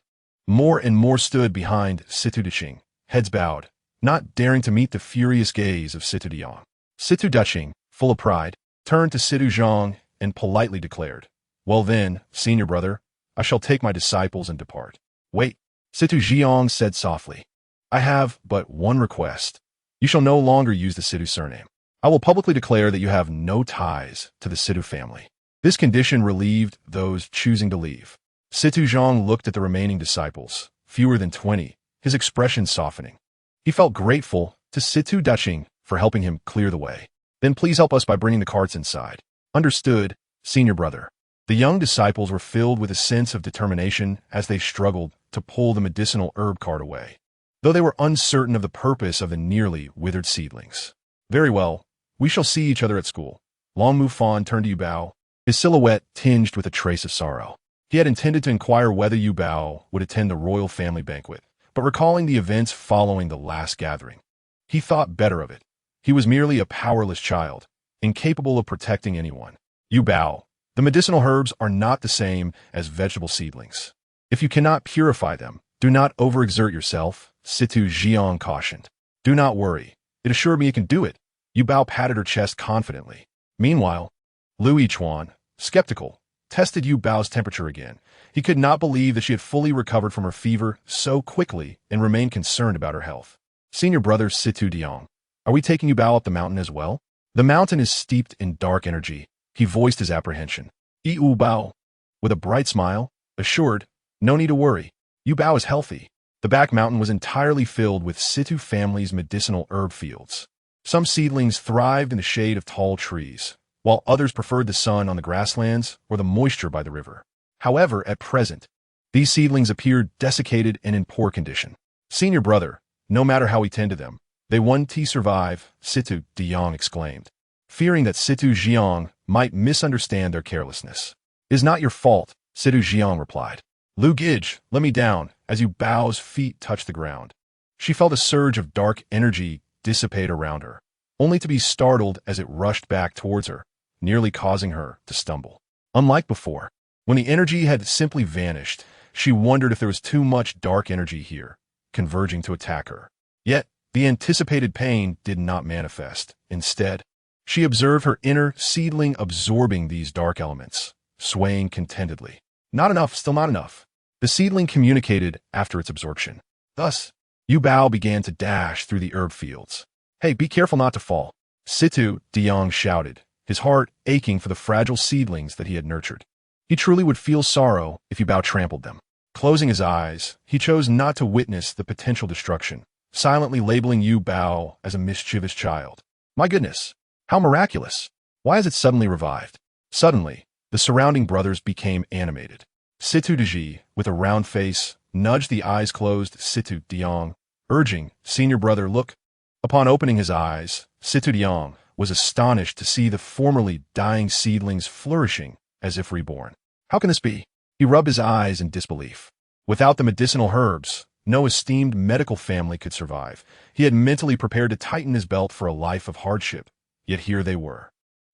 More and more stood behind Situ Daching, heads bowed, not daring to meet the furious gaze of Situ Diang. Situ Daching, full of pride, turned to Situ Zhang and politely declared, "Well then, senior brother, I shall take my disciples and depart." "Wait," Situ Jiang said softly. "I have but one request. You shall no longer use the Situ surname. I will publicly declare that you have no ties to the Situ family." This condition relieved those choosing to leave. Situ Jiang looked at the remaining disciples, fewer than 20, his expression softening. He felt grateful to Situ Daching for helping him clear the way. "Then please help us by bringing the carts inside." "Understood, senior brother." The young disciples were filled with a sense of determination as they struggled to pull the medicinal herb cart away, though they were uncertain of the purpose of the nearly withered seedlings. "Very well, we shall see each other at school." Long Mufan turned to Yuba, his silhouette tinged with a trace of sorrow. He had intended to inquire whether Yuba would attend the royal family banquet, but recalling the events following the last gathering, he thought better of it. He was merely a powerless child, incapable of protecting anyone. "Yuba, the medicinal herbs are not the same as vegetable seedlings. If you cannot purify them, do not overexert yourself," Situ Jiang cautioned. "Do not worry. It assured me it can do it." Yuba patted her chest confidently. Meanwhile, Lu Yichuan, skeptical, tested Yubao's temperature again. He could not believe that she had fully recovered from her fever so quickly and remained concerned about her health. "Senior brother Situ Diang, are we taking Yuba up the mountain as well?" "The mountain is steeped in dark energy," he voiced his apprehension. Yuba, with a bright smile, assured, "No need to worry. Yuba is healthy." The back mountain was entirely filled with Situ family's medicinal herb fields. Some seedlings thrived in the shade of tall trees, while others preferred the sun on the grasslands or the moisture by the river. However, at present, these seedlings appeared desiccated and in poor condition. "Senior brother, no matter how we tend to them, they won't survive," Situ Diang exclaimed, fearing that Situ Jiang might misunderstand their carelessness. "It is not your fault," Situ Jiang replied. "Lu Gij, let me down," as Yubao's feet touched the ground. She felt a surge of dark energy dissipate around her, only to be startled as it rushed back towards her, nearly causing her to stumble. Unlike before, when the energy had simply vanished, she wondered if there was too much dark energy here, converging to attack her. Yet, the anticipated pain did not manifest. Instead, she observed her inner seedling absorbing these dark elements, swaying contentedly. "Not enough, still not enough," the seedling communicated after its absorption. Thus, Yuba began to dash through the herb fields. "Hey, be careful not to fall," Situ Diang shouted, his heart aching for the fragile seedlings that he had nurtured. He truly would feel sorrow if Yuba trampled them. Closing his eyes, he chose not to witness the potential destruction, silently labeling Yuba as a mischievous child. "My goodness, how miraculous! Why has it suddenly revived?" Suddenly, the surrounding brothers became animated. Situ Diji, with a round face, nudged the eyes-closed Situ Diang, urging, "Senior brother, look." Upon opening his eyes, Situ Diang was astonished to see the formerly dying seedlings flourishing as if reborn. "How can this be?" He rubbed his eyes in disbelief. Without the medicinal herbs, no esteemed medical family could survive. He had mentally prepared to tighten his belt for a life of hardship, yet here they were.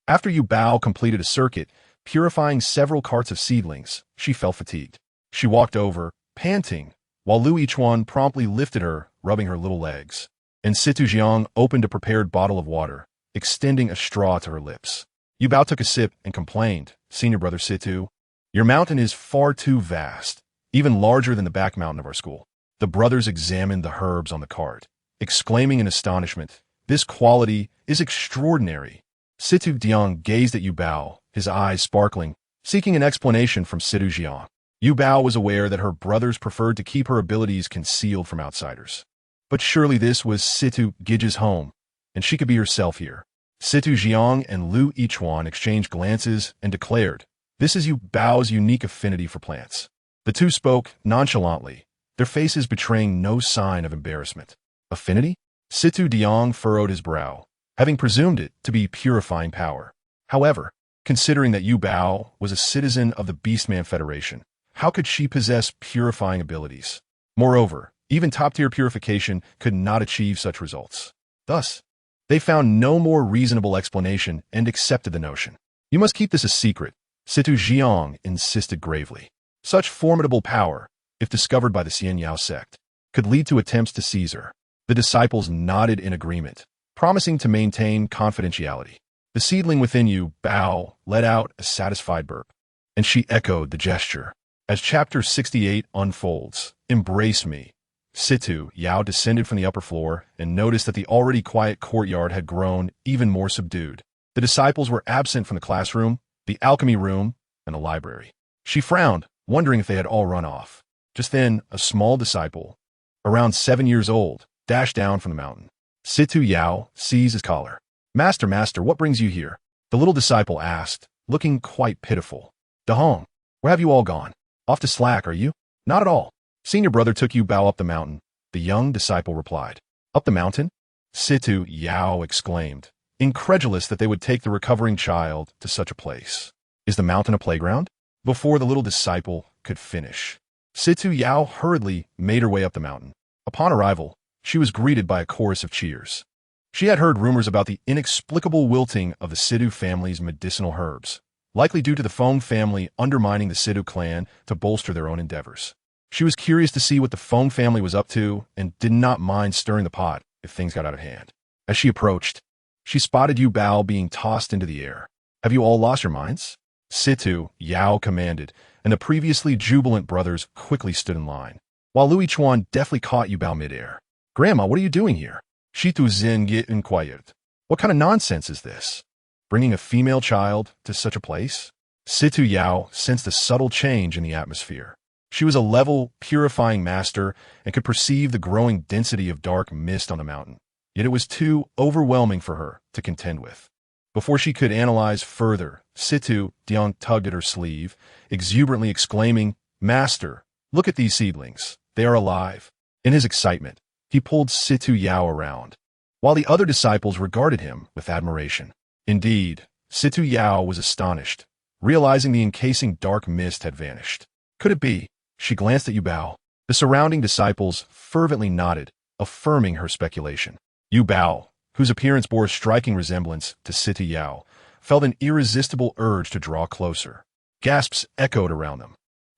After Yuba completed a circuit, purifying several carts of seedlings, she felt fatigued. She walked over, panting, while Lu Yichuan promptly lifted her, rubbing her little legs. And Situ Jiang opened a prepared bottle of water, extending a straw to her lips. Yuba took a sip and complained, "Senior brother Situ, your mountain is far too vast, even larger than the back mountain of our school." The brothers examined the herbs on the cart, exclaiming in astonishment, "This quality is extraordinary." Situ Diang gazed at Yuba, his eyes sparkling, seeking an explanation from Situ Jiang. Yuba was aware that her brothers preferred to keep her abilities concealed from outsiders. But surely this was Situ Gij's home, and she could be herself here. Situ Jiang and Lu Yichuan exchanged glances and declared, "This is Yubao's unique affinity for plants." The two spoke nonchalantly, their faces betraying no sign of embarrassment. "Affinity?" Situ Diang furrowed his brow, having presumed it to be purifying power. However, considering that Yuba was a citizen of the Beastman Federation, how could she possess purifying abilities? Moreover, even top-tier purification could not achieve such results. Thus, they found no more reasonable explanation and accepted the notion. "You must keep this a secret," Situ Jiang insisted gravely. Such formidable power, if discovered by the Xian Yao sect, could lead to attempts to seize her. The disciples nodded in agreement, promising to maintain confidentiality. The seedling within you, Bao, let out a satisfied burp, and she echoed the gesture. As chapter 68 unfolds, embrace me. Situ, Yao descended from the upper floor and noticed that the already quiet courtyard had grown even more subdued. The disciples were absent from the classroom, the alchemy room, and the library. She frowned, wondering if they had all run off. Just then, a small disciple, around 7 years old, dashed down from the mountain. Situ Yao seized his collar. Master, what brings you here? The little disciple asked, looking quite pitiful. Dahong, where have you all gone? Off to slack, are you? Not at all. Senior brother took you Bao up the mountain, the young disciple replied. Up the mountain? Situ Yao exclaimed, incredulous that they would take the recovering child to such a place. Is the mountain a playground? Before the little disciple could finish, Situ Yao hurriedly made her way up the mountain. Upon arrival, she was greeted by a chorus of cheers. She had heard rumors about the inexplicable wilting of the Situ family's medicinal herbs, likely due to the Feng family undermining the Situ clan to bolster their own endeavors. She was curious to see what the Feng family was up to and did not mind stirring the pot if things got out of hand. As she approached, she spotted Yu Bao being tossed into the air. Have you all lost your minds? Situ, Yao commanded, and the previously jubilant brothers quickly stood in line, while Louis Chuan deftly caught Yu Bao midair. Grandma, what are you doing here? Stzing inquired. What kind of nonsense is this? Bringing a female child to such a place? Situ Yao sensed a subtle change in the atmosphere. She was a level, purifying master and could perceive the growing density of dark mist on the mountain, yet it was too overwhelming for her to contend with. Before she could analyze further, Situ Diang tugged at her sleeve, exuberantly exclaiming, Master, look at these seedlings. They are alive. In his excitement, he pulled Situ Yao around, while the other disciples regarded him with admiration. Indeed, Situ Yao was astonished, realizing the encasing dark mist had vanished. Could it be? She glanced at Yu Bao. The surrounding disciples fervently nodded, affirming her speculation. Yu Bao, whose appearance bore a striking resemblance to Situ Yao, felt an irresistible urge to draw closer. Gasps echoed around them.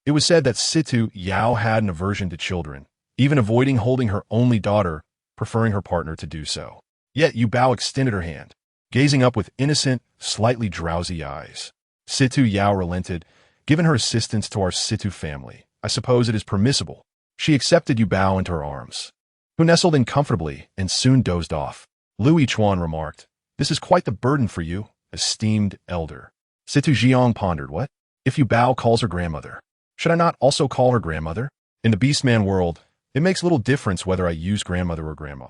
It was said that Situ Yao had an aversion to children, even avoiding holding her only daughter, preferring her partner to do so. Yet Yu Bao extended her hand, gazing up with innocent, slightly drowsy eyes. Situ Yao relented. Given her assistance to our Situ family, I suppose it is permissible. She accepted Yu Bao into her arms, who nestled in comfortably and soon dozed off. Louis Chuan remarked, This is quite the burden for you, esteemed elder. Situ Jiang pondered, What? If Yu Bao calls her grandmother, should I not also call her grandmother? In the Beastman world, it makes little difference whether I use grandmother or grandma.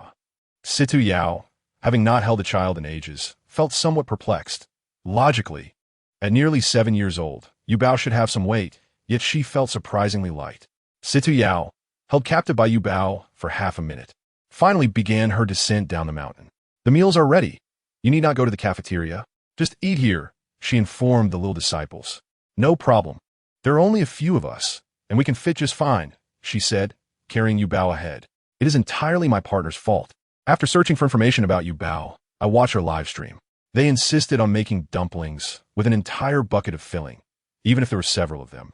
Situ Yao, having not held a child in ages, felt somewhat perplexed. Logically, at nearly 7 years old, Yu Bao should have some weight, yet she felt surprisingly light. Situ Yao, held captive by Yu Bao for half a minute, finally began her descent down the mountain. The meals are ready. You need not go to the cafeteria. Just eat here, she informed the little disciples. No problem. There are only a few of us, and we can fit just fine, she said, carrying Yu Bao ahead. It is entirely my partner's fault. After searching for information about Yu Bao, I watched her live stream. They insisted on making dumplings with an entire bucket of filling, even if there were several of them.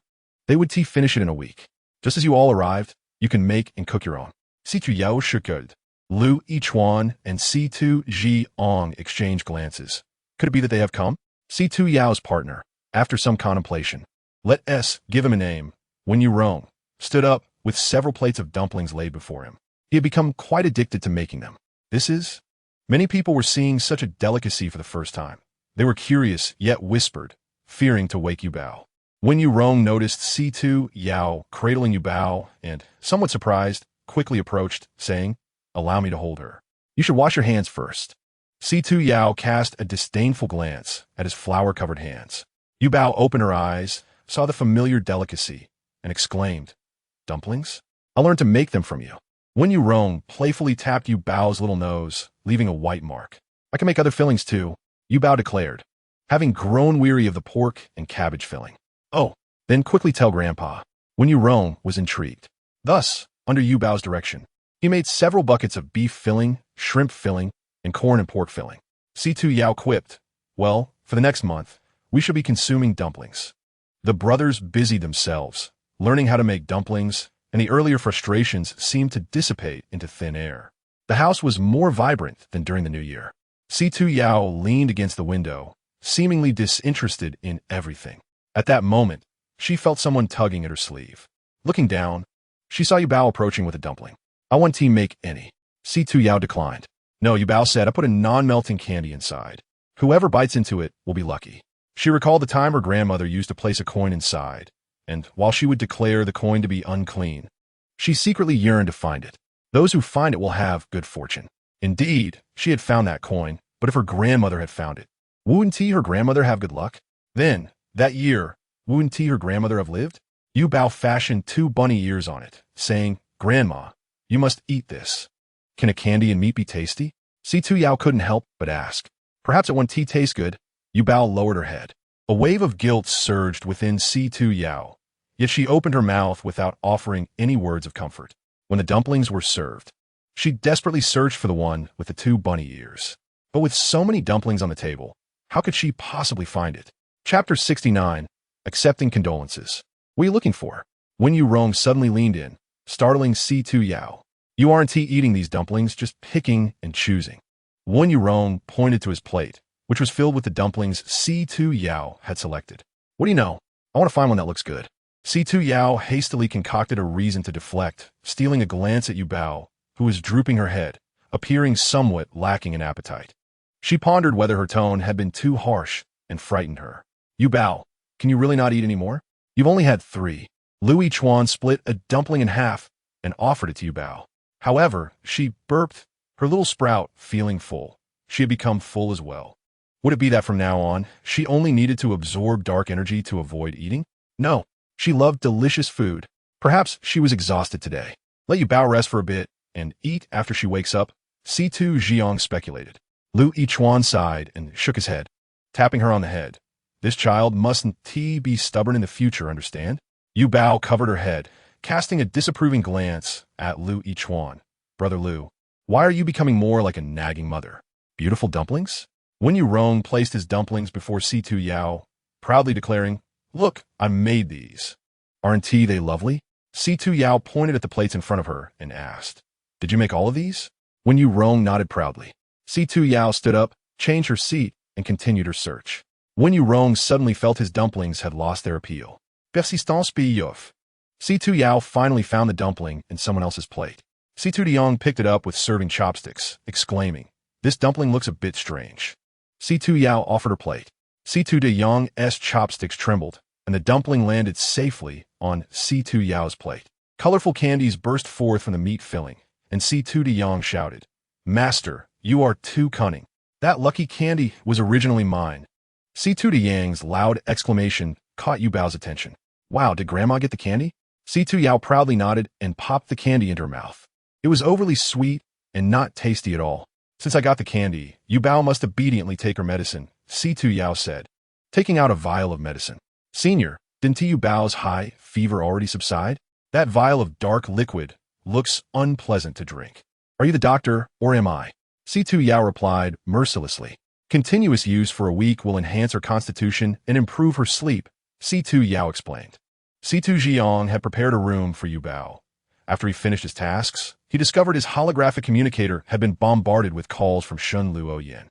They would finish it in a week. Just as you all arrived, you can make and cook your own. Situ Yao shukud. Lu Yichuan and Situ Jiang exchanged glances. Could it be that they have come? Situ Yao's partner, after some contemplation, let us give him a name. When Yu Rong stood up with several plates of dumplings laid before him. He had become quite addicted to making them. This is? Many people were seeing such a delicacy for the first time. They were curious, yet whispered, fearing to wake Yu Bao. When Yu Rong noticed Situ Yao cradling Yu Bao and, somewhat surprised, quickly approached, saying, Allow me to hold her. You should wash your hands first. Situ Yao cast a disdainful glance at his flour-covered hands. Yu Bao opened her eyes, saw the familiar delicacy, and exclaimed, Dumplings? I'll learn to make them from you. When Yu Rong playfully tapped Yu Bao's little nose, leaving a white mark. I can make other fillings too, Yu Bao declared, having grown weary of the pork and cabbage filling. Oh, then quickly tell Grandpa. When Yu Rong was intrigued. Thus, under Yu Bao's direction, he made several buckets of beef filling, shrimp filling, and corn and pork filling. Situ Yao quipped, Well, for the next month, we shall be consuming dumplings. The brothers busied themselves, learning how to make dumplings, and the earlier frustrations seemed to dissipate into thin air. The house was more vibrant than during the New Year. C2 Yao leaned against the window, seemingly disinterested in everything. At that moment, she felt someone tugging at her sleeve. Looking down, she saw Yuba approaching with a dumpling. "I want tea make any." C2 Yao declined. "No," Yuba said, "I put a non-melting candy inside. Whoever bites into it will be lucky." She recalled the time her grandmother used to place a coin inside, and while she would declare the coin to be unclean, she secretly yearned to find it. Those who find it will have good fortune. Indeed, she had found that coin, but if her grandmother had found it, wouldn't her grandmother have good luck? Then, that year, wouldn't her grandmother have lived? Yuba fashioned 2 bunny ears on it, saying, "Grandma, you must eat this." "Can a candy and meat be tasty?" C2 Yao couldn't help but ask. "Perhaps it won't tea taste good." Yuba lowered her head. A wave of guilt surged within C2 Yao, yet she opened her mouth without offering any words of comfort. When the dumplings were served, she desperately searched for the one with the 2 bunny ears. But with so many dumplings on the table, how could she possibly find it? Chapter 69, Accepting Condolences. "What are you looking for?" Wen Yurong suddenly leaned in, startling C2 Yao. "You aren't eating these dumplings, just picking and choosing." Wen Yurong pointed to his plate, which was filled with the dumplings C2 Yao had selected. "What do you know? I want to find one that looks good." C2 Yao hastily concocted a reason to deflect, stealing a glance at Yuba, who was drooping her head, appearing somewhat lacking in appetite. She pondered whether her tone had been too harsh and frightened her. "Yuba, can you really not eat any more? You've only had 3. Lu Chuan split a dumpling in half and offered it to Yuba. However, she burped, her little sprout feeling full. She had become full as well. Would it be that from now on, she only needed to absorb dark energy to avoid eating? No, she loved delicious food. Perhaps she was exhausted today. Let Yuba rest for a bit and eat after she wakes up, C2 Jiang speculated. Lu Chuan sighed and shook his head, tapping her on the head. This child mustn't be stubborn in the future, understand? Yuba covered her head, casting a disapproving glance at Lu Chuan. "Brother Lu, why are you becoming more like a nagging mother? Beautiful dumplings?" Wen Yurong placed his dumplings before C2 Yao, proudly declaring, "Look, I made these. Aren't they lovely?" C2 Yao pointed at the plates in front of her and asked, "Did you make all of these?" Wen Yurong nodded proudly. C2 Yao stood up, changed her seat, and continued her search. Wen Yurong suddenly felt his dumplings had lost their appeal. Persistance payoff. C2 Yao finally found the dumpling in someone else's plate. C2 Diong picked it up with serving chopsticks, exclaiming, "This dumpling looks a bit strange." C2 Yao offered her plate. C2 De Yong's chopsticks trembled, and the dumpling landed safely on C2 Yao's plate. Colorful candies burst forth from the meat filling, and C2 De Yong shouted, "Master, you are too cunning. That lucky candy was originally mine." C2 De Yang's loud exclamation caught Yubao's attention. "Wow, did Grandma get the candy?" C2 Yao proudly nodded and popped the candy into her mouth. It was overly sweet and not tasty at all. "Since I got the candy, Yuba must obediently take her medicine," C2 Yao said, taking out a vial of medicine. "Senior, didn't Yubao's high fever already subside? That vial of dark liquid looks unpleasant to drink. Are you the doctor, or am I?" C2 Yao replied mercilessly. "Continuous use for a week will enhance her constitution and improve her sleep," C2 Yao explained. C2 Jiang had prepared a room for Yuba. After he finished his tasks, he discovered his holographic communicator had been bombarded with calls from Shen Luoyan.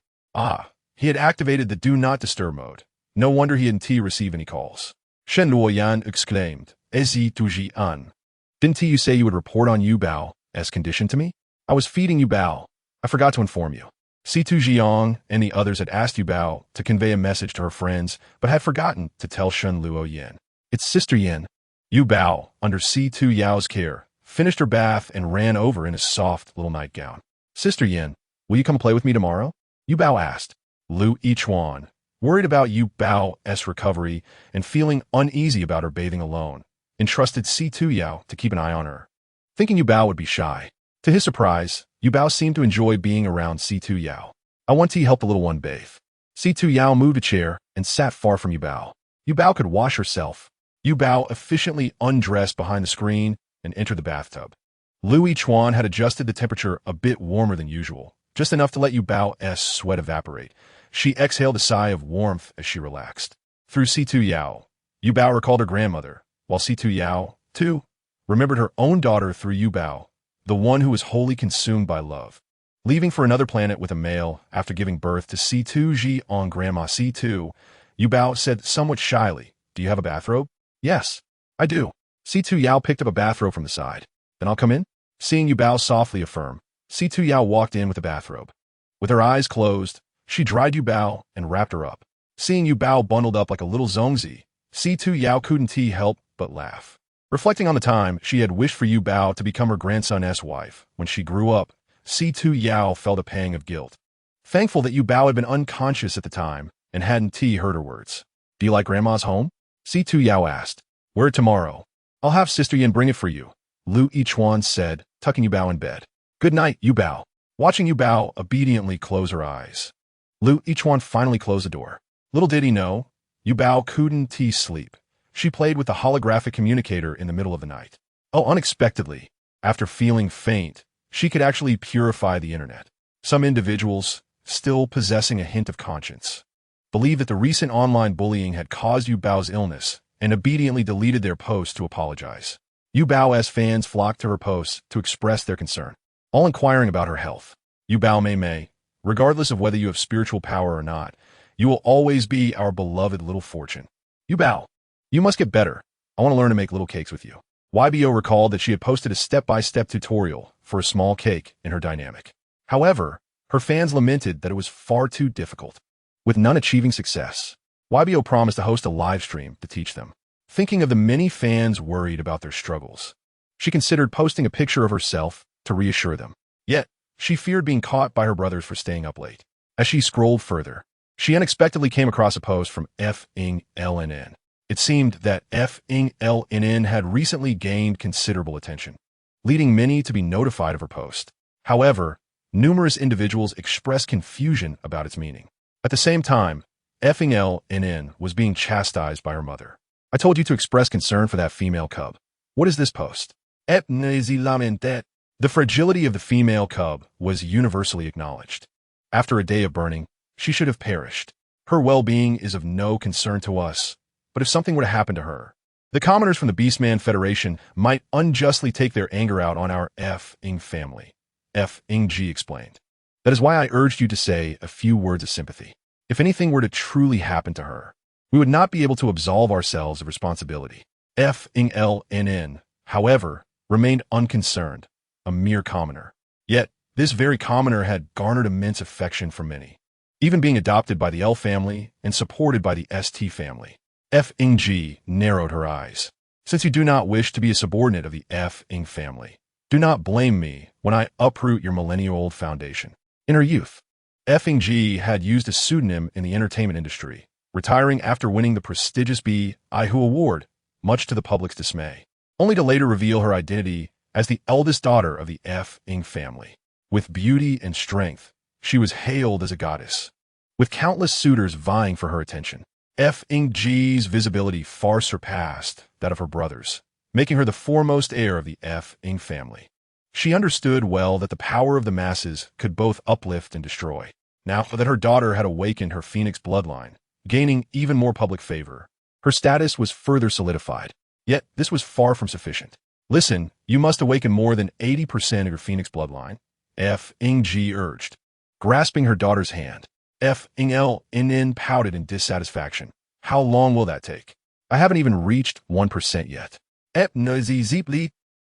He had activated the Do Not Disturb mode. No wonder he didn't receive any calls. Shen Luoyan exclaimed, "Ezi tu Jian. Didn't you say you would report on Yuba as conditioned to me? I was feeding Yuba. I forgot to inform you." C2 Jiang and the others had asked Yuba to convey a message to her friends, but had forgotten to tell Shen Luoyan. "It's Sister Yin." Yuba, under C2 Yao's care, finished her bath and ran over in a soft little nightgown. "Sister Yin, will you come play with me tomorrow?" Yuba asked. Lu Chuan, worried about Yubao's recovery and feeling uneasy about her bathing alone, entrusted C2 Yao to keep an eye on her, thinking Yuba would be shy. To his surprise, Yuba seemed to enjoy being around C2 Yao. "I want to help the little one bathe." C2 Yao moved a chair and sat far from Yuba. Yuba could wash herself. Yuba efficiently undressed behind the screen and entered the bathtub. Lu Chuan had adjusted the temperature a bit warmer than usual, just enough to let Yubao's sweat evaporate. She exhaled a sigh of warmth as she relaxed. Through C2 Yao, Yuba recalled her grandmother, while C2 Yao, too, remembered her own daughter through Yuba, the one who was wholly consumed by love. Leaving for another planet with a male after giving birth to C2 Ji on Grandma C2, Yuba said somewhat shyly, "Do you have a bathrobe?" "Yes, I do." C2 Yao picked up a bathrobe from the side. "Then I'll come in?" Seeing Yuba softly affirm, C2 Yao walked in with a bathrobe. With her eyes closed, she dried Yuba and wrapped her up. Seeing Yuba bundled up like a little zongzi, C2 Yao couldn't help but laugh. Reflecting on the time she had wished for Yuba to become her grandson's wife when she grew up, C2 Yao felt a pang of guilt. Thankful that Yuba had been unconscious at the time and hadn't heard her words. "Do you like Grandma's home?" C2 Yao asked. "We're tomorrow. I'll have Sister Yin bring it for you," Lu Yichuan said, tucking Yuba in bed. "Good night, Yuba." Watching Yuba obediently close her eyes, Lu Yichuan finally closed the door. Little did he know, Yuba couldn't sleep. She played with the holographic communicator in the middle of the night. Oh, unexpectedly, after feeling faint, she could actually purify the internet. Some individuals, still possessing a hint of conscience, believed that the recent online bullying had caused Yubao's illness and obediently deleted their posts to apologize. Yubao's fans flocked to her posts to express their concern, all inquiring about her health. Yuba Mei, regardless of whether you have spiritual power or not, you will always be our beloved little fortune. Yuba, you must get better. I want to learn to make little cakes with you. YBO recalled that she had posted a step-by-step tutorial for a small cake in her dynamic. However, her fans lamented that it was far too difficult. With none achieving success, YBO promised to host a live stream to teach them. Thinking of the many fans worried about their struggles, she considered posting a picture of herself to reassure them. Yet, she feared being caught by her brothers for staying up late. As she scrolled further, she unexpectedly came across a post from Fing LNN. It seemed that Fing LNN had recently gained considerable attention, leading many to be notified of her post. However, numerous individuals expressed confusion about its meaning. At the same time, Fing LNN was being chastised by her mother. "I told you to express concern for that female cub. What is this post?" The fragility of the female cub was universally acknowledged. After a day of burning, she should have perished. Her well-being is of no concern to us, but if something were to happen to her, the commoners from the Beastman Federation might unjustly take their anger out on our Fing family, Fing Jia explained. "That is why I urged you to say a few words of sympathy. If anything were to truly happen to her, we would not be able to absolve ourselves of responsibility." Fing LNN, however, remained unconcerned, a mere commoner. Yet, this very commoner had garnered immense affection from many, even being adopted by the L family and supported by the ST family. Fing Jia narrowed her eyes. "Since you do not wish to be a subordinate of the Fing family, do not blame me when I uproot your millennial-old foundation." In her youth, Fing Jia had used a pseudonym in the entertainment industry, retiring after winning the prestigious B.I.Hu Award, much to the public's dismay, only to later reveal her identity as the eldest daughter of the Fing family. With beauty and strength, she was hailed as a goddess, with countless suitors vying for her attention. Fing Jia's visibility far surpassed that of her brothers, making her the foremost heir of the Fing family. She understood well that the power of the masses could both uplift and destroy. Now that her daughter had awakened her phoenix bloodline, gaining even more public favor, her status was further solidified. Yet, this was far from sufficient. "Listen, you must awaken more than 80% of your phoenix bloodline," Fing Jia urged. Grasping her daughter's hand, Fing LNN pouted in dissatisfaction. "How long will that take? I haven't even reached 1% yet."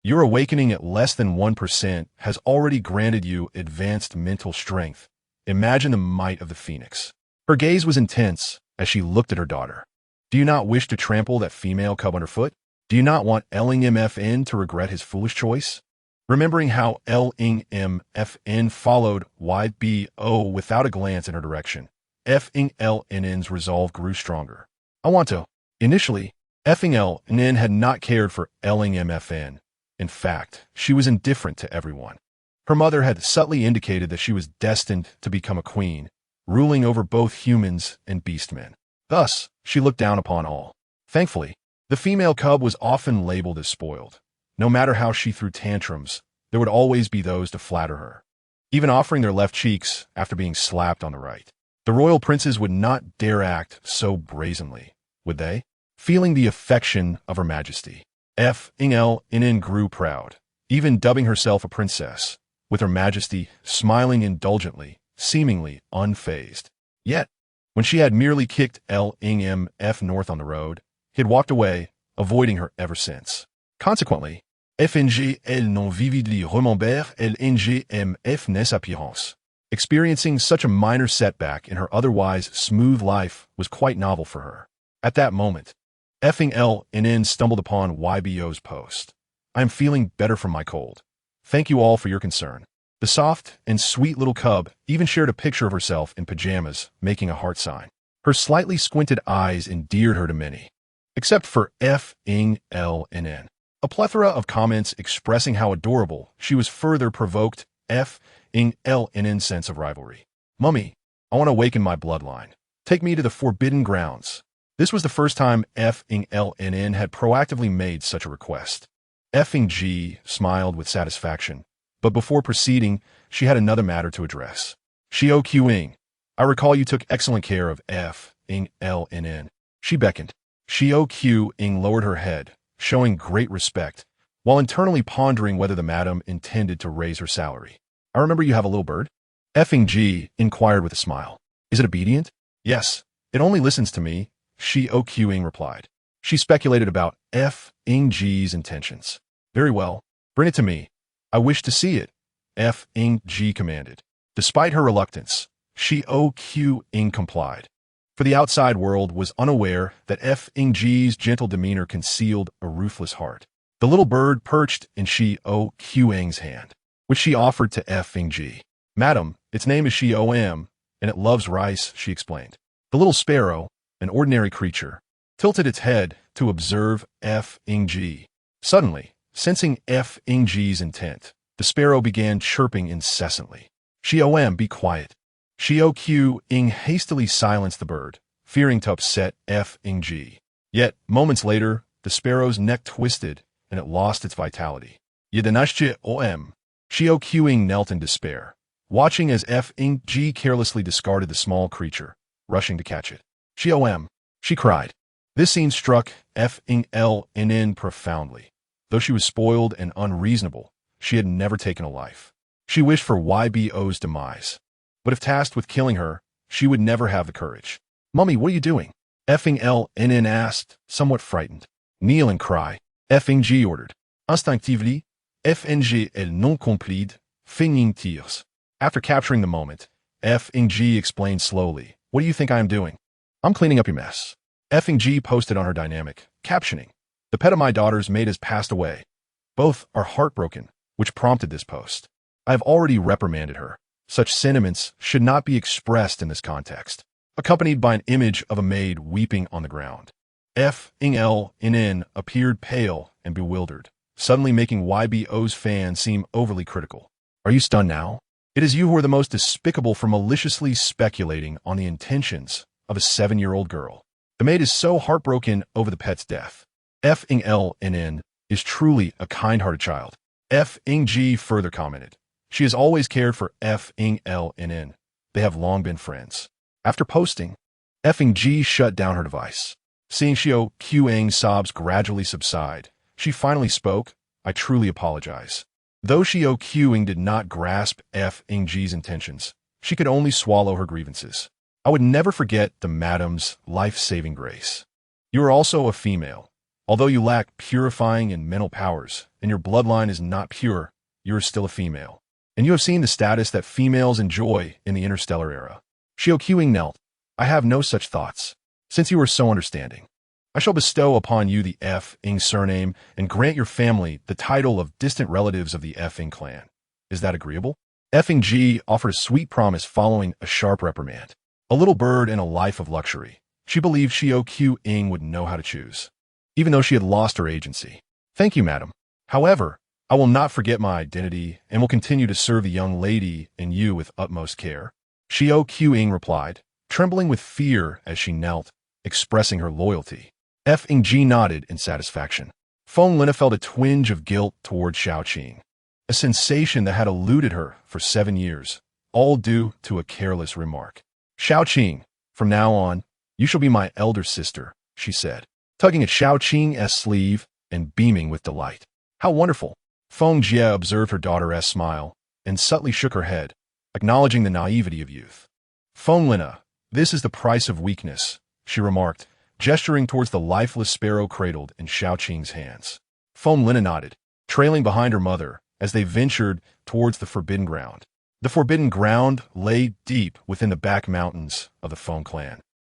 "Your awakening at less than 1% has already granted you advanced mental strength. Imagine the might of the phoenix." Her gaze was intense as she looked at her daughter. "Do you not wish to trample that female cub underfoot? Do you not want LNMFN to regret his foolish choice?" Remembering how LNMFN followed YBO without a glance in her direction, Fing LNN's resolve grew stronger. "I want to." Initially, Fing LNN had not cared for LNMFN. In fact, she was indifferent to everyone. Her mother had subtly indicated that she was destined to become a queen, ruling over both humans and beastmen. Thus, she looked down upon all. Thankfully, the female cub was often labeled as spoiled. No matter how she threw tantrums, there would always be those to flatter her, even offering their left cheeks after being slapped on the right. The royal princes would not dare act so brazenly, would they? Feeling the affection of her majesty, Fing LNN grew proud, even dubbing herself a princess, with her majesty smiling indulgently, seemingly unfazed. Yet, when she had merely kicked LNMF north on the road, he had walked away, avoiding her ever since. Consequently, FNG elle non vividly remember LNGMF nes appearance. Experiencing such a minor setback in her otherwise smooth life was quite novel for her. At that moment, Fing LNN stumbled upon YBO's post. I am feeling better from my cold. Thank you all for your concern. The soft and sweet little cub even shared a picture of herself in pajamas, making a heart sign. Her slightly squinted eyes endeared her to many, except for Fing LNN. A plethora of comments expressing how adorable she was further provoked Fing LNN's sense of rivalry. Mummy, I want to awaken my bloodline. Take me to the forbidden grounds. This was the first time Fing LNN had proactively made such a request. Fing Jia smiled with satisfaction, but before proceeding, she had another matter to address. Xiao Qing, I recall you took excellent care of Fing LNN. She beckoned. Xiao Qing lowered her head, showing great respect, while internally pondering whether the madam intended to raise her salary. I remember you have a little bird? Fing Jia inquired with a smile. Is it obedient? Yes, it only listens to me, Xiao Qing replied. She speculated about Fing Jia's intentions. Very well, bring it to me. I wish to see it, Fing Jia commanded. Despite her reluctance, Xiao Qing complied, for the outside world was unaware that Fing Jia's gentle demeanor concealed a ruthless heart. The little bird perched in Xiao Qing's hand, which she offered to Fing Jia. Madam, its name is Xiao, and it loves rice, she explained. The little sparrow, an ordinary creature, tilted its head to observe Fing Jia. Suddenly, sensing Fing Jia's intent, the sparrow began chirping incessantly. Xiao, be quiet. Xiao Qing hastily silenced the bird, fearing to upset Fing Jia. Yet, moments later, the sparrow's neck twisted, and it lost its vitality. Yedanashche om. Xiao Qing knelt in despair, watching as Fing Jia carelessly discarded the small creature, rushing to catch it. Xiao, she cried. This scene struck Fing LNN profoundly. Though she was spoiled and unreasonable, she had never taken a life. She wished for YBO's demise. But if tasked with killing her, she would never have the courage. Mummy, what are you doing? Fing LNN asked, somewhat frightened. Kneel and cry, Fing Jia ordered. Instinctively, FNG elle non complide, finging tears. After capturing the moment, Fing Jia explained slowly, what do you think I am doing? I'm cleaning up your mess. Fing Jia posted on her dynamic, captioning, the pet of my daughter's mate has passed away. Both are heartbroken, which prompted this post. I have already reprimanded her. Such sentiments should not be expressed in this context, accompanied by an image of a maid weeping on the ground. Fing LNN appeared pale and bewildered, suddenly making YBO's fans seem overly critical. Are you stunned now? It is you who are the most despicable for maliciously speculating on the intentions of a 7-year-old girl. The maid is so heartbroken over the pet's death. Fing LNN is truly a kind-hearted child. Fing Jia further commented, she has always cared for Fing LNN. They have long been friends. After posting, Fing Jia shut down her device. Seeing Xiao Qing's sobs gradually subside, she finally spoke, I truly apologize. Though Xiao Qing did not grasp Fing Jia's intentions, she could only swallow her grievances. I would never forget the madam's life-saving grace. You are also a female. Although you lack purifying and mental powers, and your bloodline is not pure, you are still a female. And you have seen the status that females enjoy in the Interstellar era. Xiao Qing knelt. I have no such thoughts. Since you are so understanding, I shall bestow upon you the Fing surname and grant your family the title of distant relatives of the Fing clan. Is that agreeable? Fing Jia offered a sweet promise following a sharp reprimand. A little bird in a life of luxury. She believed Xiao Qing would know how to choose, even though she had lost her agency. Thank you, madam. However, I will not forget my identity and will continue to serve the young lady and you with utmost care. Xiao Qing replied, trembling with fear as she knelt, expressing her loyalty. Fing Jia nodded in satisfaction. Feng Lina felt a twinge of guilt toward Xiao Qing, a sensation that had eluded her for 7 years, all due to a careless remark. Xiao Qing, from now on, you shall be my elder sister, she said, tugging at Xiao Qing's sleeve and beaming with delight. How wonderful! Feng Jia observed her daughter's smile, and subtly shook her head, acknowledging the naivety of youth. Feng Lina, this is the price of weakness, she remarked, gesturing towards the lifeless sparrow cradled in Shaoqing's hands. Feng Lina nodded, trailing behind her mother as they ventured towards the forbidden ground. The forbidden ground lay deep within the back mountains of the Feng clan,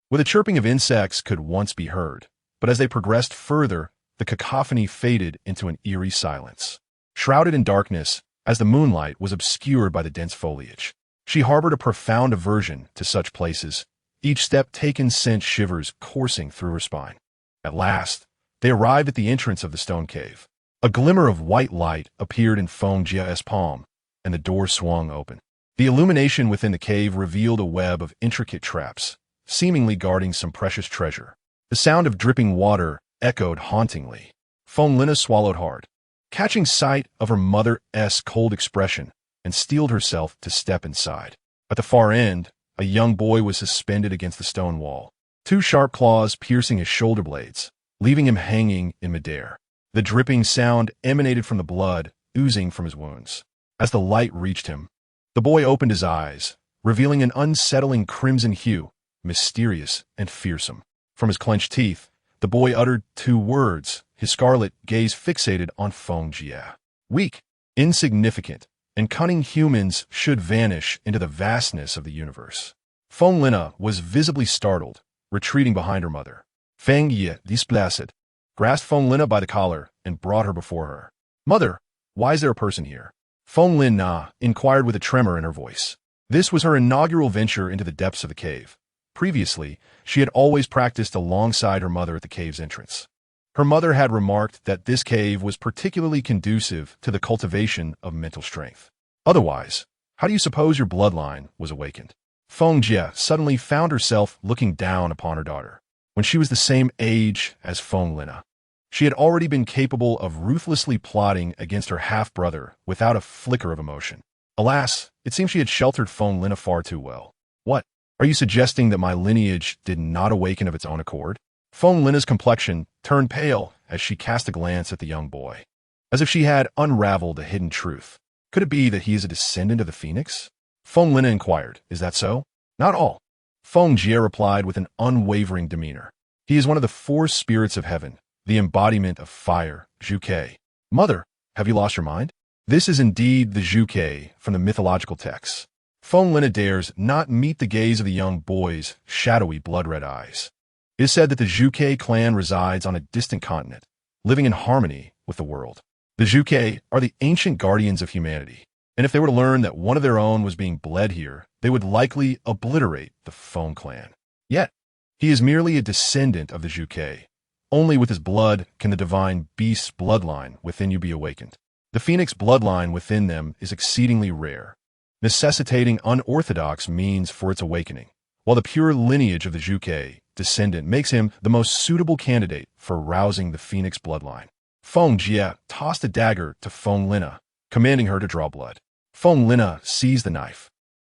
where the chirping of insects could once be heard, but as they progressed further, the cacophony faded into an eerie silence. Shrouded in darkness, as the moonlight was obscured by the dense foliage, she harbored a profound aversion to such places. Each step taken sent shivers coursing through her spine. At last, they arrived at the entrance of the stone cave. A glimmer of white light appeared in Feng Jia's palm, and the door swung open. The illumination within the cave revealed a web of intricate traps, seemingly guarding some precious treasure. The sound of dripping water echoed hauntingly. Feng Lina swallowed hard, catching sight of her mother's cold expression, and steeled herself to step inside. At the far end, a young boy was suspended against the stone wall, two sharp claws piercing his shoulder blades, leaving him hanging in midair. The dripping sound emanated from the blood oozing from his wounds. As the light reached him, the boy opened his eyes, revealing an unsettling crimson hue, mysterious and fearsome. From his clenched teeth, the boy uttered two words, his scarlet gaze fixated on Feng Jia. Weak, insignificant, and cunning humans should vanish into the vastness of the universe. Feng Lina was visibly startled, retreating behind her mother. Fing Jia, displaced, grasped Feng Lina by the collar and brought her before her. "Mother, why is there a person here?" Feng Lina inquired with a tremor in her voice. This was her inaugural venture into the depths of the cave. Previously, she had always practiced alongside her mother at the cave's entrance. Her mother had remarked that this cave was particularly conducive to the cultivation of mental strength. Otherwise, how do you suppose your bloodline was awakened? Feng Jia suddenly found herself looking down upon her daughter. When she was the same age as Feng Lina, she had already been capable of ruthlessly plotting against her half-brother without a flicker of emotion. Alas, it seemed she had sheltered Feng Lina far too well. "What? Are you suggesting that my lineage did not awaken of its own accord?" Feng Lina's complexion turned pale as she cast a glance at the young boy, as if she had unraveled a hidden truth. "Could it be that he is a descendant of the phoenix?" Feng Lina inquired. "Is that so?" "Not all," Feng Jia replied with an unwavering demeanor. "He is one of the four spirits of heaven, the embodiment of fire, Zhuke." "Mother, have you lost your mind?" This is indeed the Zhuke from the mythological texts. Feng Lina dares not meet the gaze of the young boy's shadowy blood-red eyes. It is said that the Zhuke clan resides on a distant continent, living in harmony with the world. The Zhuke are the ancient guardians of humanity, and if they were to learn that one of their own was being bled here, they would likely obliterate the Feng clan. Yet, he is merely a descendant of the Zhuke. Only with his blood can the divine beast's bloodline within you be awakened. The phoenix bloodline within them is exceedingly rare, necessitating unorthodox means for its awakening, while the pure lineage of the Zhuke descendant makes him the most suitable candidate for rousing the phoenix bloodline. Feng Jia tossed a dagger to Feng Lina, commanding her to draw blood. Feng Lina seized the knife,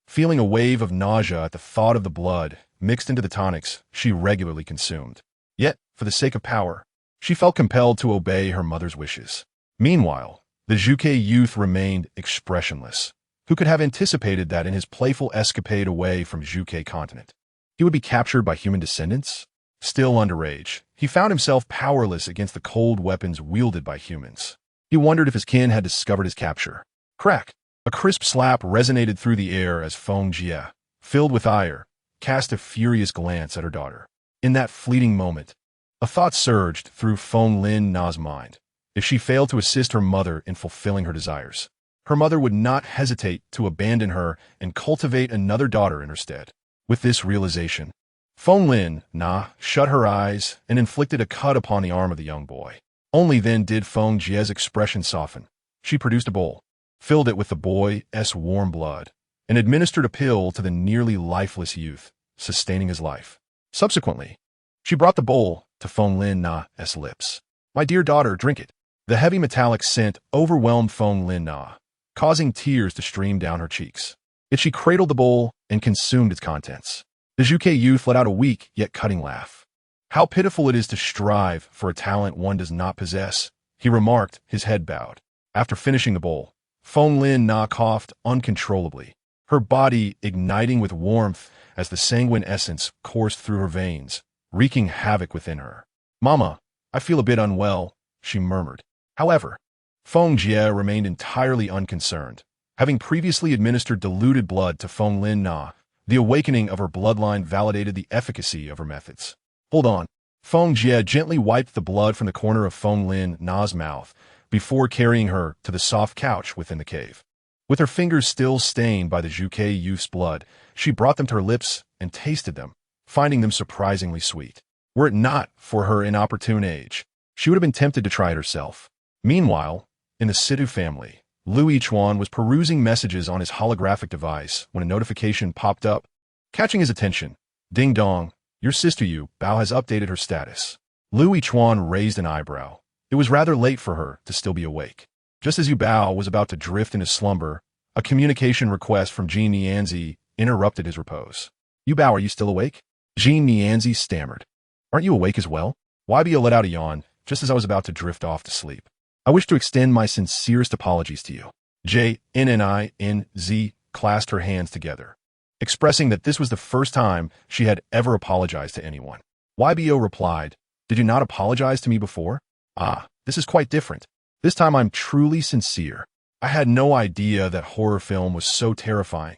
feeling a wave of nausea at the thought of the blood mixed into the tonics she regularly consumed. Yet, for the sake of power, she felt compelled to obey her mother's wishes. Meanwhile, the Zhuke youth remained expressionless. Who could have anticipated that in his playful escapade away from Zhuke continent, he would be captured by human descendants? Still underage, he found himself powerless against the cold weapons wielded by humans. He wondered if his kin had discovered his capture. Crack! A crisp slap resonated through the air as Feng Jia, filled with ire, cast a furious glance at her daughter. In that fleeting moment, a thought surged through Feng Lina's mind. If she failed to assist her mother in fulfilling her desires, her mother would not hesitate to abandon her and cultivate another daughter in her stead. With this realization, Feng Lina shut her eyes and inflicted a cut upon the arm of the young boy. Only then did Feng Jia's expression soften. She produced a bowl, filled it with the boy's warm blood, and administered a pill to the nearly lifeless youth, sustaining his life. Subsequently, she brought the bowl to Feng Lina's lips. "My dear daughter, drink it." The heavy metallic scent overwhelmed Feng Lina, causing tears to stream down her cheeks. Yet she cradled the bowl and consumed its contents. The Zhuke youth let out a weak yet cutting laugh. "How pitiful it is to strive for a talent one does not possess," he remarked, his head bowed. After finishing the bowl, Feng LNN coughed uncontrollably, her body igniting with warmth as the sanguine essence coursed through her veins, wreaking havoc within her. "Mama, I feel a bit unwell," she murmured. However, Fing Jia remained entirely unconcerned. Having previously administered diluted blood to Feng LNN, the awakening of her bloodline validated the efficacy of her methods. "Hold on." Fing Jia gently wiped the blood from the corner of Feng LNN's mouth before carrying her to the soft couch within the cave. With her fingers still stained by the Zhuke youth's blood, she brought them to her lips and tasted them, finding them surprisingly sweet. Were it not for her inopportune age, she would have been tempted to try it herself. Meanwhile, in the Situ family, Luan was perusing messages on his holographic device when a notification popped up, catching his attention. "Ding dong, your sister Yu Bao has updated her status." Luan raised an eyebrow. It was rather late for her to still be awake. Just as Yu Bao was about to drift into slumber, a communication request from Genezi interrupted his repose. "Yu Bao, are you still awake?" Genezi stammered. "Aren't you awake as well?" YBO let out a yawn, just as I was about to drift off to sleep. "I wish to extend my sincerest apologies to you." JNNINZ clasped her hands together, expressing that this was the first time she had ever apologized to anyone. YBO replied, "Did you not apologize to me before?" "Ah, this is quite different. This time I'm truly sincere. I had no idea that horror film was so terrifying.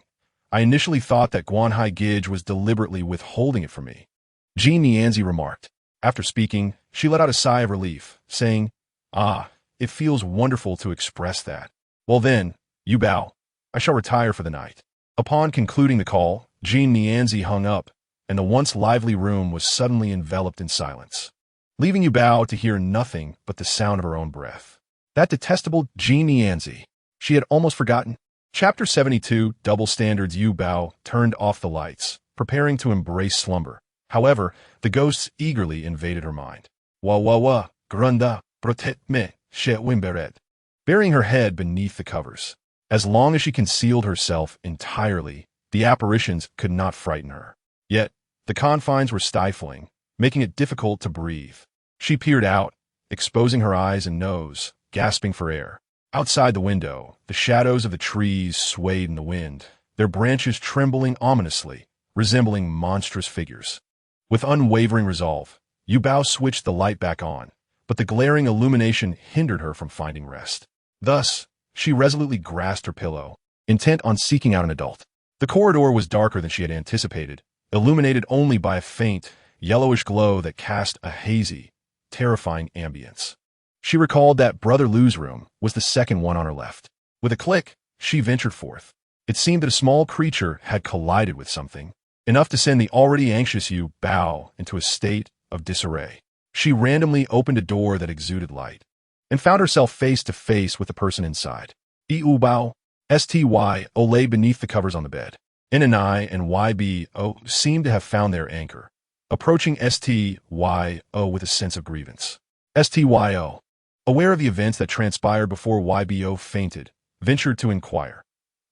I initially thought that Guan Hai Gij was deliberately withholding it from me." Genezi remarked. After speaking, she let out a sigh of relief, saying, "Ah, it feels wonderful to express that. Well then, Yu Bao, I shall retire for the night." Upon concluding the call, Genezi hung up, and the once lively room was suddenly enveloped in silence, leaving Yu Bao to hear nothing but the sound of her own breath. That detestable Genezi. She had almost forgotten. Chapter 72, Double Standards. Yu Bao turned off the lights, preparing to embrace slumber. However, the ghosts eagerly invaded her mind. Wa, grunda, protet me, she wimberet. Burying her head beneath the covers. As long as she concealed herself entirely, the apparitions could not frighten her. Yet, the confines were stifling, making it difficult to breathe. She peered out, exposing her eyes and nose, gasping for air. Outside the window, the shadows of the trees swayed in the wind, their branches trembling ominously, resembling monstrous figures. With unwavering resolve, Yu Bao switched the light back on, but the glaring illumination hindered her from finding rest. Thus, she resolutely grasped her pillow, intent on seeking out an adult. The corridor was darker than she had anticipated, illuminated only by a faint, yellowish glow that cast a hazy, terrifying ambience. She recalled that Brother Lu's room was the second one on her left. With a click, she ventured forth. It seemed that a small creature had collided with something, enough to send the already anxious Yu Bao into a state of disarray. She randomly opened a door that exuded light, and found herself face to face with the person inside. Yu Bao, Sty, lay beneath the covers on the bed. NNI and YBO seemed to have found their anchor, approaching Styo with a sense of grievance. Styo, aware of the events that transpired before YBO fainted, ventured to inquire,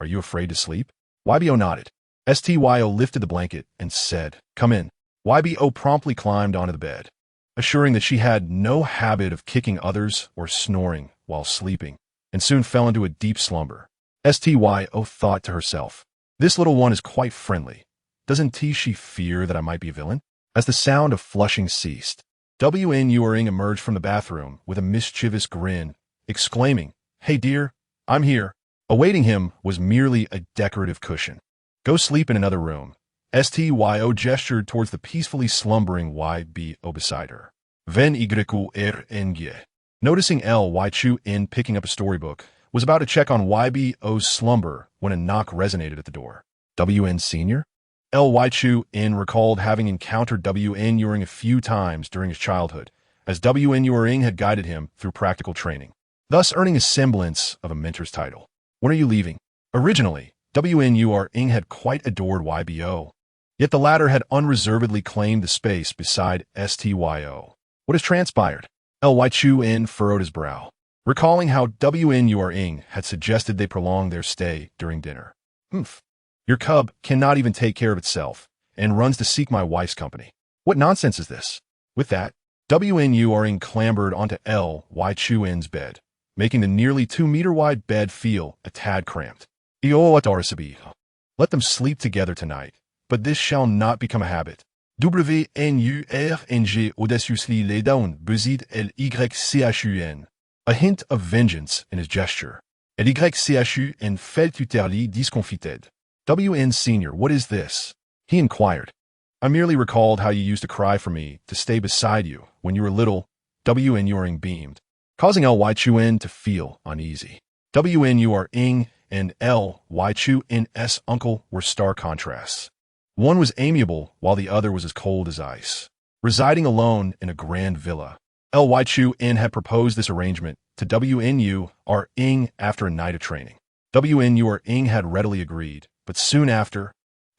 "Are you afraid to sleep?" YBO nodded. Styo lifted the blanket and said, "Come in." YBO promptly climbed onto the bed, assuring that she had no habit of kicking others or snoring while sleeping, and soon fell into a deep slumber. Styo thought to herself, "This little one is quite friendly. Doesn't she fear that I might be a villain?" As the sound of flushing ceased, WN emerged from the bathroom with a mischievous grin, exclaiming, "Hey dear, I'm here." Awaiting him was merely a decorative cushion. "Go sleep in another room." Styo gestured towards the peacefully slumbering YBO beside her. Ven YRNG. Noticing LY picking up a storybook, was about to check on YBO's slumber when a knock resonated at the door. WN Sr.? LY recalled having encountered WN a few times during his childhood, as WN had guided him through practical training, thus earning a semblance of a mentor's title. "When are you leaving?" Originally, WN had quite adored YBO, yet the latter had unreservedly claimed the space beside Styo. "What has transpired?" LY furrowed his brow, recalling how WN had suggested they prolong their stay during dinner. "Humph. Your cub cannot even take care of itself, and runs to seek my wife's company. What nonsense is this?" With that, WN clambered onto LY bed, making the nearly 2-meter-wide bed feel a tad cramped. Let them sleep together tonight, but this shall not become a habit. WNURNG audacieusely lay down beside LYCHUN. A hint of vengeance in his gesture. LYCHUN felt utterly discomfited. WN Senior, what is this? He inquired. I merely recalled how you used to cry for me to stay beside you when you were little. WN Yuring beamed, causing LYCHUN to feel uneasy. WN Yuring and LYCHUN's uncle were stark contrasts. One was amiable, while the other was as cold as ice. Residing alone in a grand villa, LYCHUN had proposed this arrangement to WNURing after a night of training. WNURing had readily agreed, but soon after,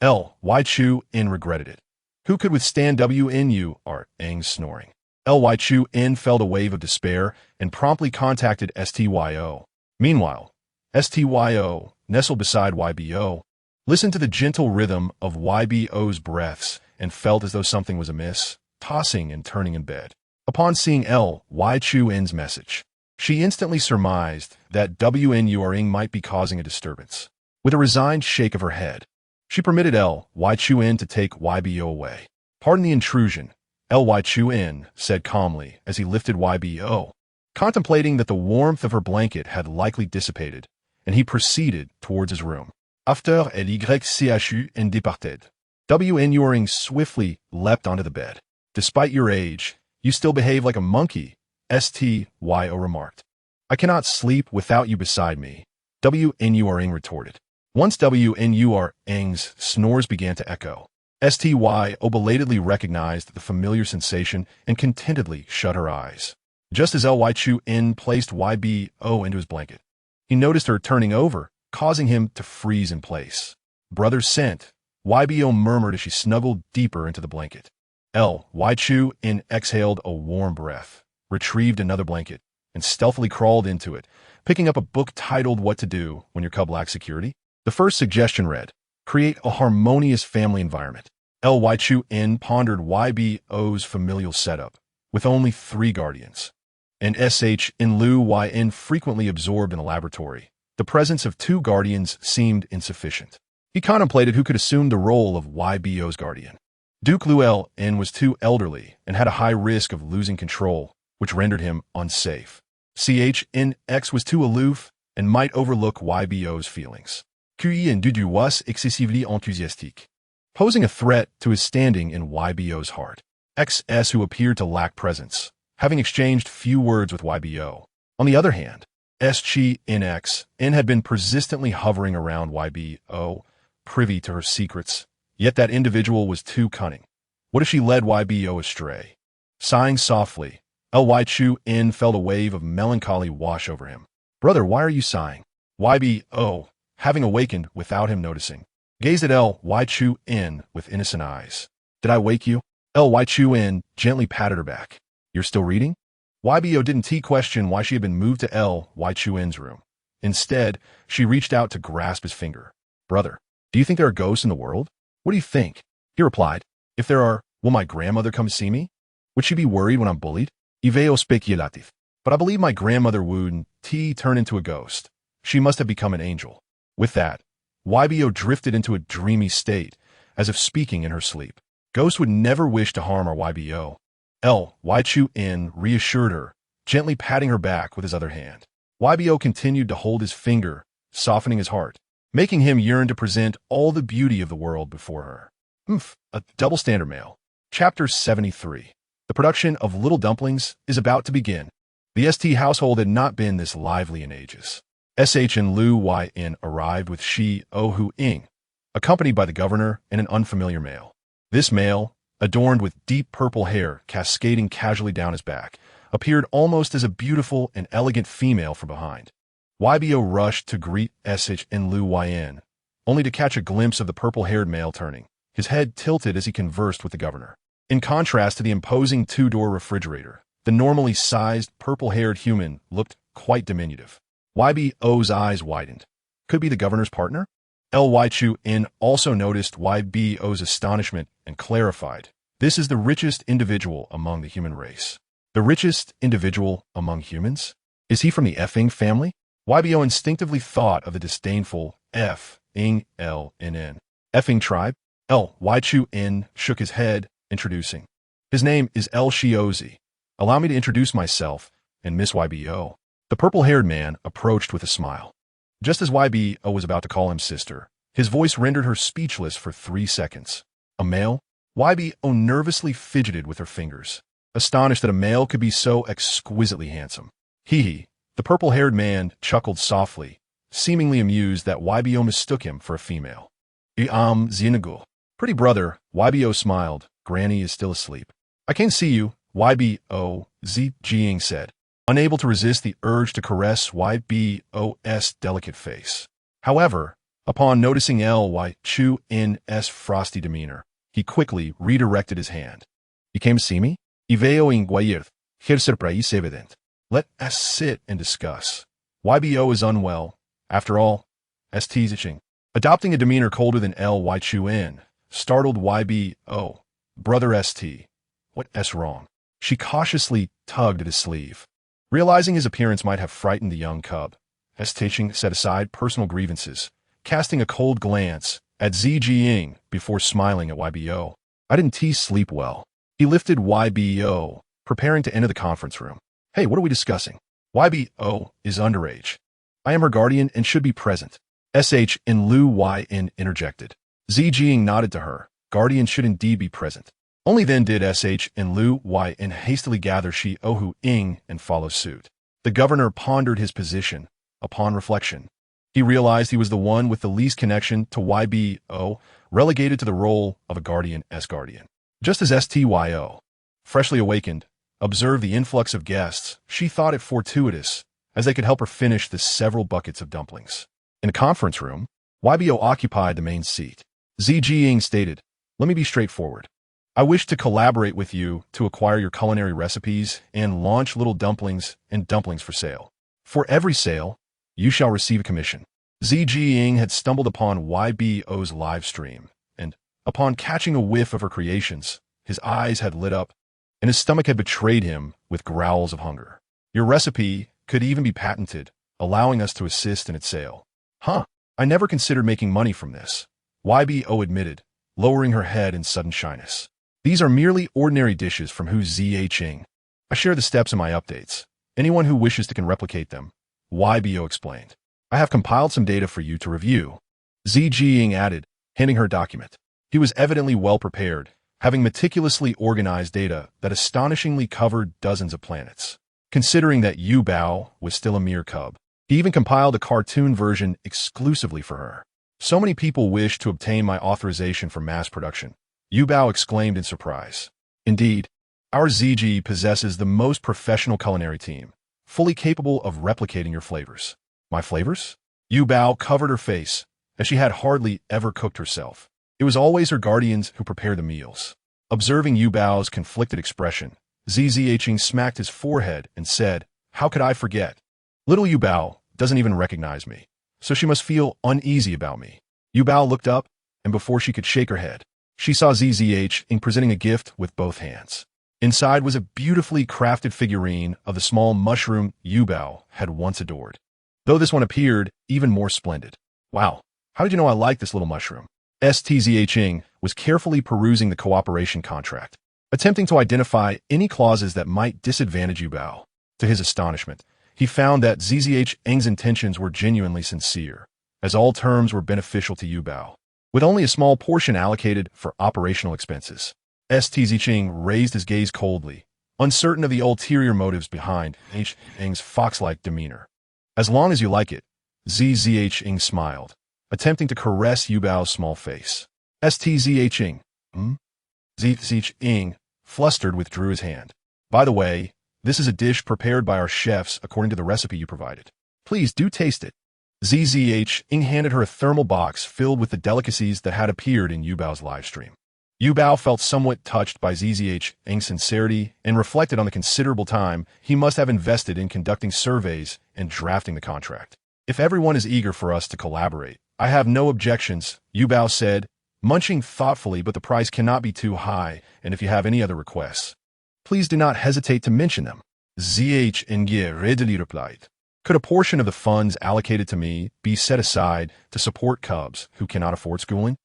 LYCHUN regretted it. Who could withstand WNURing's snoring? LYCHUN felt a wave of despair and promptly contacted STYO. Meanwhile, STYO, nestled beside YBO, listened to the gentle rhythm of YBO's breaths and felt as though something was amiss, tossing and turning in bed. Upon seeing LYCHUN's message, she instantly surmised that WNURing might be causing a disturbance. With a resigned shake of her head, she permitted LYCHUN to take YBO away. Pardon the intrusion, LYCHUN said calmly as he lifted YBO, contemplating that the warmth of her blanket had likely dissipated, and he proceeded towards his room. After LYCHUN departed, WNURing swiftly leapt onto the bed. Despite your age, you still behave like a monkey, STYO remarked. I cannot sleep without you beside me, WNURing retorted. Once WNURing's snores began to echo, STYO belatedly recognized the familiar sensation and contentedly shut her eyes. Just as LYCHUN placed YBO into his blanket, he noticed her turning over, causing him to freeze in place. Brother sent, YBO murmured as she snuggled deeper into the blanket. LYCHUN exhaled a warm breath, retrieved another blanket, and stealthily crawled into it, picking up a book titled What to Do When Your Cub Lacks Security. The first suggestion read, create a harmonious family environment. LYCHUN pondered YBO's familial setup, with only 3 guardians. And Luan frequently absorbed in the laboratory. The presence of 2 guardians seemed insufficient. He contemplated who could assume the role of YBO's guardian. Duke Luan was too elderly and had a high risk of losing control, which rendered him unsafe. CHNX was too aloof and might overlook YBO's feelings. Cuisine was excessively enthusiastique, posing a threat to his standing in YBO's heart. XS who appeared to lack presence, having exchanged few words with YBO. On the other hand, SCHNX had been persistently hovering around YBO, privy to her secrets, yet that individual was too cunning. What if she led YBO astray? Sighing softly, LYCHUN felt a wave of melancholy wash over him. Brother, why are you sighing? YBO, having awakened without him noticing, gazed at LYCHUN with innocent eyes. Did I wake you? LYCHUN gently patted her back. You're still reading? YBO didn't question why she had been moved to LYCHUN's room. Instead, she reached out to grasp his finger. Brother, do you think there are ghosts in the world? What do you think? He replied, if there are, will my grandmother come see me? Would she be worried when I'm bullied? Iveo speculatif. But I believe my grandmother would turn into a ghost. She must have become an angel. With that, YBO drifted into a dreamy state, as if speaking in her sleep. Ghosts would never wish to harm our YBO. LYCHUN reassured her, gently patting her back with his other hand. YBO continued to hold his finger, softening his heart, making him yearn to present all the beauty of the world before her. A double standard mail. Chapter 73. The production of Little Dumplings is about to begin. The ST household had not been this lively in ages. SH and Luan arrived with Shi Ohu Ing, accompanied by the governor and an unfamiliar male. This male, adorned with deep purple hair cascading casually down his back, appeared almost as a beautiful and elegant female from behind. YBO rushed to greet SH and Luan, only to catch a glimpse of the purple-haired male turning, his head tilted as he conversed with the governor. In contrast to the imposing 2-door refrigerator, the normally sized purple-haired human looked quite diminutive. YBO's eyes widened. Could be the governor's partner? LYCHUN also noticed YBO's astonishment and clarified, this is the richest individual among the human race. The richest individual among humans? Is he from the Fing family? YBO instinctively thought of the disdainful Fing LNN. Fing tribe? Chu shook his head, introducing. His name is Shiozi. Allow me to introduce myself and Miss YBO. The purple-haired man approached with a smile. Just as YBO was about to call him sister, his voice rendered her speechless for 3 seconds. A male? YBO nervously fidgeted with her fingers, astonished that a male could be so exquisitely handsome. Hee. The purple-haired man chuckled softly, seemingly amused that YBO mistook him for a female. Zinagul. Pretty brother, YBO smiled. Granny is still asleep. I can't see you, YBO, Stzing said, unable to resist the urge to caress YBO's delicate face. However, upon noticing Chu's frosty demeanor, he quickly redirected his hand. You came to see me? Iveo inguayir, her surprise evident. Let us sit and discuss. YBO is unwell. After all, Stzing. Adopting a demeanor colder than Chuan, startled YBO. Brother St. What's wrong? She cautiously tugged at his sleeve. Realizing his appearance might have frightened the young cub, Stzing set aside personal grievances, casting a cold glance at Stzing before smiling at YBO. I didn't sleep well. He lifted YBO, preparing to enter the conference room. Hey, what are we discussing? YBO is underage. I am her guardian and should be present. Luan interjected. Stzing nodded to her. Guardian should indeed be present. Only then did Luan hastily gather Ing and follow suit. The governor pondered his position. Upon reflection, he realized he was the one with the least connection to YBO, relegated to the role of a guardian's guardian. Just as Styo, freshly awakened, observed the influx of guests, she thought it fortuitous, as they could help her finish the several buckets of dumplings. In a conference room, YBO occupied the main seat. Stzing stated, let me be straightforward. I wish to collaborate with you to acquire your culinary recipes and launch little dumplings and dumplings for sale. For every sale, you shall receive a commission. Stzing had stumbled upon YBO's live stream, and, upon catching a whiff of her creations, his eyes had lit up, and his stomach had betrayed him with growls of hunger. Your recipe could even be patented, allowing us to assist in its sale. Huh, I never considered making money from this, YBO admitted, lowering her head in sudden shyness. These are merely ordinary dishes from Stzing. I share the steps in my updates. Anyone who wishes can replicate them, YBO explained. I have compiled some data for you to review, Stzing added, handing her a document. He was evidently well prepared, having meticulously organized data that astonishingly covered dozens of planets. Considering that Yuba was still a mere cub, he even compiled a cartoon version exclusively for her. So many people wish to obtain my authorization for mass production, Yuba exclaimed in surprise. Indeed, our ZG possesses the most professional culinary team, fully capable of replicating your flavors. My flavors? Yuba covered her face, as she had hardly ever cooked herself. It was always her guardians who prepared the meals. Observing Yubao's conflicted expression, Stzing smacked his forehead and said, how could I forget? Little Yuba doesn't even recognize me, so she must feel uneasy about me. Yuba looked up, and before she could shake her head, she saw Stzing presenting a gift with both hands. Inside was a beautifully crafted figurine of the small mushroom Yuba had once adored, though this one appeared even more splendid. Wow, how did you know I like this little mushroom? Stzing was carefully perusing the cooperation contract, attempting to identify any clauses that might disadvantage Yuba. To his astonishment, he found that Stzing's intentions were genuinely sincere, as all terms were beneficial to Yuba, with only a small portion allocated for operational expenses. Stzing raised his gaze coldly, uncertain of the ulterior motives behind Stzing's fox-like demeanor. As long as you like it, Stzing smiled, attempting to caress Yubao's small face. Stzing, Stzing, flustered, withdrew his hand. By the way, this is a dish prepared by our chefs according to the recipe you provided. Please do taste it. Stzing handed her a thermal box filled with the delicacies that had appeared in Yubao's livestream. Yuba felt somewhat touched by Stzing's sincerity and reflected on the considerable time he must have invested in conducting surveys and drafting the contract. If everyone is eager for us to collaborate, I have no objections, Yuba said, munching thoughtfully, but the price cannot be too high, and if you have any other requests, please do not hesitate to mention them. Zh readily replied. Could a portion of the funds allocated to me be set aside to support cubs who cannot afford schooling?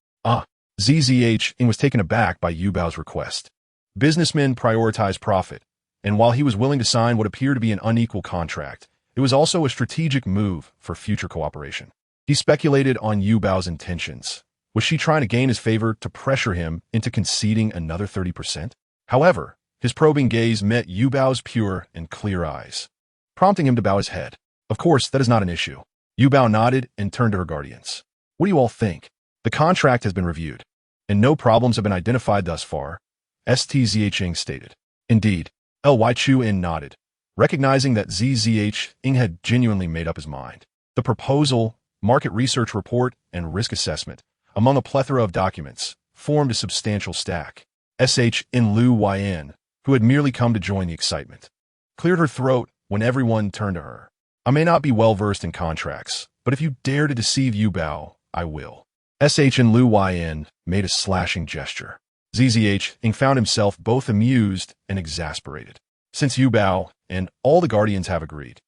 Zh was taken aback by Yubao's request. Businessmen prioritize profit, and while he was willing to sign what appeared to be an unequal contract, it was also a strategic move for future cooperation. He speculated on Yubao's intentions. Was she trying to gain his favor to pressure him into conceding another 30%? However, his probing gaze met Yubao's pure and clear eyes, prompting him to bow his head. Of course, that is not an issue. Yubao nodded and turned to her guardians. What do you all think? The contract has been reviewed, and no problems have been identified thus far, Stzing stated. Indeed, Ly nodded, recognizing that Zh had genuinely made up his mind. The proposal, market research report, and risk assessment, among a plethora of documents, formed a substantial stack. Luan, who had merely come to join the excitement, cleared her throat when everyone turned to her. I may not be well-versed in contracts, but if you dare to deceive Yubao, I will. Luan made a slashing gesture. Zh found himself both amused and exasperated. Since Yubao and all the guardians have agreed,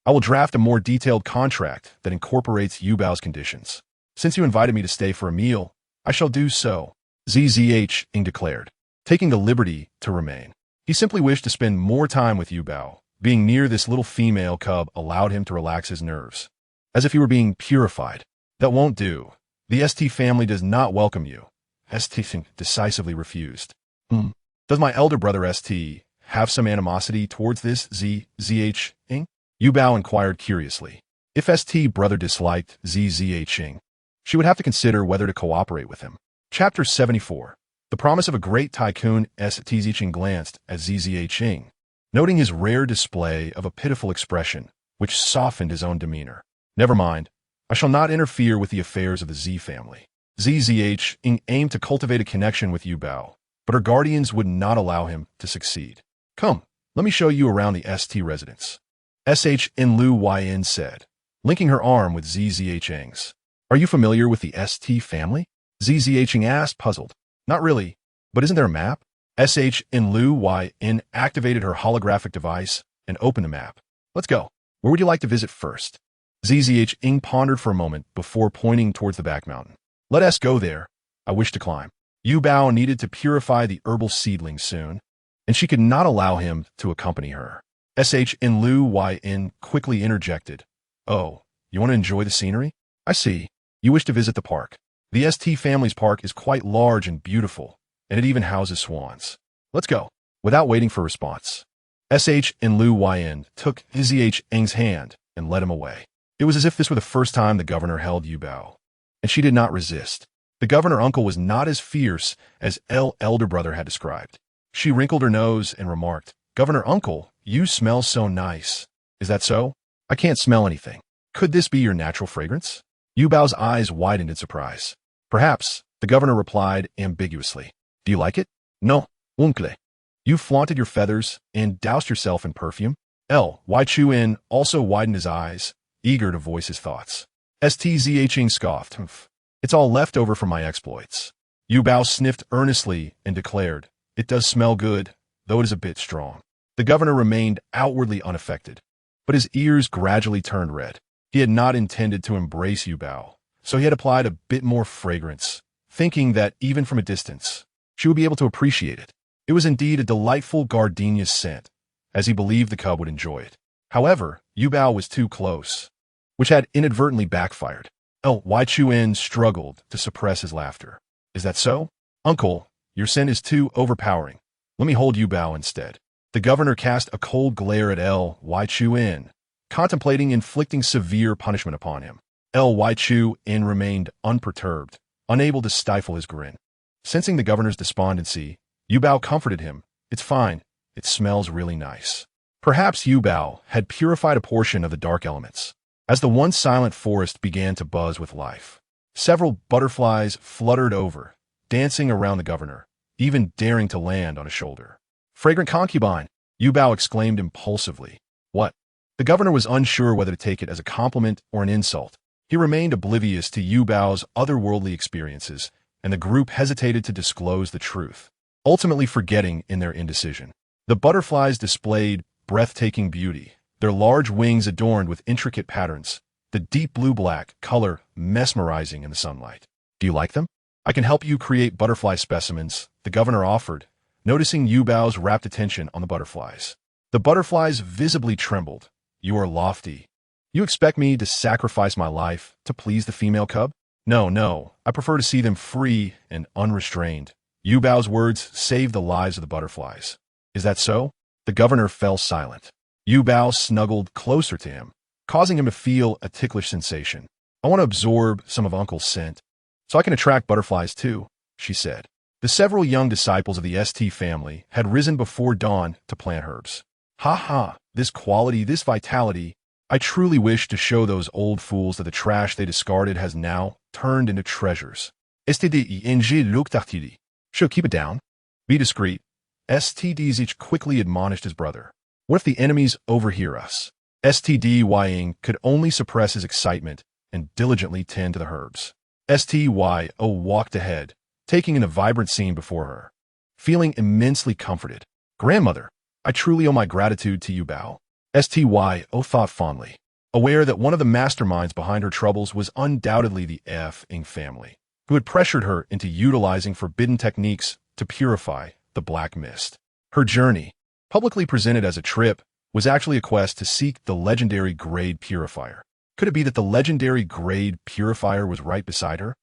I will draft a more detailed contract that incorporates Yubao's conditions. Since you invited me to stay for a meal, I shall do so, Zh declared, taking the liberty to remain. He simply wished to spend more time with Yubao. Being near this little female cub allowed him to relax his nerves, as if he were being purified. That won't do. The St family does not welcome you. Stzing decisively refused. Does my elder brother St have some animosity towards this Zh? Yubao inquired curiously. If St brother disliked Zh, she would have to consider whether to cooperate with him. Chapter 74. The promise of a great tycoon. Stzing glanced at Zh, noting his rare display of a pitiful expression, which softened his own demeanor. Never mind. I shall not interfere with the affairs of the Z family. Zh aimed to cultivate a connection with Yubao, but her guardians would not allow him to succeed. Come, let me show you around the St residence. Luan said, linking her arm with Zh's. Are you familiar with the St family? Zh asked, puzzled. Not really, but isn't there a map? Luan activated her holographic device and opened the map. Let's go. Where would you like to visit first? Zh pondered for a moment before pointing towards the back mountain. Let us go there. I wish to climb. Yubao needed to purify the herbal seedlings soon, and she could not allow him to accompany her. Luan quickly interjected. Oh, you want to enjoy the scenery? I see. You wish to visit the park. The St family's park is quite large and beautiful, and it even houses swans. Let's go. Without waiting for response, Luan took Zh's hand and led him away. It was as if this were the first time the governor held Yubao, and she did not resist. The governor uncle was not as fierce as elder brother had described. She wrinkled her nose and remarked, Governor uncle, you smell so nice. Is that so? I can't smell anything. Could this be your natural fragrance? Yubao's eyes widened in surprise. Perhaps, the governor replied ambiguously. Do you like it? No, uncle. You flaunted your feathers and doused yourself in perfume? Ly also widened his eyes, eager to voice his thoughts. Stzing scoffed. It's all left over from my exploits. Yubao sniffed earnestly and declared, It does smell good, though it is a bit strong. The governor remained outwardly unaffected, but his ears gradually turned red. He had not intended to embrace Yubao, so he had applied a bit more fragrance, thinking that even from a distance, she would be able to appreciate it. It was indeed a delightful gardenia scent, as he believed the cub would enjoy it. However, Yubao was too close, which had inadvertently backfired. Ly struggled to suppress his laughter. Is that so? Uncle, your scent is too overpowering. Let me hold Yubao instead. The governor cast a cold glare at Ly, contemplating inflicting severe punishment upon him. Ly remained unperturbed, unable to stifle his grin. Sensing the governor's despondency, Yubao comforted him. It's fine. It smells really nice. Perhaps Yubao had purified a portion of the dark elements. As the once silent forest began to buzz with life, several butterflies fluttered over, dancing around the governor, even daring to land on his shoulder. Fragrant concubine, Yubao exclaimed impulsively. What? The governor was unsure whether to take it as a compliment or an insult. He remained oblivious to Yubao's otherworldly experiences, and the group hesitated to disclose the truth, ultimately forgetting in their indecision. The butterflies displayed breathtaking beauty, their large wings adorned with intricate patterns, the deep blue-black color mesmerizing in the sunlight. Do you like them? I can help you create butterfly specimens, the governor offered, noticing Yubao's rapt attention on the butterflies. The butterflies visibly trembled. You are lofty. You expect me to sacrifice my life to please the female cub? No, no, I prefer to see them free and unrestrained. Yubao's words saved the lives of the butterflies. Is that so? The governor fell silent. Yubao snuggled closer to him, causing him to feel a ticklish sensation. I want to absorb some of Uncle's scent, so I can attract butterflies too, she said. The several young disciples of the ST family had risen before dawn to plant herbs. Ha ha, this quality, this vitality. I truly wish to show those old fools that the trash they discarded has now turned into treasures. STDING She'll keep it down. Be discreet. STDZH quickly admonished his brother. What if the enemies overhear us? STDYing could only suppress his excitement and diligently tend to the herbs. STYO walked ahead, taking in a vibrant scene before her, feeling immensely comforted. Grandmother, I truly owe my gratitude to you, Bao. STYO thought fondly, aware that one of the masterminds behind her troubles was undoubtedly the Fing family, who had pressured her into utilizing forbidden techniques to purify the black mist. Her journey, publicly presented as a trip, was actually a quest to seek the legendary grade purifier. Could it be that the legendary grade purifier was right beside her?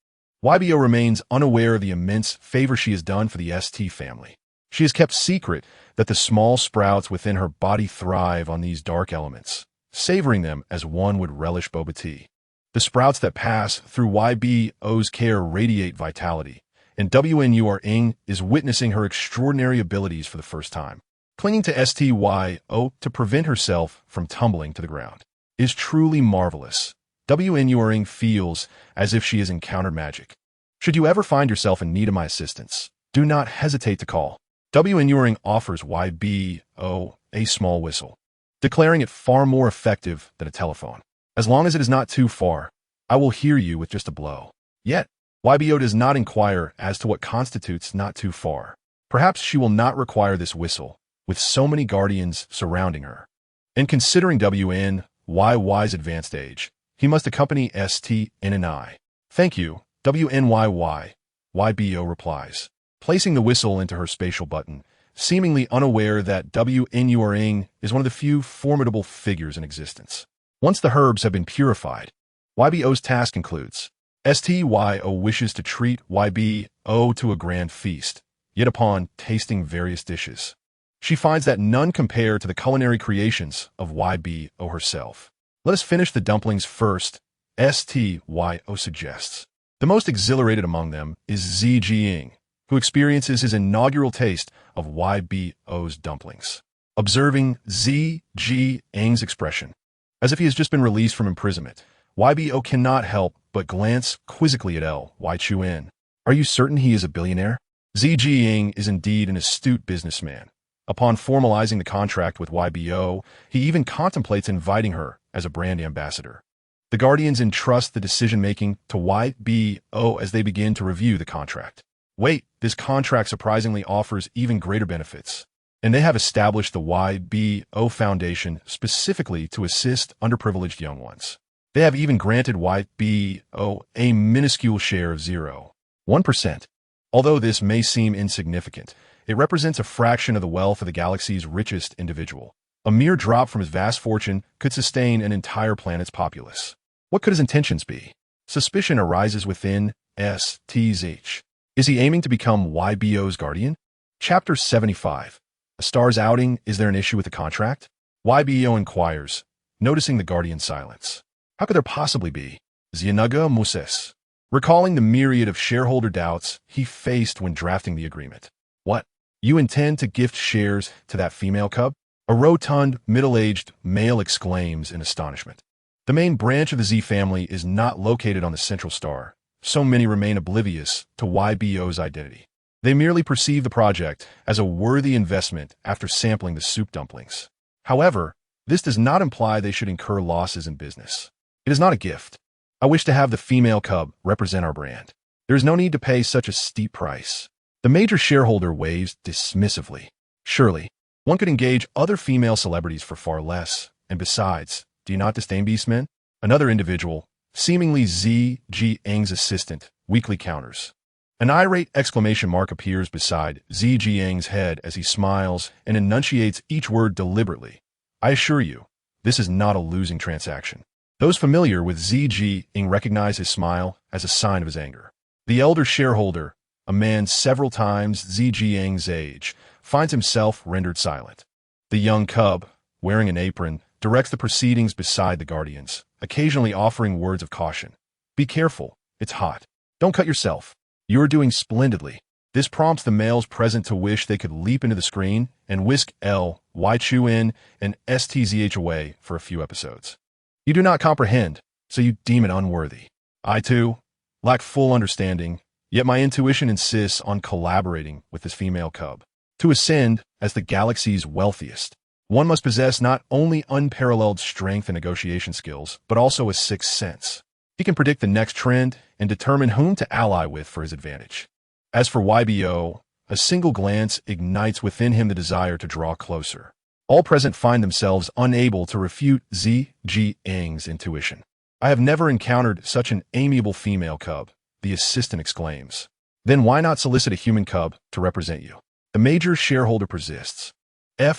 YBO remains unaware of the immense favor she has done for the ST family. She has kept secret that the small sprouts within her body thrive on these dark elements, savoring them as one would relish boba tea. The sprouts that pass through YBO's care radiate vitality, and WNURing is witnessing her extraordinary abilities for the first time. Clinging to STYO to prevent herself from tumbling to the ground is truly marvelous. WNURing feels as if she has encountered magic. Should you ever find yourself in need of my assistance, do not hesitate to call. WNURing offers YBO a small whistle, declaring it far more effective than a telephone. As long as it is not too far, I will hear you with just a blow. Yet, YBO does not inquire as to what constitutes not too far. Perhaps she will not require this whistle, with so many guardians surrounding her. And considering WNYY's advanced age, he must accompany STNNI. Thank you, WNYY, YBO replies, placing the whistle into her spatial button, seemingly unaware that WNURing is one of the few formidable figures in existence. Once the herbs have been purified, YBO's task concludes. STYO wishes to treat YBO to a grand feast, yet upon tasting various dishes, she finds that none compare to the culinary creations of YBO herself. Let us finish the dumplings first, STYO suggests. The most exhilarated among them is Zjing, who experiences his inaugural taste of YBO's dumplings. Observing Zjing's expression, as if he has just been released from imprisonment, YBO cannot help but glance quizzically at Yuan. Are you certain he is a billionaire? Zjing is indeed an astute businessman. Upon formalizing the contract with YBO, he even contemplates inviting her as a brand ambassador. The Guardians entrust the decision-making to YBO as they begin to review the contract. Wait, this contract surprisingly offers even greater benefits. And they have established the YBO Foundation specifically to assist underprivileged young ones. They have even granted YBO a minuscule share of 0.1%. Although this may seem insignificant, it represents a fraction of the wealth of the galaxy's richest individual. A mere drop from his vast fortune could sustain an entire planet's populace. What could his intentions be? Suspicion arises within STZH. Is he aiming to become YBO's guardian? Chapter 75. A star's outing, is there an issue with the contract? YBO inquires, noticing the guardian's silence. How could there possibly be? Zianaga Moses. Recalling the myriad of shareholder doubts he faced when drafting the agreement. What? You intend to gift shares to that female cub? A rotund, middle-aged male exclaims in astonishment. The main branch of the Z family is not located on the central star. So many remain oblivious to YBO's identity. They merely perceive the project as a worthy investment after sampling the soup dumplings. However, this does not imply they should incur losses in business. It is not a gift. I wish to have the female cub represent our brand. There is no need to pay such a steep price. The major shareholder waves dismissively. Surely, One could engage other female celebrities for far less. And besides, do you not disdain Beastmen? Another individual, seemingly Zhang's assistant, weakly counters. An irate exclamation mark appears beside Zhang's head as he smiles and enunciates each word deliberately. I assure you, this is not a losing transaction. Those familiar with Zhang recognize his smile as a sign of his anger. The elder shareholder, a man several times Zhang's age, finds himself rendered silent. The young cub, wearing an apron, directs the proceedings beside the guardians, occasionally offering words of caution. Be careful, it's hot. Don't cut yourself. You're doing splendidly. This prompts the males present to wish they could leap into the screen and whisk Yuan and Stzing away for a few episodes. You do not comprehend, so you deem it unworthy. I, too, lack full understanding, yet my intuition insists on collaborating with this female cub. To ascend as the galaxy's wealthiest, one must possess not only unparalleled strength and negotiation skills, but also a sixth sense. He can predict the next trend and determine whom to ally with for his advantage. As for Yuba, a single glance ignites within him the desire to draw closer. All present find themselves unable to refute Zhang's intuition. I have never encountered such an amiable female cub, the assistant exclaims. Then why not solicit a human cub to represent you? The major shareholder persists. Fing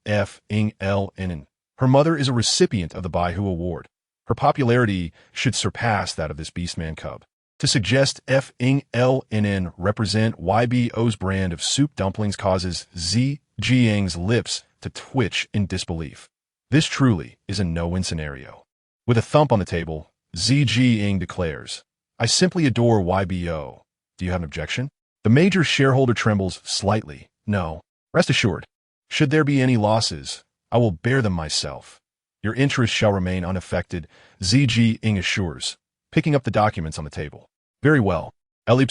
LNN. Her mother is a recipient of the Baihu Award. Her popularity should surpass that of this Beastman cub. To suggest Fing LNN represent Yuba's brand of soup dumplings causes Zhang's lips to twitch in disbelief. This truly is a no-win scenario. With a thump on the table, Zhang declares, I simply adore Yuba. Do you have an objection? The major shareholder trembles slightly. No. Rest assured, should there be any losses, I will bear them myself. Your interests shall remain unaffected, Zhang assures, picking up the documents on the table. Very well. Zhang,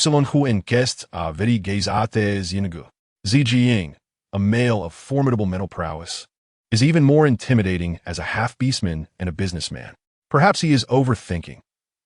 a male of formidable mental prowess, is even more intimidating as a half-beastman and a businessman. Perhaps he is overthinking.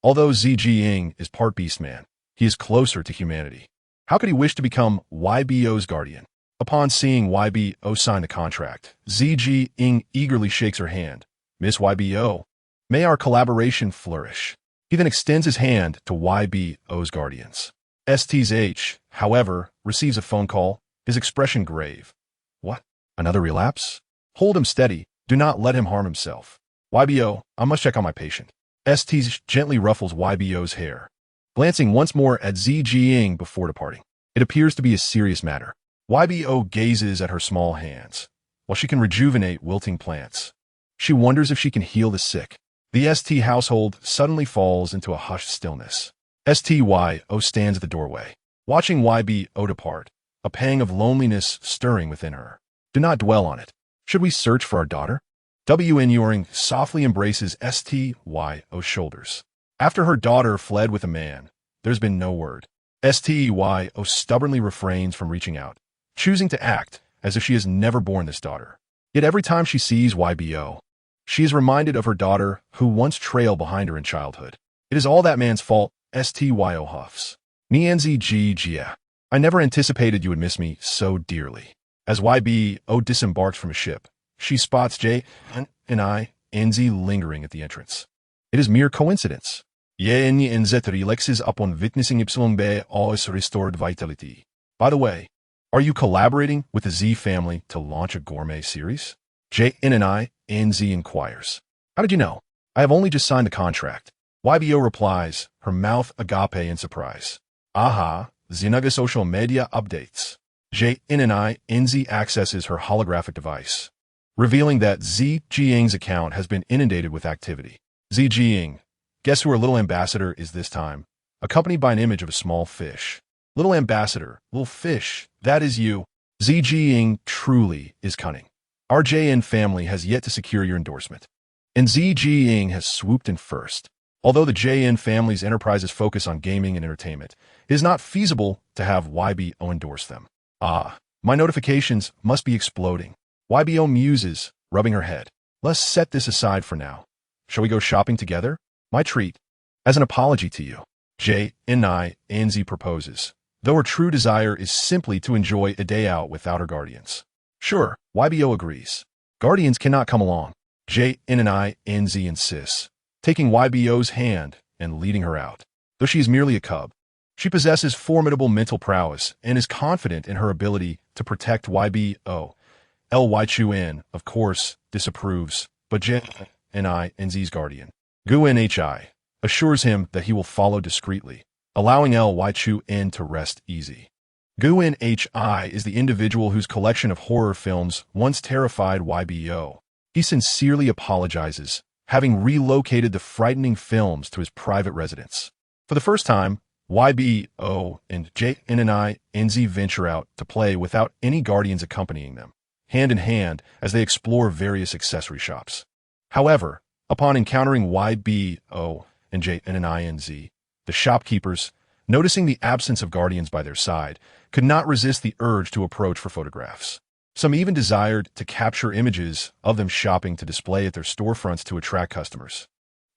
Although Zhang is part beastman, he is closer to humanity. How could he wish to become Yuba's guardian? Upon seeing Yuba sign the contract, Zhang eagerly shakes her hand. Miss Yuba, may our collaboration flourish. He then extends his hand to Yuba's guardians. SSS, however, receives a phone call, his expression grave. What? Another relapse? Hold him steady. Do not let him harm himself. Yuba, I must check on my patient. SSS gently ruffles Yuba's hair. Glancing once more at Zhang before departing, it appears to be a serious matter. Yuba gazes at her small hands. While she can rejuvenate wilting plants, she wonders if she can heal the sick. The ST household suddenly falls into a hushed stillness. Styo stands at the doorway, watching Yuba depart, a pang of loneliness stirring within her. Do not dwell on it. Should we search for our daughter? Wen softly embraces Styo's shoulders. After her daughter fled with a man, there's been no word. Styo stubbornly refrains from reaching out, choosing to act as if she has never borne this daughter. Yet every time she sees Yuba, she is reminded of her daughter who once trailed behind her in childhood. It is all that man's fault, Styo huffs. Nianzi Jia. I never anticipated you would miss me so dearly. As Yuba disembarks from a ship, she spots J and Anzi lingering at the entrance. It is mere coincidence. Yenyi Nzet relaxes upon witnessing Y's restored vitality. By the way, are you collaborating with the Z family to launch a gourmet series? J and Nz inquires. How did you know? I have only just signed the contract. Yuba replies, her mouth agape in surprise. Aha, Zinaga social media updates. J and Nz accesses her holographic device, revealing that Zhang's account has been inundated with activity. Zhang, guess who our little ambassador is this time? Accompanied by an image of a small fish. Little ambassador, little fish, that is you. Zhang truly is cunning. Our JN family has yet to secure your endorsement. And Zhang has swooped in first. Although the JN family's enterprises focus on gaming and entertainment, it is not feasible to have Yuba endorse them. Ah, my notifications must be exploding. Yuba muses, rubbing her head. Let's set this aside for now. Shall we go shopping together? My treat. As an apology to you. Nz proposes, though her true desire is simply to enjoy a day out without her guardians. Sure, YBO agrees. Guardians cannot come along. JNNI-NZ insists, taking YBO's hand and leading her out. Though she is merely a cub, she possesses formidable mental prowess and is confident in her ability to protect YBO. Ly Chuan, of course, disapproves, but JNNI-NZ's guardian, Guan Hi, assures him that he will follow discreetly, allowing Ly Chuan to rest easy. Guan Hi is the individual whose collection of horror films once terrified YBO. He sincerely apologizes, having relocated the frightening films to his private residence. For the first time, YBO and JNNI-NZ venture out to play without any guardians accompanying them, hand in hand as they explore various accessory shops. However, upon encountering YBO and JNNI-NZ, the shopkeepers, noticing the absence of guardians by their side, could not resist the urge to approach for photographs. Some even desired to capture images of them shopping to display at their storefronts to attract customers.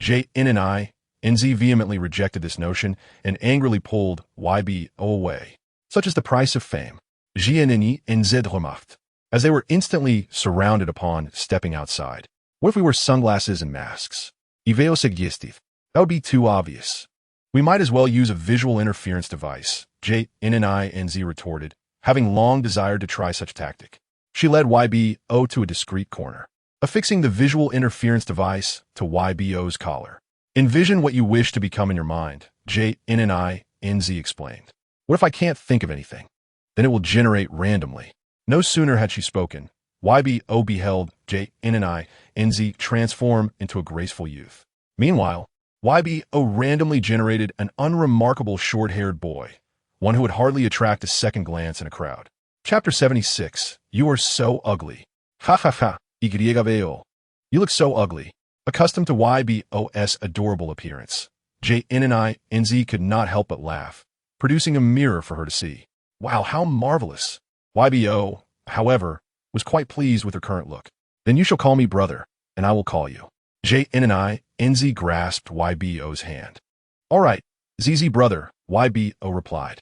JNNI-NZ vehemently rejected this notion and angrily pulled YBO away. Such is the price of fame. JNNI-NZ remarked, as they were instantly surrounded upon stepping outside. What if we wear sunglasses and masks? Iveo suggestive. That would be too obvious. We might as well use a visual interference device, JNNI-NZ retorted, having long desired to try such tactic. She led YBO to a discreet corner, affixing the visual interference device to YBO's collar. Envision what you wish to become in your mind, JNNI-NZ explained. What if I can't think of anything? Then it will generate randomly. No sooner had she spoken, YBO beheld JNNI-NZ transform into a graceful youth. Meanwhile, YBO randomly generated an unremarkable short-haired boy, one who would hardly attract a second glance in a crowd. Chapter 76. You are so ugly. Ha ha ha, veo. You look so ugly. Accustomed to YBO's adorable appearance, JNNI-NZ could not help but laugh, producing a mirror for her to see. Wow, how marvelous. YBO, however, was quite pleased with her current look. Then you shall call me brother, and I will call you. JNNI-NZ grasped YBO's hand. All right, ZZ brother, YBO replied.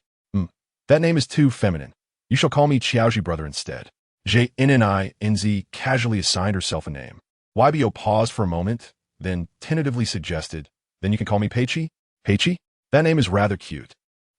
That name is too feminine. You shall call me Xiaoji brother instead. JNNI-NZ casually assigned herself a name. YBO paused for a moment, then tentatively suggested, then you can call me Peichi? Peichi? That name is rather cute.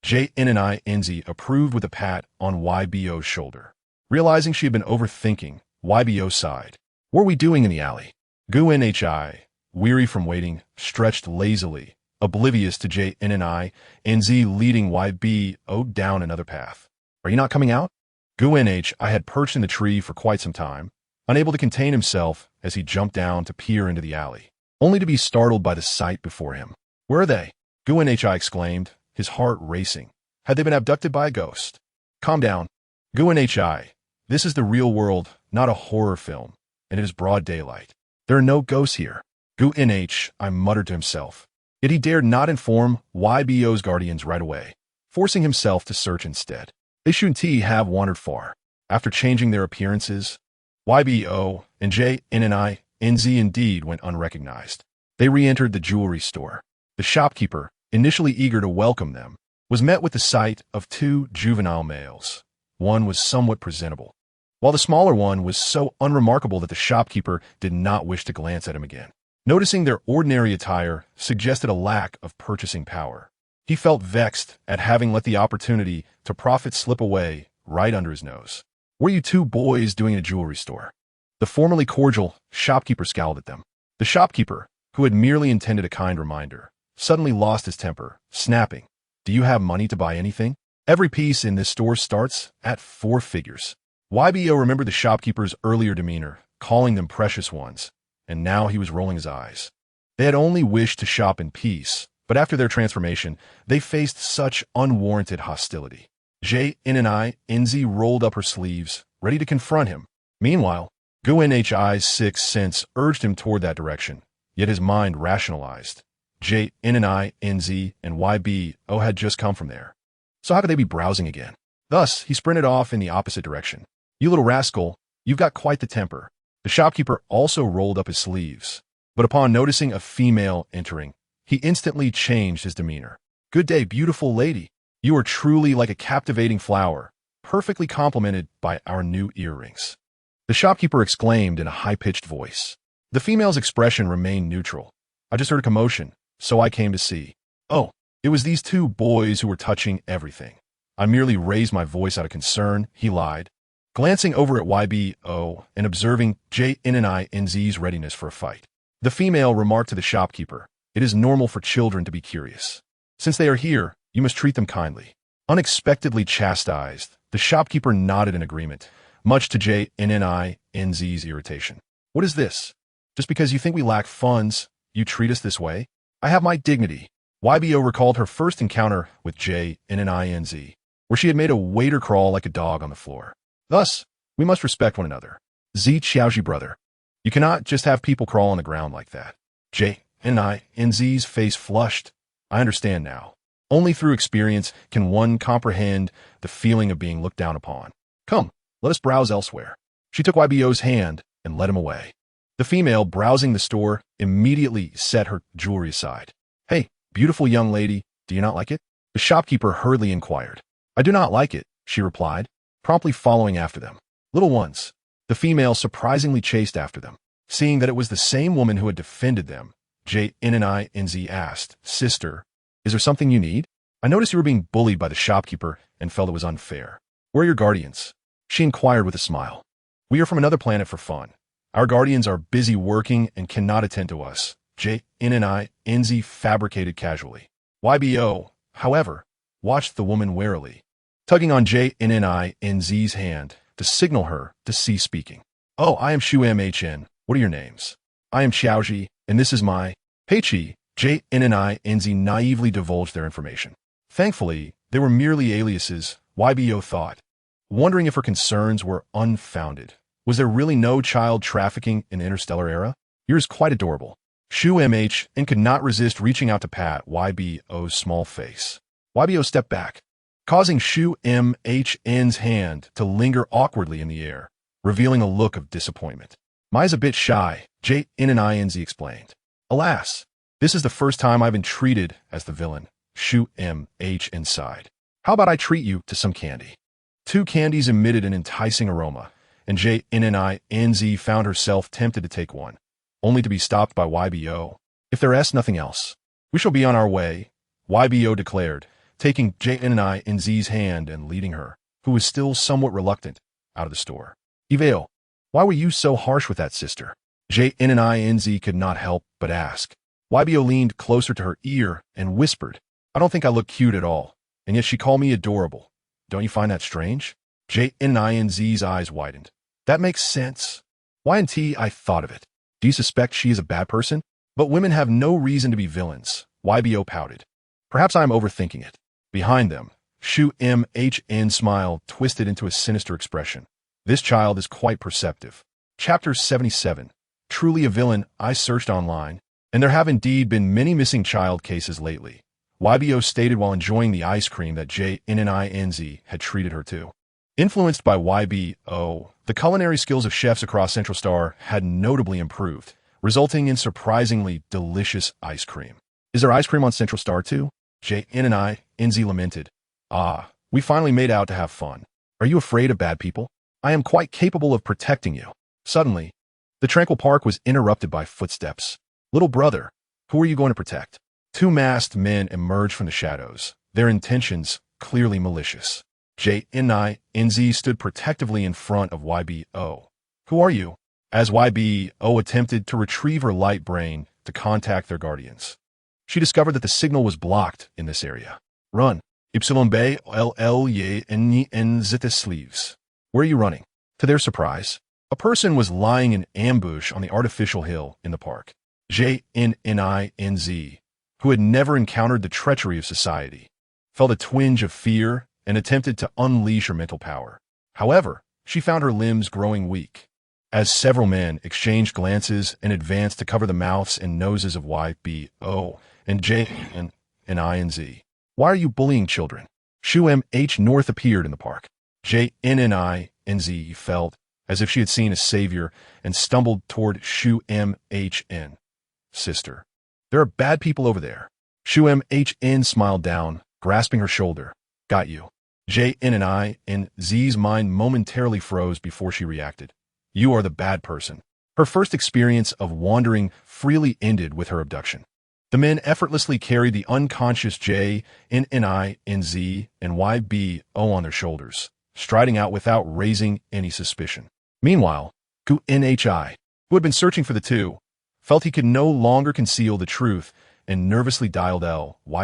JNNI-NZ approved with a pat on YBO's shoulder. Realizing she had been overthinking, YBO sighed. What are we doing in the alley? Guan Hi, weary from waiting, stretched lazily, oblivious to JNNI-NZ leading YBO down another path. Are you not coming out? Guan Hi had perched in the tree for quite some time, unable to contain himself as he jumped down to peer into the alley, only to be startled by the sight before him. Where are they? Guan Hi exclaimed, his heart racing. Had they been abducted by a ghost? Calm down. Guan Hi, this is the real world, not a horror film, and it is broad daylight. There are no ghosts here. Guan Hi muttered to himself. Yet he dared not inform YBO's guardians right away, forcing himself to search instead. They shouldn't have wandered far. After changing their appearances, YBO and JNNI-NZ indeed went unrecognized. They re-entered the jewelry store. The shopkeeper, initially eager to welcome them, was met with the sight of two juvenile males. One was somewhat presentable, while the smaller one was so unremarkable that the shopkeeper did not wish to glance at him again. Noticing their ordinary attire suggested a lack of purchasing power. He felt vexed at having let the opportunity to profit slip away right under his nose. What are you two boys doing in a jewelry store? The formerly cordial shopkeeper scowled at them. The shopkeeper, who had merely intended a kind reminder, suddenly lost his temper, snapping, Do you have money to buy anything? Every piece in this store starts at 4 figures. YBO remembered the shopkeeper's earlier demeanor, calling them precious ones, and now he was rolling his eyes. They had only wished to shop in peace, but after their transformation, they faced such unwarranted hostility. JNNI-NZ rolled up her sleeves, ready to confront him. Meanwhile, Guan Hi's sixth sense urged him toward that direction, yet his mind rationalized. JNNI-NZ and YBO had just come from there. So how could they be browsing again? Thus, he sprinted off in the opposite direction. You little rascal, you've got quite the temper. The shopkeeper also rolled up his sleeves, but upon noticing a female entering, he instantly changed his demeanor. Good day, beautiful lady. You are truly like a captivating flower, perfectly complemented by our new earrings. the shopkeeper exclaimed in a high-pitched voice. The female's expression remained neutral. I just heard a commotion, so I came to see. Oh, it was these two boys who were touching everything. I merely raised my voice out of concern, he lied. Glancing over at YBO and observing JNNINZ's readiness for a fight, the female remarked to the shopkeeper, "It is normal for children to be curious. Since they are here, you must treat them kindly." Unexpectedly chastised, the shopkeeper nodded in agreement, much to JNNINZ's irritation. "What is this? Just because you think we lack funds, you treat us this way? I have my dignity." YBO recalled her first encounter with JNNINZ, where she had made a waiter crawl like a dog on the floor. Thus, we must respect one another. Z Xiaoji brother. You cannot just have people crawl on the ground like that. JNNINZ's face flushed. I understand now. Only through experience can one comprehend the feeling of being looked down upon. Come, let us browse elsewhere. She took YBO's hand and led him away. The female, browsing the store, immediately set her jewelry aside. "Hey, beautiful young lady, do you not like it?" The shopkeeper hurriedly inquired. "I do not like it," she replied, promptly following after them. "Little ones." The female surprisingly chased after them. Seeing that it was the same woman who had defended them, JNNINZ asked, "Sister, is there something you need? I noticed you were being bullied by the shopkeeper and felt it was unfair. Where are your guardians?" She inquired with a smile. "We are from another planet for fun. Our guardians are busy working and cannot attend to us," JNNINZ fabricated casually. YBO, however, watched the woman warily, tugging on JNNINZ's hand to signal her to cease speaking. "Oh, I am Shu MHN. What are your names?" "I am Xiaoji, and this is my Peiqi." JNNINZ naively divulged their information. Thankfully, they were merely aliases, YBO thought, wondering if her concerns were unfounded. Was there really no child trafficking in the Interstellar era? Yours is quite adorable. Shu MHN could not resist reaching out to pat YBO's small face. YBO stepped back, causing Shu MHN's hand to linger awkwardly in the air, revealing a look of disappointment. "Mai's a bit shy," JNNINZ explained. "Alas, this is the first time I've been treated as the villain," Shu MHN sighed. "How about I treat you to some candy?" Two candies emitted an enticing aroma, and JNNINZ found herself tempted to take one, only to be stopped by YBO. "If there is nothing else, we shall be on our way," YBO declared, taking JNNINZ's hand and leading her, who was still somewhat reluctant, out of the store. "Iveo, why were you so harsh with that sister?" JNNINZ could not help but ask. YBO leaned closer to her ear and whispered, "I don't think I look cute at all, and yet she called me adorable. Don't you find that strange?" JNNINZ's eyes widened. "That makes sense. Y&T, I thought of it. Do you suspect she is a bad person? But women have no reason to be villains," YBO pouted. "Perhaps I am overthinking it." Behind them, Shu MHN's smile twisted into a sinister expression. "This child is quite perceptive." Chapter 77. Truly a villain. I searched online, and there have indeed been many missing child cases lately, YBO stated while enjoying the ice cream that JNNINZ had treated her to. Influenced by YBO, the culinary skills of chefs across Central Star had notably improved, resulting in surprisingly delicious ice cream. "Is there ice cream on Central Star too?" JNNINZ lamented. "Ah, we finally made out to have fun. Are you afraid of bad people? I am quite capable of protecting you." Suddenly, the tranquil park was interrupted by footsteps. "Little brother, who are you going to protect?" Two masked men emerged from the shadows, their intentions clearly malicious. JNNINZ stood protectively in front of YBO. "Who are you?" As YBO attempted to retrieve her light brain to contact their guardians, she discovered that the signal was blocked in this area. "Run. YBLLYNZ sleeves. Where are you running?" To their surprise, a person was lying in ambush on the artificial hill in the park. JNNINZ, who had never encountered the treachery of society, felt a twinge of fear and attempted to unleash her mental power. However, she found her limbs growing weak. As several men exchanged glances and advanced to cover the mouths and noses of YBO and JNNINZ. "Why are you bullying children?" Shu MH North appeared in the park. JNNINZ felt as if she had seen a savior and stumbled toward Shu MHN. "Sister, there are bad people over there." Shu MHN smiled down, grasping her shoulder. "Got you." JNNINZ's mind momentarily froze before she reacted. You are the bad person. Her first experience of wandering freely ended with her abduction. The men effortlessly carried the unconscious J, NNI, NZ, and YBO on their shoulders, striding out without raising any suspicion. Meanwhile, Guan, who had been searching for the two, felt he could no longer conceal the truth and nervously dialed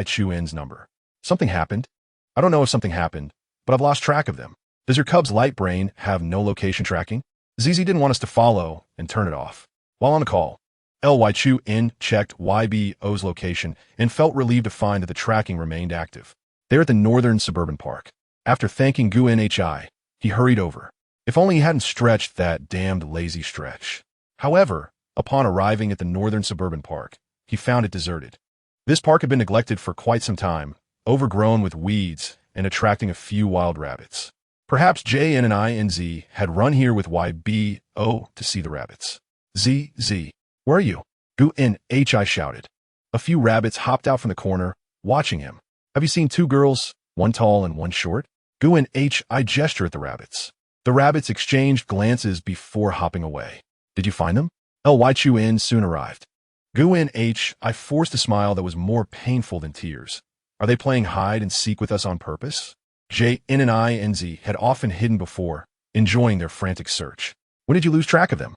Chuen's number. Something happened. I don't know if something happened, but I've lost track of them. Does your cub's light brain have no location tracking? ZZ didn't want us to follow and turn it off. While on the call, Chuan checked YBO's location and felt relieved to find that the tracking remained active. They're at the northern suburban park. After thanking Guan, he hurried over. If only he hadn't stretched that damned lazy stretch. However, upon arriving at the northern suburban park, he found it deserted. This park had been neglected for quite some time, overgrown with weeds and attracting a few wild rabbits. Perhaps J, N, and I, and Z had run here with YBO to see the rabbits. Z, where are you? Guan shouted. A few rabbits hopped out from the corner, watching him. Have you seen two girls, one tall and one short? Guan gestured at the rabbits. The rabbits exchanged glances before hopping away. Did you find them? Chuan soon arrived. Guan I forced a smile that was more painful than tears. Are they playing hide and seek with us on purpose? J, N, and I, and Z had often hidden before, enjoying their frantic search. When did you lose track of them?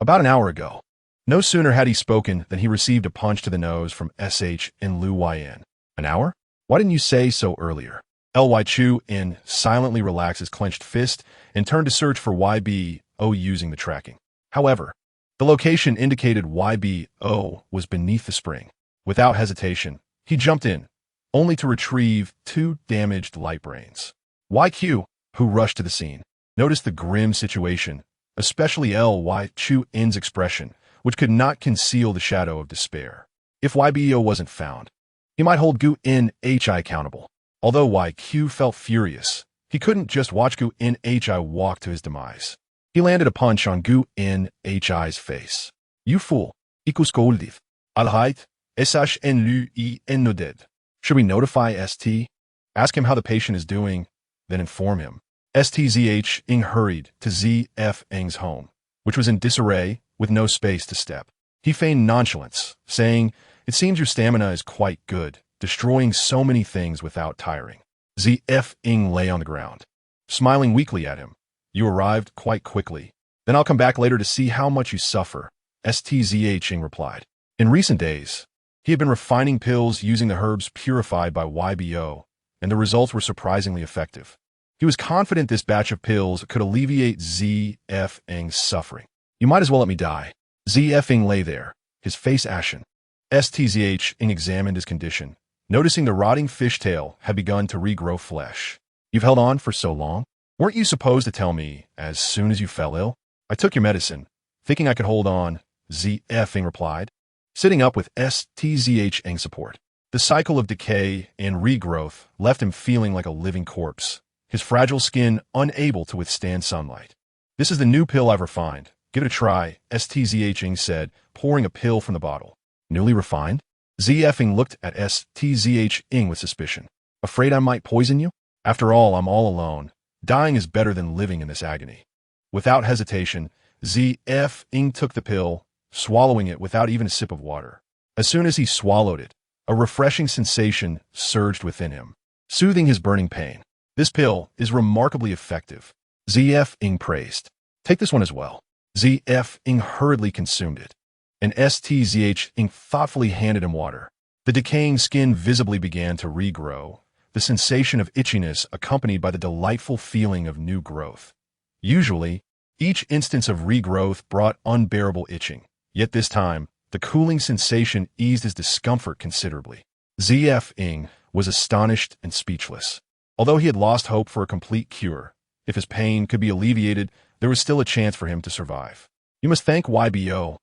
About an hour ago. No sooner had he spoken than he received a punch to the nose from SH and Luan. An hour? Why didn't you say so earlier? Chuan silently relaxed his clenched fist and turned to search for YBO using the tracking. However, the location indicated YBO was beneath the spring. Without hesitation, he jumped in, only to retrieve two damaged light brains. YQ, who rushed to the scene, noticed the grim situation, especially Chuan's expression, which could not conceal the shadow of despair. If YBO wasn't found, he might hold Guan accountable. Although YQ felt furious, he couldn't just watch Guan walk to his demise. He landed a punch on Guan's face. You fool. Ikuskoldiv. Alheit. SSS-level. Should we notify ST? Ask him how the patient is doing, then inform him. Stzing hurried to ZF's home, which was in disarray with no space to step. He feigned nonchalance, saying, "It seems your stamina is quite good, destroying so many things without tiring." ZFing lay on the ground, smiling weakly at him. You arrived quite quickly. Then I'll come back later to see how much you suffer, Stzing replied. In recent days, he had been refining pills using the herbs purified by YBO, and the results were surprisingly effective. He was confident this batch of pills could alleviate ZFing's suffering. You might as well let me die. ZFing lay there, his face ashen. Stzing examined his condition, noticing the rotting fishtail had begun to regrow flesh. You've held on for so long? Weren't you supposed to tell me as soon as you fell ill? I took your medicine, thinking I could hold on, ZFing replied, sitting up with Stzing support. The cycle of decay and regrowth left him feeling like a living corpse, his fragile skin unable to withstand sunlight. This is the new pill I've refined. Give it a try, Stzing said, pouring a pill from the bottle. Newly refined? ZFing looked at Stzing with suspicion. Afraid I might poison you? After all, I'm all alone. Dying is better than living in this agony. Without hesitation, ZFing took the pill, swallowing it without even a sip of water. As soon as he swallowed it, a refreshing sensation surged within him, soothing his burning pain. This pill is remarkably effective, ZFing praised. Take this one as well. ZFing hurriedly consumed it, and Stzing thoughtfully handed him water. The decaying skin visibly began to regrow, the sensation of itchiness accompanied by the delightful feeling of new growth. Usually, each instance of regrowth brought unbearable itching, yet this time, the cooling sensation eased his discomfort considerably. ZFing was astonished and speechless. Although he had lost hope for a complete cure, if his pain could be alleviated, there was still a chance for him to survive. You must thank YBO,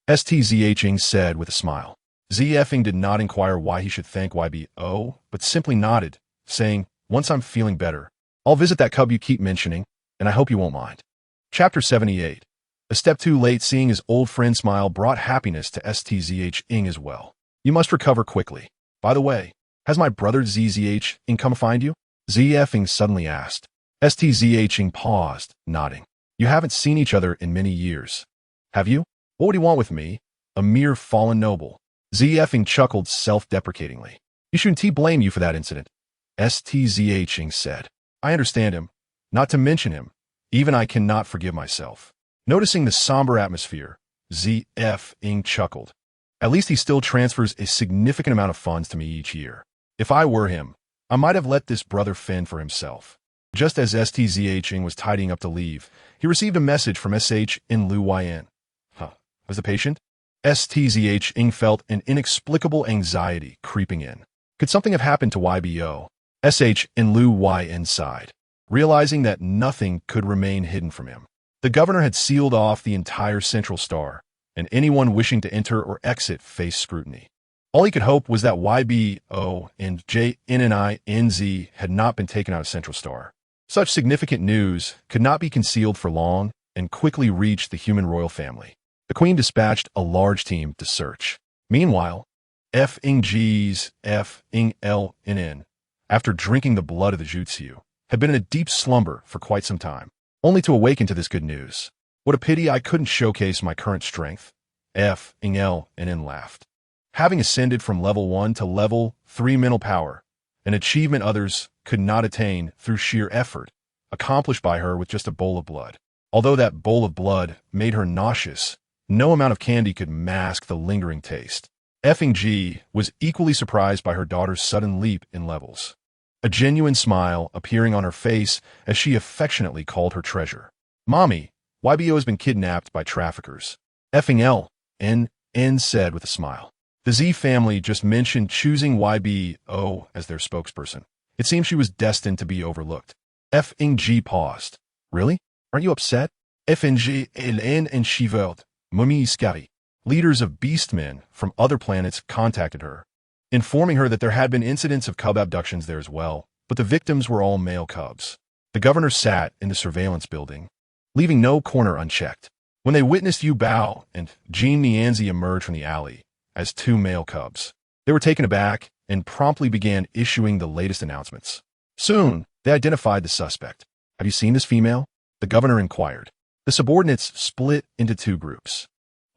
Stzing said with a smile. ZFing did not inquire why he should thank YBO, but simply nodded, saying, once I'm feeling better, I'll visit that cub you keep mentioning, and I hope you won't mind. Chapter 78. A step too late, seeing his old friend smile brought happiness to Stzing as well. You must recover quickly. By the way, has my brother ZZing come find you? ZFing suddenly asked. Stzing paused, nodding. You haven't seen each other in many years. Have you? What would he want with me? A mere fallen noble. Zfing chuckled self-deprecatingly. You shouldn't blame you for that incident. Stzing said. I understand him. Not to mention him. Even I cannot forgive myself. Noticing the somber atmosphere, Zfing chuckled. At least he still transfers a significant amount of funds to me each year. If I were him, I might have let this brother fend for himself. Just as Stzing was tidying up to leave, he received a message from Luan. Was the patient? Stzing felt an inexplicable anxiety creeping in. Could something have happened to YBO? Luan sighed, realizing that nothing could remain hidden from him. The governor had sealed off the entire Central Star, and anyone wishing to enter or exit faced scrutiny. All he could hope was that YBO and JNNINZ had not been taken out of Central Star. Such significant news could not be concealed for long and quickly reached the human royal family. The queen dispatched a large team to search. Meanwhile, Fing LNN, after drinking the blood of the Jutsu, had been in a deep slumber for quite some time, only to awaken to this good news. What a pity I couldn't showcase my current strength. Fing LNN laughed. Having ascended from level 1 to level 3 mental power, an achievement others could not attain through sheer effort, accomplished by her with just a bowl of blood. Although that bowl of blood made her nauseous, no amount of candy could mask the lingering taste. Fing Jia was equally surprised by her daughter's sudden leap in levels, a genuine smile appearing on her face as she affectionately called her treasure. Mommy, YBO has been kidnapped by traffickers. Fing LNN said with a smile. The Z family just mentioned choosing YBO as their spokesperson. It seems she was destined to be overlooked. Fing Jia paused. Really? Aren't you upset? Fing LNN and Shiveld, Mummy Iskari, leaders of beastmen from other planets, contacted her, informing her that there had been incidents of cub abductions there as well, but the victims were all male cubs. The governor sat in the surveillance building, leaving no corner unchecked. When they witnessed Yuba and Genezi emerge from the alley as two male cubs, they were taken aback and promptly began issuing the latest announcements. Soon, they identified the suspect. Have you seen this female? The governor inquired. The subordinates split into two groups.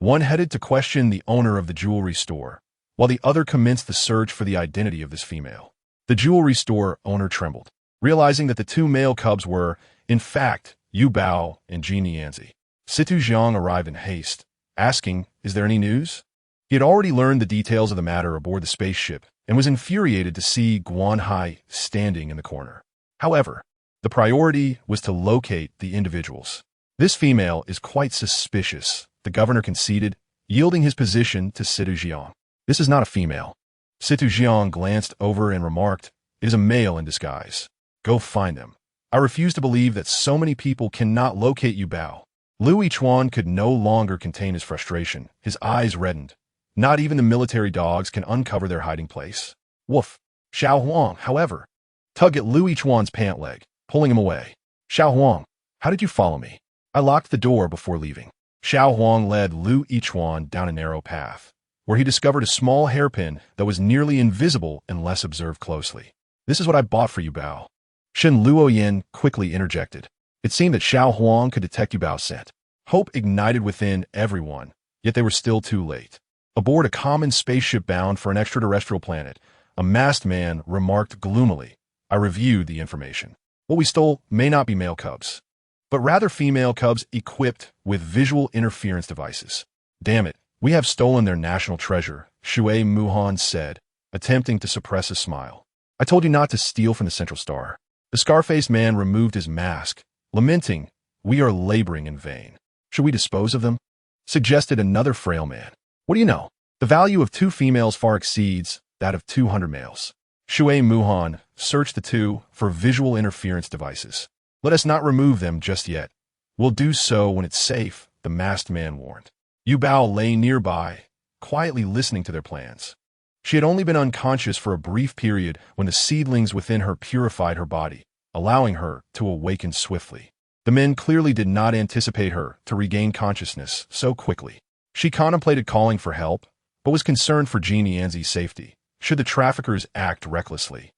One headed to question the owner of the jewelry store, while the other commenced the search for the identity of this female. The jewelry store owner trembled, realizing that the two male cubs were, in fact, Yuba and Genezi. Stzing arrived in haste, asking, "Is there any news?" He had already learned the details of the matter aboard the spaceship and was infuriated to see Guan standing in the corner. However, the priority was to locate the individuals. This female is quite suspicious, the governor conceded, yielding his position to Stzing. This is not a female. Stzing glanced over and remarked, "It is a male in disguise. Go find them." I refuse to believe that so many people cannot locate Yuba. Luan could no longer contain his frustration. His eyes reddened. Not even the military dogs can uncover their hiding place. Woof. Xiao Huang, however, tugged at Luan's pant leg, pulling him away. Xiao Huang, how did you follow me? I locked the door before leaving. Xiao Huang led Luan down a narrow path, where he discovered a small hairpin that was nearly invisible unless observed closely. This is what I bought for Yuba. Shen Luoyan quickly interjected. It seemed that Xiao Huang could detect Yubao's scent. Hope ignited within everyone, yet they were still too late. Aboard a common spaceship bound for an extraterrestrial planet, a masked man remarked gloomily, I reviewed the information. What we stole may not be male cubs, but rather female cubs equipped with visual interference devices. Damn it, we have stolen their national treasure, Shui Muhan said, attempting to suppress a smile. I told you not to steal from the Central Star. The scar-faced man removed his mask, lamenting, we are laboring in vain. Should we dispose of them? Suggested another frail man. What do you know? The value of 2 females far exceeds that of 200 males. Shui Muhan searched the two for visual interference devices. Let us not remove them just yet. We'll do so when it's safe, the masked man warned. Yuba lay nearby, quietly listening to their plans. She had only been unconscious for a brief period when the seedlings within her purified her body, allowing her to awaken swiftly. The men clearly did not anticipate her to regain consciousness so quickly. She contemplated calling for help, but was concerned for Genezi's safety, should the traffickers act recklessly.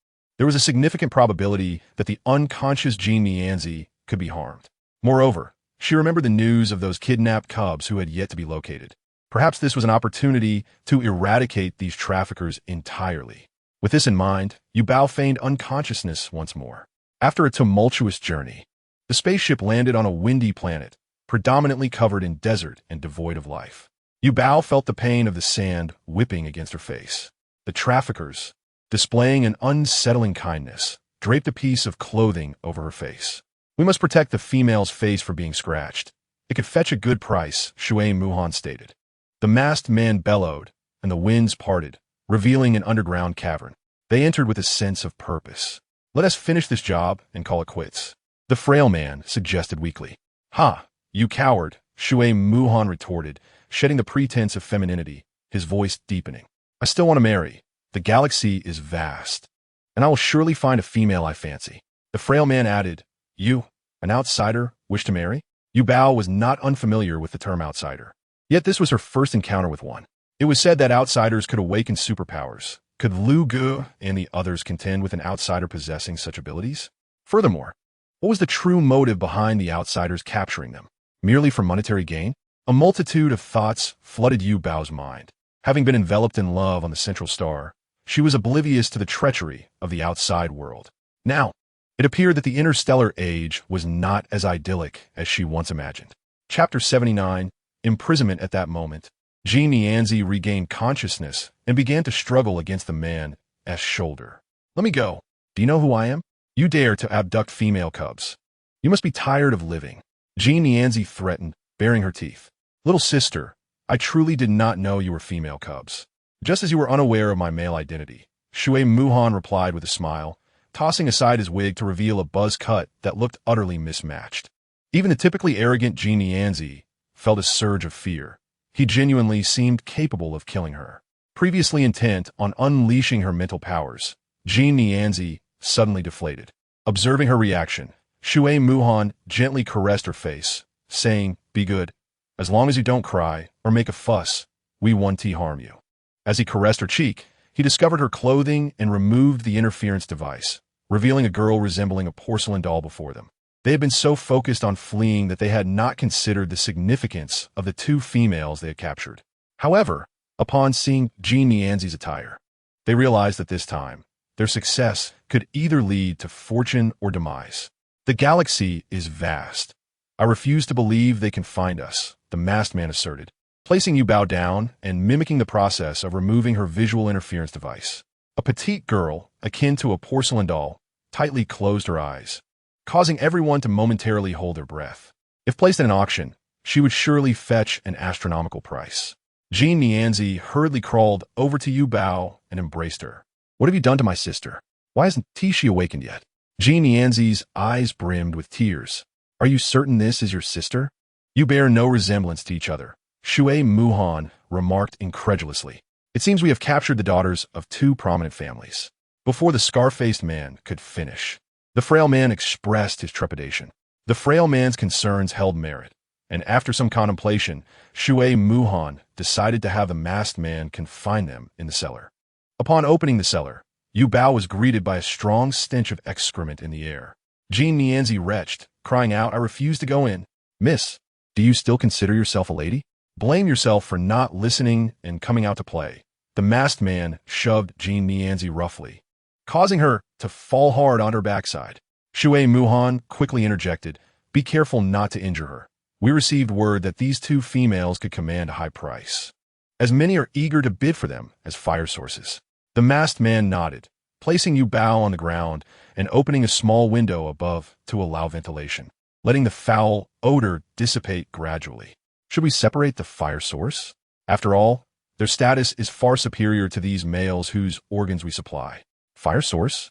there was a significant probability that the unconscious Genezi could be harmed. Moreover, she remembered the news of those kidnapped cubs who had yet to be located. Perhaps this was an opportunity to eradicate these traffickers entirely. With this in mind, Yuba feigned unconsciousness once more. After a tumultuous journey, the spaceship landed on a windy planet, predominantly covered in desert and devoid of life. Yuba felt the pain of the sand whipping against her face. The traffickers, displaying an unsettling kindness, draped a piece of clothing over her face. "We must protect the female's face from being scratched. It could fetch a good price," Shui Muhan stated. The masked man bellowed, and the winds parted, revealing an underground cavern. They entered with a sense of purpose. "Let us finish this job and call it quits," the frail man suggested weakly. "Ha, you coward," Shui Muhan retorted, shedding the pretense of femininity, his voice deepening. "I still want to marry. The galaxy is vast, and I will surely find a female I fancy." The frail man added, "You, an outsider, wish to marry?" Yuba was not unfamiliar with the term outsider. Yet this was her first encounter with one. It was said that outsiders could awaken superpowers. Could Lu Gu and the others contend with an outsider possessing such abilities? Furthermore, what was the true motive behind the outsiders capturing them? Merely for monetary gain? A multitude of thoughts flooded Yubao's mind. Having been enveloped in love on the central star, she was oblivious to the treachery of the outside world. Now, it appeared that the interstellar age was not as idyllic as she once imagined. Chapter 79, Imprisonment. At that moment, Genezi regained consciousness and began to struggle against the man's shoulder. "Let me go. Do you know who I am? You dare to abduct female cubs. You must be tired of living," Genezi threatened, baring her teeth. "Little sister, I truly did not know you were female cubs. Just as you were unaware of my male identity," Shui Muhan replied with a smile, tossing aside his wig to reveal a buzz cut that looked utterly mismatched. Even the typically arrogant Genezi felt a surge of fear. He genuinely seemed capable of killing her. Previously intent on unleashing her mental powers, Genezi suddenly deflated. Observing her reaction, Shui Muhan gently caressed her face, saying, "Be good. As long as you don't cry or make a fuss, we won't harm you." As he caressed her cheek, he discovered her clothing and removed the interference device, revealing a girl resembling a porcelain doll before them. They had been so focused on fleeing that they had not considered the significance of the two females they had captured. However, upon seeing Genezi's attire, they realized that this time, their success could either lead to fortune or demise. "The galaxy is vast. I refuse to believe they can find us," the masked man asserted, placing Yuba down and mimicking the process of removing her visual interference device. A petite girl, akin to a porcelain doll, tightly closed her eyes, causing everyone to momentarily hold their breath. If placed in an auction, she would surely fetch an astronomical price. Genezi hurriedly crawled over to Yuba and embraced her. "What have you done to my sister? Why hasn't she awakened yet?" Genezi's eyes brimmed with tears. "Are you certain this is your sister? You bear no resemblance to each other," Shui Muhan remarked incredulously. "It seems we have captured the daughters of two prominent families." Before the scar-faced man could finish, the frail man expressed his trepidation. The frail man's concerns held merit, and after some contemplation, Shui Muhan decided to have the masked man confine them in the cellar. Upon opening the cellar, Yuba was greeted by a strong stench of excrement in the air. Genezi retched, crying out, "I refuse to go in." "Miss, do you still consider yourself a lady? Blame yourself for not listening and coming out to play." The masked man shoved Genezi roughly, causing her to fall hard on her backside. Shui Muhan quickly interjected, "Be careful not to injure her. We received word that these two females could command a high price, as many are eager to bid for them as fire sources." The masked man nodded, placing Yuba on the ground and opening a small window above to allow ventilation, letting the foul odor dissipate gradually. "Should we separate the fire source? After all, their status is far superior to these males whose organs we supply." "Fire source?"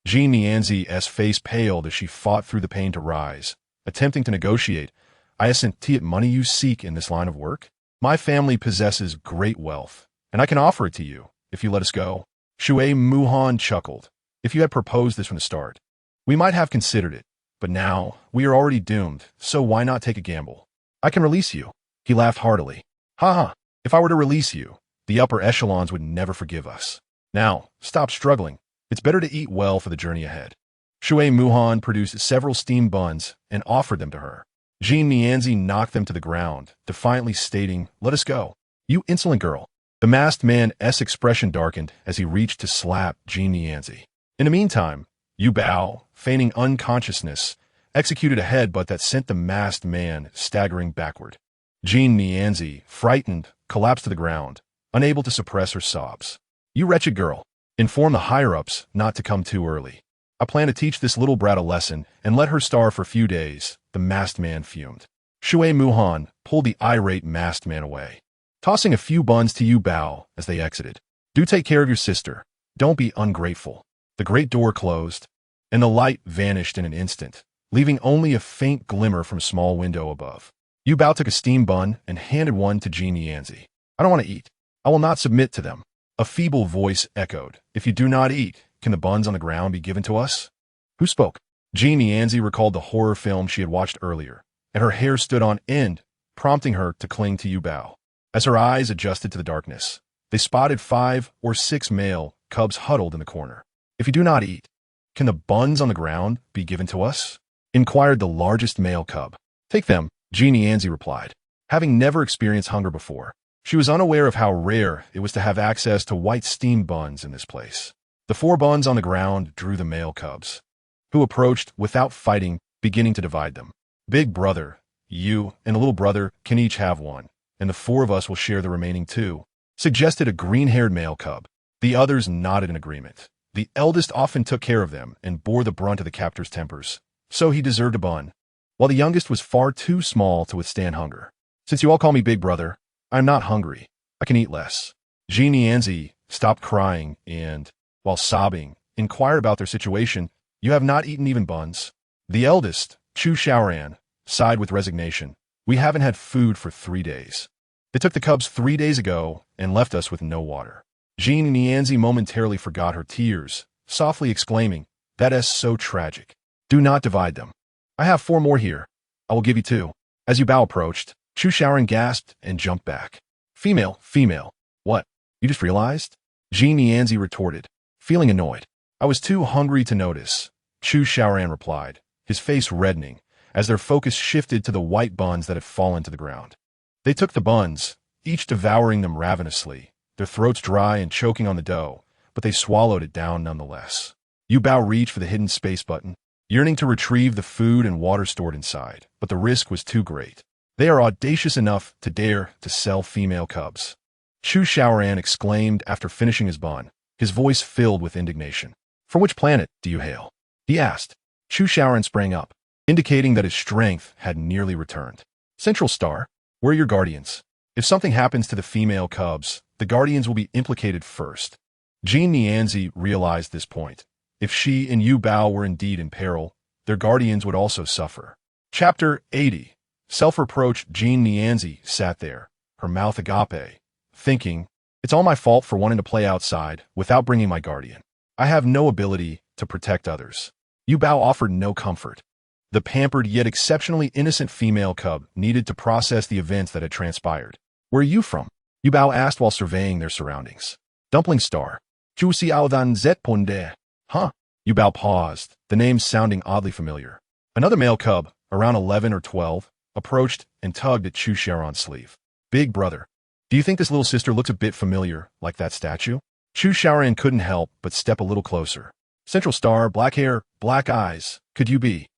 Genezi's face paled as she fought through the pain to rise, attempting to negotiate. "I assent to money you seek in this line of work. My family possesses great wealth, and I can offer it to you if you let us go." Shui Muhan chuckled. "If you had proposed this from the start, we might have considered it, but now we are already doomed, so why not take a gamble? I can release you." He laughed heartily. "Ha ha, if I were to release you, the upper echelons would never forgive us. Now, stop struggling. It's better to eat well for the journey ahead. Shui Muhan produced several steamed buns and offered them to her. Jean Nianzi knocked them to the ground, defiantly stating, "Let us go. You insolent girl." The masked man's expression darkened as he reached to slap Jean Nianzi. In the meantime, Yuba, feigning unconsciousness, executed a headbutt that sent the masked man staggering backward. Jean Nianzi, frightened, collapsed to the ground, unable to suppress her sobs. "You wretched girl. Inform the higher-ups not to come too early. I plan to teach this little brat a lesson and let her starve for a few days," the masked man fumed. Shui Muhan pulled the irate masked man away, tossing a few buns to Yu Bao as they exited. "Do take care of your sister. Don't be ungrateful." The great door closed, and the light vanished in an instant, leaving only a faint glimmer from a small window above. Yu Bao took a steamed bun and handed one to Jean Nianzi. "I don't want to eat. I will not submit to them." A feeble voice echoed, "If you do not eat, can the buns on the ground be given to us?" Who spoke? Jean Nianzi recalled the horror film she had watched earlier, and her hair stood on end, prompting her to cling to Yu Bao. As her eyes adjusted to the darkness, they spotted 5 or 6 male cubs huddled in the corner. "If you do not eat, can the buns on the ground be given to us?" inquired the largest male cub. "Take them," Jean Nianzi replied. Having never experienced hunger before, she was unaware of how rare it was to have access to white steamed buns in this place. The 4 buns on the ground drew the male cubs, who approached without fighting, beginning to divide them. "Big brother, you and the little brother can each have one, and the 4 of us will share the remaining 2, suggested a green-haired male cub. The others nodded in agreement. The eldest often took care of them and bore the brunt of the captor's tempers, so he deserved a bun, while the youngest was far too small to withstand hunger. "Since you all call me big brother, I am not hungry. I can eat less." Jean Nianzi stopped crying and, while sobbing, inquired about their situation. "You have not eaten even buns?" The eldest, Chu Xiaoran, sighed with resignation. "We haven't had food for 3 days. They took the cubs 3 days ago and left us with no water." Jean Nianzi momentarily forgot her tears, softly exclaiming, "That is so tragic. Do not divide them. I have 4 more here. I will give you 2. As Yu Bao approached, Chu Xiaoran gasped and jumped back. Female. What? You just realized?" Jean Nianzi retorted, feeling annoyed. "I was too hungry to notice," Chu Xiaoran replied, his face reddening, as their focus shifted to the white buns that had fallen to the ground. They took the buns, each devouring them ravenously, their throats dry and choking on the dough, but they swallowed it down nonetheless. Yu Bao reached for the hidden space button, yearning to retrieve the food and water stored inside, but the risk was too great. "They are audacious enough to dare to sell female cubs," Chu Xiaoran exclaimed after finishing his bun, his voice filled with indignation. "From which planet do you hail?" he asked. Chu Xiaoran sprang up, indicating that his strength had nearly returned. "Central Star, where are your guardians? If something happens to the female cubs, the guardians will be implicated first." Jean Nianzi realized this point. If she and Yu Bao were indeed in peril, their guardians would also suffer. Chapter 80. Self-reproach. Jean Nianzi sat there, her mouth agape, thinking, "It's all my fault for wanting to play outside without bringing my guardian. I have no ability to protect others." Yu Bao offered no comfort. The pampered yet exceptionally innocent female cub needed to process the events that had transpired. "Where are you from?" Yu Bao asked while surveying their surroundings. "Dumpling Star. Chu Xiao Dan Zet Ponde." "Huh?" Yu Bao paused, the name sounding oddly familiar. Another male cub, around 11 or 12, approached and tugged at Chu Xiaoran's sleeve. "Big brother, do you think this little sister looks a bit familiar, like that statue?" Chu Xiaoran couldn't help but step a little closer. "Central Star, black hair, black eyes. Could you be?"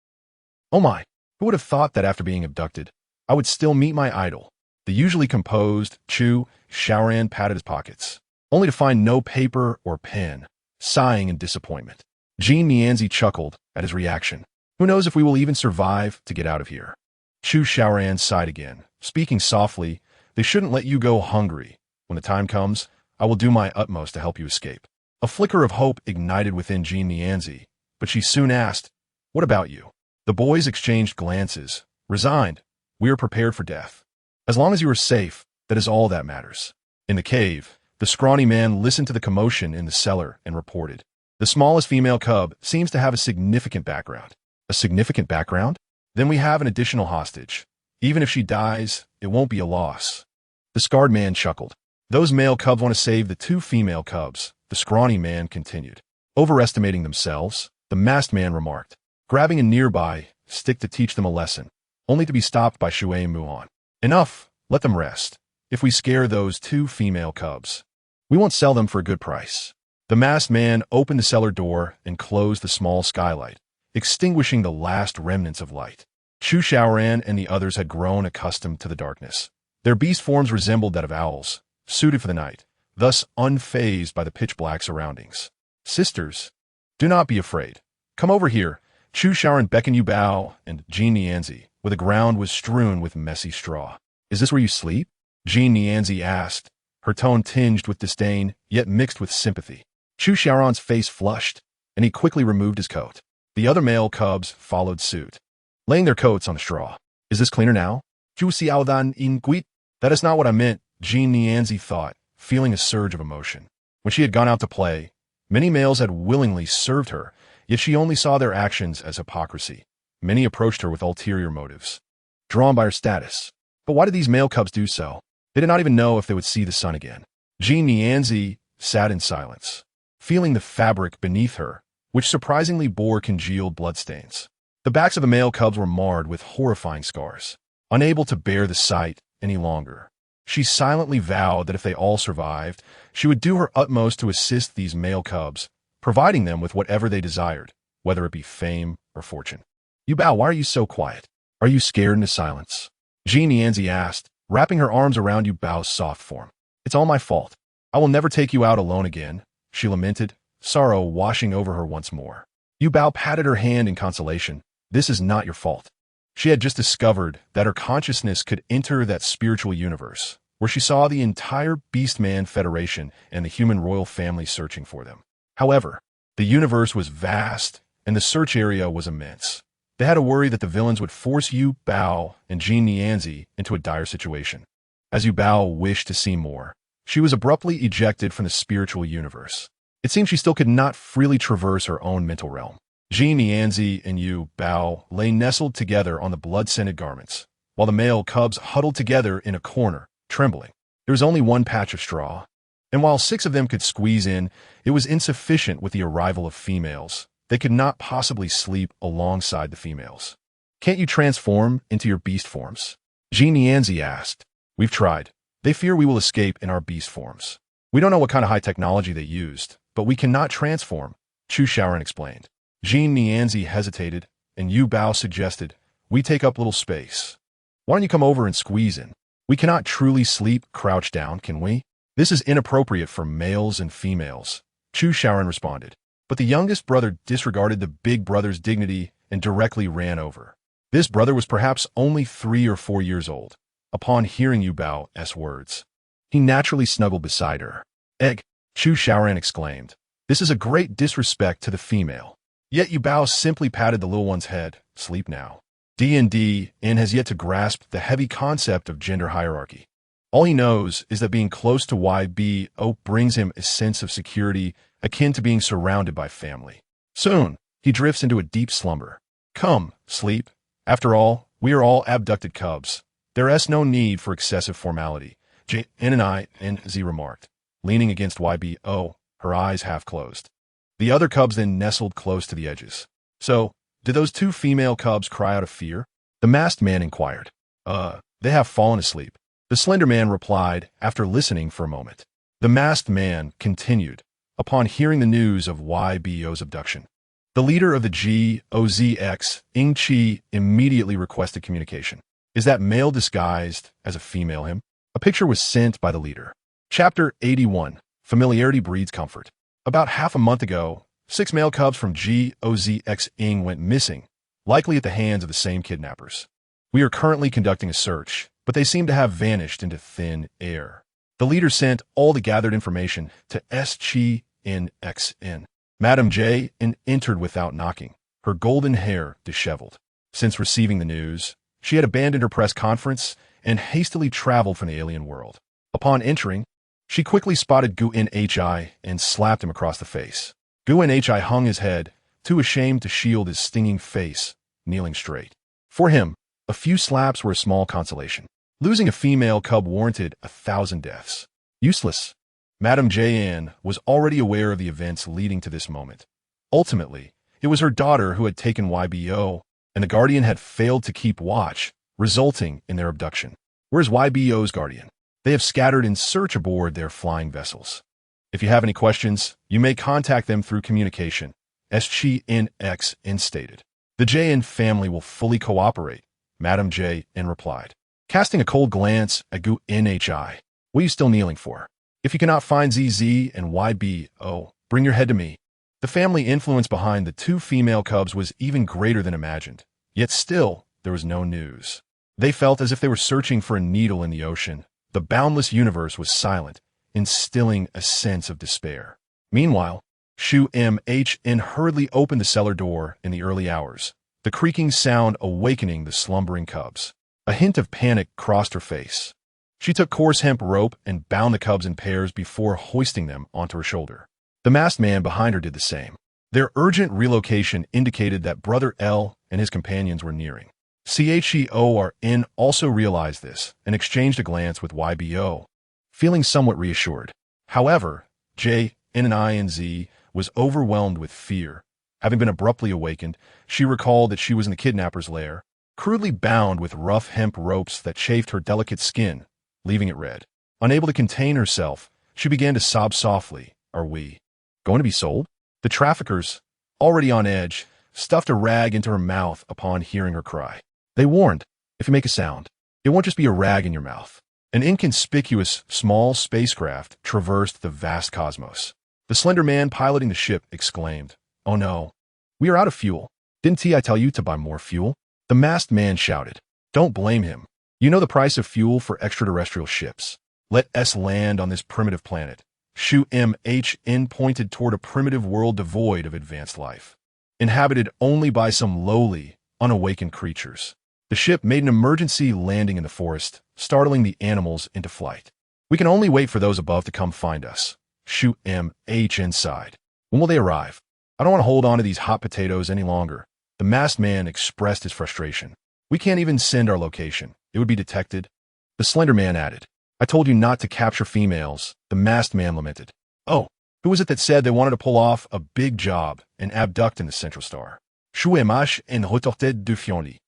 "Oh my, who would have thought that after being abducted, I would still meet my idol?" The usually composed Chu Xiaoran patted his pockets, only to find no paper or pen, sighing in disappointment. Jean Nianzi chuckled at his reaction. "Who knows if we will even survive to get out of here?" Chu Xiaoran sighed again, speaking softly. "They shouldn't let you go hungry. When the time comes, I will do my utmost to help you escape." A flicker of hope ignited within Jean Nianzi, but she soon asked, "What about you?" The boys exchanged glances. "Resigned. We are prepared for death. As long as you are safe, that is all that matters." In the cave, the scrawny man listened to the commotion in the cellar and reported, "The smallest female cub seems to have a significant background." "A significant background? Then we have an additional hostage. Even if she dies, it won't be a loss." The scarred man chuckled. "Those male cubs want to save the 2 female cubs," the scrawny man continued. Overestimating themselves, the masked man remarked, grabbing a nearby stick to teach them a lesson, only to be stopped by Shui and Muon. Enough, let them rest. If we scare those 2 female cubs, we won't sell them for a good price. The masked man opened the cellar door and closed the small skylight, extinguishing the last remnants of light. Chu Xiaoran and the others had grown accustomed to the darkness. Their beast forms resembled that of owls, suited for the night, thus unfazed by the pitch-black surroundings. Sisters, do not be afraid. Come over here. Chu Xiaoran beckoned Yuba and Genezi, where the ground was strewn with messy straw. Is this where you sleep? Genezi asked, her tone tinged with disdain, yet mixed with sympathy. Chu Xiaoran's face flushed, and he quickly removed his coat. The other male cubs followed suit, laying their coats on the straw. Is this cleaner now? Chu Xiaodan in Guit? That is not what I meant, Genezi thought, feeling a surge of emotion. When she had gone out to play, many males had willingly served her, yet she only saw their actions as hypocrisy. Many approached her with ulterior motives, drawn by her status. But why did these male cubs do so? They did not even know if they would see the sun again. Genezi sat in silence, feeling the fabric beneath her, which surprisingly bore congealed bloodstains. The backs of the male cubs were marred with horrifying scars. Unable to bear the sight any longer, she silently vowed that if they all survived, she would do her utmost to assist these male cubs, providing them with whatever they desired, whether it be fame or fortune. Yuba, why are you so quiet? Are you scared into silence? Genezi asked, wrapping her arms around Yubao's soft form. It's all my fault. I will never take you out alone again, she lamented, sorrow washing over her once more. Yuba patted her hand in consolation. This is not your fault. She had just discovered that her consciousness could enter that spiritual universe, where she saw the entire Beastman Federation and the human royal family searching for them. However, the universe was vast, and the search area was immense. They had to worry that the villains would force Yuba and Genezi into a dire situation. As Yuba wished to see more, she was abruptly ejected from the spiritual universe. It seemed she still could not freely traverse her own mental realm. Genezi and Yuba lay nestled together on the blood-scented garments, while the male cubs huddled together in a corner, trembling. There was only one patch of straw, and while 6 of them could squeeze in, it was insufficient with the arrival of females. They could not possibly sleep alongside the females. Can't you transform into your beast forms? Genezi asked. We've tried. They fear we will escape in our beast forms. We don't know what kind of high technology they used, but we cannot transform, Chu Xiaoran explained. Genezi hesitated, and Yuba suggested, we take up little space. Why don't you come over and squeeze in? We cannot truly sleep crouched down, can we? This is inappropriate for males and females, Chu Xiaoran responded. But the youngest brother disregarded the big brother's dignity and directly ran over. This brother was perhaps only 3 or 4 years old. Upon hearing Yubao's words, he naturally snuggled beside her. Egg, Chu Xiaoran exclaimed. This is a great disrespect to the female. Yet Yuba simply patted the little one's head. Sleep now. D&D has yet to grasp the heavy concept of gender hierarchy. All he knows is that being close to YBO brings him a sense of security akin to being surrounded by family. Soon, he drifts into a deep slumber. Come, sleep. After all, we are all abducted cubs. There is no need for excessive formality, Genezi remarked, leaning against YBO, her eyes half closed. The other cubs then nestled close to the edges. So, did those 2 female cubs cry out of fear? The masked man inquired. They have fallen asleep. The slender man replied after listening for a moment. The masked man continued, upon hearing the news of YBO's abduction. The leader of the GOZX, Ing Chi, immediately requested communication. Is that male disguised as a female him? A picture was sent by the leader. Chapter 81. Familiarity breeds comfort. About half a month ago, 6 male cubs from GOZX Ing went missing, likely at the hands of the same kidnappers. We are currently conducting a search, but they seem to have vanished into thin air. The leader sent all the gathered information to SCHINXN. Madame J entered without knocking, her golden hair disheveled. Since receiving the news, she had abandoned her press conference and hastily traveled from the alien world. Upon entering, she quickly spotted Guan Hi and slapped him across the face. Guan Hi hung his head, too ashamed to shield his stinging face, kneeling straight. For him, a few slaps were a small consolation. Losing a female cub warranted 1,000 deaths. Useless. Madame J.N. was already aware of the events leading to this moment. Ultimately, it was her daughter who had taken YBO, and the Guardian had failed to keep watch, resulting in their abduction. Where's YBO's Guardian? They have scattered in search aboard their flying vessels. If you have any questions, you may contact them through communication. SGNX stated. The J.N. family will fully cooperate, Madame J.N. replied. Casting a cold glance at Guan, what are you still kneeling for? If you cannot find ZZ and YBO, bring your head to me. The family influence behind the two female cubs was even greater than imagined, yet still there was no news. They felt as if they were searching for a needle in the ocean. The boundless universe was silent, instilling a sense of despair. Meanwhile, Shu MHN hurriedly opened the cellar door in the early hours, the creaking sound awakening the slumbering cubs. A hint of panic crossed her face. She took coarse hemp rope and bound the cubs in pairs before hoisting them onto her shoulder. The masked man behind her did the same. Their urgent relocation indicated that Brother L and his companions were nearing. CHEORN also realized this and exchanged a glance with YBO, feeling somewhat reassured. However, JNNINZ was overwhelmed with fear. Having been abruptly awakened, she recalled that she was in the kidnapper's lair, crudely bound with rough hemp ropes that chafed her delicate skin, leaving it red. Unable to contain herself, she began to sob softly. Are we going to be sold? The traffickers, already on edge, stuffed a rag into her mouth upon hearing her cry. They warned, if you make a sound, it won't just be a rag in your mouth. An inconspicuous, small spacecraft traversed the vast cosmos. The slender man piloting the ship exclaimed, Oh no, we are out of fuel. Didn't I tell you to buy more fuel? The masked man shouted. Don't blame him. You know the price of fuel for extraterrestrial ships. Let us land on this primitive planet. Shu MHN pointed toward a primitive world devoid of advanced life, inhabited only by some lowly, unawakened creatures. The ship made an emergency landing in the forest, startling the animals into flight. We can only wait for those above to come find us. Shu MHN sighed. When will they arrive? I don't want to hold on to these hot potatoes any longer. The masked man expressed his frustration. We can't even send our location. It would be detected. The slender man added. I told you not to capture females, the masked man lamented. Oh, who was it that said they wanted to pull off a big job and abduct in the Central Star? Chouemash and retorted de Fiondi.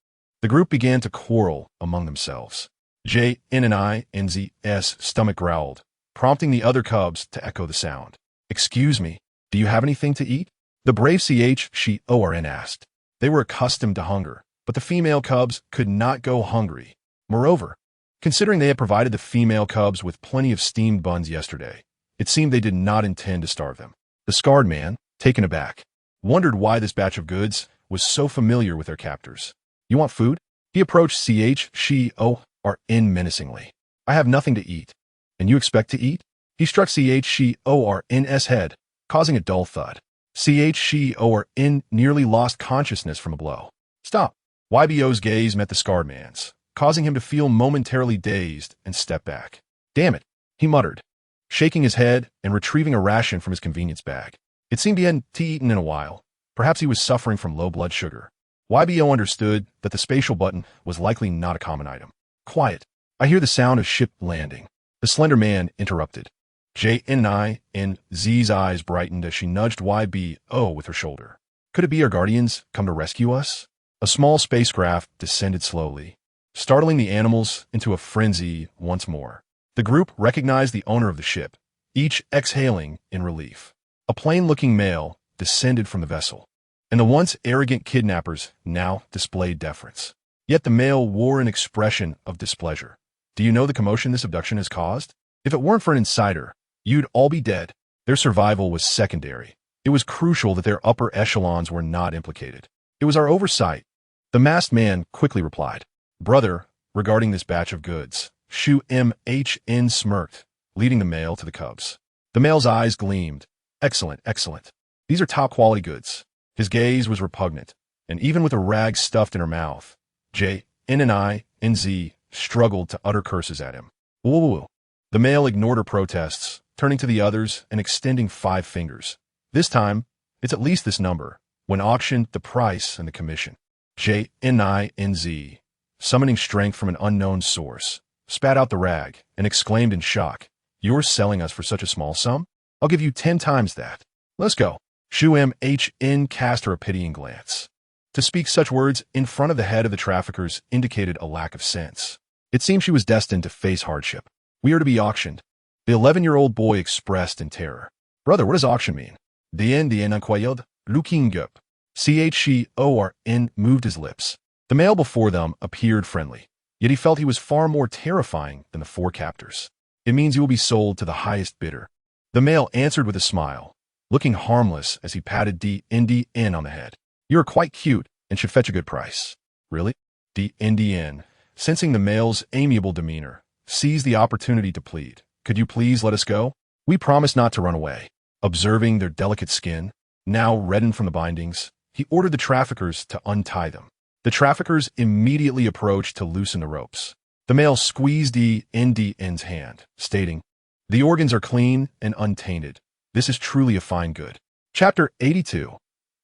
The group began to quarrel among themselves. JNNINZ's stomach growled, prompting the other cubs to echo the sound. Excuse me, do you have anything to eat? The brave CHEORN asked. They were accustomed to hunger, but the female cubs could not go hungry. Moreover, considering they had provided the female cubs with plenty of steamed buns yesterday, it seemed they did not intend to starve them. The scarred man, taken aback, wondered why this batch of goods was so familiar with their captors. You want food? He approached CHEORN menacingly. I have nothing to eat. And you expect to eat? He struck CHEORN's head, causing a dull thud. CHEORN nearly lost consciousness from a blow. Stop. YBO's gaze met the scarred man's, causing him to feel momentarily dazed and step back. Damn it, he muttered, shaking his head and retrieving a ration from his convenience bag. It seemed he hadn't eaten in a while. Perhaps he was suffering from low blood sugar. YBO understood that the spatial button was likely not a common item. Quiet. I hear the sound of ship landing. The slender man interrupted. JNNINZ's eyes brightened as she nudged YBO with her shoulder. Could it be our guardians come to rescue us? A small spacecraft descended slowly, startling the animals into a frenzy once more. The group recognized the owner of the ship, each exhaling in relief. A plain-looking male descended from the vessel, and the once arrogant kidnappers now displayed deference. Yet the male wore an expression of displeasure. Do you know the commotion this abduction has caused? If it weren't for an insider, you'd all be dead. Their survival was secondary. It was crucial that their upper echelons were not implicated. It was our oversight. The masked man quickly replied. Brother, regarding this batch of goods, Shu MHN smirked, leading the male to the cubs. The male's eyes gleamed. Excellent, excellent. These are top-quality goods. His gaze was repugnant, and even with a rag stuffed in her mouth, JNNINZ struggled to utter curses at him. Woo. The male ignored her protests, turning to the others and extending 5 fingers. This time, it's at least this number. When auctioned, the price and the commission. JNNINZ, summoning strength from an unknown source, spat out the rag and exclaimed in shock. You're selling us for such a small sum? I'll give you 10 times that. Let's go. Shu-MHN cast her a pitying glance. To speak such words in front of the head of the traffickers indicated a lack of sense. It seemed she was destined to face hardship. We are to be auctioned. The 11-year-old boy expressed in terror. Brother, what does auction mean? Dien incroyable, looking up. CHCORN moved his lips. The male before them appeared friendly, yet he felt he was far more terrifying than the 4 captors. It means you will be sold to the highest bidder. The male answered with a smile, looking harmless as he patted DNDN on the head. You are quite cute and should fetch a good price. Really? DNDN, sensing the male's amiable demeanor, seized the opportunity to plead. Could you please let us go? We promise not to run away. Observing their delicate skin, now reddened from the bindings, he ordered the traffickers to untie them. The traffickers immediately approached to loosen the ropes. The male squeezed DNDN's hand, stating, The organs are clean and untainted. This is truly a fine good. Chapter 82.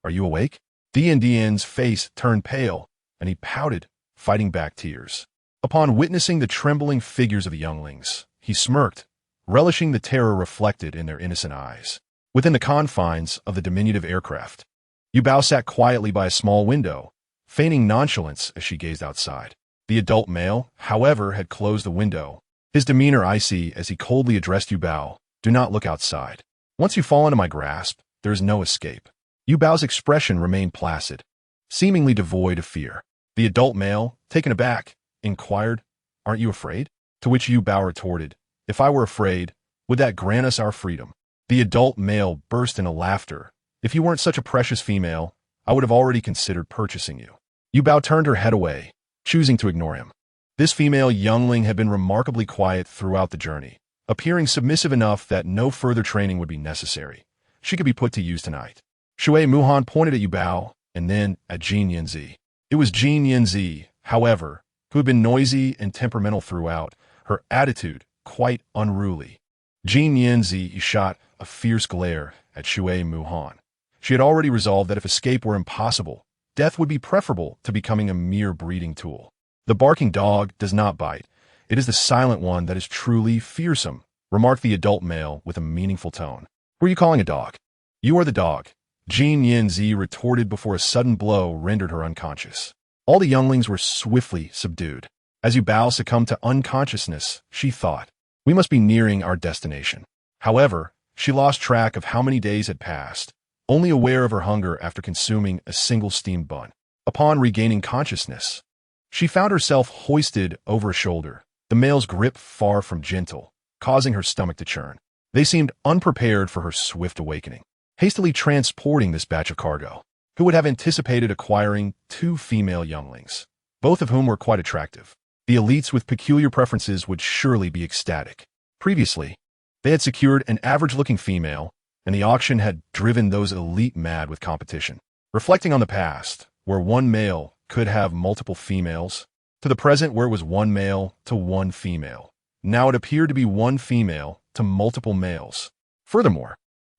Are you awake? DNDN's face turned pale, and he pouted, fighting back tears. Upon witnessing the trembling figures of the younglings, he smirked, relishing the terror reflected in their innocent eyes. Within the confines of the diminutive aircraft, Yuba sat quietly by a small window, feigning nonchalance as she gazed outside. The adult male, however, had closed the window, his demeanor icy as he coldly addressed Yuba. Do not look outside. Once you fall into my grasp, there is no escape. Yuba's expression remained placid, seemingly devoid of fear. The adult male, taken aback, inquired, Aren't you afraid? To which Yuba retorted, If I were afraid, would that grant us our freedom? The adult male burst into laughter. If you weren't such a precious female, I would have already considered purchasing you. Yuba turned her head away, choosing to ignore him. This female youngling had been remarkably quiet throughout the journey, appearing submissive enough that no further training would be necessary. She could be put to use tonight. Shui Muhan pointed at Yuba and then at Genezi. It was Genezi, however, who had been noisy and temperamental throughout, her attitude quite unruly. Genezi shot a fierce glare at Shui Muhan. She had already resolved that if escape were impossible, death would be preferable to becoming a mere breeding tool. The barking dog does not bite. It is the silent one that is truly fearsome, remarked the adult male with a meaningful tone. Who are you calling a dog? You are the dog. Genezi retorted before a sudden blow rendered her unconscious. All the younglings were swiftly subdued. As Yuba succumbed to unconsciousness, she thought, We must be nearing our destination. However, she lost track of how many days had passed, only aware of her hunger after consuming a single steamed bun. Upon regaining consciousness, she found herself hoisted over a shoulder, the male's grip far from gentle, causing her stomach to churn. They seemed unprepared for her swift awakening. Hastily transporting this batch of cargo, who would have anticipated acquiring 2 female younglings, both of whom were quite attractive. The elites with peculiar preferences would surely be ecstatic. Previously, they had secured an average-looking female, and the auction had driven those elite mad with competition. Reflecting on the past, where one male could have multiple females, to the present where it was one male to one female. Now it appeared to be one female to multiple males. Furthermore,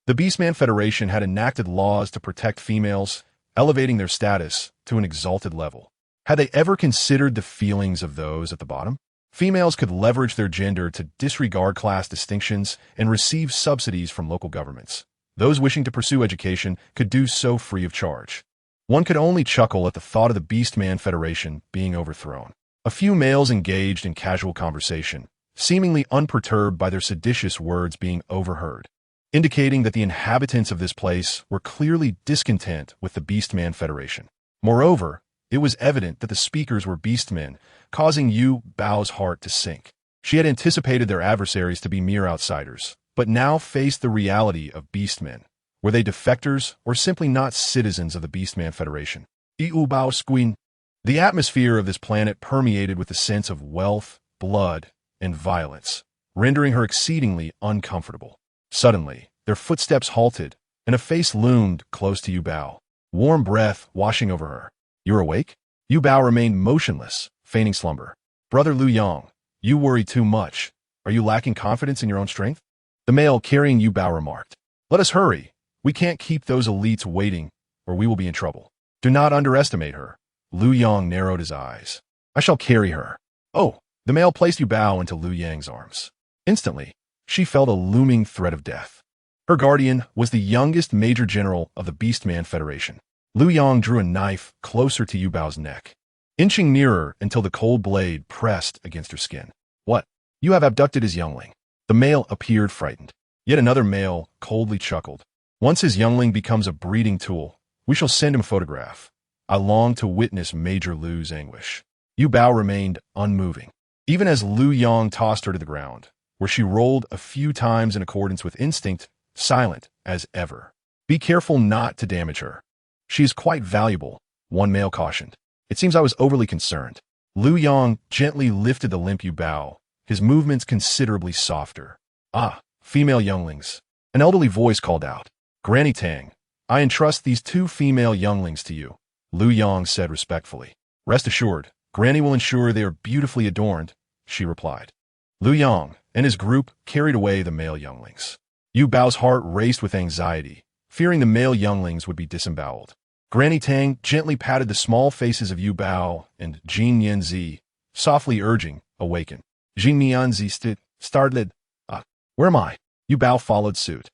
the Beastman Federation had enacted laws to protect females, elevating their status to an exalted level. Had they ever considered the feelings of those at the bottom? Females could leverage their gender to disregard class distinctions and receive subsidies from local governments. Those wishing to pursue education could do so free of charge. One could only chuckle at the thought of the Beastman Federation being overthrown. A few males engaged in casual conversation, seemingly unperturbed by their seditious words being overheard, indicating that the inhabitants of this place were clearly discontent with the Beastman Federation. Moreover, it was evident that the speakers were beastmen, causing Yuba's heart to sink. She had anticipated their adversaries to be mere outsiders, but now faced the reality of beastmen. Were they defectors or simply not citizens of the Beastman Federation? The atmosphere of this planet permeated with a sense of wealth, blood, and violence, rendering her exceedingly uncomfortable. Suddenly, their footsteps halted, and a face loomed close to Yuba, warm breath washing over her. You're awake? Yuba remained motionless, feigning slumber. Brother Lu Yang, you worry too much. Are you lacking confidence in your own strength? The male carrying Yuba remarked. Let us hurry. We can't keep those elites waiting, or we will be in trouble. Do not underestimate her. Lu Yang narrowed his eyes. I shall carry her. Oh, the male placed Yuba into Lu Yang's arms. Instantly, she felt a looming threat of death. Her guardian was the youngest major general of the Beastman Federation. Luan drew a knife closer to Yubao's neck, inching nearer until the cold blade pressed against her skin. What? You have abducted his youngling. The male appeared frightened. Yet another male coldly chuckled. Once his youngling becomes a breeding tool, we shall send him a photograph. I long to witness Major Lu's anguish. Yubao remained unmoving, even as Lu Yang tossed her to the ground, where she rolled a few times in accordance with instinct, silent as ever. Be careful not to damage her. She is quite valuable, one male cautioned. It seems I was overly concerned. Lu Yang gently lifted the limp Yubao, his movements considerably softer. Ah, female younglings. An elderly voice called out. Granny Tang, I entrust these 2 female younglings to you, Lu Yang said respectfully. Rest assured, Granny will ensure they are beautifully adorned, she replied. Lu Yang and his group carried away the male younglings. Yu Bao's heart raced with anxiety, fearing the male younglings would be disemboweled. Granny Tang gently patted the small faces of Yu Bao and Jin Yanzi, softly urging, awaken. Jin Yanzi startled. Where am I? Yu Bao followed suit,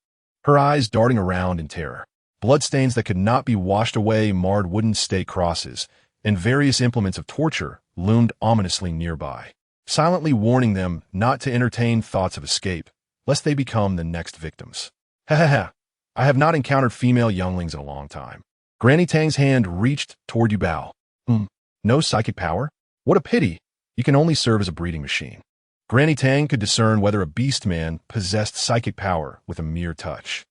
her eyes darting around in terror. Bloodstains that could not be washed away marred wooden stake crosses, and various implements of torture loomed ominously nearby, silently warning them not to entertain thoughts of escape, lest they become the next victims. Ha! I have not encountered female younglings in a long time. Granny Tang's hand reached toward Yu Bao. No psychic power? What a pity. You can only serve as a breeding machine. Granny Tang could discern whether a beastman possessed psychic power with a mere touch.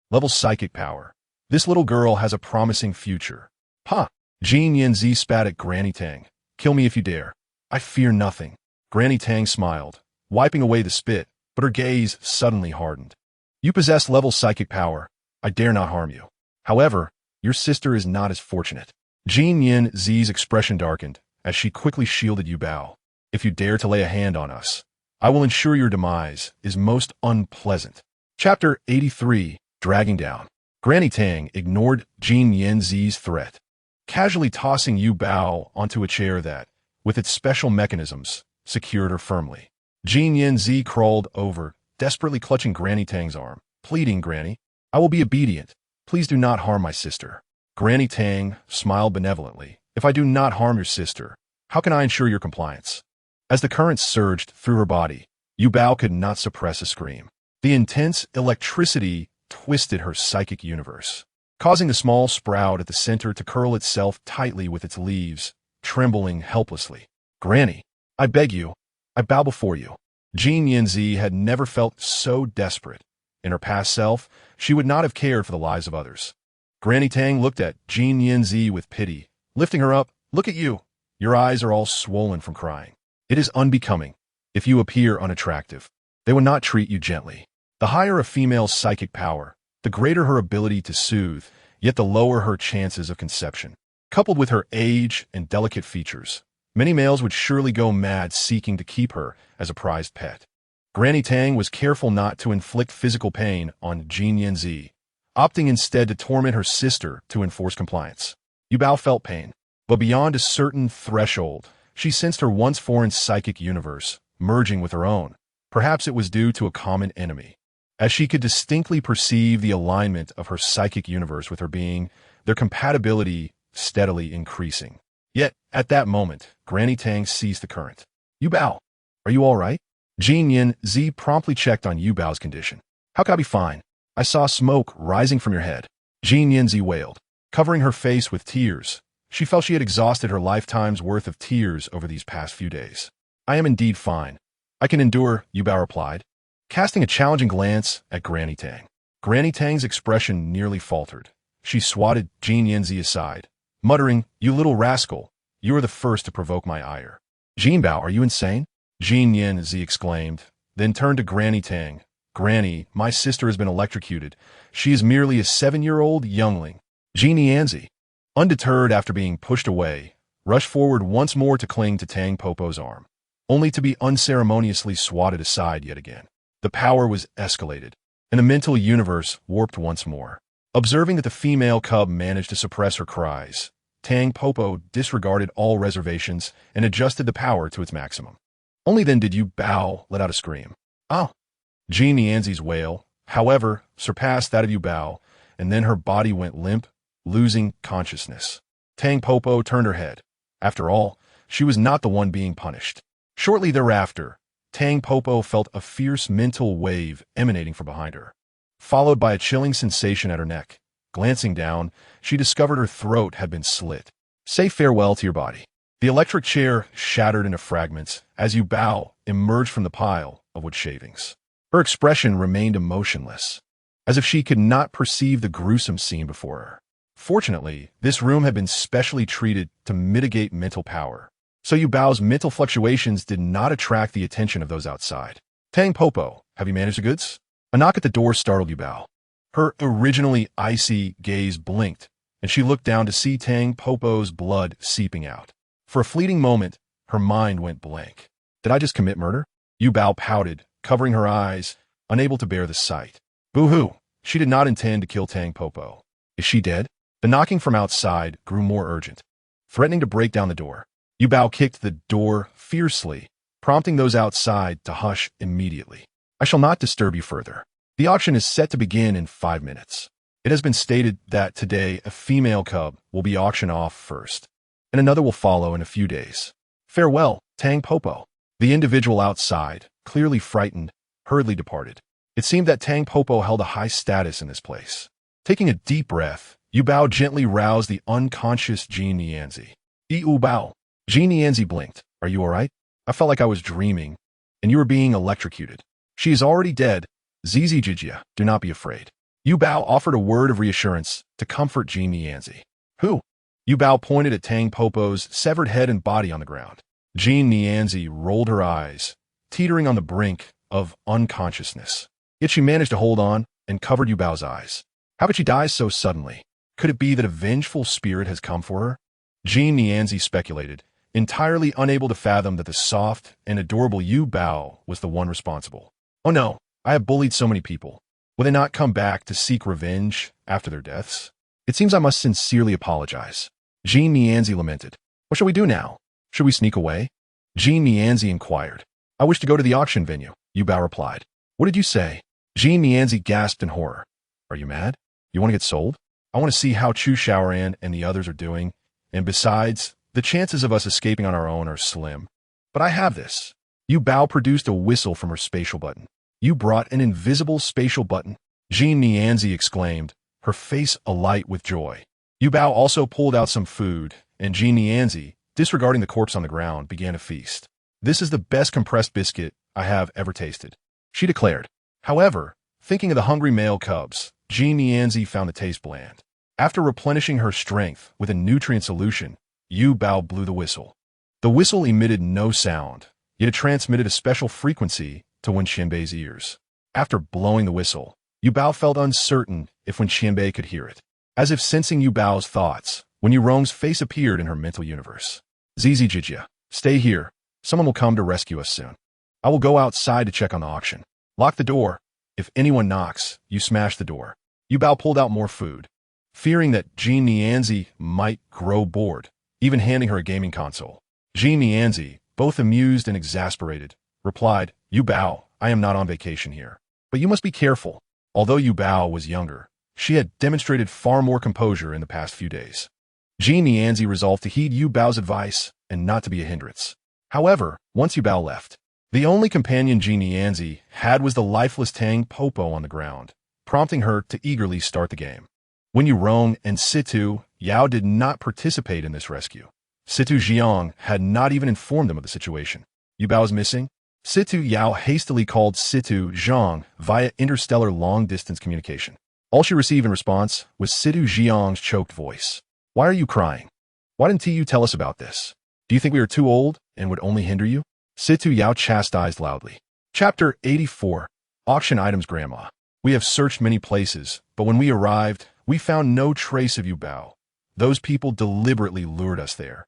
Level psychic power. This little girl has a promising future. Ha! Jin Yanzi spat at Granny Tang. Kill me if you dare. I fear nothing. Granny Tang smiled, wiping away the spit, but her gaze suddenly hardened. You possess level psychic power. I dare not harm you. However, your sister is not as fortunate. Jin Yanzi's expression darkened as she quickly shielded Yu Bao. If you dare to lay a hand on us, I will ensure your demise is most unpleasant. Chapter 83, Dragging Down. Granny Tang ignored Jin Yanzi's threat, casually tossing Yu Bao onto a chair that, with its special mechanisms, secured her firmly. Jin Yanzi crawled over, desperately clutching Granny Tang's arm, pleading, Granny, I will be obedient. Please do not harm my sister. Granny Tang smiled benevolently. If I do not harm your sister, how can I ensure your compliance? As the currents surged through her body, Yu Bao could not suppress a scream. The intense electricity twisted her psychic universe, causing the small sprout at the center to curl itself tightly with its leaves, trembling helplessly. Granny, I beg you, I bow before you. Jin Yanzi had never felt so desperate. In her past self, she would not have cared for the lives of others. Granny Tang looked at Jin Yanzi with pity, lifting her up. Look at you. Your eyes are all swollen from crying. It is unbecoming. If you appear unattractive, they will not treat you gently. The higher a female's psychic power, the greater her ability to soothe, yet the lower her chances of conception. Coupled with her age and delicate features, many males would surely go mad seeking to keep her as a prized pet. Granny Tang was careful not to inflict physical pain on Jin Yanzi, opting instead to torment her sister to enforce compliance. Yu Bao felt pain, but beyond a certain threshold, she sensed her once foreign psychic universe merging with her own. Perhaps it was due to a common enemy. As she could distinctly perceive the alignment of her psychic universe with her being, their compatibility steadily increasing. Yet, at that moment, Granny Tang seized the current. Yu Bao, are you all right? Jin Yanzi promptly checked on Yu Bao's condition. How can I be fine? I saw smoke rising from your head. Jin Yanzi wailed, covering her face with tears. She felt she had exhausted her lifetime's worth of tears over these past few days. I am indeed fine. I can endure, Yu Bao replied, casting a challenging glance at Granny Tang. Granny Tang's expression nearly faltered. She swatted Jin Yanzi aside, muttering, You little rascal, you are the first to provoke my ire. Jin Bao, are you insane? Jin Yanzi exclaimed, then turned to Granny Tang. Granny, my sister has been electrocuted. She is merely a 7-year-old youngling. Jin Yanzi, undeterred after being pushed away, rushed forward once more to cling to Tang Popo's arm, only to be unceremoniously swatted aside yet again. The power was escalated, and the mental universe warped once more. Observing that the female cub managed to suppress her cries, Tang Popo disregarded all reservations and adjusted the power to its maximum. Only then did Yu Bao let out a scream. Oh! Nianzi's wail, however, surpassed that of Yuba, and then her body went limp, losing consciousness. Tang Popo turned her head. After all, she was not the one being punished. Shortly thereafter, Tang Popo felt a fierce mental wave emanating from behind her, followed by a chilling sensation at her neck. Glancing down, she discovered her throat had been slit. Say farewell to your body. The electric chair shattered into fragments as Yuba emerged from the pile of wood shavings. Her expression remained emotionless, as if she could not perceive the gruesome scene before her. Fortunately, this room had been specially treated to mitigate mental power, so Yubao's mental fluctuations did not attract the attention of those outside. Tang Popo, have you managed the goods? A knock at the door startled Yuba. Her originally icy gaze blinked, and she looked down to see Tang Popo's blood seeping out. For a fleeting moment, her mind went blank. Did I just commit murder? Yuba pouted, covering her eyes, unable to bear the sight. Boo-hoo! She did not intend to kill Tang Popo. Is she dead? The knocking from outside grew more urgent, threatening to break down the door. Yuba kicked the door fiercely, prompting those outside to hush immediately. I shall not disturb you further. The auction is set to begin in 5 minutes. It has been stated that today a female cub will be auctioned off first, and another will follow in a few days. Farewell, Tang Popo. The individual outside, clearly frightened, hurriedly departed. It seemed that Tang Popo held a high status in this place. Taking a deep breath, Yuba gently roused the unconscious Nianzi. Yuba. Nianzi blinked. Are you all right? I felt like I was dreaming, and you were being electrocuted. She is already dead. Jia, do not be afraid. Yuba offered a word of reassurance to comfort Nianzi. Who? Yuba pointed at Tang Popo's severed head and body on the ground. Nianzi rolled her eyes, teetering on the brink of unconsciousness. Yet she managed to hold on and covered Yuba's eyes. How could she die so suddenly? Could it be that a vengeful spirit has come for her? Nianzi speculated, entirely unable to fathom that the soft and adorable Yuba was the one responsible. Oh no, I have bullied so many people. Will they not come back to seek revenge after their deaths? It seems I must sincerely apologize. Nianzi lamented. What shall we do now? Should we sneak away? Nianzi inquired. I wish to go to the auction venue, Yuba replied. What did you say? Nianzi gasped in horror. Are you mad? You want to get sold? I want to see how Chu Shaoran and the others are doing, and besides, the chances of us escaping on our own are slim. But I have this. Yuba produced a whistle from her spatial button. You brought an invisible spatial button? Nianzi exclaimed, her face alight with joy. Yuba also pulled out some food, and Nianzi, disregarding the corpse on the ground, began a feast. This is the best compressed biscuit I have ever tasted, she declared. However, thinking of the hungry male cubs, Nianzi found the taste bland. After replenishing her strength with a nutrient solution, Yuba blew the whistle. The whistle emitted no sound, yet it transmitted a special frequency to Wen Xianbei's ears. After blowing the whistle, Yuba felt uncertain if Wen Xianbei could hear it. As if sensing Yubao's thoughts, Wen Yurong's face appeared in her mental universe. Jia, stay here. Someone will come to rescue us soon. I will go outside to check on the auction. Lock the door. If anyone knocks, you smash the door. Yuba pulled out more food, fearing that Nianzi might grow bored, even handing her a gaming console. Nianzi, both amused and exasperated, replied, Yuba, I am not on vacation here. But you must be careful. Although Yuba was younger, she had demonstrated far more composure in the past few days. Nianzi resolved to heed Yubao's advice and not to be a hindrance. However, once Yuba left, the only companion Nianzi had was the lifeless Tang Popo on the ground, prompting her to eagerly start the game. Wen Yurong and Situ Yao did not participate in this rescue. Situ Jiang had not even informed them of the situation. Yuba was missing. Situ Yao hastily called Situ Zhang via interstellar long-distance communication. All she received in response was Situ Jiang's choked voice. Why are you crying? Why didn't you tell us about this? Do you think we are too old and would only hinder you? Situ Yao chastised loudly. Chapter 84. Auction Items Grandma. We have searched many places, but when we arrived, we found no trace of Yuba. Those people deliberately lured us there.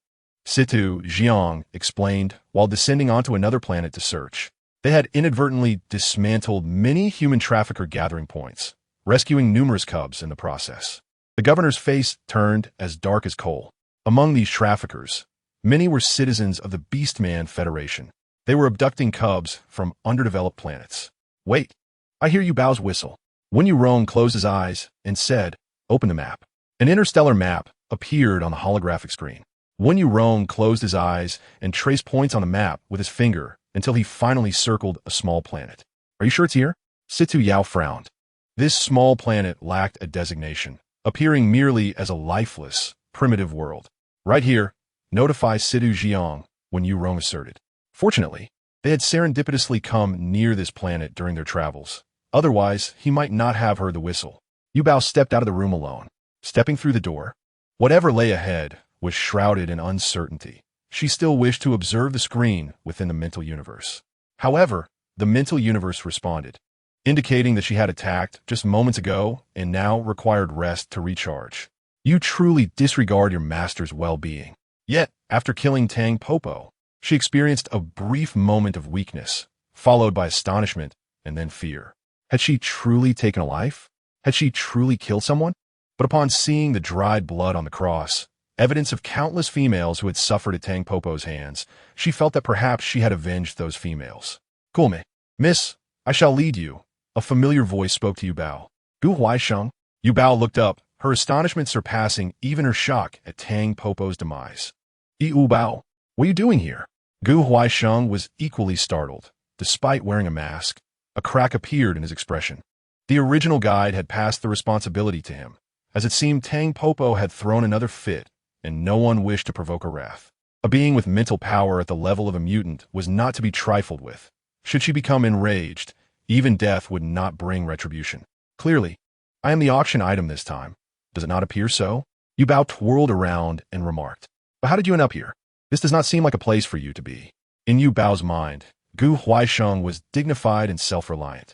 Situ Jiang explained while descending onto another planet to search. They had inadvertently dismantled many human trafficker gathering points, rescuing numerous cubs in the process. The governor's face turned as dark as coal. Among these traffickers, many were citizens of the Beastman Federation. They were abducting cubs from underdeveloped planets. Wait, I hear Yu Bao's whistle. Wen Yurong closed his eyes and said, "Open the map." An interstellar map appeared on the holographic screen. Wen Yurong closed his eyes and traced points on the map with his finger until he finally circled a small planet. "Are you sure it's here?" Situ Yao frowned. This small planet lacked a designation, appearing merely as a lifeless, primitive world. "Right here, notify Situ Jiang," Wen Yurong asserted. Fortunately, they had serendipitously come near this planet during their travels. Otherwise, he might not have heard the whistle. Yu Bao stepped out of the room alone. Stepping through the door, whatever lay ahead was shrouded in uncertainty. She still wished to observe the screen within the mental universe. However, the mental universe responded, indicating that she had attacked just moments ago and now required rest to recharge. "You truly disregard your master's well-being." Yet, after killing Tang Popo, she experienced a brief moment of weakness, followed by astonishment and then fear. Had she truly taken a life? Had she truly killed someone? But upon seeing the dried blood on the cross, evidence of countless females who had suffered at Tang Popo's hands, she felt that perhaps she had avenged those females. "Kulme, miss, I shall lead you." A familiar voice spoke to Yu Bao. "Gu Huaisheng?" Yu Bao looked up, her astonishment surpassing even her shock at Tang Popo's demise. "Yu Bao, what are you doing here?" Gu Huaisheng was equally startled. Despite wearing a mask, a crack appeared in his expression. The original guide had passed the responsibility to him, as it seemed Tang Popo had thrown another fit, and no one wished to provoke a wrath. A being with mental power at the level of a mutant was not to be trifled with. Should she become enraged, even death would not bring retribution. "Clearly, I am the auction item this time. Does it not appear so?" Yu Bao twirled around and remarked. "But how did you end up here? This does not seem like a place for you to be." In Yu Bao's mind, Gu Huaisheng was dignified and self-reliant.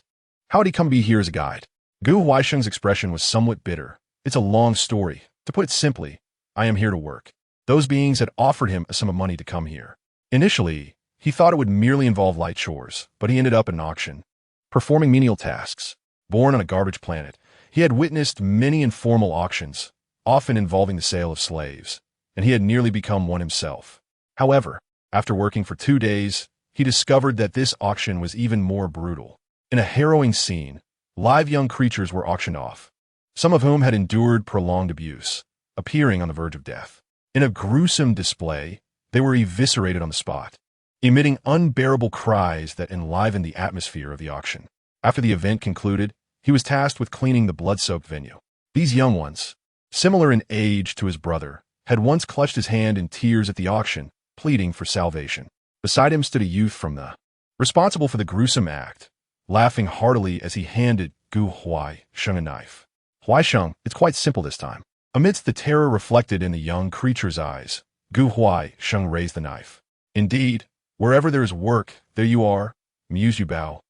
How had he come to be here as a guide? Gu Huaisheng's expression was somewhat bitter. "It's a long story. To put it simply, I am here to work." Those beings had offered him a sum of money to come here. Initially, he thought it would merely involve light chores, but he ended up at an auction, performing menial tasks. Born on a garbage planet, he had witnessed many informal auctions, often involving the sale of slaves, and he had nearly become one himself. However, after working for 2 days, he discovered that this auction was even more brutal. In a harrowing scene, live young creatures were auctioned off, some of whom had endured prolonged abuse, appearing on the verge of death. In a gruesome display, they were eviscerated on the spot, emitting unbearable cries that enlivened the atmosphere of the auction. After the event concluded, he was tasked with cleaning the blood-soaked venue. These young ones, similar in age to his brother, had once clutched his hand in tears at the auction, pleading for salvation. Beside him stood a youth from the responsible for the gruesome act, laughing heartily as he handed Gu Huaisheng a knife. "Huaisheng, it's quite simple this time." Amidst the terror reflected in the young creature's eyes, Gu Huaisheng raised the knife. "Indeed, wherever there is work, there you are," mused Yu Bao.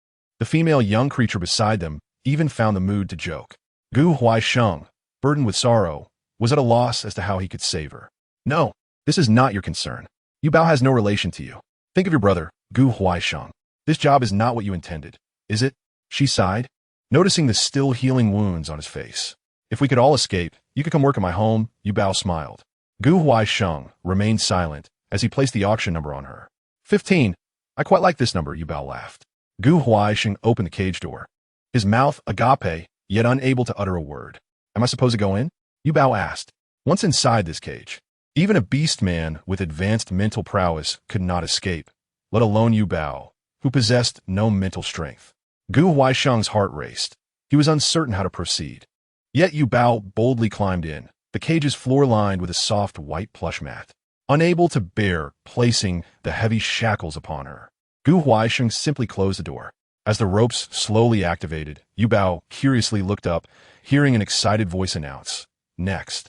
The female young creature beside them even found the mood to joke. Gu Huaisheng, burdened with sorrow, was at a loss as to how he could save her. "No, this is not your concern. Yu Bao has no relation to you. Think of your brother, Gu Huaisheng. This job is not what you intended, is it?" She sighed, noticing the still healing wounds on his face. "If we could all escape, you could come work at my home," Yu Bao smiled. Gu Huaisheng remained silent as he placed the auction number on her. 15. "I quite like this number," Yu Bao laughed. Gu Huaisheng opened the cage door, his mouth agape, yet unable to utter a word. "Am I supposed to go in?" Yu Bao asked. Once inside this cage, even a beastman with advanced mental prowess could not escape, let alone Yu Bao, who possessed no mental strength. Gu Huaisheng's heart raced. He was uncertain how to proceed. Yet Yu Bao boldly climbed in, the cage's floor lined with a soft white plush mat. Unable to bear placing the heavy shackles upon her, Gu Huaisheng simply closed the door. As the ropes slowly activated, Yu Bao curiously looked up, hearing an excited voice announce, "Next,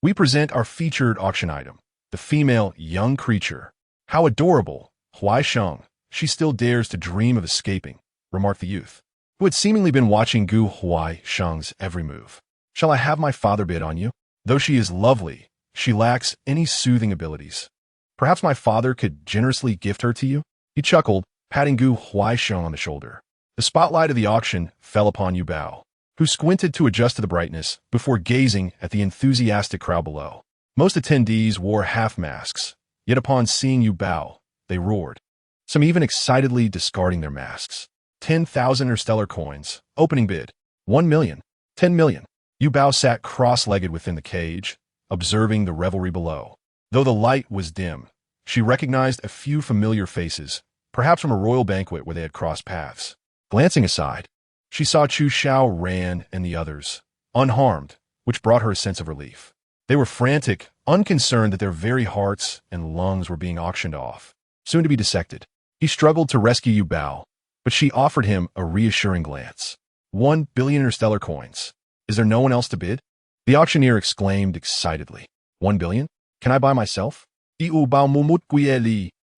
we present our featured auction item, the female young creature." "How adorable! Huaisheng, she still dares to dream of escaping," remarked the youth, who had seemingly been watching Gu Huaisheng's every move. "Shall I have my father bid on you? Though she is lovely, she lacks any soothing abilities. Perhaps my father could generously gift her to you?" He chuckled, patting Gu Huaisheng on the shoulder. The spotlight of the auction fell upon Yu Bao, who squinted to adjust to the brightness before gazing at the enthusiastic crowd below. Most attendees wore half-masks, yet upon seeing Yu Bao, they roared, some even excitedly discarding their masks. 10,000 Interstellar coins. Opening bid. 1 million. 10 million. Yuba sat cross-legged within the cage, observing the revelry below. Though the light was dim, she recognized a few familiar faces, perhaps from a royal banquet where they had crossed paths. Glancing aside, she saw Chu Xiao, Ran, and the others, unharmed, which brought her a sense of relief. They were frantic, unconcerned that their very hearts and lungs were being auctioned off, soon to be dissected. He struggled to rescue Yuba, but she offered him a reassuring glance. 1 billion Interstellar coins. Is there no one else to bid? The auctioneer exclaimed excitedly. 1 billion? Can I buy myself?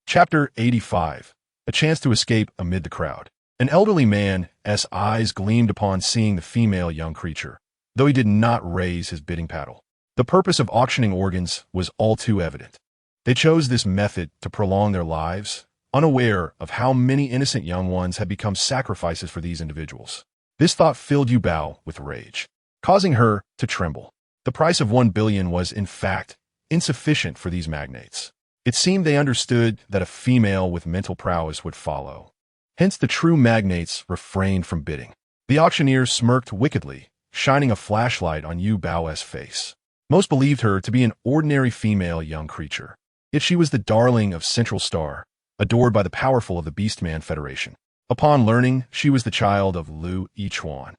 Chapter 85. A chance to escape amid the crowd. An elderly man's eyes gleamed upon seeing the female young creature, though he did not raise his bidding paddle. The purpose of auctioning organs was all too evident. They chose this method to prolong their lives, unaware of how many innocent young ones had become sacrifices for these individuals. This thought filled Yuba with rage, causing her to tremble. The price of 1 billion was, in fact, insufficient for these magnates. It seemed they understood that a female with mental prowess would follow. Hence the true magnates refrained from bidding. The auctioneer smirked wickedly, shining a flashlight on Yuba's face. Most believed her to be an ordinary female young creature. Yet she was the darling of Central Star, adored by the powerful of the Beastman Federation. Upon learning she was the child of Lu Yichuan,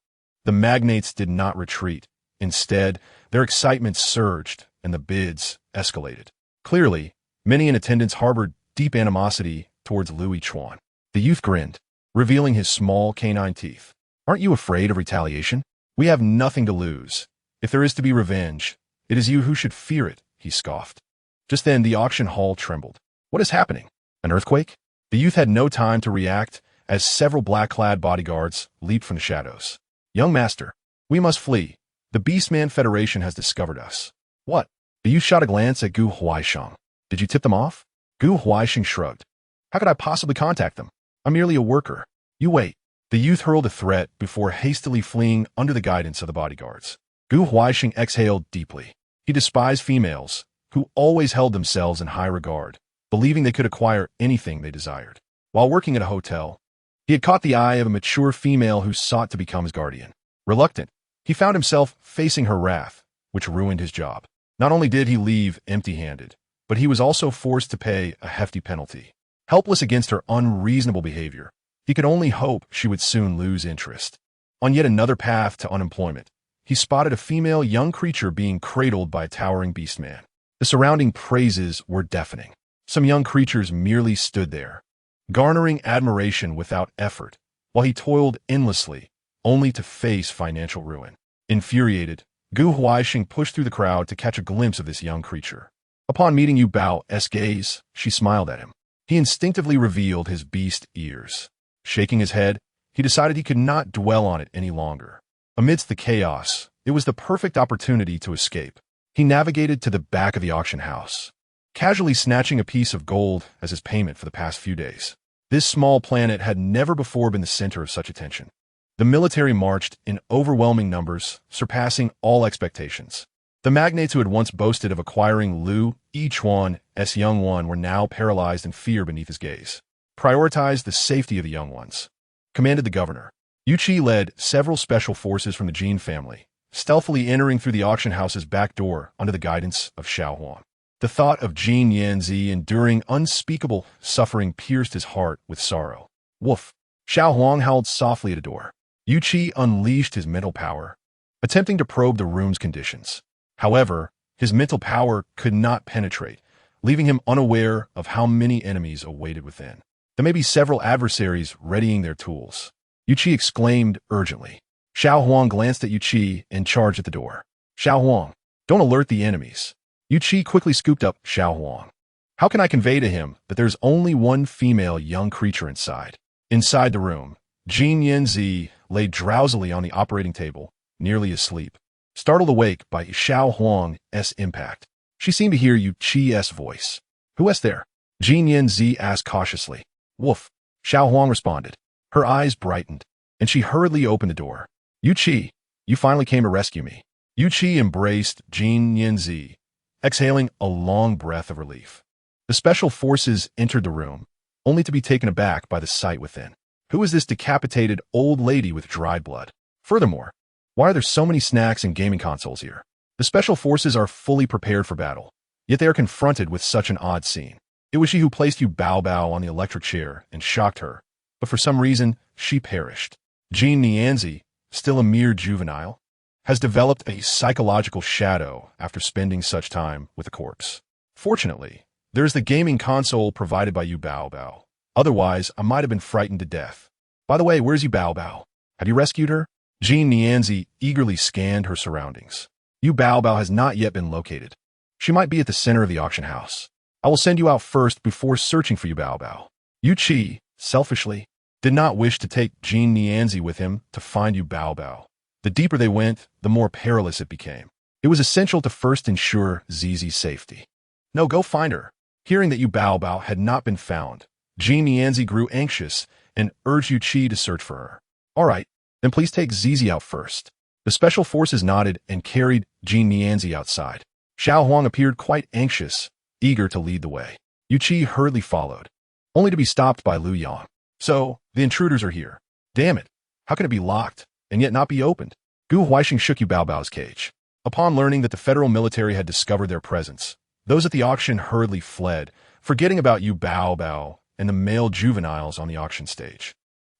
the magnates did not retreat. Instead, their excitement surged and the bids escalated. Clearly, many in attendance harbored deep animosity towards Lu Yichuan. The youth grinned, revealing his small canine teeth. Aren't you afraid of retaliation? We have nothing to lose. If there is to be revenge, it is you who should fear it, he scoffed. Just then, the auction hall trembled. What is happening? An earthquake? The youth had no time to react as several black-clad bodyguards leaped from the shadows. Young master, we must flee. The Beastman Federation has discovered us. What? The youth shot a glance at Gu Huaisheng. Did you tip them off? Gu Huaisheng shrugged. How could I possibly contact them? I'm merely a worker. You wait. The youth hurled a threat before hastily fleeing under the guidance of the bodyguards. Gu Huaisheng exhaled deeply. He despised females, who always held themselves in high regard, believing they could acquire anything they desired. While working at a hotel, he had caught the eye of a mature female who sought to become his guardian. Reluctant, he found himself facing her wrath, which ruined his job. Not only did he leave empty-handed, but he was also forced to pay a hefty penalty. Helpless against her unreasonable behavior, he could only hope she would soon lose interest. On yet another path to unemployment, he spotted a female young creature being cradled by a towering beastman. The surrounding praises were deafening. Some young creatures merely stood there, garnering admiration without effort, while he toiled endlessly, only to face financial ruin. Infuriated, Gu Huaisheng pushed through the crowd to catch a glimpse of this young creature. Upon meeting Yuba's gaze, she smiled at him. He instinctively revealed his beast ears. Shaking his head, he decided he could not dwell on it any longer. Amidst the chaos, it was the perfect opportunity to escape. He navigated to the back of the auction house, casually snatching a piece of gold as his payment for the past few days. This small planet had never before been the center of such attention. The military marched in overwhelming numbers, surpassing all expectations. The magnates who had once boasted of acquiring Lu Yichuan's young one were now paralyzed in fear beneath his gaze. Prioritize the safety of the young ones, commanded the governor. Yu Qi led several special forces from the Jin family, stealthily entering through the auction house's back door under the guidance of Xiao Huang. The thought of Genezi enduring unspeakable suffering pierced his heart with sorrow. Woof! Xiao Huang howled softly at a door. Yu Qi unleashed his mental power, attempting to probe the room's conditions. However, his mental power could not penetrate, leaving him unaware of how many enemies awaited within. There may be several adversaries readying their tools. Yu Qi exclaimed urgently. Xiao Huang glanced at Yu Qi and charged at the door. Xiao Huang, don't alert the enemies. Yu Qi quickly scooped up Xiao Huang. How can I convey to him that there's only one female young creature inside? Inside the room, Genezi lay drowsily on the operating table, nearly asleep. Startled awake by Xiao Huang's impact, she seemed to hear Yu Qi's voice. Who is there? Genezi asked cautiously. Woof, Xiao Huang responded. Her eyes brightened, and she hurriedly opened the door. Yu Qi, you finally came to rescue me. Yu Qi embraced Genezi, exhaling a long breath of relief. The special forces entered the room, only to be taken aback by the sight within. Who is this decapitated old lady with dried blood? Furthermore, why are there so many snacks and gaming consoles here? The special forces are fully prepared for battle, yet they are confronted with such an odd scene. It was she who placed Yu Bao on the electric chair and shocked her, but for some reason, she perished. Genezi, still a mere juvenile, has developed a psychological shadow after spending such time with a corpse. Fortunately, there is the gaming console provided by Yu Bao. Otherwise, I might have been frightened to death. By the way, where's Yu Bao? Have you rescued her? Genezi eagerly scanned her surroundings. Yu Bao has not yet been located. She might be at the center of the auction house. I will send you out first before searching for Yu Bao. Yu Qi, selfishly, did not wish to take Genezi with him to find Yu Bao. The deeper they went, the more perilous it became. It was essential to first ensure Zizi's safety. No, go find her. Hearing that Yu Bao had not been found, Genezi grew anxious and urged Yu Qi to search for her. All right, then please take Zizi out first. The special forces nodded and carried Genezi outside. Xiao Huang appeared quite anxious, eager to lead the way. Yu Qi hurriedly followed, only to be stopped by Luan. So, the intruders are here. Damn it, how can it be locked and yet not be opened? Gu Huaixing shook Yu Bao's cage. Upon learning that the federal military had discovered their presence, those at the auction hurriedly fled, forgetting about Yu Bao and the male juveniles on the auction stage.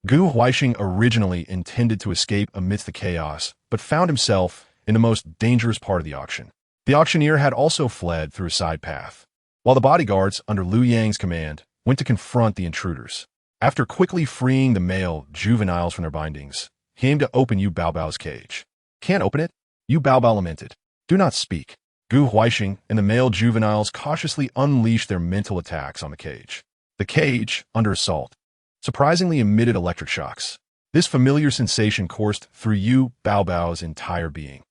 Gu Huaixing originally intended to escape amidst the chaos, but found himself in the most dangerous part of the auction. The auctioneer had also fled through a side path, while the bodyguards, under Liu Yang's command, went to confront the intruders. After quickly freeing the male juveniles from their bindings, he aimed to open Yu Bao's cage. Can't open it? Yu Bao lamented. Do not speak. Gu Huaixing and the male juveniles cautiously unleashed their mental attacks on the cage. The cage, under assault, surprisingly emitted electric shocks. This familiar sensation coursed through Yu Bao's entire being.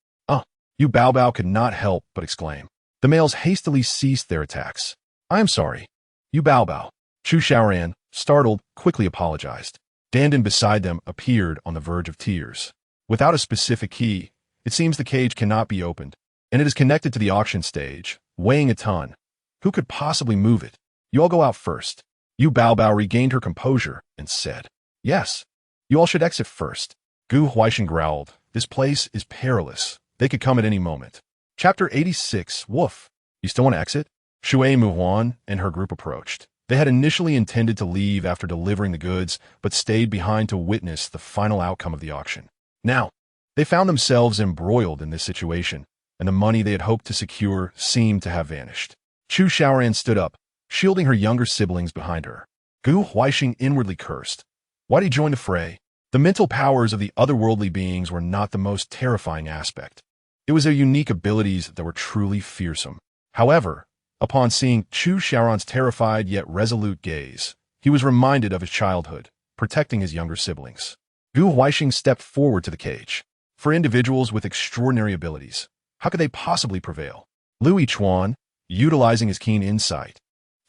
Yu Bao could not help but exclaim. The males hastily ceased their attacks. I am sorry. Yu Bao. Chu Xiaoran, startled, quickly apologized. Dandan beside them appeared on the verge of tears. Without a specific key, it seems the cage cannot be opened, and it is connected to the auction stage, weighing a ton. Who could possibly move it? You all go out first. Yu Bao regained her composure and said, Yes, you all should exit first. Gu Huaixing growled, This place is perilous. They could come at any moment. Chapter 86, Woof. You still want to exit? Shui Muhuan and her group approached. They had initially intended to leave after delivering the goods, but stayed behind to witness the final outcome of the auction. Now, they found themselves embroiled in this situation, and the money they had hoped to secure seemed to have vanished. Chu Xiaoran stood up, shielding her younger siblings behind her. Gu Huaixing inwardly cursed. Why'd he join the fray? The mental powers of the otherworldly beings were not the most terrifying aspect. It was their unique abilities that were truly fearsome. However, upon seeing Chu Xiaoran's terrified yet resolute gaze, he was reminded of his childhood, protecting his younger siblings. Gu Huaixing stepped forward to the cage. For individuals with extraordinary abilities, how could they possibly prevail? Lu Yichuan, utilizing his keen insight,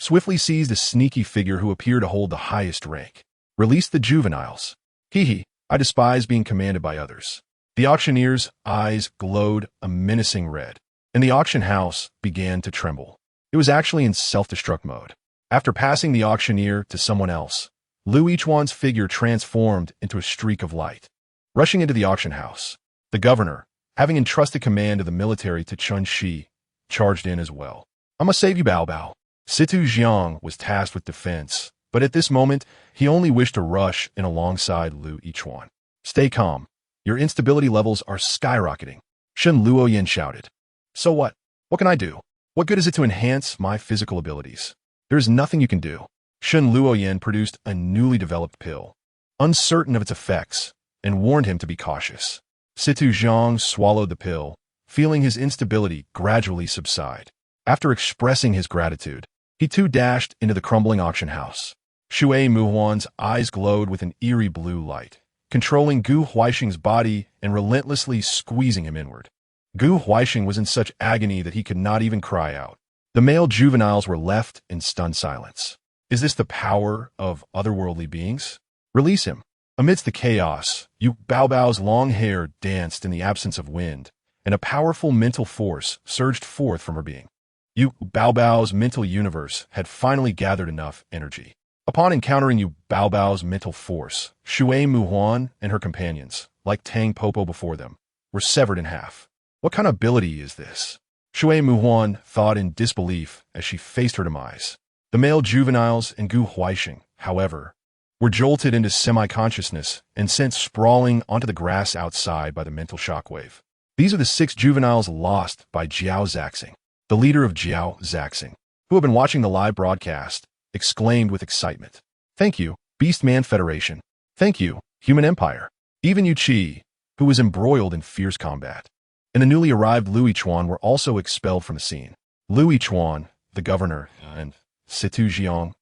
swiftly seized a sneaky figure who appeared to hold the highest rank. Release the juveniles. Hee, I despise being commanded by others. The auctioneer's eyes glowed a menacing red, and the auction house began to tremble. It was actually in self-destruct mode. After passing the auctioneer to someone else, Lu Yichuan's figure transformed into a streak of light. Rushing into the auction house, the governor, having entrusted command of the military to Chun Shi, charged in as well. I must save you, Bao. Situ Jiang was tasked with defense, but at this moment, he only wished to rush in alongside Lu Yichuan. Stay calm. Your instability levels are skyrocketing, Shen Luoyan shouted. So what? What can I do? What good is it to enhance my physical abilities? There is nothing you can do. Shen Luoyan produced a newly developed pill, uncertain of its effects, and warned him to be cautious. Situ Zhang swallowed the pill, feeling his instability gradually subside. After expressing his gratitude, he too dashed into the crumbling auction house. Shui Muhuan's eyes glowed with an eerie blue light, controlling Gu Huaixing's body and relentlessly squeezing him inward. Gu Huaixing was in such agony that he could not even cry out. The male juveniles were left in stunned silence. Is this the power of otherworldly beings? Release him. Amidst the chaos, Yu Bao's long hair danced in the absence of wind, and a powerful mental force surged forth from her being. Yu Bao's mental universe had finally gathered enough energy. Upon encountering Yu Baobao's mental force, Shui Muhuan and her companions, like Tang Popo before them, were severed in half. What kind of ability is this? Shui Muhuan thought in disbelief as she faced her demise. The male juveniles in Gu Huaixing, however, were jolted into semi-consciousness and sent sprawling onto the grass outside by the mental shockwave. These are the 6 juveniles lost by Jiao Zaxing. The leader of Jiao Zaxing, who had been watching the live broadcast, exclaimed with excitement. Thank you, Beastman Federation. Thank you, Human Empire. Even Yu Qi, who was embroiled in fierce combat, and the newly arrived Lu Yichuan were also expelled from the scene. Lu Yichuan, the governor, and Situ Jiang.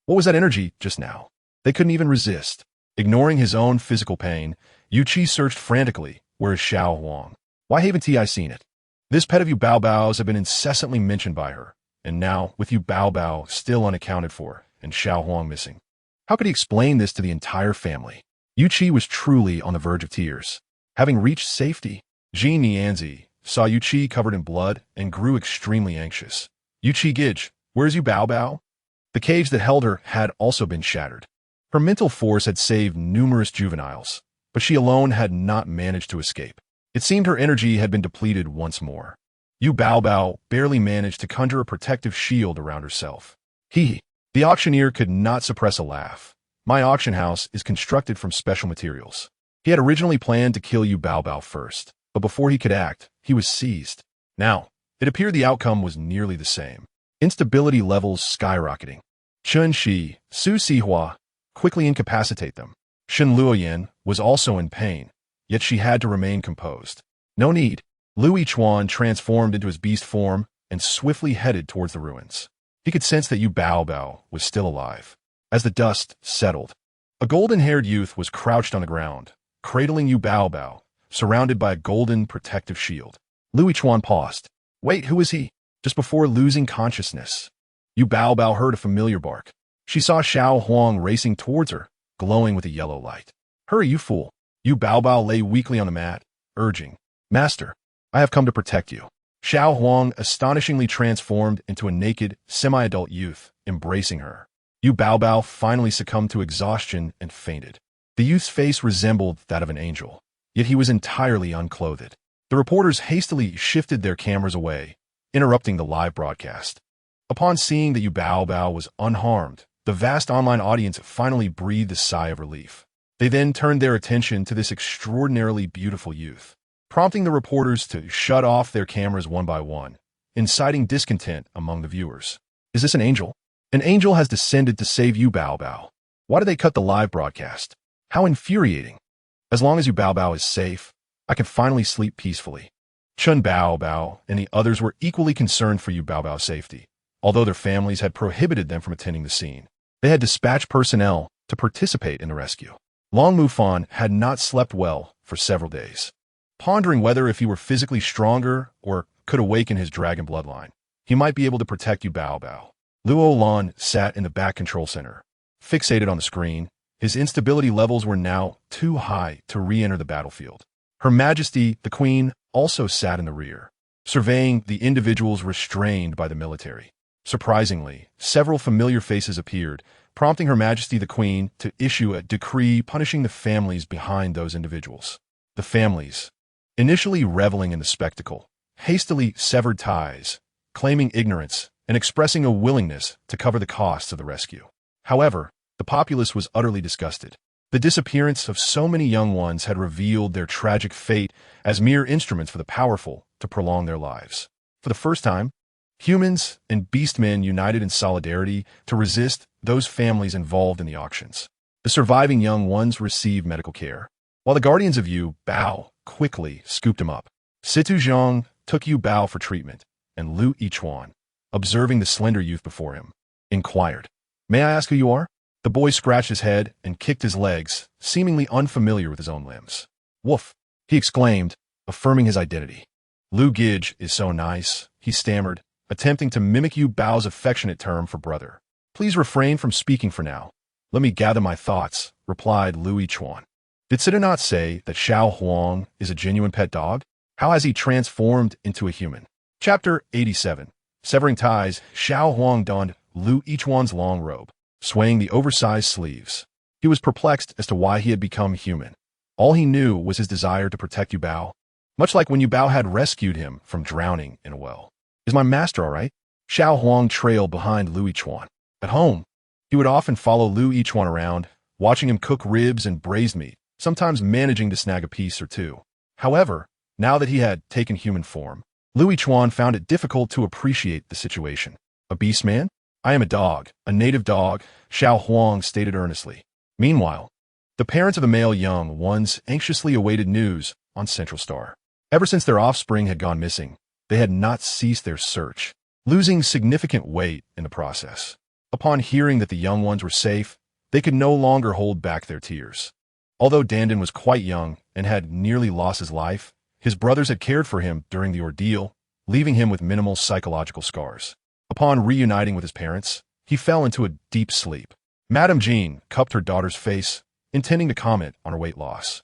What was that energy just now? They couldn't even resist. Ignoring his own physical pain, Yu Qi searched frantically. Where is Xiao Huang? Why haven't I seen it? This pet of Yu Baobao's had been incessantly mentioned by her, and now, with Yu Baobao still unaccounted for and Xiao Huang missing, how could he explain this to the entire family? Yu Qi was truly on the verge of tears. Having reached safety, Jin Nianzi saw Yu Qi covered in blood and grew extremely anxious. Yu Qi Gij, where's Yu Baobao? The cage that held her had also been shattered. Her mental force had saved numerous juveniles, but she alone had not managed to escape. It seemed her energy had been depleted once more. Yu Baobao barely managed to conjure a protective shield around herself. The auctioneer could not suppress a laugh. My auction house is constructed from special materials. He had originally planned to kill Yu Baobao first, but before he could act, he was seized. Now, it appeared the outcome was nearly the same. Instability levels skyrocketing. Chun Shi, Su Sihua, quickly incapacitate them. Shen Luoyan was also in pain, yet she had to remain composed. No need. Lu Yichuan transformed into his beast form and swiftly headed towards the ruins. He could sense that Yu Baobao was still alive. As the dust settled, a golden-haired youth was crouched on the ground, cradling Yu Baobao, surrounded by a golden protective shield. Lu Yichuan paused. Wait, who is he? Just before losing consciousness, Yu Baobao heard a familiar bark. She saw Xiao Huang racing towards her, glowing with a yellow light. Hurry, you fool. Yu Baobao lay weakly on the mat, urging, Master, I have come to protect you. Xiao Huang astonishingly transformed into a naked, semi-adult youth, embracing her. Yu Baobao finally succumbed to exhaustion and fainted. The youth's face resembled that of an angel, yet he was entirely unclothed. The reporters hastily shifted their cameras away, interrupting the live broadcast. Upon seeing that Yu Baobao was unharmed, the vast online audience finally breathed a sigh of relief. They then turned their attention to this extraordinarily beautiful youth, prompting the reporters to shut off their cameras one by one, inciting discontent among the viewers. Is this an angel? An angel has descended to save Yu Baobao. Why did they cut the live broadcast? How infuriating. As long as Yu Baobao is safe, I can finally sleep peacefully. Chun Baobao and the others were equally concerned for Yu Baobao's safety, although their families had prohibited them from attending the scene. They had dispatched personnel to participate in the rescue. Long Mufan had not slept well for several days, pondering whether if he were physically stronger or could awaken his dragon bloodline, he might be able to protect Yu Baobao. Luo Lan sat in the back control center, fixated on the screen. His instability levels were now too high to re-enter the battlefield. Her Majesty, the Queen, also sat in the rear, surveying the individuals restrained by the military. Surprisingly, several familiar faces appeared, prompting Her Majesty the Queen to issue a decree punishing the families behind those individuals. The families, initially reveling in the spectacle, hastily severed ties, claiming ignorance and expressing a willingness to cover the costs of the rescue. However, the populace was utterly disgusted. The disappearance of so many young ones had revealed their tragic fate as mere instruments for the powerful to prolong their lives. For the first time, humans and beastmen united in solidarity to resist those families involved in the auctions. The surviving young ones received medical care, while the guardians of Yu Bao quickly scooped him up. Situ Zhang took Yu Bao for treatment, and Lu Yichuan, observing the slender youth before him, inquired, May I ask who you are? The boy scratched his head and kicked his legs, seemingly unfamiliar with his own limbs. Woof, he exclaimed, affirming his identity. Lu Gij is so nice, he stammered, attempting to mimic Yu Bao's affectionate term for brother. Please refrain from speaking for now. Let me gather my thoughts, replied Lu Yichuan. Did Sita not say that Xiao Huang is a genuine pet dog? How has he transformed into a human? Chapter 87. Severing ties, Xiao Huang donned Lu Yichuan's long robe. swaying the oversized sleeves. He was perplexed as to why he had become human. All he knew was his desire to protect Yuba, much like when Yuba had rescued him from drowning in a well. "Is my master all right?" Xiao Huang trailed behind Lu Yichuan. At home, he would often follow Lu Yichuan around, watching him cook ribs and braised meat, sometimes managing to snag a piece or two. However, now that he had taken human form, Lu Yichuan found it difficult to appreciate the situation. "A beastman? I am a dog, a native dog," Xiao Huang stated earnestly. Meanwhile, the parents of the male young ones anxiously awaited news on Central Star. Ever since their offspring had gone missing, they had not ceased their search, losing significant weight in the process. Upon hearing that the young ones were safe, they could no longer hold back their tears. Although Dandin was quite young and had nearly lost his life, his brothers had cared for him during the ordeal, leaving him with minimal psychological scars. Upon reuniting with his parents, he fell into a deep sleep. Madame Jean cupped her daughter's face, intending to comment on her weight loss,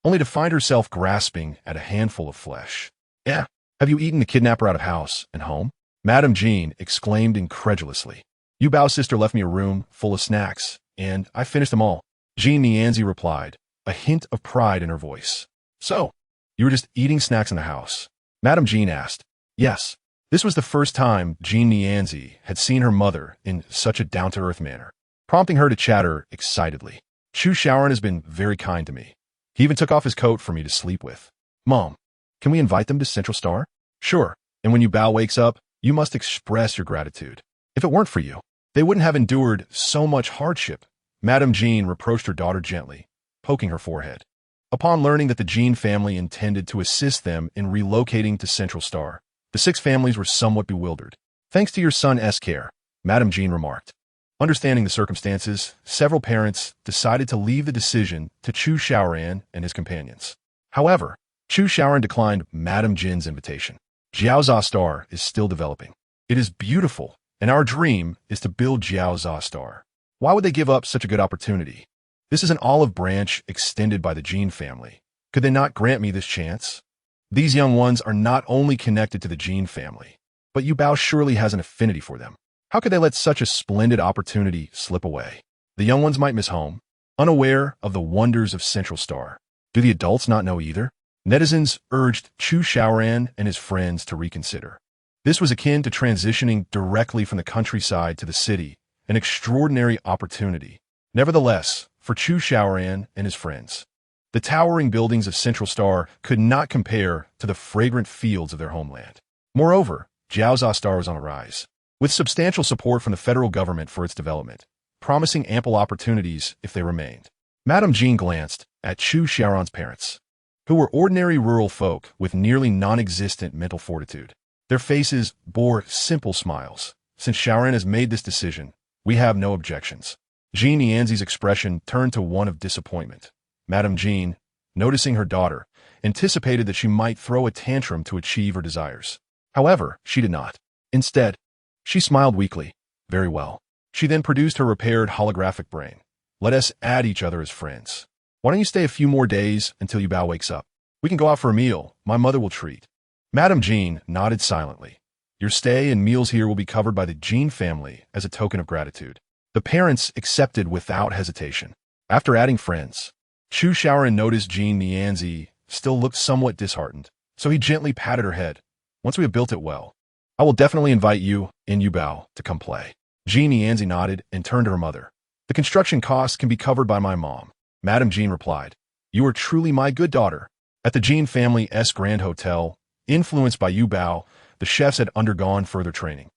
only to find herself grasping at a handful of flesh. "Eh, have you eaten the kidnapper out of house and home?" Madame Jean exclaimed incredulously. "Yubao's sister left me a room full of snacks, and I finished them all." Jean Nianzi replied, a hint of pride in her voice. "So, you were just eating snacks in the house?" Madame Jean asked. Yes. This was the first time Jean Nianzi had seen her mother in such a down-to-earth manner, prompting her to chatter excitedly. "Chu Shaoran has been very kind to me. He even took off his coat for me to sleep with." "Mom, can we invite them to Central Star?" "Sure, and when Yuba wakes up, you must express your gratitude. If it weren't for you, they wouldn't have endured so much hardship." Madame Jean reproached her daughter gently, poking her forehead. Upon learning that the Jean family intended to assist them in relocating to Central Star, the 6 families were somewhat bewildered. "Thanks to your son's care," Madame Jean remarked. Understanding the circumstances, several parents decided to leave the decision to Chu Shaoran and his companions. However, Chu Shaoran declined Madame Jin's invitation. Jiaoza Star is still developing. It is beautiful, and our dream is to build Jiaoza Star. Why would they give up such a good opportunity? This is an olive branch extended by the Jean family. Could they not grant me this chance? These young ones are not only connected to the Jean family, but Yuba surely has an affinity for them. How could they let such a splendid opportunity slip away? The young ones might miss home, unaware of the wonders of Central Star. Do the adults not know either? Netizens urged Chu Shaoran and his friends to reconsider. This was akin to transitioning directly from the countryside to the city, an extraordinary opportunity. Nevertheless, for Chu Shaoran and his friends, the towering buildings of Central Star could not compare to the fragrant fields of their homeland. Moreover, Jiaoza Star was on a rise, with substantial support from the federal government for its development, promising ample opportunities if they remained. Madame Jean glanced at Chu Shaoran's parents, who were ordinary rural folk with nearly non-existent mental fortitude. Their faces bore simple smiles. "Since Shaoran has made this decision, we have no objections." Jean Nianzi's expression turned to one of disappointment. Madame Jean, noticing her daughter, anticipated that she might throw a tantrum to achieve her desires. However, she did not. Instead, she smiled weakly. "Very well." She then produced her repaired holographic brain. "Let us add each other as friends. Why don't you stay a few more days until Yuba wakes up? We can go out for a meal. My mother will treat." Madame Jean nodded silently. "Your stay and meals here will be covered by the Jean family as a token of gratitude." The parents accepted without hesitation. After adding friends, Chu Shaoran noticed Jean Nianzi still looked somewhat disheartened, so he gently patted her head. "Once we have built it well, I will definitely invite you and Yuba to come play." Jean Nianzi nodded and turned to her mother. "The construction costs can be covered by my mom." Madame Jean replied, "You are truly my good daughter." At the Jean family's Grand Hotel, influenced by Yuba, the chefs had undergone further training,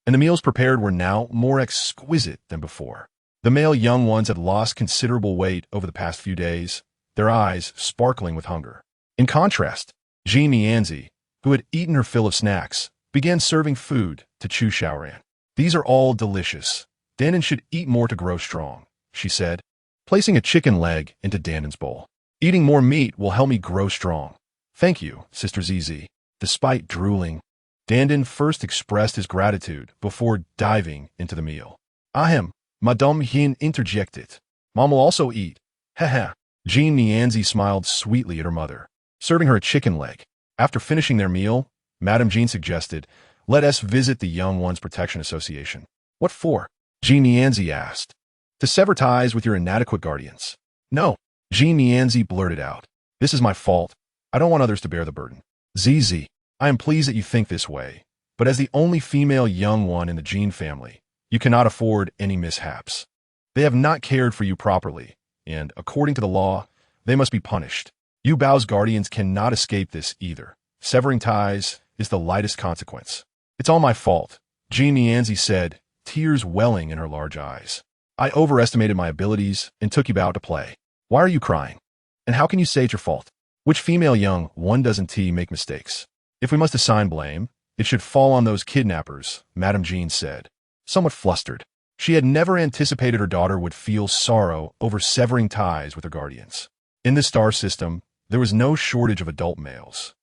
and the meals prepared were now more exquisite than before. The male young ones had lost considerable weight over the past few days, their eyes sparkling with hunger. In contrast, Jean Nianzi, who had eaten her fill of snacks, began serving food to Chu Shaoran. "These are all delicious. Dandin should eat more to grow strong," she said, placing a chicken leg into Dandin's bowl. "Eating more meat will help me grow strong." "Thank you, Sister ZZ." Despite drooling, Dandin first expressed his gratitude before diving into the meal. "Ahem, Madame Yin interjected. Mom will also eat. Haha." Jean Nianzi smiled sweetly at her mother, serving her a chicken leg. After finishing their meal, Madame Jean suggested, "Let us visit the Young Ones Protection Association." "What for?" Jean Nianzi asked. To sever ties with your inadequate guardians. No, Genezi blurted out. This is my fault. I don't want others to bear the burden. ZZ, I am pleased that you think this way, but as the only female young one in the Gene family, you cannot afford any mishaps. They have not cared for you properly, and, according to the law, they must be punished. Yubao's guardians cannot escape this either. Severing ties is the lightest consequence. It's all my fault, Genezi said, tears welling in her large eyes. I overestimated my abilities and took Yuba out to play. Why are you crying? And how can you say it's your fault? Which female young one doesn't make mistakes? If we must assign blame, it should fall on those kidnappers, Madame Jean said, somewhat flustered. She had never anticipated her daughter would feel sorrow over severing ties with her guardians. In the star system, there was no shortage of adult males.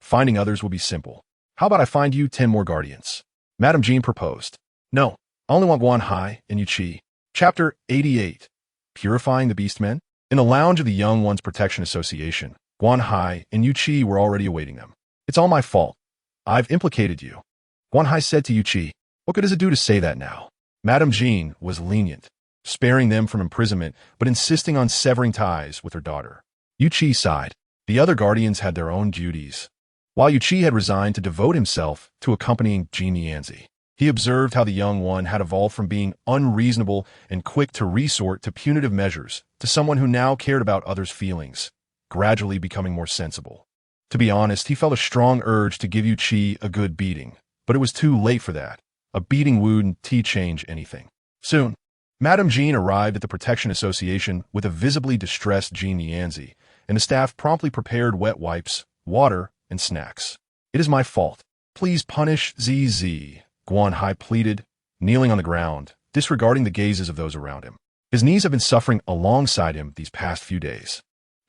Finding others will be simple. How about I find you 10 more guardians? Madame Jean proposed. No, I only want Guan Hai and Yuchi. Chapter 88. Purifying the Beastmen? In the lounge of the Young Ones Protection Association, Guan Hai and Yuchi were already awaiting them. It's all my fault. I've implicated you. Guan Hai said to Yuchi, what good does it do to say that now? Madame Jean was lenient, sparing them from imprisonment, but insisting on severing ties with her daughter. Yuchi sighed. The other guardians had their own duties. While Yuchi had resigned to devote himself to accompanying Genezi, he observed how the young one had evolved from being unreasonable and quick to resort to punitive measures to someone who now cared about others' feelings, gradually becoming more sensible. To be honest, he felt a strong urge to give Yuchi a good beating, but it was too late for that. A beating wouldn't change anything. Soon, Madame Jean arrived at the Protection Association with a visibly distressed Genezi, and the staff promptly prepared wet wipes, water, and snacks. It is my fault. Please punish ZZ, Guan Hai pleaded, kneeling on the ground, disregarding the gazes of those around him. His knees have been suffering alongside him these past few days.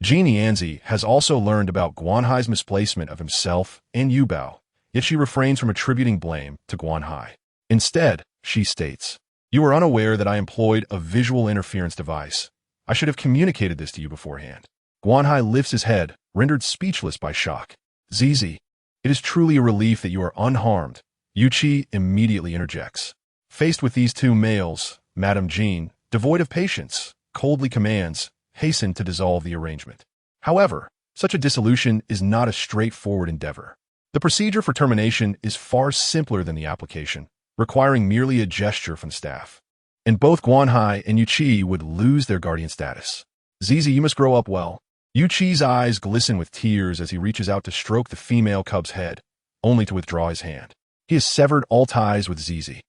Genezi has also learned about Guan Hai's misplacement of himself and Yuba, yet she refrains from attributing blame to Guan Hai. Instead, she states, you are unaware that I employed a visual interference device. I should have communicated this to you beforehand. Guan Hai lifts his head, rendered speechless by shock. ZZ, it is truly a relief that you are unharmed. Yuchi immediately interjects. Faced with these two males, Madame Jean, devoid of patience, coldly commands, hasten to dissolve the arrangement. However, such a dissolution is not a straightforward endeavor. The procedure for termination is far simpler than the application, requiring merely a gesture from staff. And both Guan Hai and Yuchi would lose their guardian status. ZZ, you must grow up well. Yuchi's eyes glisten with tears as he reaches out to stroke the female cub's head, only to withdraw his hand. He has severed all ties with ZZ.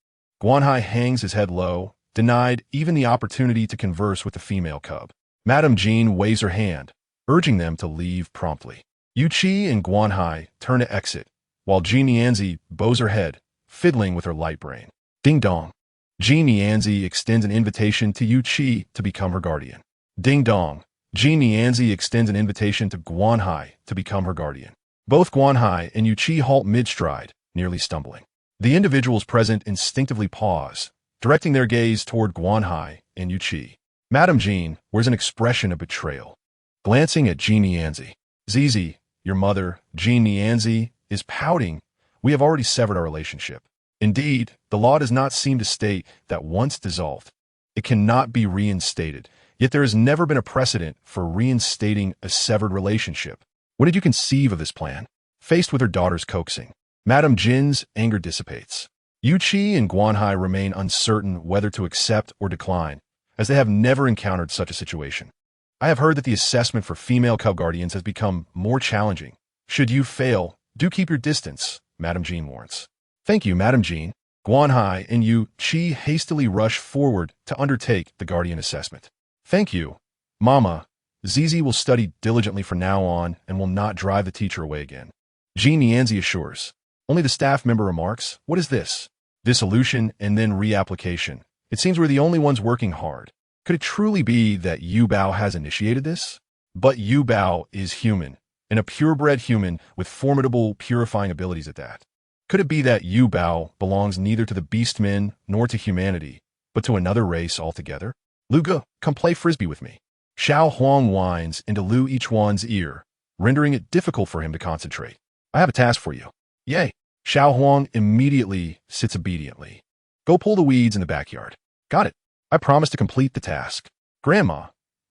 Guan Hai hangs his head low, denied even the opportunity to converse with the female cub. Madame Jean waves her hand, urging them to leave promptly. Yuchi and Guan Hai turn to exit, while Genezi bows her head, fiddling with her light brain. Ding dong. Genezi extends an invitation to Yuchi to become her guardian. Ding dong. Genezi extends an invitation to Guan Hai to become her guardian. Both Guan Hai and Yuchi halt mid-stride, nearly stumbling. The individuals present instinctively pause, directing their gaze toward Guan Hai and Yuchi. Madame Jean wears an expression of betrayal, glancing at Genezi. ZZ, your mother, Genezi, is pouting. We have already severed our relationship. Indeed, the law does not seem to state that once dissolved, it cannot be reinstated, yet there has never been a precedent for reinstating a severed relationship. When did you conceive of this plan? Faced with her daughter's coaxing, Madame Jin's anger dissipates. Yuchi and Guan Hai remain uncertain whether to accept or decline, as they have never encountered such a situation. I have heard that the assessment for female cub guardians has become more challenging. Should you fail, do keep your distance, Madame Jean warns. Thank you, Madame Jean. Guan Hai and Yuchi hastily rush forward to undertake the guardian assessment. Thank you, Mama. ZZ will study diligently from now on and will not drive the teacher away again. Genezi assures. Only the staff member remarks, what is this? Dissolution and then reapplication. It seems we're the only ones working hard. Could it truly be that Yuba has initiated this? But Yuba is human, and a purebred human with formidable purifying abilities at that. Could it be that Yuba belongs neither to the beastmen nor to humanity, but to another race altogether? Luga, come play frisbee with me. Xiao Huang whines into Lu Ichuan's ear, rendering it difficult for him to concentrate. I have a task for you. Yay. Xiao Huang immediately sits obediently. Go pull the weeds in the backyard. Got it. I promise to complete the task. Grandma,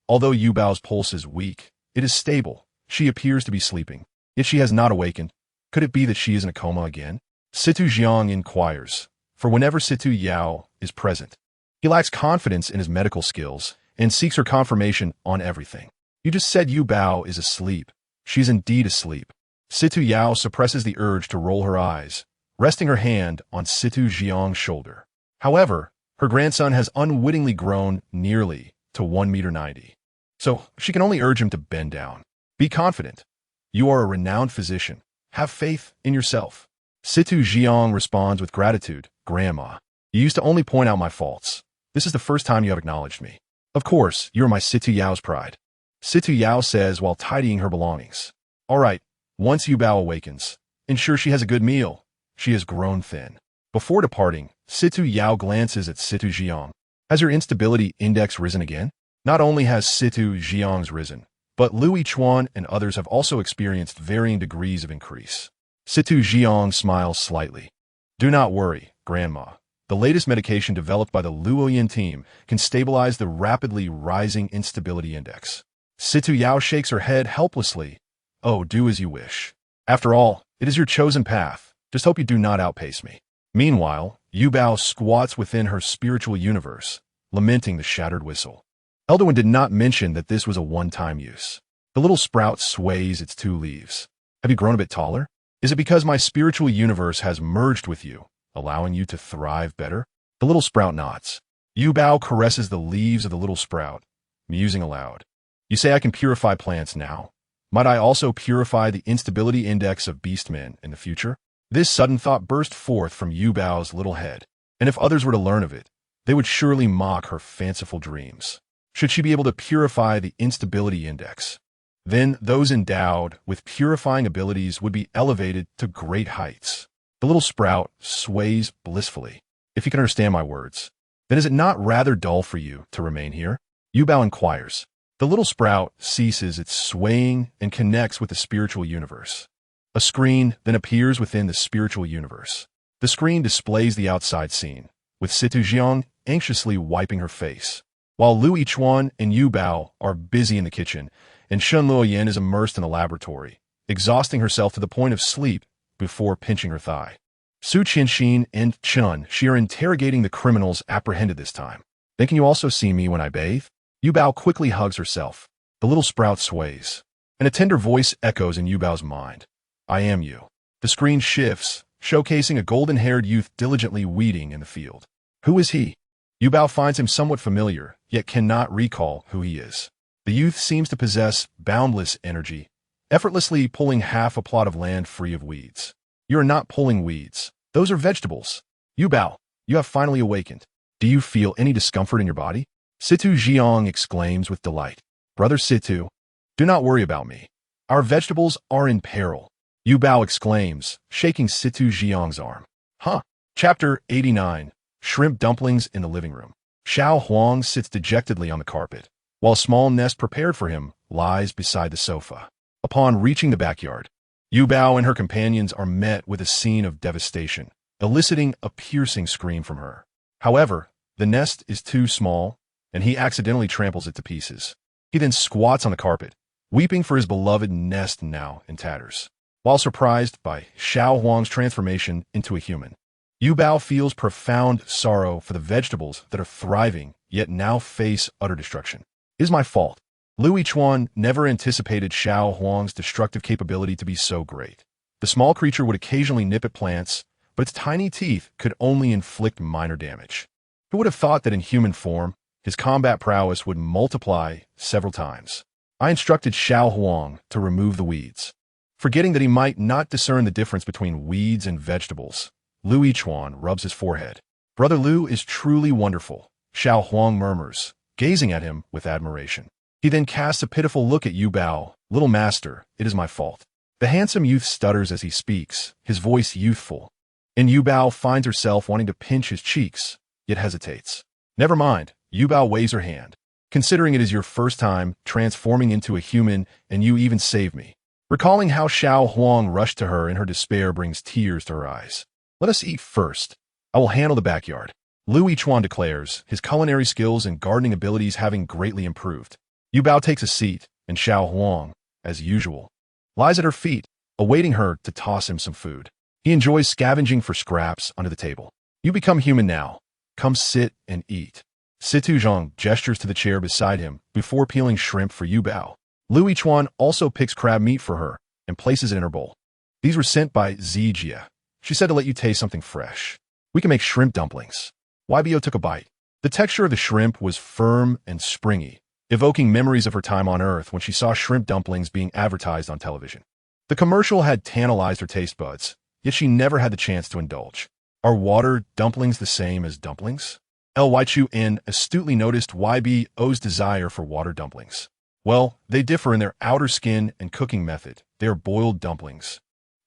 although Yubao's pulse is weak, it is stable. She appears to be sleeping. Yet she has not awakened. Could it be that she is in a coma again? Situ Jiang inquires, for whenever Situ Yao is present, he lacks confidence in his medical skills and seeks her confirmation on everything. You just said Yubao is asleep. She is indeed asleep. Situ Yao suppresses the urge to roll her eyes, resting her hand on Situ Jiang's shoulder. However, her grandson has unwittingly grown nearly to 1.90 meters. So she can only urge him to bend down. Be confident. You are a renowned physician. Have faith in yourself. Situ Jiang responds with gratitude. Grandma, you used to only point out my faults. This is the first time you have acknowledged me. Of course, you are my Situ Yao's pride. Situ Yao says while tidying her belongings. All right, once Yubao awakens, ensure she has a good meal. She has grown thin. Before departing, Situ Yao glances at Situ Jiang. Has her instability index risen again? Not only has Situ Jiang's risen, but Lu Yichuan and others have also experienced varying degrees of increase. Situ Jiang smiles slightly. Do not worry, Grandma. The latest medication developed by the Luoyan team can stabilize the rapidly rising instability index. Situ Yao shakes her head helplessly. Oh, do as you wish. After all, it is your chosen path. Just hope you do not outpace me. Meanwhile, Yubao squats within her spiritual universe, lamenting the shattered whistle. Elderwin did not mention that this was a one-time use. The little sprout sways its 2 leaves. Have you grown a bit taller? Is it because my spiritual universe has merged with you, allowing you to thrive better? The little sprout nods. Yubao caresses the leaves of the little sprout, musing aloud. You say I can purify plants now. Might I also purify the instability index of beastmen in the future? This sudden thought burst forth from Yubao's little head, and if others were to learn of it, they would surely mock her fanciful dreams. Should she be able to purify the instability index, then those endowed with purifying abilities would be elevated to great heights. The little sprout sways blissfully. If you can understand my words, then is it not rather dull for you to remain here? Yubao inquires. The little sprout ceases its swaying and connects with the spiritual universe. A screen then appears within the spiritual universe. The screen displays the outside scene, with Situ Jiang anxiously wiping her face, while Lu Yichuan and Yubao are busy in the kitchen, and Shen Luoyan is immersed in the laboratory, exhausting herself to the point of sleep before pinching her thigh. Su Qianxin and Chun Shi are interrogating the criminals apprehended this time. Then can you also see me when I bathe? Yubao quickly hugs herself. The little sprout sways, and a tender voice echoes in Yubao's mind. I am you. The screen shifts, showcasing a golden-haired youth diligently weeding in the field. Who is he? Yubao finds him somewhat familiar, yet cannot recall who he is. The youth seems to possess boundless energy, effortlessly pulling half a plot of land free of weeds. You are not pulling weeds. Those are vegetables. Yubao, you have finally awakened. Do you feel any discomfort in your body? Situ Jiang exclaims with delight. Brother Situ, do not worry about me. Our vegetables are in peril. Yubao exclaims, shaking Situ Jiang's arm. Huh. Chapter 89. Shrimp Dumplings in the Living Room. Xiao Huang sits dejectedly on the carpet, while a small nest prepared for him lies beside the sofa. Upon reaching the backyard, Yubao and her companions are met with a scene of devastation, eliciting a piercing scream from her. However, the nest is too small, and he accidentally tramples it to pieces. He then squats on the carpet, weeping for his beloved nest now in tatters. While surprised by Xiao Huang's transformation into a human, Yubao feels profound sorrow for the vegetables that are thriving, yet now face utter destruction. It is my fault. Lu Yichuan never anticipated Xiao Huang's destructive capability to be so great. The small creature would occasionally nip at plants, but its tiny teeth could only inflict minor damage. Who would have thought that in human form, his combat prowess would multiply several times? I instructed Xiao Huang to remove the weeds. Forgetting that he might not discern the difference between weeds and vegetables, Lu Yichuan rubs his forehead. Brother Lu is truly wonderful, Xiao Huang murmurs, gazing at him with admiration. He then casts a pitiful look at Yubao. Little master, it is my fault. The handsome youth stutters as he speaks, his voice youthful, and Yubao finds herself wanting to pinch his cheeks, yet hesitates. Never mind, Yubao waves her hand. Considering it is your first time transforming into a human and you even saved me. Recalling how Xiao Huang rushed to her in her despair brings tears to her eyes. Let us eat first. I will handle the backyard. Luan declares, his culinary skills and gardening abilities having greatly improved. Yuba takes a seat, and Xiao Huang, as usual, lies at her feet, awaiting her to toss him some food. He enjoys scavenging for scraps under the table. You become human now. Come sit and eat. Situzhang gestures to the chair beside him before peeling shrimp for Yuba. Luan also picks crab meat for her and places it in her bowl. These were sent by Jia. She said to let you taste something fresh. We can make shrimp dumplings. Yuba took a bite. The texture of the shrimp was firm and springy, evoking memories of her time on Earth when she saw shrimp dumplings being advertised on television. The commercial had tantalized her taste buds, yet she never had the chance to indulge. Are water dumplings the same as dumplings? Lyn astutely noticed Yuba's desire for water dumplings. Well, they differ in their outer skin and cooking method. They are boiled dumplings.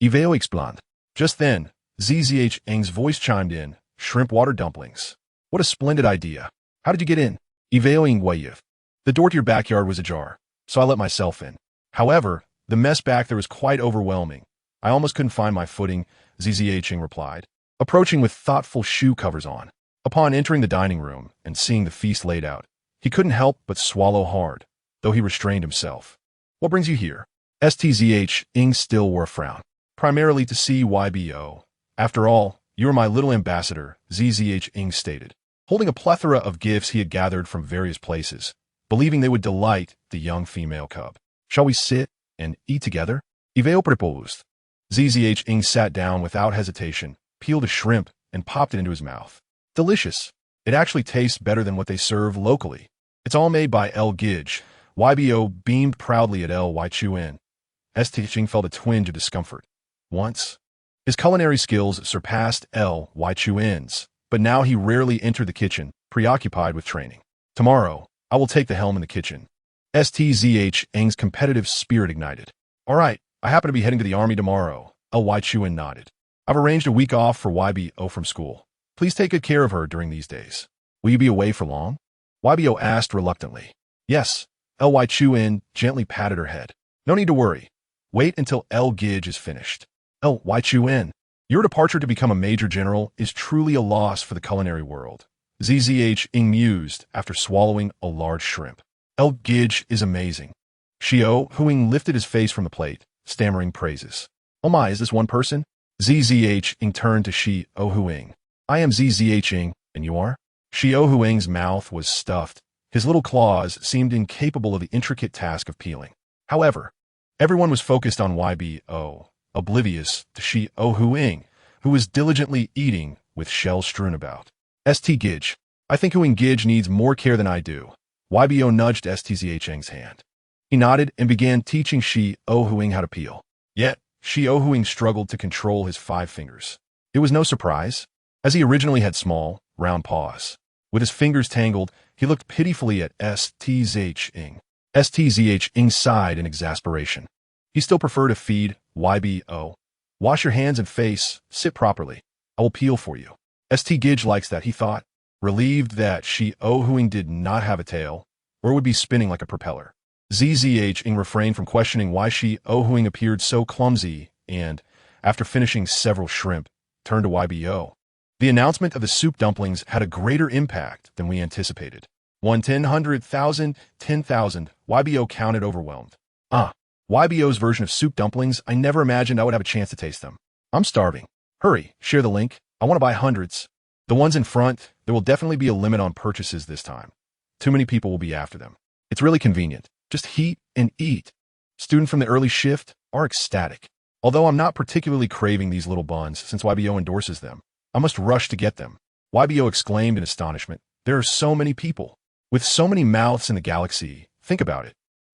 Iveo explained. Just then, Zhang's voice chimed in, shrimp water dumplings. What a splendid idea. How did you get in? Iveo Wayev. The door to your backyard was ajar, so I let myself in. However, the mess back there was quite overwhelming. I almost couldn't find my footing, Zhang replied, approaching with thoughtful shoe covers on. Upon entering the dining room and seeing the feast laid out, he couldn't help but swallow hard, though he restrained himself. What brings you here? Stzing still wore a frown. Primarily to see Yuba. After all, you are my little ambassador, Zhang stated, holding a plethora of gifts he had gathered from various places, believing they would delight the young female cub. Shall we sit and eat together? Iveo proposed. Zhang sat down without hesitation, peeled a shrimp, and popped it into his mouth. Delicious. It actually tastes better than what they serve locally. It's all made by L. Gij. Yuba beamed proudly at Luan. Stzing felt a twinge of discomfort. Once, his culinary skills surpassed Luan's, but now he rarely entered the kitchen, preoccupied with training. Tomorrow, I will take the helm in the kitchen. Stzing's competitive spirit ignited. All right, I happen to be heading to the army tomorrow. Luan nodded. I've arranged a week off for Yuba from school. Please take good care of her during these days. Will you be away for long? Yuba asked reluctantly. Yes. Luan gently patted her head. No need to worry. Wait until Gij is finished. Luan, your departure to become a major general is truly a loss for the culinary world. Zhang mused after swallowing a large shrimp. Gij is amazing. Xiao Huing lifted his face from the plate, stammering praises. Oh my, is this one person? Zhang turned to Xiao Huing. I am Zhang, and you are? Xiao Huing's mouth was stuffed. His little claws seemed incapable of the intricate task of peeling. However, everyone was focused on Yuba, oblivious to Xiao Huing, who was diligently eating with shells strewn about. Gij, I think Huing Gij needs more care than I do. Yuba nudged Stzing's hand. He nodded and began teaching Xiao Huing how to peel. Yet, Xiao Huing struggled to control his 5 fingers. It was no surprise, as he originally had small, round paws. With his fingers tangled, he looked pitifully at Stzing. Stzing sighed in exasperation. He still preferred to feed Yuba. Wash your hands and face, sit properly. I will peel for you. Gij likes that, he thought, relieved that Xiao Huing did not have a tail, or would be spinning like a propeller. Zhang refrained from questioning why Xiao Huing appeared so clumsy and, after finishing several shrimp, turned to Yuba. The announcement of the soup dumplings had a greater impact than we anticipated. 1, 10, 100,000, 10,000, Yuba counted overwhelmed. Yuba's version of soup dumplings, I never imagined I would have a chance to taste them. I'm starving. Hurry, share the link. I want to buy hundreds. The ones in front, there will definitely be a limit on purchases this time. Too many people will be after them. It's really convenient. Just heat and eat. Students from the early shift are ecstatic. Although I'm not particularly craving these little buns since Yuba endorses them, I must rush to get them. Yuba exclaimed in astonishment. There are so many people. With so many mouths in the galaxy, think about it.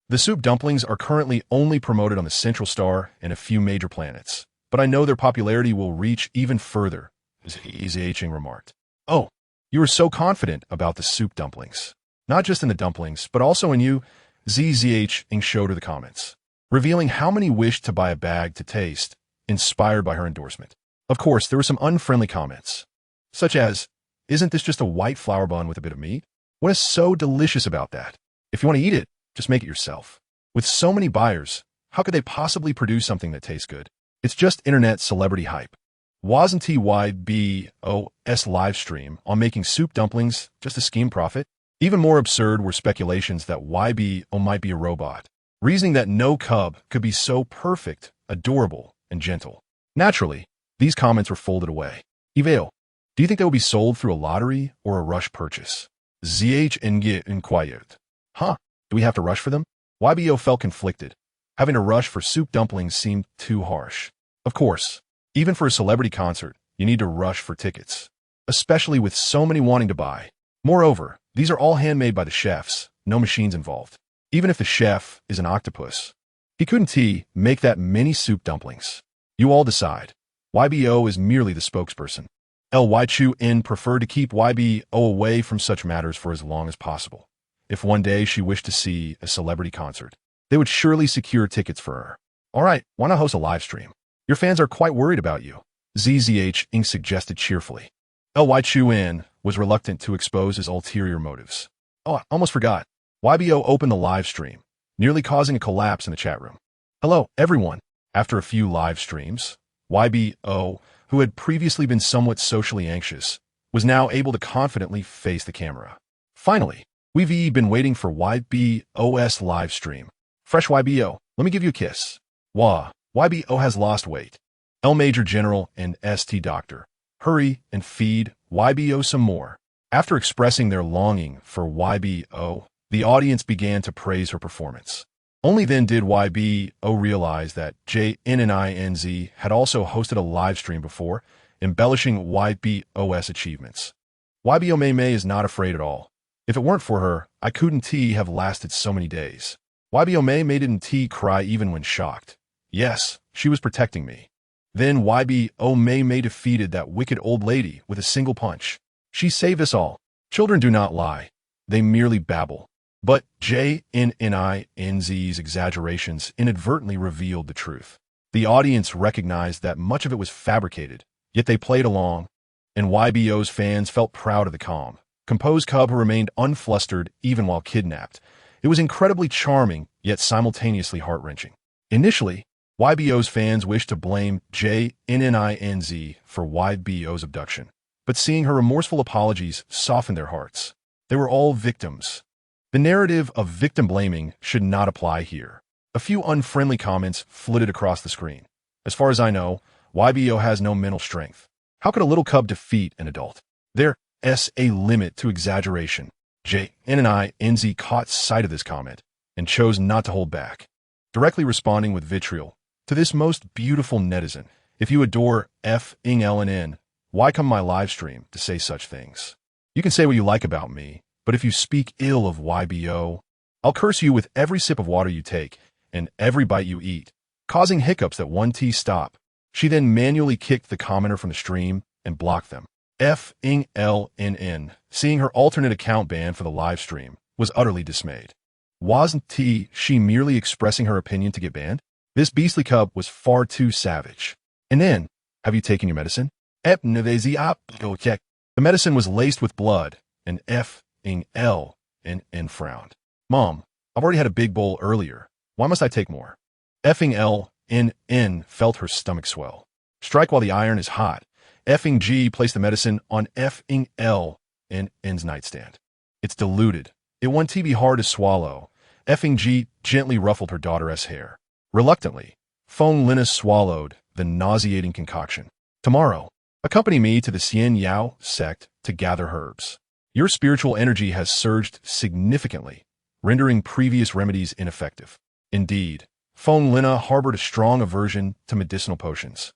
The soup dumplings are currently only promoted on the Central Star and a few major planets, but I know their popularity will reach even further, Zhang remarked. Oh, you are so confident about the soup dumplings. Not just in the dumplings, but also in you, Zhang showed her the comments, revealing how many wished to buy a bag to taste, inspired by her endorsement. Of course, there were some unfriendly comments, such as, isn't this just a white flour bun with a bit of meat? What is so delicious about that? If you want to eat it, just make it yourself. With so many buyers, how could they possibly produce something that tastes good? It's just internet celebrity hype. Wasn't YBO's live stream on making soup dumplings just a scheme profit? Even more absurd were speculations that YBO might be a robot, reasoning that no cub could be so perfect, adorable, and gentle. Naturally, these comments were folded away. Iveo, do you think they will be sold through a lottery or a rush purchase? ZHNG inquired. Huh, do we have to rush for them? YBO felt conflicted. Having to rush for soup dumplings seemed too harsh. Of course, even for a celebrity concert, you need to rush for tickets, especially with so many wanting to buy. Moreover, these are all handmade by the chefs, no machines involved. Even if the chef is an octopus, he couldn't make that many soup dumplings. You all decide. YBO is merely the spokesperson. Ly preferred to keep YBO away from such matters for as long as possible. If one day she wished to see a celebrity concert, they would surely secure tickets for her. All right, why not host a live stream? Your fans are quite worried about you, ZZH Inc. suggested cheerfully. Ly was reluctant to expose his ulterior motives. Oh, I almost forgot. YBO opened the live stream, nearly causing a collapse in the chat room. Hello, everyone. After a few live streams, YBO, who had previously been somewhat socially anxious, was now able to confidently face the camera. Finally, we've been waiting for YBO's live stream. Fresh YBO, let me give you a kiss. Wah, YBO has lost weight. L Major General and ST Doctor, hurry and feed YBO some more. After expressing their longing for YBO, the audience began to praise her performance. Only then did YBO realize that JNNINZ had also hosted a live stream before, embellishing YBO's achievements. YBO May is not afraid at all. If it weren't for her, I couldn't have lasted so many days. YBO May didn't cry even when shocked. Yes, she was protecting me. Then YBO May defeated that wicked old lady with a single punch. She saved us all. Children do not lie. They merely babble. But JNNINZ's exaggerations inadvertently revealed the truth. The audience recognized that much of it was fabricated, yet they played along, and YBO's fans felt proud of the calm, composed cub who remained unflustered even while kidnapped. It was incredibly charming, yet simultaneously heart-wrenching. Initially, YBO's fans wished to blame JNNINZ for YBO's abduction, but seeing her remorseful apologies softened their hearts. They were all victims. The narrative of victim blaming should not apply here. A few unfriendly comments flitted across the screen. As far as I know, YBO has no mental strength. How could a little cub defeat an adult? There's a limit to exaggeration. JNNINZ caught sight of this comment and chose not to hold back, directly responding with vitriol. To this most beautiful netizen, if you adore Fing LNN, why come my live stream to say such things? You can say what you like about me, but if you speak ill of YBO, I'll curse you with every sip of water you take and every bite you eat, causing hiccups that one stop. She then manually kicked the commenter from the stream and blocked them. Fing LNN, seeing her alternate account banned for the live stream, was utterly dismayed. Wasn't she merely expressing her opinion to get banned? This beastly cub was far too savage. And then, have you taken your medicine? The medicine was laced with blood, and Fing LNN frowned. Mom, I've already had a big bowl earlier. Why must I take more? Fing LNN felt her stomach swell. Strike while the iron is hot. Fing G placed the medicine on Fing LNN's nightstand. It's diluted. It won't be hard to swallow. Fing G gently ruffled her daughter's hair. Reluctantly, Feng Lina swallowed the nauseating concoction. Tomorrow, accompany me to the Xian Yao sect to gather herbs. Your spiritual energy has surged significantly, rendering previous remedies ineffective. Indeed, Feng Lina harbored a strong aversion to medicinal potions,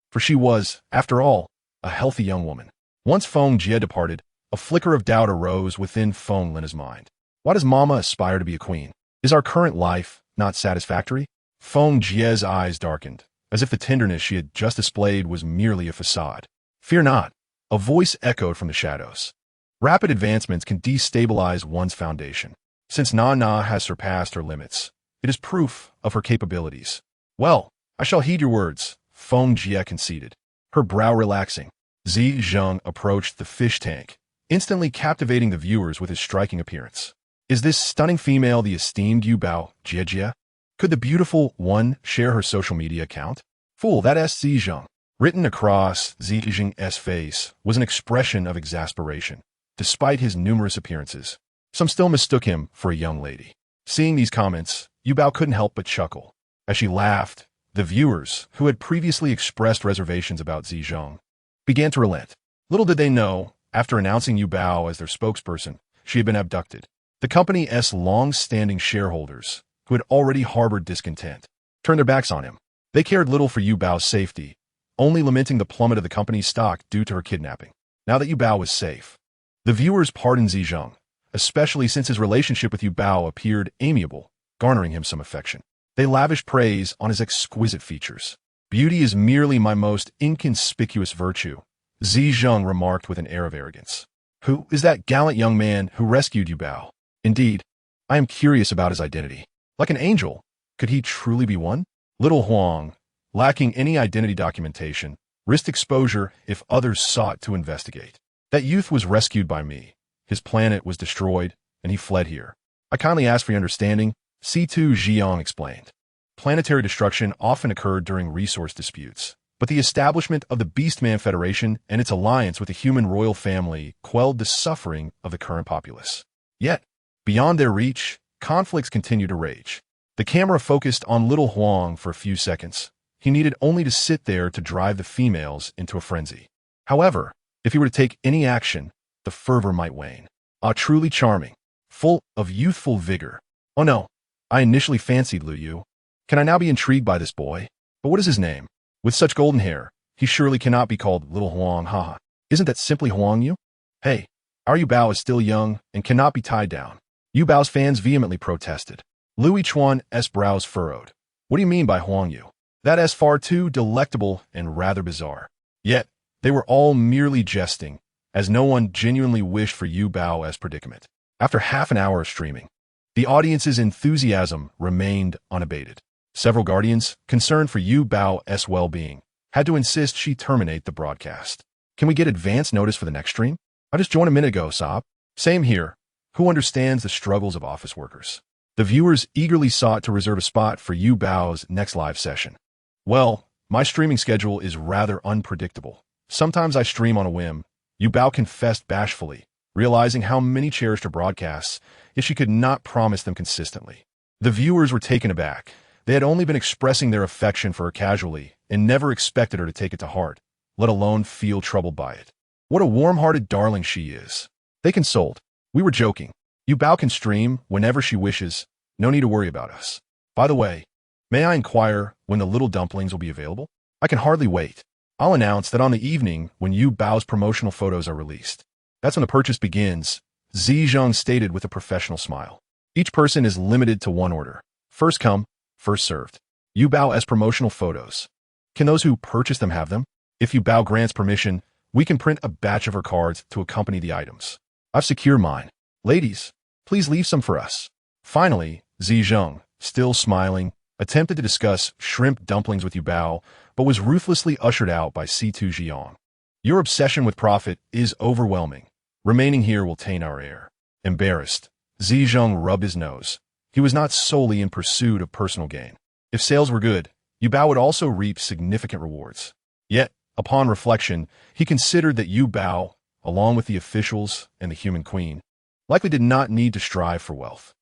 for she was, after all, a healthy young woman. Once Feng Jia departed, a flicker of doubt arose within Feng Lina's mind. Why does Mama aspire to be a queen? Is our current life not satisfactory? Feng Jia's eyes darkened, as if the tenderness she had just displayed was merely a facade. Fear not, a voice echoed from the shadows. Rapid advancements can destabilize one's foundation. Since Na has surpassed her limits, it is proof of her capabilities. Well, I shall heed your words, Feng Jia conceded, her brow relaxing. Zi Zheng approached the fish tank, instantly captivating the viewers with his striking appearance. Is this stunning female the esteemed Yuba Jia? Could the beautiful one share her social media account? Fool, that Zi Zheng. Written across Stzing's face was an expression of exasperation. Despite his numerous appearances, some still mistook him for a young lady. Seeing these comments, Yuba couldn't help but chuckle. As she laughed, the viewers, who had previously expressed reservations about Stzing, began to relent. Little did they know, after announcing Yuba as their spokesperson, she had been abducted. The company's long-standing shareholders, who had already harbored discontent, turned their backs on him. They cared little for Yuba's safety, only lamenting the plummet of the company's stock due to her kidnapping. Now that Yuba was safe, the viewers pardoned Stzing, especially since his relationship with Yuba appeared amiable, garnering him some affection. They lavished praise on his exquisite features. Beauty is merely my most inconspicuous virtue, Stzing remarked with an air of arrogance. Who is that gallant young man who rescued Yuba? Indeed, I am curious about his identity. Like an angel, could he truly be one? Little Huang, lacking any identity documentation, risked exposure if others sought to investigate. That youth was rescued by me. His planet was destroyed, and he fled here. I kindly ask for your understanding, Stzing explained. Planetary destruction often occurred during resource disputes, but the establishment of the Beastman Federation and its alliance with the human royal family quelled the suffering of the current populace. Yet, beyond their reach, conflicts continue to rage. The camera focused on Little Huang for a few seconds. He needed only to sit there to drive the females into a frenzy. However, if he were to take any action, the fervor might wane. Truly charming, full of youthful vigor. Oh no, I initially fancied Luan. Can I now be intrigued by this boy? But what is his name? With such golden hair, he surely cannot be called Little Huang, haha. Isn't that simply Huang Yu? Hey, our Yuba is still young and cannot be tied down. Yuba's fans vehemently protested. Louis Chuan's brows furrowed. What do you mean by Huang Yu? That is far too delectable and rather bizarre. Yet, they were all merely jesting, as no one genuinely wished for Yuba's predicament. After half an hour of streaming, the audience's enthusiasm remained unabated. Several guardians, concerned for Yuba's well-being, had to insist she terminate the broadcast. Can we get advance notice for the next stream? I just joined a minute ago, Sob. Same here. Who understands the struggles of office workers? The viewers eagerly sought to reserve a spot for Yuba's next live session. Well, my streaming schedule is rather unpredictable. Sometimes I stream on a whim, Yuba confessed bashfully, realizing how many cherished her broadcasts, yet she could not promise them consistently. The viewers were taken aback. They had only been expressing their affection for her casually and never expected her to take it to heart, let alone feel troubled by it. What a warm-hearted darling she is. They consoled. We were joking. Yuba can stream whenever she wishes. No need to worry about us. By the way, may I inquire when the little dumplings will be available? I can hardly wait. I'll announce that on the evening when Yuba's promotional photos are released. That's when the purchase begins, Stzing stated with a professional smile. Each person is limited to one order. First come, first served. Yuba's promotional photos. Can those who purchase them have them? If Yuba grants permission, we can print a batch of her cards to accompany the items. I've secured mine. Ladies, please leave some for us. Finally, Stzing, still smiling, attempted to discuss shrimp dumplings with Yuba, but was ruthlessly ushered out by Stzing. Your obsession with profit is overwhelming. Remaining here will taint our air. Embarrassed, Stzing rubbed his nose. He was not solely in pursuit of personal gain. If sales were good, Yuba would also reap significant rewards. Yet, upon reflection, he considered that Yuba, along with the officials and the human queen, likely did not need to strive for wealth.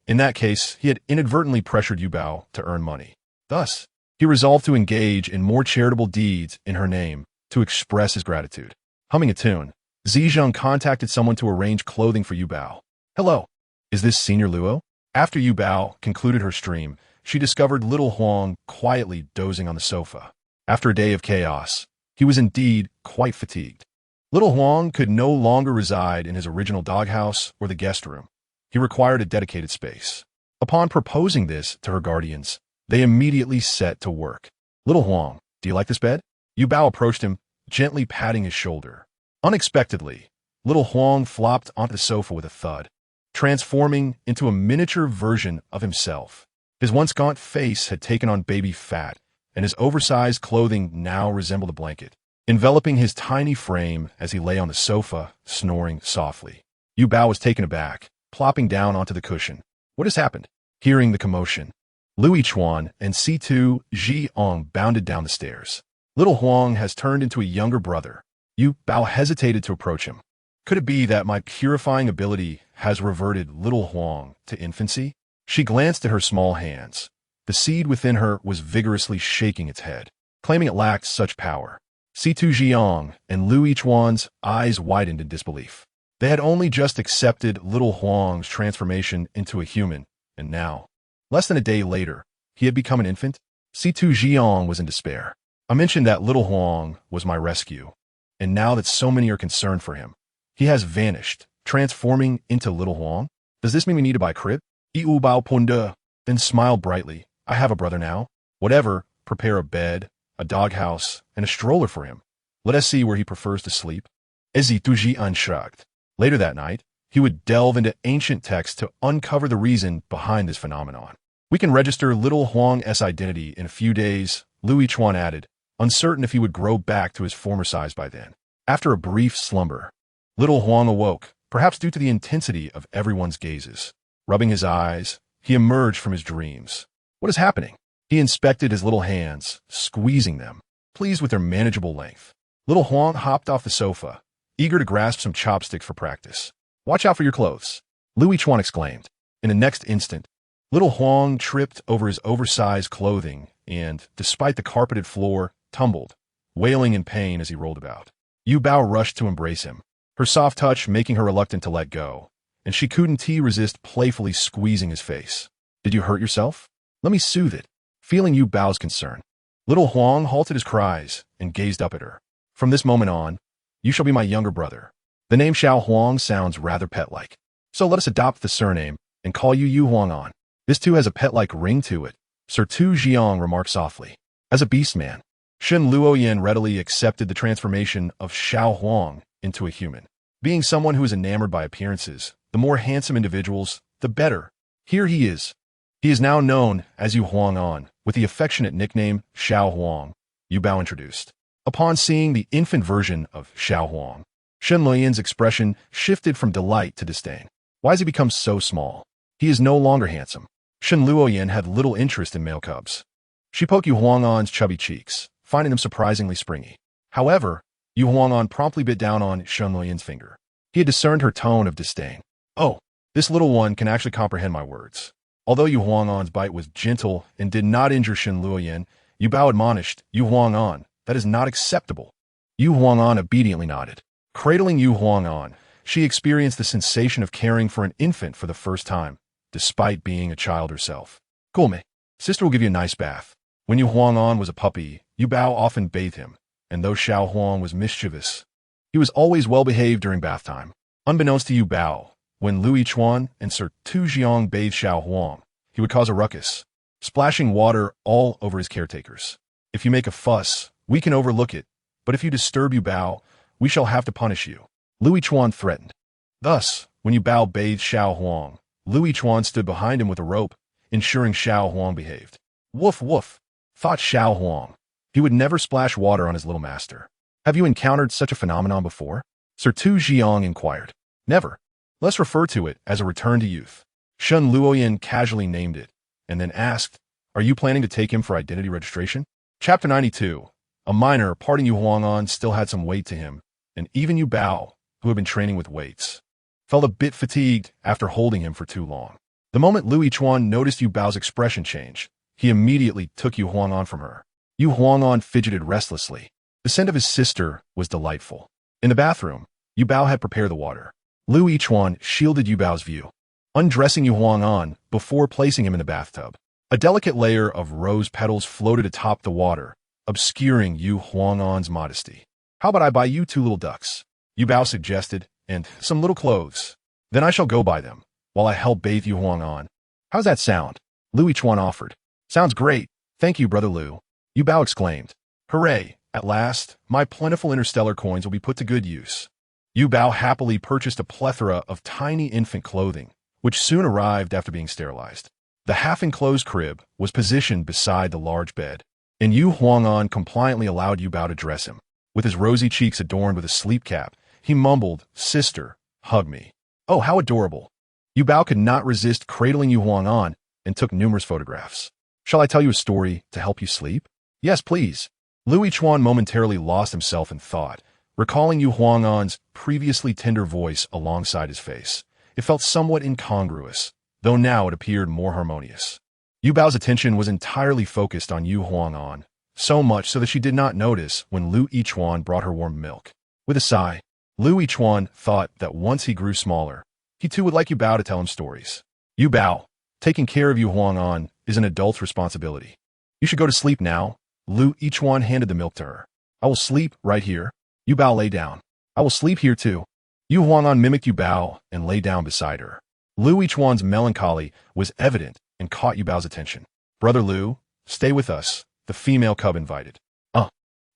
In that case, he had inadvertently pressured Yuba to earn money. Thus, he resolved to engage in more charitable deeds in her name to express his gratitude. Humming a tune, Stzing contacted someone to arrange clothing for Yuba. Hello, is this Senior Luo? After Yuba concluded her stream, she discovered Little Huang quietly dozing on the sofa. After a day of chaos, he was indeed quite fatigued. Little Huang could no longer reside in his original doghouse or the guest room. He required a dedicated space. Upon proposing this to her guardians, they immediately set to work. Little Huang, do you like this bed? Yuba approached him, gently patting his shoulder. Unexpectedly, Little Huang flopped onto the sofa with a thud, transforming into a miniature version of himself. His once gaunt face had taken on baby fat, and his oversized clothing now resembled a blanket, enveloping his tiny frame as he lay on the sofa, snoring softly. Yuba was taken aback, plopping down onto the cushion. What has happened? Hearing the commotion, Louis Chuan and Stzing bounded down the stairs. Little Huang has turned into a younger brother. Yu Bao hesitated to approach him. Could it be that my purifying ability has reverted Little Huang to infancy? She glanced at her small hands. The seed within her was vigorously shaking its head, claiming it lacked such power. Situ Jiang and Lu Yichuan's eyes widened in disbelief. They had only just accepted Little Huang's transformation into a human, and now, less than a day later, he had become an infant. Situ Jiang was in despair. I mentioned that Little Huang was my rescue, and now that so many are concerned for him, he has vanished, transforming into Little Huang. Does this mean we need to buy a crib? Yu Bao Punda then smiled brightly. I have a brother now. Whatever, prepare a bed, a doghouse, and a stroller for him. Let us see where he prefers to sleep. Ezituji unshrugged. Later that night, he would delve into ancient texts to uncover the reason behind this phenomenon. We can register Little Huang's identity in a few days, Lu Yichuan added, uncertain if he would grow back to his former size by then. After a brief slumber, Little Huang awoke, perhaps due to the intensity of everyone's gazes. Rubbing his eyes, he emerged from his dreams. What is happening? He inspected his little hands, squeezing them, pleased with their manageable length. Little Huang hopped off the sofa, eager to grasp some chopsticks for practice. Watch out for your clothes, Lu Yichuan exclaimed. In the next instant, Little Huang tripped over his oversized clothing and, despite the carpeted floor, tumbled, wailing in pain as he rolled about. Yu Bao rushed to embrace him, her soft touch making her reluctant to let go, and she couldn't resist playfully squeezing his face. Did you hurt yourself? Let me soothe it. Feeling Yu Bao's concern, Little Huang halted his cries and gazed up at her. From this moment on, you shall be my younger brother. The name Xiao Huang sounds rather pet-like, so let us adopt the surname and call you Yu Huang on. This too has a pet-like ring to it, Sir Tu Jiang remarked softly. As a beastman, Shen Luoyan readily accepted the transformation of Xiao Huang into a human. Being someone who is enamored by appearances, the more handsome individuals, the better. Here he is. He is now known as Yu Huang An, with the affectionate nickname Xiao Huang, Yu Bao introduced. Upon seeing the infant version of Xiao Huang, Shen Luoyan's expression shifted from delight to disdain. Why has he become so small? He is no longer handsome. Shen Luoyan had little interest in male cubs. She poked Yu Huang An's chubby cheeks, finding them surprisingly springy. However, Yu Huang An promptly bit down on Shen Luoyan's finger. He had discerned her tone of disdain. Oh, this little one can actually comprehend my words. Although Yu Huang An's bite was gentle and did not injure Shen Luoyan, Yu Bao admonished Yu Huang An, that is not acceptable. Yu Huang An obediently nodded. Cradling Yu Huang An, she experienced the sensation of caring for an infant for the first time, despite being a child herself. Cool me. Sister will give you a nice bath. When Yu Huang An was a puppy, Yu Bao often bathed him, and though Xiao Huang was mischievous, he was always well-behaved during bath time. Unbeknownst to Yu Bao, when Lu Yichuan and Sir Tu Jiang bathed Xiao Huang, he would cause a ruckus, splashing water all over his caretakers. If you make a fuss, we can overlook it, but if you disturb Yu Bao, we shall have to punish you, Lu Yichuan threatened. Thus, when Yu Bao bathed Xiao Huang, Lu Yichuan stood behind him with a rope, ensuring Xiao Huang behaved. Woof woof, thought Xiao Huang. He would never splash water on his little master. Have you encountered such a phenomenon before? Sir Tu Jiang inquired. Never. Let's refer to it as a return to youth. Shen Luoyan casually named it, and then asked, are you planning to take him for identity registration? Chapter 92. A minor parting Yu Huang An still had some weight to him, and even Yu Bao, who had been training with weights, felt a bit fatigued after holding him for too long. The moment Lu Yichuan noticed Yu Bao's expression change, he immediately took Yu Huang An from her. Yu Huang An fidgeted restlessly. The scent of his sister was delightful. In the bathroom, Yu Bao had prepared the water. Lu Yichuan shielded Yu Bao's view, undressing Yu Huang An before placing him in the bathtub. A delicate layer of rose petals floated atop the water, obscuring Yu Huang An's modesty. How about I buy you 2 little ducks? Yu Bao suggested, and some little clothes. Then I shall go buy them, while I help bathe Yu Huang An. How's that sound? Lu Yichuan offered. Sounds great. Thank you, Brother Lu. Yu Bao exclaimed. Hooray! At last, my plentiful Interstellar coins will be put to good use. Yu Bao happily purchased a plethora of tiny infant clothing, which soon arrived after being sterilized. The half-enclosed crib was positioned beside the large bed, and Yu Huang An compliantly allowed Yu Bao to dress him. With his rosy cheeks adorned with a sleep cap, he mumbled, Sister, hug me. Oh, how adorable. Yu Bao could not resist cradling Yu Huang An and took numerous photographs. Shall I tell you a story to help you sleep? Yes, please. Lu Yichuan momentarily lost himself in thought, recalling Yu Huang'an's previously tender voice alongside his face. It felt somewhat incongruous, though now it appeared more harmonious. Yu Bao's attention was entirely focused on Yu Huang'an, so much so that she did not notice when Lu Yichuan brought her warm milk. With a sigh, Lu Yichuan thought that once he grew smaller, he too would like Yu Bao to tell him stories. Yu Bao, taking care of Yu Huang'an is an adult's responsibility. You should go to sleep now. Lu Yichuan handed the milk to her. I will sleep right here. Yu Bao lay down. I will sleep here too. Yu Huang'an mimicked Yu Bao and lay down beside her. Lu Yichuan's melancholy was evident and caught Yu Bao's attention. Brother Lu, stay with us, the female cub invited.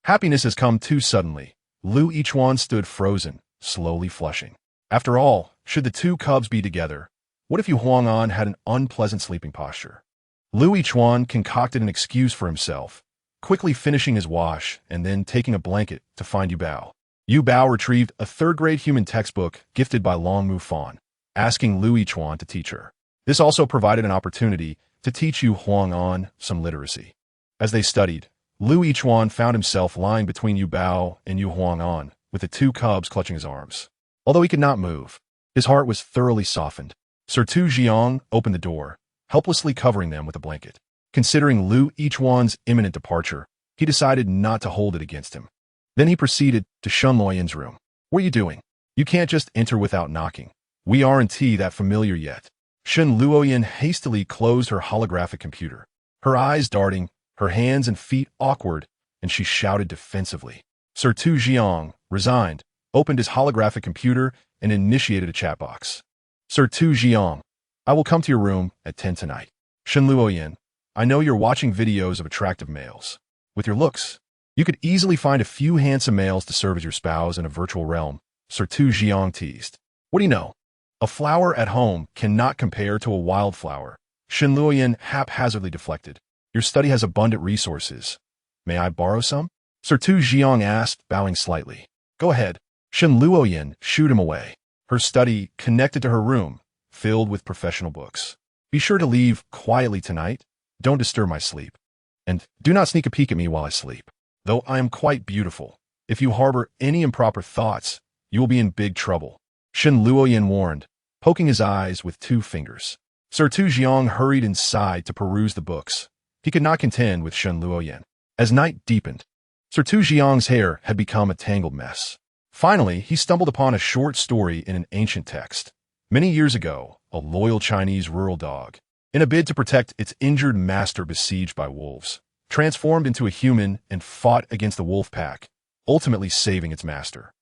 Happiness has come too suddenly. Lu Yichuan stood frozen, slowly flushing. After all, should the two cubs be together, what if Yu Huang'an had an unpleasant sleeping posture? Lu Yichuan concocted an excuse for himself, quickly finishing his wash and then taking a blanket to find Yu Bao. Yu Bao retrieved a third-grade human textbook gifted by Long Mu Fan, asking Lu Yichuan to teach her. This also provided an opportunity to teach Yu Huang'an some literacy. As they studied, Lu Yichuan found himself lying between Yu Bao and Yu Huang'an, with the two cubs clutching his arms. Although he could not move, his heart was thoroughly softened. Sir-Tu Jiang opened the door, helplessly covering them with a blanket. Considering Lu Yichuan's imminent departure, he decided not to hold it against him. Then he proceeded to Shen Luoyan's room. What are you doing? You can't just enter without knocking. We aren't that familiar yet. Shen Luoyan hastily closed her holographic computer, her eyes darting, her hands and feet awkward, and she shouted defensively. Sir-Tu Jiang, resigned, opened his holographic computer and initiated a chat box. Sir-Tu Jiang, I will come to your room at 10 tonight. Shen Luoyan, I know you're watching videos of attractive males. With your looks, you could easily find a few handsome males to serve as your spouse in a virtual realm, Sir-Tu Jiang teased. What do you know? A flower at home cannot compare to a wildflower. Shen Luoyan haphazardly deflected. Your study has abundant resources. May I borrow some? Sir-Tu Jiang asked, bowing slightly. Go ahead. Shen Luoyan shooed him away. Her study connected to her room, filled with professional books. Be sure to leave quietly tonight. Don't disturb my sleep. And do not sneak a peek at me while I sleep. Though I am quite beautiful, if you harbor any improper thoughts, you will be in big trouble. Shen Luoyan warned, poking his eyes with 2 fingers. Sir-Tu Jiang hurried inside to peruse the books. He could not contend with Shen Luoyan. As night deepened, Sir-Tu Jiang's hair had become a tangled mess. Finally, he stumbled upon a short story in an ancient text. Many years ago, a loyal Chinese rural dog, in a bid to protect its injured master besieged by wolves, transformed into a human and fought against the wolf pack, ultimately saving its master.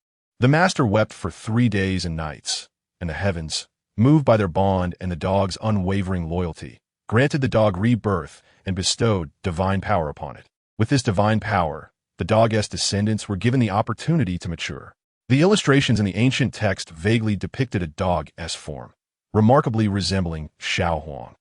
The master wept for 3 days and nights, and the heavens, moved by their bond and the dog's unwavering loyalty, granted the dog rebirth and bestowed divine power upon it. With this divine power, the dog's descendants were given the opportunity to mature. The illustrations in the ancient text vaguely depicted a dog-esque form, remarkably resembling Xiao Huang.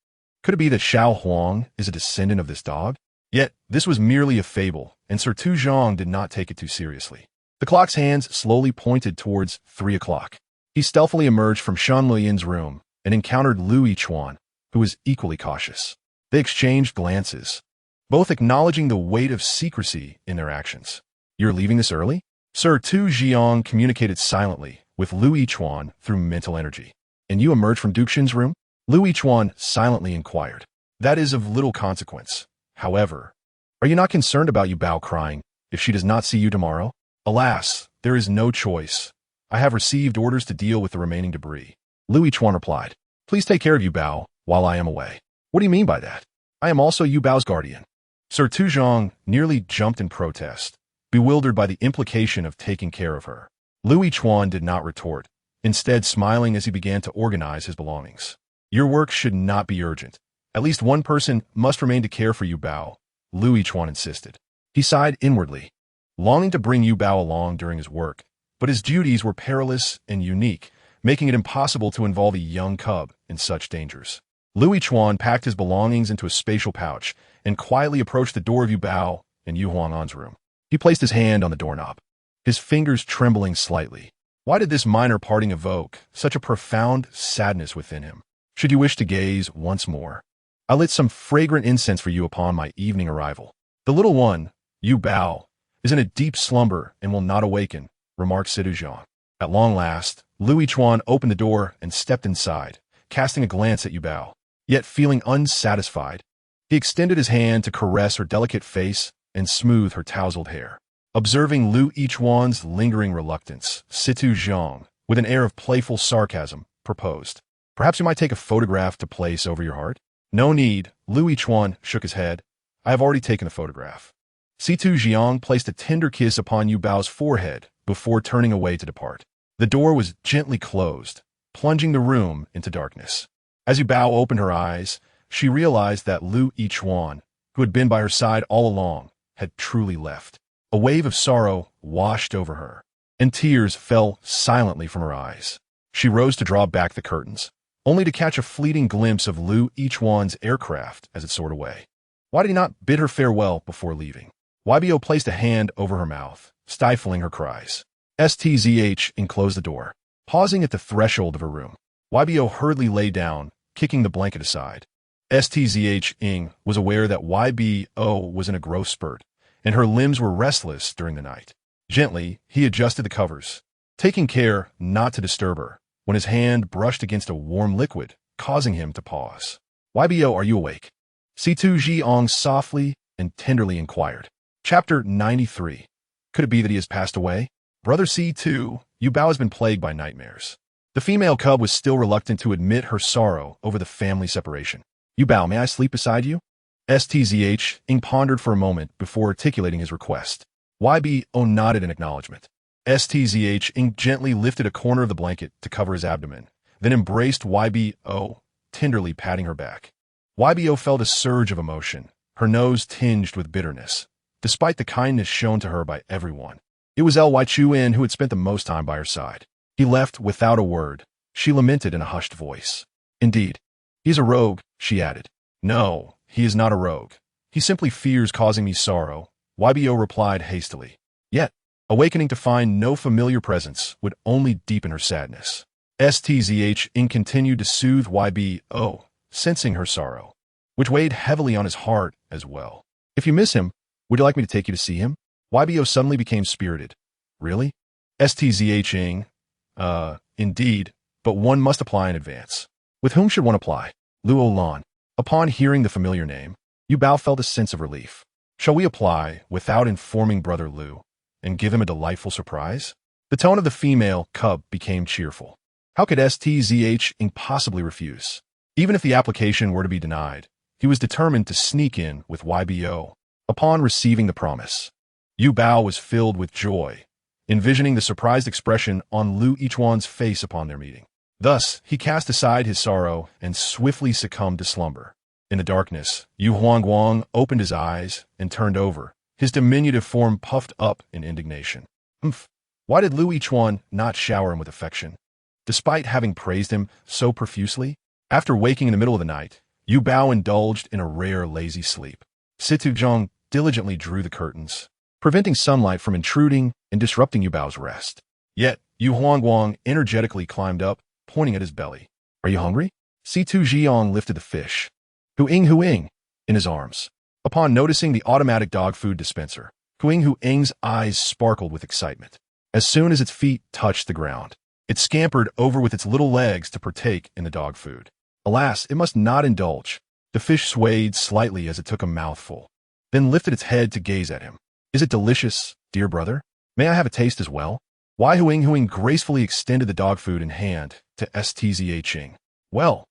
Could it be that Xiao Huang is a descendant of this dog? Yet, this was merely a fable, and Sir-Tu Jiang did not take it too seriously. The clock's hands slowly pointed towards 3 o'clock. He stealthily emerged from Shen Luoyan's room and encountered Lu Yichuan, who was equally cautious. They exchanged glances, both acknowledging the weight of secrecy in their actions. You're leaving this early? Sir-Tu Jiang communicated silently with Lu Yichuan through mental energy. And you emerged from Duxin's room? Lu Yichuan silently inquired. That is of little consequence. However, are you not concerned about Yu Bao crying if she does not see you tomorrow? Alas, there is no choice. I have received orders to deal with the remaining debris. Lu Yichuan replied. Please take care of Yu Bao while I am away. What do you mean by that? I am also Yu Bao's guardian. Sir-Tu Jiang nearly jumped in protest, bewildered by the implication of taking care of her. Lu Yichuan did not retort, instead smiling as he began to organize his belongings. Your work should not be urgent. At least one person must remain to care for Yu Bao, Lu Yichuan insisted. He sighed inwardly, longing to bring Yu Bao along during his work, but his duties were perilous and unique, making it impossible to involve a young cub in such dangers. Lu Yichuan packed his belongings into a spatial pouch and quietly approached the door of Yu Bao and Yu Huang'an's room. He placed his hand on the doorknob, his fingers trembling slightly. Why did this minor parting evoke such a profound sadness within him? Should you wish to gaze once more, I lit some fragrant incense for you upon my evening arrival. The little one, Yu Bao, is in a deep slumber and will not awaken, remarked Zhang. At long last, Lu Yichuan opened the door and stepped inside, casting a glance at Yuba. Yet feeling unsatisfied, he extended his hand to caress her delicate face and smooth her tousled hair. Observing Lu Yichuan's lingering reluctance, Zhang, with an air of playful sarcasm, proposed, "Perhaps you might take a photograph to place over your heart?" "No need," Lu Yichuan shook his head. "I have already taken a photograph." Zhang placed a tender kiss upon Yubao's forehead before turning away to depart. The door was gently closed, plunging the room into darkness. As Yubao opened her eyes, she realized that Lu Yichuan, who had been by her side all along, had truly left. A wave of sorrow washed over her, and tears fell silently from her eyes. She rose to draw back the curtains, only to catch a fleeting glimpse of Lu Yichuan's aircraft as it soared away. Why did he not bid her farewell before leaving? Ybo placed a hand over her mouth, stifling her cries. Stzing closed the door. Pausing at the threshold of her room, Ybo hurriedly lay down, kicking the blanket aside. Stzing was aware that Ybo was in a growth spurt, and her limbs were restless during the night. Gently, he adjusted the covers, taking care not to disturb her, when his hand brushed against a warm liquid, causing him to pause. "Ybo, are you awake?" Zhang softly and tenderly inquired. Chapter 93. Could it be that he has passed away? Brother C2, Yubao has been plagued by nightmares. The female cub was still reluctant to admit her sorrow over the family separation. "Yubao, may I sleep beside you?" Stzing pondered for a moment before articulating his request. Ybo nodded in acknowledgement. Stzing gently lifted a corner of the blanket to cover his abdomen, then embraced Ybo, tenderly patting her back. Ybo felt a surge of emotion, her nose tinged with bitterness, despite the kindness shown to her by everyone. It was Chuan who had spent the most time by her side. He left without a word, she lamented in a hushed voice. "Indeed, he's a rogue," she added. "No, he is not a rogue. He simply fears causing me sorrow," Ybo replied hastily. Yet, awakening to find no familiar presence would only deepen her sadness. Stzing continued to soothe Ybo, sensing her sorrow, which weighed heavily on his heart as well. "If you miss him, would you like me to take you to see him?" Ybo suddenly became spirited. "Really?" Stzing, indeed, but one must apply in advance. With whom should one apply? Luan. Upon hearing the familiar name, Yubao felt a sense of relief. Shall we apply without informing Brother Lu, and give him a delightful surprise? The tone of the female cub became cheerful. How could Stzing possibly refuse? Even if the application were to be denied, he was determined to sneak in with Ybo. Upon receiving the promise, Yubao was filled with joy, envisioning the surprised expression on Lu Yichuan's face upon their meeting. Thus, he cast aside his sorrow and swiftly succumbed to slumber. In the darkness, Yu Huangguang opened his eyes and turned over, his diminutive form puffed up in indignation. Why did Lu Yichuan not shower him with affection? Despite having praised him so profusely, after waking in the middle of the night, Yubao indulged in a rare lazy sleep. Zhang diligently drew the curtains, preventing sunlight from intruding and disrupting Yubao's rest. Yet, Yu Huangguang energetically climbed up, pointing at his belly. "Are you hungry?" Zhang lifted the fish, Huing, in his arms. Upon noticing the automatic dog food dispenser, Huing's eyes sparkled with excitement. As soon as its feet touched the ground, it scampered over with its little legs to partake in the dog food. Alas, it must not indulge. The fish swayed slightly as it took a mouthful, then lifted its head to gaze at him. "Is it delicious, dear brother? May I have a taste as well?" Huing gracefully extended the dog food in hand to Stzing. Well,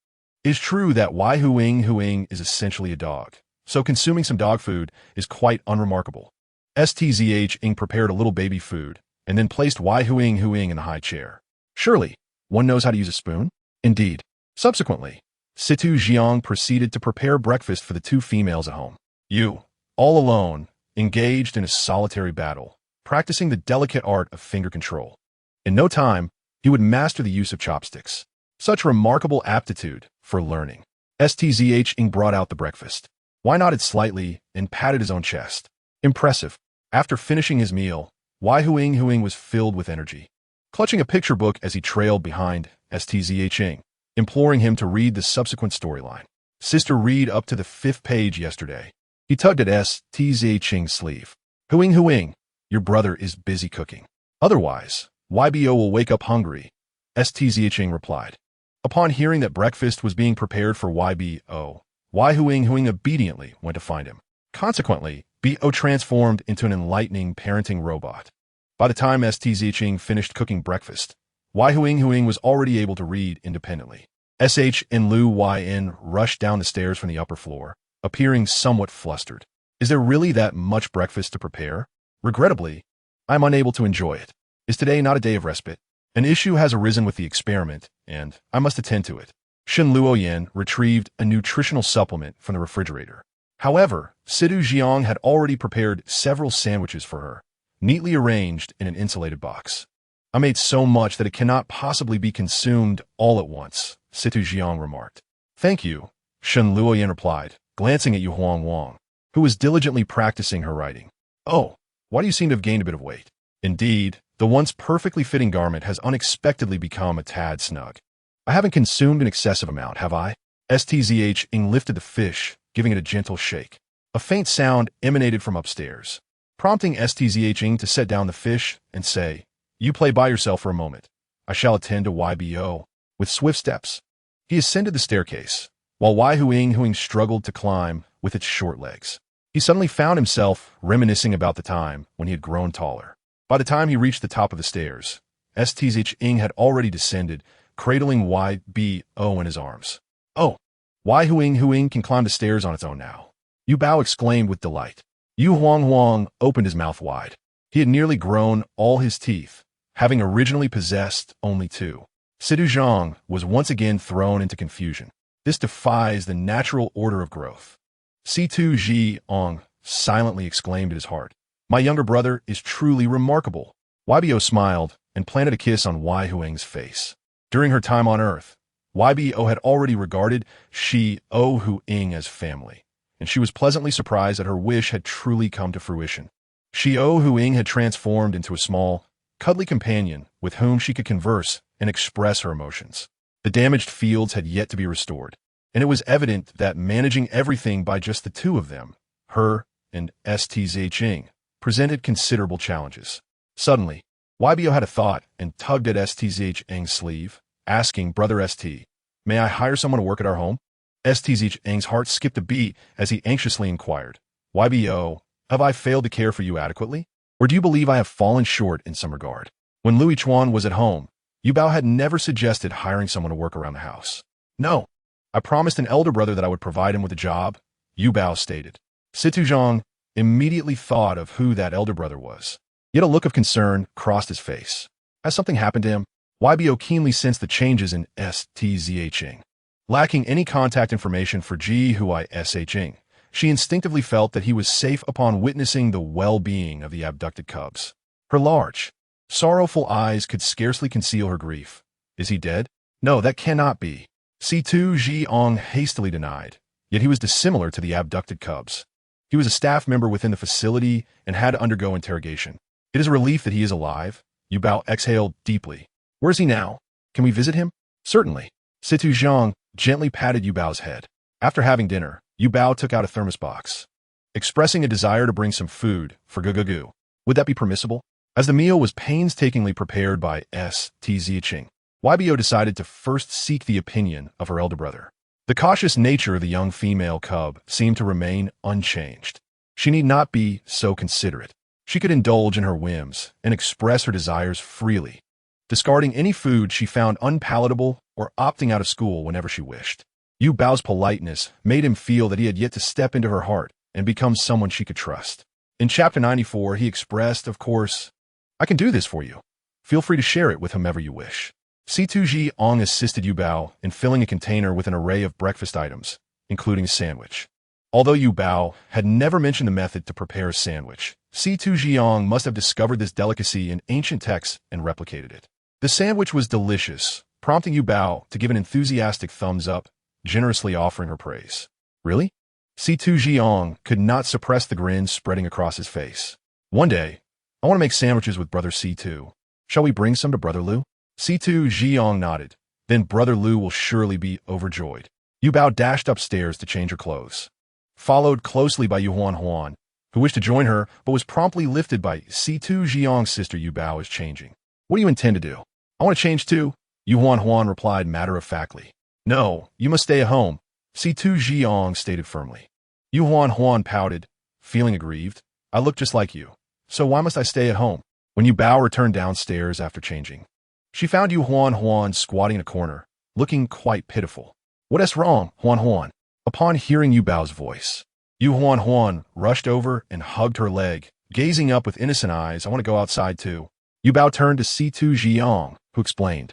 it's true that Huing is essentially a dog, so consuming some dog food is quite unremarkable. Stzing prepared a little baby food, and then placed Huing in the high chair. "Surely, one knows how to use a spoon?" "Indeed." Subsequently, Zhang proceeded to prepare breakfast for the two females at home. You, all alone, engaged in a solitary battle, practicing the delicate art of finger control. In no time, he would master the use of chopsticks. Such remarkable aptitude for learning. Stzing brought out the breakfast. Why nodded slightly and patted his own chest. Impressive. After finishing his meal, Huing was filled with energy, clutching a picture book as he trailed behind Stzing, imploring him to read the subsequent storyline. "Sister, read up to the 5th page yesterday." He tugged at Stzing's sleeve. Huing, Your brother is busy cooking. Otherwise, YBO will wake up hungry, Stzing replied. Upon hearing that breakfast was being prepared for YBO, Huing obediently went to find him. Consequently, BO transformed into an enlightening parenting robot. By the time Stzing finished cooking breakfast, Huing was already able to read independently. SH and Luan rushed down the stairs from the upper floor, appearing somewhat flustered. Is there really that much breakfast to prepare? Regrettably, I am unable to enjoy it. Is today not a day of respite? An issue has arisen with the experiment, and I must attend to it. Shen Luoyan retrieved a nutritional supplement from the refrigerator. However, Sidu Jiang had already prepared several sandwiches for her, neatly arranged in an insulated box. I made so much that it cannot possibly be consumed all at once, Situ Jiang remarked. Thank you, Shen Luoyan replied, glancing at Yu Huang, who was diligently practicing her writing. Oh, why do you seem to have gained a bit of weight? Indeed, the once perfectly fitting garment has unexpectedly become a tad snug. I haven't consumed an excessive amount, have I? Stzing lifted the fish, giving it a gentle shake. A faint sound emanated from upstairs, prompting Stzing to set down the fish and say, You play by yourself for a moment. I shall attend to YBO. With swift steps, he ascended the staircase, while Huing struggled to climb with its short legs. He suddenly found himself reminiscing about the time when he had grown taller. By the time he reached the top of the stairs, Stzing had already descended, cradling YBO in his arms. Oh, Huing can climb the stairs on its own now. Yuba exclaimed with delight. Yu Huang opened his mouth wide. He had nearly grown all his teeth, having originally possessed only 2. Sidu Zhang was once again thrown into confusion. This defies the natural order of growth. Situ Jiang silently exclaimed at his heart. My younger brother is truly remarkable. YBO smiled and planted a kiss on Huing's face. During her time on Earth, YBO had already regarded Huing as family, and she was pleasantly surprised that her wish had truly come to fruition. Huing had transformed into a small, cuddly companion with whom she could converse and express her emotions. The damaged fields had yet to be restored, and it was evident that managing everything by just the 2 of them, her and Stzing, presented considerable challenges. Suddenly, YBO had a thought and tugged at Stzing's sleeve, asking, Brother St, may I hire someone to work at our home? Stzing's heart skipped a beat as he anxiously inquired, YBO, have I failed to care for you adequately? Or do you believe I have fallen short in some regard? When Louis Chuan was at home, Yuba had never suggested hiring someone to work around the house. No, I promised an elder brother that I would provide him with a job, Yuba stated. Situ Zhang immediately thought of who that elder brother was. Yet a look of concern crossed his face. Has something happened to him? YBO keenly sensed the changes in Stzing. Lacking any contact information for Shing, she instinctively felt that he was safe upon witnessing the well-being of the abducted cubs. Her large, sorrowful eyes could scarcely conceal her grief. Is he dead? No, that cannot be. Situ Jiang hastily denied, yet he was dissimilar to the abducted cubs. He was a staff member within the facility and had to undergo interrogation. It is a relief that he is alive. Yuba exhaled deeply. Where is he now? Can we visit him? Certainly. Situ Jiang gently patted Yubao's head. After having dinner, Yuba took out a thermos box, expressing a desire to bring some food for Gugu. Would that be permissible? As the meal was painstakingly prepared by Stzing, YBO decided to first seek the opinion of her elder brother. The cautious nature of the young female cub seemed to remain unchanged. She need not be so considerate. She could indulge in her whims and express her desires freely, discarding any food she found unpalatable or opting out of school whenever she wished. Yubao's politeness made him feel that he had yet to step into her heart and become someone she could trust. In Chapter 94, he expressed, of course, I can do this for you. Feel free to share it with whomever you wish. Situ Jiang assisted Yuba in filling a container with an array of breakfast items, including a sandwich. Although Yuba had never mentioned the method to prepare a sandwich, Situ Jiang must have discovered this delicacy in ancient texts and replicated it. The sandwich was delicious, prompting Yuba to give an enthusiastic thumbs up, generously offering her praise. Really? Situ Jiang could not suppress the grin spreading across his face. One day, I want to make sandwiches with Brother C2. Shall we bring some to Brother Lu? Situ Jiang nodded. Then Brother Lu will surely be overjoyed. Yuba dashed upstairs to change her clothes. Followed closely by Yu Huan, who wished to join her but was promptly lifted by C2 Jiang's sister. Yu Bao is changing. What do you intend to do? I want to change too, Yu Huan replied matter-of-factly. No, you must stay at home, C2 Jiang stated firmly. Yu Huan pouted, feeling aggrieved. I look just like you, so why must I stay at home? When Yu Bao returned downstairs after changing, she found Yu Huan squatting in a corner, looking quite pitiful. What's wrong, Huan? Upon hearing Yu Bao's voice, Yu Huan rushed over and hugged her leg, gazing up with innocent eyes. I want to go outside too. Yu Bao turned to C2 Jiang, who explained.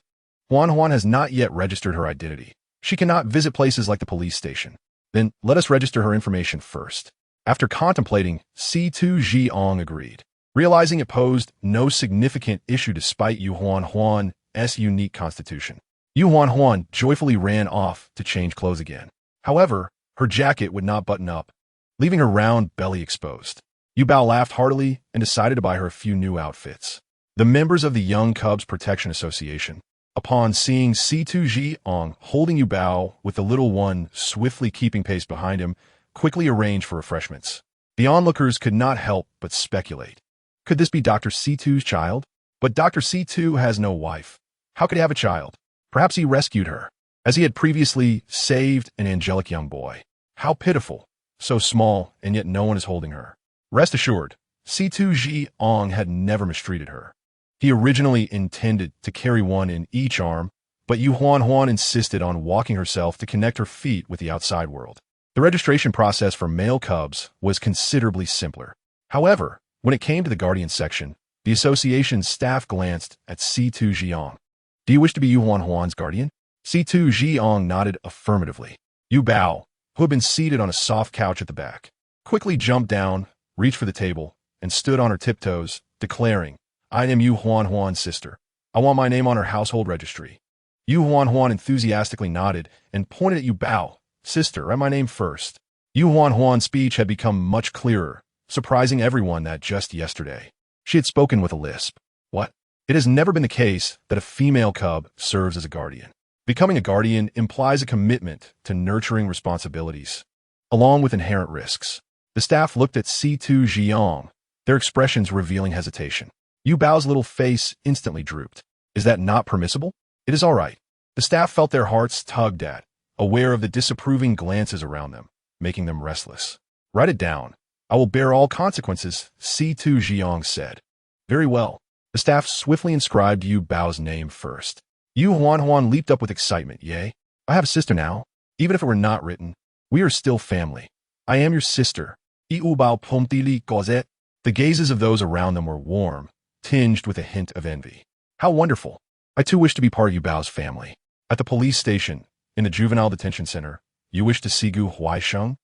Huan has not yet registered her identity. She cannot visit places like the police station. Then let us register her information first. After contemplating, C2 Jiang agreed, realizing it posed no significant issue despite Yu Huan's unique constitution. Yu Huan joyfully ran off to change clothes again. However, her jacket would not button up, leaving her round belly exposed. Yu Bao laughed heartily and decided to buy her a few new outfits. The members of the Young Cubs Protection Association, upon seeing C2 Jiang holding Yu Bao with the little one swiftly keeping pace behind him, quickly arranged for refreshments. The onlookers could not help but speculate. Could this be Dr. C2's child? But Dr. C2 has no wife. How could he have a child? Perhaps he rescued her, as he had previously saved an angelic young boy. How pitiful, so small, and yet no one is holding her. Rest assured, C2 Jiang had never mistreated her. He originally intended to carry one in each arm, but Yu Huan insisted on walking herself to connect her feet with the outside world. The registration process for male cubs was considerably simpler. However, when it came to the guardian section, the association's staff glanced at C2 Jiang. Do you wish to be Yu Huan's guardian? C2 Jiang nodded affirmatively. Yu Bao, who had been seated on a soft couch at the back, quickly jumped down, reached for the table, and stood on her tiptoes, declaring, I am Yu Huan's sister. I want my name on her household registry. Yu Huan enthusiastically nodded and pointed at Yu Bao. Sister, write my name first. Yu Huan's speech had become much clearer, surprising everyone that just yesterday she had spoken with a lisp. What? It has never been the case that a female cub serves as a guardian. Becoming a guardian implies a commitment to nurturing responsibilities, along with inherent risks. The staff looked at C2 Jiang, their expressions revealing hesitation. Yu Bao's little face instantly drooped. Is that not permissible? It is all right. The staff felt their hearts tugged at, aware of the disapproving glances around them, making them restless. Write it down. I will bear all consequences, C2 Jiang said. Very well. The staff swiftly inscribed Yu Bao's name first. Yu Huan leaped up with excitement. Yay, I have a sister now. Even if it were not written, we are still family. I am your sister. Yu Bao Pomtili Gozet. The gazes of those around them were warm, tinged with a hint of envy. How wonderful. I too wish to be part of Yu Bao's family. At the police station, in the juvenile detention center, you wish to see Gu Huaisheng?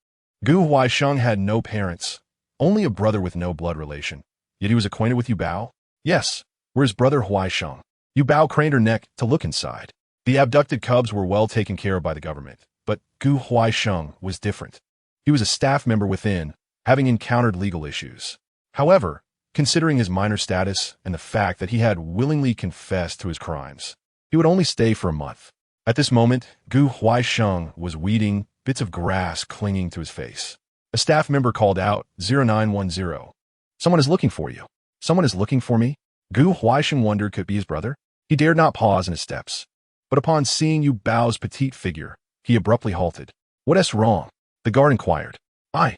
Gu Huaisheng had no parents, only a brother with no blood relation. Yet he was acquainted with Yu Bao? Yes, were his brother Huaisheng. Yu Bao craned her neck to look inside. The abducted cubs were well taken care of by the government, but Gu Huaisheng was different. He was a staff member within, having encountered legal issues. However, considering his minor status and the fact that he had willingly confessed to his crimes, he would only stay for a month. At this moment, Gu Huaisheng was weeding, bits of grass clinging to his face. A staff member called out, 0910. Someone is looking for you. Someone is looking for me? Gu Huaisheng wondered could it be his brother. He dared not pause in his steps. But upon seeing Yu Bao's petite figure, he abruptly halted. What's wrong? The guard inquired. I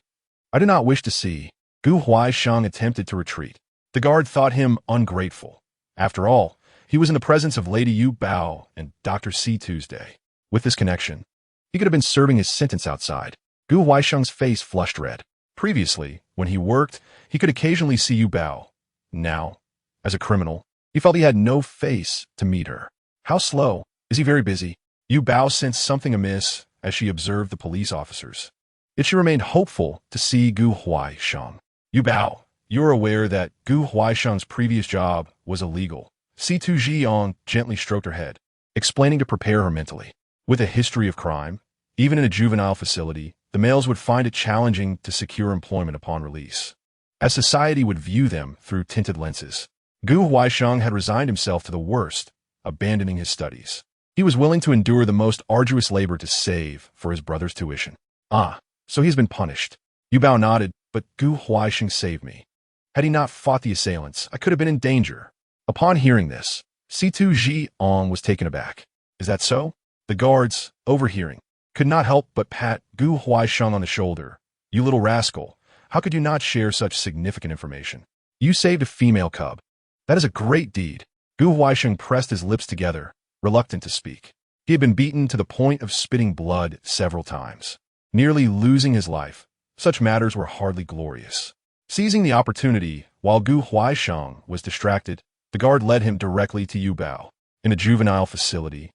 do not wish to see. Gu Huaisheng attempted to retreat. The guard thought him ungrateful. After all, he was in the presence of Lady Yu Bao and Dr. C. Tuesday. With this connection, he could have been serving his sentence outside. Gu Huaisheng's face flushed red. Previously, when he worked, he could occasionally see Yu Bao. Now, as a criminal, he felt he had no face to meet her. How slow? Is he very busy? Yu Bao sensed something amiss as she observed the police officers. Yet she remained hopeful to see Gu Huaisheng. Yu Bao, you are aware that Gu Huaisheng's previous job was illegal. C2 Jiang gently stroked her head, explaining to prepare her mentally. With a history of crime, even in a juvenile facility, the males would find it challenging to secure employment upon release, as society would view them through tinted lenses. Gu Huaisheng had resigned himself to the worst, abandoning his studies. He was willing to endure the most arduous labor to save for his brother's tuition. Ah, so he's been punished. Yu Bao nodded, but Gu Huaixing saved me. Had he not fought the assailants, I could have been in danger. Upon hearing this, Situ Jiang was taken aback. Is that so? The guards, overhearing, could not help but pat Gu Huaisheng on the shoulder. You little rascal, how could you not share such significant information? You saved a female cub. That is a great deed. Gu Huaisheng pressed his lips together, reluctant to speak. He had been beaten to the point of spitting blood several times, nearly losing his life. Such matters were hardly glorious. Seizing the opportunity, while Gu Huaisheng was distracted, the guard led him directly to Yuba, in a juvenile facility.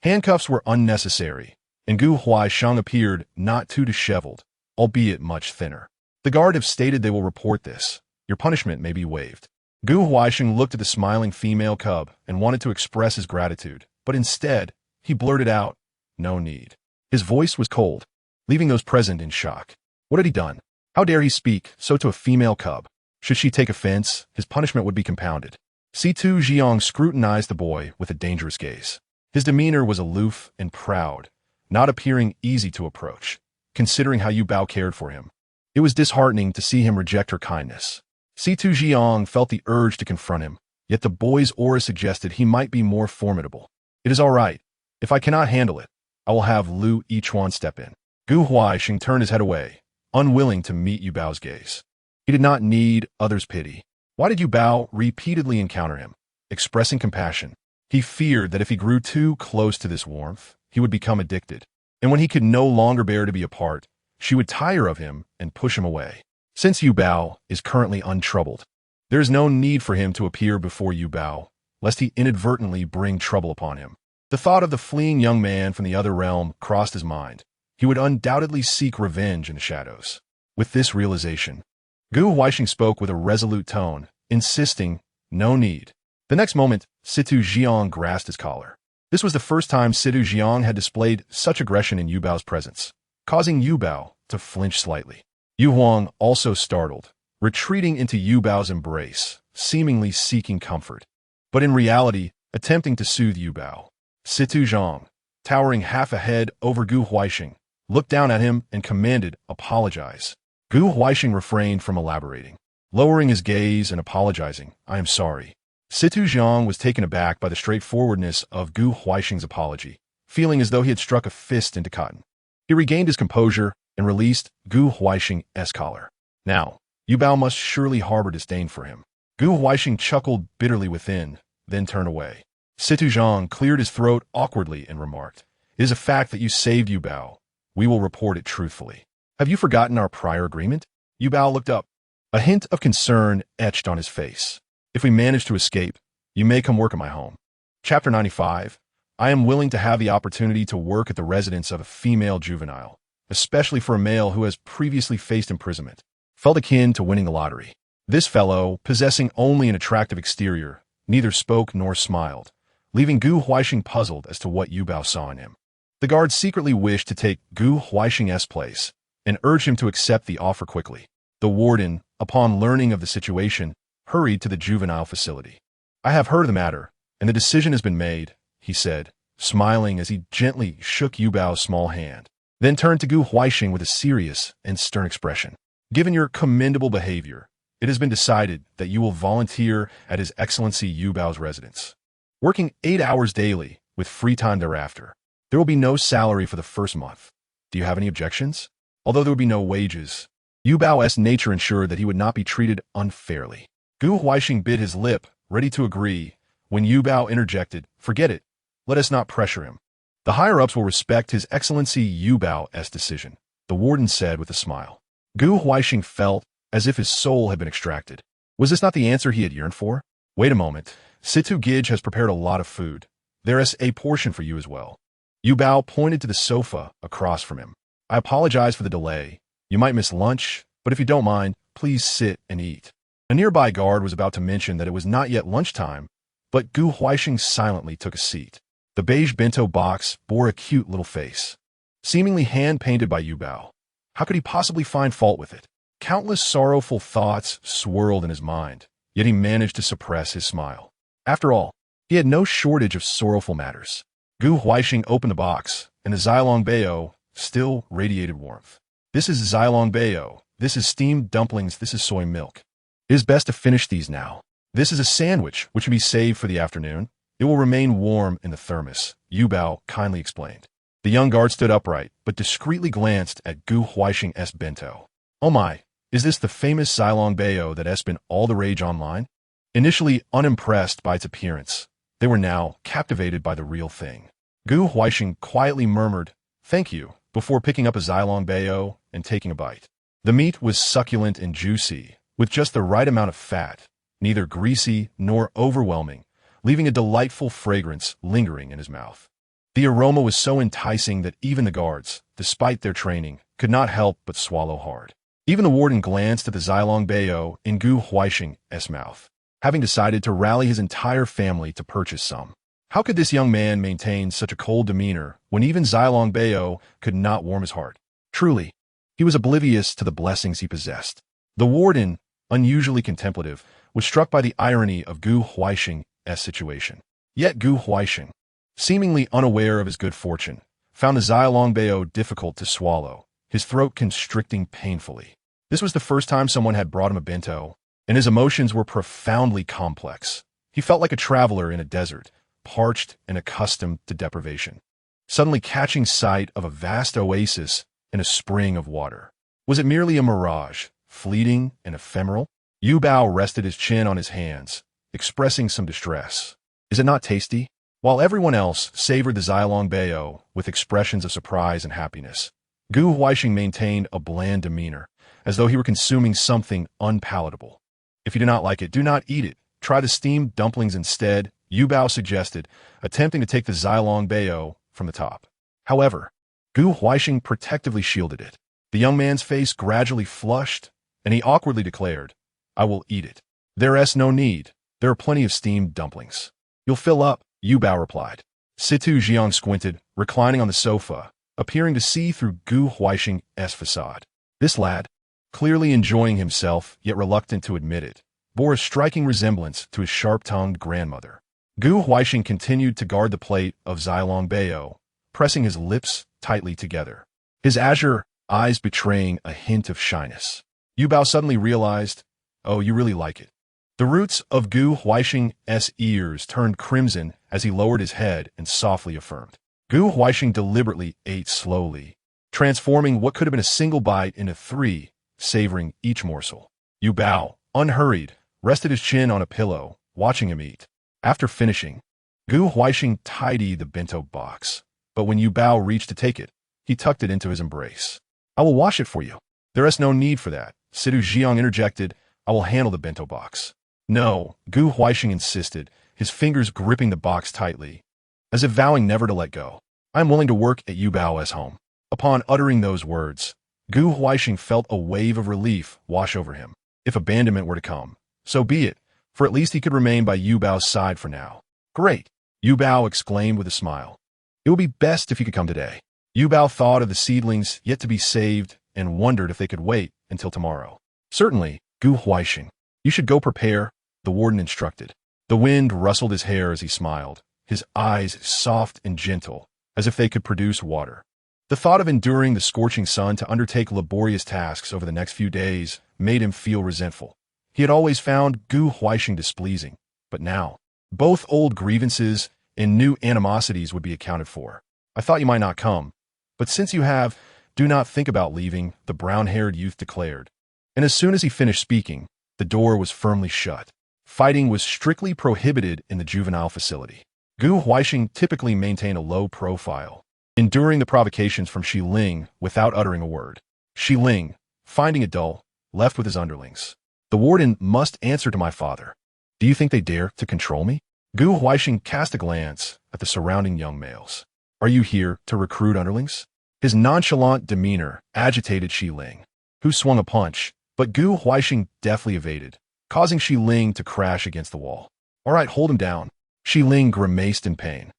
Handcuffs were unnecessary, and Gu Huaisheng appeared not too disheveled, albeit much thinner. The guard have stated they will report this. Your punishment may be waived. Gu Huaisheng looked at the smiling female cub and wanted to express his gratitude, but instead, he blurted out, "No need." His voice was cold, leaving those present in shock. What had he done? How dare he speak so to a female cub? Should she take offense, his punishment would be compounded. Situ Jiang scrutinized the boy with a dangerous gaze. His demeanor was aloof and proud, not appearing easy to approach, considering how Yuba cared for him. It was disheartening to see him reject her kindness. Situ Jiang felt the urge to confront him, yet the boy's aura suggested he might be more formidable. It is all right. If I cannot handle it, I will have Lu Yichuan step in. Gu Huaisheng turned his head away, unwilling to meet Yubao's gaze. He did not need others' pity. Why did Yuba repeatedly encounter him, expressing compassion? He feared that if he grew too close to this warmth, he would become addicted, and when he could no longer bear to be apart, she would tire of him and push him away. Since Yuba is currently untroubled, there is no need for him to appear before Yuba, lest he inadvertently bring trouble upon him. The thought of the fleeing young man from the other realm crossed his mind. He would undoubtedly seek revenge in the shadows. With this realization, Gu Huaisheng spoke with a resolute tone, insisting, "No need." The next moment, Situ Jiang grasped his collar. This was the first time Situ Jiang had displayed such aggression in Yubao's presence, causing Yuba to flinch slightly. Yu Huang, also startled, retreating into Yubao's embrace, seemingly seeking comfort, but in reality, attempting to soothe Yuba. Situ Jiang, towering half a head over Gu Huaisheng, looked down at him and commanded, "Apologize." Gu Huaisheng refrained from elaborating. Lowering his gaze and apologizing, "I am sorry." Situ Jiang was taken aback by the straightforwardness of Gu Huaisheng's apology, feeling as though he had struck a fist into cotton. He regained his composure and released Gu Huaisheng's collar. Now, Yuba must surely harbor disdain for him. Gu Huaisheng chuckled bitterly within, then turned away. Situ Jiang cleared his throat awkwardly and remarked, "It is a fact that you saved Yuba. We will report it truthfully. Have you forgotten our prior agreement?" Yuba looked up. A hint of concern etched on his face. "If we manage to escape, you may come work at my home." Chapter 95. I am willing to have the opportunity to work at the residence of a female juvenile, especially for a male who has previously faced imprisonment. Felt akin to winning the lottery. This fellow, possessing only an attractive exterior, neither spoke nor smiled, leaving Gu Huaisheng puzzled as to what Yuba saw in him. The guard secretly wished to take Gu Huaisheng's place and urged him to accept the offer quickly. The warden, upon learning of the situation, hurried to the juvenile facility. "I have heard of the matter, and the decision has been made," he said, smiling as he gently shook Yubao's small hand, then turned to Gu Huaisheng with a serious and stern expression. "Given your commendable behavior, it has been decided that you will volunteer at His Excellency Yubao's residence, working 8 hours daily with free time thereafter. There will be no salary for the first month. Do you have any objections?" Although there would be no wages, Yubao's nature ensured that he would not be treated unfairly. Gu Huaisheng bit his lip, ready to agree, when Yuba interjected, "Forget it. Let us not pressure him. The higher-ups will respect His Excellency Yubao's decision," the warden said with a smile. Gu Huaisheng felt as if his soul had been extracted. Was this not the answer he had yearned for? "Wait a moment. Situ Gij has prepared a lot of food. There is a portion for you as well." Yuba pointed to the sofa across from him. "I apologize for the delay. You might miss lunch, but if you don't mind, please sit and eat." A nearby guard was about to mention that it was not yet lunchtime, but Gu Huaisheng silently took a seat. The beige bento box bore a cute little face, seemingly hand-painted by Yuba. How could he possibly find fault with it? Countless sorrowful thoughts swirled in his mind, yet he managed to suppress his smile. After all, he had no shortage of sorrowful matters. Gu Huaisheng opened the box, and the Xylong Bao still radiated warmth. "This is Xylong Bao," This is steamed dumplings, this is soy milk. It is best to finish these now. This is a sandwich, which can be saved for the afternoon. It will remain warm in the thermos, Yuba kindly explained. The young guard stood upright, but discreetly glanced at Gu Huaixing's bento. Oh my, is this the famous Xilong Bao that has been all the rage online? Initially unimpressed by its appearance, they were now captivated by the real thing. Gu Huaixing quietly murmured, "Thank you," before picking up a Xilong Bao and taking a bite. The meat was succulent and juicy, with just the right amount of fat, neither greasy nor overwhelming, leaving a delightful fragrance lingering in his mouth. The aroma was so enticing that even the guards, despite their training, could not help but swallow hard. Even the warden glanced at the Xilong Bao in Gu Huaixing's mouth, having decided to rally his entire family to purchase some. How could this young man maintain such a cold demeanor when even Xilong Bao could not warm his heart? Truly, he was oblivious to the blessings he possessed. The warden, unusually contemplative, was struck by the irony of Gu Huaixing's situation. Yet Gu Huaixing, seemingly unaware of his good fortune, found the Xilong Bao difficult to swallow, his throat constricting painfully. This was the first time someone had brought him a bento, and his emotions were profoundly complex. He felt like a traveler in a desert, parched and accustomed to deprivation, suddenly catching sight of a vast oasis and a spring of water. Was it merely a mirage, fleeting and ephemeral? Yu Bao rested his chin on his hands, expressing some distress. Is it not tasty? While everyone else savored the Xilong Bao with expressions of surprise and happiness, Gu Huaixing maintained a bland demeanor, as though he were consuming something unpalatable. If you do not like it, do not eat it. Try the steamed dumplings instead, Yu Bao suggested, attempting to take the Xilong Bao from the top. However, Gu Huaixing protectively shielded it. The young man's face gradually flushed, and he awkwardly declared, "I will eat it. There's no need. There are plenty of steamed dumplings." "You'll fill up," Yu Bao replied. Situ Jiang squinted, reclining on the sofa, appearing to see through Gu Huaixing's facade. This lad, clearly enjoying himself yet reluctant to admit it, bore a striking resemblance to his sharp-tongued grandmother. Gu Huaixing continued to guard the plate of Xilong Bao, pressing his lips tightly together, his azure eyes betraying a hint of shyness. Yu Bao suddenly realized, "Oh, you really like it." The roots of Gu Huaixing's ears turned crimson as he lowered his head and softly affirmed. Gu Huaixing deliberately ate slowly, transforming what could have been a single bite into 3, savoring each morsel. Yu Bao, unhurried, rested his chin on a pillow, watching him eat. After finishing, Gu Huaixing tidied the bento box, but when Yu Bao reached to take it, he tucked it into his embrace. "I will wash it for you." "There is no need for that," Situ Jiang interjected. "I will handle the bento box." "No," Gu Huaixing insisted, his fingers gripping the box tightly, as if vowing never to let go. "I am willing to work at Yu Bao's home." Upon uttering those words, Gu Huaixing felt a wave of relief wash over him. If abandonment were to come, so be it, for at least he could remain by Yu Bao's side for now. "Great," Yu Bao exclaimed with a smile. "It would be best if you could come today." Yu Bao thought of the seedlings yet to be saved and wondered if they could wait until tomorrow. "Certainly, Gu Huaixing. You should go prepare," the warden instructed. The wind rustled his hair as he smiled, his eyes soft and gentle, as if they could produce water. The thought of enduring the scorching sun to undertake laborious tasks over the next few days made him feel resentful. He had always found Gu Huaixing displeasing, but now, both old grievances and new animosities would be accounted for. "I thought you might not come, but since you have, do not think about leaving," the brown-haired youth declared. And as soon as he finished speaking, the door was firmly shut. Fighting was strictly prohibited in the juvenile facility. Gu Huaixing typically maintained a low profile, enduring the provocations from Shi Ling without uttering a word. Shi Ling, finding it dull, left with his underlings. "The warden must answer to my father. Do you think they dare to control me?" Gu Huaixing cast a glance at the surrounding young males. "Are you here to recruit underlings?" His nonchalant demeanor agitated Shi Ling, who swung a punch, but Gu Huaixing deftly evaded, causing Shi Ling to crash against the wall. "All right, hold him down." Shi Ling grimaced in pain.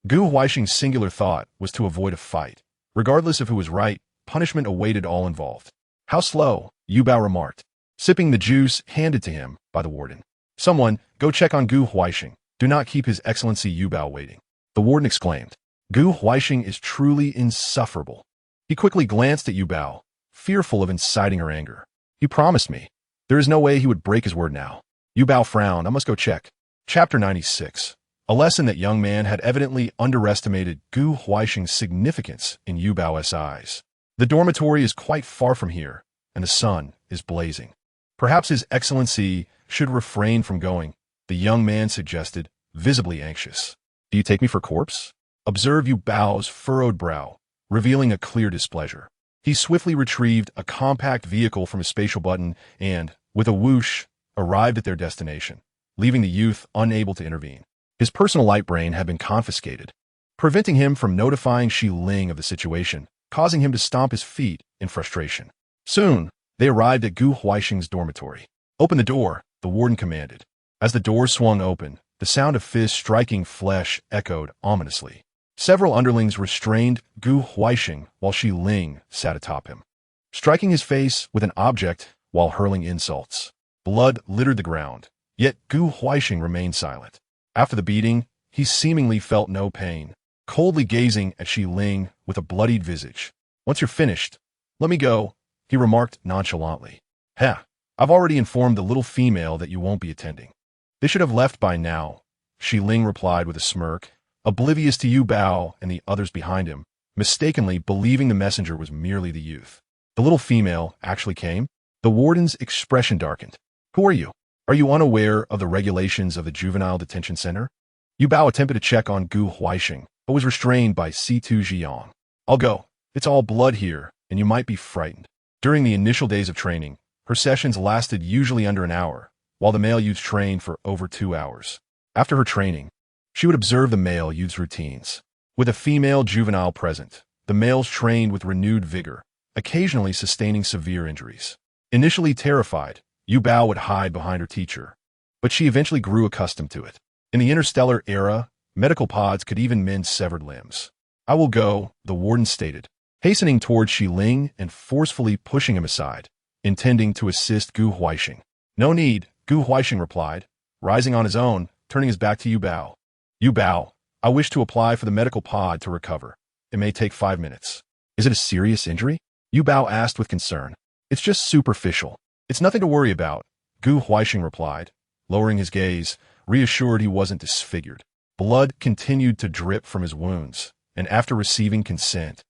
Gu Huaixing's singular thought was to avoid a fight. Regardless if it was right, punishment awaited all involved. "How slow," Yu Bao remarked, sipping the juice handed to him by the warden. "Someone, go check on Gu Huaixing. Do not keep His Excellency Yu Bao waiting." The warden exclaimed. Gu Huaixing is truly insufferable. He quickly glanced at Yu Bao, fearful of inciting her anger. He promised me. There is no way he would break his word now. Yuba frowned. I must go check. Chapter 96. A lesson that young man had evidently underestimated Gu Huaixing's significance in Yubao's eyes. The dormitory is quite far from here, and the sun is blazing. Perhaps His Excellency should refrain from going, the young man suggested, visibly anxious. Do you take me for corpse? Observe Yubao's furrowed brow, revealing a clear displeasure. He swiftly retrieved a compact vehicle from his spatial button and, with a whoosh, arrived at their destination, leaving the youth unable to intervene. His personal light brain had been confiscated, preventing him from notifying Shi Ling of the situation, causing him to stomp his feet in frustration. Soon, they arrived at Gu Huaixing's dormitory. Open the door, the warden commanded. As the door swung open, the sound of fists striking flesh echoed ominously. Several underlings restrained Gu Huaixing while Shi Ling sat atop him, striking his face with an object while hurling insults. Blood littered the ground, yet Gu Huaixing remained silent. After the beating, he seemingly felt no pain, coldly gazing at Shi Ling with a bloodied visage. Once you're finished, let me go, he remarked nonchalantly. Heh, I've already informed the little female that you won't be attending. They should have left by now, Shi Ling replied with a smirk, oblivious to Yu Bao and the others behind him, mistakenly believing the messenger was merely the youth. The little female actually came? The warden's expression darkened. Who are you? Are you unaware of the regulations of the juvenile detention center? Yu Bao attempted to check on Gu Huaixing, but was restrained by C2 Jiang. I'll go. It's all blood here, and you might be frightened. During the initial days of training, her sessions lasted usually under an hour, while the male youths trained for over 2 hours. After her training, she would observe the male youth's routines. With a female juvenile present, the males trained with renewed vigor, occasionally sustaining severe injuries. Initially terrified, Yu Bao would hide behind her teacher, but she eventually grew accustomed to it. In the Interstellar era, medical pods could even mend severed limbs. I will go, the warden stated, hastening towards Shi Ling and forcefully pushing him aside, intending to assist Gu Huaixing. No need, Gu Huaixing replied, rising on his own, turning his back to Yu Bao. Yu Bao, I wish to apply for the medical pod to recover. It may take 5 minutes. Is it a serious injury? Yu Bao asked with concern. It's just superficial. It's nothing to worry about, Gu Huaixing replied, lowering his gaze, reassured he wasn't disfigured. Blood continued to drip from his wounds, and after receiving consent,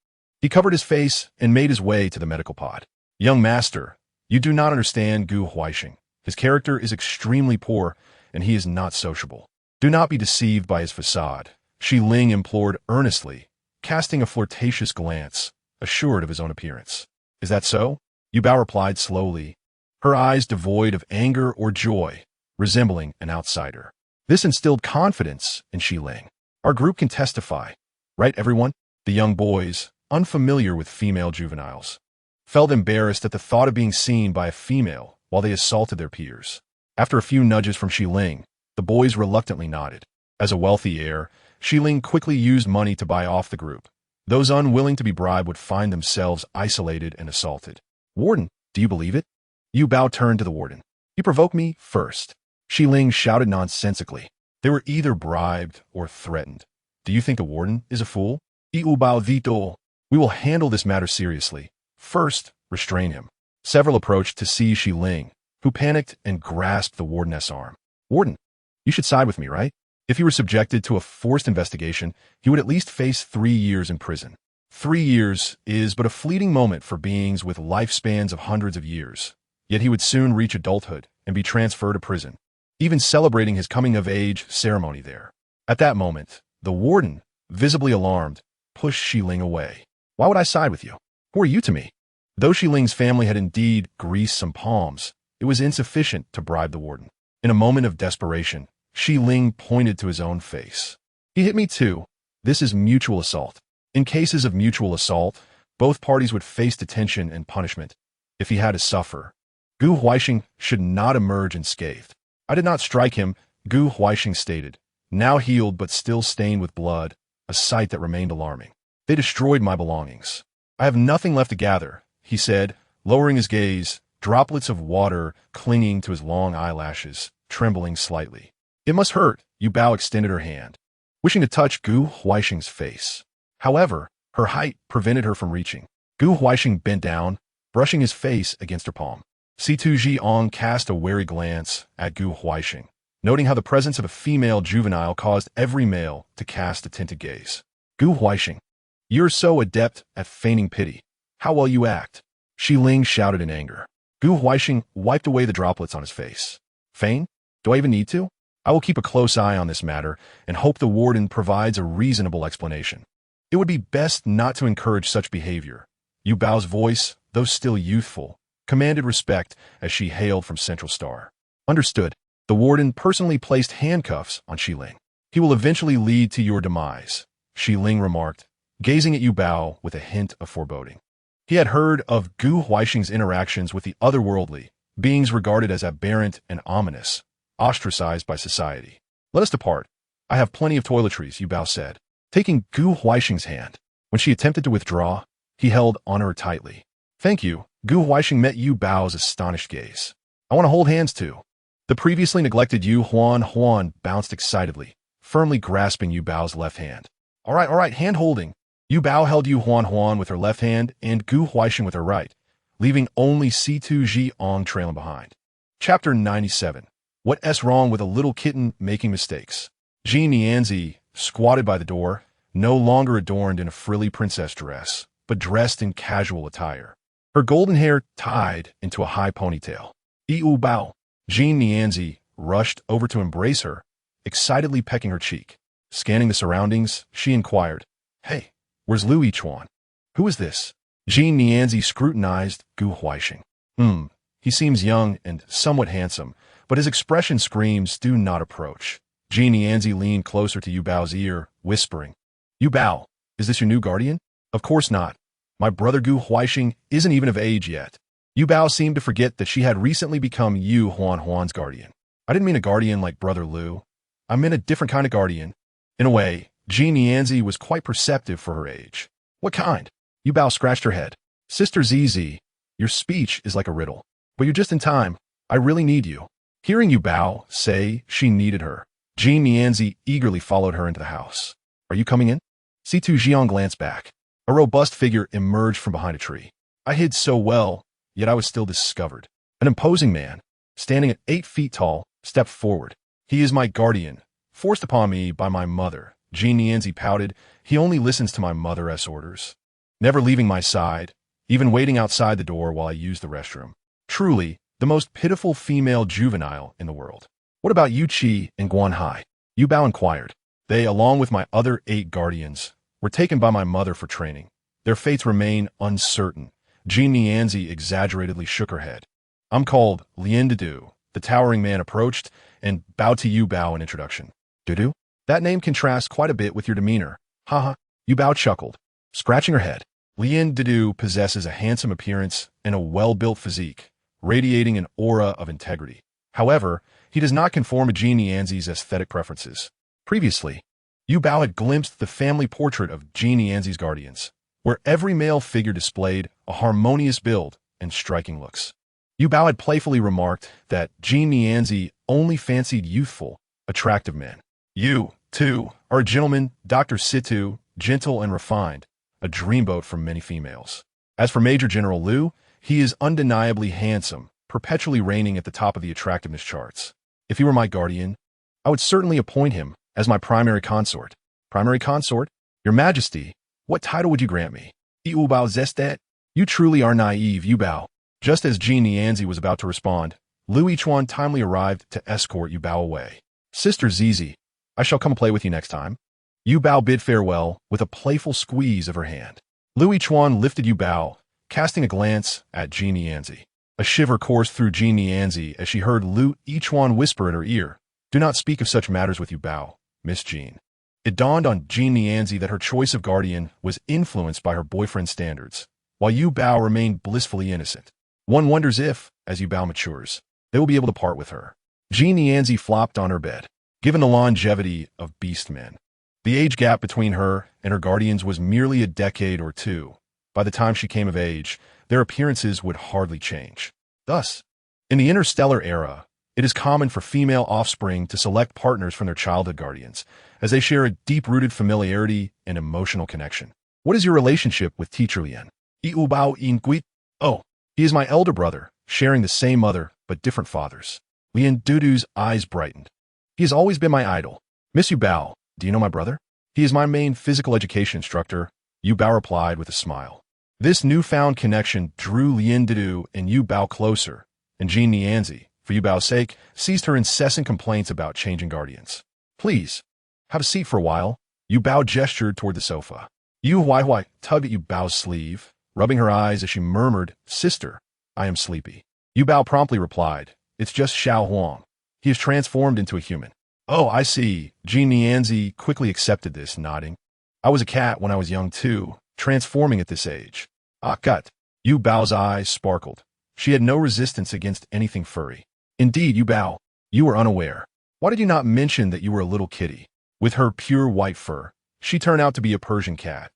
he covered his face and made his way to the medical pod. Young master, you do not understand Gu Huaixing. His character is extremely poor, and he is not sociable. Do not be deceived by his facade, Shi Ling implored earnestly, casting a flirtatious glance, assured of his own appearance. Is that so? Yu Bao replied slowly, her eyes devoid of anger or joy, resembling an outsider. This instilled confidence in Shi Ling. Our group can testify. Right, everyone? The young boys, unfamiliar with female juveniles, felt embarrassed at the thought of being seen by a female while they assaulted their peers. After a few nudges from Shi Ling, the boys reluctantly nodded. As a wealthy heir, Shi Ling quickly used money to buy off the group. Those unwilling to be bribed would find themselves isolated and assaulted. Warden, do you believe it? Yu Bao turned to the warden. You provoke me first. Shi Ling shouted nonsensically. They were either bribed or threatened. Do you think the warden is a fool? Yu Bao Vito. We will handle this matter seriously. First, restrain him. Several approached to see Shi Ling, who panicked and grasped the wardeness' arm. Warden, you should side with me, right? If he were subjected to a forced investigation, he would at least face 3 years in prison. 3 years is but a fleeting moment for beings with lifespans of hundreds of years. Yet he would soon reach adulthood and be transferred to prison, even celebrating his coming-of-age ceremony there. At that moment, the warden, visibly alarmed, pushed Shi Ling away. Why would I side with you? Who are you to me? Though Shi Ling's family had indeed greased some palms, it was insufficient to bribe the warden. In a moment of desperation, Shi Ling pointed to his own face. He hit me too. This is mutual assault. In cases of mutual assault, both parties would face detention and punishment. If he had to suffer, Gu Huaixing should not emerge unscathed. I did not strike him, Gu Huaixing stated, now healed but still stained with blood, a sight that remained alarming. They destroyed my belongings. I have nothing left to gather, he said, lowering his gaze, droplets of water clinging to his long eyelashes, trembling slightly. It must hurt, Yu Bao extended her hand, wishing to touch Gu Huaixing's face. However, her height prevented her from reaching. Gu Huaixing bent down, brushing his face against her palm. Stzing cast a wary glance at Gu Huaixing, noting how the presence of a female juvenile caused every male to cast a tinted gaze. Gu Huaixing, you're so adept at feigning pity. How well you act. Shi Ling shouted in anger. Gu Huaixing wiped away the droplets on his face. Feign? Do I even need to? I will keep a close eye on this matter and hope the warden provides a reasonable explanation. It would be best not to encourage such behavior. Yu Bao's voice, though still youthful, commanded respect as she hailed from Central Star. Understood. The warden personally placed handcuffs on Shi Ling. He will eventually lead to your demise, Shi Ling remarked, gazing at Yu Bao with a hint of foreboding. He had heard of Gu Huaixing's interactions with the otherworldly, beings regarded as aberrant and ominous, ostracized by society. Let us depart. I have plenty of toiletries, Yu Bao said, taking Gu Huaixing's hand. When she attempted to withdraw, he held on her tightly. Thank you. Gu Huaixing met Yu Bao's astonished gaze. I want to hold hands too. The previously neglected Yu Huan bounced excitedly, firmly grasping Yu Bao's left hand. All right, hand-holding. Yu Bao held Yu Huan with her left hand and Gu Huaixing with her right, leaving only Stzing trailing behind. Chapter 97. What's wrong with a little kitten making mistakes? Genezi, squatted by the door, no longer adorned in a frilly princess dress, but dressed in casual attire. Her golden hair tied into a high ponytail. Yu Bao. Genezi rushed over to embrace her, excitedly pecking her cheek. Scanning the surroundings, she inquired, Hey, where's Lu Yichuan? Who is this? Genezi scrutinized Gu Huaixing. He seems young and somewhat handsome, but his expression screams do not approach. Genezi leaned closer to Yu Bao's ear, whispering, Yu Bao, is this your new guardian? Of course not. My brother Gu Huaixing isn't even of age yet. Yu Bao seemed to forget that she had recently become Yu Huan's guardian. I didn't mean a guardian like Brother Lu. I meant a different kind of guardian. In a way, Genezi was quite perceptive for her age. What kind? Yu Bao scratched her head. Sister Zizi, your speech is like a riddle. But you're just in time. I really need you. Hearing Yu Bao say she needed her, Genezi eagerly followed her into the house. Are you coming in? Stzing glanced back. A robust figure emerged from behind a tree. I hid so well, yet I was still discovered. An imposing man, standing at 8 feet tall, stepped forward. He is my guardian, forced upon me by my mother. Genezi pouted. He only listens to my mother's orders, never leaving my side, even waiting outside the door while I use the restroom. Truly, the most pitiful female juvenile in the world. What about Yu Qi and Guan Hai? Yu Bao inquired. They, along with my other 8 guardians, were taken by my mother for training. Their fates remain uncertain. Genezi exaggeratedly shook her head. I'm called Lian Dudu. The towering man approached and bowed to Yu Bao in introduction. Dudu? That name contrasts quite a bit with your demeanor. Haha. Yu Bao chuckled, scratching her head. Lian Dudu possesses a handsome appearance and a well-built physique, radiating an aura of integrity. However, he does not conform to Genezi's aesthetic preferences. Previously, Yu Bao had glimpsed the family portrait of Genezi's guardians, where every male figure displayed a harmonious build and striking looks. Yu Bao had playfully remarked that Genezi only fancied youthful, attractive men. You, too, are a gentleman, Dr. Situ, gentle and refined, a dreamboat for many females. As for Major General Lu, he is undeniably handsome, perpetually reigning at the top of the attractiveness charts. If he were my guardian, I would certainly appoint him as my primary consort. Primary consort? Your Majesty, what title would you grant me? Yu Bao Zestat? You truly are naive, Yu Bao. Just as Genezi was about to respond, Lu Yichuan timely arrived to escort Yu Bao away. Sister Zizi, I shall come play with you next time. Yu Bao bid farewell with a playful squeeze of her hand. Lu Yichuan lifted Yu Bao, casting a glance at Genezi. A shiver coursed through Genezi as she heard Lu Yichuan whisper in her ear, Do not speak of such matters with Yu Bao, Miss Jean. It dawned on Genezi that her choice of guardian was influenced by her boyfriend's standards, while Yu Bao remained blissfully innocent. One wonders if, as Yu Bao matures, they will be able to part with her. Genezi flopped on her bed. Given the longevity of Beastmen, the age gap between her and her guardians was merely a decade or two. By the time she came of age, their appearances would hardly change. Thus, in the Interstellar era, it is common for female offspring to select partners from their childhood guardians, as they share a deep-rooted familiarity and emotional connection. What is your relationship with Teacher Lian? Yu Bao Inguit? Oh, he is my elder brother, sharing the same mother but different fathers. Lian Dudu's eyes brightened. He has always been my idol. Miss Yu Bao, do you know my brother? He is my main physical education instructor, Yu Bao replied with a smile. This newfound connection drew Lian Dudu and Yu Bao closer, and Genezi, for Yu Bao's sake, ceased her incessant complaints about changing guardians. Please, have a seat for a while. Yu Bao gestured toward the sofa. Yu Huai tugged at Yu Bao's sleeve, rubbing her eyes as she murmured, Sister, I am sleepy. Yu Bao promptly replied, It's just Xiao Huang. He is transformed into a human. Oh, I see. Genezi quickly accepted this, nodding. I was a cat when I was young too, transforming at this age. Ah, gut. Yu Bao's eyes sparkled. She had no resistance against anything furry. Indeed, Yu Bao, you were unaware. Why did you not mention that you were a little kitty? With her pure white fur, she turned out to be a Persian cat.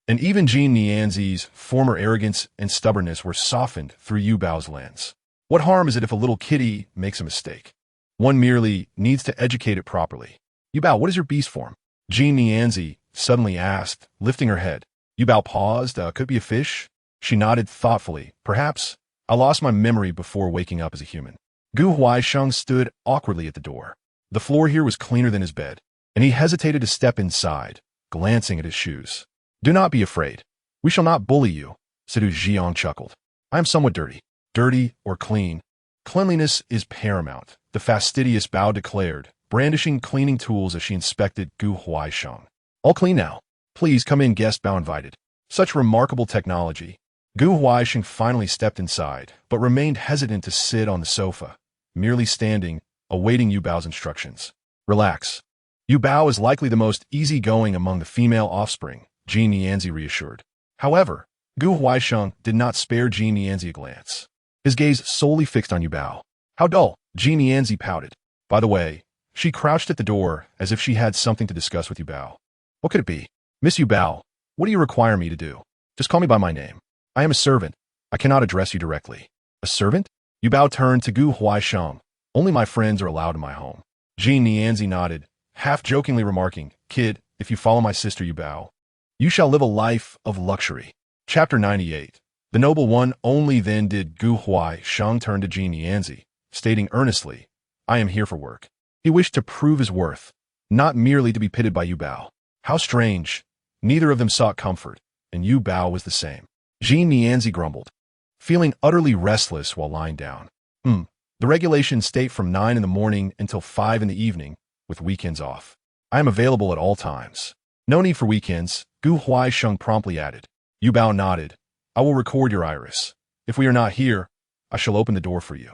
And even Genezi's former arrogance and stubbornness were softened through Yu Bao's lens. What harm is it if a little kitty makes a mistake? One merely needs to educate it properly. Yu Bao, what is your beast form? Genezi suddenly asked, lifting her head. Yu Bao paused. Could it be a fish? She nodded thoughtfully. Perhaps. I lost my memory before waking up as a human. Gu Huaisheng stood awkwardly at the door. The floor here was cleaner than his bed, and he hesitated to step inside, glancing at his shoes. Do not be afraid. We shall not bully you, Sidu Jiang chuckled. I am somewhat dirty. Dirty or clean. Cleanliness is paramount, the fastidious Bao declared, brandishing cleaning tools as she inspected Gu Huaisheng. All clean now. Please come in, guest, Bao invited. Such remarkable technology. Gu Huaisheng finally stepped inside, but remained hesitant to sit on the sofa, merely standing, awaiting Yu Bao's instructions. Relax. Yu Bao is likely the most easygoing among the female offspring, Genezi reassured. However, Gu Huaisheng did not spare Genezi a glance. His gaze solely fixed on Yu Bao. How dull, Genezi pouted. By the way, she crouched at the door as if she had something to discuss with Yu Bao. What could it be? Miss Yu Bao, what do you require me to do? Just call me by my name. I am a servant. I cannot address you directly. A servant? Yu Bao turned to Gu Huaisheng. Only my friends are allowed in my home. Genezi nodded, half-jokingly remarking, Kid, if you follow my sister Yu Bao, you shall live a life of luxury. Chapter 98. The noble one. Only then did Gu Huaisheng turn to Genezi, stating earnestly, I am here for work. He wished to prove his worth, not merely to be pitted by Yu Bao. How strange. Neither of them sought comfort, and Yu Bao was the same. Genezi grumbled, feeling utterly restless while lying down. The regulations state from 9 in the morning until 5 in the evening, with weekends off. I am available at all times. No need for weekends, Gu Huaisheng promptly added. Yu Bao nodded. I will record your iris. If we are not here, I shall open the door for you.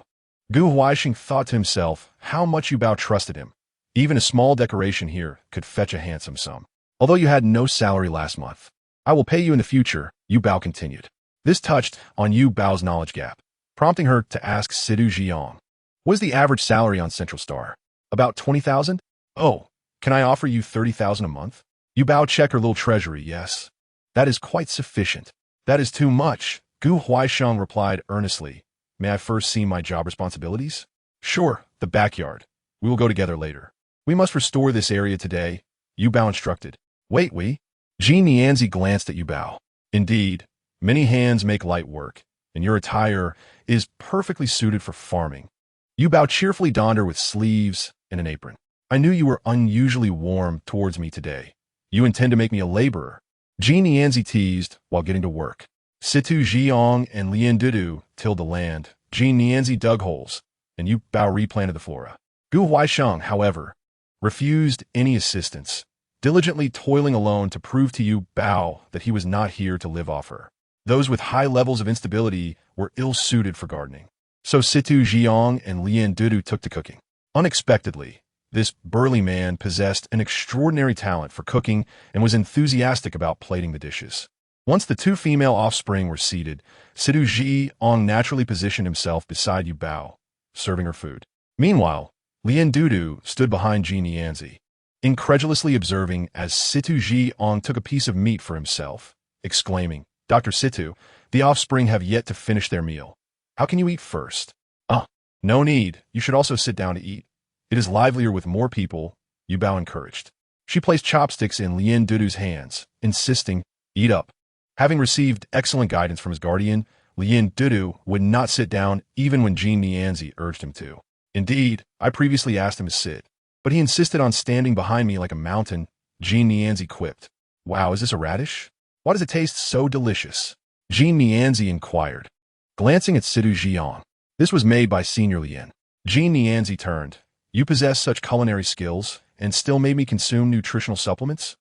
Gu Huaisheng thought to himself how much Yu Bao trusted him. Even a small decoration here could fetch a handsome sum. Although you had no salary last month, I will pay you in the future, Yu Bao continued. This touched on Yu Bao's knowledge gap, prompting her to ask Sidu Jiang. What is the average salary on Central Star? About 20,000? Oh, can I offer you 30,000 a month? Yu Bao checked her little treasury. Yes. That is quite sufficient. That is too much, Gu Huaisheng replied earnestly. May I first see my job responsibilities? Sure, the backyard. We will go together later. We must restore this area today, Yu Bao instructed. Wait, we? Genezi glanced at Yu Bao. Indeed, many hands make light work, and your attire is perfectly suited for farming. Yu Bao cheerfully donned her with sleeves and an apron. I knew you were unusually warm towards me today. You intend to make me a laborer. Genezi teased while getting to work. Situ Jiang and Lian Dudu tilled the land. Genezi dug holes, and Yu Bao replanted the flora. Gu Huaisheng, however, refused any assistance, diligently toiling alone to prove to Yu Bao that he was not here to live off her. Those with high levels of instability were ill-suited for gardening. So Situ Jiang and Lian Dudu took to cooking. Unexpectedly, this burly man possessed an extraordinary talent for cooking and was enthusiastic about plating the dishes. Once the two female offspring were seated, Situ Jiang naturally positioned himself beside Yu Bao, serving her food. Meanwhile, Lian Dudu stood behind Genezi, incredulously observing as Situ Jiang took a piece of meat for himself, exclaiming, Dr. Situ, the offspring have yet to finish their meal. How can you eat first? No need. You should also sit down to eat. It is livelier with more people, Yu Bao encouraged. She placed chopsticks in Lian Dudu's hands, insisting, Eat up. Having received excellent guidance from his guardian, Dudu would not sit down even when Genezi urged him to. Indeed, I previously asked him to sit, but he insisted on standing behind me like a mountain. Genezi quipped. Wow, is this a radish? Why does it taste so delicious? Genezi inquired, glancing at Sidu Jiang. This was made by Senior Lian. Genezi turned. You possess such culinary skills and still made me consume nutritional supplements?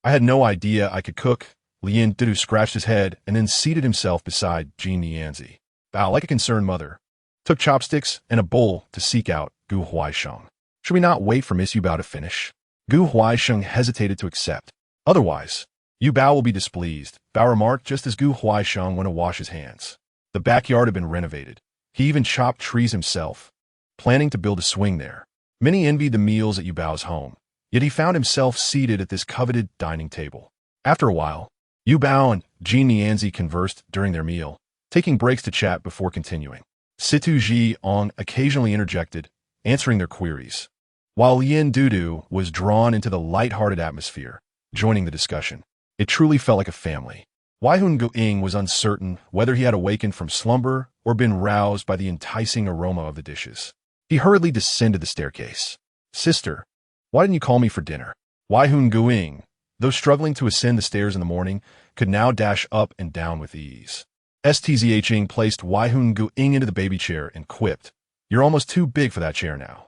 I had no idea I could cook. Lian Dudu scratched his head and then seated himself beside Genezi. Bao, like a concerned mother, took chopsticks and a bowl to seek out Gu Huaisheng. Should we not wait for Miss Yubao to finish? Gu Huaisheng hesitated to accept. Otherwise, Yubao will be displeased, Bao remarked just as Gu Huaisheng went to wash his hands. The backyard had been renovated. He even chopped trees himself, planning to build a swing there. Many envied the meals at Yubao's home, yet he found himself seated at this coveted dining table. After a while, Yubao and Genezi conversed during their meal, taking breaks to chat before continuing. Situ Jiang occasionally interjected, answering their queries, while Lian Dudu was drawn into the light-hearted atmosphere, joining the discussion. It truly felt like a family. Waihun Guing was uncertain whether he had awakened from slumber or been roused by the enticing aroma of the dishes. He hurriedly descended the staircase. Sister, why didn't you call me for dinner? Waihun Guing, though struggling to ascend the stairs in the morning, could now dash up and down with ease. Stzing placed Waihun Guing into the baby chair and quipped, You're almost too big for that chair now.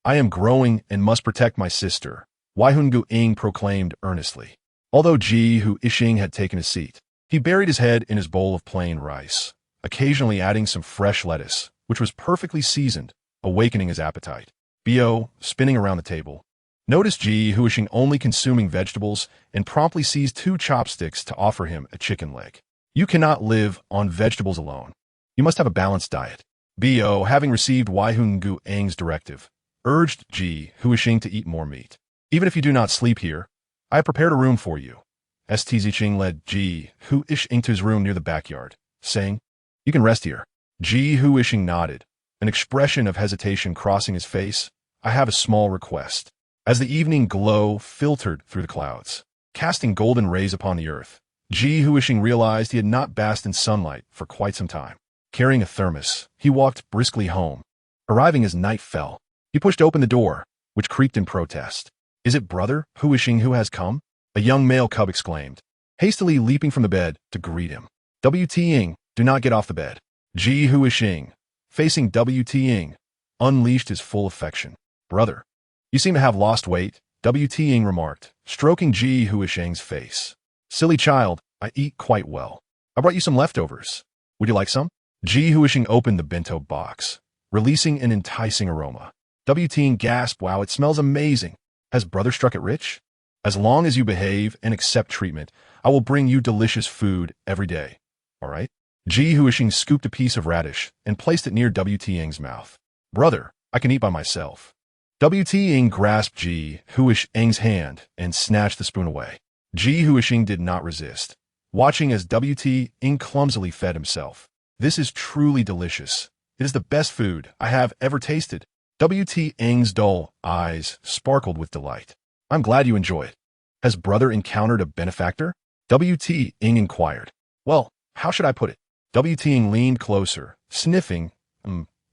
I am growing and must protect my sister, Waihun Guing proclaimed earnestly. Although Ji Hu Ishing had taken a seat, he buried his head in his bowl of plain rice, occasionally adding some fresh lettuce, which was perfectly seasoned, awakening his appetite. Bo, spinning around the table, noticed Ji Hu Ishing only consuming vegetables and promptly seized 2 chopsticks to offer him a chicken leg. You cannot live on vegetables alone. You must have a balanced diet. Bo, having received Waihun Guing's directive, urged Ji Hu Ishing to eat more meat. Even if you do not sleep here, I have prepared a room for you. Stzing led Ji Hu Ishing to his room near the backyard, saying, You can rest here. Ji Hu Ishing nodded, an expression of hesitation crossing his face. I have a small request. As the evening glow filtered through the clouds, casting golden rays upon the earth, Ji Hu Ishing realized he had not basked in sunlight for quite some time. Carrying a thermos, he walked briskly home. Arriving as night fell, he pushed open the door, which creaked in protest. Is it brother Hu Ishing who has come? A young male cub exclaimed, hastily leaping from the bed to greet him. W.T.ing, do not get off the bed. Ji Hu Ishing, facing W.T.ing, unleashed his full affection. Brother, you seem to have lost weight, W.T.ing remarked, stroking Ji Hu Ishing's face. Silly child, I eat quite well. I brought you some leftovers. Would you like some? Ji Hu Ishing opened the bento box, releasing an enticing aroma. W.T.ing gasped, wow, it smells amazing. Has brother struck it rich? As long as you behave and accept treatment, I will bring you delicious food every day. All right? Ji Hu Ishing scooped a piece of radish and placed it near W.T.ing's mouth. Brother, I can eat by myself. W.T.ing grasped Ji Hu Ishing's hand and snatched the spoon away. Ji Hu Ishing did not resist, watching as W.T.ing clumsily fed himself. This is truly delicious. It is the best food I have ever tasted. W.T.ing's dull eyes sparkled with delight. I'm glad you enjoy it. Has brother encountered a benefactor? W.T.ing inquired. Well, how should I put it? W.T.ing leaned closer, sniffing.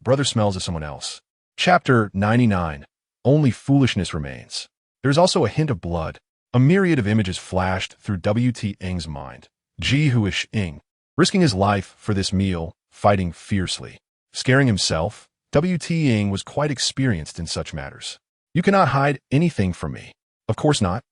Brother smells of someone else. Chapter 99. Only foolishness remains. There is also a hint of blood. A myriad of images flashed through W.T.ing's mind. Ji Hu Ishing, risking his life for this meal, fighting fiercely. Scaring himself, W.T.ing was quite experienced in such matters. You cannot hide anything from me. Of course not.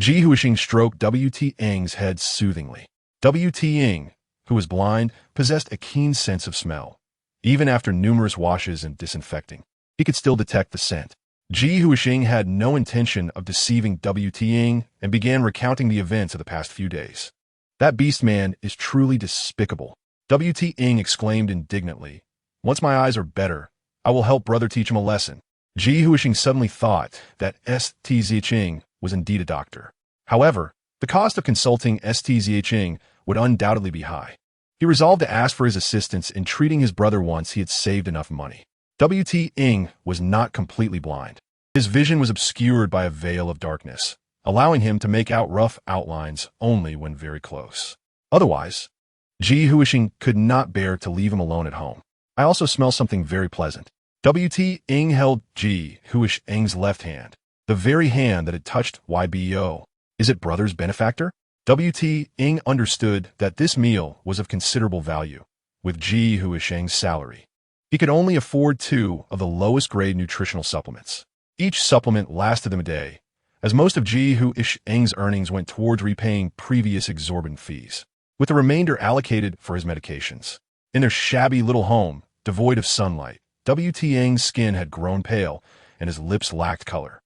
Ji Hu Ishing stroked W.T.ing's head soothingly. W.T.ing, who was blind, possessed a keen sense of smell. Even after numerous washes and disinfecting, he could still detect the scent. Ji Hu Ishing had no intention of deceiving W.T.ing and began recounting the events of the past few days. That Beastman is truly despicable. W.T.ing exclaimed indignantly. Once my eyes are better, I will help brother teach him a lesson. Ji Hu Ishing suddenly thought that Stzing was indeed a doctor. However, the cost of consulting Stzing would undoubtedly be high. He resolved to ask for his assistance in treating his brother once he had saved enough money. W.T.ing was not completely blind. His vision was obscured by a veil of darkness, allowing him to make out rough outlines only when very close. Otherwise, Ji Huisheng could not bear to leave him alone at home. I also smell something very pleasant. W.T. Ing held Ji Huisheng's left hand, the very hand that had touched YBO. Is it brother's benefactor? W.T. Ing understood that this meal was of considerable value. With Ji Huisheng's salary, he could only afford 2 of the lowest grade nutritional supplements. Each supplement lasted them a day, as most of Ji Huisheng's earnings went towards repaying previous exorbitant fees, with the remainder allocated for his medications. In their shabby little home, devoid of sunlight, W.T. Ing's skin had grown pale and his lips lacked color.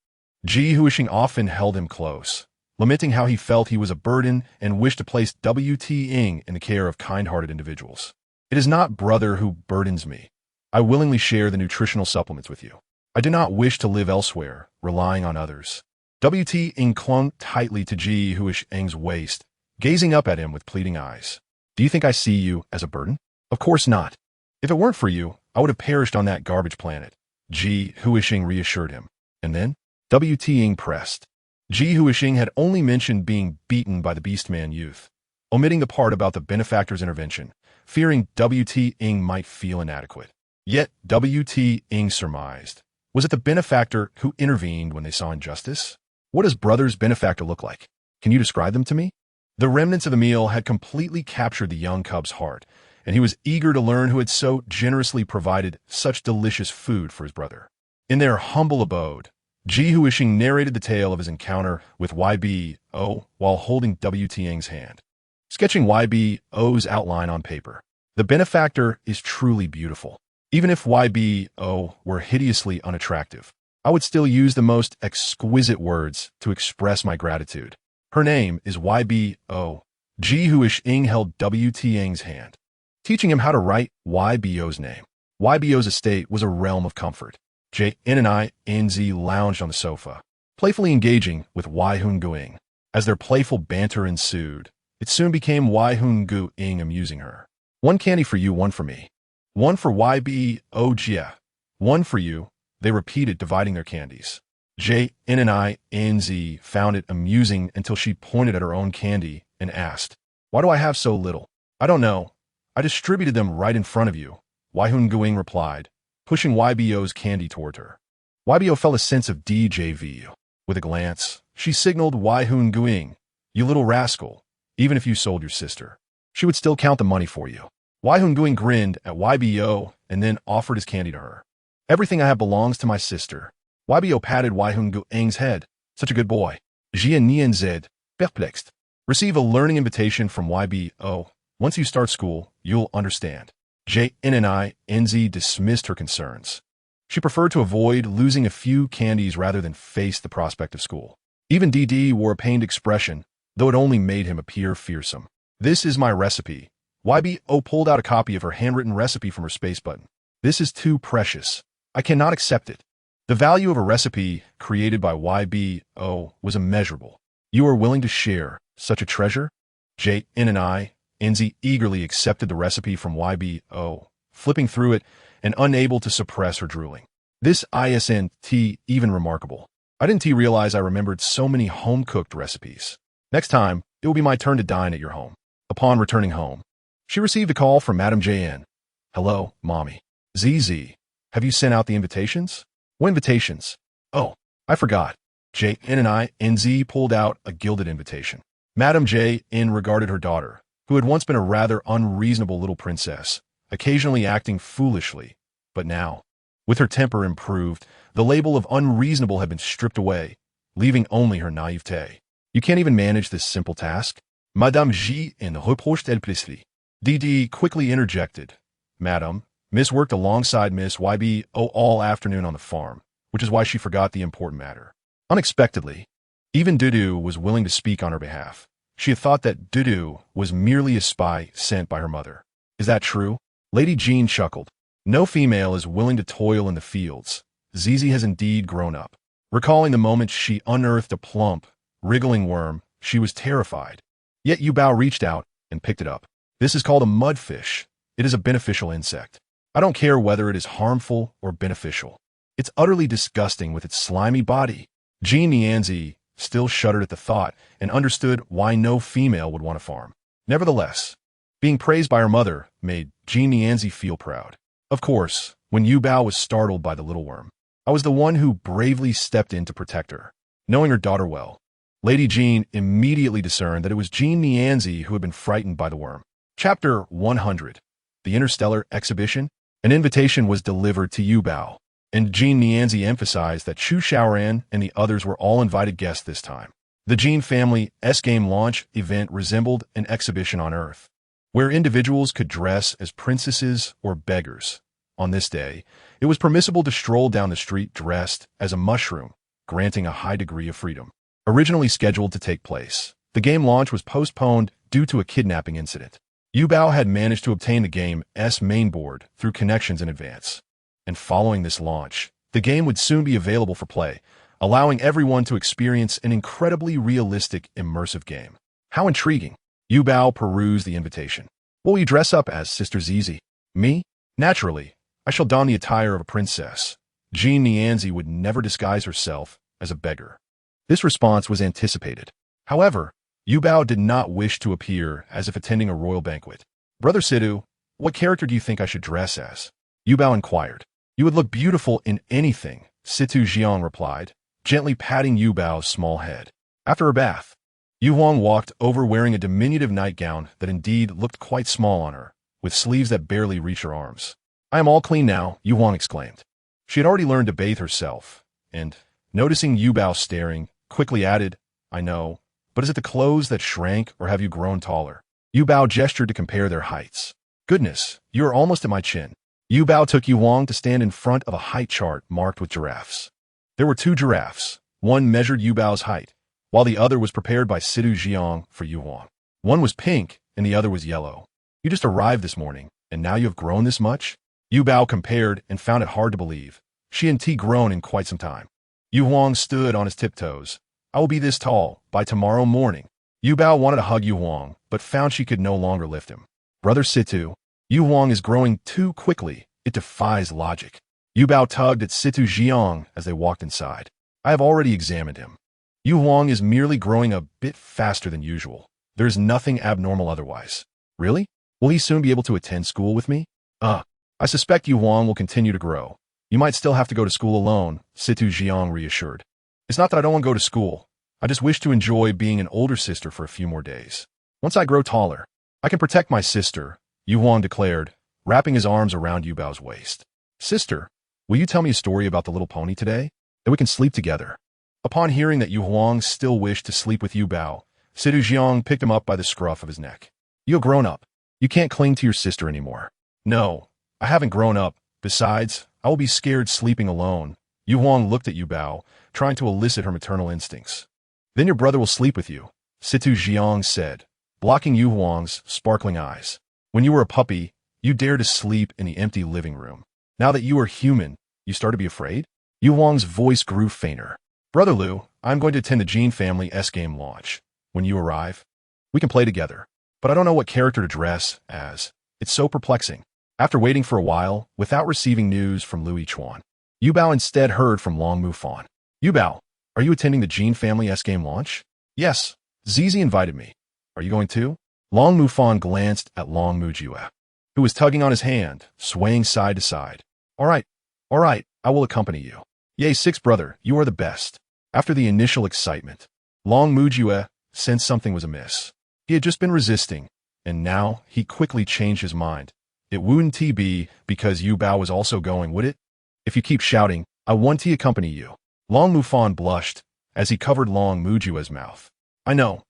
Ji Huisheng often held him close, lamenting how he felt he was a burden and wished to place W.T. Ing in the care of kind-hearted individuals. It is not brother who burdens me. I willingly share the nutritional supplements with you. I do not wish to live elsewhere, relying on others. W.T. Ing clung tightly to Ji Huisheng's waist, gazing up at him with pleading eyes. Do you think I see you as a burden? Of course not. If it weren't for you, I would have perished on that garbage planet. Ji Huisheng reassured him. And then, W.T. Ing pressed. Ji Huisheng had only mentioned being beaten by the Beastman youth, omitting the part about the benefactor's intervention, fearing W.T. Ing might feel inadequate. Yet W.T. Ing surmised. Was it the benefactor who intervened when they saw injustice? What does brother's benefactor look like? Can you describe them to me? The remnants of the meal had completely captured the young cub's heart, and he was eager to learn who had so generously provided such delicious food for his brother. In their humble abode, Ji Huisheng narrated the tale of his encounter with YBO while holding W.T. Ing's hand, sketching YBO's outline on paper. The benefactor is truly beautiful. Even if YBO were hideously unattractive, I would still use the most exquisite words to express my gratitude. Her name is YBO. Ji Huisheng held W.T. Ing's hand, teaching him how to write YBO's name. YBO's estate was a realm of comfort. JNNINZ lounged on the sofa, playfully engaging with Wai-Hun-Guing. As their playful banter ensued, it soon became Wai-Hun-Guing amusing her. 1 candy for you, 1 for me. 1 for YBO Jia. 1 for you, they repeated, dividing their candies. JNNINZ found it amusing until she pointed at her own candy and asked, Why do I have so little? I don't know. I distributed them right in front of you, Wai-Hun-Guing replied, pushing YBO's candy toward her. YBO felt a sense of deja vu. With a glance, she signaled Wai-Hun-Guing, You little rascal, even if you sold your sister, she would still count the money for you. Wai-Hun-Guing grinned at YBO and then offered his candy to her. Everything I have belongs to my sister. YBO patted Wai-Hun-Guing's head. Such a good boy. Jia Nian perplexed. Receive a learning invitation from YBO. Once you start school, you'll understand. JNNINZ dismissed her concerns. She preferred to avoid losing a few candies rather than face the prospect of school. Even DD wore a pained expression, though it only made him appear fearsome. This is my recipe. YBO pulled out a copy of her handwritten recipe from her space button. This is too precious. I cannot accept it. The value of a recipe created by YBO was immeasurable. You are willing to share such a treasure? JNNINZ eagerly accepted the recipe from YBO, flipping through it and unable to suppress her drooling. This isn't even remarkable. I didn't realize I remembered so many home-cooked recipes. Next time, it will be my turn to dine at your home. Upon returning home, she received a call from Madame JN. Hello, Mommy. ZZ, have you sent out the invitations? What invitations? Oh, I forgot. JNNINZ pulled out a gilded invitation. Madame JN regarded her daughter, who had once been a rather unreasonable little princess, occasionally acting foolishly, but now, with her temper improved, the label of unreasonable had been stripped away, leaving only her naivete. You can't even manage this simple task? Madame JN reprochait implicitly. DD quickly interjected. Madame, Miss worked alongside Miss YBO all afternoon on the farm, which is why she forgot the important matter. Unexpectedly, even Dudu was willing to speak on her behalf. She had thought that Dudu was merely a spy sent by her mother. Is that true? Lady Jean chuckled. No female is willing to toil in the fields. Zizi has indeed grown up. Recalling the moment she unearthed a plump, wriggling worm, she was terrified. Yet Yuba reached out and picked it up. This is called a mudfish. It is a beneficial insect. I don't care whether it is harmful or beneficial. It's utterly disgusting with its slimy body. Jean Nianzi still shuddered at the thought and understood why no female would want to farm. Nevertheless, Being praised by her mother made Genezi feel proud. Of course, when Yuba was startled by the little worm, I was the one who bravely stepped in to protect her. Knowing her daughter well, Lady Jean immediately discerned that it was Genezi who had been frightened by the worm. Chapter 100. The Interstellar Exhibition. An invitation was delivered to Yuba, and Genezi emphasized that Chu Shaoran and the others were all invited guests this time. The Jean family S-Game launch event resembled an exhibition on Earth, where individuals could dress as princesses or beggars. On this day, it was permissible to stroll down the street dressed as a mushroom, granting a high degree of freedom. Originally scheduled to take place, the game launch was postponed due to a kidnapping incident. Yuba had managed to obtain the game's mainboard through connections in advance, and following this launch, the game would soon be available for play, allowing everyone to experience an incredibly realistic, immersive game. How intriguing! Yuba perused the invitation. What will you dress up as, Sister Zizi? Me? Naturally, I shall don the attire of a princess. Genezi would never disguise herself as a beggar. This response was anticipated. However, Yuba did not wish to appear as if attending a royal banquet. Brother Sidhu, what character do you think I should dress as? Yuba inquired. You would look beautiful in anything, Situ Jiang replied, gently patting Yubao's small head. After her bath, Yu Huang walked over wearing a diminutive nightgown that indeed looked quite small on her, with sleeves that barely reached her arms. I am all clean now, Yu Huang exclaimed. She had already learned to bathe herself, and, noticing Yuba staring, quickly added, I know, but is it the clothes that shrank or have you grown taller? Yuba gestured to compare their heights. Goodness, you are almost at my chin. Yuba took Yu Huang to stand in front of a height chart marked with giraffes. There were 2 giraffes. One measured Yubao's height, while the other was prepared by Situ Jiang for Yu Huang. One was pink and the other was yellow. You just arrived this morning, and now you have grown this much? Yuba compared and found it hard to believe. She hadn't grown in quite some time. Yu Huang stood on his tiptoes. I will be this tall by tomorrow morning. Yuba wanted to hug Yu Huang, but found she could no longer lift him. Brother Situ, Yu Huang is growing too quickly. It defies logic. Yuba tugged at Situ Jiang as they walked inside. I have already examined him. Yu Huang is merely growing a bit faster than usual. There is nothing abnormal otherwise. Really? Will he soon be able to attend school with me? I suspect Yu Huang will continue to grow. You might still have to go to school alone, Situ Jiang reassured. It's not that I don't want to go to school. I just wish to enjoy being an older sister for a few more days. Once I grow taller, I can protect my sister, Yu Huang declared, wrapping his arms around Yubao's waist. Sister, will you tell me a story about the little pony today? That we can sleep together. Upon hearing that Yu Huang still wished to sleep with Yuba, Situ Jiang picked him up by the scruff of his neck. You have grown up. You can't cling to your sister anymore. No, I haven't grown up. Besides, I will be scared sleeping alone. Yu Huang looked at Yuba, trying to elicit her maternal instincts. Then your brother will sleep with you, Situ Jiang said, blocking Yu Huang's sparkling eyes. When you were a puppy, you dared to sleep in the empty living room. Now that you are human, you start to be afraid? Yu Huang's voice grew fainter. Brother Lu, I'm going to attend the Jean family S-Game launch. When you arrive, we can play together. But I don't know what character to dress as. It's so perplexing. After waiting for a while, without receiving news from Lu Yichuan, Yuba instead heard from Long Mufan. Yuba, are you attending the Jean family S-Game launch? Yes, Zizi invited me. Are you going too? Long Mufan glanced at Long Mujue, who was tugging on his hand, swaying side to side. All right, I will accompany you. Yay, six brother, you are the best. After the initial excitement, Long Mujue sensed something was amiss. He had just been resisting, and now he quickly changed his mind. It wouldn't be because Yuba was also going, would it? If you keep shouting, I want to accompany you. Long Mufan blushed as he covered Long Mujue's mouth. I know,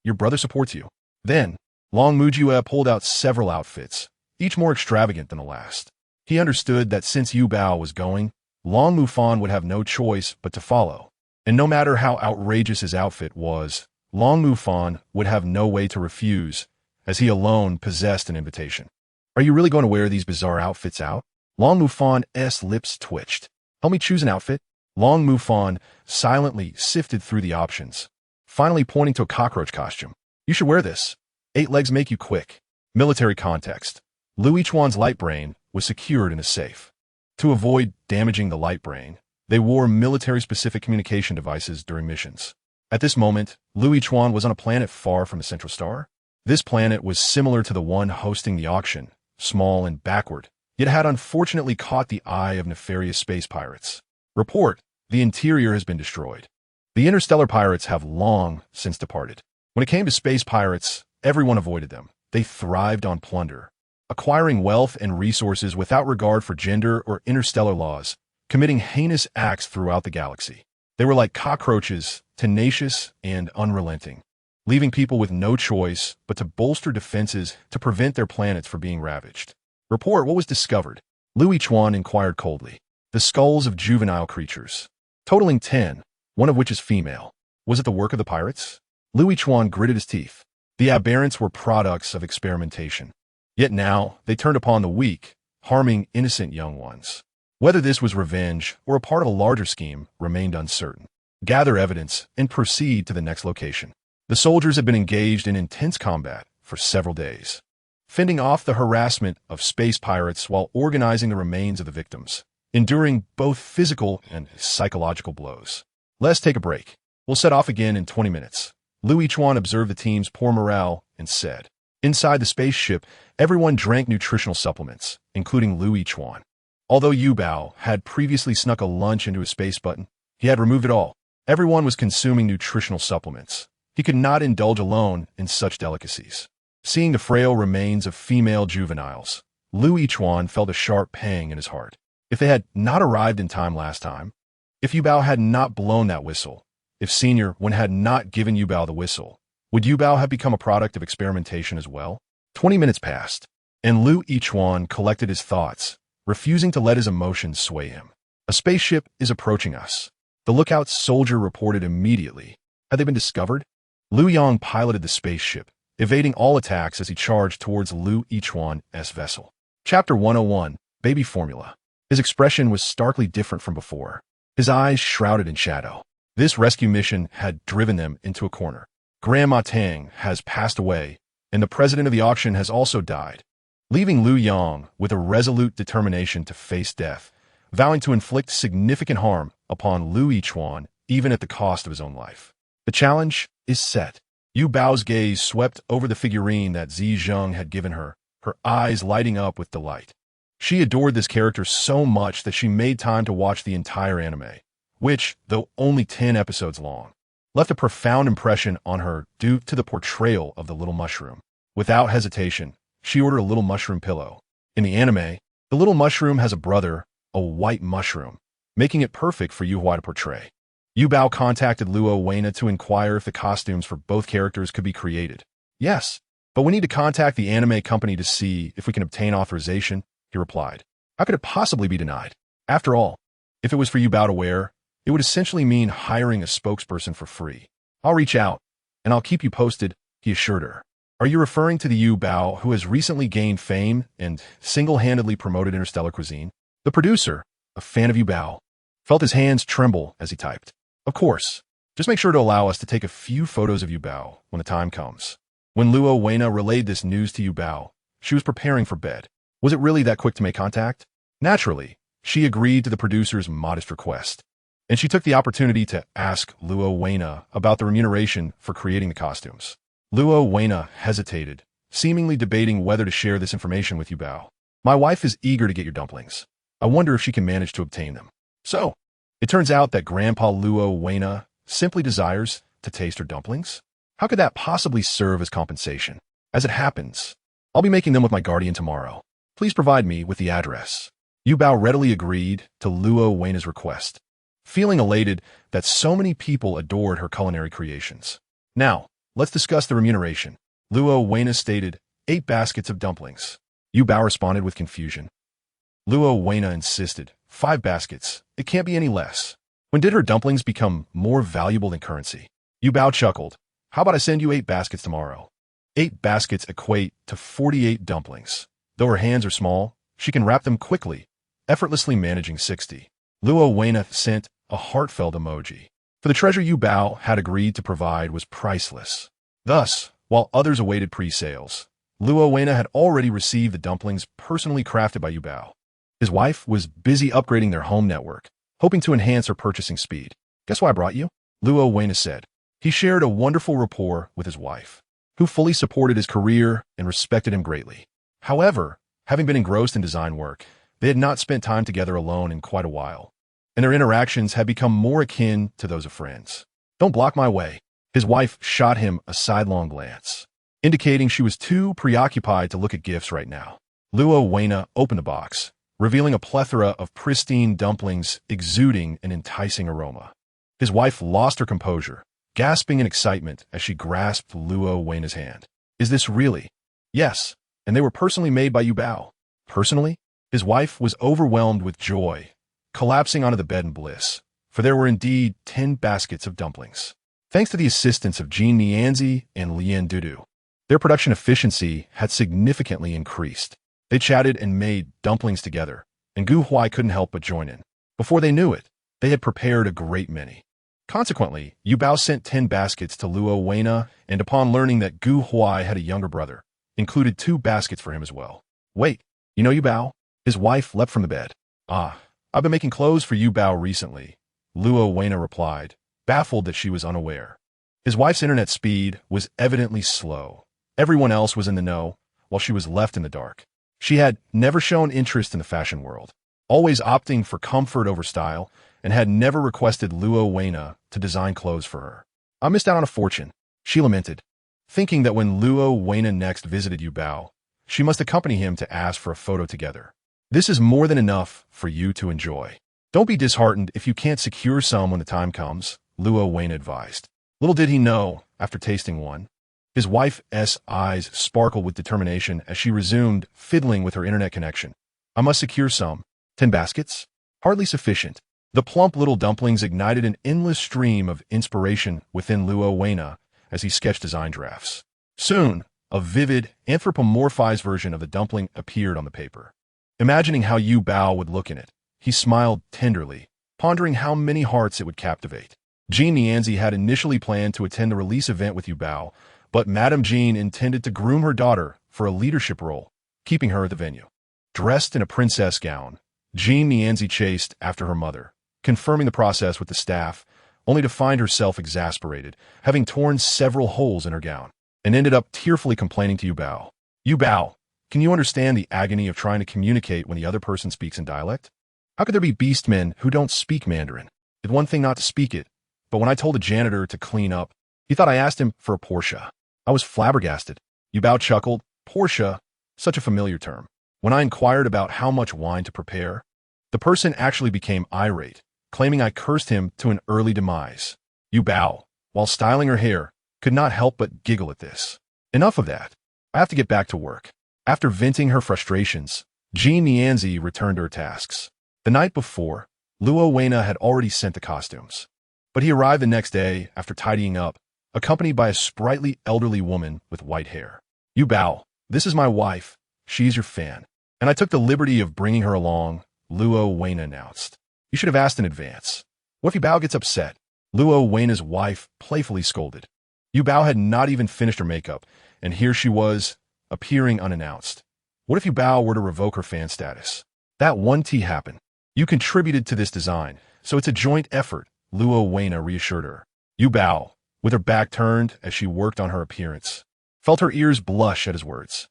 your brother supports you. Then, Long Mujue pulled out several outfits, each more extravagant than the last. He understood that since Yuba was going, Long Mufan would have no choice but to follow. And no matter how outrageous his outfit was, Long Mufan would have no way to refuse, as he alone possessed an invitation. Are you really going to wear these bizarre outfits out? Long Mufan's lips twitched. Help me choose an outfit? Long Mufan silently sifted through the options, finally pointing to a cockroach costume. You should wear this. 8 legs make you quick. Military context. Lu Yichuan's light brain was secured in a safe. To avoid damaging the light brain, they wore military-specific communication devices during missions. At this moment, Lu Yichuan was on a planet far from the central star. This planet was similar to the one hosting the auction, small and backward, yet had unfortunately caught the eye of nefarious space pirates. Report: the interior has been destroyed. The interstellar pirates have long since departed. When it came to space pirates, everyone avoided them. They thrived on plunder, acquiring wealth and resources without regard for gender or interstellar laws, committing heinous acts throughout the galaxy. They were like cockroaches, tenacious and unrelenting, leaving people with no choice but to bolster defenses to prevent their planets from being ravaged. Report: what was discovered? Lu Yichuan inquired coldly. The skulls of juvenile creatures, totaling 10, one of which is female. Was it the work of the pirates? Lu Yichuan gritted his teeth. The aberrants were products of experimentation. Yet now they turned upon the weak, harming innocent young ones. Whether this was revenge or a part of a larger scheme remained uncertain. Gather evidence and proceed to the next location. The soldiers had been engaged in intense combat for several days, fending off the harassment of space pirates while organizing the remains of the victims, enduring both physical and psychological blows. Let's take a break. We'll set off again in 20 minutes. Lu Yichuan observed the team's poor morale and said, inside the spaceship, everyone drank nutritional supplements, including Lu Yichuan. Although Yuba had previously snuck a lunch into his space button, he had removed it all. Everyone was consuming nutritional supplements. He could not indulge alone in such delicacies. Seeing the frail remains of female juveniles, Lu Yichuan felt a sharp pang in his heart. If they had not arrived in time last time, if Yuba had not blown that whistle, if Senior Wen had not given Yuba the whistle, would Yuba have become a product of experimentation as well? 20 minutes passed, and Lu Yichuan collected his thoughts, refusing to let his emotions sway him. A spaceship is approaching us. The lookout soldier reported immediately. Had they been discovered? Lu Yang piloted the spaceship, evading all attacks as he charged towards Lu Yichuan's vessel. Chapter 101, Baby Formula. His expression was starkly different from before, his eyes shrouded in shadow. This rescue mission had driven them into a corner. Grandma Tang has passed away, and the president of the auction has also died, leaving Lu Yang with a resolute determination to face death, vowing to inflict significant harm upon Lu Yichuan, even at the cost of his own life. The challenge is set. Yu Bao's gaze swept over the figurine that Zi Zheng had given her, her eyes lighting up with delight. She adored this character so much that she made time to watch the entire anime, which, though only 10 episodes long, left a profound impression on her due to the portrayal of the little mushroom. Without hesitation, she ordered a little mushroom pillow. In the anime, the little mushroom has a brother, a white mushroom, making it perfect for Yu Hua to portray. Yu Bao contacted Luan to inquire if the costumes for both characters could be created. Yes, but we need to contact the anime company to see if we can obtain authorization, he replied. How could it possibly be denied? After all, if it was for Yu Bao to wear, it would essentially mean hiring a spokesperson for free. I'll reach out, and I'll keep you posted, he assured her. Are you referring to the Yu Bao who has recently gained fame and single-handedly promoted Interstellar Cuisine? The producer, a fan of Yu Bao, felt his hands tremble as he typed. Of course. Just make sure to allow us to take a few photos of Yu Bao when the time comes. When Luan relayed this news to Yu Bao, she was preparing for bed. Was it really that quick to make contact? Naturally, she agreed to the producer's modest request, and she took the opportunity to ask Luan about the remuneration for creating the costumes. Luan hesitated, seemingly debating whether to share this information with Yu Bao. My wife is eager to get your dumplings. I wonder if she can manage to obtain them. So, it turns out that Grandpa Luan simply desires to taste her dumplings? How could that possibly serve as compensation? As it happens, I'll be making them with my guardian tomorrow. Please provide me with the address. Yu Bao readily agreed to Luan's request, feeling elated that so many people adored her culinary creations. Now, let's discuss the remuneration. Luan stated, 8 baskets of dumplings. Yu Bao responded with confusion. Luan insisted, 5 baskets. It can't be any less. When did her dumplings become more valuable than currency? Yu Bao chuckled. How about I send you 8 baskets tomorrow? 8 baskets equate to 48 dumplings. Though her hands are small, she can wrap them quickly, effortlessly managing 60. Luan sent a heartfelt emoji. For the treasure Yu Bao had agreed to provide was priceless. Thus, while others awaited pre-sales, Luan had already received the dumplings personally crafted by Yu Bao. His wife was busy upgrading their home network, hoping to enhance her purchasing speed. Guess why I brought you? Luan said. He shared a wonderful rapport with his wife. who fully supported his career and respected him greatly. However, having been engrossed in design work, they had not spent time together alone in quite a while, and their interactions had become more akin to those of friends. "Don't block my way." His wife shot him a sidelong glance, indicating she was too preoccupied to look at gifts right now. Luan opened the box, revealing a plethora of pristine dumplings exuding an enticing aroma. His wife lost her composure, gasping in excitement as she grasped Luan's hand. "Is this really?" "Yes, and they were personally made by Yuba." "Personally?" His wife was overwhelmed with joy, collapsing onto the bed in bliss, for there were indeed 10 baskets of dumplings. Thanks to the assistance of Genezi and Lian Dudu, their production efficiency had significantly increased. They chatted and made dumplings together, and Guan couldn't help but join in. Before they knew it, they had prepared a great many. Consequently, Yuba sent 10 baskets to Luan, and upon learning that Guan had a younger brother, included 2 baskets for him as well. "Wait, you know Yuba?" His wife leapt from the bed. "Ah, I've been making clothes for Yuba recently," Luan replied, baffled that she was unaware. His wife's internet speed was evidently slow. Everyone else was in the know, while she was left in the dark. She had never shown interest in the fashion world, always opting for comfort over style, and had never requested Luan to design clothes for her. "I missed out on a fortune," she lamented, thinking that when Luan next visited Yuba, she must accompany him to ask for a photo together. "This is more than enough for you to enjoy. Don't be disheartened if you can't secure some when the time comes," Luan advised. Little did he know, after tasting one, his wife's eyes sparkled with determination as she resumed fiddling with her internet connection. "I must secure some. 10 baskets? Hardly sufficient." The plump little dumplings ignited an endless stream of inspiration within Luan as he sketched design drafts. Soon, a vivid, anthropomorphized version of the dumpling appeared on the paper. Imagining how Yuba would look in it, he smiled tenderly, pondering how many hearts it would captivate. Genezi had initially planned to attend the release event with Yuba, but Madame Jean intended to groom her daughter for a leadership role, keeping her at the venue. Dressed in a princess gown, Genezi chased after her mother, confirming the process with the staff, only to find herself exasperated, having torn several holes in her gown, and ended up tearfully complaining to Yuba. "Yuba, can you understand the agony of trying to communicate when the other person speaks in dialect? How could there be beastmen who don't speak Mandarin? It's one thing not to speak it, but when I told the janitor to clean up, he thought I asked him for a Porsche. I was flabbergasted." Yuba chuckled. "Porsche, such a familiar term. When I inquired about how much wine to prepare, the person actually became irate, claiming I cursed him to an early demise." Yuba, while styling her hair, could not help but giggle at this. "Enough of that. I have to get back to work." After venting her frustrations, Genezi returned to her tasks. The night before, Luan had already sent the costumes, but he arrived the next day after tidying up, accompanied by a sprightly elderly woman with white hair. "Yuba, this is my wife. She's your fan, and I took the liberty of bringing her along," Luan announced. "You should have asked in advance. What if Yuba gets upset?" Luan's wife playfully scolded. Yuba had not even finished her makeup, and here she was, appearing unannounced. What if Yuba were to revoke her fan status? That one tea happened. "You contributed to this design, so it's a joint effort," Luan reassured her. Yuba, with her back turned as she worked on her appearance, felt her ears blush at his words.